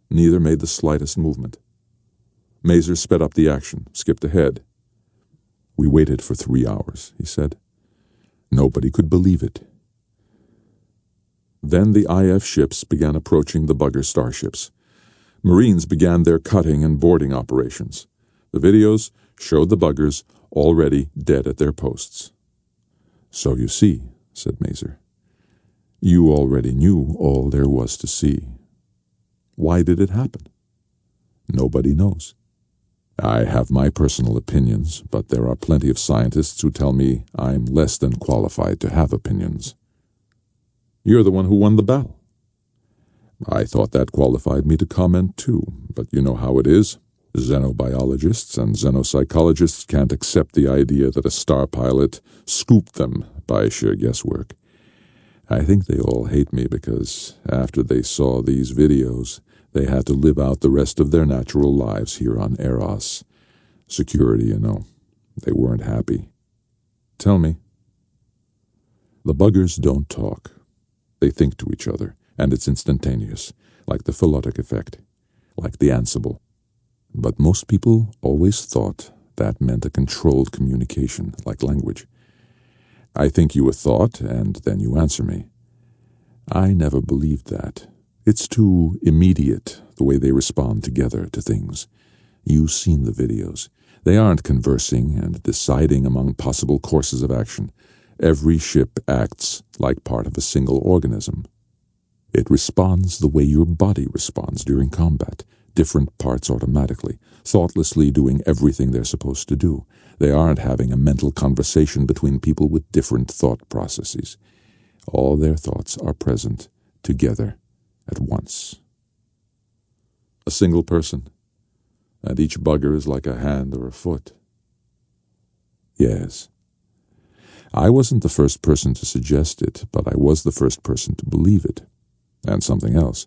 Neither made the slightest movement. Mazer sped up the action, skipped ahead. We waited for 3 hours, he said. Nobody could believe it. Then the IF ships began approaching the bugger starships. Marines began their cutting and boarding operations. The videos showed the buggers already dead at their posts. So you see, said Mazer, you already knew all there was to see. Why did it happen? Nobody knows. I have my personal opinions, but there are plenty of scientists who tell me I'm less than qualified to have opinions. You're the one who won the battle. I thought that qualified me to comment too, but you know how it is. Xenobiologists and xenopsychologists can't accept the idea that a star pilot scooped them by sheer guesswork. I think they all hate me because after they saw these videos, they had to live out the rest of their natural lives here on Eros. Security, you know. They weren't happy. Tell me. The buggers don't talk. They think to each other, and it's instantaneous, like the phonetic effect, like the Ansible. But most people always thought that meant a controlled communication, like language. I think you a thought, and then you answer me. I never believed that. It's too immediate, the way they respond together to things. You've seen the videos. They aren't conversing and deciding among possible courses of action. Every ship acts like part of a single organism. It responds the way your body responds during combat, different parts automatically, thoughtlessly doing everything they're supposed to do. They aren't having a mental conversation between people with different thought processes. All their thoughts are present together at once. A single person, and each bugger is like a hand or a foot. Yes. I wasn't the first person to suggest it, but I was the first person to believe it. And something else.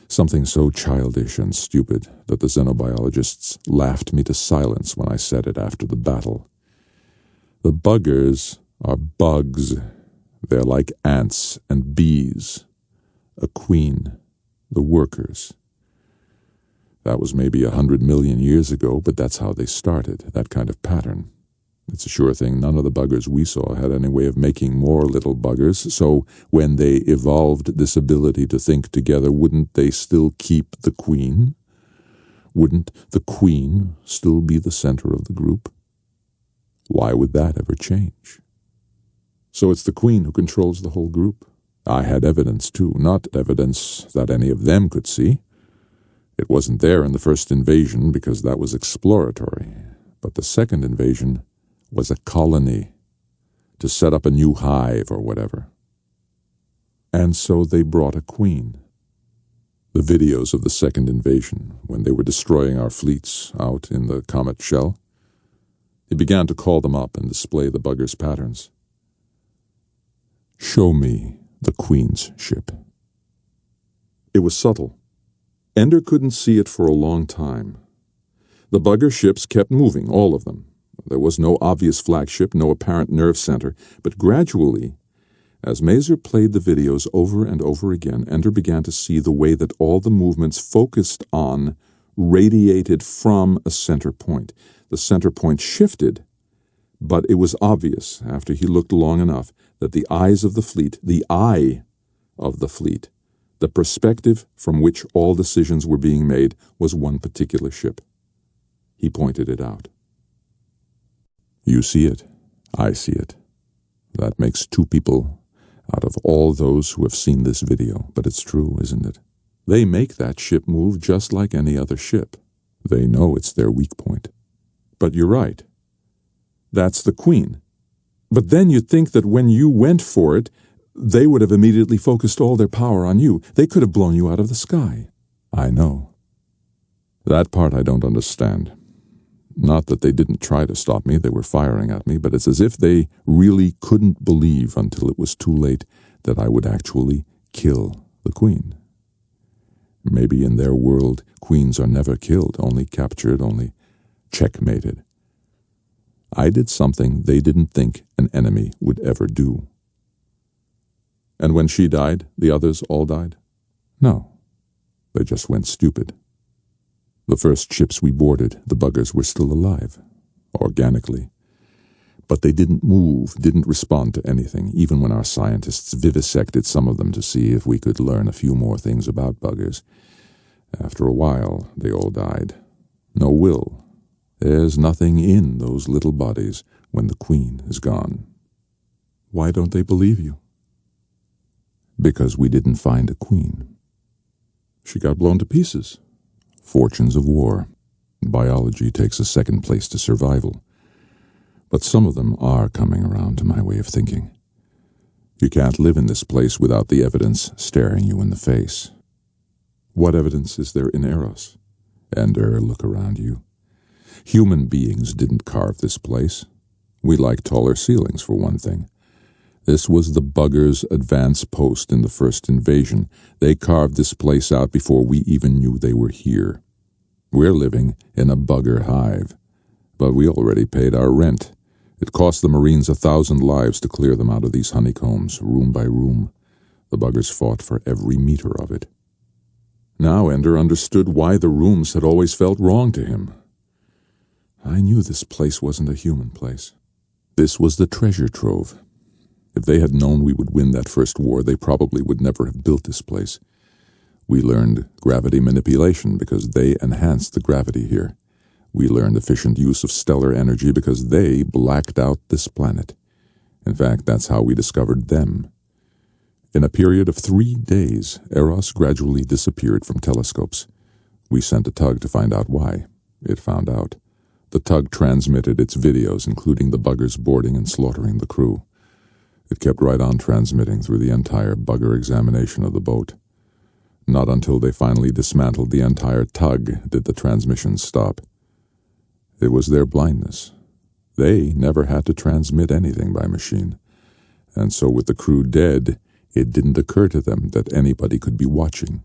Something so childish and stupid that the xenobiologists laughed me to silence when I said it after the battle. The buggers are bugs. They're like ants and bees. A queen, the workers. That was maybe 100 million years ago, but that's how they started, that kind of pattern. It's a sure thing none of the buggers we saw had any way of making more little buggers, so when they evolved this ability to think together, wouldn't they still keep the queen? Wouldn't the queen still be the center of the group? Why would that ever change? So it's the queen who controls the whole group. I had evidence too, not evidence that any of them could see. It wasn't there in the first invasion because that was exploratory, but the second invasion was a colony to set up a new hive or whatever. And so they brought a queen. The videos of the second invasion, when they were destroying our fleets out in the comet shell, he began to call them up and display the buggers' patterns. Show me the queen's ship. It was subtle. Ender couldn't see it for a long time. The bugger ships kept moving, all of them. There was no obvious flagship, no apparent nerve center, but gradually, as Mazer played the videos over and over again, Ender began to see the way that all the movements focused on radiated from a center point. The center point shifted, but it was obvious, after he looked long enough, that the eyes of the fleet, the eye of the fleet, the perspective from which all decisions were being made, was one particular ship. He pointed it out. You see it. I see it. That makes 2 people out of all those who have seen this video, but it's true, isn't it? They make that ship move just like any other ship. They know it's their weak point. But you're right. That's the Queen. But then you'd think that when you went for it, they would have immediately focused all their power on you. They could have blown you out of the sky. I know. That part I don't understand. Not that they didn't try to stop me, they were firing at me, but it's as if they really couldn't believe until it was too late that I would actually kill the Queen. Maybe in their world, queens are never killed, only captured, only checkmated. I did something they didn't think an enemy would ever do. And when she died, the others all died? No. They just went stupid. The first ships we boarded, the buggers were still alive, organically. But they didn't move, didn't respond to anything, even when our scientists vivisected some of them to see if we could learn a few more things about buggers. After a while, they all died. No will. There's nothing in those little bodies when the Queen is gone. Why don't they believe you? Because we didn't find a queen. She got blown to pieces. Fortunes of war. Biology takes a second place to survival. But some of them are coming around to my way of thinking. You can't live in this place without the evidence staring you in the face. What evidence is there in Eros? Ender, look around you. Human beings didn't carve this place. We like taller ceilings, for one thing. This was the buggers' advance post in the first invasion. They carved this place out before we even knew they were here. We're living in a bugger hive, but we already paid our rent. It cost the Marines 1,000 lives to clear them out of these honeycombs, room by room. The buggers fought for every meter of it. Now Ender understood why the rooms had always felt wrong to him. I knew this place wasn't a human place. This was the treasure trove. If they had known we would win that first war, they probably would never have built this place. We learned gravity manipulation because they enhanced the gravity here. We learned efficient use of stellar energy because they blacked out this planet. In fact, that's how we discovered them. In a period of 3 days, Eros gradually disappeared from telescopes. We sent a tug to find out why. It found out. The tug transmitted its videos, including the buggers boarding and slaughtering the crew. It kept right on transmitting through the entire bugger examination of the boat. Not until they finally dismantled the entire tug did the transmissions stop. It was their blindness. They never had to transmit anything by machine. And so with the crew dead, it didn't occur to them that anybody could be watching.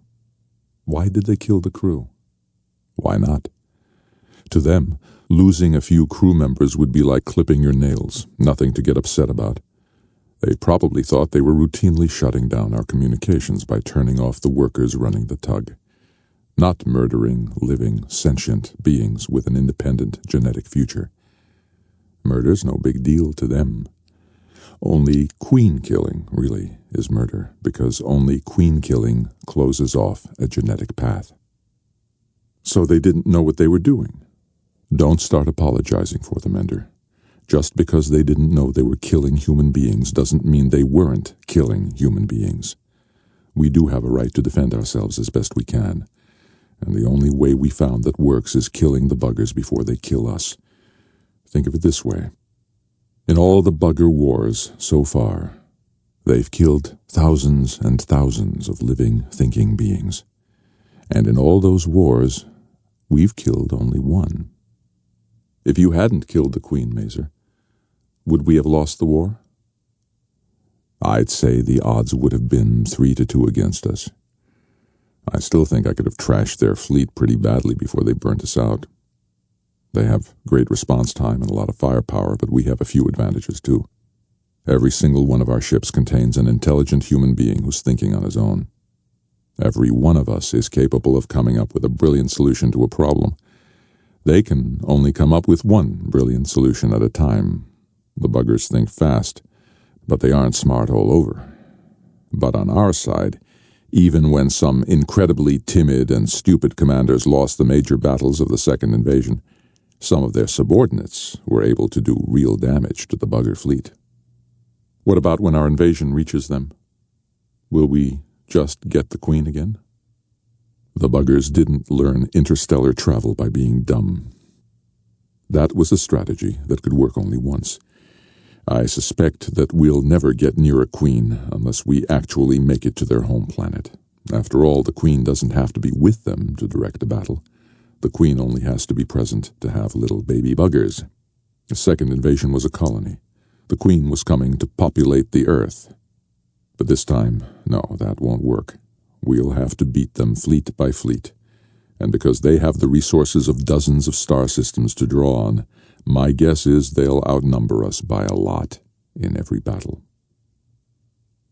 Why did they kill the crew? Why not? To them, losing a few crew members would be like clipping your nails, nothing to get upset about. They probably thought they were routinely shutting down our communications by turning off the workers running the tug. Not murdering, living, sentient beings with an independent genetic future. Murder's no big deal to them. Only queen killing, really, is murder, because only queen killing closes off a genetic path. So they didn't know what they were doing. Don't start apologizing for them, Ender. Just because they didn't know they were killing human beings doesn't mean they weren't killing human beings. We do have a right to defend ourselves as best we can, and the only way we found that works is killing the buggers before they kill us. Think of it this way. In all the bugger wars so far, they've killed thousands and thousands of living, thinking beings. And in all those wars, we've killed only one. If you hadn't killed the Queen, Mazer, would we have lost the war? I'd say the odds would have been 3-2 against us. I still think I could have trashed their fleet pretty badly before they burnt us out. They have great response time and a lot of firepower, but we have a few advantages too. Every single one of our ships contains an intelligent human being who's thinking on his own. Every one of us is capable of coming up with a brilliant solution to a problem. They can only come up with one brilliant solution at a time. The buggers think fast, but they aren't smart all over. But on our side, even when some incredibly timid and stupid commanders lost the major battles of the second invasion, some of their subordinates were able to do real damage to the bugger fleet. What about when our invasion reaches them? Will we just get the Queen again? The buggers didn't learn interstellar travel by being dumb. That was a strategy that could work only once. I suspect that we'll never get near a Queen unless we actually make it to their home planet. After all, the Queen doesn't have to be with them to direct a battle. The Queen only has to be present to have little baby buggers. The second invasion was a colony. The Queen was coming to populate the Earth. But this time, no, that won't work. We'll have to beat them fleet by fleet. And because they have the resources of dozens of star systems to draw on, my guess is they'll outnumber us by a lot in every battle.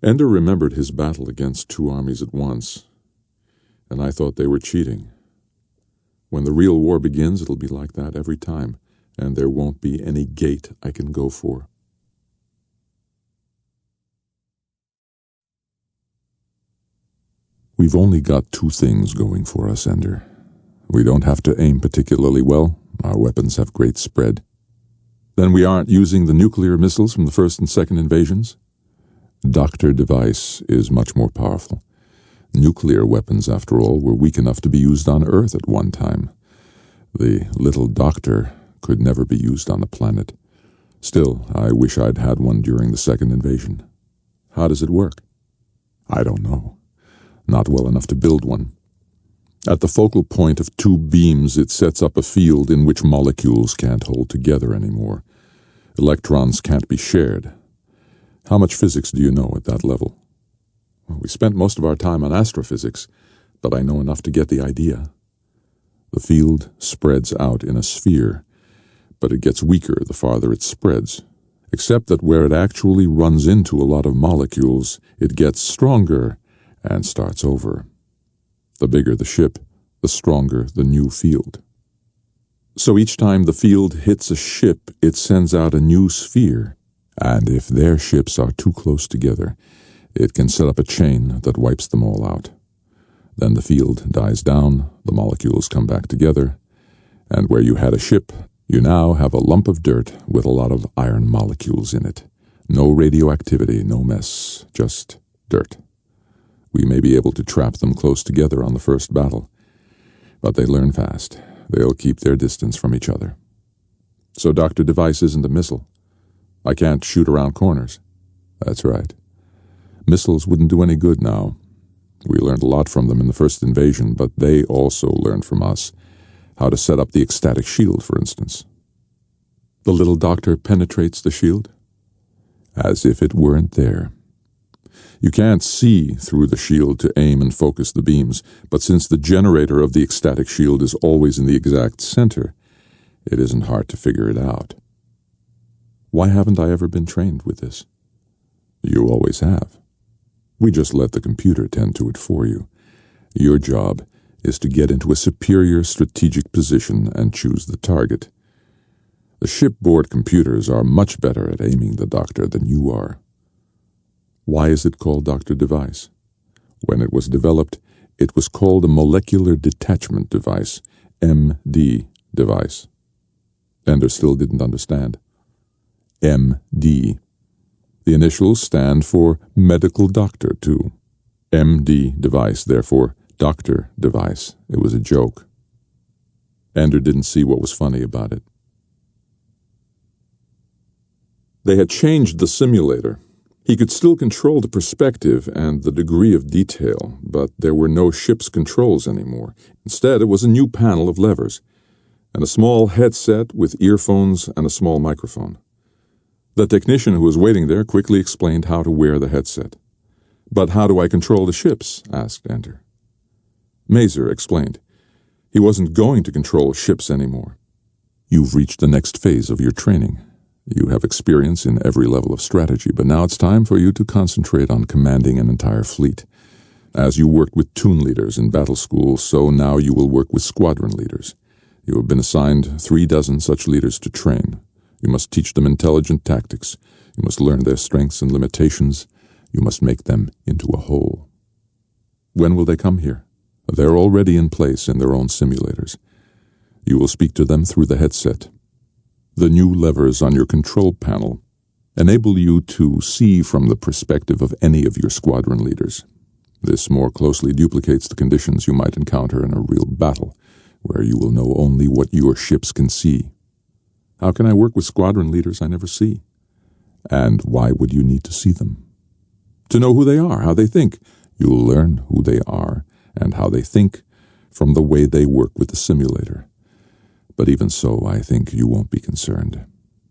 Ender remembered his battle against two armies at once, and I thought they were cheating. When the real war begins, it'll be like that every time, and there won't be any gate I can go for. We've only got two things going for us, Ender. We don't have to aim particularly well. Our weapons have great spread. Then we aren't using the nuclear missiles from the first and second invasions. Dr. Device is much more powerful. Nuclear weapons, after all, were weak enough to be used on Earth at one time. The little doctor could never be used on the planet. Still, I wish I'd had one during the second invasion. How does it work? I don't know. Not well enough to build one. At the focal point of two beams, it sets up a field in which molecules can't hold together anymore. Electrons can't be shared. How much physics do you know at that level? Well, we spent most of our time on astrophysics, but I know enough to get the idea. The field spreads out in a sphere, but it gets weaker the farther it spreads, except that where it actually runs into a lot of molecules, it gets stronger and starts over. The bigger the ship, the stronger the new field. So each time the field hits a ship, it sends out a new sphere, and if their ships are too close together, it can set up a chain that wipes them all out. Then the field dies down, the molecules come back together, and where you had a ship, you now have a lump of dirt with a lot of iron molecules in it. No radioactivity, no mess, just dirt. We may be able to trap them close together on the first battle, but they learn fast. They'll keep their distance from each other. So Dr. Device isn't a missile. I can't shoot around corners. That's right. Missiles wouldn't do any good now. We learned a lot from them in the first invasion, but they also learned from us how to set up the ecstatic shield, for instance. The little doctor penetrates the shield as if it weren't there. You can't see through the shield to aim and focus the beams, but since the generator of the ecstatic shield is always in the exact center, it isn't hard to figure it out. Why haven't I ever been trained with this? You always have. We just let the computer tend to it for you. Your job is to get into a superior strategic position and choose the target. The shipboard computers are much better at aiming the doctor than you are. Why is it called Dr. Device? When it was developed, it was called a molecular detachment device, MD device. Ender still didn't understand. MD. The initials stand for medical doctor, too. MD device, therefore, Dr. Device. It was a joke. Ender didn't see what was funny about it. They had changed the simulator. He could still control the perspective and the degree of detail, but there were no ship's controls anymore. Instead, it was a new panel of levers, and a small headset with earphones and a small microphone. The technician who was waiting there quickly explained how to wear the headset. "But how do I control the ships?" asked Ender. Mazer explained. He wasn't going to control ships anymore. "You've reached the next phase of your training. You have experience in every level of strategy, but now it's time for you to concentrate on commanding an entire fleet. As you worked with toon leaders in battle school, so now you will work with squadron leaders. You have been assigned 36 such leaders to train. You must teach them intelligent tactics. You must learn their strengths and limitations. You must make them into a whole." "When will they come here?" "They're already in place in their own simulators. You will speak to them through the headset. The new levers on your control panel enable you to see from the perspective of any of your squadron leaders. This more closely duplicates the conditions you might encounter in a real battle, where you will know only what your ships can see. How can I work with squadron leaders I never see? And why would you need to see them? To know who they are, how they think. You'll learn who they are and how they think from the way they work with the simulator. But even so, I think you won't be concerned.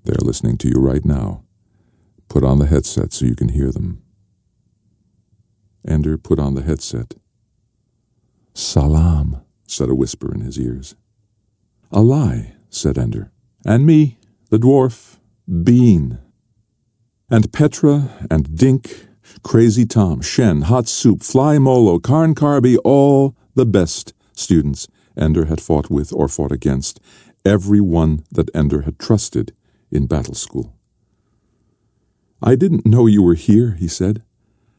They're listening to you right now. Put on the headset so you can hear them. Ender put on the headset. "Salam," said a whisper in his ears. "A lie," said Ender. "And me, the dwarf, Bean. And Petra and Dink, Crazy Tom, Shen, Hot Soup, Fly Molo, Karn Carby, all the best students Ender had fought with or fought against, every one that Ender had trusted in battle school. "I didn't know you were here," he said.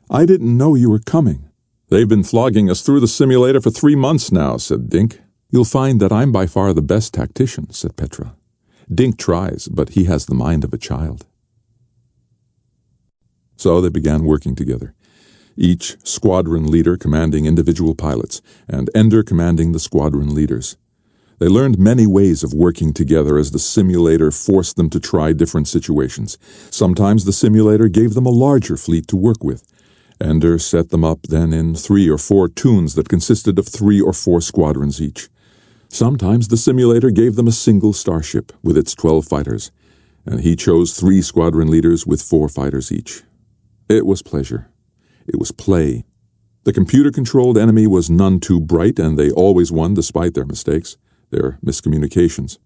"I didn't know you were coming." "They've been flogging us through the simulator for 3 months now," said Dink. "You'll find that I'm by far the best tactician," said Petra. "Dink tries, but he has the mind of a child." So they began working together, each squadron leader commanding individual pilots, and Ender commanding the squadron leaders. They learned many ways of working together as the simulator forced them to try different situations. Sometimes the simulator gave them a larger fleet to work with. Ender set them up then in 3 or 4 toons that consisted of 3 or 4 squadrons each. Sometimes the simulator gave them a single starship with its 12 fighters, and he chose 3 squadron leaders with 4 fighters each. It was pleasure. It was play. The computer-controlled enemy was none too bright, and they always won despite their mistakes, their miscommunications.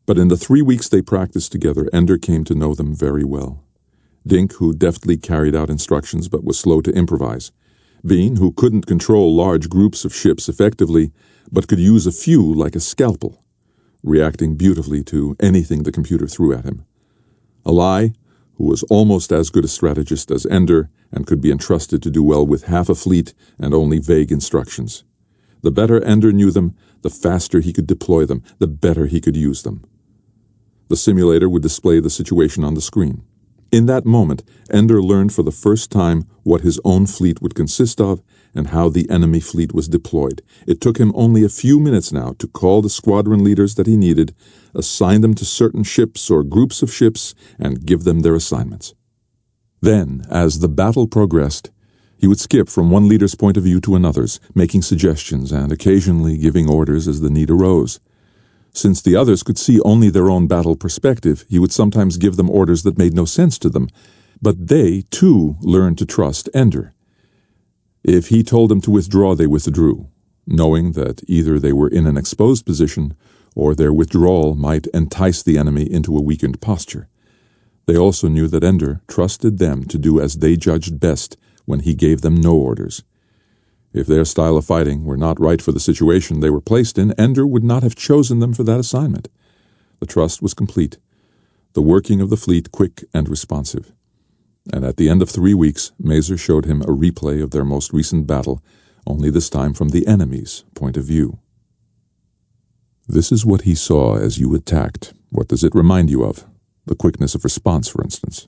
But in the 3 weeks they practiced together, Ender came to know them very well. Dink, who deftly carried out instructions but was slow to improvise. Bean, who couldn't control large groups of ships effectively, but could use a few like a scalpel, reacting beautifully to anything the computer threw at him. Alai, who was almost as good a strategist as Ender and could be entrusted to do well with half a fleet and only vague instructions. The better Ender knew them, the faster he could deploy them, the better he could use them. The simulator would display the situation on the screen. In that moment, Ender learned for the first time what his own fleet would consist of and how the enemy fleet was deployed. It took him only a few minutes now to call the squadron leaders that he needed, assign them to certain ships or groups of ships, and give them their assignments. Then, as the battle progressed, he would skip from one leader's point of view to another's, making suggestions and occasionally giving orders as the need arose. Since the others could see only their own battle perspective, he would sometimes give them orders that made no sense to them, but they, too, learned to trust Ender. If he told them to withdraw, they withdrew, knowing that either they were in an exposed position or their withdrawal might entice the enemy into a weakened posture. They also knew that Ender trusted them to do as they judged best when he gave them no orders. If their style of fighting were not right for the situation they were placed in, Ender would not have chosen them for that assignment. The trust was complete, the working of the fleet quick and responsive. And at the end of 3 weeks, Mazer showed him a replay of their most recent battle, only this time from the enemy's point of view. This is what he saw as you attacked. What does it remind you of? The quickness of response, for instance.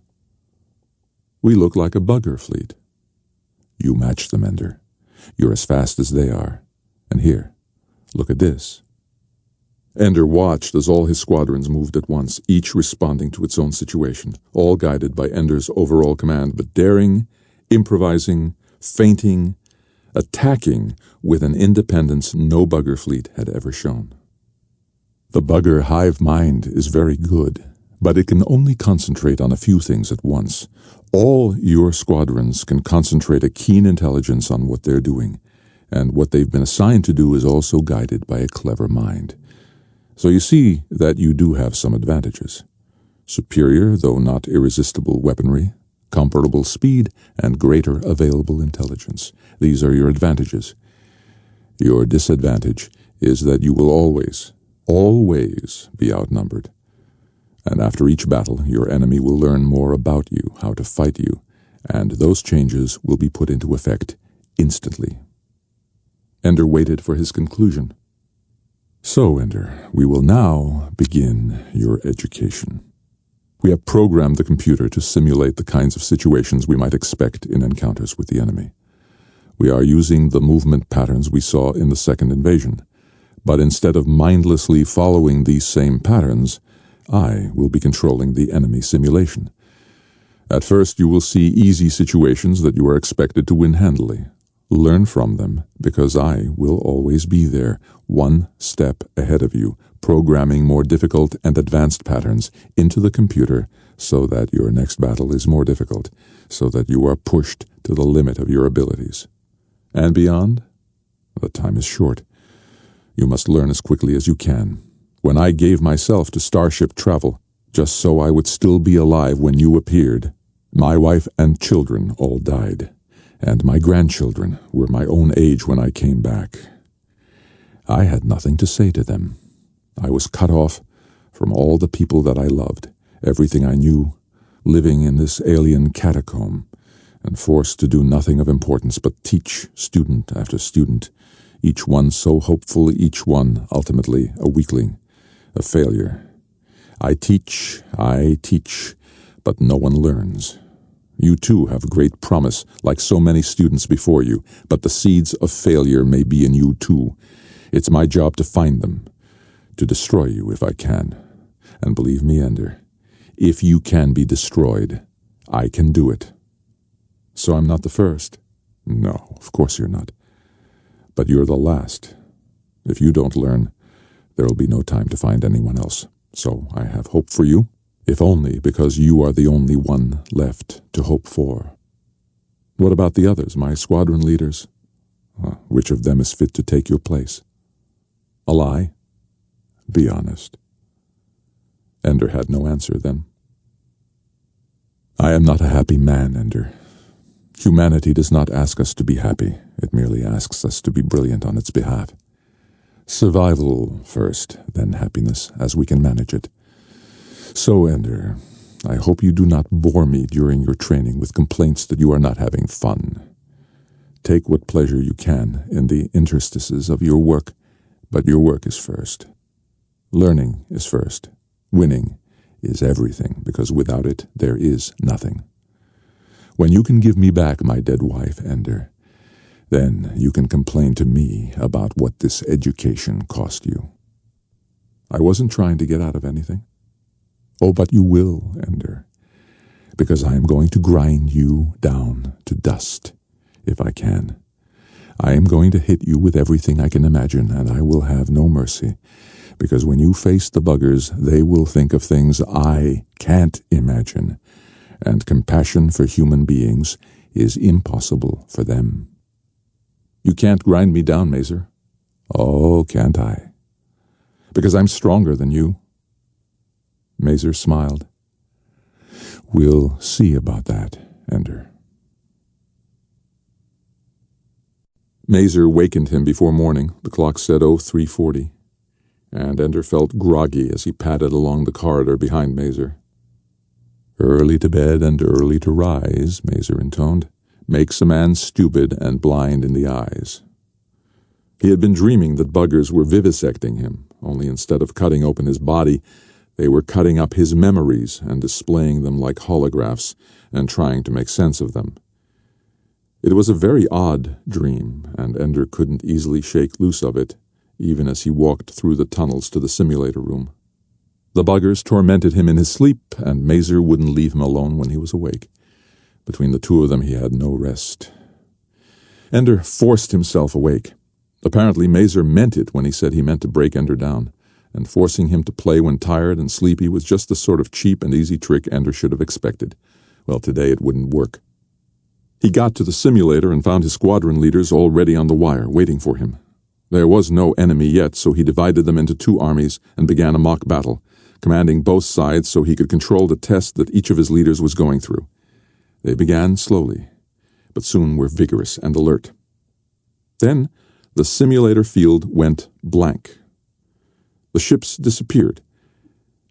We look like a bugger fleet. You match them, Ender. You're as fast as they are. And here, look at this. Ender watched as all his squadrons moved at once, each responding to its own situation, all guided by Ender's overall command, but daring, improvising, feinting, attacking with an independence no bugger fleet had ever shown. The bugger hive mind is very good, but it can only concentrate on a few things at once. All your squadrons can concentrate a keen intelligence on what they're doing, and what they've been assigned to do is also guided by a clever mind. So you see that you do have some advantages. Superior, though not irresistible weaponry, comparable speed, and greater available intelligence. These are your advantages. Your disadvantage is that you will always be outnumbered. And after each battle, your enemy will learn more about you, how to fight you, and those changes will be put into effect instantly. Ender waited for his conclusion. So, Ender, we will now begin your education. We have programmed the computer to simulate the kinds of situations we might expect in encounters with the enemy. We are using the movement patterns we saw in the second invasion, but instead of mindlessly following these same patterns, I will be controlling the enemy simulation. At first, you will see easy situations that you are expected to win handily. Learn from them, because I will always be there, one step ahead of you, programming more difficult and advanced patterns into the computer so that your next battle is more difficult, so that you are pushed to the limit of your abilities. And beyond? The time is short. You must learn as quickly as you can. When I gave myself to starship travel, just so I would still be alive when you appeared, my wife and children all died, and my grandchildren were my own age when I came back. I had nothing to say to them. I was cut off from all the people that I loved, everything I knew, living in this alien catacomb, and forced to do nothing of importance but teach student after student, each one so hopeful, each one ultimately a weakling, a failure. I teach, but no one learns. You too have great promise, like so many students before you, but the seeds of failure may be in you too. It's my job to find them, to destroy you if I can. And believe me, Ender, if you can be destroyed, I can do it. So I'm not the first? No, of course you're not. But you're the last. If you don't learn, there will be no time to find anyone else. So I have hope for you, if only because you are the only one left to hope for. What about the others, my squadron leaders? Which of them is fit to take your place? A lie? Be honest. Ender had no answer then. I am not a happy man, Ender. Humanity does not ask us to be happy. It merely asks us to be brilliant on its behalf. Survival first, then happiness, as we can manage it. So, Ender, I hope you do not bore me during your training with complaints that you are not having fun. Take what pleasure you can in the interstices of your work, but your work is first. Learning is first. Winning is everything, because without it there is nothing. When you can give me back my dead wife, Ender, then you can complain to me about what this education cost you. I wasn't trying to get out of anything. Oh, but you will, Ender, because I am going to grind you down to dust, if I can. I am going to hit you with everything I can imagine, and I will have no mercy, because when you face the buggers, they will think of things I can't imagine, and compassion for human beings is impossible for them. You can't grind me down, Mazer. Oh, can't I? Because I'm stronger than you. Mazer smiled. We'll see about that, Ender. Mazer wakened him before morning. The clock said 03:40, and Ender felt groggy as he padded along the corridor behind Mazer. Early to bed and early to rise, Mazer intoned, makes a man stupid and blind in the eyes. He had been dreaming that buggers were vivisecting him, only instead of cutting open his body, they were cutting up his memories and displaying them like holographs and trying to make sense of them. It was a very odd dream, and Ender couldn't easily shake loose of it, even as he walked through the tunnels to the simulator room. The buggers tormented him in his sleep, and Mazer wouldn't leave him alone when he was awake. Between the two of them he had no rest. Ender forced himself awake. Apparently Mazer meant it when he said he meant to break Ender down, and forcing him to play when tired and sleepy was just the sort of cheap and easy trick Ender should have expected. Well, today it wouldn't work. He got to the simulator and found his squadron leaders already on the wire, waiting for him. There was no enemy yet, so he divided them into two armies and began a mock battle, commanding both sides so he could control the test that each of his leaders was going through. They began slowly, but soon were vigorous and alert. Then the simulator field went blank. The ships disappeared,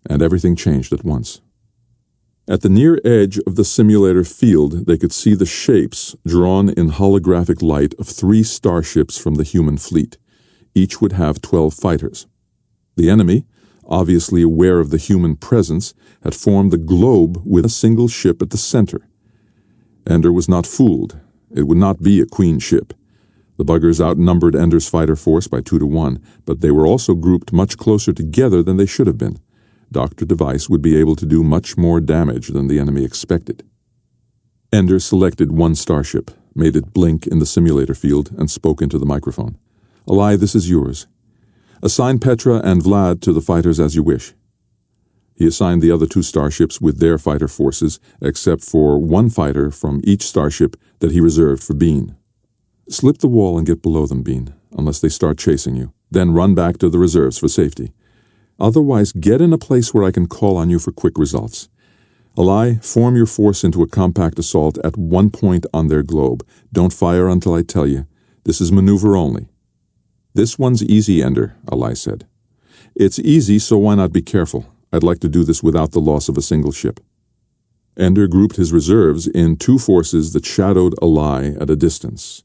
and everything changed at once. At the near edge of the simulator field, they could see the shapes drawn in holographic light of 3 starships from the human fleet. Each would have 12 fighters. The enemy, obviously aware of the human presence, had formed the globe with a single ship at the center. Ender was not fooled. It would not be a queen ship. The buggers outnumbered Ender's fighter force by 2 to 1, but they were also grouped much closer together than they should have been. Dr. Device would be able to do much more damage than the enemy expected. Ender selected one starship, made it blink in the simulator field, and spoke into the microphone. "Alai, this is yours. Assign Petra and Vlad to the fighters as you wish." He assigned the other 2 starships with their fighter forces, except for 1 fighter from each starship that he reserved for Bean. "Slip the wall and get below them, Bean, unless they start chasing you. Then run back to the reserves for safety. Otherwise, get in a place where I can call on you for quick results. Alai, form your force into a compact assault at one point on their globe. Don't fire until I tell you. This is maneuver only." "This one's easy, Ender," Alai said. "It's easy, so why not be careful? I'd like to do this without the loss of a single ship." Ender grouped his reserves in 2 forces that shadowed Alai at a distance.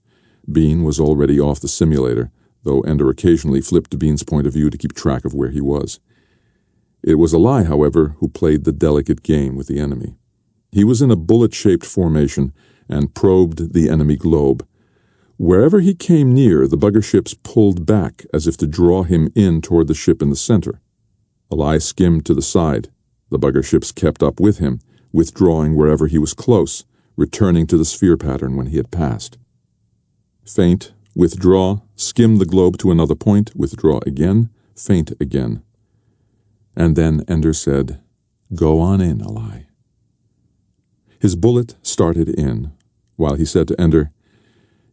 Bean was already off the simulator, though Ender occasionally flipped to Bean's point of view to keep track of where he was. It was Alai, however, who played the delicate game with the enemy. He was in a bullet-shaped formation and probed the enemy globe. Wherever he came near, the bugger ships pulled back as if to draw him in toward the ship in the center. Alai skimmed to the side. The bugger ships kept up with him, withdrawing wherever he was close, returning to the sphere pattern when he had passed. Feint, withdraw, skim the globe to another point, withdraw again, feint again. And then Ender said, "Go on in, Alai." His bullet started in, while he said to Ender,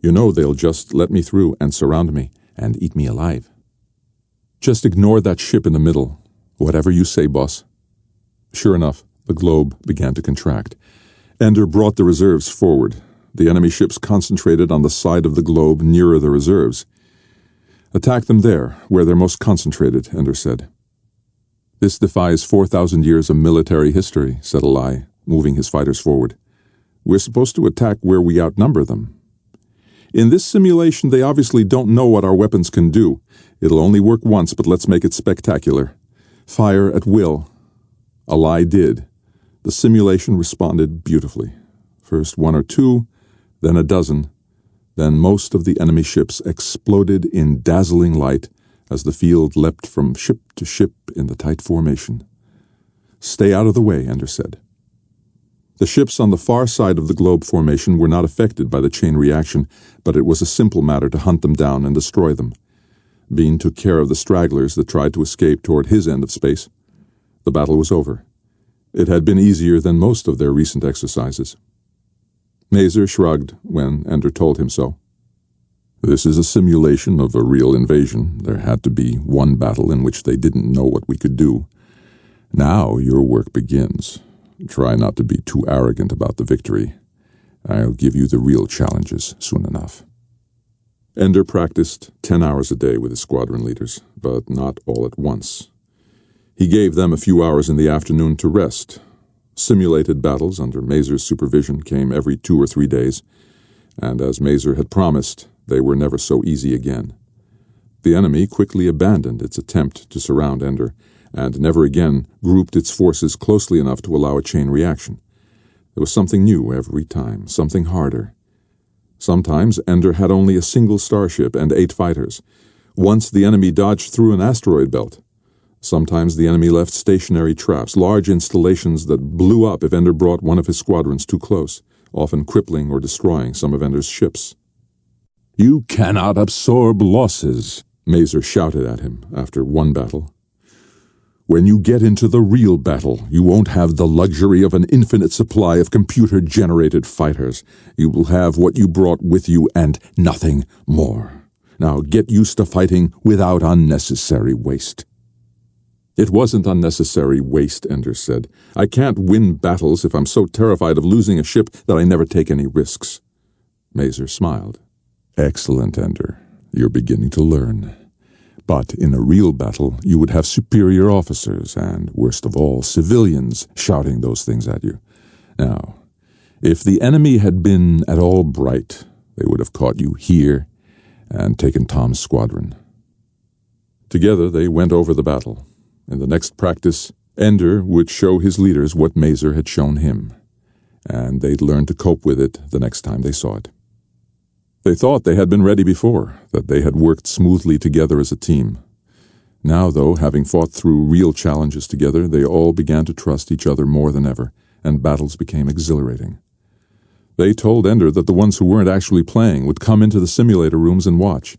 "You know they'll just let me through and surround me and eat me alive. Just ignore that ship in the middle. Whatever you say, boss." Sure enough, the globe began to contract. Ender brought the reserves forward. The enemy ships concentrated on the side of the globe nearer the reserves. "Attack them there, where they're most concentrated," Ender said. "This defies 4,000 years of military history," said Alai, moving his fighters forward. "We're supposed to attack where we outnumber them. In this simulation, they obviously don't know what our weapons can do. It'll only work once, but let's make it spectacular. Fire at will." Alai did. The simulation responded beautifully. First 1 or 2, then a dozen, then most of the enemy ships exploded in dazzling light as the field leapt from ship to ship in the tight formation. "Stay out of the way," Ender said. The ships on the far side of the globe formation were not affected by the chain reaction, but it was a simple matter to hunt them down and destroy them. Bean took care of the stragglers that tried to escape toward his end of space. The battle was over. It had been easier than most of their recent exercises. Mazer shrugged when Ender told him so. "This is a simulation of a real invasion. There had to be one battle in which they didn't know what we could do. Now your work begins. Try not to be too arrogant about the victory. I'll give you the real challenges soon enough." Ender practiced 10 hours a day with his squadron leaders, but not all at once. He gave them a few hours in the afternoon to rest. Simulated battles under Mazer's supervision came every 2 or 3 days, and as Mazer had promised, they were never so easy again. The enemy quickly abandoned its attempt to surround Ender, and never again grouped its forces closely enough to allow a chain reaction. There was something new every time, something harder. Sometimes Ender had only a single starship and 8 fighters. Once the enemy dodged through an asteroid belt. Sometimes the enemy left stationary traps, large installations that blew up if Ender brought one of his squadrons too close, often crippling or destroying some of Ender's ships. "You cannot absorb losses," Mazer shouted at him after one battle. "When you get into the real battle, you won't have the luxury of an infinite supply of computer-generated fighters. You will have what you brought with you and nothing more. Now get used to fighting without unnecessary waste." "It wasn't unnecessary waste," Ender said. "I can't win battles if I'm so terrified of losing a ship that I never take any risks." Mazer smiled. "Excellent, Ender. You're beginning to learn. But in a real battle, you would have superior officers and, worst of all, civilians shouting those things at you. Now, if the enemy had been at all bright, they would have caught you here and taken Tom's squadron." Together they went over the battle. In the next practice, Ender would show his leaders what Mazer had shown him, and they'd learn to cope with it the next time they saw it. They thought they had been ready before, that they had worked smoothly together as a team. Now, though, having fought through real challenges together, they all began to trust each other more than ever, and battles became exhilarating. They told Ender that the ones who weren't actually playing would come into the simulator rooms and watch.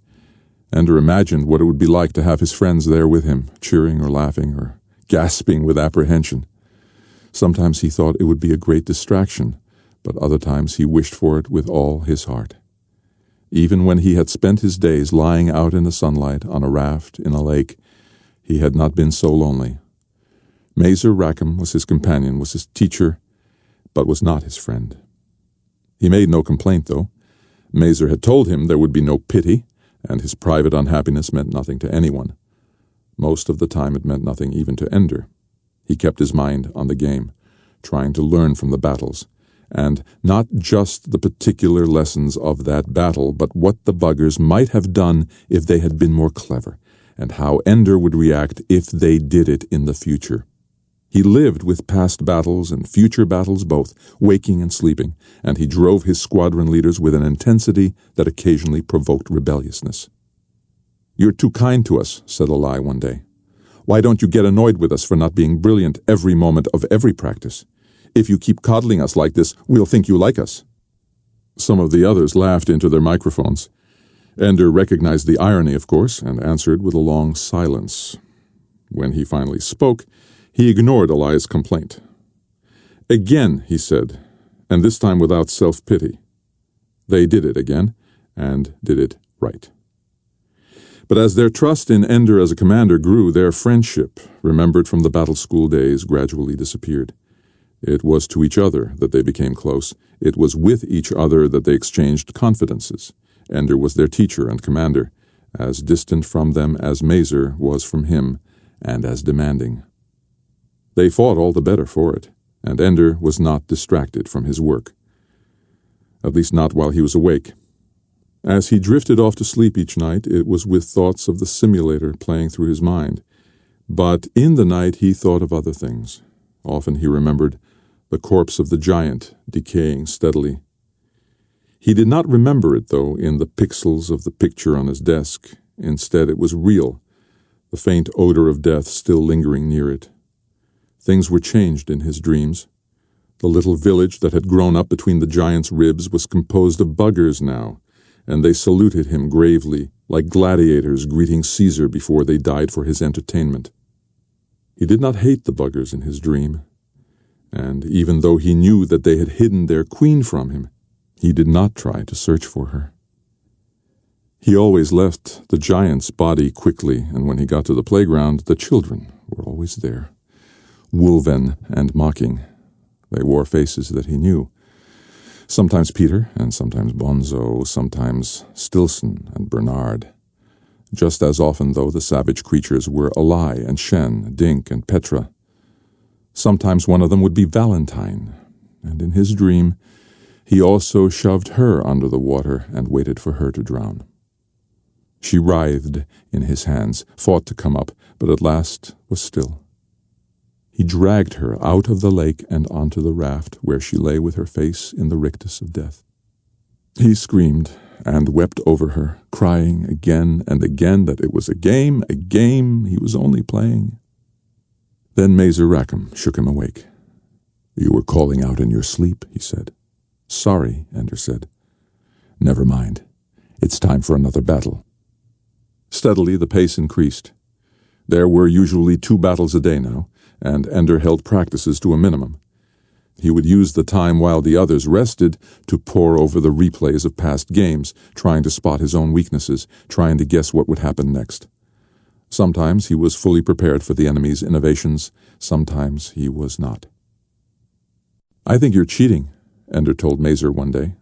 Ender imagined what it would be like to have his friends there with him, cheering or laughing or gasping with apprehension. Sometimes he thought it would be a great distraction, but other times he wished for it with all his heart. Even when he had spent his days lying out in the sunlight on a raft in a lake, he had not been so lonely. Mazer Rackham was his companion, was his teacher, but was not his friend. He made no complaint, though. Mazer had told him there would be no pity, and his private unhappiness meant nothing to anyone. Most of the time it meant nothing even to Ender. He kept his mind on the game, trying to learn from the battles, and not just the particular lessons of that battle, but what the buggers might have done if they had been more clever, and how Ender would react if they did it in the future. He lived with past battles and future battles both, waking and sleeping, and he drove his squadron leaders with an intensity that occasionally provoked rebelliousness. "You're too kind to us," said Eli one day. "Why don't you get annoyed with us for not being brilliant every moment of every practice? If you keep coddling us like this, we'll think you like us." Some of the others laughed into their microphones. Ender recognized the irony, of course, and answered with a long silence. When he finally spoke, he ignored Eli's complaint. "Again," he said, and this time without self-pity. They did it again, and did it right. But as their trust in Ender as a commander grew, their friendship, remembered from the battle school days, gradually disappeared. It was to each other that they became close. It was with each other that they exchanged confidences. Ender was their teacher and commander, as distant from them as Mazer was from him, and as demanding. They fought all the better for it, and Ender was not distracted from his work. At least not while he was awake. As he drifted off to sleep each night, it was with thoughts of the simulator playing through his mind. But in the night he thought of other things. Often he remembered the corpse of the giant decaying steadily. He did not remember it, though, in the pixels of the picture on his desk. Instead, it was real, the faint odor of death still lingering near it. Things were changed in his dreams. The little village that had grown up between the giant's ribs was composed of buggers now, and they saluted him gravely, like gladiators greeting Caesar before they died for his entertainment. He did not hate the buggers in his dream, and even though he knew that they had hidden their queen from him, he did not try to search for her. He always left the giant's body quickly, and when he got to the playground, the children were always there, wolven and mocking. They wore faces that he knew. Sometimes Peter, and sometimes Bonzo, sometimes Stilson and Bernard. Just as often, though, the savage creatures were Eli and Shen, Dink and Petra. Sometimes one of them would be Valentine, and in his dream he also shoved her under the water and waited for her to drown. She writhed in his hands, fought to come up, but at last was still. He dragged her out of the lake and onto the raft, where she lay with her face in the rictus of death. He screamed and wept over her, crying again and again that it was a game he was only playing. Then Mazer Rackham shook him awake. "You were calling out in your sleep," he said. "Sorry," Ender said. "Never mind. It's time for another battle." Steadily the pace increased. There were usually 2 battles a day now, and Ender held practices to a minimum. He would use the time while the others rested to pore over the replays of past games, trying to spot his own weaknesses, trying to guess what would happen next. Sometimes he was fully prepared for the enemy's innovations, sometimes he was not. "I think you're cheating," Ender told Mazer one day.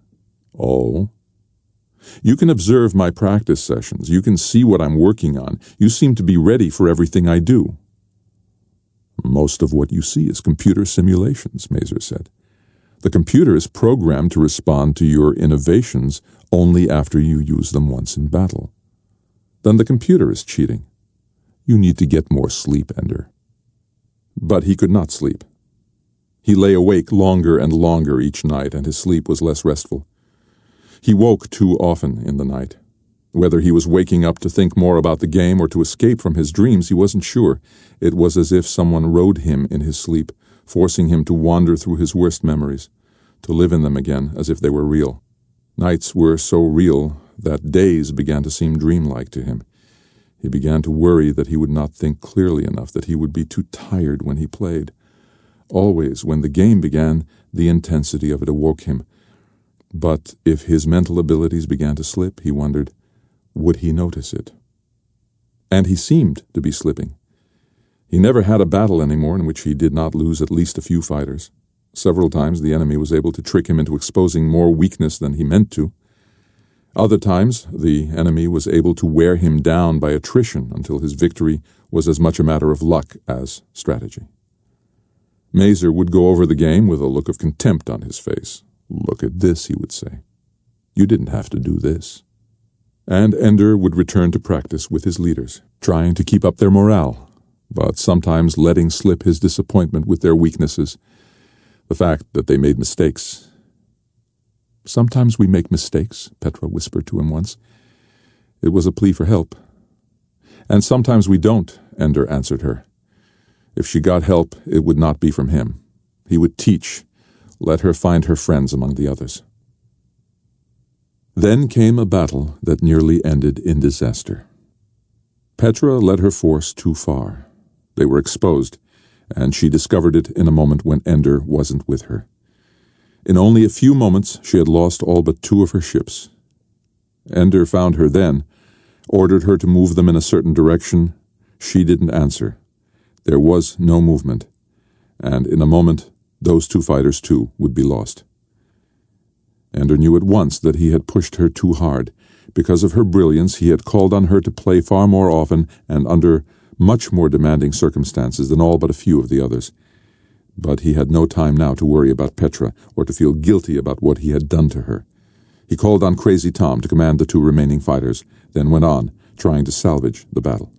"Oh?" "You can observe my practice sessions. You can see what I'm working on. You seem to be ready for everything I do." "Most of what you see is computer simulations," Mazer said. "The computer is programmed to respond to your innovations only after you use them once in battle. Then the computer is cheating. You need to get more sleep, Ender." But he could not sleep. He lay awake longer and longer each night, and his sleep was less restful. He woke too often in the night. Whether he was waking up to think more about the game or to escape from his dreams, he wasn't sure. It was as if someone rode him in his sleep, forcing him to wander through his worst memories, to live in them again as if they were real. Nights were so real that days began to seem dreamlike to him. He began to worry that he would not think clearly enough, that he would be too tired when he played. Always, when the game began, the intensity of it awoke him. But if his mental abilities began to slip, he wondered, would he notice it? And he seemed to be slipping. He never had a battle anymore in which he did not lose at least a few fighters. Several times the enemy was able to trick him into exposing more weakness than he meant to. Other times the enemy was able to wear him down by attrition until his victory was as much a matter of luck as strategy. Mazer would go over the game with a look of contempt on his face. "Look at this," he would say. "You didn't have to do this." And Ender would return to practice with his leaders, trying to keep up their morale, but sometimes letting slip his disappointment with their weaknesses, the fact that they made mistakes. "Sometimes we make mistakes," Petra whispered to him once. It was a plea for help. "And sometimes we don't," Ender answered her. If she got help, it would not be from him. He would teach, let her find her friends among the others. Then came a battle that nearly ended in disaster. Petra led her force too far. They were exposed, and she discovered it in a moment when Ender wasn't with her. In only a few moments she had lost all but 2 of her ships. Ender found her then, ordered her to move them in a certain direction. She didn't answer. There was no movement, and in a moment those 2 fighters too would be lost. Ender knew at once that he had pushed her too hard. Because of her brilliance, he had called on her to play far more often and under much more demanding circumstances than all but a few of the others. But he had no time now to worry about Petra or to feel guilty about what he had done to her. He called on Crazy Tom to command the 2 remaining fighters, then went on, trying to salvage the battle.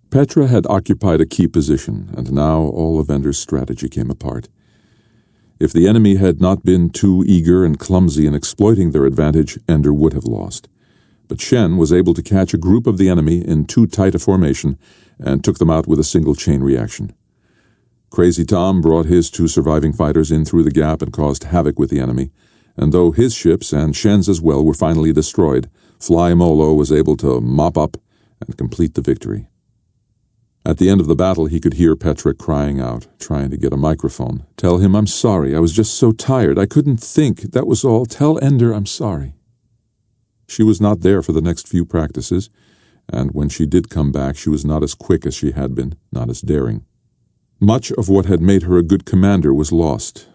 Petra had occupied a key position, and now all of Ender's strategy came apart. If the enemy had not been too eager and clumsy in exploiting their advantage, Ender would have lost. But Shen was able to catch a group of the enemy in too tight a formation and took them out with a single chain reaction. Crazy Tom brought his 2 surviving fighters in through the gap and caused havoc with the enemy, and though his ships, and Shen's as well, were finally destroyed, Fly Molo was able to mop up and complete the victory. At the end of the battle, he could hear Petra crying out, trying to get a microphone. "Tell him I'm sorry. I was just so tired. I couldn't think. That was all. Tell Ender I'm sorry." She was not there for the next few practices, and when she did come back, she was not as quick as she had been, not as daring. Much of what had made her a good commander was lost.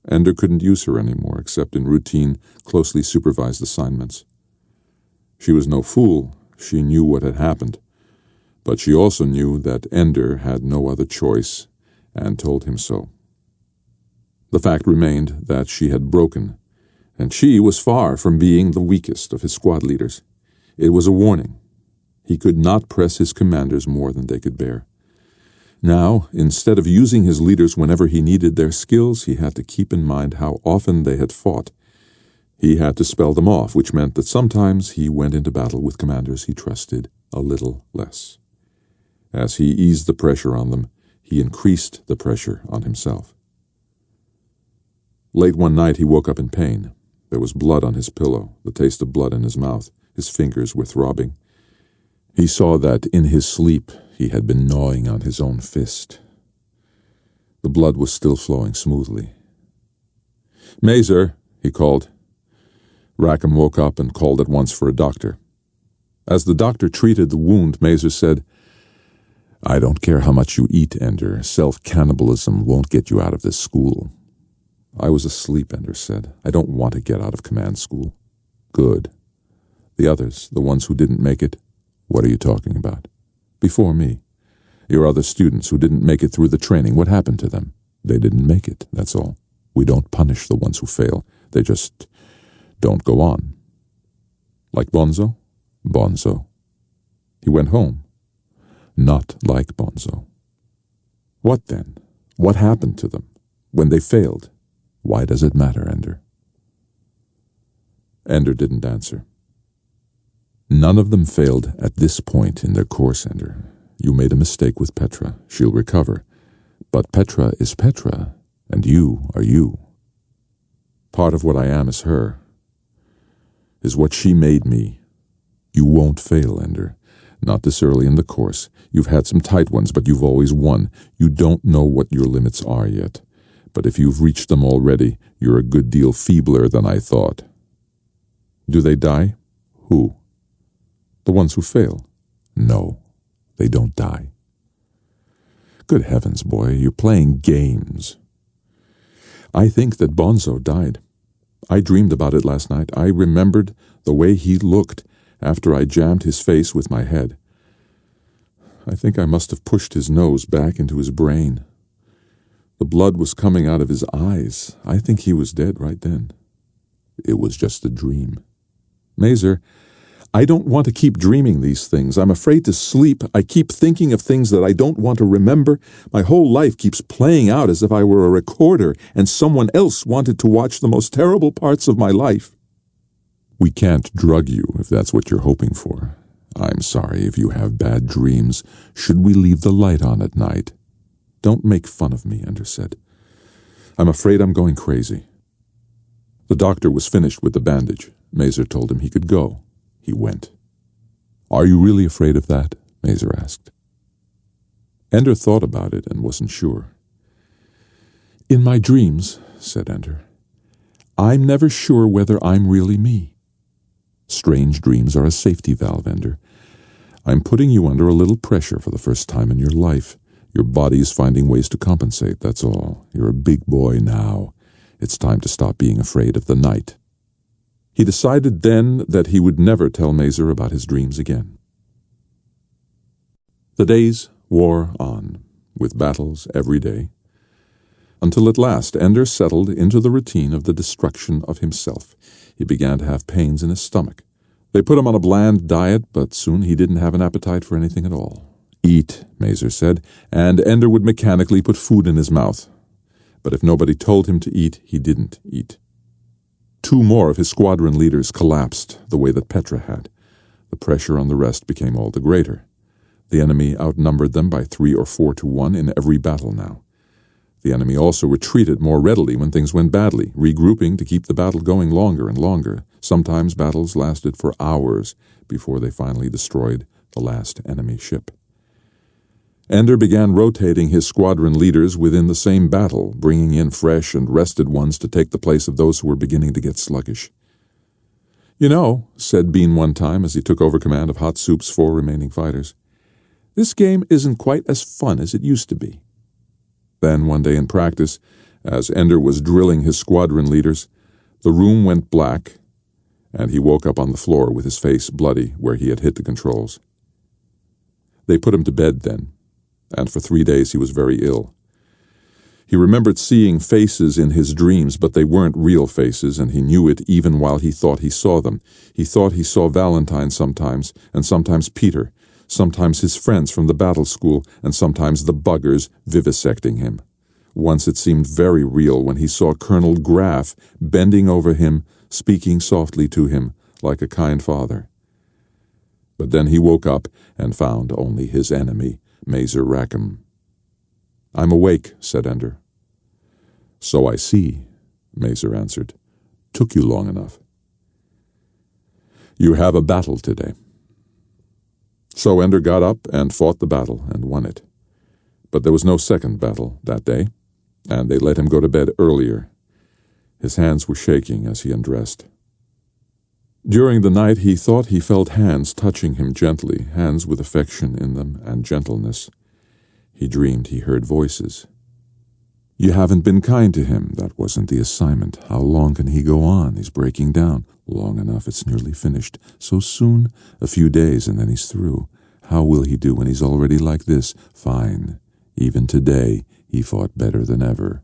Ender couldn't use her anymore, except in routine, closely supervised assignments. She was no fool. She knew what had happened. But she also knew that Ender had no other choice, and told him so. The fact remained that she had broken, and she was far from being the weakest of his squad leaders. It was a warning. He could not press his commanders more than they could bear. Now, instead of using his leaders whenever he needed their skills, he had to keep in mind how often they had fought. He had to spell them off, which meant that sometimes he went into battle with commanders he trusted a little less. As he eased the pressure on them, he increased the pressure on himself. Late one night he woke up in pain. There was blood on his pillow, the taste of blood in his mouth. His fingers were throbbing. He saw that in his sleep he had been gnawing on his own fist. The blood was still flowing smoothly. "Mazer," he called. Rackham woke up and called at once for a doctor. As the doctor treated the wound, Mazer said, "I don't care how much you eat, Ender. Self-cannibalism won't get you out of this school." "I was asleep," Ender said. "I don't want to get out of command school." "Good. The others, the ones who didn't make it, what are you talking about?" "Before me. Your other students who didn't make it through the training, what happened to them?" "They didn't make it, that's all. We don't punish the ones who fail. They just don't go on." "Like Bonzo?" "Bonzo." "He went home." "Not like Bonzo." What then? What happened to them? When they failed? Why does it matter, Ender? Ender didn't answer. None of them failed at this point in their course, Ender. You made a mistake with Petra. She'll recover. But Petra is Petra, and you are you. Part of what I am is her, is what she made me. You won't fail, Ender. Not this early in the course. You've had some tight ones, but you've always won. You don't know what your limits are yet. But if you've reached them already, you're a good deal feebler than I thought. Do they die? Who? The ones who fail? No, they don't die. Good heavens, boy, you're playing games. I think that Bonzo died. I dreamed about it last night. I remembered the way he looked after I jammed his face with my head. I think I must have pushed his nose back into his brain. The blood was coming out of his eyes. I think he was dead right then. It was just a dream. Mazer, I don't want to keep dreaming these things. I'm afraid to sleep. I keep thinking of things that I don't want to remember. My whole life keeps playing out as if I were a recorder and someone else wanted to watch the most terrible parts of my life. We can't drug you if that's what you're hoping for. I'm sorry if you have bad dreams. Should we leave the light on at night? Don't make fun of me, Ender said. I'm afraid I'm going crazy. The doctor was finished with the bandage. Mazer told him he could go. He went. Are you really afraid of that? Mazer asked. Ender thought about it and wasn't sure. In my dreams, said Ender, I'm never sure whether I'm really me. Strange dreams are a safety valve, Ender. I'm putting you under a little pressure for the first time in your life. Your body is finding ways to compensate, that's all. You're a big boy now. It's time to stop being afraid of the night. He decided then that he would never tell Mazer about his dreams again. The days wore on, with battles every day, until at last Ender settled into the routine of the destruction of himself. He began to have pains in his stomach. They put him on a bland diet, but soon he didn't have an appetite for anything at all. Eat, Mazer said, and Ender would mechanically put food in his mouth. But if nobody told him to eat, he didn't eat. 2 more of his squadron leaders collapsed the way that Petra had. The pressure on the rest became all the greater. The enemy outnumbered them by 3 or 4 to 1 in every battle now. The enemy also retreated more readily when things went badly, regrouping to keep the battle going longer and longer. Sometimes battles lasted for hours before they finally destroyed the last enemy ship. Ender began rotating his squadron leaders within the same battle, bringing in fresh and rested ones to take the place of those who were beginning to get sluggish. You know, said Bean one time as he took over command of Hot Soup's 4 remaining fighters, this game isn't quite as fun as it used to be. Then, one day in practice, as Ender was drilling his squadron leaders, the room went black, and he woke up on the floor with his face bloody where he had hit the controls. They put him to bed then, and for 3 days he was very ill. He remembered seeing faces in his dreams, but they weren't real faces, and he knew it even while he thought he saw them. He thought he saw Valentine sometimes, and sometimes Peter, sometimes his friends from the battle school, and sometimes the buggers vivisecting him. Once it seemed very real when he saw Colonel Graff bending over him, speaking softly to him like a kind father. But then he woke up and found only his enemy, Mazer Rackham. I'm awake, said Ender. So I see, Mazer answered. Took you long enough. You have a battle today. So Ender got up and fought the battle and won it. But there was no second battle that day, and they let him go to bed earlier. His hands were shaking as he undressed. During the night he thought he felt hands touching him gently, hands with affection in them and gentleness. He dreamed he heard voices. You haven't been kind to him. That wasn't the assignment. How long can he go on? He's breaking down. Long enough, it's nearly finished. So soon? A few days and then he's through. How will he do when he's already like this? Fine. Even today, he fought better than ever.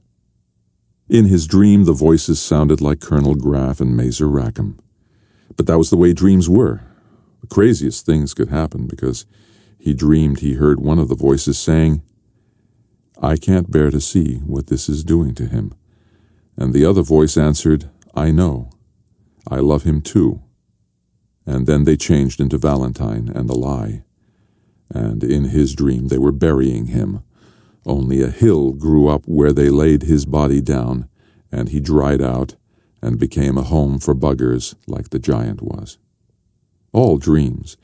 In his dream, the voices sounded like Colonel Graff and Mazer Rackham. But that was the way dreams were. The craziest things could happen because he dreamed he heard one of the voices saying, I can't bear to see what this is doing to him. And the other voice answered, I know. I love him too. And then they changed into Valentine and the lie. And in his dream they were burying him. Only a hill grew up where they laid his body down, and he dried out and became a home for buggers like the giant was. All dreams.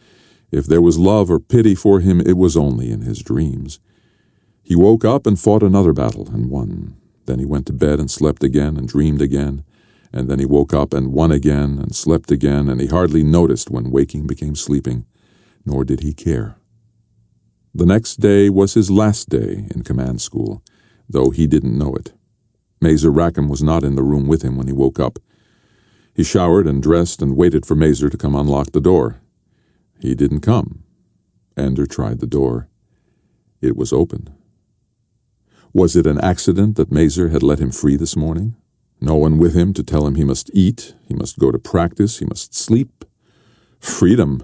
If there was love or pity for him, it was only in his dreams. He woke up and fought another battle and won. Then he went to bed and slept again and dreamed again. And then he woke up and won again and slept again, and he hardly noticed when waking became sleeping, nor did he care. The next day was his last day in command school, though he didn't know it. Mazer Rackham was not in the room with him when he woke up. He showered and dressed and waited for Mazer to come unlock the door. He didn't come. Ender tried the door. It was open. Was it an accident that Mazer had let him free this morning? No one with him to tell him he must eat, he must go to practice, he must sleep. Freedom!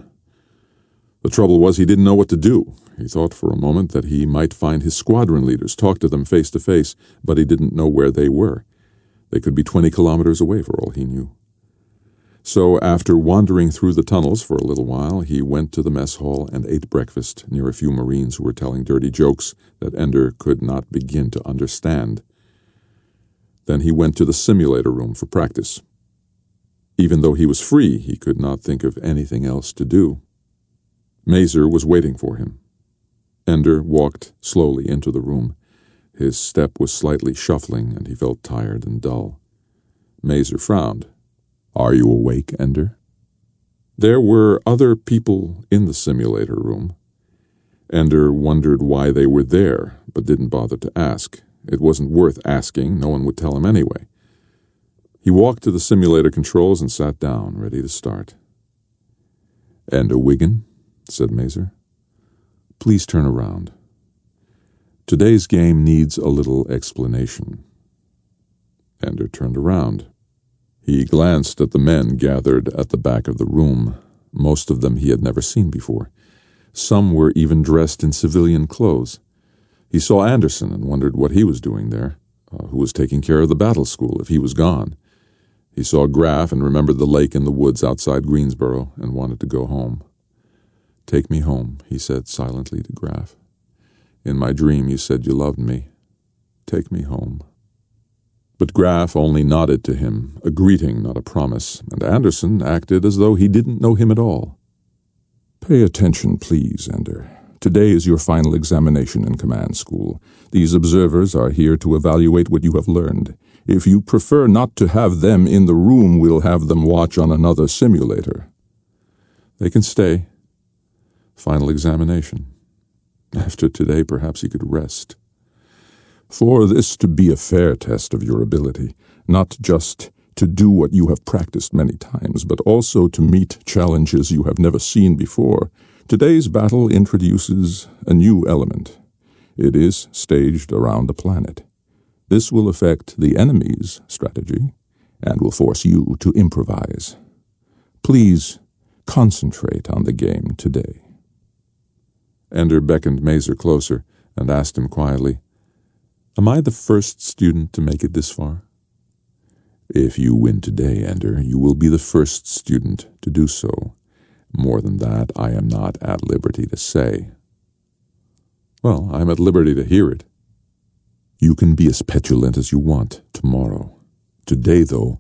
The trouble was he didn't know what to do. He thought for a moment that he might find his squadron leaders, talk to them face to face, but he didn't know where they were. They could be 20 kilometers away for all he knew. So after wandering through the tunnels for a little while, he went to the mess hall and ate breakfast near a few Marines who were telling dirty jokes that Ender could not begin to understand. Then he went to the simulator room for practice. Even though he was free, he could not think of anything else to do. Mazer was waiting for him. Ender walked slowly into the room. His step was slightly shuffling, and he felt tired and dull. Mazer frowned. Are you awake, Ender? There were other people in the simulator room. Ender wondered why they were there, but didn't bother to ask. It wasn't worth asking. No one would tell him anyway. He walked to the simulator controls and sat down, ready to start. Ender Wiggin, said Mazer. Please turn around. Today's game needs a little explanation. Ender turned around. He glanced at the men gathered at the back of the room. Most of them he had never seen before. Some were even dressed in civilian clothes. He saw Anderson and wondered what he was doing there, who was taking care of the battle school if he was gone. He saw Graf and remembered the lake in the woods outside Greensboro and wanted to go home. Take me home, he said silently to Graf. In my dream you said you loved me. Take me home. But Graf only nodded to him, a greeting, not a promise, and Anderson acted as though he didn't know him at all. Pay attention, please, Ender. Today is your final examination in command school. These observers are here to evaluate what you have learned. If you prefer not to have them in the room, we'll have them watch on another simulator. They can stay. Final examination. After today, perhaps he could rest. For this to be a fair test of your ability, not just to do what you have practiced many times, but also to meet challenges you have never seen before, today's battle introduces a new element. It is staged around a planet. This will affect the enemy's strategy and will force you to improvise. Please concentrate on the game today. Ender beckoned Mazer closer and asked him quietly, Am I the first student to make it this far? If you win today, Ender, you will be the first student to do so. More than that, I am not at liberty to say. Well, I am at liberty to hear it. You can be as petulant as you want tomorrow. Today, though,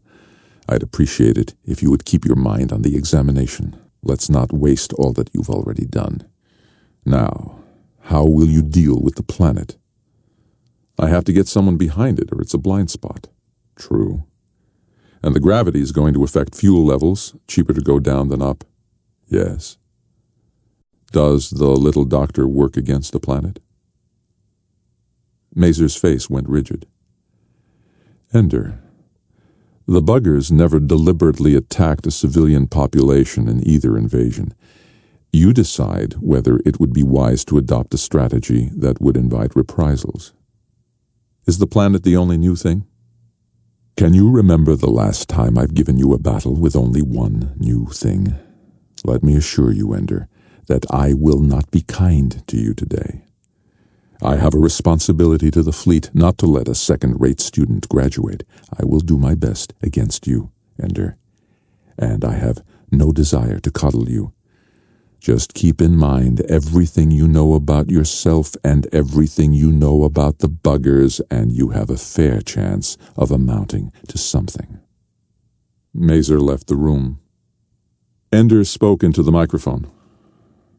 I'd appreciate it if you would keep your mind on the examination. Let's not waste all that you've already done. Now, how will you deal with the planet? I have to get someone behind it, or it's a blind spot. True. And the gravity is going to affect fuel levels. Cheaper to go down than up. Yes. Does the little doctor work against the planet? Mazer's face went rigid. Ender, the buggers never deliberately attacked a civilian population in either invasion. You decide whether it would be wise to adopt a strategy that would invite reprisals. Is the planet the only new thing? Can you remember the last time I've given you a battle with only one new thing? Let me assure you, Ender, that I will not be kind to you today. I have a responsibility to the fleet not to let a second-rate student graduate. I will do my best against you, Ender. And I have no desire to coddle you. Just keep in mind everything you know about yourself and everything you know about the buggers, and you have a fair chance of amounting to something." Mazer left the room. Ender spoke into the microphone.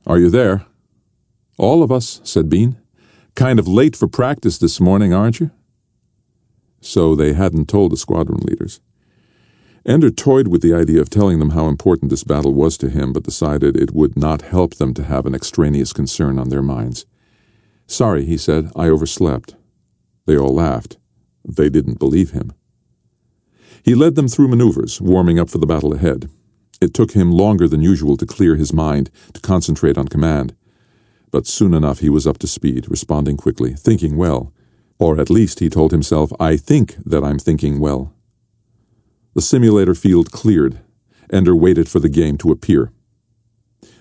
"Are you there?" "All of us," said Bean. "Kind of late for practice this morning, aren't you?" So they hadn't told the squadron leaders. Ender toyed with the idea of telling them how important this battle was to him, but decided it would not help them to have an extraneous concern on their minds. "Sorry," he said, "I overslept." They all laughed. They didn't believe him. He led them through maneuvers, warming up for the battle ahead. It took him longer than usual to clear his mind, to concentrate on command. But soon enough he was up to speed, responding quickly, thinking well. Or at least, he told himself, "I think that I'm thinking well." The simulator field cleared. Ender waited for the game to appear.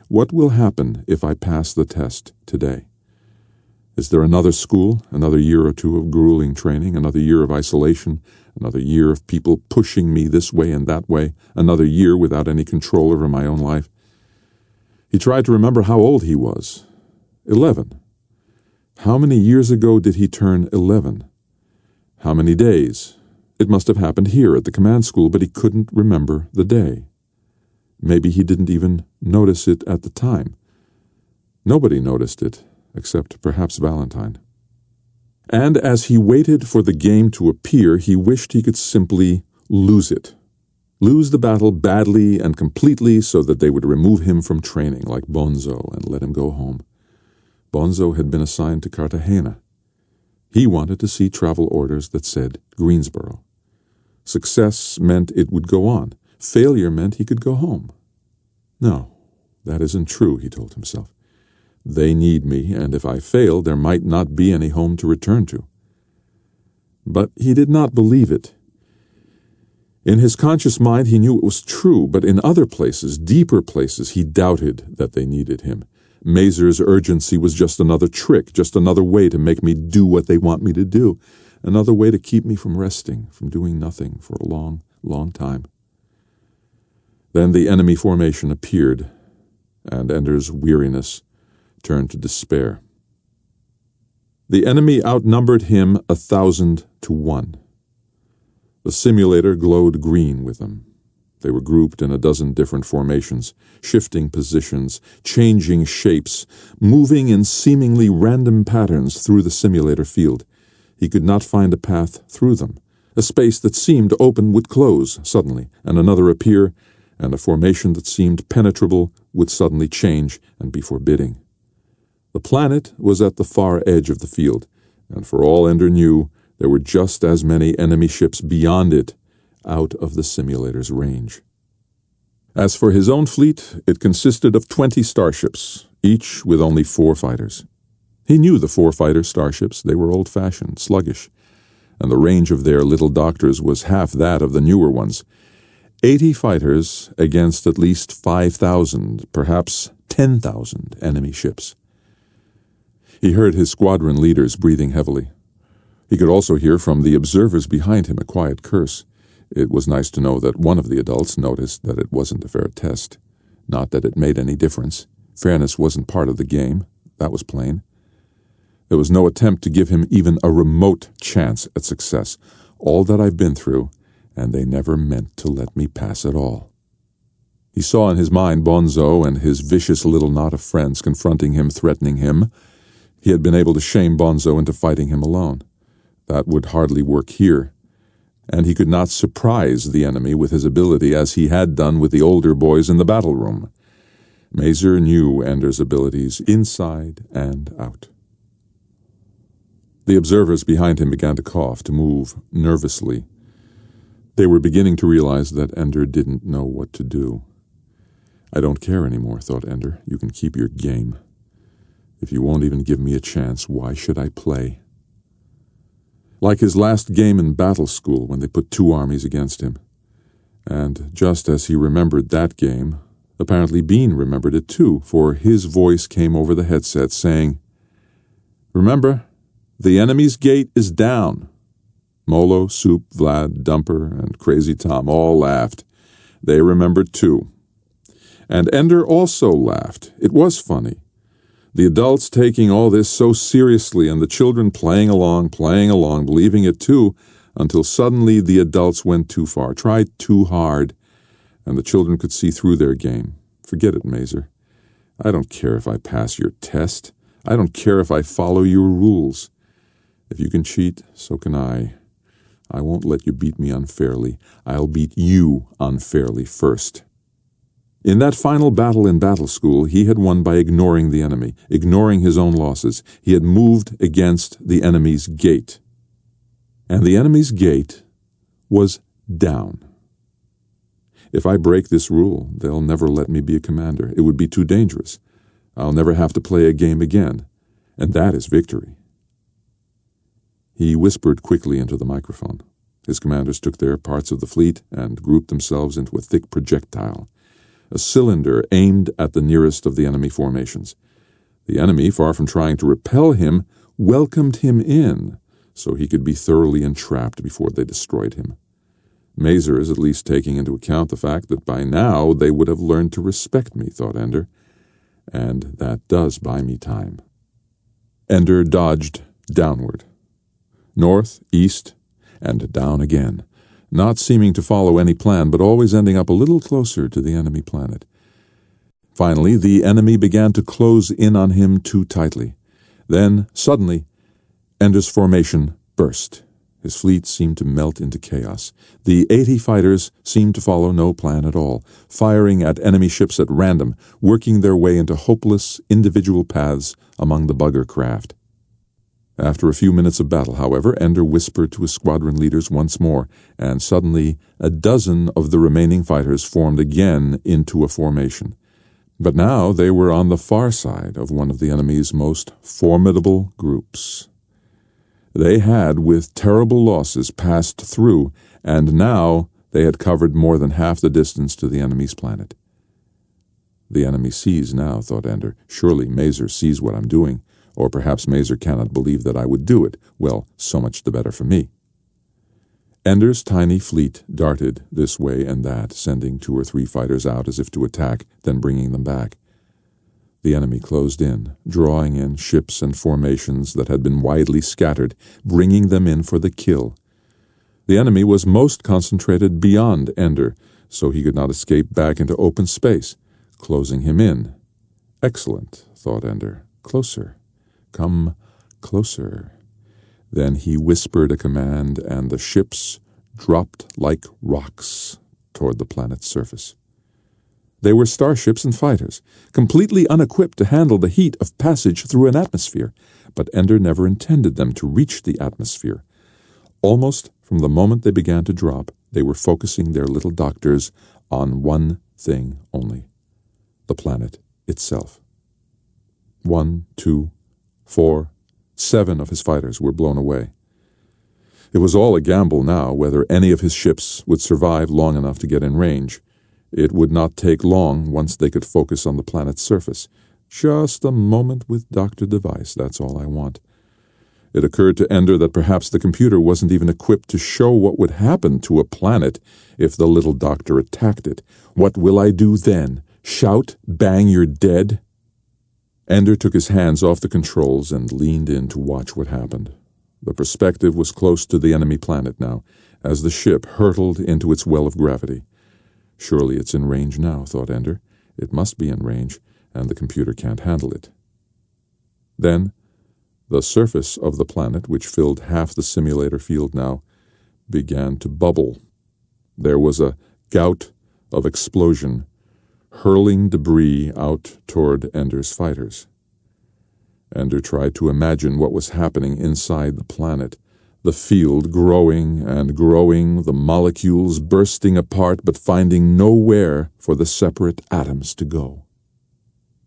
What will happen if I pass the test today? Is there another school, another year or two of grueling training, another year of isolation, another year of people pushing me this way and that way, another year without any control over my own life? He tried to remember how old he was. 11. How many years ago did he turn 11? How many days? It must have happened here at the command school, but he couldn't remember the day. Maybe he didn't even notice it at the time. Nobody noticed it, except perhaps Valentine. And as he waited for the game to appear, he wished he could simply lose it. Lose the battle badly and completely so that they would remove him from training, like Bonzo, and let him go home. Bonzo had been assigned to Cartagena. He wanted to see travel orders that said Greensboro. Success meant it would go on. Failure meant he could go home. No, that isn't true, he told himself. They need me, and if I fail, there might not be any home to return to. But he did not believe it. In his conscious mind, he knew it was true, but in other places, deeper places, he doubted that they needed him. Mazer's urgency was just another trick, just another way to make me do what they want me to do, another way to keep me from resting, from doing nothing for a long, long time. Then the enemy formation appeared, and Ender's weariness turned to despair. The enemy outnumbered him 1,000 to 1. The simulator glowed green with them. They were grouped in a dozen different formations, shifting positions, changing shapes, moving in seemingly random patterns through the simulator field. He could not find a path through them. A space that seemed open would close suddenly, and another appear, and a formation that seemed penetrable would suddenly change and be forbidding. The planet was at the far edge of the field, and for all Ender knew, there were just as many enemy ships beyond it, out of the simulator's range. As for his own fleet, it consisted of 20 starships, each with only 4 fighters. He knew the 4 fighter starships. They were old-fashioned, sluggish, and the range of their little doctors was half that of the newer ones. 80 fighters against at least 5,000, perhaps 10,000 enemy ships. He heard his squadron leaders breathing heavily. He could also hear from the observers behind him a quiet curse. It was nice to know that one of the adults noticed that it wasn't a fair test. Not that it made any difference. Fairness wasn't part of the game. That was plain. There was no attempt to give him even a remote chance at success. All that I've been through, and they never meant to let me pass at all. He saw in his mind Bonzo and his vicious little knot of friends confronting him, threatening him. He had been able to shame Bonzo into fighting him alone. That would hardly work here. And he could not surprise the enemy with his ability as he had done with the older boys in the battle room. Mazer knew Ender's abilities inside and out. The observers behind him began to cough, to move nervously. They were beginning to realize that Ender didn't know what to do. I don't care anymore, thought Ender. You can keep your game. If you won't even give me a chance, why should I play? Like his last game in battle school when they put 2 armies against him. And just as he remembered that game, apparently Bean remembered it too, for his voice came over the headset saying, "Remember, The enemy's gate is down." Molo, Soup, Vlad, Dumper, and Crazy Tom all laughed. They remembered too. And Ender also laughed. It was funny. The adults taking all this so seriously and the children playing along, believing it too, until suddenly the adults went too far, tried too hard, and the children could see through their game. Forget it, Mazer. I don't care if I pass your test. I don't care if I follow your rules. If you can cheat, so can I. I won't let you beat me unfairly. I'll beat you unfairly first. In that final battle in battle school, he had won by ignoring the enemy, ignoring his own losses. He had moved against the enemy's gate. And the enemy's gate was down. If I break this rule, they'll never let me be a commander. It would be too dangerous. I'll never have to play a game again. And that is victory. He whispered quickly into the microphone. His commanders took their parts of the fleet and grouped themselves into a thick projectile, a cylinder aimed at the nearest of the enemy formations. The enemy, far from trying to repel him, welcomed him in, so he could be thoroughly entrapped before they destroyed him. Mazer is at least taking into account the fact that by now they would have learned to respect me, thought Ender, and that does buy me time. Ender dodged downward, north, east, and down again, not seeming to follow any plan, but always ending up a little closer to the enemy planet. Finally, the enemy began to close in on him too tightly. Then, suddenly, Ender's formation burst. His fleet seemed to melt into chaos. The 80 fighters seemed to follow no plan at all, firing at enemy ships at random, working their way into hopeless individual paths among the bugger craft. After a few minutes of battle, however, Ender whispered to his squadron leaders once more, and suddenly a dozen of the remaining fighters formed again into a formation. But now they were on the far side of one of the enemy's most formidable groups. They had, with terrible losses, passed through, and now they had covered more than half the distance to the enemy's planet. The enemy sees now, thought Ender. Surely Mazer sees what I'm doing. Or perhaps Mazer cannot believe that I would do it. Well, so much the better for me. Ender's tiny fleet darted this way and that, sending 2 or 3 fighters out as if to attack, then bringing them back. The enemy closed in, drawing in ships and formations that had been widely scattered, bringing them in for the kill. The enemy was most concentrated beyond Ender, so he could not escape back into open space, closing him in. Excellent, thought Ender. Closer. Come closer. Then he whispered a command, and the ships dropped like rocks toward the planet's surface. They were starships and fighters, completely unequipped to handle the heat of passage through an atmosphere, but Ender never intended them to reach the atmosphere. Almost from the moment they began to drop, they were focusing their little doctors on one thing only: the planet itself. 1, 2, 4, 7 of his fighters were blown away. It was all a gamble now whether any of his ships would survive long enough to get in range. It would not take long once they could focus on the planet's surface. Just a moment with Dr. Device, that's all I want. It occurred to Ender that perhaps the computer wasn't even equipped to show what would happen to a planet if the little doctor attacked it. What will I do then? Shout, "Bang, you're dead"? Ender took his hands off the controls and leaned in to watch what happened. The perspective was close to the enemy planet now, as the ship hurtled into its well of gravity. Surely it's in range now, thought Ender. It must be in range, and the computer can't handle it. Then, the surface of the planet, which filled half the simulator field now, began to bubble. There was a gout of explosion, hurling debris out toward Ender's fighters. Ender tried to imagine what was happening inside the planet. The field growing and growing, the molecules bursting apart but finding nowhere for the separate atoms to go.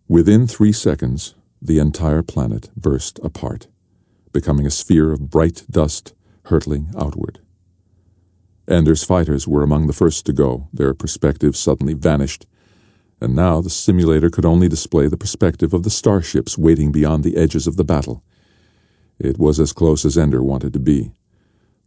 Within 3 seconds, the entire planet burst apart, becoming a sphere of bright dust hurtling outward. Ender's fighters were among the first to go. Their perspective suddenly vanished, and now the simulator could only display the perspective of the starships waiting beyond the edges of the battle. It was as close as Ender wanted to be.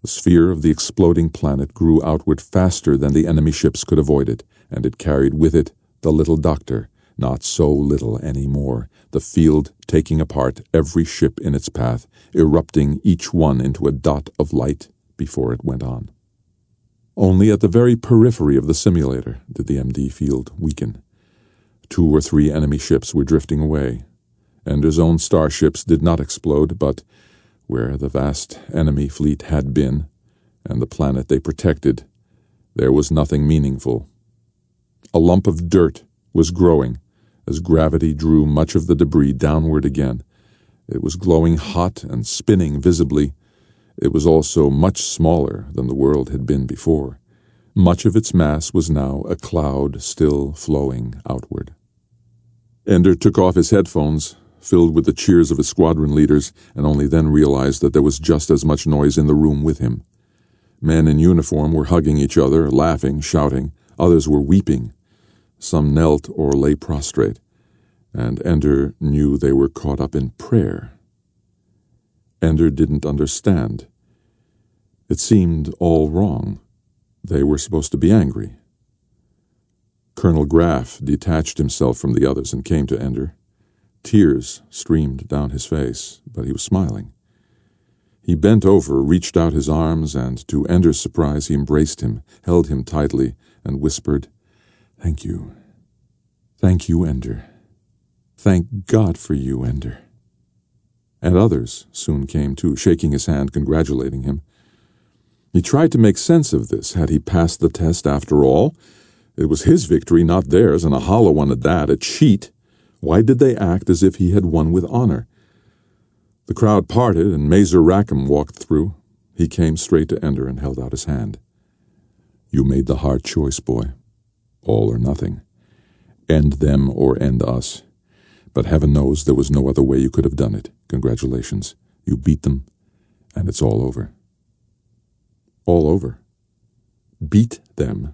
The sphere of the exploding planet grew outward faster than the enemy ships could avoid it, and it carried with it the little doctor, not so little any more, the field taking apart every ship in its path, erupting each one into a dot of light before it went on. Only at the very periphery of the simulator did the MD field weaken. 2 or 3 enemy ships were drifting away. Ender's own starships did not explode, but where the vast enemy fleet had been, and the planet they protected, there was nothing meaningful. A lump of dirt was growing as gravity drew much of the debris downward again. It was glowing hot and spinning visibly. It was also much smaller than the world had been before. Much of its mass was now a cloud still flowing outward. Ender took off his headphones, filled with the cheers of his squadron leaders, and only then realized that there was just as much noise in the room with him. Men in uniform were hugging each other, laughing, shouting. Others were weeping. Some knelt or lay prostrate, and Ender knew they were caught up in prayer. Ender didn't understand. It seemed all wrong. They were supposed to be angry. Colonel Graff detached himself from the others and came to Ender. Tears streamed down his face, but he was smiling. He bent over, reached out his arms, and to Ender's surprise he embraced him, held him tightly, and whispered, "Thank you. Thank you, Ender. Thank God for you, Ender." And others soon came too, shaking his hand, congratulating him. He tried to make sense of this. Had he passed the test after all? It was his victory, not theirs, and a hollow one at that, a cheat. Why did they act as if he had won with honor? The crowd parted, and Mazer Rackham walked through. He came straight to Ender and held out his hand. "You made the hard choice, boy. All or nothing. End them or end us. But heaven knows there was no other way you could have done it. Congratulations. You beat them, and it's all over." All over. Beat them.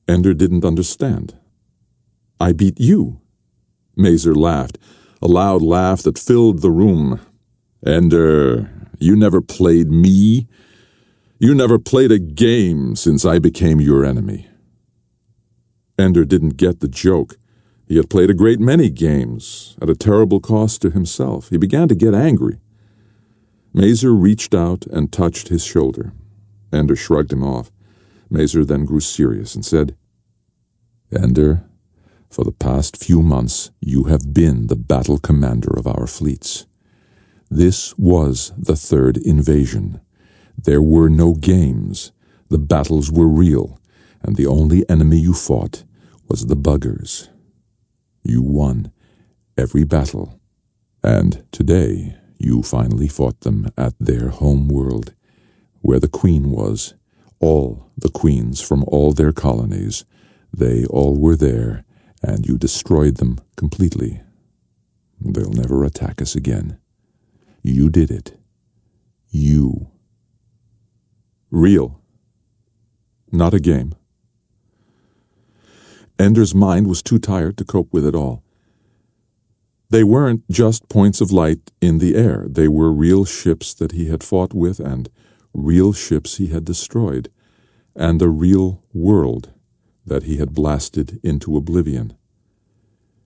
Ender didn't understand. "I beat you." Mazer laughed, a loud laugh that filled the room. "Ender, you never played me. You never played a game since I became your enemy." Ender didn't get the joke. He had played a great many games, at a terrible cost to himself. He began to get angry. Mazer reached out and touched his shoulder. Ender shrugged him off. Mazer then grew serious and said, "Ender, for the past few months you have been the battle commander of our fleets. This was the third invasion. There were no games. The battles were real, and the only enemy you fought was the buggers. You won every battle, and today you finally fought them at their home world, where the Queen was, all the queens from all their colonies. They all were there, and you destroyed them completely. They'll never attack us again. You did it. You. Real. Not a game." Ender's mind was too tired to cope with it all. They weren't just points of light in the air. They were real ships that he had fought with, and real ships he had destroyed, and a real world that he had blasted into oblivion.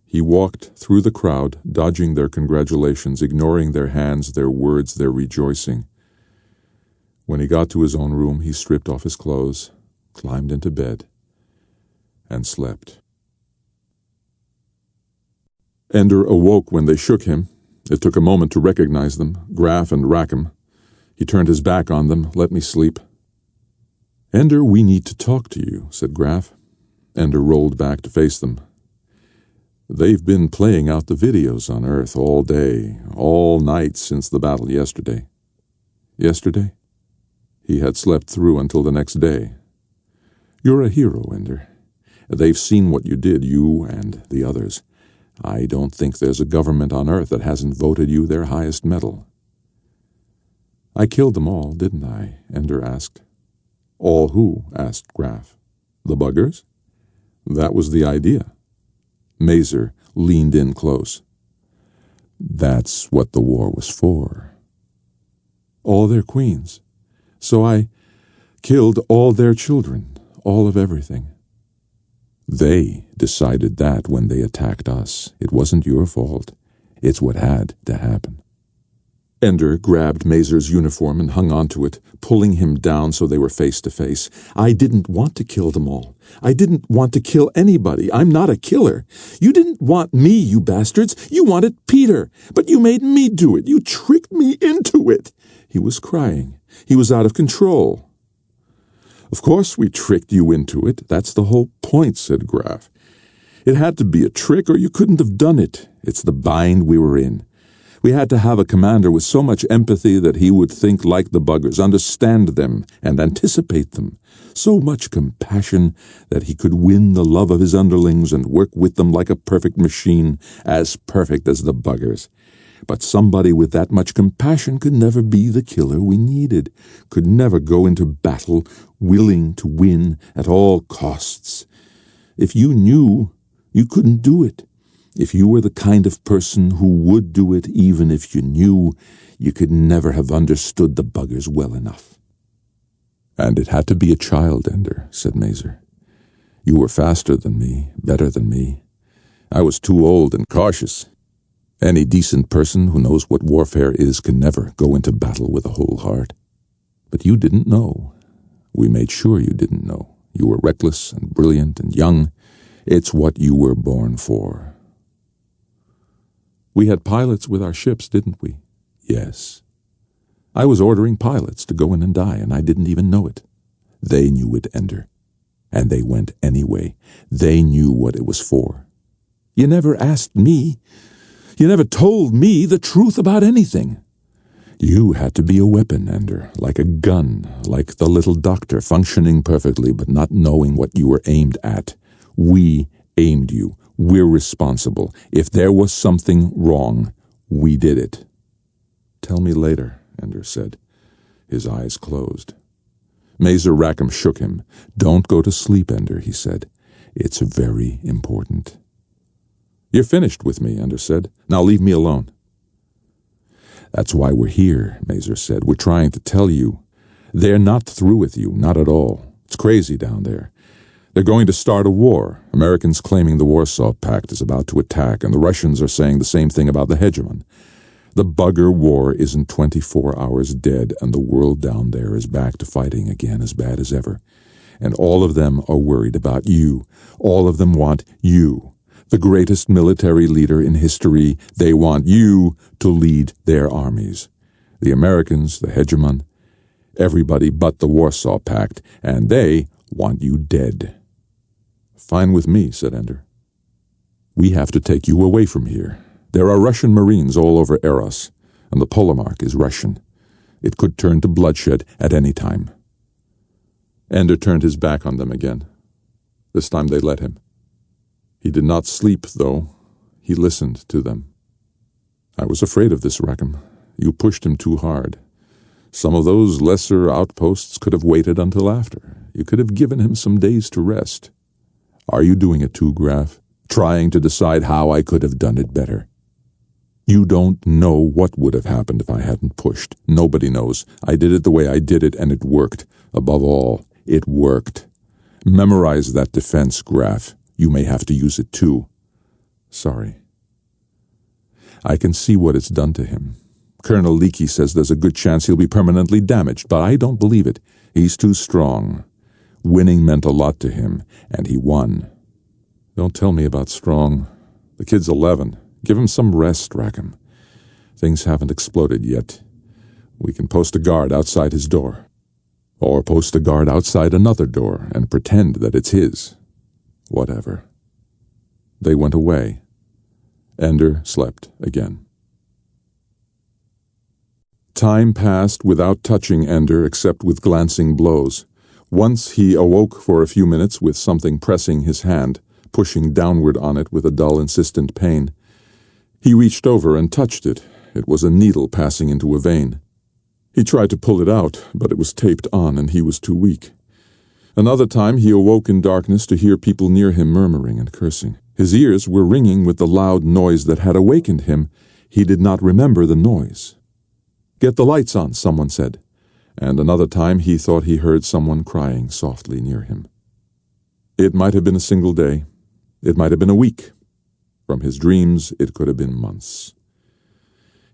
He walked through the crowd, dodging their congratulations, ignoring their hands, their words, their rejoicing. When he got to his own room, he stripped off his clothes, climbed into bed, and slept. Ender awoke when they shook him. It took a moment to recognize them, Graff and Rackham. He turned his back on them. "Let me sleep." "Ender, we need to talk to you," said Graff. Ender rolled back to face them. "They've been playing out the videos on Earth all day, all night since the battle yesterday." Yesterday? He had slept through until the next day. "You're a hero, Ender. They've seen what you did, you and the others. I don't think there's a government on Earth that hasn't voted you their highest medal." "I killed them all, didn't I?" Ender asked. "All who?" asked Graff. "The buggers?" "That was the idea." Mazer leaned in close. That's what the war was for. All their queens. So I killed all their children, all of everything. They decided that when they attacked us. It wasn't your fault. It's what had to happen. Ender grabbed Mazer's uniform and hung onto it, pulling him down so they were face to face. I didn't want to kill them all. I didn't want to kill anybody. I'm not a killer. You didn't want me, you bastards. You wanted Peter. But you made me do it. You tricked me into it. He was crying. He was out of control. Of course we tricked you into it. That's the whole point, said Graf. It had to be a trick or you couldn't have done it. It's the bind we were in. We had to have a commander with so much empathy that he would think like the buggers, understand them, and anticipate them. So much compassion that he could win the love of his underlings and work with them like a perfect machine, as perfect as the buggers. But somebody with that much compassion could never be the killer we needed, could never go into battle willing to win at all costs. If you knew, you couldn't do it. If you were the kind of person who would do it even if you knew, you could never have understood the buggers well enough. And it had to be a child, Ender, said Mazer. You were faster than me, better than me. I was too old and cautious. Any decent person who knows what warfare is can never go into battle with a whole heart. But you didn't know. We made sure you didn't know. You were reckless and brilliant and young. It's what you were born for. We had pilots with our ships, didn't we? Yes. I was ordering pilots to go in and die, and I didn't even know it. They knew it, Ender. And they went anyway. They knew what it was for. You never asked me. You never told me the truth about anything. You had to be a weapon, Ender, like a gun, like the little doctor, functioning perfectly but not knowing what you were aimed at. We aimed you. We're responsible. If there was something wrong, we did it. Tell me later, Ender said. His eyes closed. Mazer Rackham shook him. Don't go to sleep, Ender, he said. It's very important. You're finished with me, Ender said. Now leave me alone. That's why we're here, Mazer said. We're trying to tell you. They're not through with you, not at all. It's crazy down there. They're going to start a war. Americans claiming the Warsaw Pact is about to attack, and the Russians are saying the same thing about the hegemon. The bugger war isn't 24 hours dead, and the world down there is back to fighting again as bad as ever. And all of them are worried about you. All of them want you. The greatest military leader in history. They want you to lead their armies. The Americans, the hegemon, everybody but the Warsaw Pact, and they want you dead. Fine with me, said Ender. We have to take you away from here. There are Russian Marines all over Eros, and the Polemark is Russian. It could turn to bloodshed at any time. Ender turned his back on them again. This time they let him. He did not sleep, though. He listened to them. I was afraid of this, Rackham. You pushed him too hard. Some of those lesser outposts could have waited until after. You could have given him some days to rest. Are you doing it too, Graf? Trying to decide how I could have done it better? You don't know what would have happened if I hadn't pushed. Nobody knows. I did it the way I did it, and it worked. Above all, it worked. Memorize that defense, Graf. You may have to use it too. Sorry. I can see what it's done to him. Colonel Leakey says there's a good chance he'll be permanently damaged, but I don't believe it. He's too strong. Winning meant a lot to him, and he won. Don't tell me about Strong. The kid's 11. Give him some rest, Rackham. Things haven't exploded yet. We can post a guard outside his door. Or post a guard outside another door and pretend that it's his. Whatever. They went away. Ender slept again. Time passed without touching Ender except with glancing blows. Once he awoke for a few minutes with something pressing his hand, pushing downward on it with a dull, insistent pain. He reached over and touched it. It was a needle passing into a vein. He tried to pull it out, but it was taped on and he was too weak. Another time he awoke in darkness to hear people near him murmuring and cursing. His ears were ringing with the loud noise that had awakened him. He did not remember the noise. "Get the lights on," someone said, and another time he thought he heard someone crying softly near him. It might have been a single day. It might have been a week. From his dreams, it could have been months.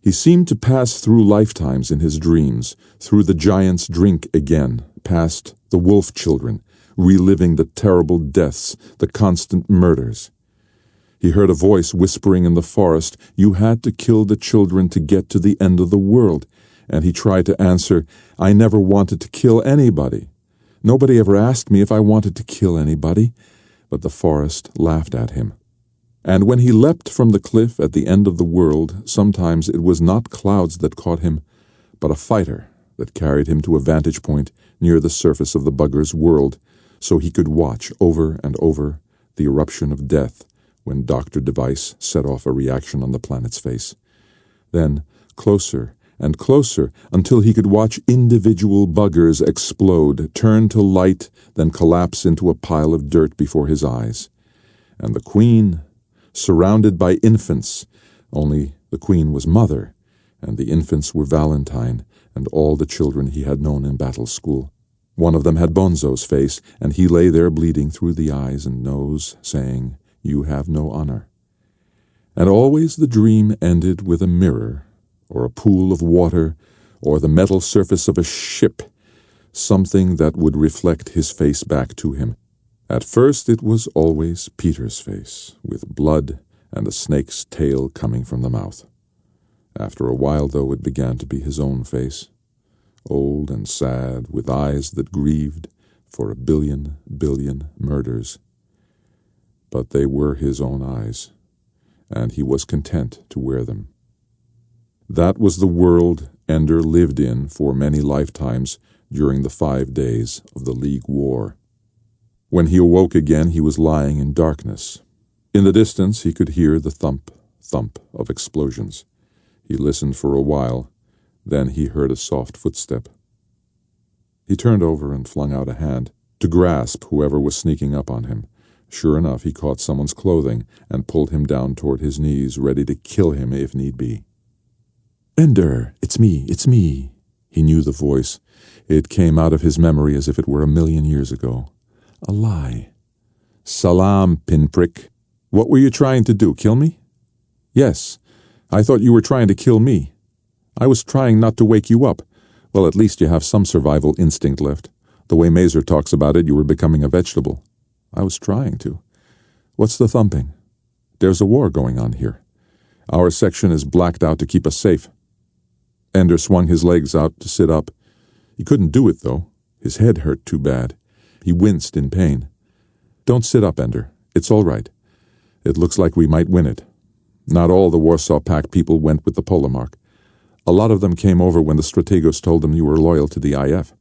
He seemed to pass through lifetimes in his dreams, through the giant's drink again, past the wolf children, reliving the terrible deaths, the constant murders. He heard a voice whispering in the forest, "You had to kill the children to get to the end of the world." And he tried to answer, "I never wanted to kill anybody. Nobody ever asked me if I wanted to kill anybody." But the forest laughed at him. And when he leapt from the cliff at the end of the world, sometimes it was not clouds that caught him, but a fighter that carried him to a vantage point near the surface of the bugger's world, so he could watch over and over the eruption of death when Dr. Device set off a reaction on the planet's face. Then, closer and closer, until he could watch individual buggers explode, turn to light, then collapse into a pile of dirt before his eyes. And the Queen, surrounded by infants, only the Queen was Mother, and the infants were Valentine and all the children he had known in battle school. One of them had Bonzo's face, and he lay there bleeding through the eyes and nose, saying, "You have no honor." And always the dream ended with a mirror, or a pool of water, or the metal surface of a ship, something that would reflect his face back to him. At first it was always Peter's face, with blood and a snake's tail coming from the mouth. After a while, though, it began to be his own face, old and sad, with eyes that grieved for a billion murders. But they were his own eyes, and he was content to wear them. That was the world Ender lived in for many lifetimes during the 5 days of the League War. When he awoke again, he was lying in darkness. In the distance, he could hear the thump of explosions. He listened for a while, then he heard a soft footstep. He turned over and flung out a hand to grasp whoever was sneaking up on him. Sure enough, he caught someone's clothing and pulled him down toward his knees, ready to kill him if need be. "Ender, it's me. He knew the voice. It came out of his memory as if it were 1,000,000 years ago. A lie. "Salam, pinprick. What were you trying to do, kill me?" "Yes. I thought you were trying to kill me. I was trying not to wake you up. Well, at least you have some survival instinct left. The way Mazer talks about it, you were becoming a vegetable." "I was trying to." "What's the thumping?" "There's a war going on here. Our section is blacked out to keep us safe." Ender swung his legs out to sit up. He couldn't do it, though. His head hurt too bad. He winced in pain. "Don't sit up, Ender. It's all right. It looks like we might win it. Not all the Warsaw Pact people went with the Polemark. A lot of them came over when the Strategos told them you were loyal to the IF."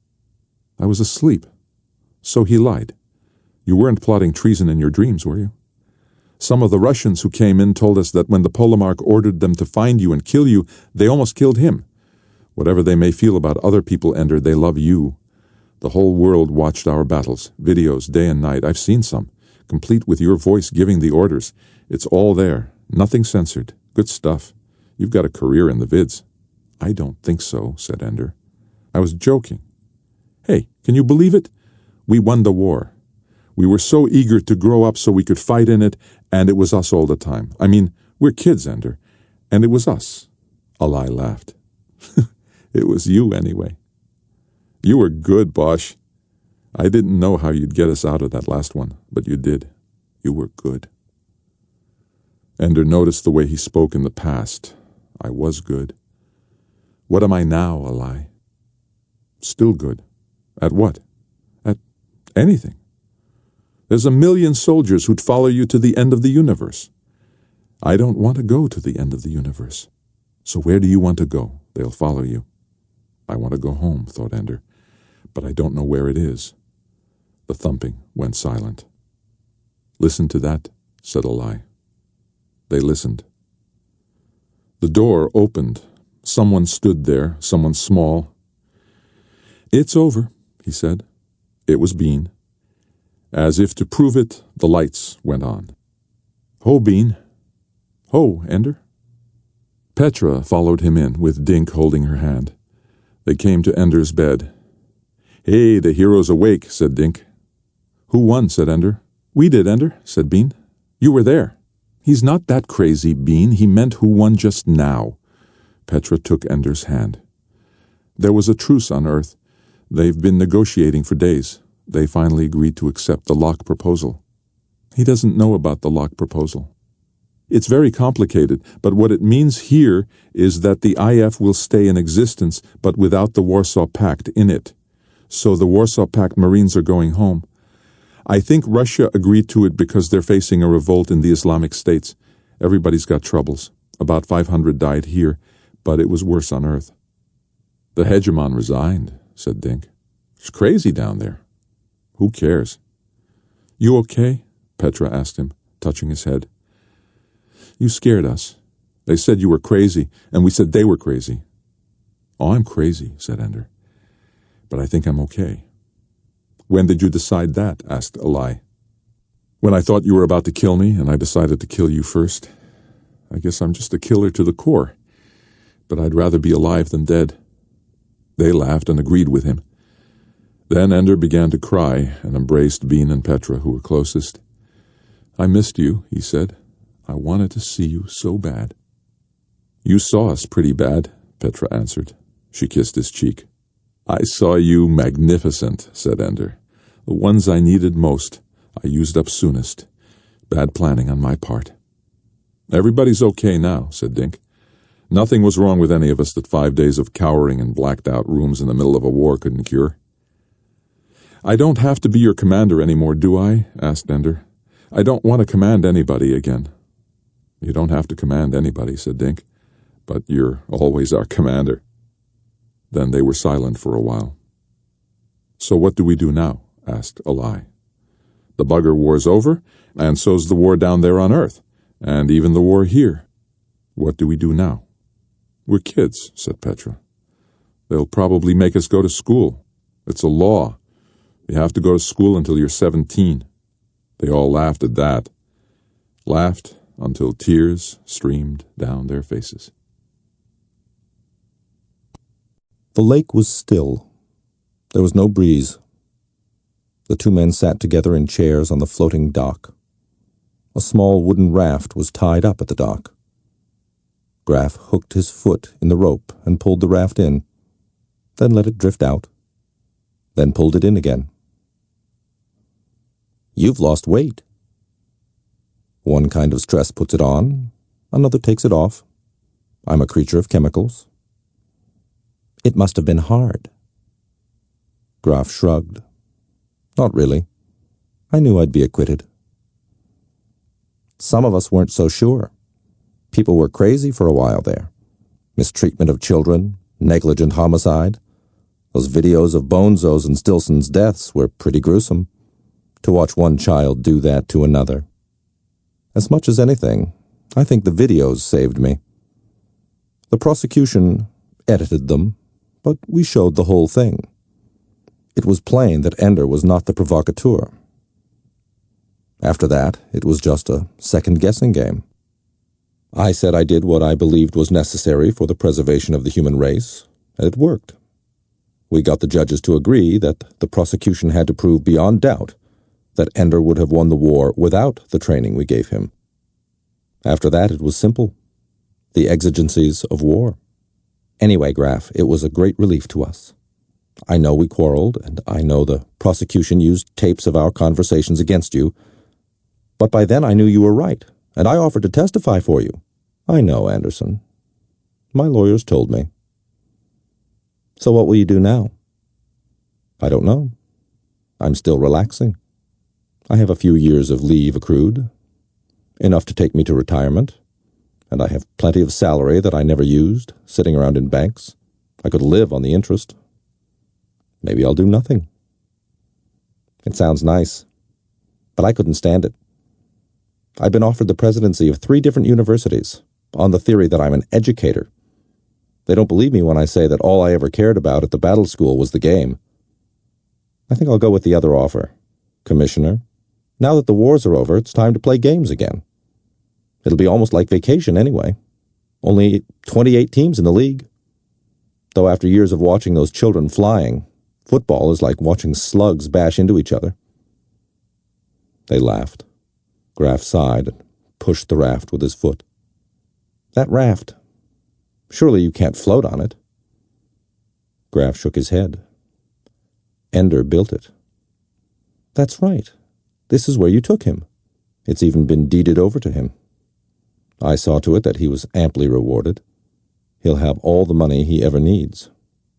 "I was asleep." "So he lied. You weren't plotting treason in your dreams, were you? Some of the Russians who came in told us that when the Polemark ordered them to find you and kill you, they almost killed him. Whatever they may feel about other people, Ender, they love you. The whole world watched our battles, videos, day and night. I've seen some, complete with your voice giving the orders. It's all there, nothing censored. Good stuff. You've got a career in the vids." "I don't think so," said Ender. "I was joking. Hey, can you believe it? We won the war. We were so eager to grow up so we could fight in it, and it was us all the time. I mean, we're kids, Ender, and it was us." Alai laughed. "It was you, anyway. You were good, Bosch. I didn't know how you'd get us out of that last one, but you did. You were good." Ender noticed the way he spoke in the past. "I was good. What am I now, Alai?" "Still good. At what?" "At anything. There's 1,000,000 soldiers who'd follow you to the end of the universe." "I don't want to go to the end of the universe." "So where do you want to go? They'll follow you." "I want to go home," thought Ender, "but I don't know where it is." The thumping went silent. "Listen to that," said Alai. They listened. The door opened. Someone stood there, someone small. "It's over," he said. It was Bean. As if to prove it, the lights went on. "Ho, Bean. Ho, Ender." Petra followed him in, with Dink holding her hand. They came to Ender's bed. "Hey, the hero's awake," said Dink. "Who won?" said Ender. "We did, Ender," said Bean. "You were there." "He's not that crazy, Bean. He meant who won just now." Petra took Ender's hand. "There was a truce on Earth. They've been negotiating for days. They finally agreed to accept the Locke proposal." "He doesn't know about the Locke proposal." "It's very complicated, but what it means here is that the IF will stay in existence, but without the Warsaw Pact in it. So the Warsaw Pact Marines are going home. I think Russia agreed to it because they're facing a revolt in the Islamic states. Everybody's got troubles. About 500 died here, but it was worse on Earth." "The hegemon resigned," said Dink. "It's crazy down there." "Who cares?" "You okay?" Petra asked him, touching his head. "You scared us. They said you were crazy, and we said they were crazy." "Oh, I'm crazy," said Ender. "But I think I'm okay." "When did you decide that?" asked Eli. "When I thought you were about to kill me, and I decided to kill you first. I guess I'm just a killer to the core, but I'd rather be alive than dead." They laughed and agreed with him. Then Ender began to cry and embraced Bean and Petra, who were closest. "I missed you," he said. "I wanted to see you so bad." "You saw us pretty bad," Petra answered. She kissed his cheek. "I saw you magnificent," said Ender. "The ones I needed most, I used up soonest. Bad planning on my part." "Everybody's okay now," said Dink. "Nothing was wrong with any of us that 5 days of cowering in blacked-out rooms in the middle of a war couldn't cure." "I don't have to be your commander anymore, do I?" asked Ender. "I don't want to command anybody again." "You don't have to command anybody," said Dink, "but you're always our commander." Then they were silent for a while. "So what do we do now?" asked Eli. "The bugger war's over, and so's the war down there on Earth, and even the war here. What do we do now?" "We're kids," said Petra. "They'll probably make us go to school. It's a law. You have to go to school until you're 17. They all laughed at that. Laughed until tears streamed down their faces. The lake was still. There was no breeze. The two men sat together in chairs on the floating dock. A small wooden raft was tied up at the dock. Graf hooked his foot in the rope and pulled the raft in, then let it drift out, then pulled it in again. "You've lost weight." "One kind of stress puts it on, another takes it off. I'm a creature of chemicals." "It must have been hard." Graf shrugged. "Not really. I knew I'd be acquitted." "Some of us weren't so sure. People were crazy for a while there. Mistreatment of children, negligent homicide. Those videos of Bonzo's and Stilson's deaths were pretty gruesome. To watch one child do that to another. As much as anything, I think the videos saved me. The prosecution edited them, but we showed the whole thing. It was plain that Ender was not the provocateur. After that, it was just a second-guessing game. I said I did what I believed was necessary for the preservation of the human race, and it worked. We got the judges to agree that the prosecution had to prove beyond doubt that Ender would have won the war without the training we gave him. After that, it was simple. The exigencies of war. Anyway, Graf, it was a great relief to us. I know we quarreled, and I know the prosecution used tapes of our conversations against you, but by then I knew you were right, and I offered to testify for you. I know, Anderson. My lawyers told me. So what will you do now? I don't know. I'm still relaxing. I have a few years of leave accrued, enough to take me to retirement, and I have plenty of salary that I never used, sitting around in banks. I could live on the interest. Maybe I'll do nothing. It sounds nice, but I couldn't stand it. I've been offered the presidency of 3 different universities, on the theory that I'm an educator. They don't believe me when I say that all I ever cared about at the battle school was the game. I think I'll go with the other offer. Commissioner. Now that the wars are over, it's time to play games again. It'll be almost like vacation anyway. Only 28 teams in the league. Though after years of watching those children flying, football is like watching slugs bash into each other. They laughed. Graf sighed and pushed the raft with his foot. That raft. Surely you can't float on it. Graf shook his head. Ender built it. That's right. This is where you took him. It's even been deeded over to him. I saw to it that he was amply rewarded. He'll have all the money he ever needs,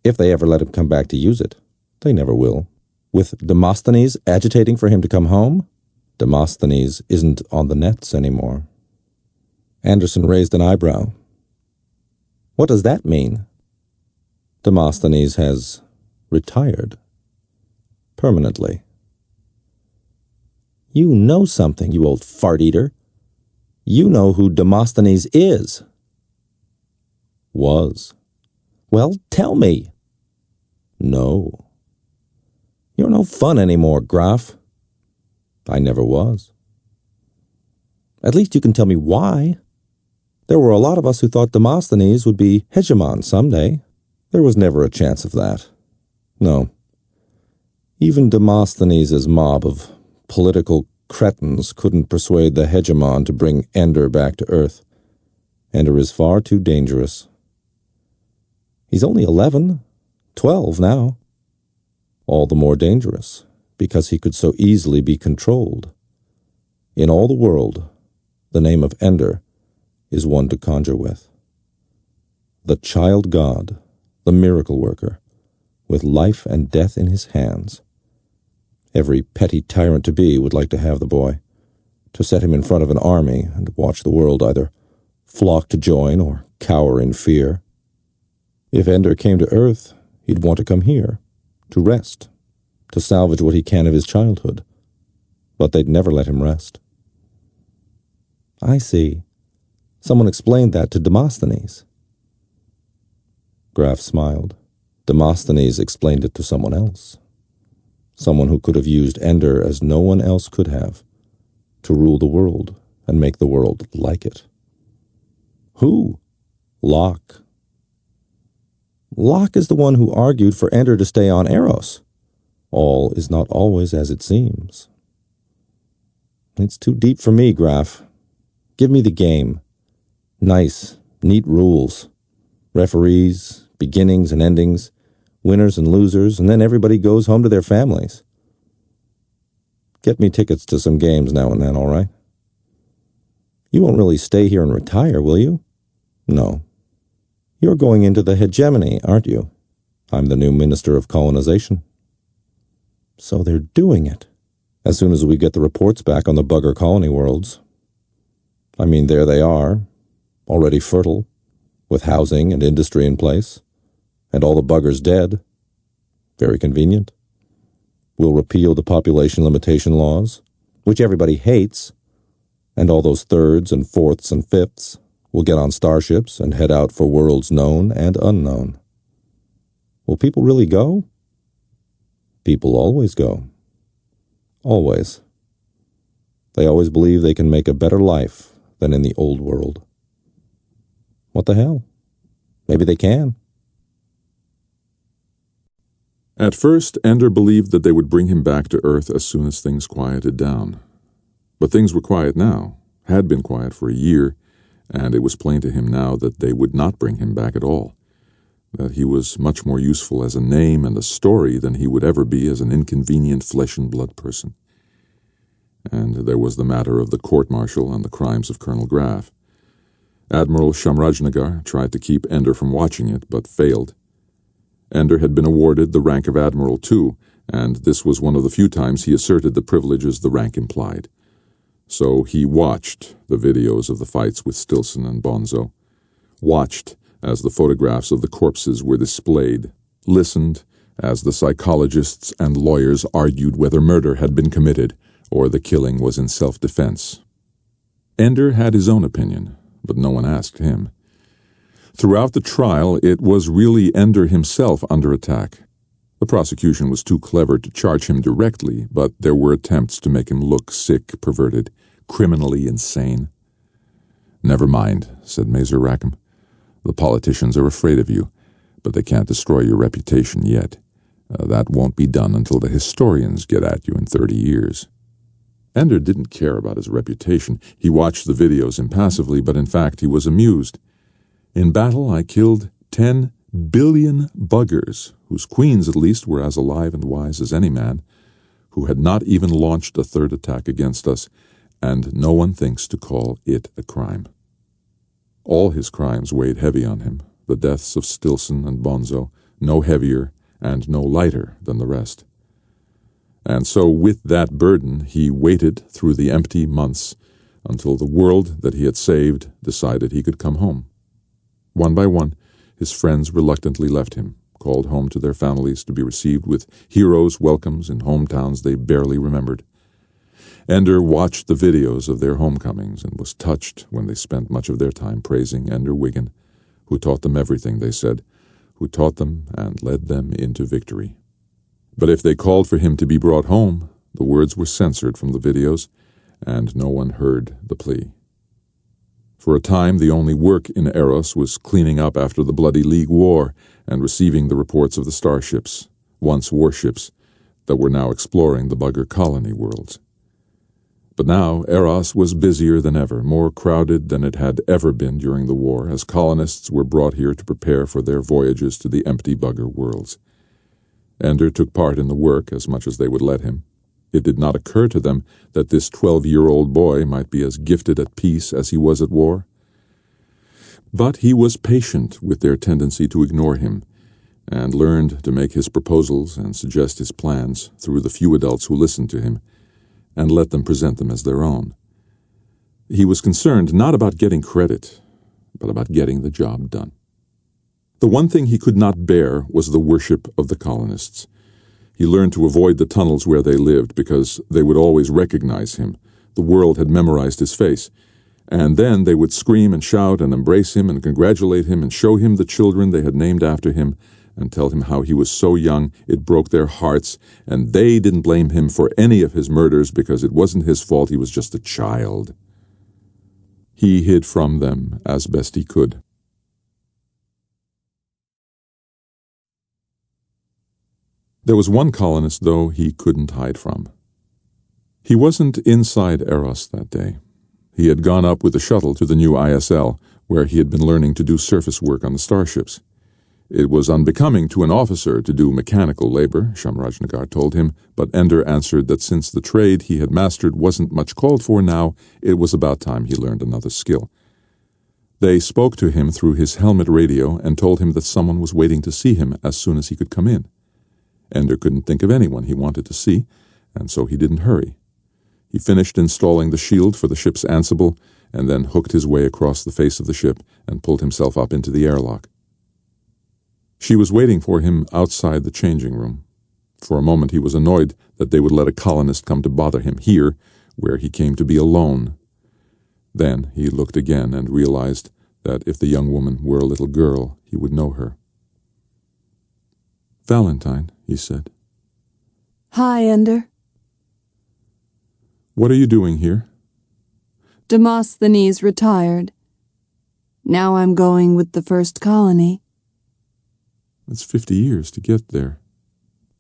if they ever let him come back to use it. They never will. With Demosthenes agitating for him to come home, Demosthenes isn't on the nets anymore. Anderson raised an eyebrow. What does that mean? Demosthenes has retired. Permanently. You know something, you old fart-eater. You know who Demosthenes is. Was. Well, tell me. No. You're no fun anymore, Graf. I never was. At least you can tell me why. There were a lot of us who thought Demosthenes would be hegemon someday. There was never a chance of that. No. Even Demosthenes' mob of political cretins couldn't persuade the hegemon to bring Ender back to Earth. Ender is far too dangerous. He's only 11, 12 now. All the more dangerous, because he could so easily be controlled. In all the world, the name of Ender is one to conjure with. The child god, the miracle worker, with life and death in his hands. Every petty tyrant-to-be would like to have the boy, to set him in front of an army and watch the world either flock to join or cower in fear. If Ender came to Earth, he'd want to come here, to rest, to salvage what he can of his childhood. But they'd never let him rest. I see. Someone explained that to Demosthenes. Graf smiled. Demosthenes explained it to someone else. Someone who could have used Ender as no one else could have, to rule the world and make the world like it. Who? Locke. Locke is the one who argued for Ender to stay on Eros. All is not always as it seems. It's too deep for me, Graf. Give me the game. Nice, neat rules. Referees, beginnings and endings, winners and losers, and then everybody goes home to their families. Get me tickets to some games now and then, all right? You won't really stay here and retire, will you? No. You're going into the hegemony, aren't you? I'm the new Minister of Colonization. So they're doing it. As soon as we get the reports back on the bugger colony worlds. I mean, there they are, already fertile, with housing and industry in place. And all the buggers dead. Very convenient. We'll repeal the population limitation laws, which everybody hates, and all those thirds and fourths and fifths will get on starships and head out for worlds known and unknown. Will people really go? People always go. Always. They always believe they can make a better life than in the old world. What the hell? Maybe they can. At first, Ender believed that they would bring him back to Earth as soon as things quieted down. But things were quiet now, had been quiet for a year, and it was plain to him now that they would not bring him back at all, that he was much more useful as a name and a story than he would ever be as an inconvenient flesh-and-blood person. And there was the matter of the court-martial and the crimes of Colonel Graf. Admiral Shamrajnagar tried to keep Ender from watching it, but failed. Ender had been awarded the rank of admiral too, and this was one of the few times he asserted the privileges the rank implied. So he watched the videos of the fights with Stilson and Bonzo, watched as the photographs of the corpses were displayed, listened as the psychologists and lawyers argued whether murder had been committed or the killing was in self-defense. Ender had his own opinion, but no one asked him. Throughout the trial, it was really Ender himself under attack. The prosecution was too clever to charge him directly, but there were attempts to make him look sick, perverted, criminally insane. "Never mind," said Mazer Rackham. The politicians are afraid of you, but they can't destroy your reputation yet. That won't be done until the historians get at you in 30 years. Ender didn't care about his reputation. He watched the videos impassively, but in fact he was amused. In battle I killed 10 billion buggers, whose queens at least were as alive and wise as any man, who had not even launched a third attack against us, and no one thinks to call it a crime. All his crimes weighed heavy on him, the deaths of Stilson and Bonzo, no heavier and no lighter than the rest. And so with that burden he waited through the empty months until the world that he had saved decided he could come home. One by one, his friends reluctantly left him, called home to their families to be received with heroes' welcomes in hometowns they barely remembered. Ender watched the videos of their homecomings and was touched when they spent much of their time praising Ender Wiggin, who taught them everything, they said, who taught them and led them into victory. But if they called for him to be brought home, the words were censored from the videos, and no one heard the plea. For a time, the only work in Eros was cleaning up after the Bloody League War and receiving the reports of the starships, once warships, that were now exploring the bugger colony worlds. But now Eros was busier than ever, more crowded than it had ever been during the war, as colonists were brought here to prepare for their voyages to the empty bugger worlds. Ender took part in the work as much as they would let him. It did not occur to them that this 12-year-old boy might be as gifted at peace as he was at war. But he was patient with their tendency to ignore him, and learned to make his proposals and suggest his plans through the few adults who listened to him, and let them present them as their own. He was concerned not about getting credit, but about getting the job done. The one thing he could not bear was the worship of the colonists. He learned to avoid the tunnels where they lived because they would always recognize him. The world had memorized his face. And then they would scream and shout and embrace him and congratulate him and show him the children they had named after him and tell him how he was so young it broke their hearts, and they didn't blame him for any of his murders because it wasn't his fault, he was just a child. He hid from them as best he could. There was one colonist, though, he couldn't hide from. He wasn't inside Eros that day. He had gone up with a shuttle to the new ISL, where he had been learning to do surface work on the starships. It was unbecoming to an officer to do mechanical labor, Shamrajnagar told him, but Ender answered that since the trade he had mastered wasn't much called for now, it was about time he learned another skill. They spoke to him through his helmet radio and told him that someone was waiting to see him as soon as he could come in. Ender couldn't think of anyone he wanted to see, and so he didn't hurry. He finished installing the shield for the ship's ansible, and then hooked his way across the face of the ship and pulled himself up into the airlock. She was waiting for him outside the changing room. For a moment he was annoyed that they would let a colonist come to bother him here, where he came to be alone. Then he looked again and realized that if the young woman were a little girl, he would know her. "Valentine," he said. "Hi, Ender." "What are you doing here?" "Demosthenes retired. Now I'm going with the first colony." "It's 50 years to get there."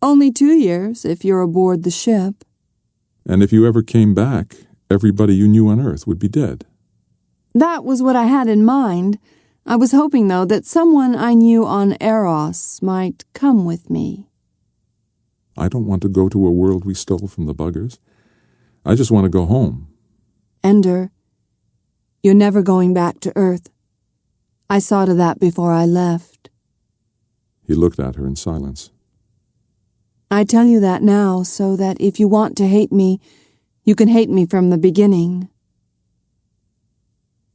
"Only 2 years, if you're aboard the ship." "And if you ever came back, everybody you knew on Earth would be dead." "That was what I had in mind. I was hoping, though, that someone I knew on Eros might come with me." "I don't want to go to a world we stole from the buggers. I just want to go home." "Ender, you're never going back to Earth. I saw to that before I left." He looked at her in silence. "I tell you that now so that if you want to hate me, you can hate me from the beginning."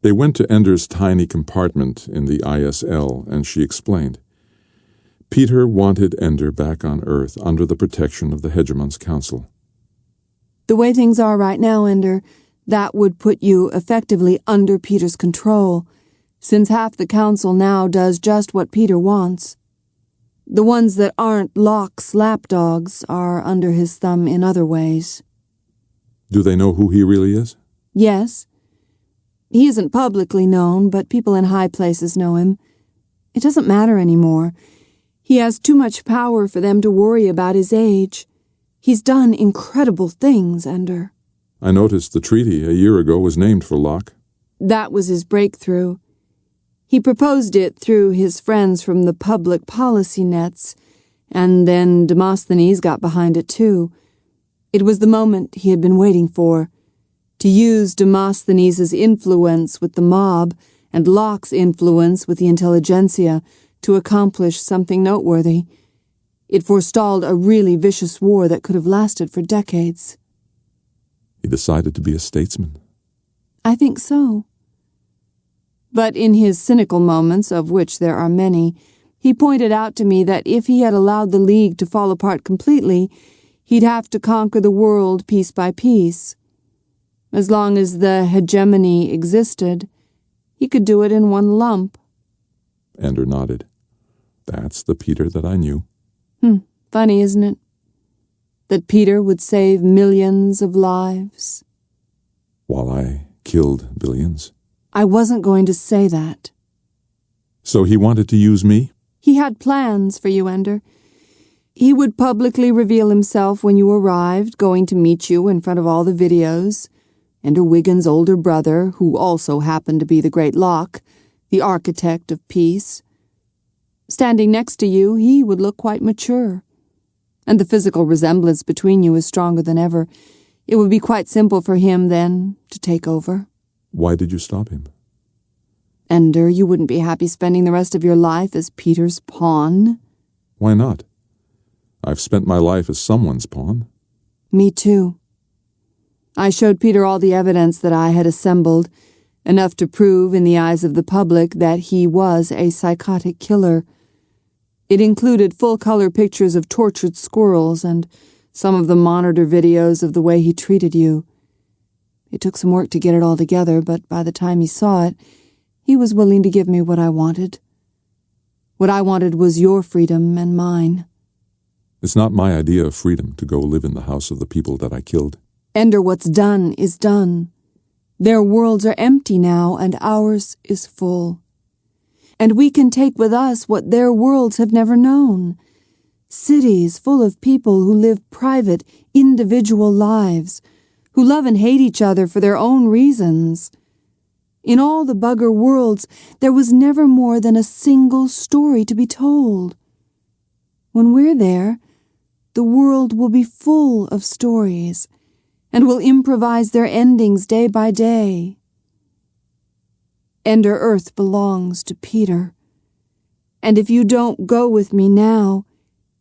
They went to Ender's tiny compartment in the ISL, and she explained. Peter wanted Ender back on Earth under the protection of the Hegemon's Council. "The way things are right now, Ender, that would put you effectively under Peter's control, since half the Council now does just what Peter wants. The ones that aren't Locke's lapdogs are under his thumb in other ways." "Do they know who he really is?" "Yes. He isn't publicly known, but people in high places know him. It doesn't matter anymore. He has too much power for them to worry about his age. He's done incredible things, Ender. I noticed the treaty a year ago was named for Locke. That was his breakthrough. He proposed it through his friends from the public policy nets, and then Demosthenes got behind it too. It was the moment he had been waiting for, to use Demosthenes' influence with the mob and Locke's influence with the intelligentsia to accomplish something noteworthy. It forestalled a really vicious war that could have lasted for decades. He decided to be a statesman. I think so. But in his cynical moments, of which there are many, he pointed out to me that if he had allowed the League to fall apart completely, he'd have to conquer the world piece by piece. As long as the hegemony existed, he could do it in one lump. Ender nodded. That's the Peter that I knew. Funny, isn't it? That Peter would save millions of lives. While I killed billions. I wasn't going to say that. So he wanted to use me? He had plans for you, Ender. He would publicly reveal himself when you arrived, going to meet you in front of all the videos. Ender Wiggins' older brother, who also happened to be the great Locke, the architect of peace. Standing next to you, he would look quite mature. And the physical resemblance between you is stronger than ever. It would be quite simple for him, then, to take over. Why did you stop him? Ender, you wouldn't be happy spending the rest of your life as Peter's pawn? Why not? I've spent my life as someone's pawn. Me too. I showed Peter all the evidence that I had assembled, enough to prove in the eyes of the public that he was a psychotic killer. It included full-color pictures of tortured squirrels and some of the monitor videos of the way he treated you. It took some work to get it all together, but by the time he saw it, he was willing to give me what I wanted. What I wanted was your freedom and mine. It's not my idea of freedom to go live in the house of the people that I killed. Ender, what's done is done. Their worlds are empty now, and ours is full. And we can take with us what their worlds have never known. Cities full of people who live private, individual lives, who love and hate each other for their own reasons. In all the bugger worlds, there was never more than a single story to be told. When we're there, the world will be full of stories, and will improvise their endings day by day. Ender Earth belongs to Peter, and if you don't go with me now,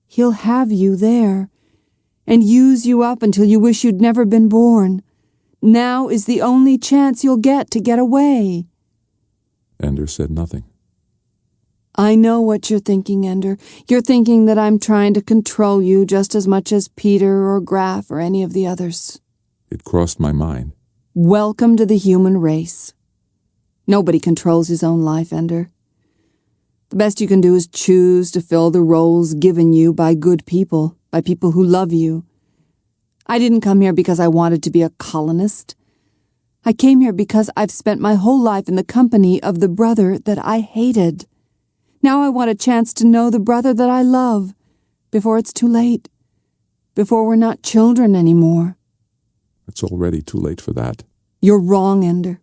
he'll have you there, and use you up until you wish you'd never been born. Now is the only chance you'll get to get away. Ender said nothing. I know what you're thinking, Ender. You're thinking that I'm trying to control you just as much as Peter or Graf or any of the others. It crossed my mind. Welcome to the human race. Nobody controls his own life, Ender. The best you can do is choose to fill the roles given you by good people, by people who love you. I didn't come here because I wanted to be a colonist. I came here because I've spent my whole life in the company of the brother that I hated. Now I want a chance to know the brother that I love, before it's too late, before we're not children anymore. It's already too late for that. You're wrong, Ender.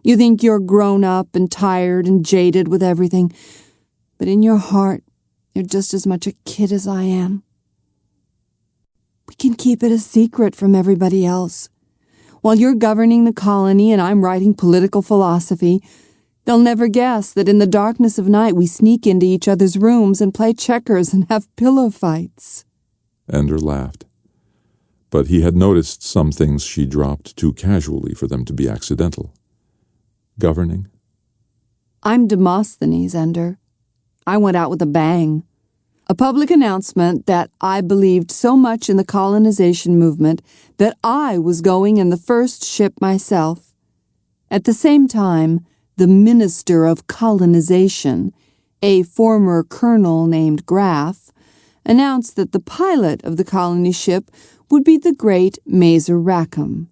You think you're grown up and tired and jaded with everything, but in your heart, you're just as much a kid as I am. We can keep it a secret from everybody else. While you're governing the colony and I'm writing political philosophy, they'll never guess that in the darkness of night we sneak into each other's rooms and play checkers and have pillow fights. Ender laughed. But he had noticed some things she dropped too casually for them to be accidental. Governing? I'm Demosthenes, Ender. I went out with a bang. A public announcement that I believed so much in the colonization movement that I was going in the first ship myself. At the same time, the Minister of Colonization, a former colonel named Graf, announced that the pilot of the colony ship would be the great Mazer Rackham,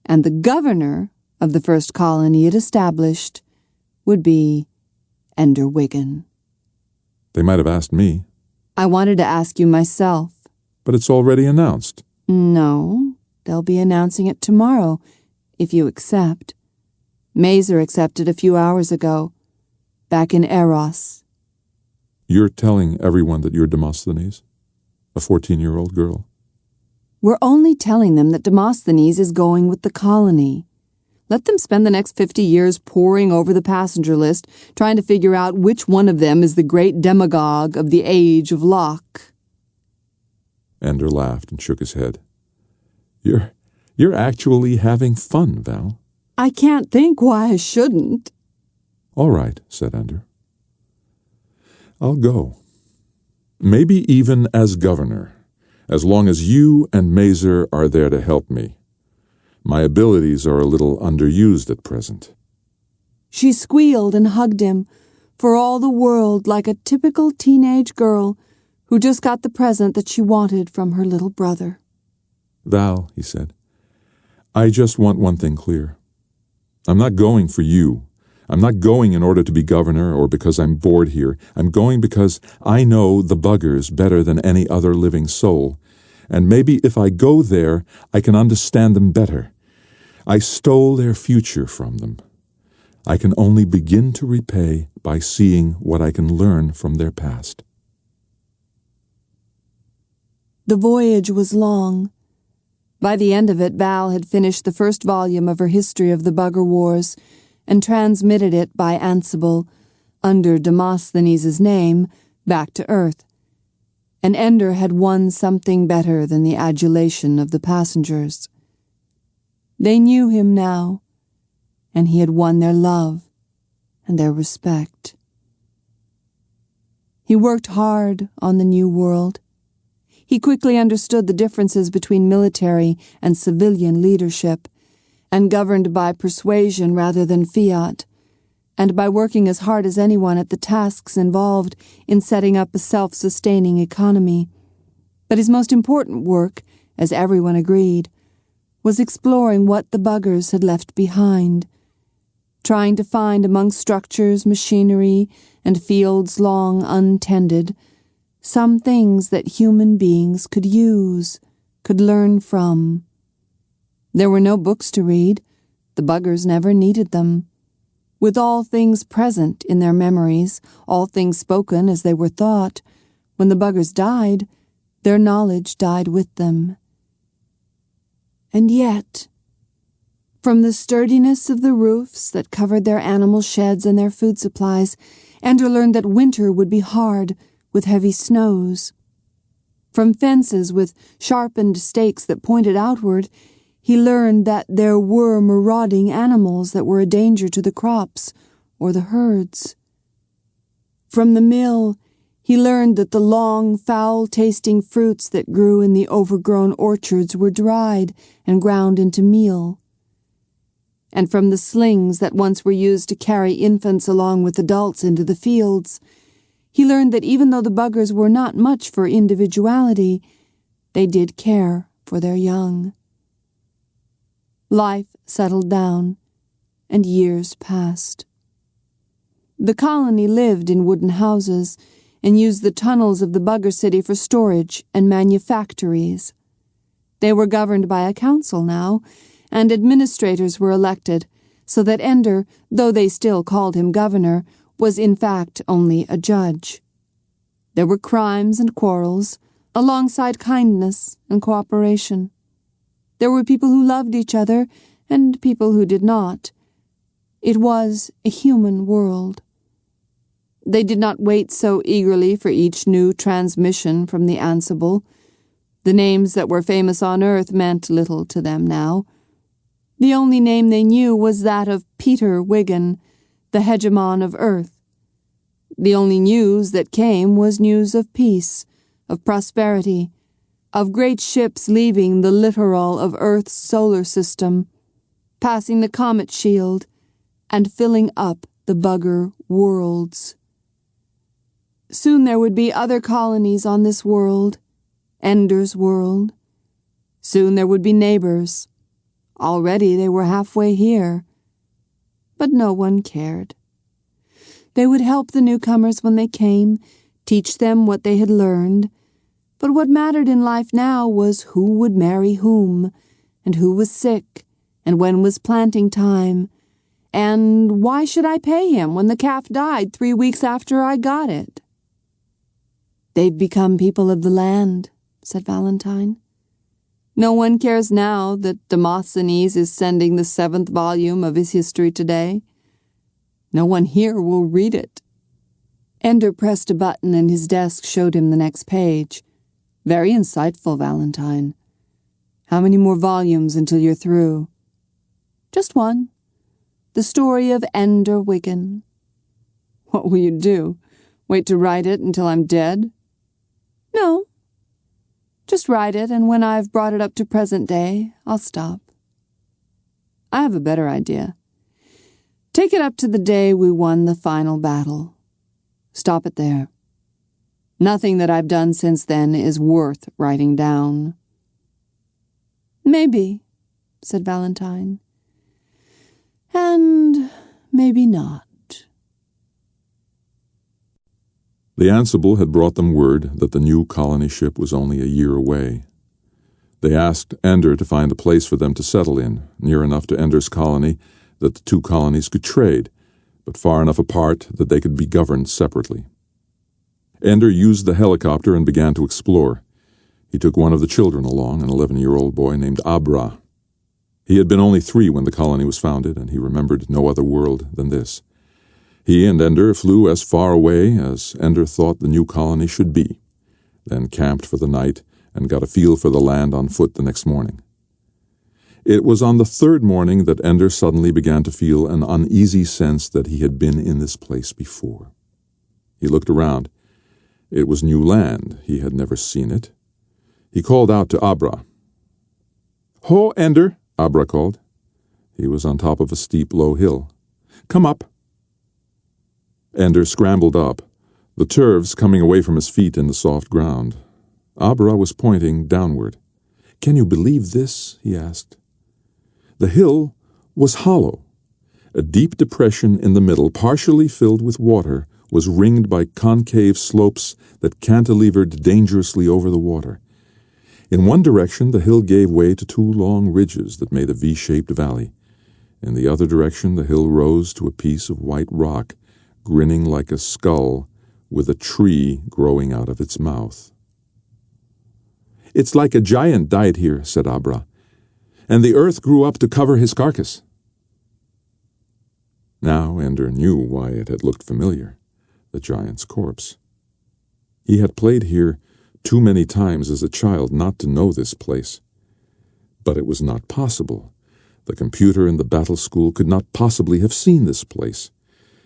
and the governor of the first colony it established would be Ender Wiggin. They might have asked me. I wanted to ask you myself. But it's already announced. No, they'll be announcing it tomorrow, if you accept. Mazer accepted a few hours ago, back in Eros. You're telling everyone that you're Demosthenes? A 14-year-old girl? We're only telling them that Demosthenes is going with the colony. Let them spend the next 50 years poring over the passenger list, trying to figure out which one of them is the great demagogue of the age of Locke. Ender laughed and shook his head. You're actually having fun, Val. I can't think why I shouldn't. All right, said Ender. I'll go. Maybe even as governor, as long as you and Mazer are there to help me. My abilities are a little underused at present. She squealed and hugged him, for all the world like a typical teenage girl who just got the present that she wanted from her little brother. Val, he said, I just want one thing clear. I'm not going for you. I'm not going in order to be governor or because I'm bored here. I'm going because I know the buggers better than any other living soul, and maybe if I go there, I can understand them better. I stole their future from them. I can only begin to repay by seeing what I can learn from their past. The voyage was long. By the end of it, Val had finished the first volume of her history of the Bugger Wars and transmitted it by Ansible, under Demosthenes' name, back to Earth. And Ender had won something better than the adulation of the passengers. They knew him now, and he had won their love and their respect. He worked hard on the new world. He quickly understood the differences between military and civilian leadership, and governed by persuasion rather than fiat, and by working as hard as anyone at the tasks involved in setting up a self-sustaining economy. But his most important work, as everyone agreed, was exploring what the buggers had left behind, trying to find among structures, machinery, and fields long untended, some things that human beings could use, could learn from. There were no books to read. The buggers never needed them. With all things present in their memories, all things spoken as they were thought, when the buggers died, their knowledge died with them. And yet, from the sturdiness of the roofs that covered their animal sheds and their food supplies, Ender learned that winter would be hard, with heavy snows. From fences with sharpened stakes that pointed outward, he learned that there were marauding animals that were a danger to the crops or the herds. From the mill, he learned that the long, foul-tasting fruits that grew in the overgrown orchards were dried and ground into meal. And from the slings that once were used to carry infants along with adults into the fields, he learned that even though the buggers were not much for individuality, they did care for their young. Life settled down, and years passed. The colony lived in wooden houses and used the tunnels of the bugger city for storage and manufactories. They were governed by a council now, and administrators were elected, so that Ender, though they still called him governor, was in fact only a judge. There were crimes and quarrels, alongside kindness and cooperation. There were people who loved each other and people who did not. It was a human world. They did not wait so eagerly for each new transmission from the Ansible. The names that were famous on Earth meant little to them now. The only name they knew was that of Peter Wiggin, the hegemon of Earth. The only news that came was news of peace, of prosperity, of great ships leaving the littoral of Earth's solar system, passing the comet shield, and filling up the bugger worlds. Soon there would be other colonies on this world, Ender's world. Soon there would be neighbors. Already they were halfway here. But no one cared. They would help the newcomers when they came, teach them what they had learned. But what mattered in life now was who would marry whom, and who was sick, and when was planting time, and why should I pay him when the calf died 3 weeks after I got it? They've become people of the land, said Valentine. No one cares now that Demosthenes is sending the 7th volume of his history today. No one here will read it. Ender pressed a button and his desk showed him the next page. Very insightful, Valentine. How many more volumes until you're through? Just one. The story of Ender Wiggin. What will you do? Wait to write it until I'm dead? No. Just write it, and when I've brought it up to present day, I'll stop. I have a better idea. Take it up to the day we won the final battle. Stop it there. Nothing that I've done since then is worth writing down. Maybe, said Valentine. And maybe not. The Ansible had brought them word that the new colony ship was only a year away. They asked Ender to find a place for them to settle in, near enough to Ender's colony that the two colonies could trade, but far enough apart that they could be governed separately. Ender used the helicopter and began to explore. He took one of the children along, an 11-year-old boy named Abra. He had been only 3 when the colony was founded, and he remembered no other world than this. He and Ender flew as far away as Ender thought the new colony should be, then camped for the night and got a feel for the land on foot the next morning. It was on the 3rd morning that Ender suddenly began to feel an uneasy sense that he had been in this place before. He looked around. It was new land. He had never seen it. He called out to Abra. "Ho, Ender," Abra called. He was on top of a steep, low hill. "Come up." Ender scrambled up, the turves coming away from his feet in the soft ground. Abra was pointing downward. "Can you believe this?" he asked. The hill was hollow. A deep depression in the middle, partially filled with water, was ringed by concave slopes that cantilevered dangerously over the water. In one direction, the hill gave way to 2 long ridges that made a V-shaped valley. In the other direction, the hill rose to a piece of white rock, grinning like a skull, with a tree growing out of its mouth. "It's like a giant died here," said Abra, "and the earth grew up to cover his carcass." Now Ender knew why it had looked familiar, the giant's corpse. He had played here too many times as a child not to know this place. But it was not possible. The computer in the battle school could not possibly have seen this place.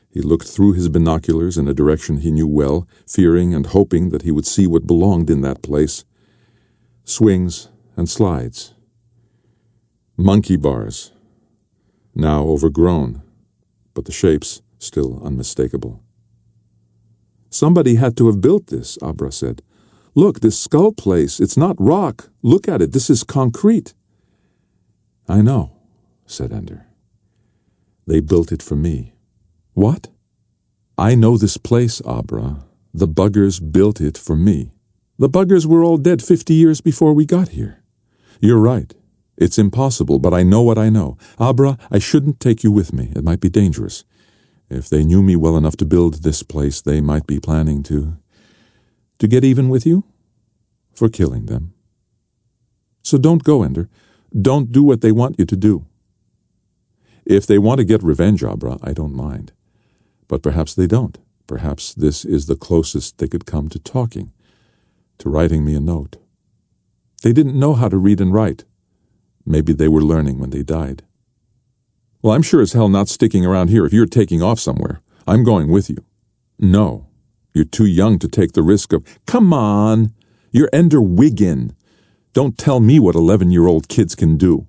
He looked through his binoculars in a direction he knew well, fearing and hoping that he would see what belonged in that place. Swings and slides. Monkey bars, now overgrown, but the shapes still unmistakable. "Somebody had to have built this," Abra said. "Look, this skull place, it's not rock. Look at it, this is concrete." "I know," said Ender. "They built it for me." "What?" "I know this place, Abra. The buggers built it for me. The buggers were all dead 50 years before we got here." "You're right. It's impossible, but I know what I know. Abra, I shouldn't take you with me. It might be dangerous. If they knew me well enough to build this place, they might be planning to get even with you? For killing them. So don't go, Ender. Don't do what they want you to do. If they want to get revenge, Abra, I don't mind. But perhaps they don't. Perhaps this is the closest they could come to talking, to writing me a note. They didn't know how to read and write. Maybe they were learning when they died. Well, I'm sure as hell not sticking around here if you're taking off somewhere. I'm going with you. No, you're too young to take the risk of... Come on! You're Ender Wiggin. Don't tell me what 11-year-old kids can do.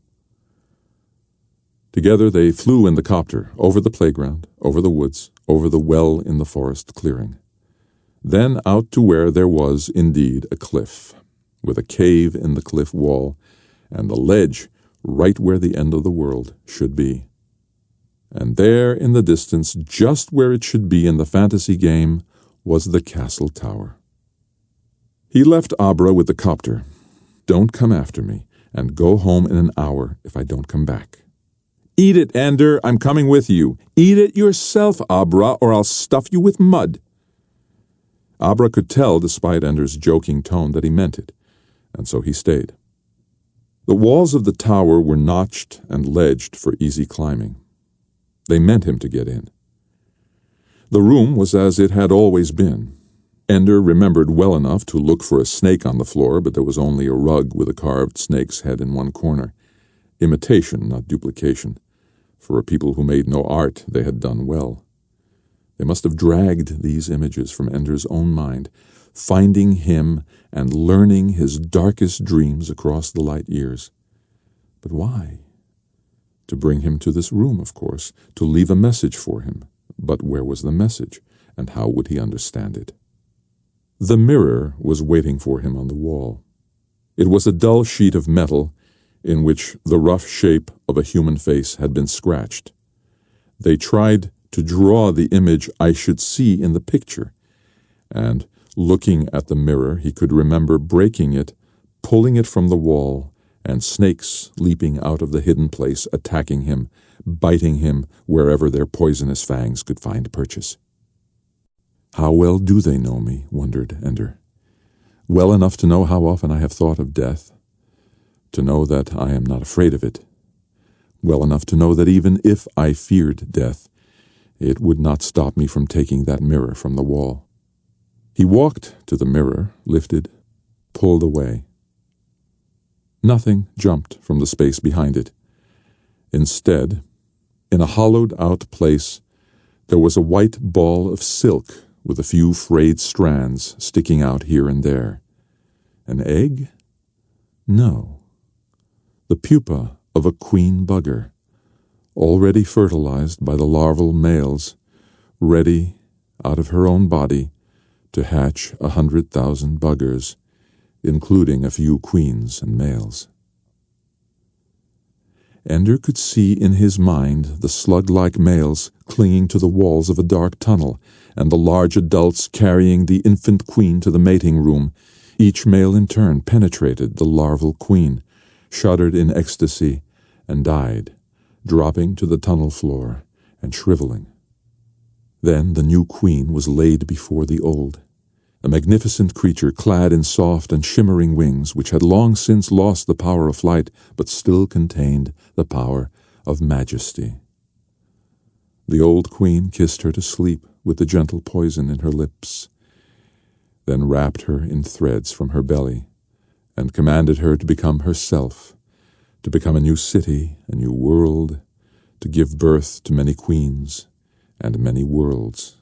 Together they flew in the copter, over the playground, over the woods, over the well in the forest clearing. Then out to where there was indeed a cliff, with a cave in the cliff wall, and the ledge right where the end of the world should be. And there in the distance, just where it should be in the fantasy game, was the castle tower. He left Abra with the copter. "Don't come after me, and go home in an hour if I don't come back." "Eat it, Ender, I'm coming with you. Eat it yourself, Abra, or I'll stuff you with mud." Abra could tell, despite Ender's joking tone, that he meant it, and so he stayed. The walls of the tower were notched and ledged for easy climbing. They meant him to get in. The room was as it had always been. Ender remembered well enough to look for a snake on the floor, but there was only a rug with a carved snake's head in one corner. Imitation, not duplication. For a people who made no art, they had done well. They must have dragged these images from Ender's own mind, finding him and learning his darkest dreams across the light years. But why? To bring him to this room, of course, to leave a message for him. But where was the message, and how would he understand it? The mirror was waiting for him on the wall. It was a dull sheet of metal in which the rough shape of a human face had been scratched. They tried to draw the image I should see in the picture, and looking at the mirror he could remember breaking it, pulling it from the wall, and snakes leaping out of the hidden place, attacking him, biting him wherever their poisonous fangs could find purchase. "How well do they know me?" wondered Ender. "Well enough to know how often I have thought of death, to know that I am not afraid of it. Well enough to know that even if I feared death, it would not stop me from taking that mirror from the wall." He walked to the mirror, lifted, pulled away. Nothing jumped from the space behind it. Instead, in a hollowed-out place, there was a white ball of silk with a few frayed strands sticking out here and there. An egg? No. The pupa of a queen bugger, already fertilized by the larval males, ready, out of her own body, to hatch 100,000 buggers, including a few queens and males. Ender could see in his mind the slug-like males clinging to the walls of a dark tunnel, and the large adults carrying the infant queen to the mating room. Each male in turn penetrated the larval queen, shuddered in ecstasy, and died, dropping to the tunnel floor and shriveling. Then the new queen was laid before the old, a magnificent creature clad in soft and shimmering wings, which had long since lost the power of flight, but still contained the power of majesty. The old queen kissed her to sleep with the gentle poison in her lips, then wrapped her in threads from her belly, and commanded her to become herself, to become a new city, a new world, to give birth to many queens and many worlds.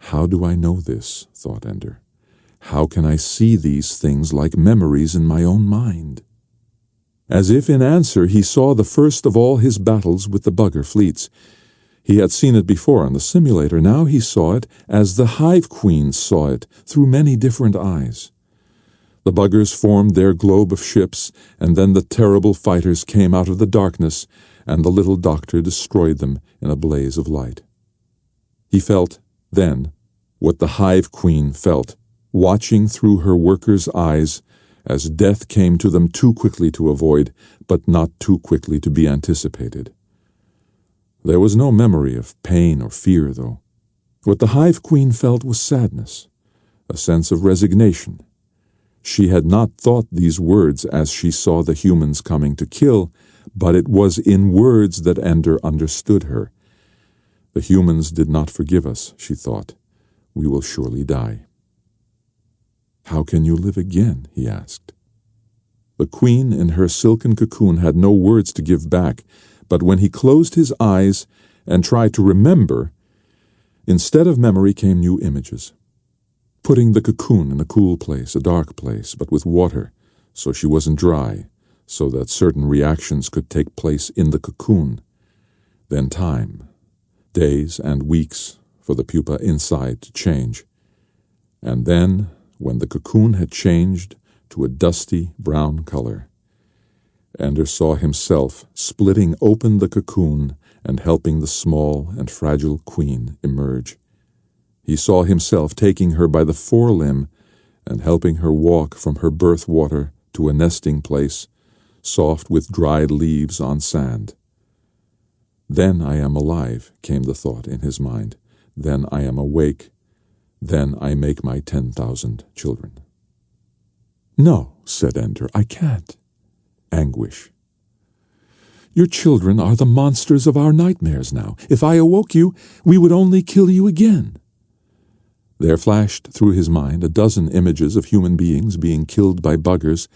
"How do I know this?" thought Ender. "How can I see these things like memories in my own mind?" As if in answer, he saw the first of all his battles with the bugger fleets. He had seen it before on the simulator. Now he saw it as the hive queens saw it, through many different eyes. The buggers formed their globe of ships, and then the terrible fighters came out of the darkness, and the little doctor destroyed them in a blaze of light. He felt, then, what the hive queen felt, watching through her workers' eyes as death came to them too quickly to avoid, but not too quickly to be anticipated. There was no memory of pain or fear, though. What the hive queen felt was sadness, a sense of resignation. She had not thought these words as she saw the humans coming to kill, but it was in words that Ender understood her. The humans did not forgive us, she thought. We will surely die. "How can you live again?" he asked. The queen in her silken cocoon had no words to give back, but when he closed his eyes and tried to remember, instead of memory came new images. Putting the cocoon in a cool place, a dark place, but with water, so she wasn't dry, so that certain reactions could take place in the cocoon. Then time, days and weeks for the pupa inside to change. And then, when the cocoon had changed to a dusty brown color, Ender saw himself splitting open the cocoon and helping the small and fragile queen emerge. He saw himself taking her by the forelimb and helping her walk from her birth water to a nesting place, soft with dried leaves on sand. Then I am alive, came the thought in his mind. Then I am awake. Then I make my 10,000 children. No, said Ender, I can't. Anguish. Your children are the monsters of our nightmares now. If I awoke you, we would only kill you again. There flashed through his mind a dozen images of human beings being killed by buggers,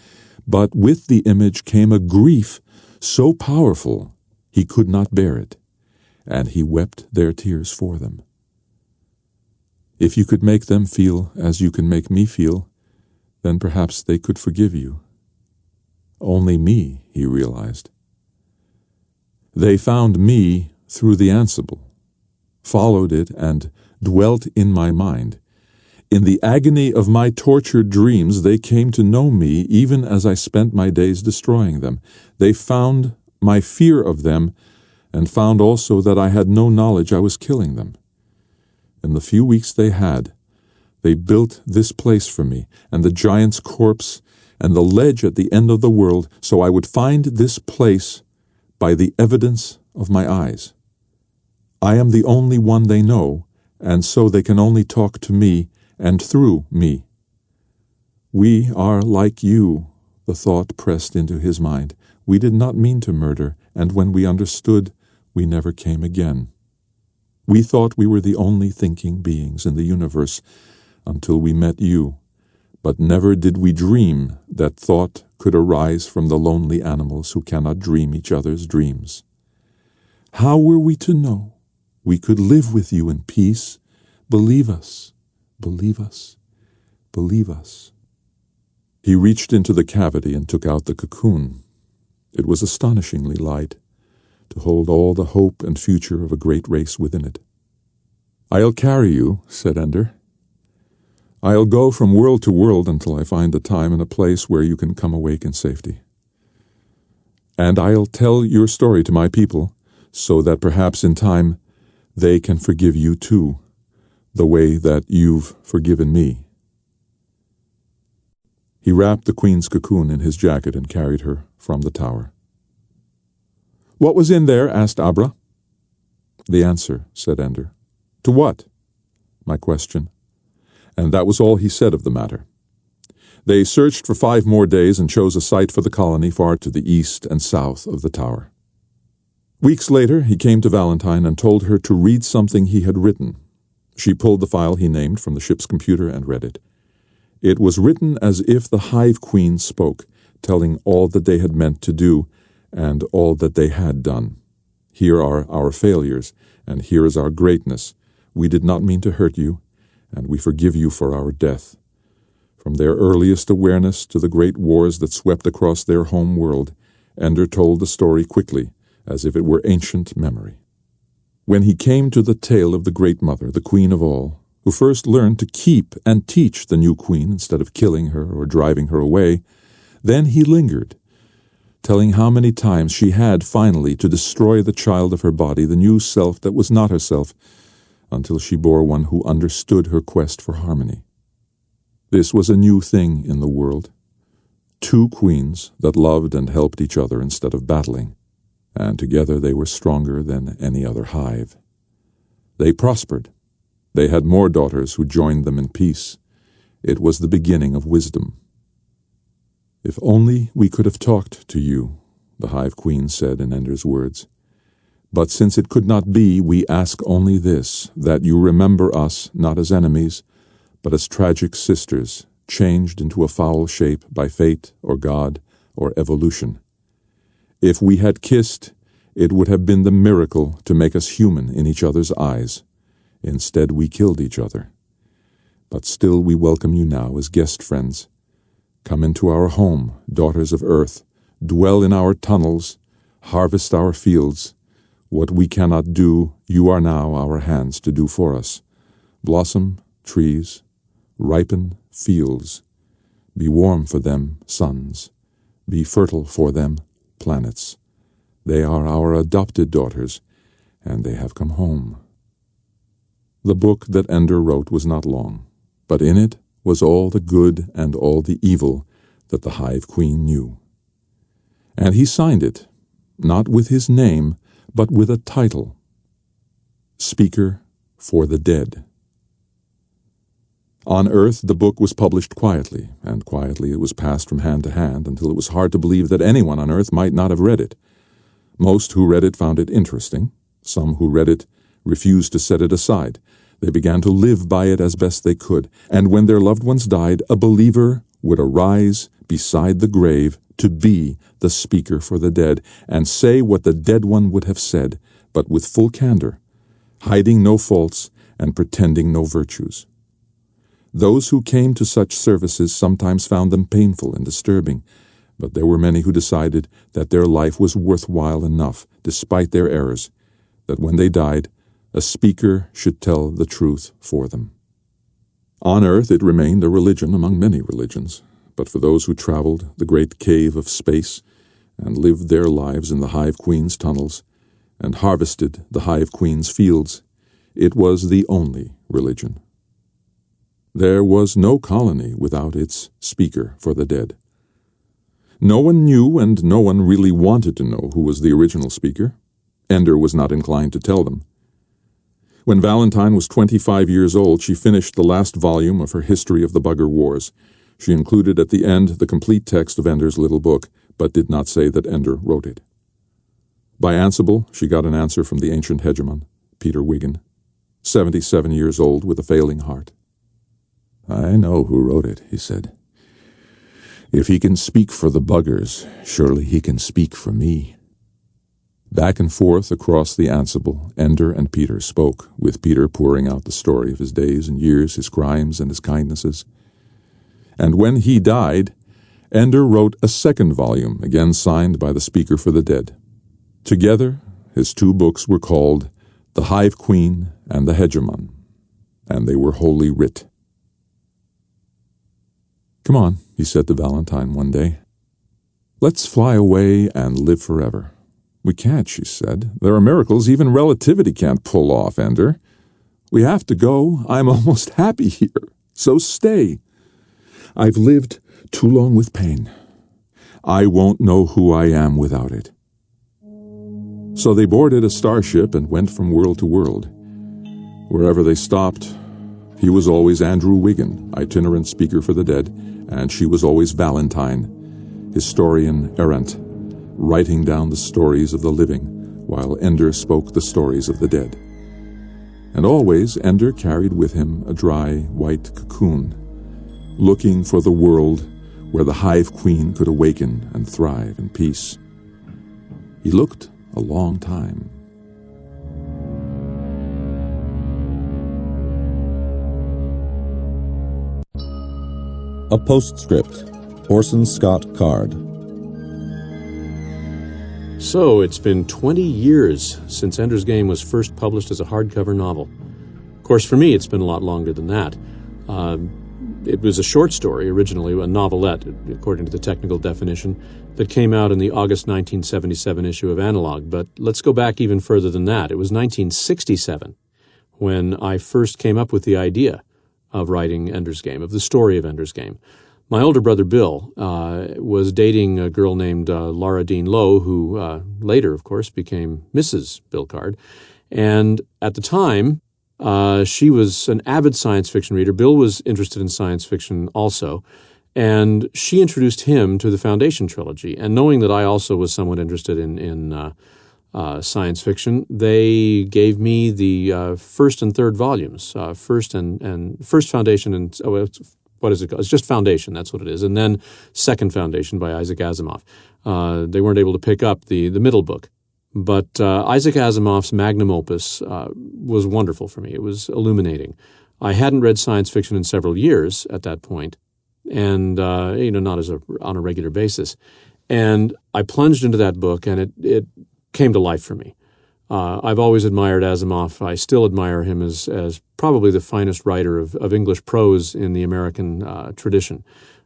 but with the image came a grief so powerful he could not bear it, and he wept their tears for them. If you could make them feel as you can make me feel, then perhaps they could forgive you. Only me, he realized. They found me through the Ansible, followed it, and dwelt in my mind. In the agony of my tortured dreams, they came to know me even as I spent my days destroying them. They found my fear of them and found also that I had no knowledge I was killing them. In the few weeks they had, they built this place for me, and the giant's corpse, and the ledge at the end of the world, so I would find this place by the evidence of my eyes. I am the only one they know, and so they can only talk to me and through me. We are like you, the thought pressed into his mind. We did not mean to murder, and when we understood, we never came again. We thought we were the only thinking beings in the universe until we met you, but never did we dream that thought could arise from the lonely animals who cannot dream each other's dreams. How were we to know we could live with you in peace? Believe us, believe us, believe us. He reached into the cavity and took out the cocoon. It was astonishingly light, to hold all the hope and future of a great race within it. I'll carry you, said Ender. I'll go from world to world until I find a time and a place where you can come awake in safety. And I'll tell your story to my people, so that perhaps in time they can forgive you too, the way that you've forgiven me. He wrapped the queen's cocoon in his jacket and carried her from the tower. What was in there? Asked Abra. The answer, said Ender. To what? My question. And that was all he said of the matter. They searched for 5 more days and chose a site for the colony far to the east and south of the tower. Weeks later, he came to Valentine and told her to read something he had written. She pulled the file he named from the ship's computer and read it. It was written as if the Hive Queen spoke, telling all that they had meant to do and all that they had done. Here are our failures, and here is our greatness. We did not mean to hurt you, and we forgive you for our death. From their earliest awareness to the great wars that swept across their home world, Ender told the story quickly, as if it were ancient memory. When he came to the tale of the Great Mother, the Queen of all, who first learned to keep and teach the new queen instead of killing her or driving her away, then he lingered, telling how many times she had finally to destroy the child of her body, the new self that was not herself, until she bore one who understood her quest for harmony. This was a new thing in the world. 2 queens that loved and helped each other instead of battling, and together they were stronger than any other hive. They prospered. They had more daughters who joined them in peace. It was the beginning of wisdom. If only we could have talked to you, the Hive Queen said in Ender's words. But since it could not be, we ask only this, that you remember us not as enemies, but as tragic sisters, changed into a foul shape by fate or God or evolution. If we had kissed, it would have been the miracle to make us human in each other's eyes. Instead, we killed each other. But still we welcome you now as guest friends. Come into our home, daughters of earth, dwell in our tunnels, harvest our fields. What we cannot do, you are now our hands to do for us. Blossom, trees, ripen, fields. Be warm for them, suns. Be fertile for them, planets. They are our adopted daughters, and they have come home. The book that Ender wrote was not long, but in it was all the good and all the evil that the Hive Queen knew. And he signed it, not with his name, but with a title, Speaker for the Dead. On Earth, the book was published quietly, and quietly it was passed from hand to hand until it was hard to believe that anyone on Earth might not have read it. Most who read it found it interesting. Some who read it refused to set it aside. They began to live by it as best they could, and when their loved ones died, a believer would arise beside the grave to be the speaker for the dead, and say what the dead one would have said, but with full candor, hiding no faults and pretending no virtues. Those who came to such services sometimes found them painful and disturbing, but there were many who decided that their life was worthwhile enough, despite their errors, that when they died, a speaker should tell the truth for them. On Earth it remained a religion among many religions, but for those who traveled the great cave of space and lived their lives in the Hive Queen's tunnels and harvested the Hive Queen's fields, it was the only religion. There was no colony without its speaker for the dead. No one knew and no one really wanted to know who was the original speaker. Ender was not inclined to tell them. When Valentine was 25 years old, she finished the last volume of her History of the Bugger Wars. She included at the end the complete text of Ender's little book, but did not say that Ender wrote it. By Ansible, she got an answer from the ancient hegemon, Peter Wiggin, 77 years old with a failing heart. "I know who wrote it," he said. "If he can speak for the buggers, surely he can speak for me." Back and forth across the Ansible, Ender and Peter spoke, with Peter pouring out the story of his days and years, his crimes and his kindnesses. And when he died, Ender wrote a second volume, again signed by the Speaker for the Dead. Together, his two books were called The Hive Queen and the Hegemon, and they were holy writ. "Come on," he said to Valentine one day. "Let's fly away and live forever." "We can't," she said. "There are miracles even relativity can't pull off, Ender. We have to go. I'm almost happy here, so stay. I've lived too long with pain. I won't know who I am without it." So they boarded a starship and went from world to world. Wherever they stopped, he was always Andrew Wiggin, itinerant speaker for the dead, and she was always Valentine, historian errant, writing down the stories of the living, while Ender spoke the stories of the dead. And always Ender carried with him a dry, white cocoon, looking for the world where the Hive Queen could awaken and thrive in peace. He looked a long time. A postscript. Orson Scott Card. So, it's been 20 years since Ender's Game was first published as a hardcover novel. Of course, for me, it's been a lot longer than that. It was a short story, originally, a novelette, according to the technical definition, that came out in the August 1977 issue of Analog. But let's go back even further than that. It was 1967 when I first came up with the idea of writing Ender's Game, of the story of Ender's Game. My older brother, Bill, was dating a girl named Laura Dean Lowe, who later, of course, became Mrs. Bill Card. And at the time, she was an avid science fiction reader. Bill was interested in science fiction also. And she introduced him to the Foundation trilogy. And knowing that I also was somewhat interested in science fiction, they gave me the first and third volumes, first Foundation and what is it called? It's just Foundation, that's what it is. And then Second Foundation by Isaac Asimov. They weren't able to pick up the middle book. But Isaac Asimov's magnum opus was wonderful for me. It was illuminating. I hadn't read science fiction in several years at that point, and not on a regular basis. And I plunged into that book, and it came to life for me. I've always admired Asimov. I still admire him as probably the finest writer of English prose in the American tradition,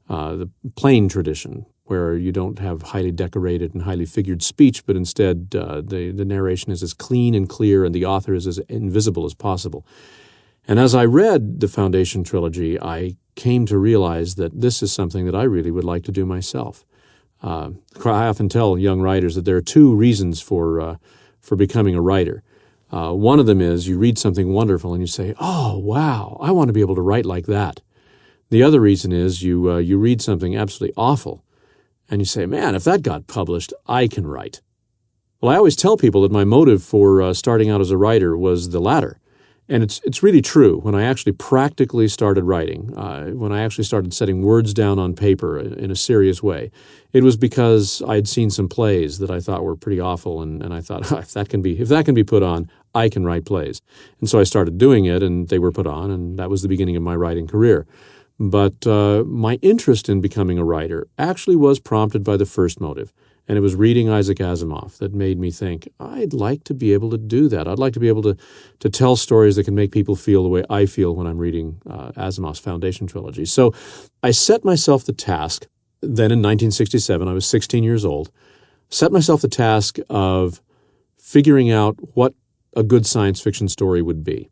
the plain tradition, where you don't have highly decorated and highly figured speech, but instead the narration is as clean and clear and the author is as invisible as possible. And as I read the Foundation trilogy, I came to realize that this is something that I really would like to do myself. I often tell young writers that there are two reasons for becoming a writer. One of them is you read something wonderful and you say, "Oh, wow, I want to be able to write like that." The other reason is you read something absolutely awful and you say, "Man, if that got published, I can write." Well, I always tell people that my motive for starting out as a writer was the latter. And it's really true. When I actually practically started writing, when I actually started setting words down on paper in a serious way, it was because I had seen some plays that I thought were pretty awful, and I thought, if that can be put on, I can write plays. And so I started doing it, and they were put on, and that was the beginning of my writing career. But my interest in becoming a writer actually was prompted by the first motive. And it was reading Isaac Asimov that made me think, I'd like to be able to do that. I'd like to be able to tell stories that can make people feel the way I feel when I'm reading Asimov's Foundation trilogy. So I set myself the task, then in 1967, I was 16 years old, set myself the task of figuring out what a good science fiction story would be.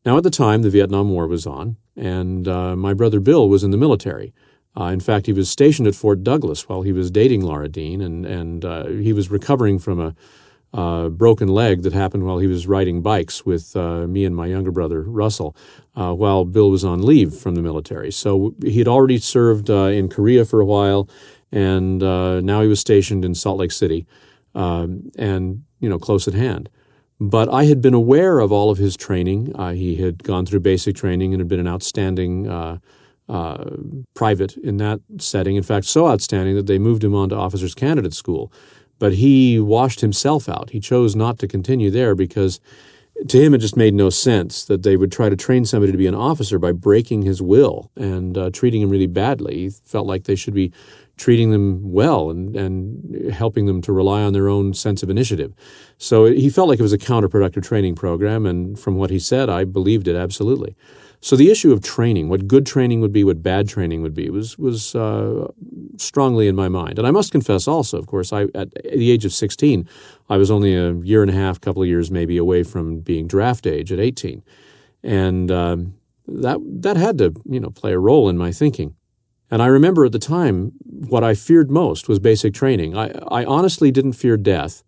Now, at the time, the Vietnam War was on, and my brother Bill was in the military. In fact, he was stationed at Fort Douglas while he was dating Laura Dean, and he was recovering from a broken leg that happened while he was riding bikes with me and my younger brother, Russell, while Bill was on leave from the military. So he had already served in Korea for a while, and now he was stationed in Salt Lake City, and, close at hand. But I had been aware of all of his training. He had gone through basic training and had been an outstanding private in that setting. In fact, so outstanding that they moved him on to Officers Candidate School. But he washed himself out. He chose not to continue there because to him it just made no sense that they would try to train somebody to be an officer by breaking his will and treating him really badly. He felt like they should be treating them well and helping them to rely on their own sense of initiative. So he felt like it was a counterproductive training program, and from what he said, I believed it absolutely. So the issue of training, what good training would be, what bad training would be, was strongly in my mind. And I must confess also, of course, at the age of 16, I was only a year and a half, couple of years maybe away from being draft age at 18. And that had to, play a role in my thinking. And I remember at the time, what I feared most was basic training. I honestly didn't fear death.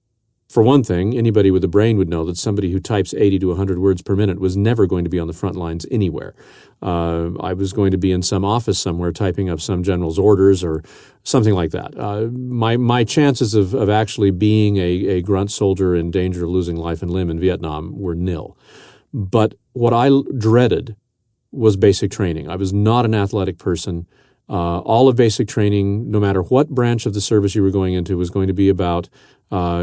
For one thing, anybody with a brain would know that somebody who types 80 to 100 words per minute was never going to be on the front lines anywhere. I was going to be in some office somewhere typing up some general's orders or something like that. My chances of actually being a grunt soldier in danger of losing life and limb in Vietnam were nil. But what I dreaded was basic training. I was not an athletic person. All of basic training, no matter what branch of the service you were going into, was going to be about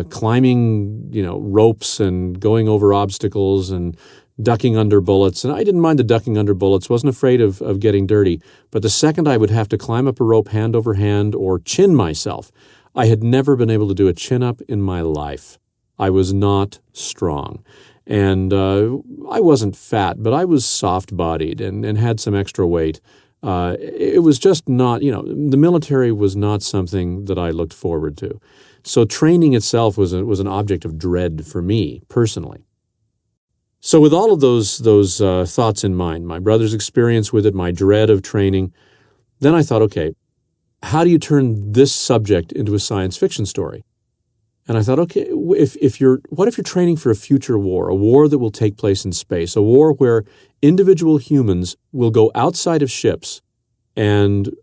climbing, ropes and going over obstacles and ducking under bullets. And I didn't mind the ducking under bullets, wasn't afraid of getting dirty. But the second I would have to climb up a rope hand over hand or chin myself, I had never been able to do a chin-up in my life. I was not strong. And I wasn't fat, but I was soft-bodied and had some extra weight. It was just not, the military was not something that I looked forward to. So training itself was an object of dread for me personally. So with all of those thoughts in mind, my brother's experience with it, my dread of training, then I thought, okay, how do you turn this subject into a science fiction story? And I thought, okay, what if you're training for a future war, a war that will take place in space, a war where individual humans will go outside of ships and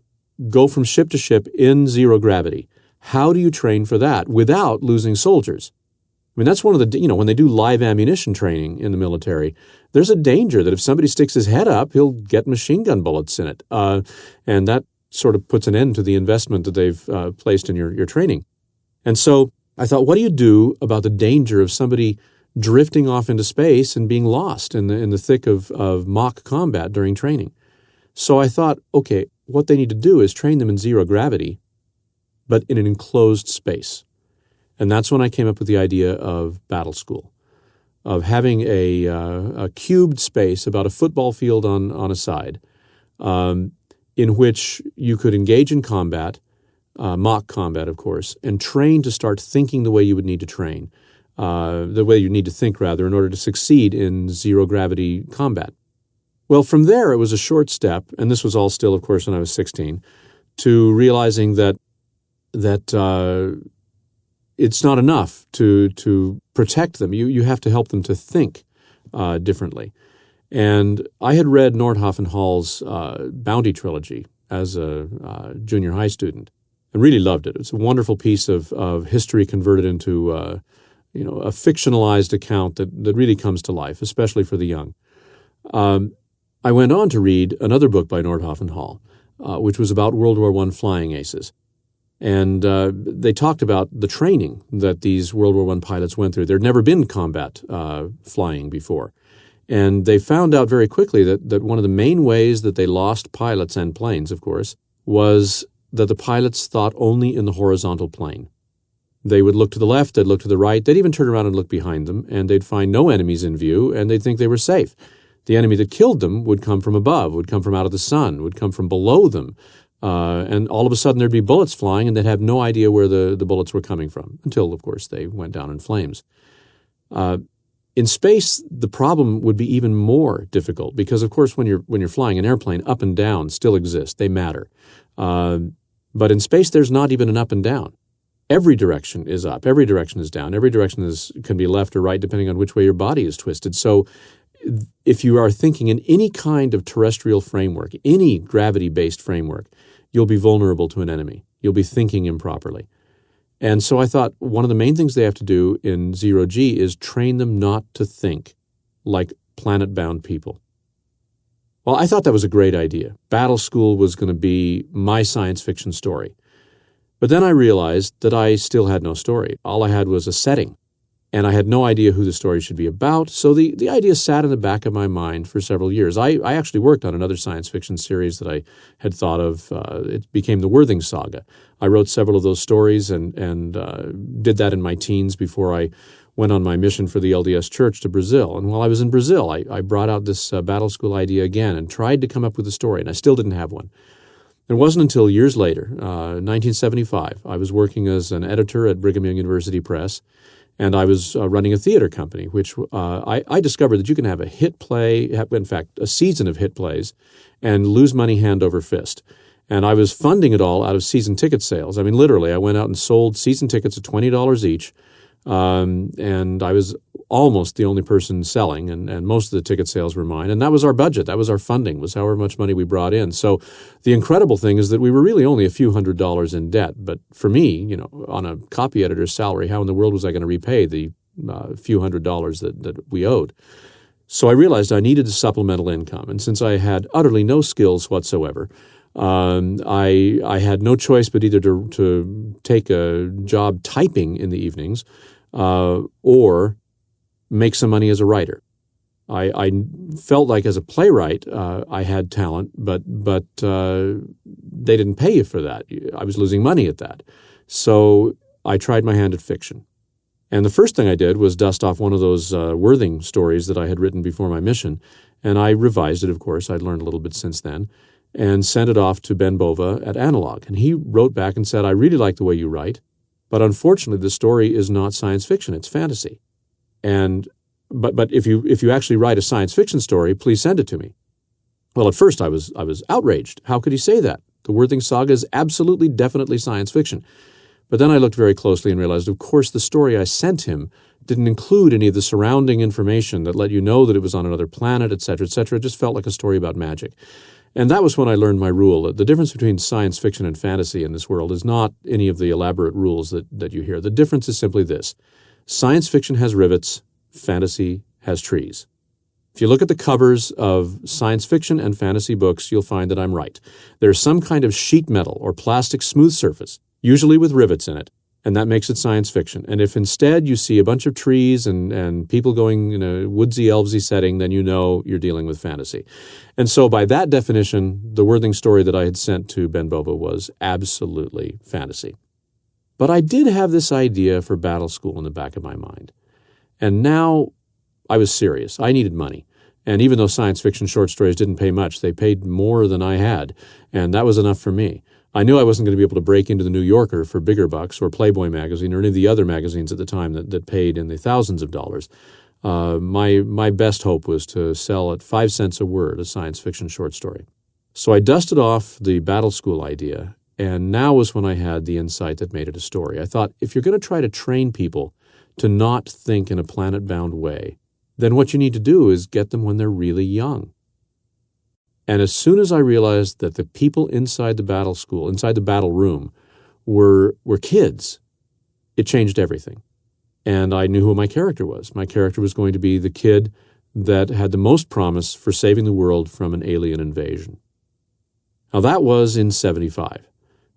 go from ship to ship in zero gravity? How do you train for that without losing soldiers? I mean, that's one of the, when they do live ammunition training in the military, there's a danger that if somebody sticks his head up, he'll get machine gun bullets in it. And that sort of puts an end to the investment that they've placed in your training. And so I thought, what do you do about the danger of somebody drifting off into space and being lost in the thick of mock combat during training? So I thought, okay, what they need to do is train them in zero gravity, but in an enclosed space. And that's when I came up with the idea of battle school, of having a cubed space, about a football field on a side, in which you could engage in combat mock combat, of course, and train to start thinking the way you would need to train, the way you need to think, rather, in order to succeed in zero-gravity combat. Well, from there, it was a short step, and this was all still, of course, when I was 16, to realizing that it's not enough to protect them. You have to help them to think differently. And I had read Nordhoff Hall's Bounty trilogy as a junior high student and really loved it. It's a wonderful piece of history converted into a fictionalized account that really comes to life, especially for the young. I went on to read another book by Nordhoff Hall, which was about World War I flying aces. And they talked about the training that these World War I pilots went through. There had never been combat flying before. And they found out very quickly that one of the main ways that they lost pilots and planes, of course, was that the pilots thought only in the horizontal plane. They would look to the left, they'd look to the right, they'd even turn around and look behind them, and they'd find no enemies in view, and they'd think they were safe. The enemy that killed them would come from above, would come from out of the sun, would come from below them, and all of a sudden there'd be bullets flying, and they'd have no idea where the bullets were coming from, until, of course, they went down in flames. In space, the problem would be even more difficult because, of course, when you're flying an airplane, up and down still exist. They matter. But in space, there's not even an up and down. Every direction is up. Every direction is down. Every direction can be left or right depending on which way your body is twisted. So if you are thinking in any kind of terrestrial framework, any gravity-based framework, you'll be vulnerable to an enemy. You'll be thinking improperly. And so I thought one of the main things they have to do in zero-G is train them not to think like planet-bound people. Well, I thought that was a great idea. Battle School was going to be my science fiction story. But then I realized that I still had no story. All I had was a setting, and I had no idea who the story should be about, so the idea sat in the back of my mind for several years. I actually worked on another science fiction series that I had thought of. It became the Worthing Saga. I wrote several of those stories and did that in my teens before I went on my mission for the LDS Church to Brazil. And while I was in Brazil, I brought out this Battle School idea again and tried to come up with a story, and I still didn't have one. It wasn't until years later, 1975, I was working as an editor at Brigham Young University Press, and I was running a theater company, which I discovered that you can have a hit play, in fact, a season of hit plays, and lose money hand over fist. And I was funding it all out of season ticket sales. I mean, literally, I went out and sold season tickets at $20 each, and I was almost the only person selling, and most of the ticket sales were mine. And that was our budget. That was our funding, was however much money we brought in. So the incredible thing is that we were really only a few $100s in debt. But for me, on a copy editor's salary, how in the world was I going to repay the few $100s that we owed? So I realized I needed a supplemental income. And since I had utterly no skills whatsoever, I had no choice but either to take a job typing in the evenings or make some money as a writer. I felt like as a playwright I had talent, but they didn't pay you for that. I was losing money at that. So I tried my hand at fiction. And the first thing I did was dust off one of those Worthing stories that I had written before my mission, and I revised it, of course. I'd learned a little bit since then, and sent it off to Ben Bova at Analog. And he wrote back and said, I really like the way you write, but unfortunately the story is not science fiction, it's fantasy. But if you actually write a science fiction story, please send it to me. Well, at first I was outraged. How could he say that? The Worthing Saga is absolutely, definitely science fiction. But then I looked very closely and realized, of course, the story I sent him didn't include any of the surrounding information that let you know that it was on another planet, etc., etc. It just felt like a story about magic. And that was when I learned my rule. The difference between science fiction and fantasy in this world is not any of the elaborate rules that you hear. The difference is simply this. Science fiction has rivets, fantasy has trees. If you look at the covers of science fiction and fantasy books, you'll find that I'm right. There's some kind of sheet metal or plastic smooth surface, usually with rivets in it, and that makes it science fiction. And if instead you see a bunch of trees and people going in a woodsy, elvesy setting, then you know you're dealing with fantasy. And so by that definition, the Worthing story that I had sent to Ben Bova was absolutely fantasy. But I did have this idea for Battle School in the back of my mind. And now I was serious. I needed money. And even though science fiction short stories didn't pay much, they paid more than I had. And that was enough for me. I knew I wasn't going to be able to break into the New Yorker for bigger bucks or Playboy magazine or any of the other magazines at the time that paid in the thousands of dollars. My best hope was to sell at 5 cents a word a science fiction short story. So I dusted off the Battle School idea, and now was when I had the insight that made it a story. I thought, if you're going to try to train people to not think in a planet-bound way, then what you need to do is get them when they're really young. And as soon as I realized that the people inside the battle school, inside the battle room, were kids, it changed everything. And I knew who my character was. My character was going to be the kid that had the most promise for saving the world from an alien invasion. Now that was in 1975.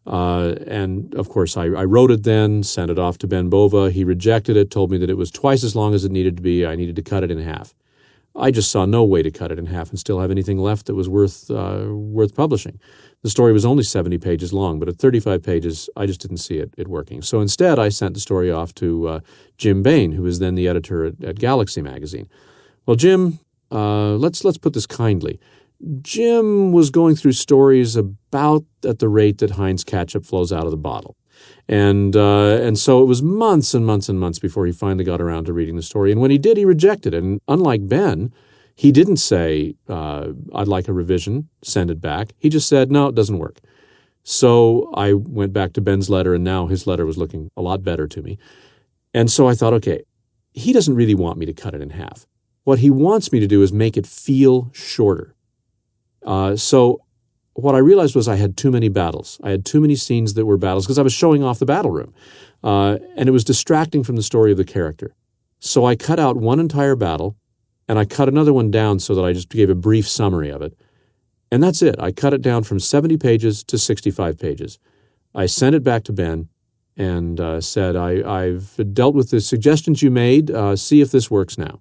And of course I wrote it then, sent it off to Ben Bova. He rejected it, told me that it was twice as long as it needed to be. I needed to cut it in half. I just saw no way to cut it in half and still have anything left that was worth publishing. The story was only 70 pages long, but at 35 pages, I just didn't see it working. So instead, I sent the story off to Jim Bain, who was then the editor at Galaxy magazine. Well, Jim, let's put this kindly. Jim was going through stories about at the rate that Heinz ketchup flows out of the bottle. And so it was months and months and months before he finally got around to reading the story. And when he did, he rejected it. And unlike Ben, he didn't say, I'd like a revision, send it back. He just said, no, it doesn't work. So I went back to Ben's letter, and now his letter was looking a lot better to me. And so I thought, okay, he doesn't really want me to cut it in half. What he wants me to do is make it feel shorter. So what I realized was I had too many battles. I had too many scenes that were battles because I was showing off the battle room. And it was distracting from the story of the character. So I cut out one entire battle, and I cut another one down so that I just gave a brief summary of it. And that's it. I cut it down from 70 pages to 65 pages. I sent it back to Ben and said, I've dealt with the suggestions you made. See if this works now.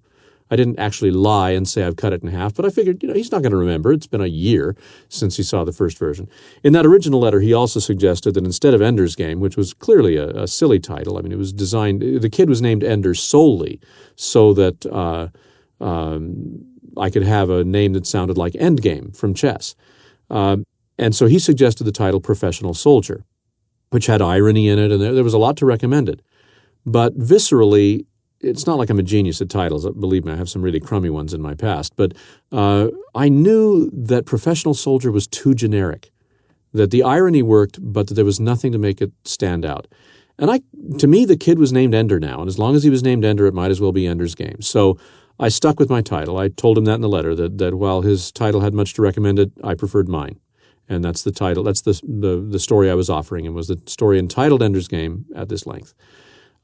I didn't actually lie and say I've cut it in half, but I figured, he's not going to remember. It's been a year since he saw the first version. In that original letter, he also suggested that instead of Ender's Game, which was clearly a silly title, I mean, it was designed, the kid was named Ender solely so that I could have a name that sounded like Endgame from chess. And so he suggested the title Professional Soldier, which had irony in it, and there was a lot to recommend it. But viscerally, it's not like I'm a genius at titles. Believe me, I have some really crummy ones in my past. But I knew that Professional Soldier was too generic, that the irony worked, but that there was nothing to make it stand out. And to me, the kid was named Ender now, and as long as he was named Ender, it might as well be Ender's Game. So I stuck with my title. I told him that in the letter, that while his title had much to recommend it, I preferred mine. And that's the title. That's the story I was offering him, was the story entitled Ender's Game at this length.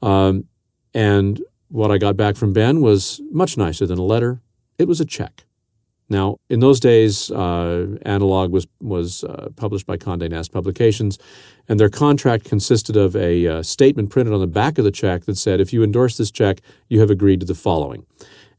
And what I got back from Ben was much nicer than a letter. It was a check. Now, in those days, Analog was published by Condé Nast Publications, and their contract consisted of a statement printed on the back of the check that said, if you endorse this check, you have agreed to the following.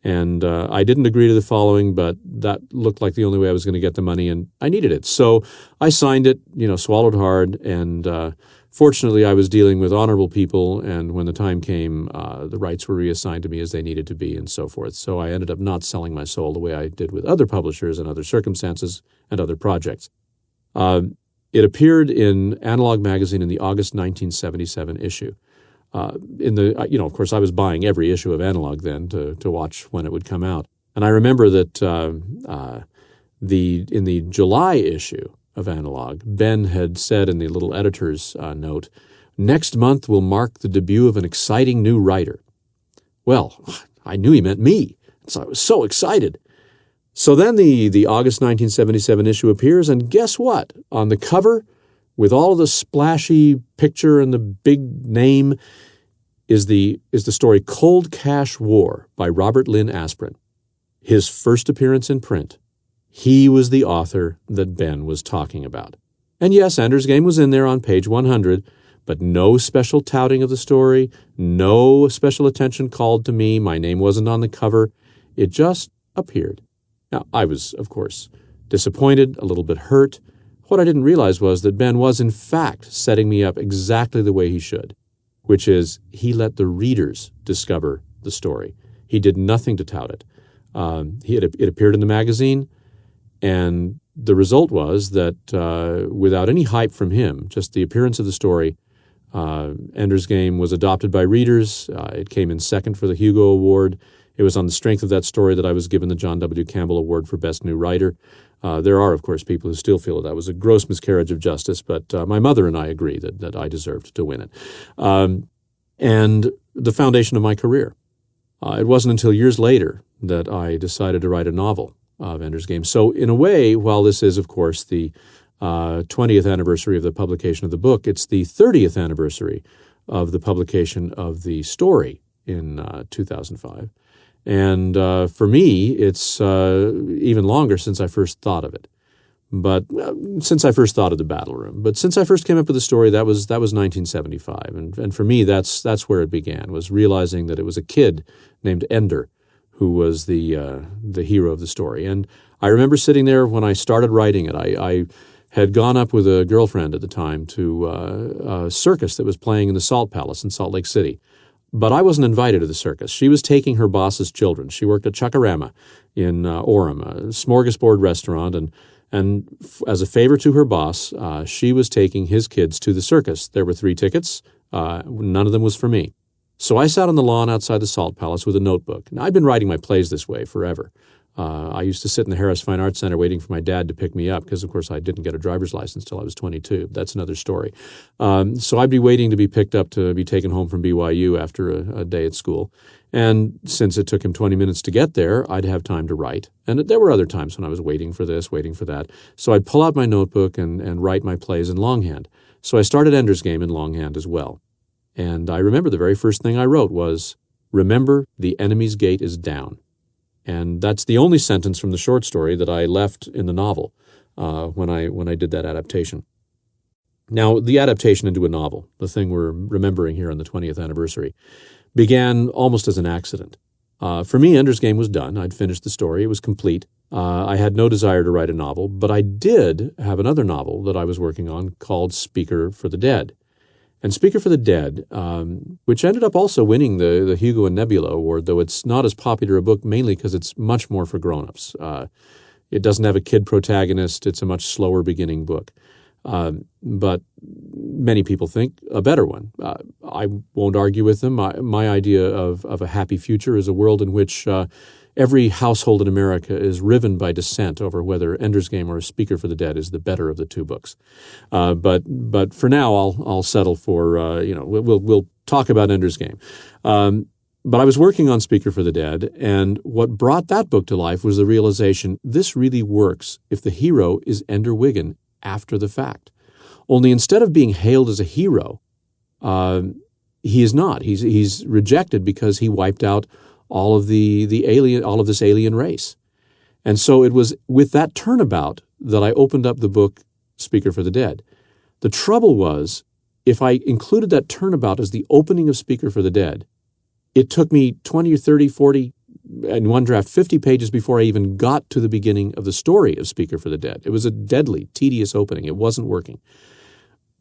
And I didn't agree to the following, but that looked like the only way I was going to get the money, and I needed it. So I signed it, swallowed hard, and fortunately, I was dealing with honorable people, and when the time came, the rights were reassigned to me as they needed to be and so forth. So I ended up not selling my soul the way I did with other publishers and other circumstances and other projects. It appeared in Analog magazine in the August 1977 issue. Of course, I was buying every issue of Analog then to watch when it would come out. And I remember that in the July issue of Analog, Ben had said in the little editor's note, next month will mark the debut of an exciting new writer. Well, I knew he meant me, so I was so excited. So then the August 1977 issue appears, and guess what? On the cover, with all of the splashy picture and the big name, is the story Cold Cash War by Robert Lynn Asprin. His first appearance in print. He was the author that Ben was talking about. And yes, Ender's Game was in there on page 100, but no special touting of the story, no special attention called to me. My name wasn't on the cover. It just appeared. Now, I was, of course, disappointed, a little bit hurt. What I didn't realize was that Ben was, in fact, setting me up exactly the way he should, which is he let the readers discover the story. He did nothing to tout it. It appeared in the magazine, and the result was that without any hype from him, just the appearance of the story, Ender's Game was adopted by readers. It came in second for the Hugo Award. It was on the strength of that story that I was given the John W. Campbell Award for Best New Writer. There are, of course, people who still feel that was a gross miscarriage of justice, but my mother and I agree that I deserved to win it. And the foundation of my career. It wasn't until years later that I decided to write a novel of Ender's Game. So in a way, while this is, of course, the 20th anniversary of the publication of the book, it's the 30th anniversary of the publication of the story in 2005. And for me, it's even longer since I first thought of it. But since I first thought of the Battle Room. But since I first came up with the story, that was 1975. And for me, that's where it began, was realizing that it was a kid named Ender who was the hero of the story. And I remember sitting there when I started writing it. I had gone up with a girlfriend at the time to a circus that was playing in the Salt Palace in Salt Lake City. But I wasn't invited to the circus. She was taking her boss's children. She worked at Chuckarama in Orem, a smorgasbord restaurant, and as a favor to her boss, she was taking his kids to the circus. There were 3 tickets. None of them was for me. So I sat on the lawn outside the Salt Palace with a notebook. Now, I'd been writing my plays this way forever. I used to sit in the Harris Fine Arts Center waiting for my dad to pick me up because, of course, I didn't get a driver's license till I was 22. That's another story. So I'd be waiting to be picked up to be taken home from BYU after a day at school. And since it took him 20 minutes to get there, I'd have time to write. And there were other times when I was waiting for this, waiting for that. So I'd pull out my notebook and write my plays in longhand. So I started Ender's Game in longhand as well. And I remember the very first thing I wrote was, "Remember, the enemy's gate is down." And that's the only sentence from the short story that I left in the novel when I did that adaptation. Now, the adaptation into a novel, the thing we're remembering here on the 20th anniversary, began almost as an accident. For me, Ender's Game was done. I'd finished the story. It was complete. I had no desire to write a novel, but I did have another novel that I was working on called Speaker for the Dead. And Speaker for the Dead, which ended up also winning the Hugo and Nebula Award, though it's not as popular a book, mainly because it's much more for grown-ups. It doesn't have a kid protagonist. It's a much slower beginning book. But many people think a better one. I won't argue with them. My idea of a happy future is a world in which every household in America is riven by dissent over whether Ender's Game or Speaker for the Dead is the better of the 2 books. But for now, I'll settle for we'll talk about Ender's Game. But I was working on Speaker for the Dead, and what brought that book to life was the realization this really works if the hero is Ender Wiggin after the fact. Only instead of being hailed as a hero, he is not. He's rejected because he wiped out all of this alien race. And so it was with that turnabout that I opened up the book Speaker for the Dead. The trouble was, if I included that turnabout as the opening of Speaker for the Dead, it took me 20 or 30, 40, in one draft, 50 pages before I even got to the beginning of the story of Speaker for the Dead. It was a deadly, tedious opening. It wasn't working.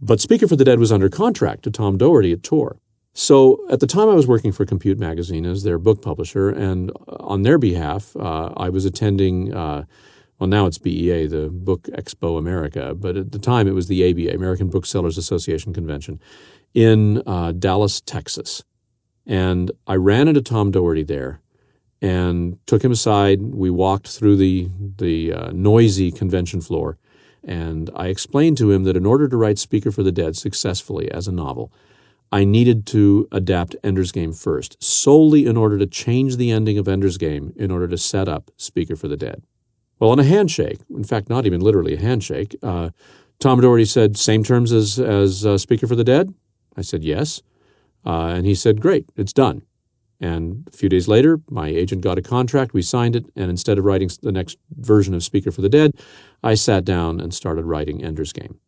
But Speaker for the Dead was under contract to Tom Doherty at Tor. So at the time I was working for Compute Magazine as their book publisher, and on their behalf, I was attending, well, now it's BEA, the Book Expo America, but at the time it was the ABA, American Booksellers Association Convention, in Dallas, Texas. And I ran into Tom Doherty there and took him aside. We walked through the noisy convention floor, and I explained to him that in order to write Speaker for the Dead successfully as a novel, I needed to adapt Ender's Game first, solely in order to change the ending of Ender's Game in order to set up Speaker for the Dead. Well, in a handshake, in fact, not even literally a handshake, Tom Doherty said, "Same terms as Speaker for the Dead?" I said, "Yes." And he said, "Great, it's done." And a few days later, my agent got a contract, we signed it, and instead of writing the next version of Speaker for the Dead, I sat down and started writing Ender's Game.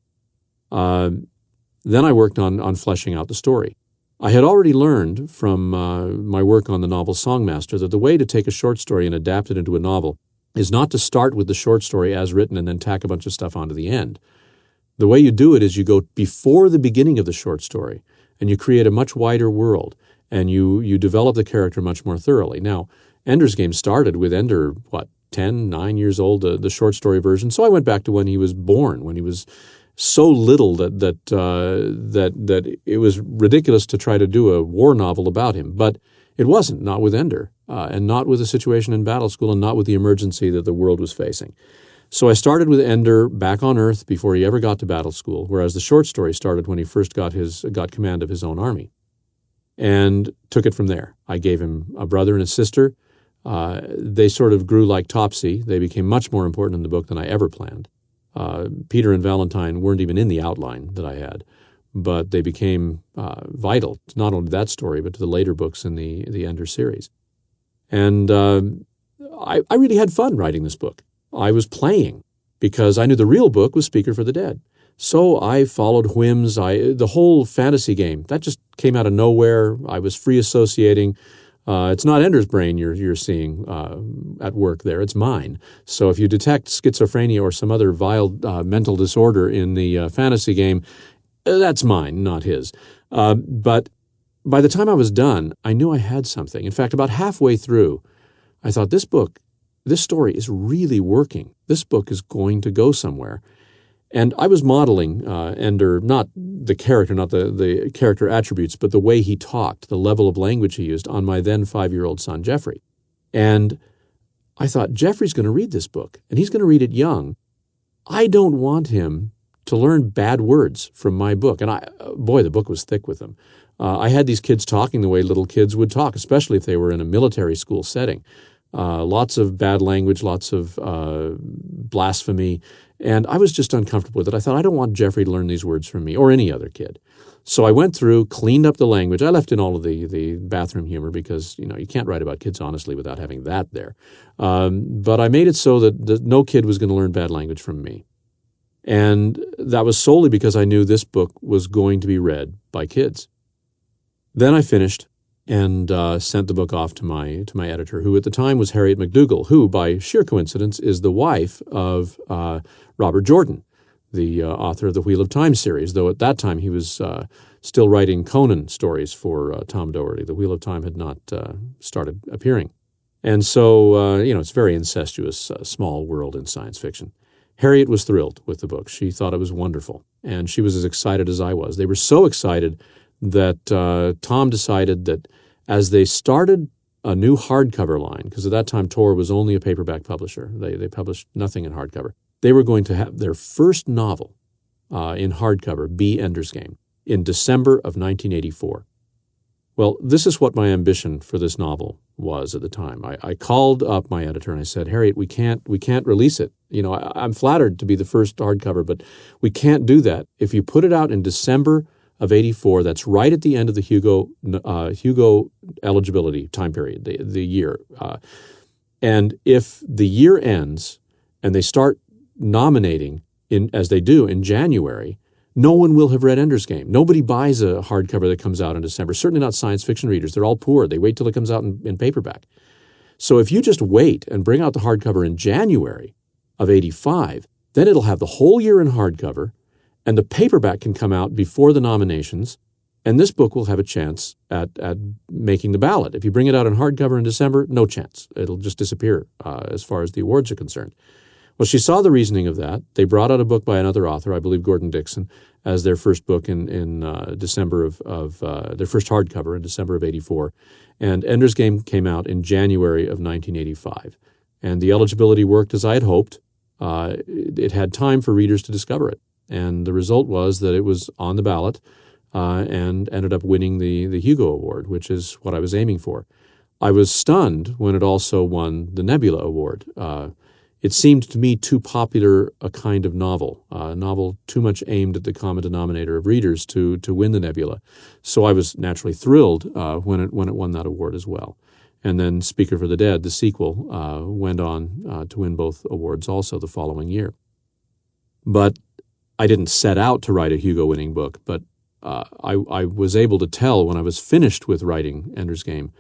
Then I worked on fleshing out the story. I had already learned from my work on the novel Songmaster that the way to take a short story and adapt it into a novel is not to start with the short story as written and then tack a bunch of stuff onto the end. The way you do it is you go before the beginning of the short story, and you create a much wider world, and you develop the character much more thoroughly. Now, Ender's Game started with Ender, 9 years old, the short story version. So I went back to when he was born, when he was so little that it was ridiculous to try to do a war novel about him. But it wasn't, not with Ender, and not with the situation in Battle School, and not with the emergency that the world was facing. So I started with Ender back on Earth before he ever got to Battle School, whereas the short story started when he first got command of his own army, and took it from there. I gave him a brother and a sister. They sort of grew like Topsy. They became much more important in the book than I ever planned. Peter and Valentine weren't even in the outline that I had, but they became vital to not only that story, but to the later books in the Ender series. And I really had fun writing this book. I was playing because I knew the real book was Speaker for the Dead. So I followed whims. The whole fantasy game, that just came out of nowhere. I was free associating. It's not Ender's brain you're seeing at work there. It's mine. So if you detect schizophrenia or some other vile mental disorder in the fantasy game, that's mine, not his. But by the time I was done, I knew I had something. In fact, about halfway through, I thought, this story is really working. This book is going to go somewhere. And I was modeling Ender, not the character, not the character attributes, but the way he talked, the level of language he used on my then 5-year-old son, Jeffrey. And I thought, Jeffrey's going to read this book, and he's going to read it young. I don't want him to learn bad words from my book. And the book was thick with them. I had these kids talking the way little kids would talk, especially if they were in a military school setting. Lots of bad language, lots of blasphemy. And I was just uncomfortable with it. I thought, I don't want Jeffrey to learn these words from me or any other kid. So I went through, cleaned up the language. I left in all of the bathroom humor because, you can't write about kids honestly without having that there. But I made it so that no kid was going to learn bad language from me. And that was solely because I knew this book was going to be read by kids. Then I finished and sent the book off to my editor, who at the time was Harriet McDougall, who, by sheer coincidence, is the wife of Robert Jordan, the author of the Wheel of Time series, though at that time he was still writing Conan stories for Tom Doherty. The Wheel of Time had not started appearing. And so, it's a very incestuous, small world in science fiction. Harriet was thrilled with the book. She thought it was wonderful, and she was as excited as I was. They were so excited that Tom decided that as they started a new hardcover line, because at that time Tor was only a paperback publisher, they published nothing in hardcover, they were going to have their first novel in hardcover be Ender's Game in December of 1984. Well, this is what my ambition for this novel was at the time. I called up my editor and I said, Harriet, we can't release it. I'm flattered to be the first hardcover, but we can't do that. If you put it out in December of 84, that's right at the end of the Hugo eligibility time period, the year. And if the year ends and they start nominating, as they do in January, no one will have read Ender's Game. Nobody buys a hardcover that comes out in December, certainly not science fiction readers. They're all poor. They wait till it comes out in paperback. So if you just wait and bring out the hardcover in January of 85, then it'll have the whole year in hardcover, and the paperback can come out before the nominations, and this book will have a chance at making the ballot. If you bring it out in hardcover in December, no chance. It'll just disappear as far as the awards are concerned. Well, she saw the reasoning of that. They brought out a book by another author, I believe Gordon Dixon, as their first book in December of their first hardcover in December of 84. And Ender's Game came out in January of 1985. And the eligibility worked as I had hoped. It had time for readers to discover it. And the result was that it was on the ballot and ended up winning the Hugo Award, which is what I was aiming for. I was stunned when it also won the Nebula Award. It seemed to me too popular a kind of novel, a novel too much aimed at the common denominator of readers to win the Nebula. So I was naturally thrilled when it won that award as well. And then Speaker for the Dead, the sequel, went on to win both awards also the following year. But I didn't set out to write a Hugo-winning book, but I was able to tell when I was finished with writing Ender's Game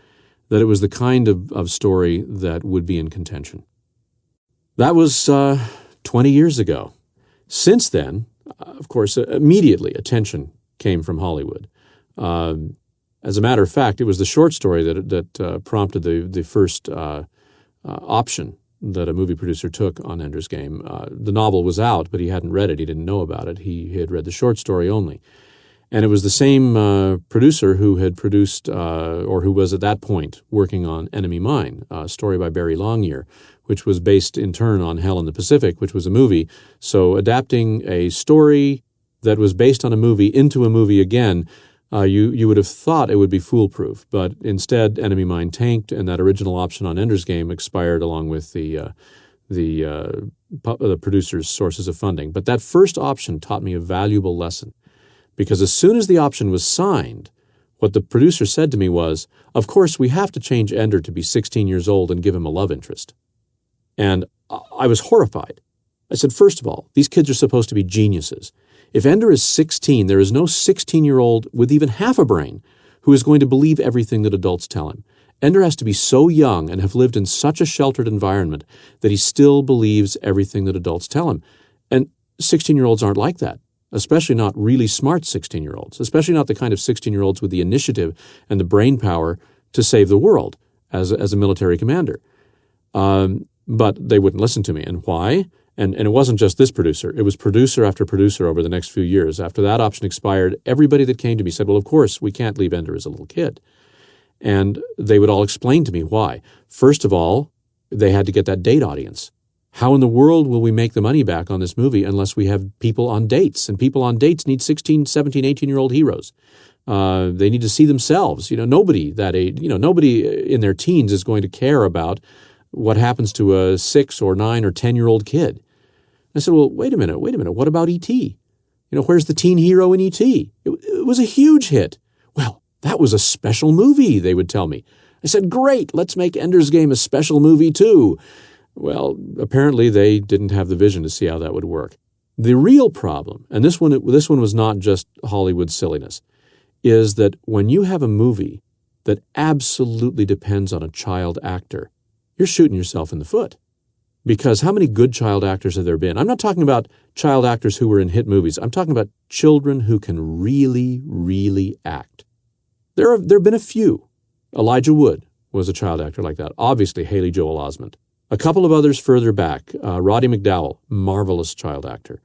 that it was the kind of story that would be in contention. That was 20 years ago. Since then, of course, immediately attention came from Hollywood. As a matter of fact, it was the short story that prompted the first option that a movie producer took on Ender's Game. The novel was out, but he hadn't read it. He didn't know about it. He had read the short story only. And it was the same producer who had produced, or who was at that point working on Enemy Mine, a story by Barry Longyear, which was based in turn on Hell in the Pacific, which was a movie. So adapting a story that was based on a movie into a movie again, you would have thought it would be foolproof. But instead, Enemy Mine tanked, and that original option on Ender's Game expired along with the producer's sources of funding. But that first option taught me a valuable lesson. Because as soon as the option was signed, what the producer said to me was, of course, we have to change Ender to be 16 years old and give him a love interest. And I was horrified. I said, first of all, these kids are supposed to be geniuses. If Ender is 16, there is no 16-year-old with even half a brain who is going to believe everything that adults tell him. Ender has to be so young and have lived in such a sheltered environment that he still believes everything that adults tell him. And 16-year-olds aren't like that. Especially not really smart 16-year-olds, especially not the kind of 16-year-olds with the initiative and the brain power to save the world as a military commander. But they wouldn't listen to me. And why? And it wasn't just this producer. It was producer after producer over the next few years. After that option expired, everybody that came to me said, well, of course, we can't leave Ender as a little kid. And they would all explain to me why. First of all, they had to get that date audience. How in the world will we make the money back on this movie unless we have people on dates? And people on dates need 16, 17, 18-year-old heroes. They need to see themselves. Nobody that age, nobody in their teens is going to care about what happens to a 6 or 9 or 10-year-old kid. I said, well, wait a minute. What about E.T.? Where's the teen hero in E.T.? It was a huge hit. Well, that was a special movie, they would tell me. I said, great, let's make Ender's Game a special movie too. Well, apparently they didn't have the vision to see how that would work. The real problem, and this one was not just Hollywood silliness, is that when you have a movie that absolutely depends on a child actor, you're shooting yourself in the foot. Because how many good child actors have there been? I'm not talking about child actors who were in hit movies. I'm talking about children who can really, really act. There have been a few. Elijah Wood was a child actor like that. Obviously, Haley Joel Osment. A couple of others further back, Roddy McDowell, marvelous child actor,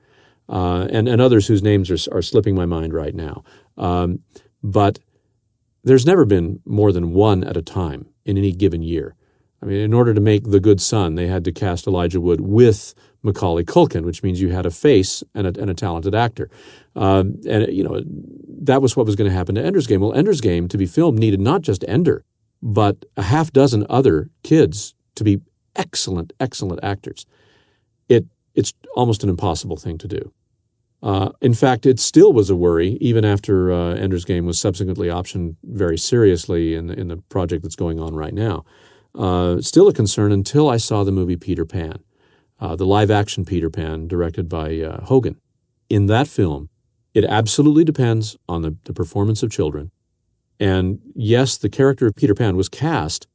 and others whose names are slipping my mind right now. But there's never been more than one at a time in any given year. I mean, in order to make The Good Son, they had to cast Elijah Wood with Macaulay Culkin, which means you had a face and a talented actor. That was what was going to happen to Ender's Game. Well, Ender's Game, to be filmed, needed not just Ender, but a half dozen other kids to be excellent actors. It's almost an impossible thing to do. In fact, it still was a worry, even after Ender's Game was subsequently optioned very seriously in the project that's going on right now. Still a concern until I saw the movie Peter Pan, the live-action Peter Pan directed by Hogan. In that film, it absolutely depends on the performance of children. And yes, the character of Peter Pan was cast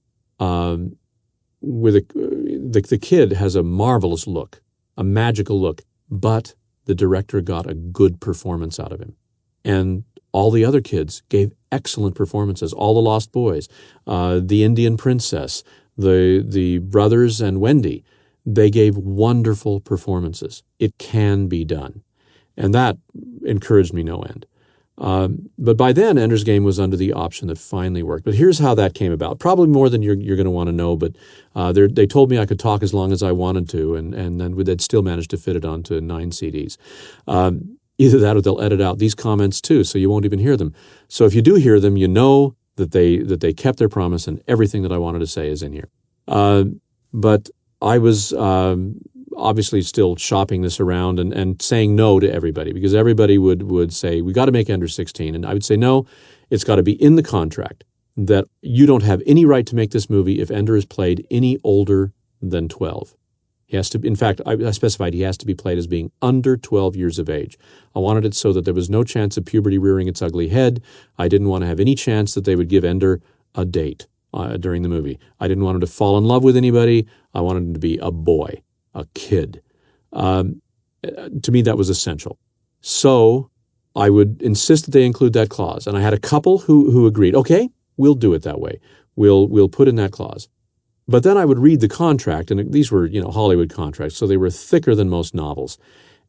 with the kid has a marvelous look, a magical look, but the director got a good performance out of him. And all the other kids gave excellent performances, all the Lost Boys, the Indian Princess, the brothers and Wendy, they gave wonderful performances. It can be done. And that encouraged me no end. But by then, Ender's Game was under the option that finally worked. But here's how that came about. Probably more than you're going to want to know, but they told me I could talk as long as I wanted to, and then they'd still managed to fit it onto 9 CDs. Either that or they'll edit out these comments too, so you won't even hear them. So if you do hear them, you know that they kept their promise and everything that I wanted to say is in here. But I was obviously still shopping this around and saying no to everybody, because everybody would say, we got to make Ender 16. And I would say, no, it's got to be in the contract that you don't have any right to make this movie if Ender is played any older than 12. He has to, in fact, I specified he has to be played as being under 12 years of age. I wanted it so that there was no chance of puberty rearing its ugly head. I didn't want to have any chance that they would give Ender a date during the movie. I didn't want him to fall in love with anybody. I wanted him to be a boy, a kid. To me, that was essential. So I would insist that they include that clause. And I had a couple who agreed, okay, we'll do it that way. We'll put in that clause. But then I would read the contract, and these were, Hollywood contracts, so they were thicker than most novels.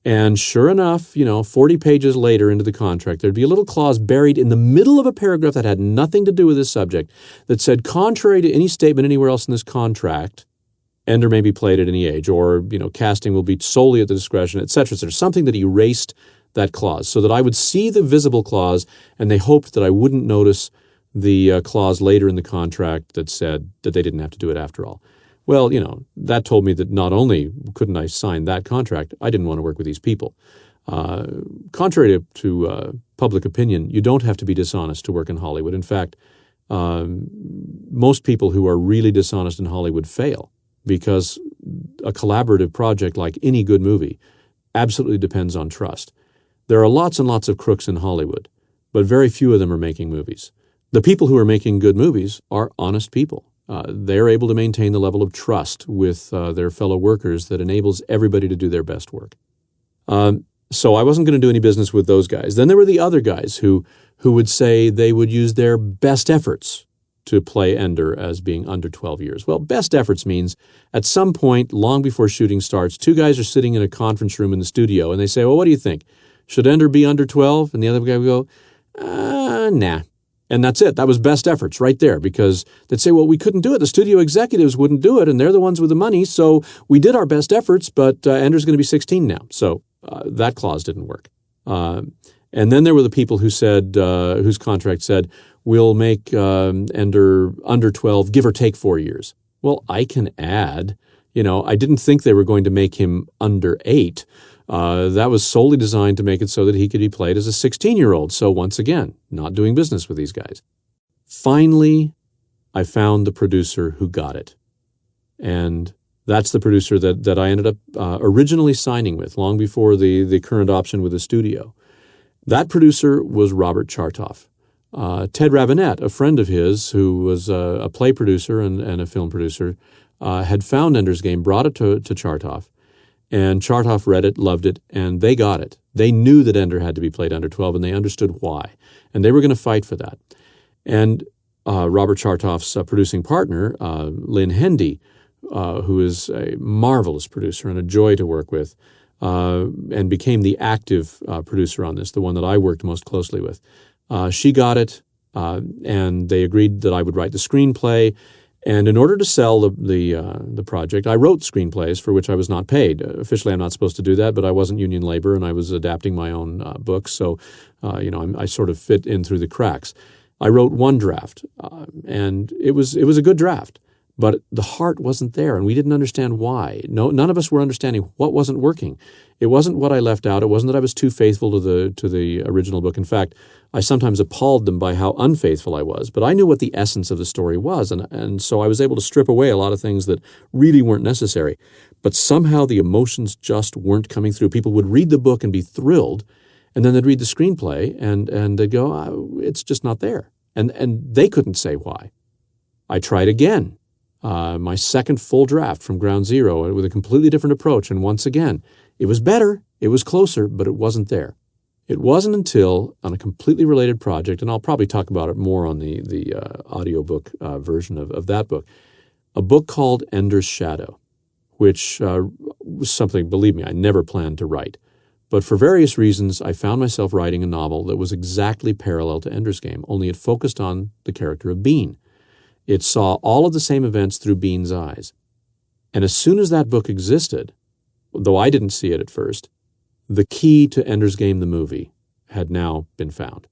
And sure enough, 40 pages later into the contract, there'd be a little clause buried in the middle of a paragraph that had nothing to do with this subject that said, contrary to any statement anywhere else in this contract, Ender may be played at any age, or, casting will be solely at the discretion, et cetera, et cetera. Something that erased that clause so that I would see the visible clause, and they hoped that I wouldn't notice the clause later in the contract that said that they didn't have to do it after all. Well, that told me that not only couldn't I sign that contract, I didn't want to work with these people. Contrary to public opinion, you don't have to be dishonest to work in Hollywood. In fact, most people who are really dishonest in Hollywood fail, because a collaborative project, like any good movie, absolutely depends on trust. There are lots and lots of crooks in Hollywood, but very few of them are making movies. The people who are making good movies are honest people. They're able to maintain the level of trust with their fellow workers that enables everybody to do their best work. So I wasn't going to do any business with those guys. Then there were the other guys who would say they would use their best efforts to play Ender as being under 12 years. Well, best efforts means at some point, long before shooting starts, two guys are sitting in a conference room in the studio, and they say, well, what do you think? Should Ender be under 12? And the other guy would go, nah. And that's it. That was best efforts right there, because they'd say, well, we couldn't do it. The studio executives wouldn't do it, and they're the ones with the money, so we did our best efforts, but Ender's going to be 16 now. So that clause didn't work. And then there were the people who said, whose contract said, we'll make Ender under 12, give or take 4 years. Well, I can add, I didn't think they were going to make him under 8. That was solely designed to make it so that he could be played as a 16-year-old. So once again, not doing business with these guys. Finally, I found the producer who got it. And that's the producer that I ended up originally signing with long before the current option with the studio. That producer was Robert Chartoff. Ted Ravenette, a friend of his who was a play producer and a film producer, had found Ender's Game, brought it to Chartoff. And Chartoff read it, loved it, and they got it. They knew that Ender had to be played under 12, and they understood why. And they were going to fight for that. And Robert Chartoff's producing partner, Lynn Hendy, who is a marvelous producer and a joy to work with, and became the active producer on this, the one that I worked most closely with. She got it, and they agreed that I would write the screenplay. And in order to sell the project, I wrote screenplays for which I was not paid. Officially, I'm not supposed to do that, but I wasn't union labor, and I was adapting my own books, so I sort of fit in through the cracks. I wrote one draft, and it was a good draft, but the heart wasn't there, and we didn't understand why. None of us were understanding what wasn't working. It wasn't what I left out. It wasn't that I was too faithful to the original book. In fact, I sometimes appalled them by how unfaithful I was, but I knew what the essence of the story was, and so I was able to strip away a lot of things that really weren't necessary. But somehow the emotions just weren't coming through. People would read the book and be thrilled, and then they'd read the screenplay, and they'd go, oh, it's just not there. And they couldn't say why. I tried again, my second full draft from ground zero with a completely different approach, and once again, it was better, it was closer, but it wasn't there. It wasn't until, on a completely related project, and I'll probably talk about it more on the audiobook version of that book, a book called Ender's Shadow, which was something, believe me, I never planned to write. But for various reasons, I found myself writing a novel that was exactly parallel to Ender's Game, only it focused on the character of Bean. It saw all of the same events through Bean's eyes. And as soon as that book existed, though I didn't see it at first, the key to Ender's Game, the movie, had now been found.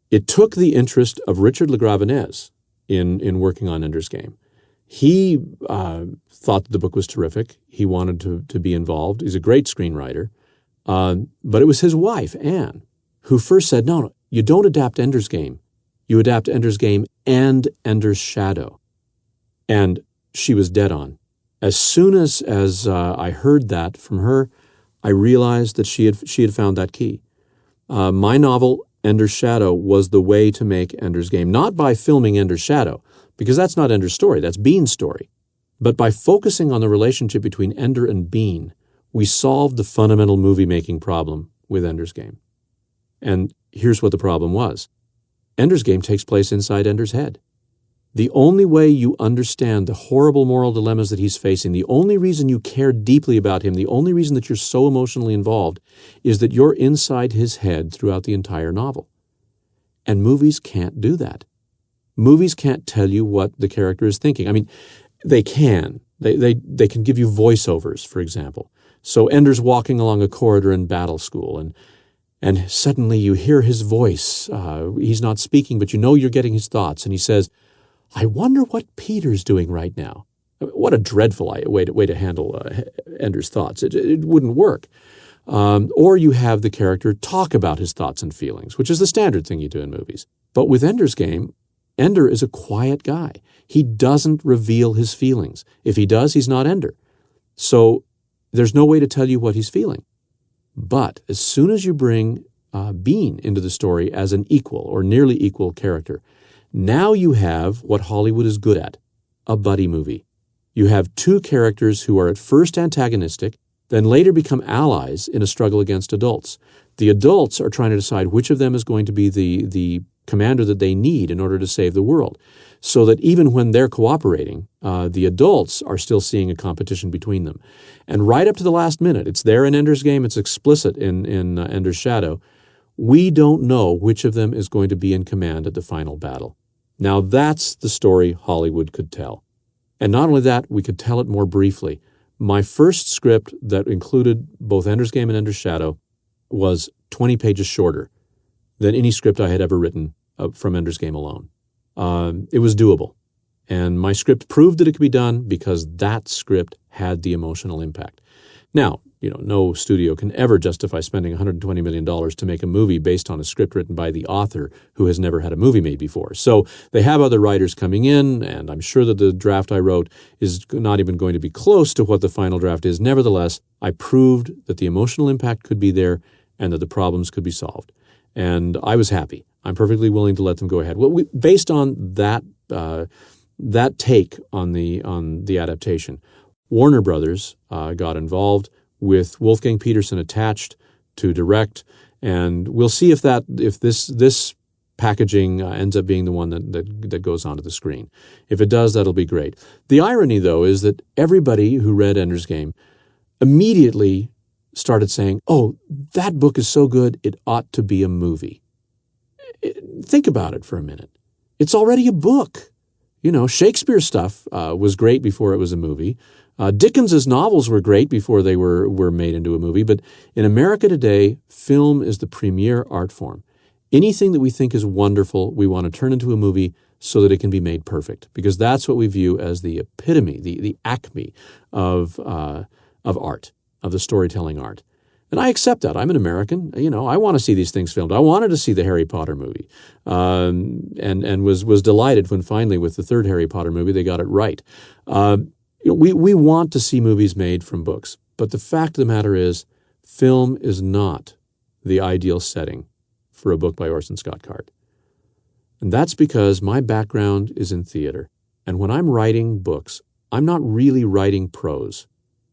It took the interest of Richard LeGravenez in working on Ender's Game. He thought that the book was terrific. He wanted to be involved. He's a great screenwriter. But it was his wife, Anne, who first said, no, you don't adapt Ender's Game. You adapt Ender's Game and Ender's Shadow. And she was dead on. As soon as I heard that from her, I realized that she had found that key. My novel, Ender's Shadow, was the way to make Ender's Game, not by filming Ender's Shadow, because that's not Ender's story, that's Bean's story, but by focusing on the relationship between Ender and Bean, we solved the fundamental movie-making problem with Ender's Game. And here's what the problem was. Ender's Game takes place inside Ender's head. The only way you understand the horrible moral dilemmas that he's facing, the only reason you care deeply about him, the only reason that you're so emotionally involved is that you're inside his head throughout the entire novel. And movies can't do that. Movies can't tell you what the character is thinking. I mean, they can. They can give you voiceovers, for example. So Ender's walking along a corridor in battle school, and suddenly you hear his voice. He's not speaking, but you know you're getting his thoughts. And he says, I wonder what Peter's doing right now. What a dreadful way to handle Ender's thoughts. It wouldn't work. Or you have the character talk about his thoughts and feelings, which is the standard thing you do in movies. But with Ender's Game, Ender is a quiet guy. He doesn't reveal his feelings. If he does, he's not Ender. So there's no way to tell you what he's feeling. But as soon as you bring Bean into the story as an equal or nearly equal character, now you have what Hollywood is good at, a buddy movie. You have two characters who are at first antagonistic, then later become allies in a struggle against adults. The adults are trying to decide which of them is going to be the commander that they need in order to save the world, so that even when they're cooperating, the adults are still seeing a competition between them. And right up to the last minute, it's there in Ender's Game, it's explicit in Ender's Shadow, we don't know which of them is going to be in command at the final battle. Now that's the story Hollywood could tell. And not only that, we could tell it more briefly. My first script that included both Ender's Game and Ender's Shadow was 20 pages shorter than any script I had ever written from Ender's Game alone. It was doable. And my script proved that it could be done because that script had the emotional impact. Now, no studio can ever justify spending $120 million to make a movie based on a script written by the author who has never had a movie made before. So they have other writers coming in, and I'm sure that the draft I wrote is not even going to be close to what the final draft is. Nevertheless, I proved that the emotional impact could be there and that the problems could be solved. And I was happy. I'm perfectly willing to let them go ahead. Well, based on that take on the adaptation, Warner Brothers got involved with Wolfgang Peterson attached to direct, and we'll see if this packaging ends up being the one that goes onto the screen. If it does, that'll be great. The irony, though, is that everybody who read Ender's Game immediately started saying, oh, that book is so good, it ought to be a movie. Think about it for a minute. It's already a book. Shakespeare stuff was great before it was a movie. Dickens's novels were great before they were made into a movie, but in America today, film is the premier art form. Anything that we think is wonderful, we want to turn into a movie so that it can be made perfect, because that's what we view as the epitome, the acme of art, of the storytelling art. And I accept that. I'm an American. I want to see these things filmed. I wanted to see the Harry Potter movie, and was delighted when finally, with the third Harry Potter movie, they got it right. We want to see movies made from books, but the fact of the matter is, film is not the ideal setting for a book by Orson Scott Card. And that's because my background is in theater, and when I'm writing books, I'm not really writing prose.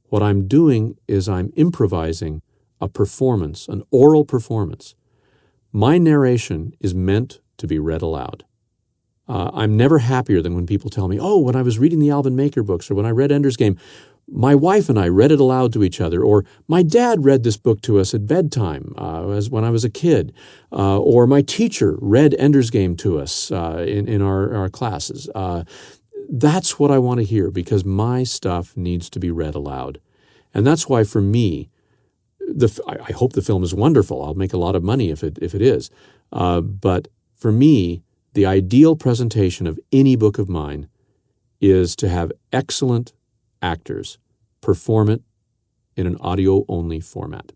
What I'm doing is I'm improvising a performance, an oral performance. My narration is meant to be read aloud. I'm never happier than when people tell me, oh, when I was reading the Alvin Maker books, or when I read Ender's Game, my wife and I read it aloud to each other, or my dad read this book to us at bedtime when I was a kid, or my teacher read Ender's Game to us in our classes. That's what I want to hear, because my stuff needs to be read aloud. And that's why, for me, I hope the film is wonderful. I'll make a lot of money if it is. But for me, the ideal presentation of any book of mine is to have excellent actors perform it in an audio-only format.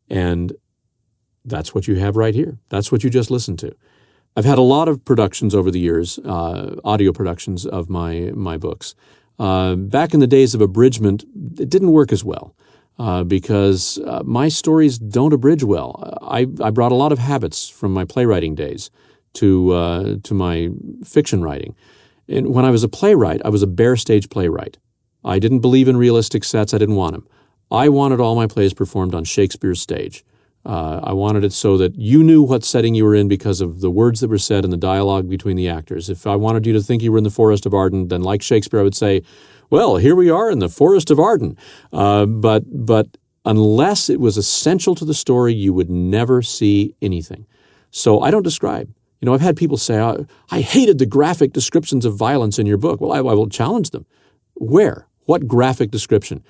And that's what you have right here. That's what you just listened to. I've had a lot of productions over the years, audio productions of my books. Back in the days of abridgment, it didn't work as well. Because my stories don't abridge well. I brought a lot of habits from my playwriting days to my fiction writing. And when I was a playwright, I was a bare stage playwright. I didn't believe in realistic sets. I didn't want them. I wanted all my plays performed on Shakespeare's stage. I wanted it so that you knew what setting you were in because of the words that were said and the dialogue between the actors. If I wanted you to think you were in the Forest of Arden, then like Shakespeare, I would say, well, here we are in the Forest of Arden. But unless it was essential to the story, you would never see anything. So I don't describe. You know, I've had people say, I hated the graphic descriptions of violence in your book. Well, I will challenge them. Where? What graphic description?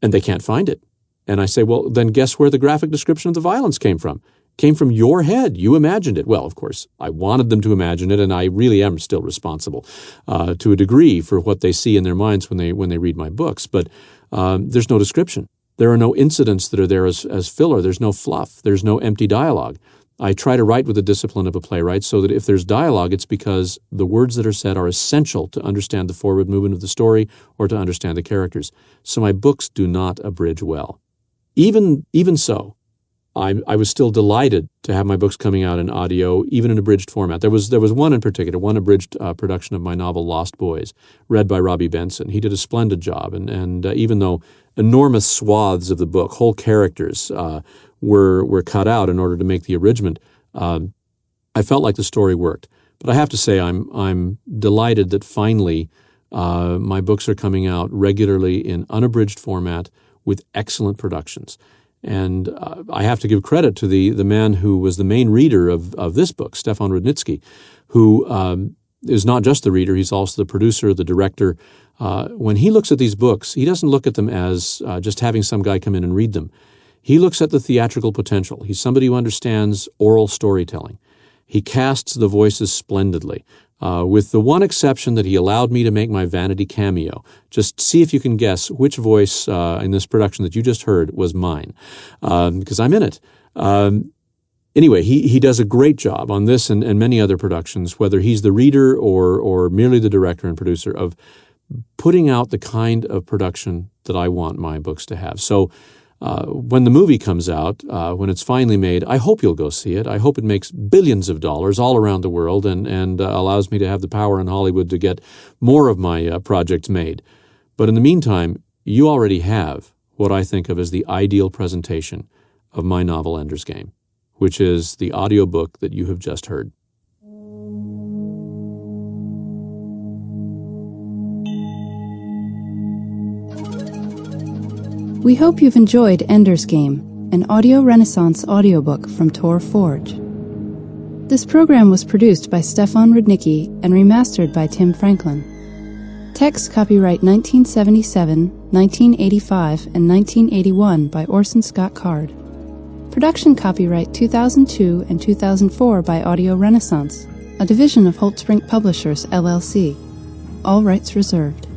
And they can't find it. And I say, well, then guess where the graphic description of the violence came from? Came from your head. You imagined it. Well, of course, I wanted them to imagine it, and I really am still responsible to a degree for what they see in their minds when they read my books. But there's no description. There are no incidents that are there as filler. There's no fluff. There's no empty dialogue. I try to write with the discipline of a playwright so that if there's dialogue, it's because the words that are said are essential to understand the forward movement of the story or to understand the characters. So my books do not abridge well. Even so, I was still delighted to have my books coming out in audio, even in abridged format. There was one in particular, one abridged production of my novel Lost Boys, read by Robbie Benson. He did a splendid job, and even though enormous swaths of the book, whole characters, were cut out in order to make the abridgment, I felt like the story worked. But I have to say, I'm delighted that finally my books are coming out regularly in unabridged format with excellent productions. And I have to give credit to the man who was the main reader of this book, Stefan Rudnitsky, who is not just the reader, he's also the producer, the director. When he looks at these books, he doesn't look at them as just having some guy come in and read them. He looks at the theatrical potential. He's somebody who understands oral storytelling. He casts the voices splendidly, with the one exception that he allowed me to make my vanity cameo. Just see if you can guess which voice in this production that you just heard was mine, because I'm in it. Anyway, he does a great job on this and many other productions, whether he's the reader or merely the director and producer, of putting out the kind of production that I want my books to have. So when the movie comes out, when it's finally made, I hope you'll go see it. I hope it makes billions of dollars all around the world and allows me to have the power in Hollywood to get more of my projects made. But in the meantime, you already have what I think of as the ideal presentation of my novel Ender's Game, which is the audiobook that you have just heard. We hope you've enjoyed Ender's Game, an audio renaissance audiobook from Tor Forge. This program was produced by Stefan Rudnicki and remastered by Tim Franklin. Text copyright 1977, 1985, and 1981 by Orson Scott Card. Production copyright 2002 and 2004 by Audio Renaissance, a division of Holtzbrink Publishers, LLC. All rights reserved.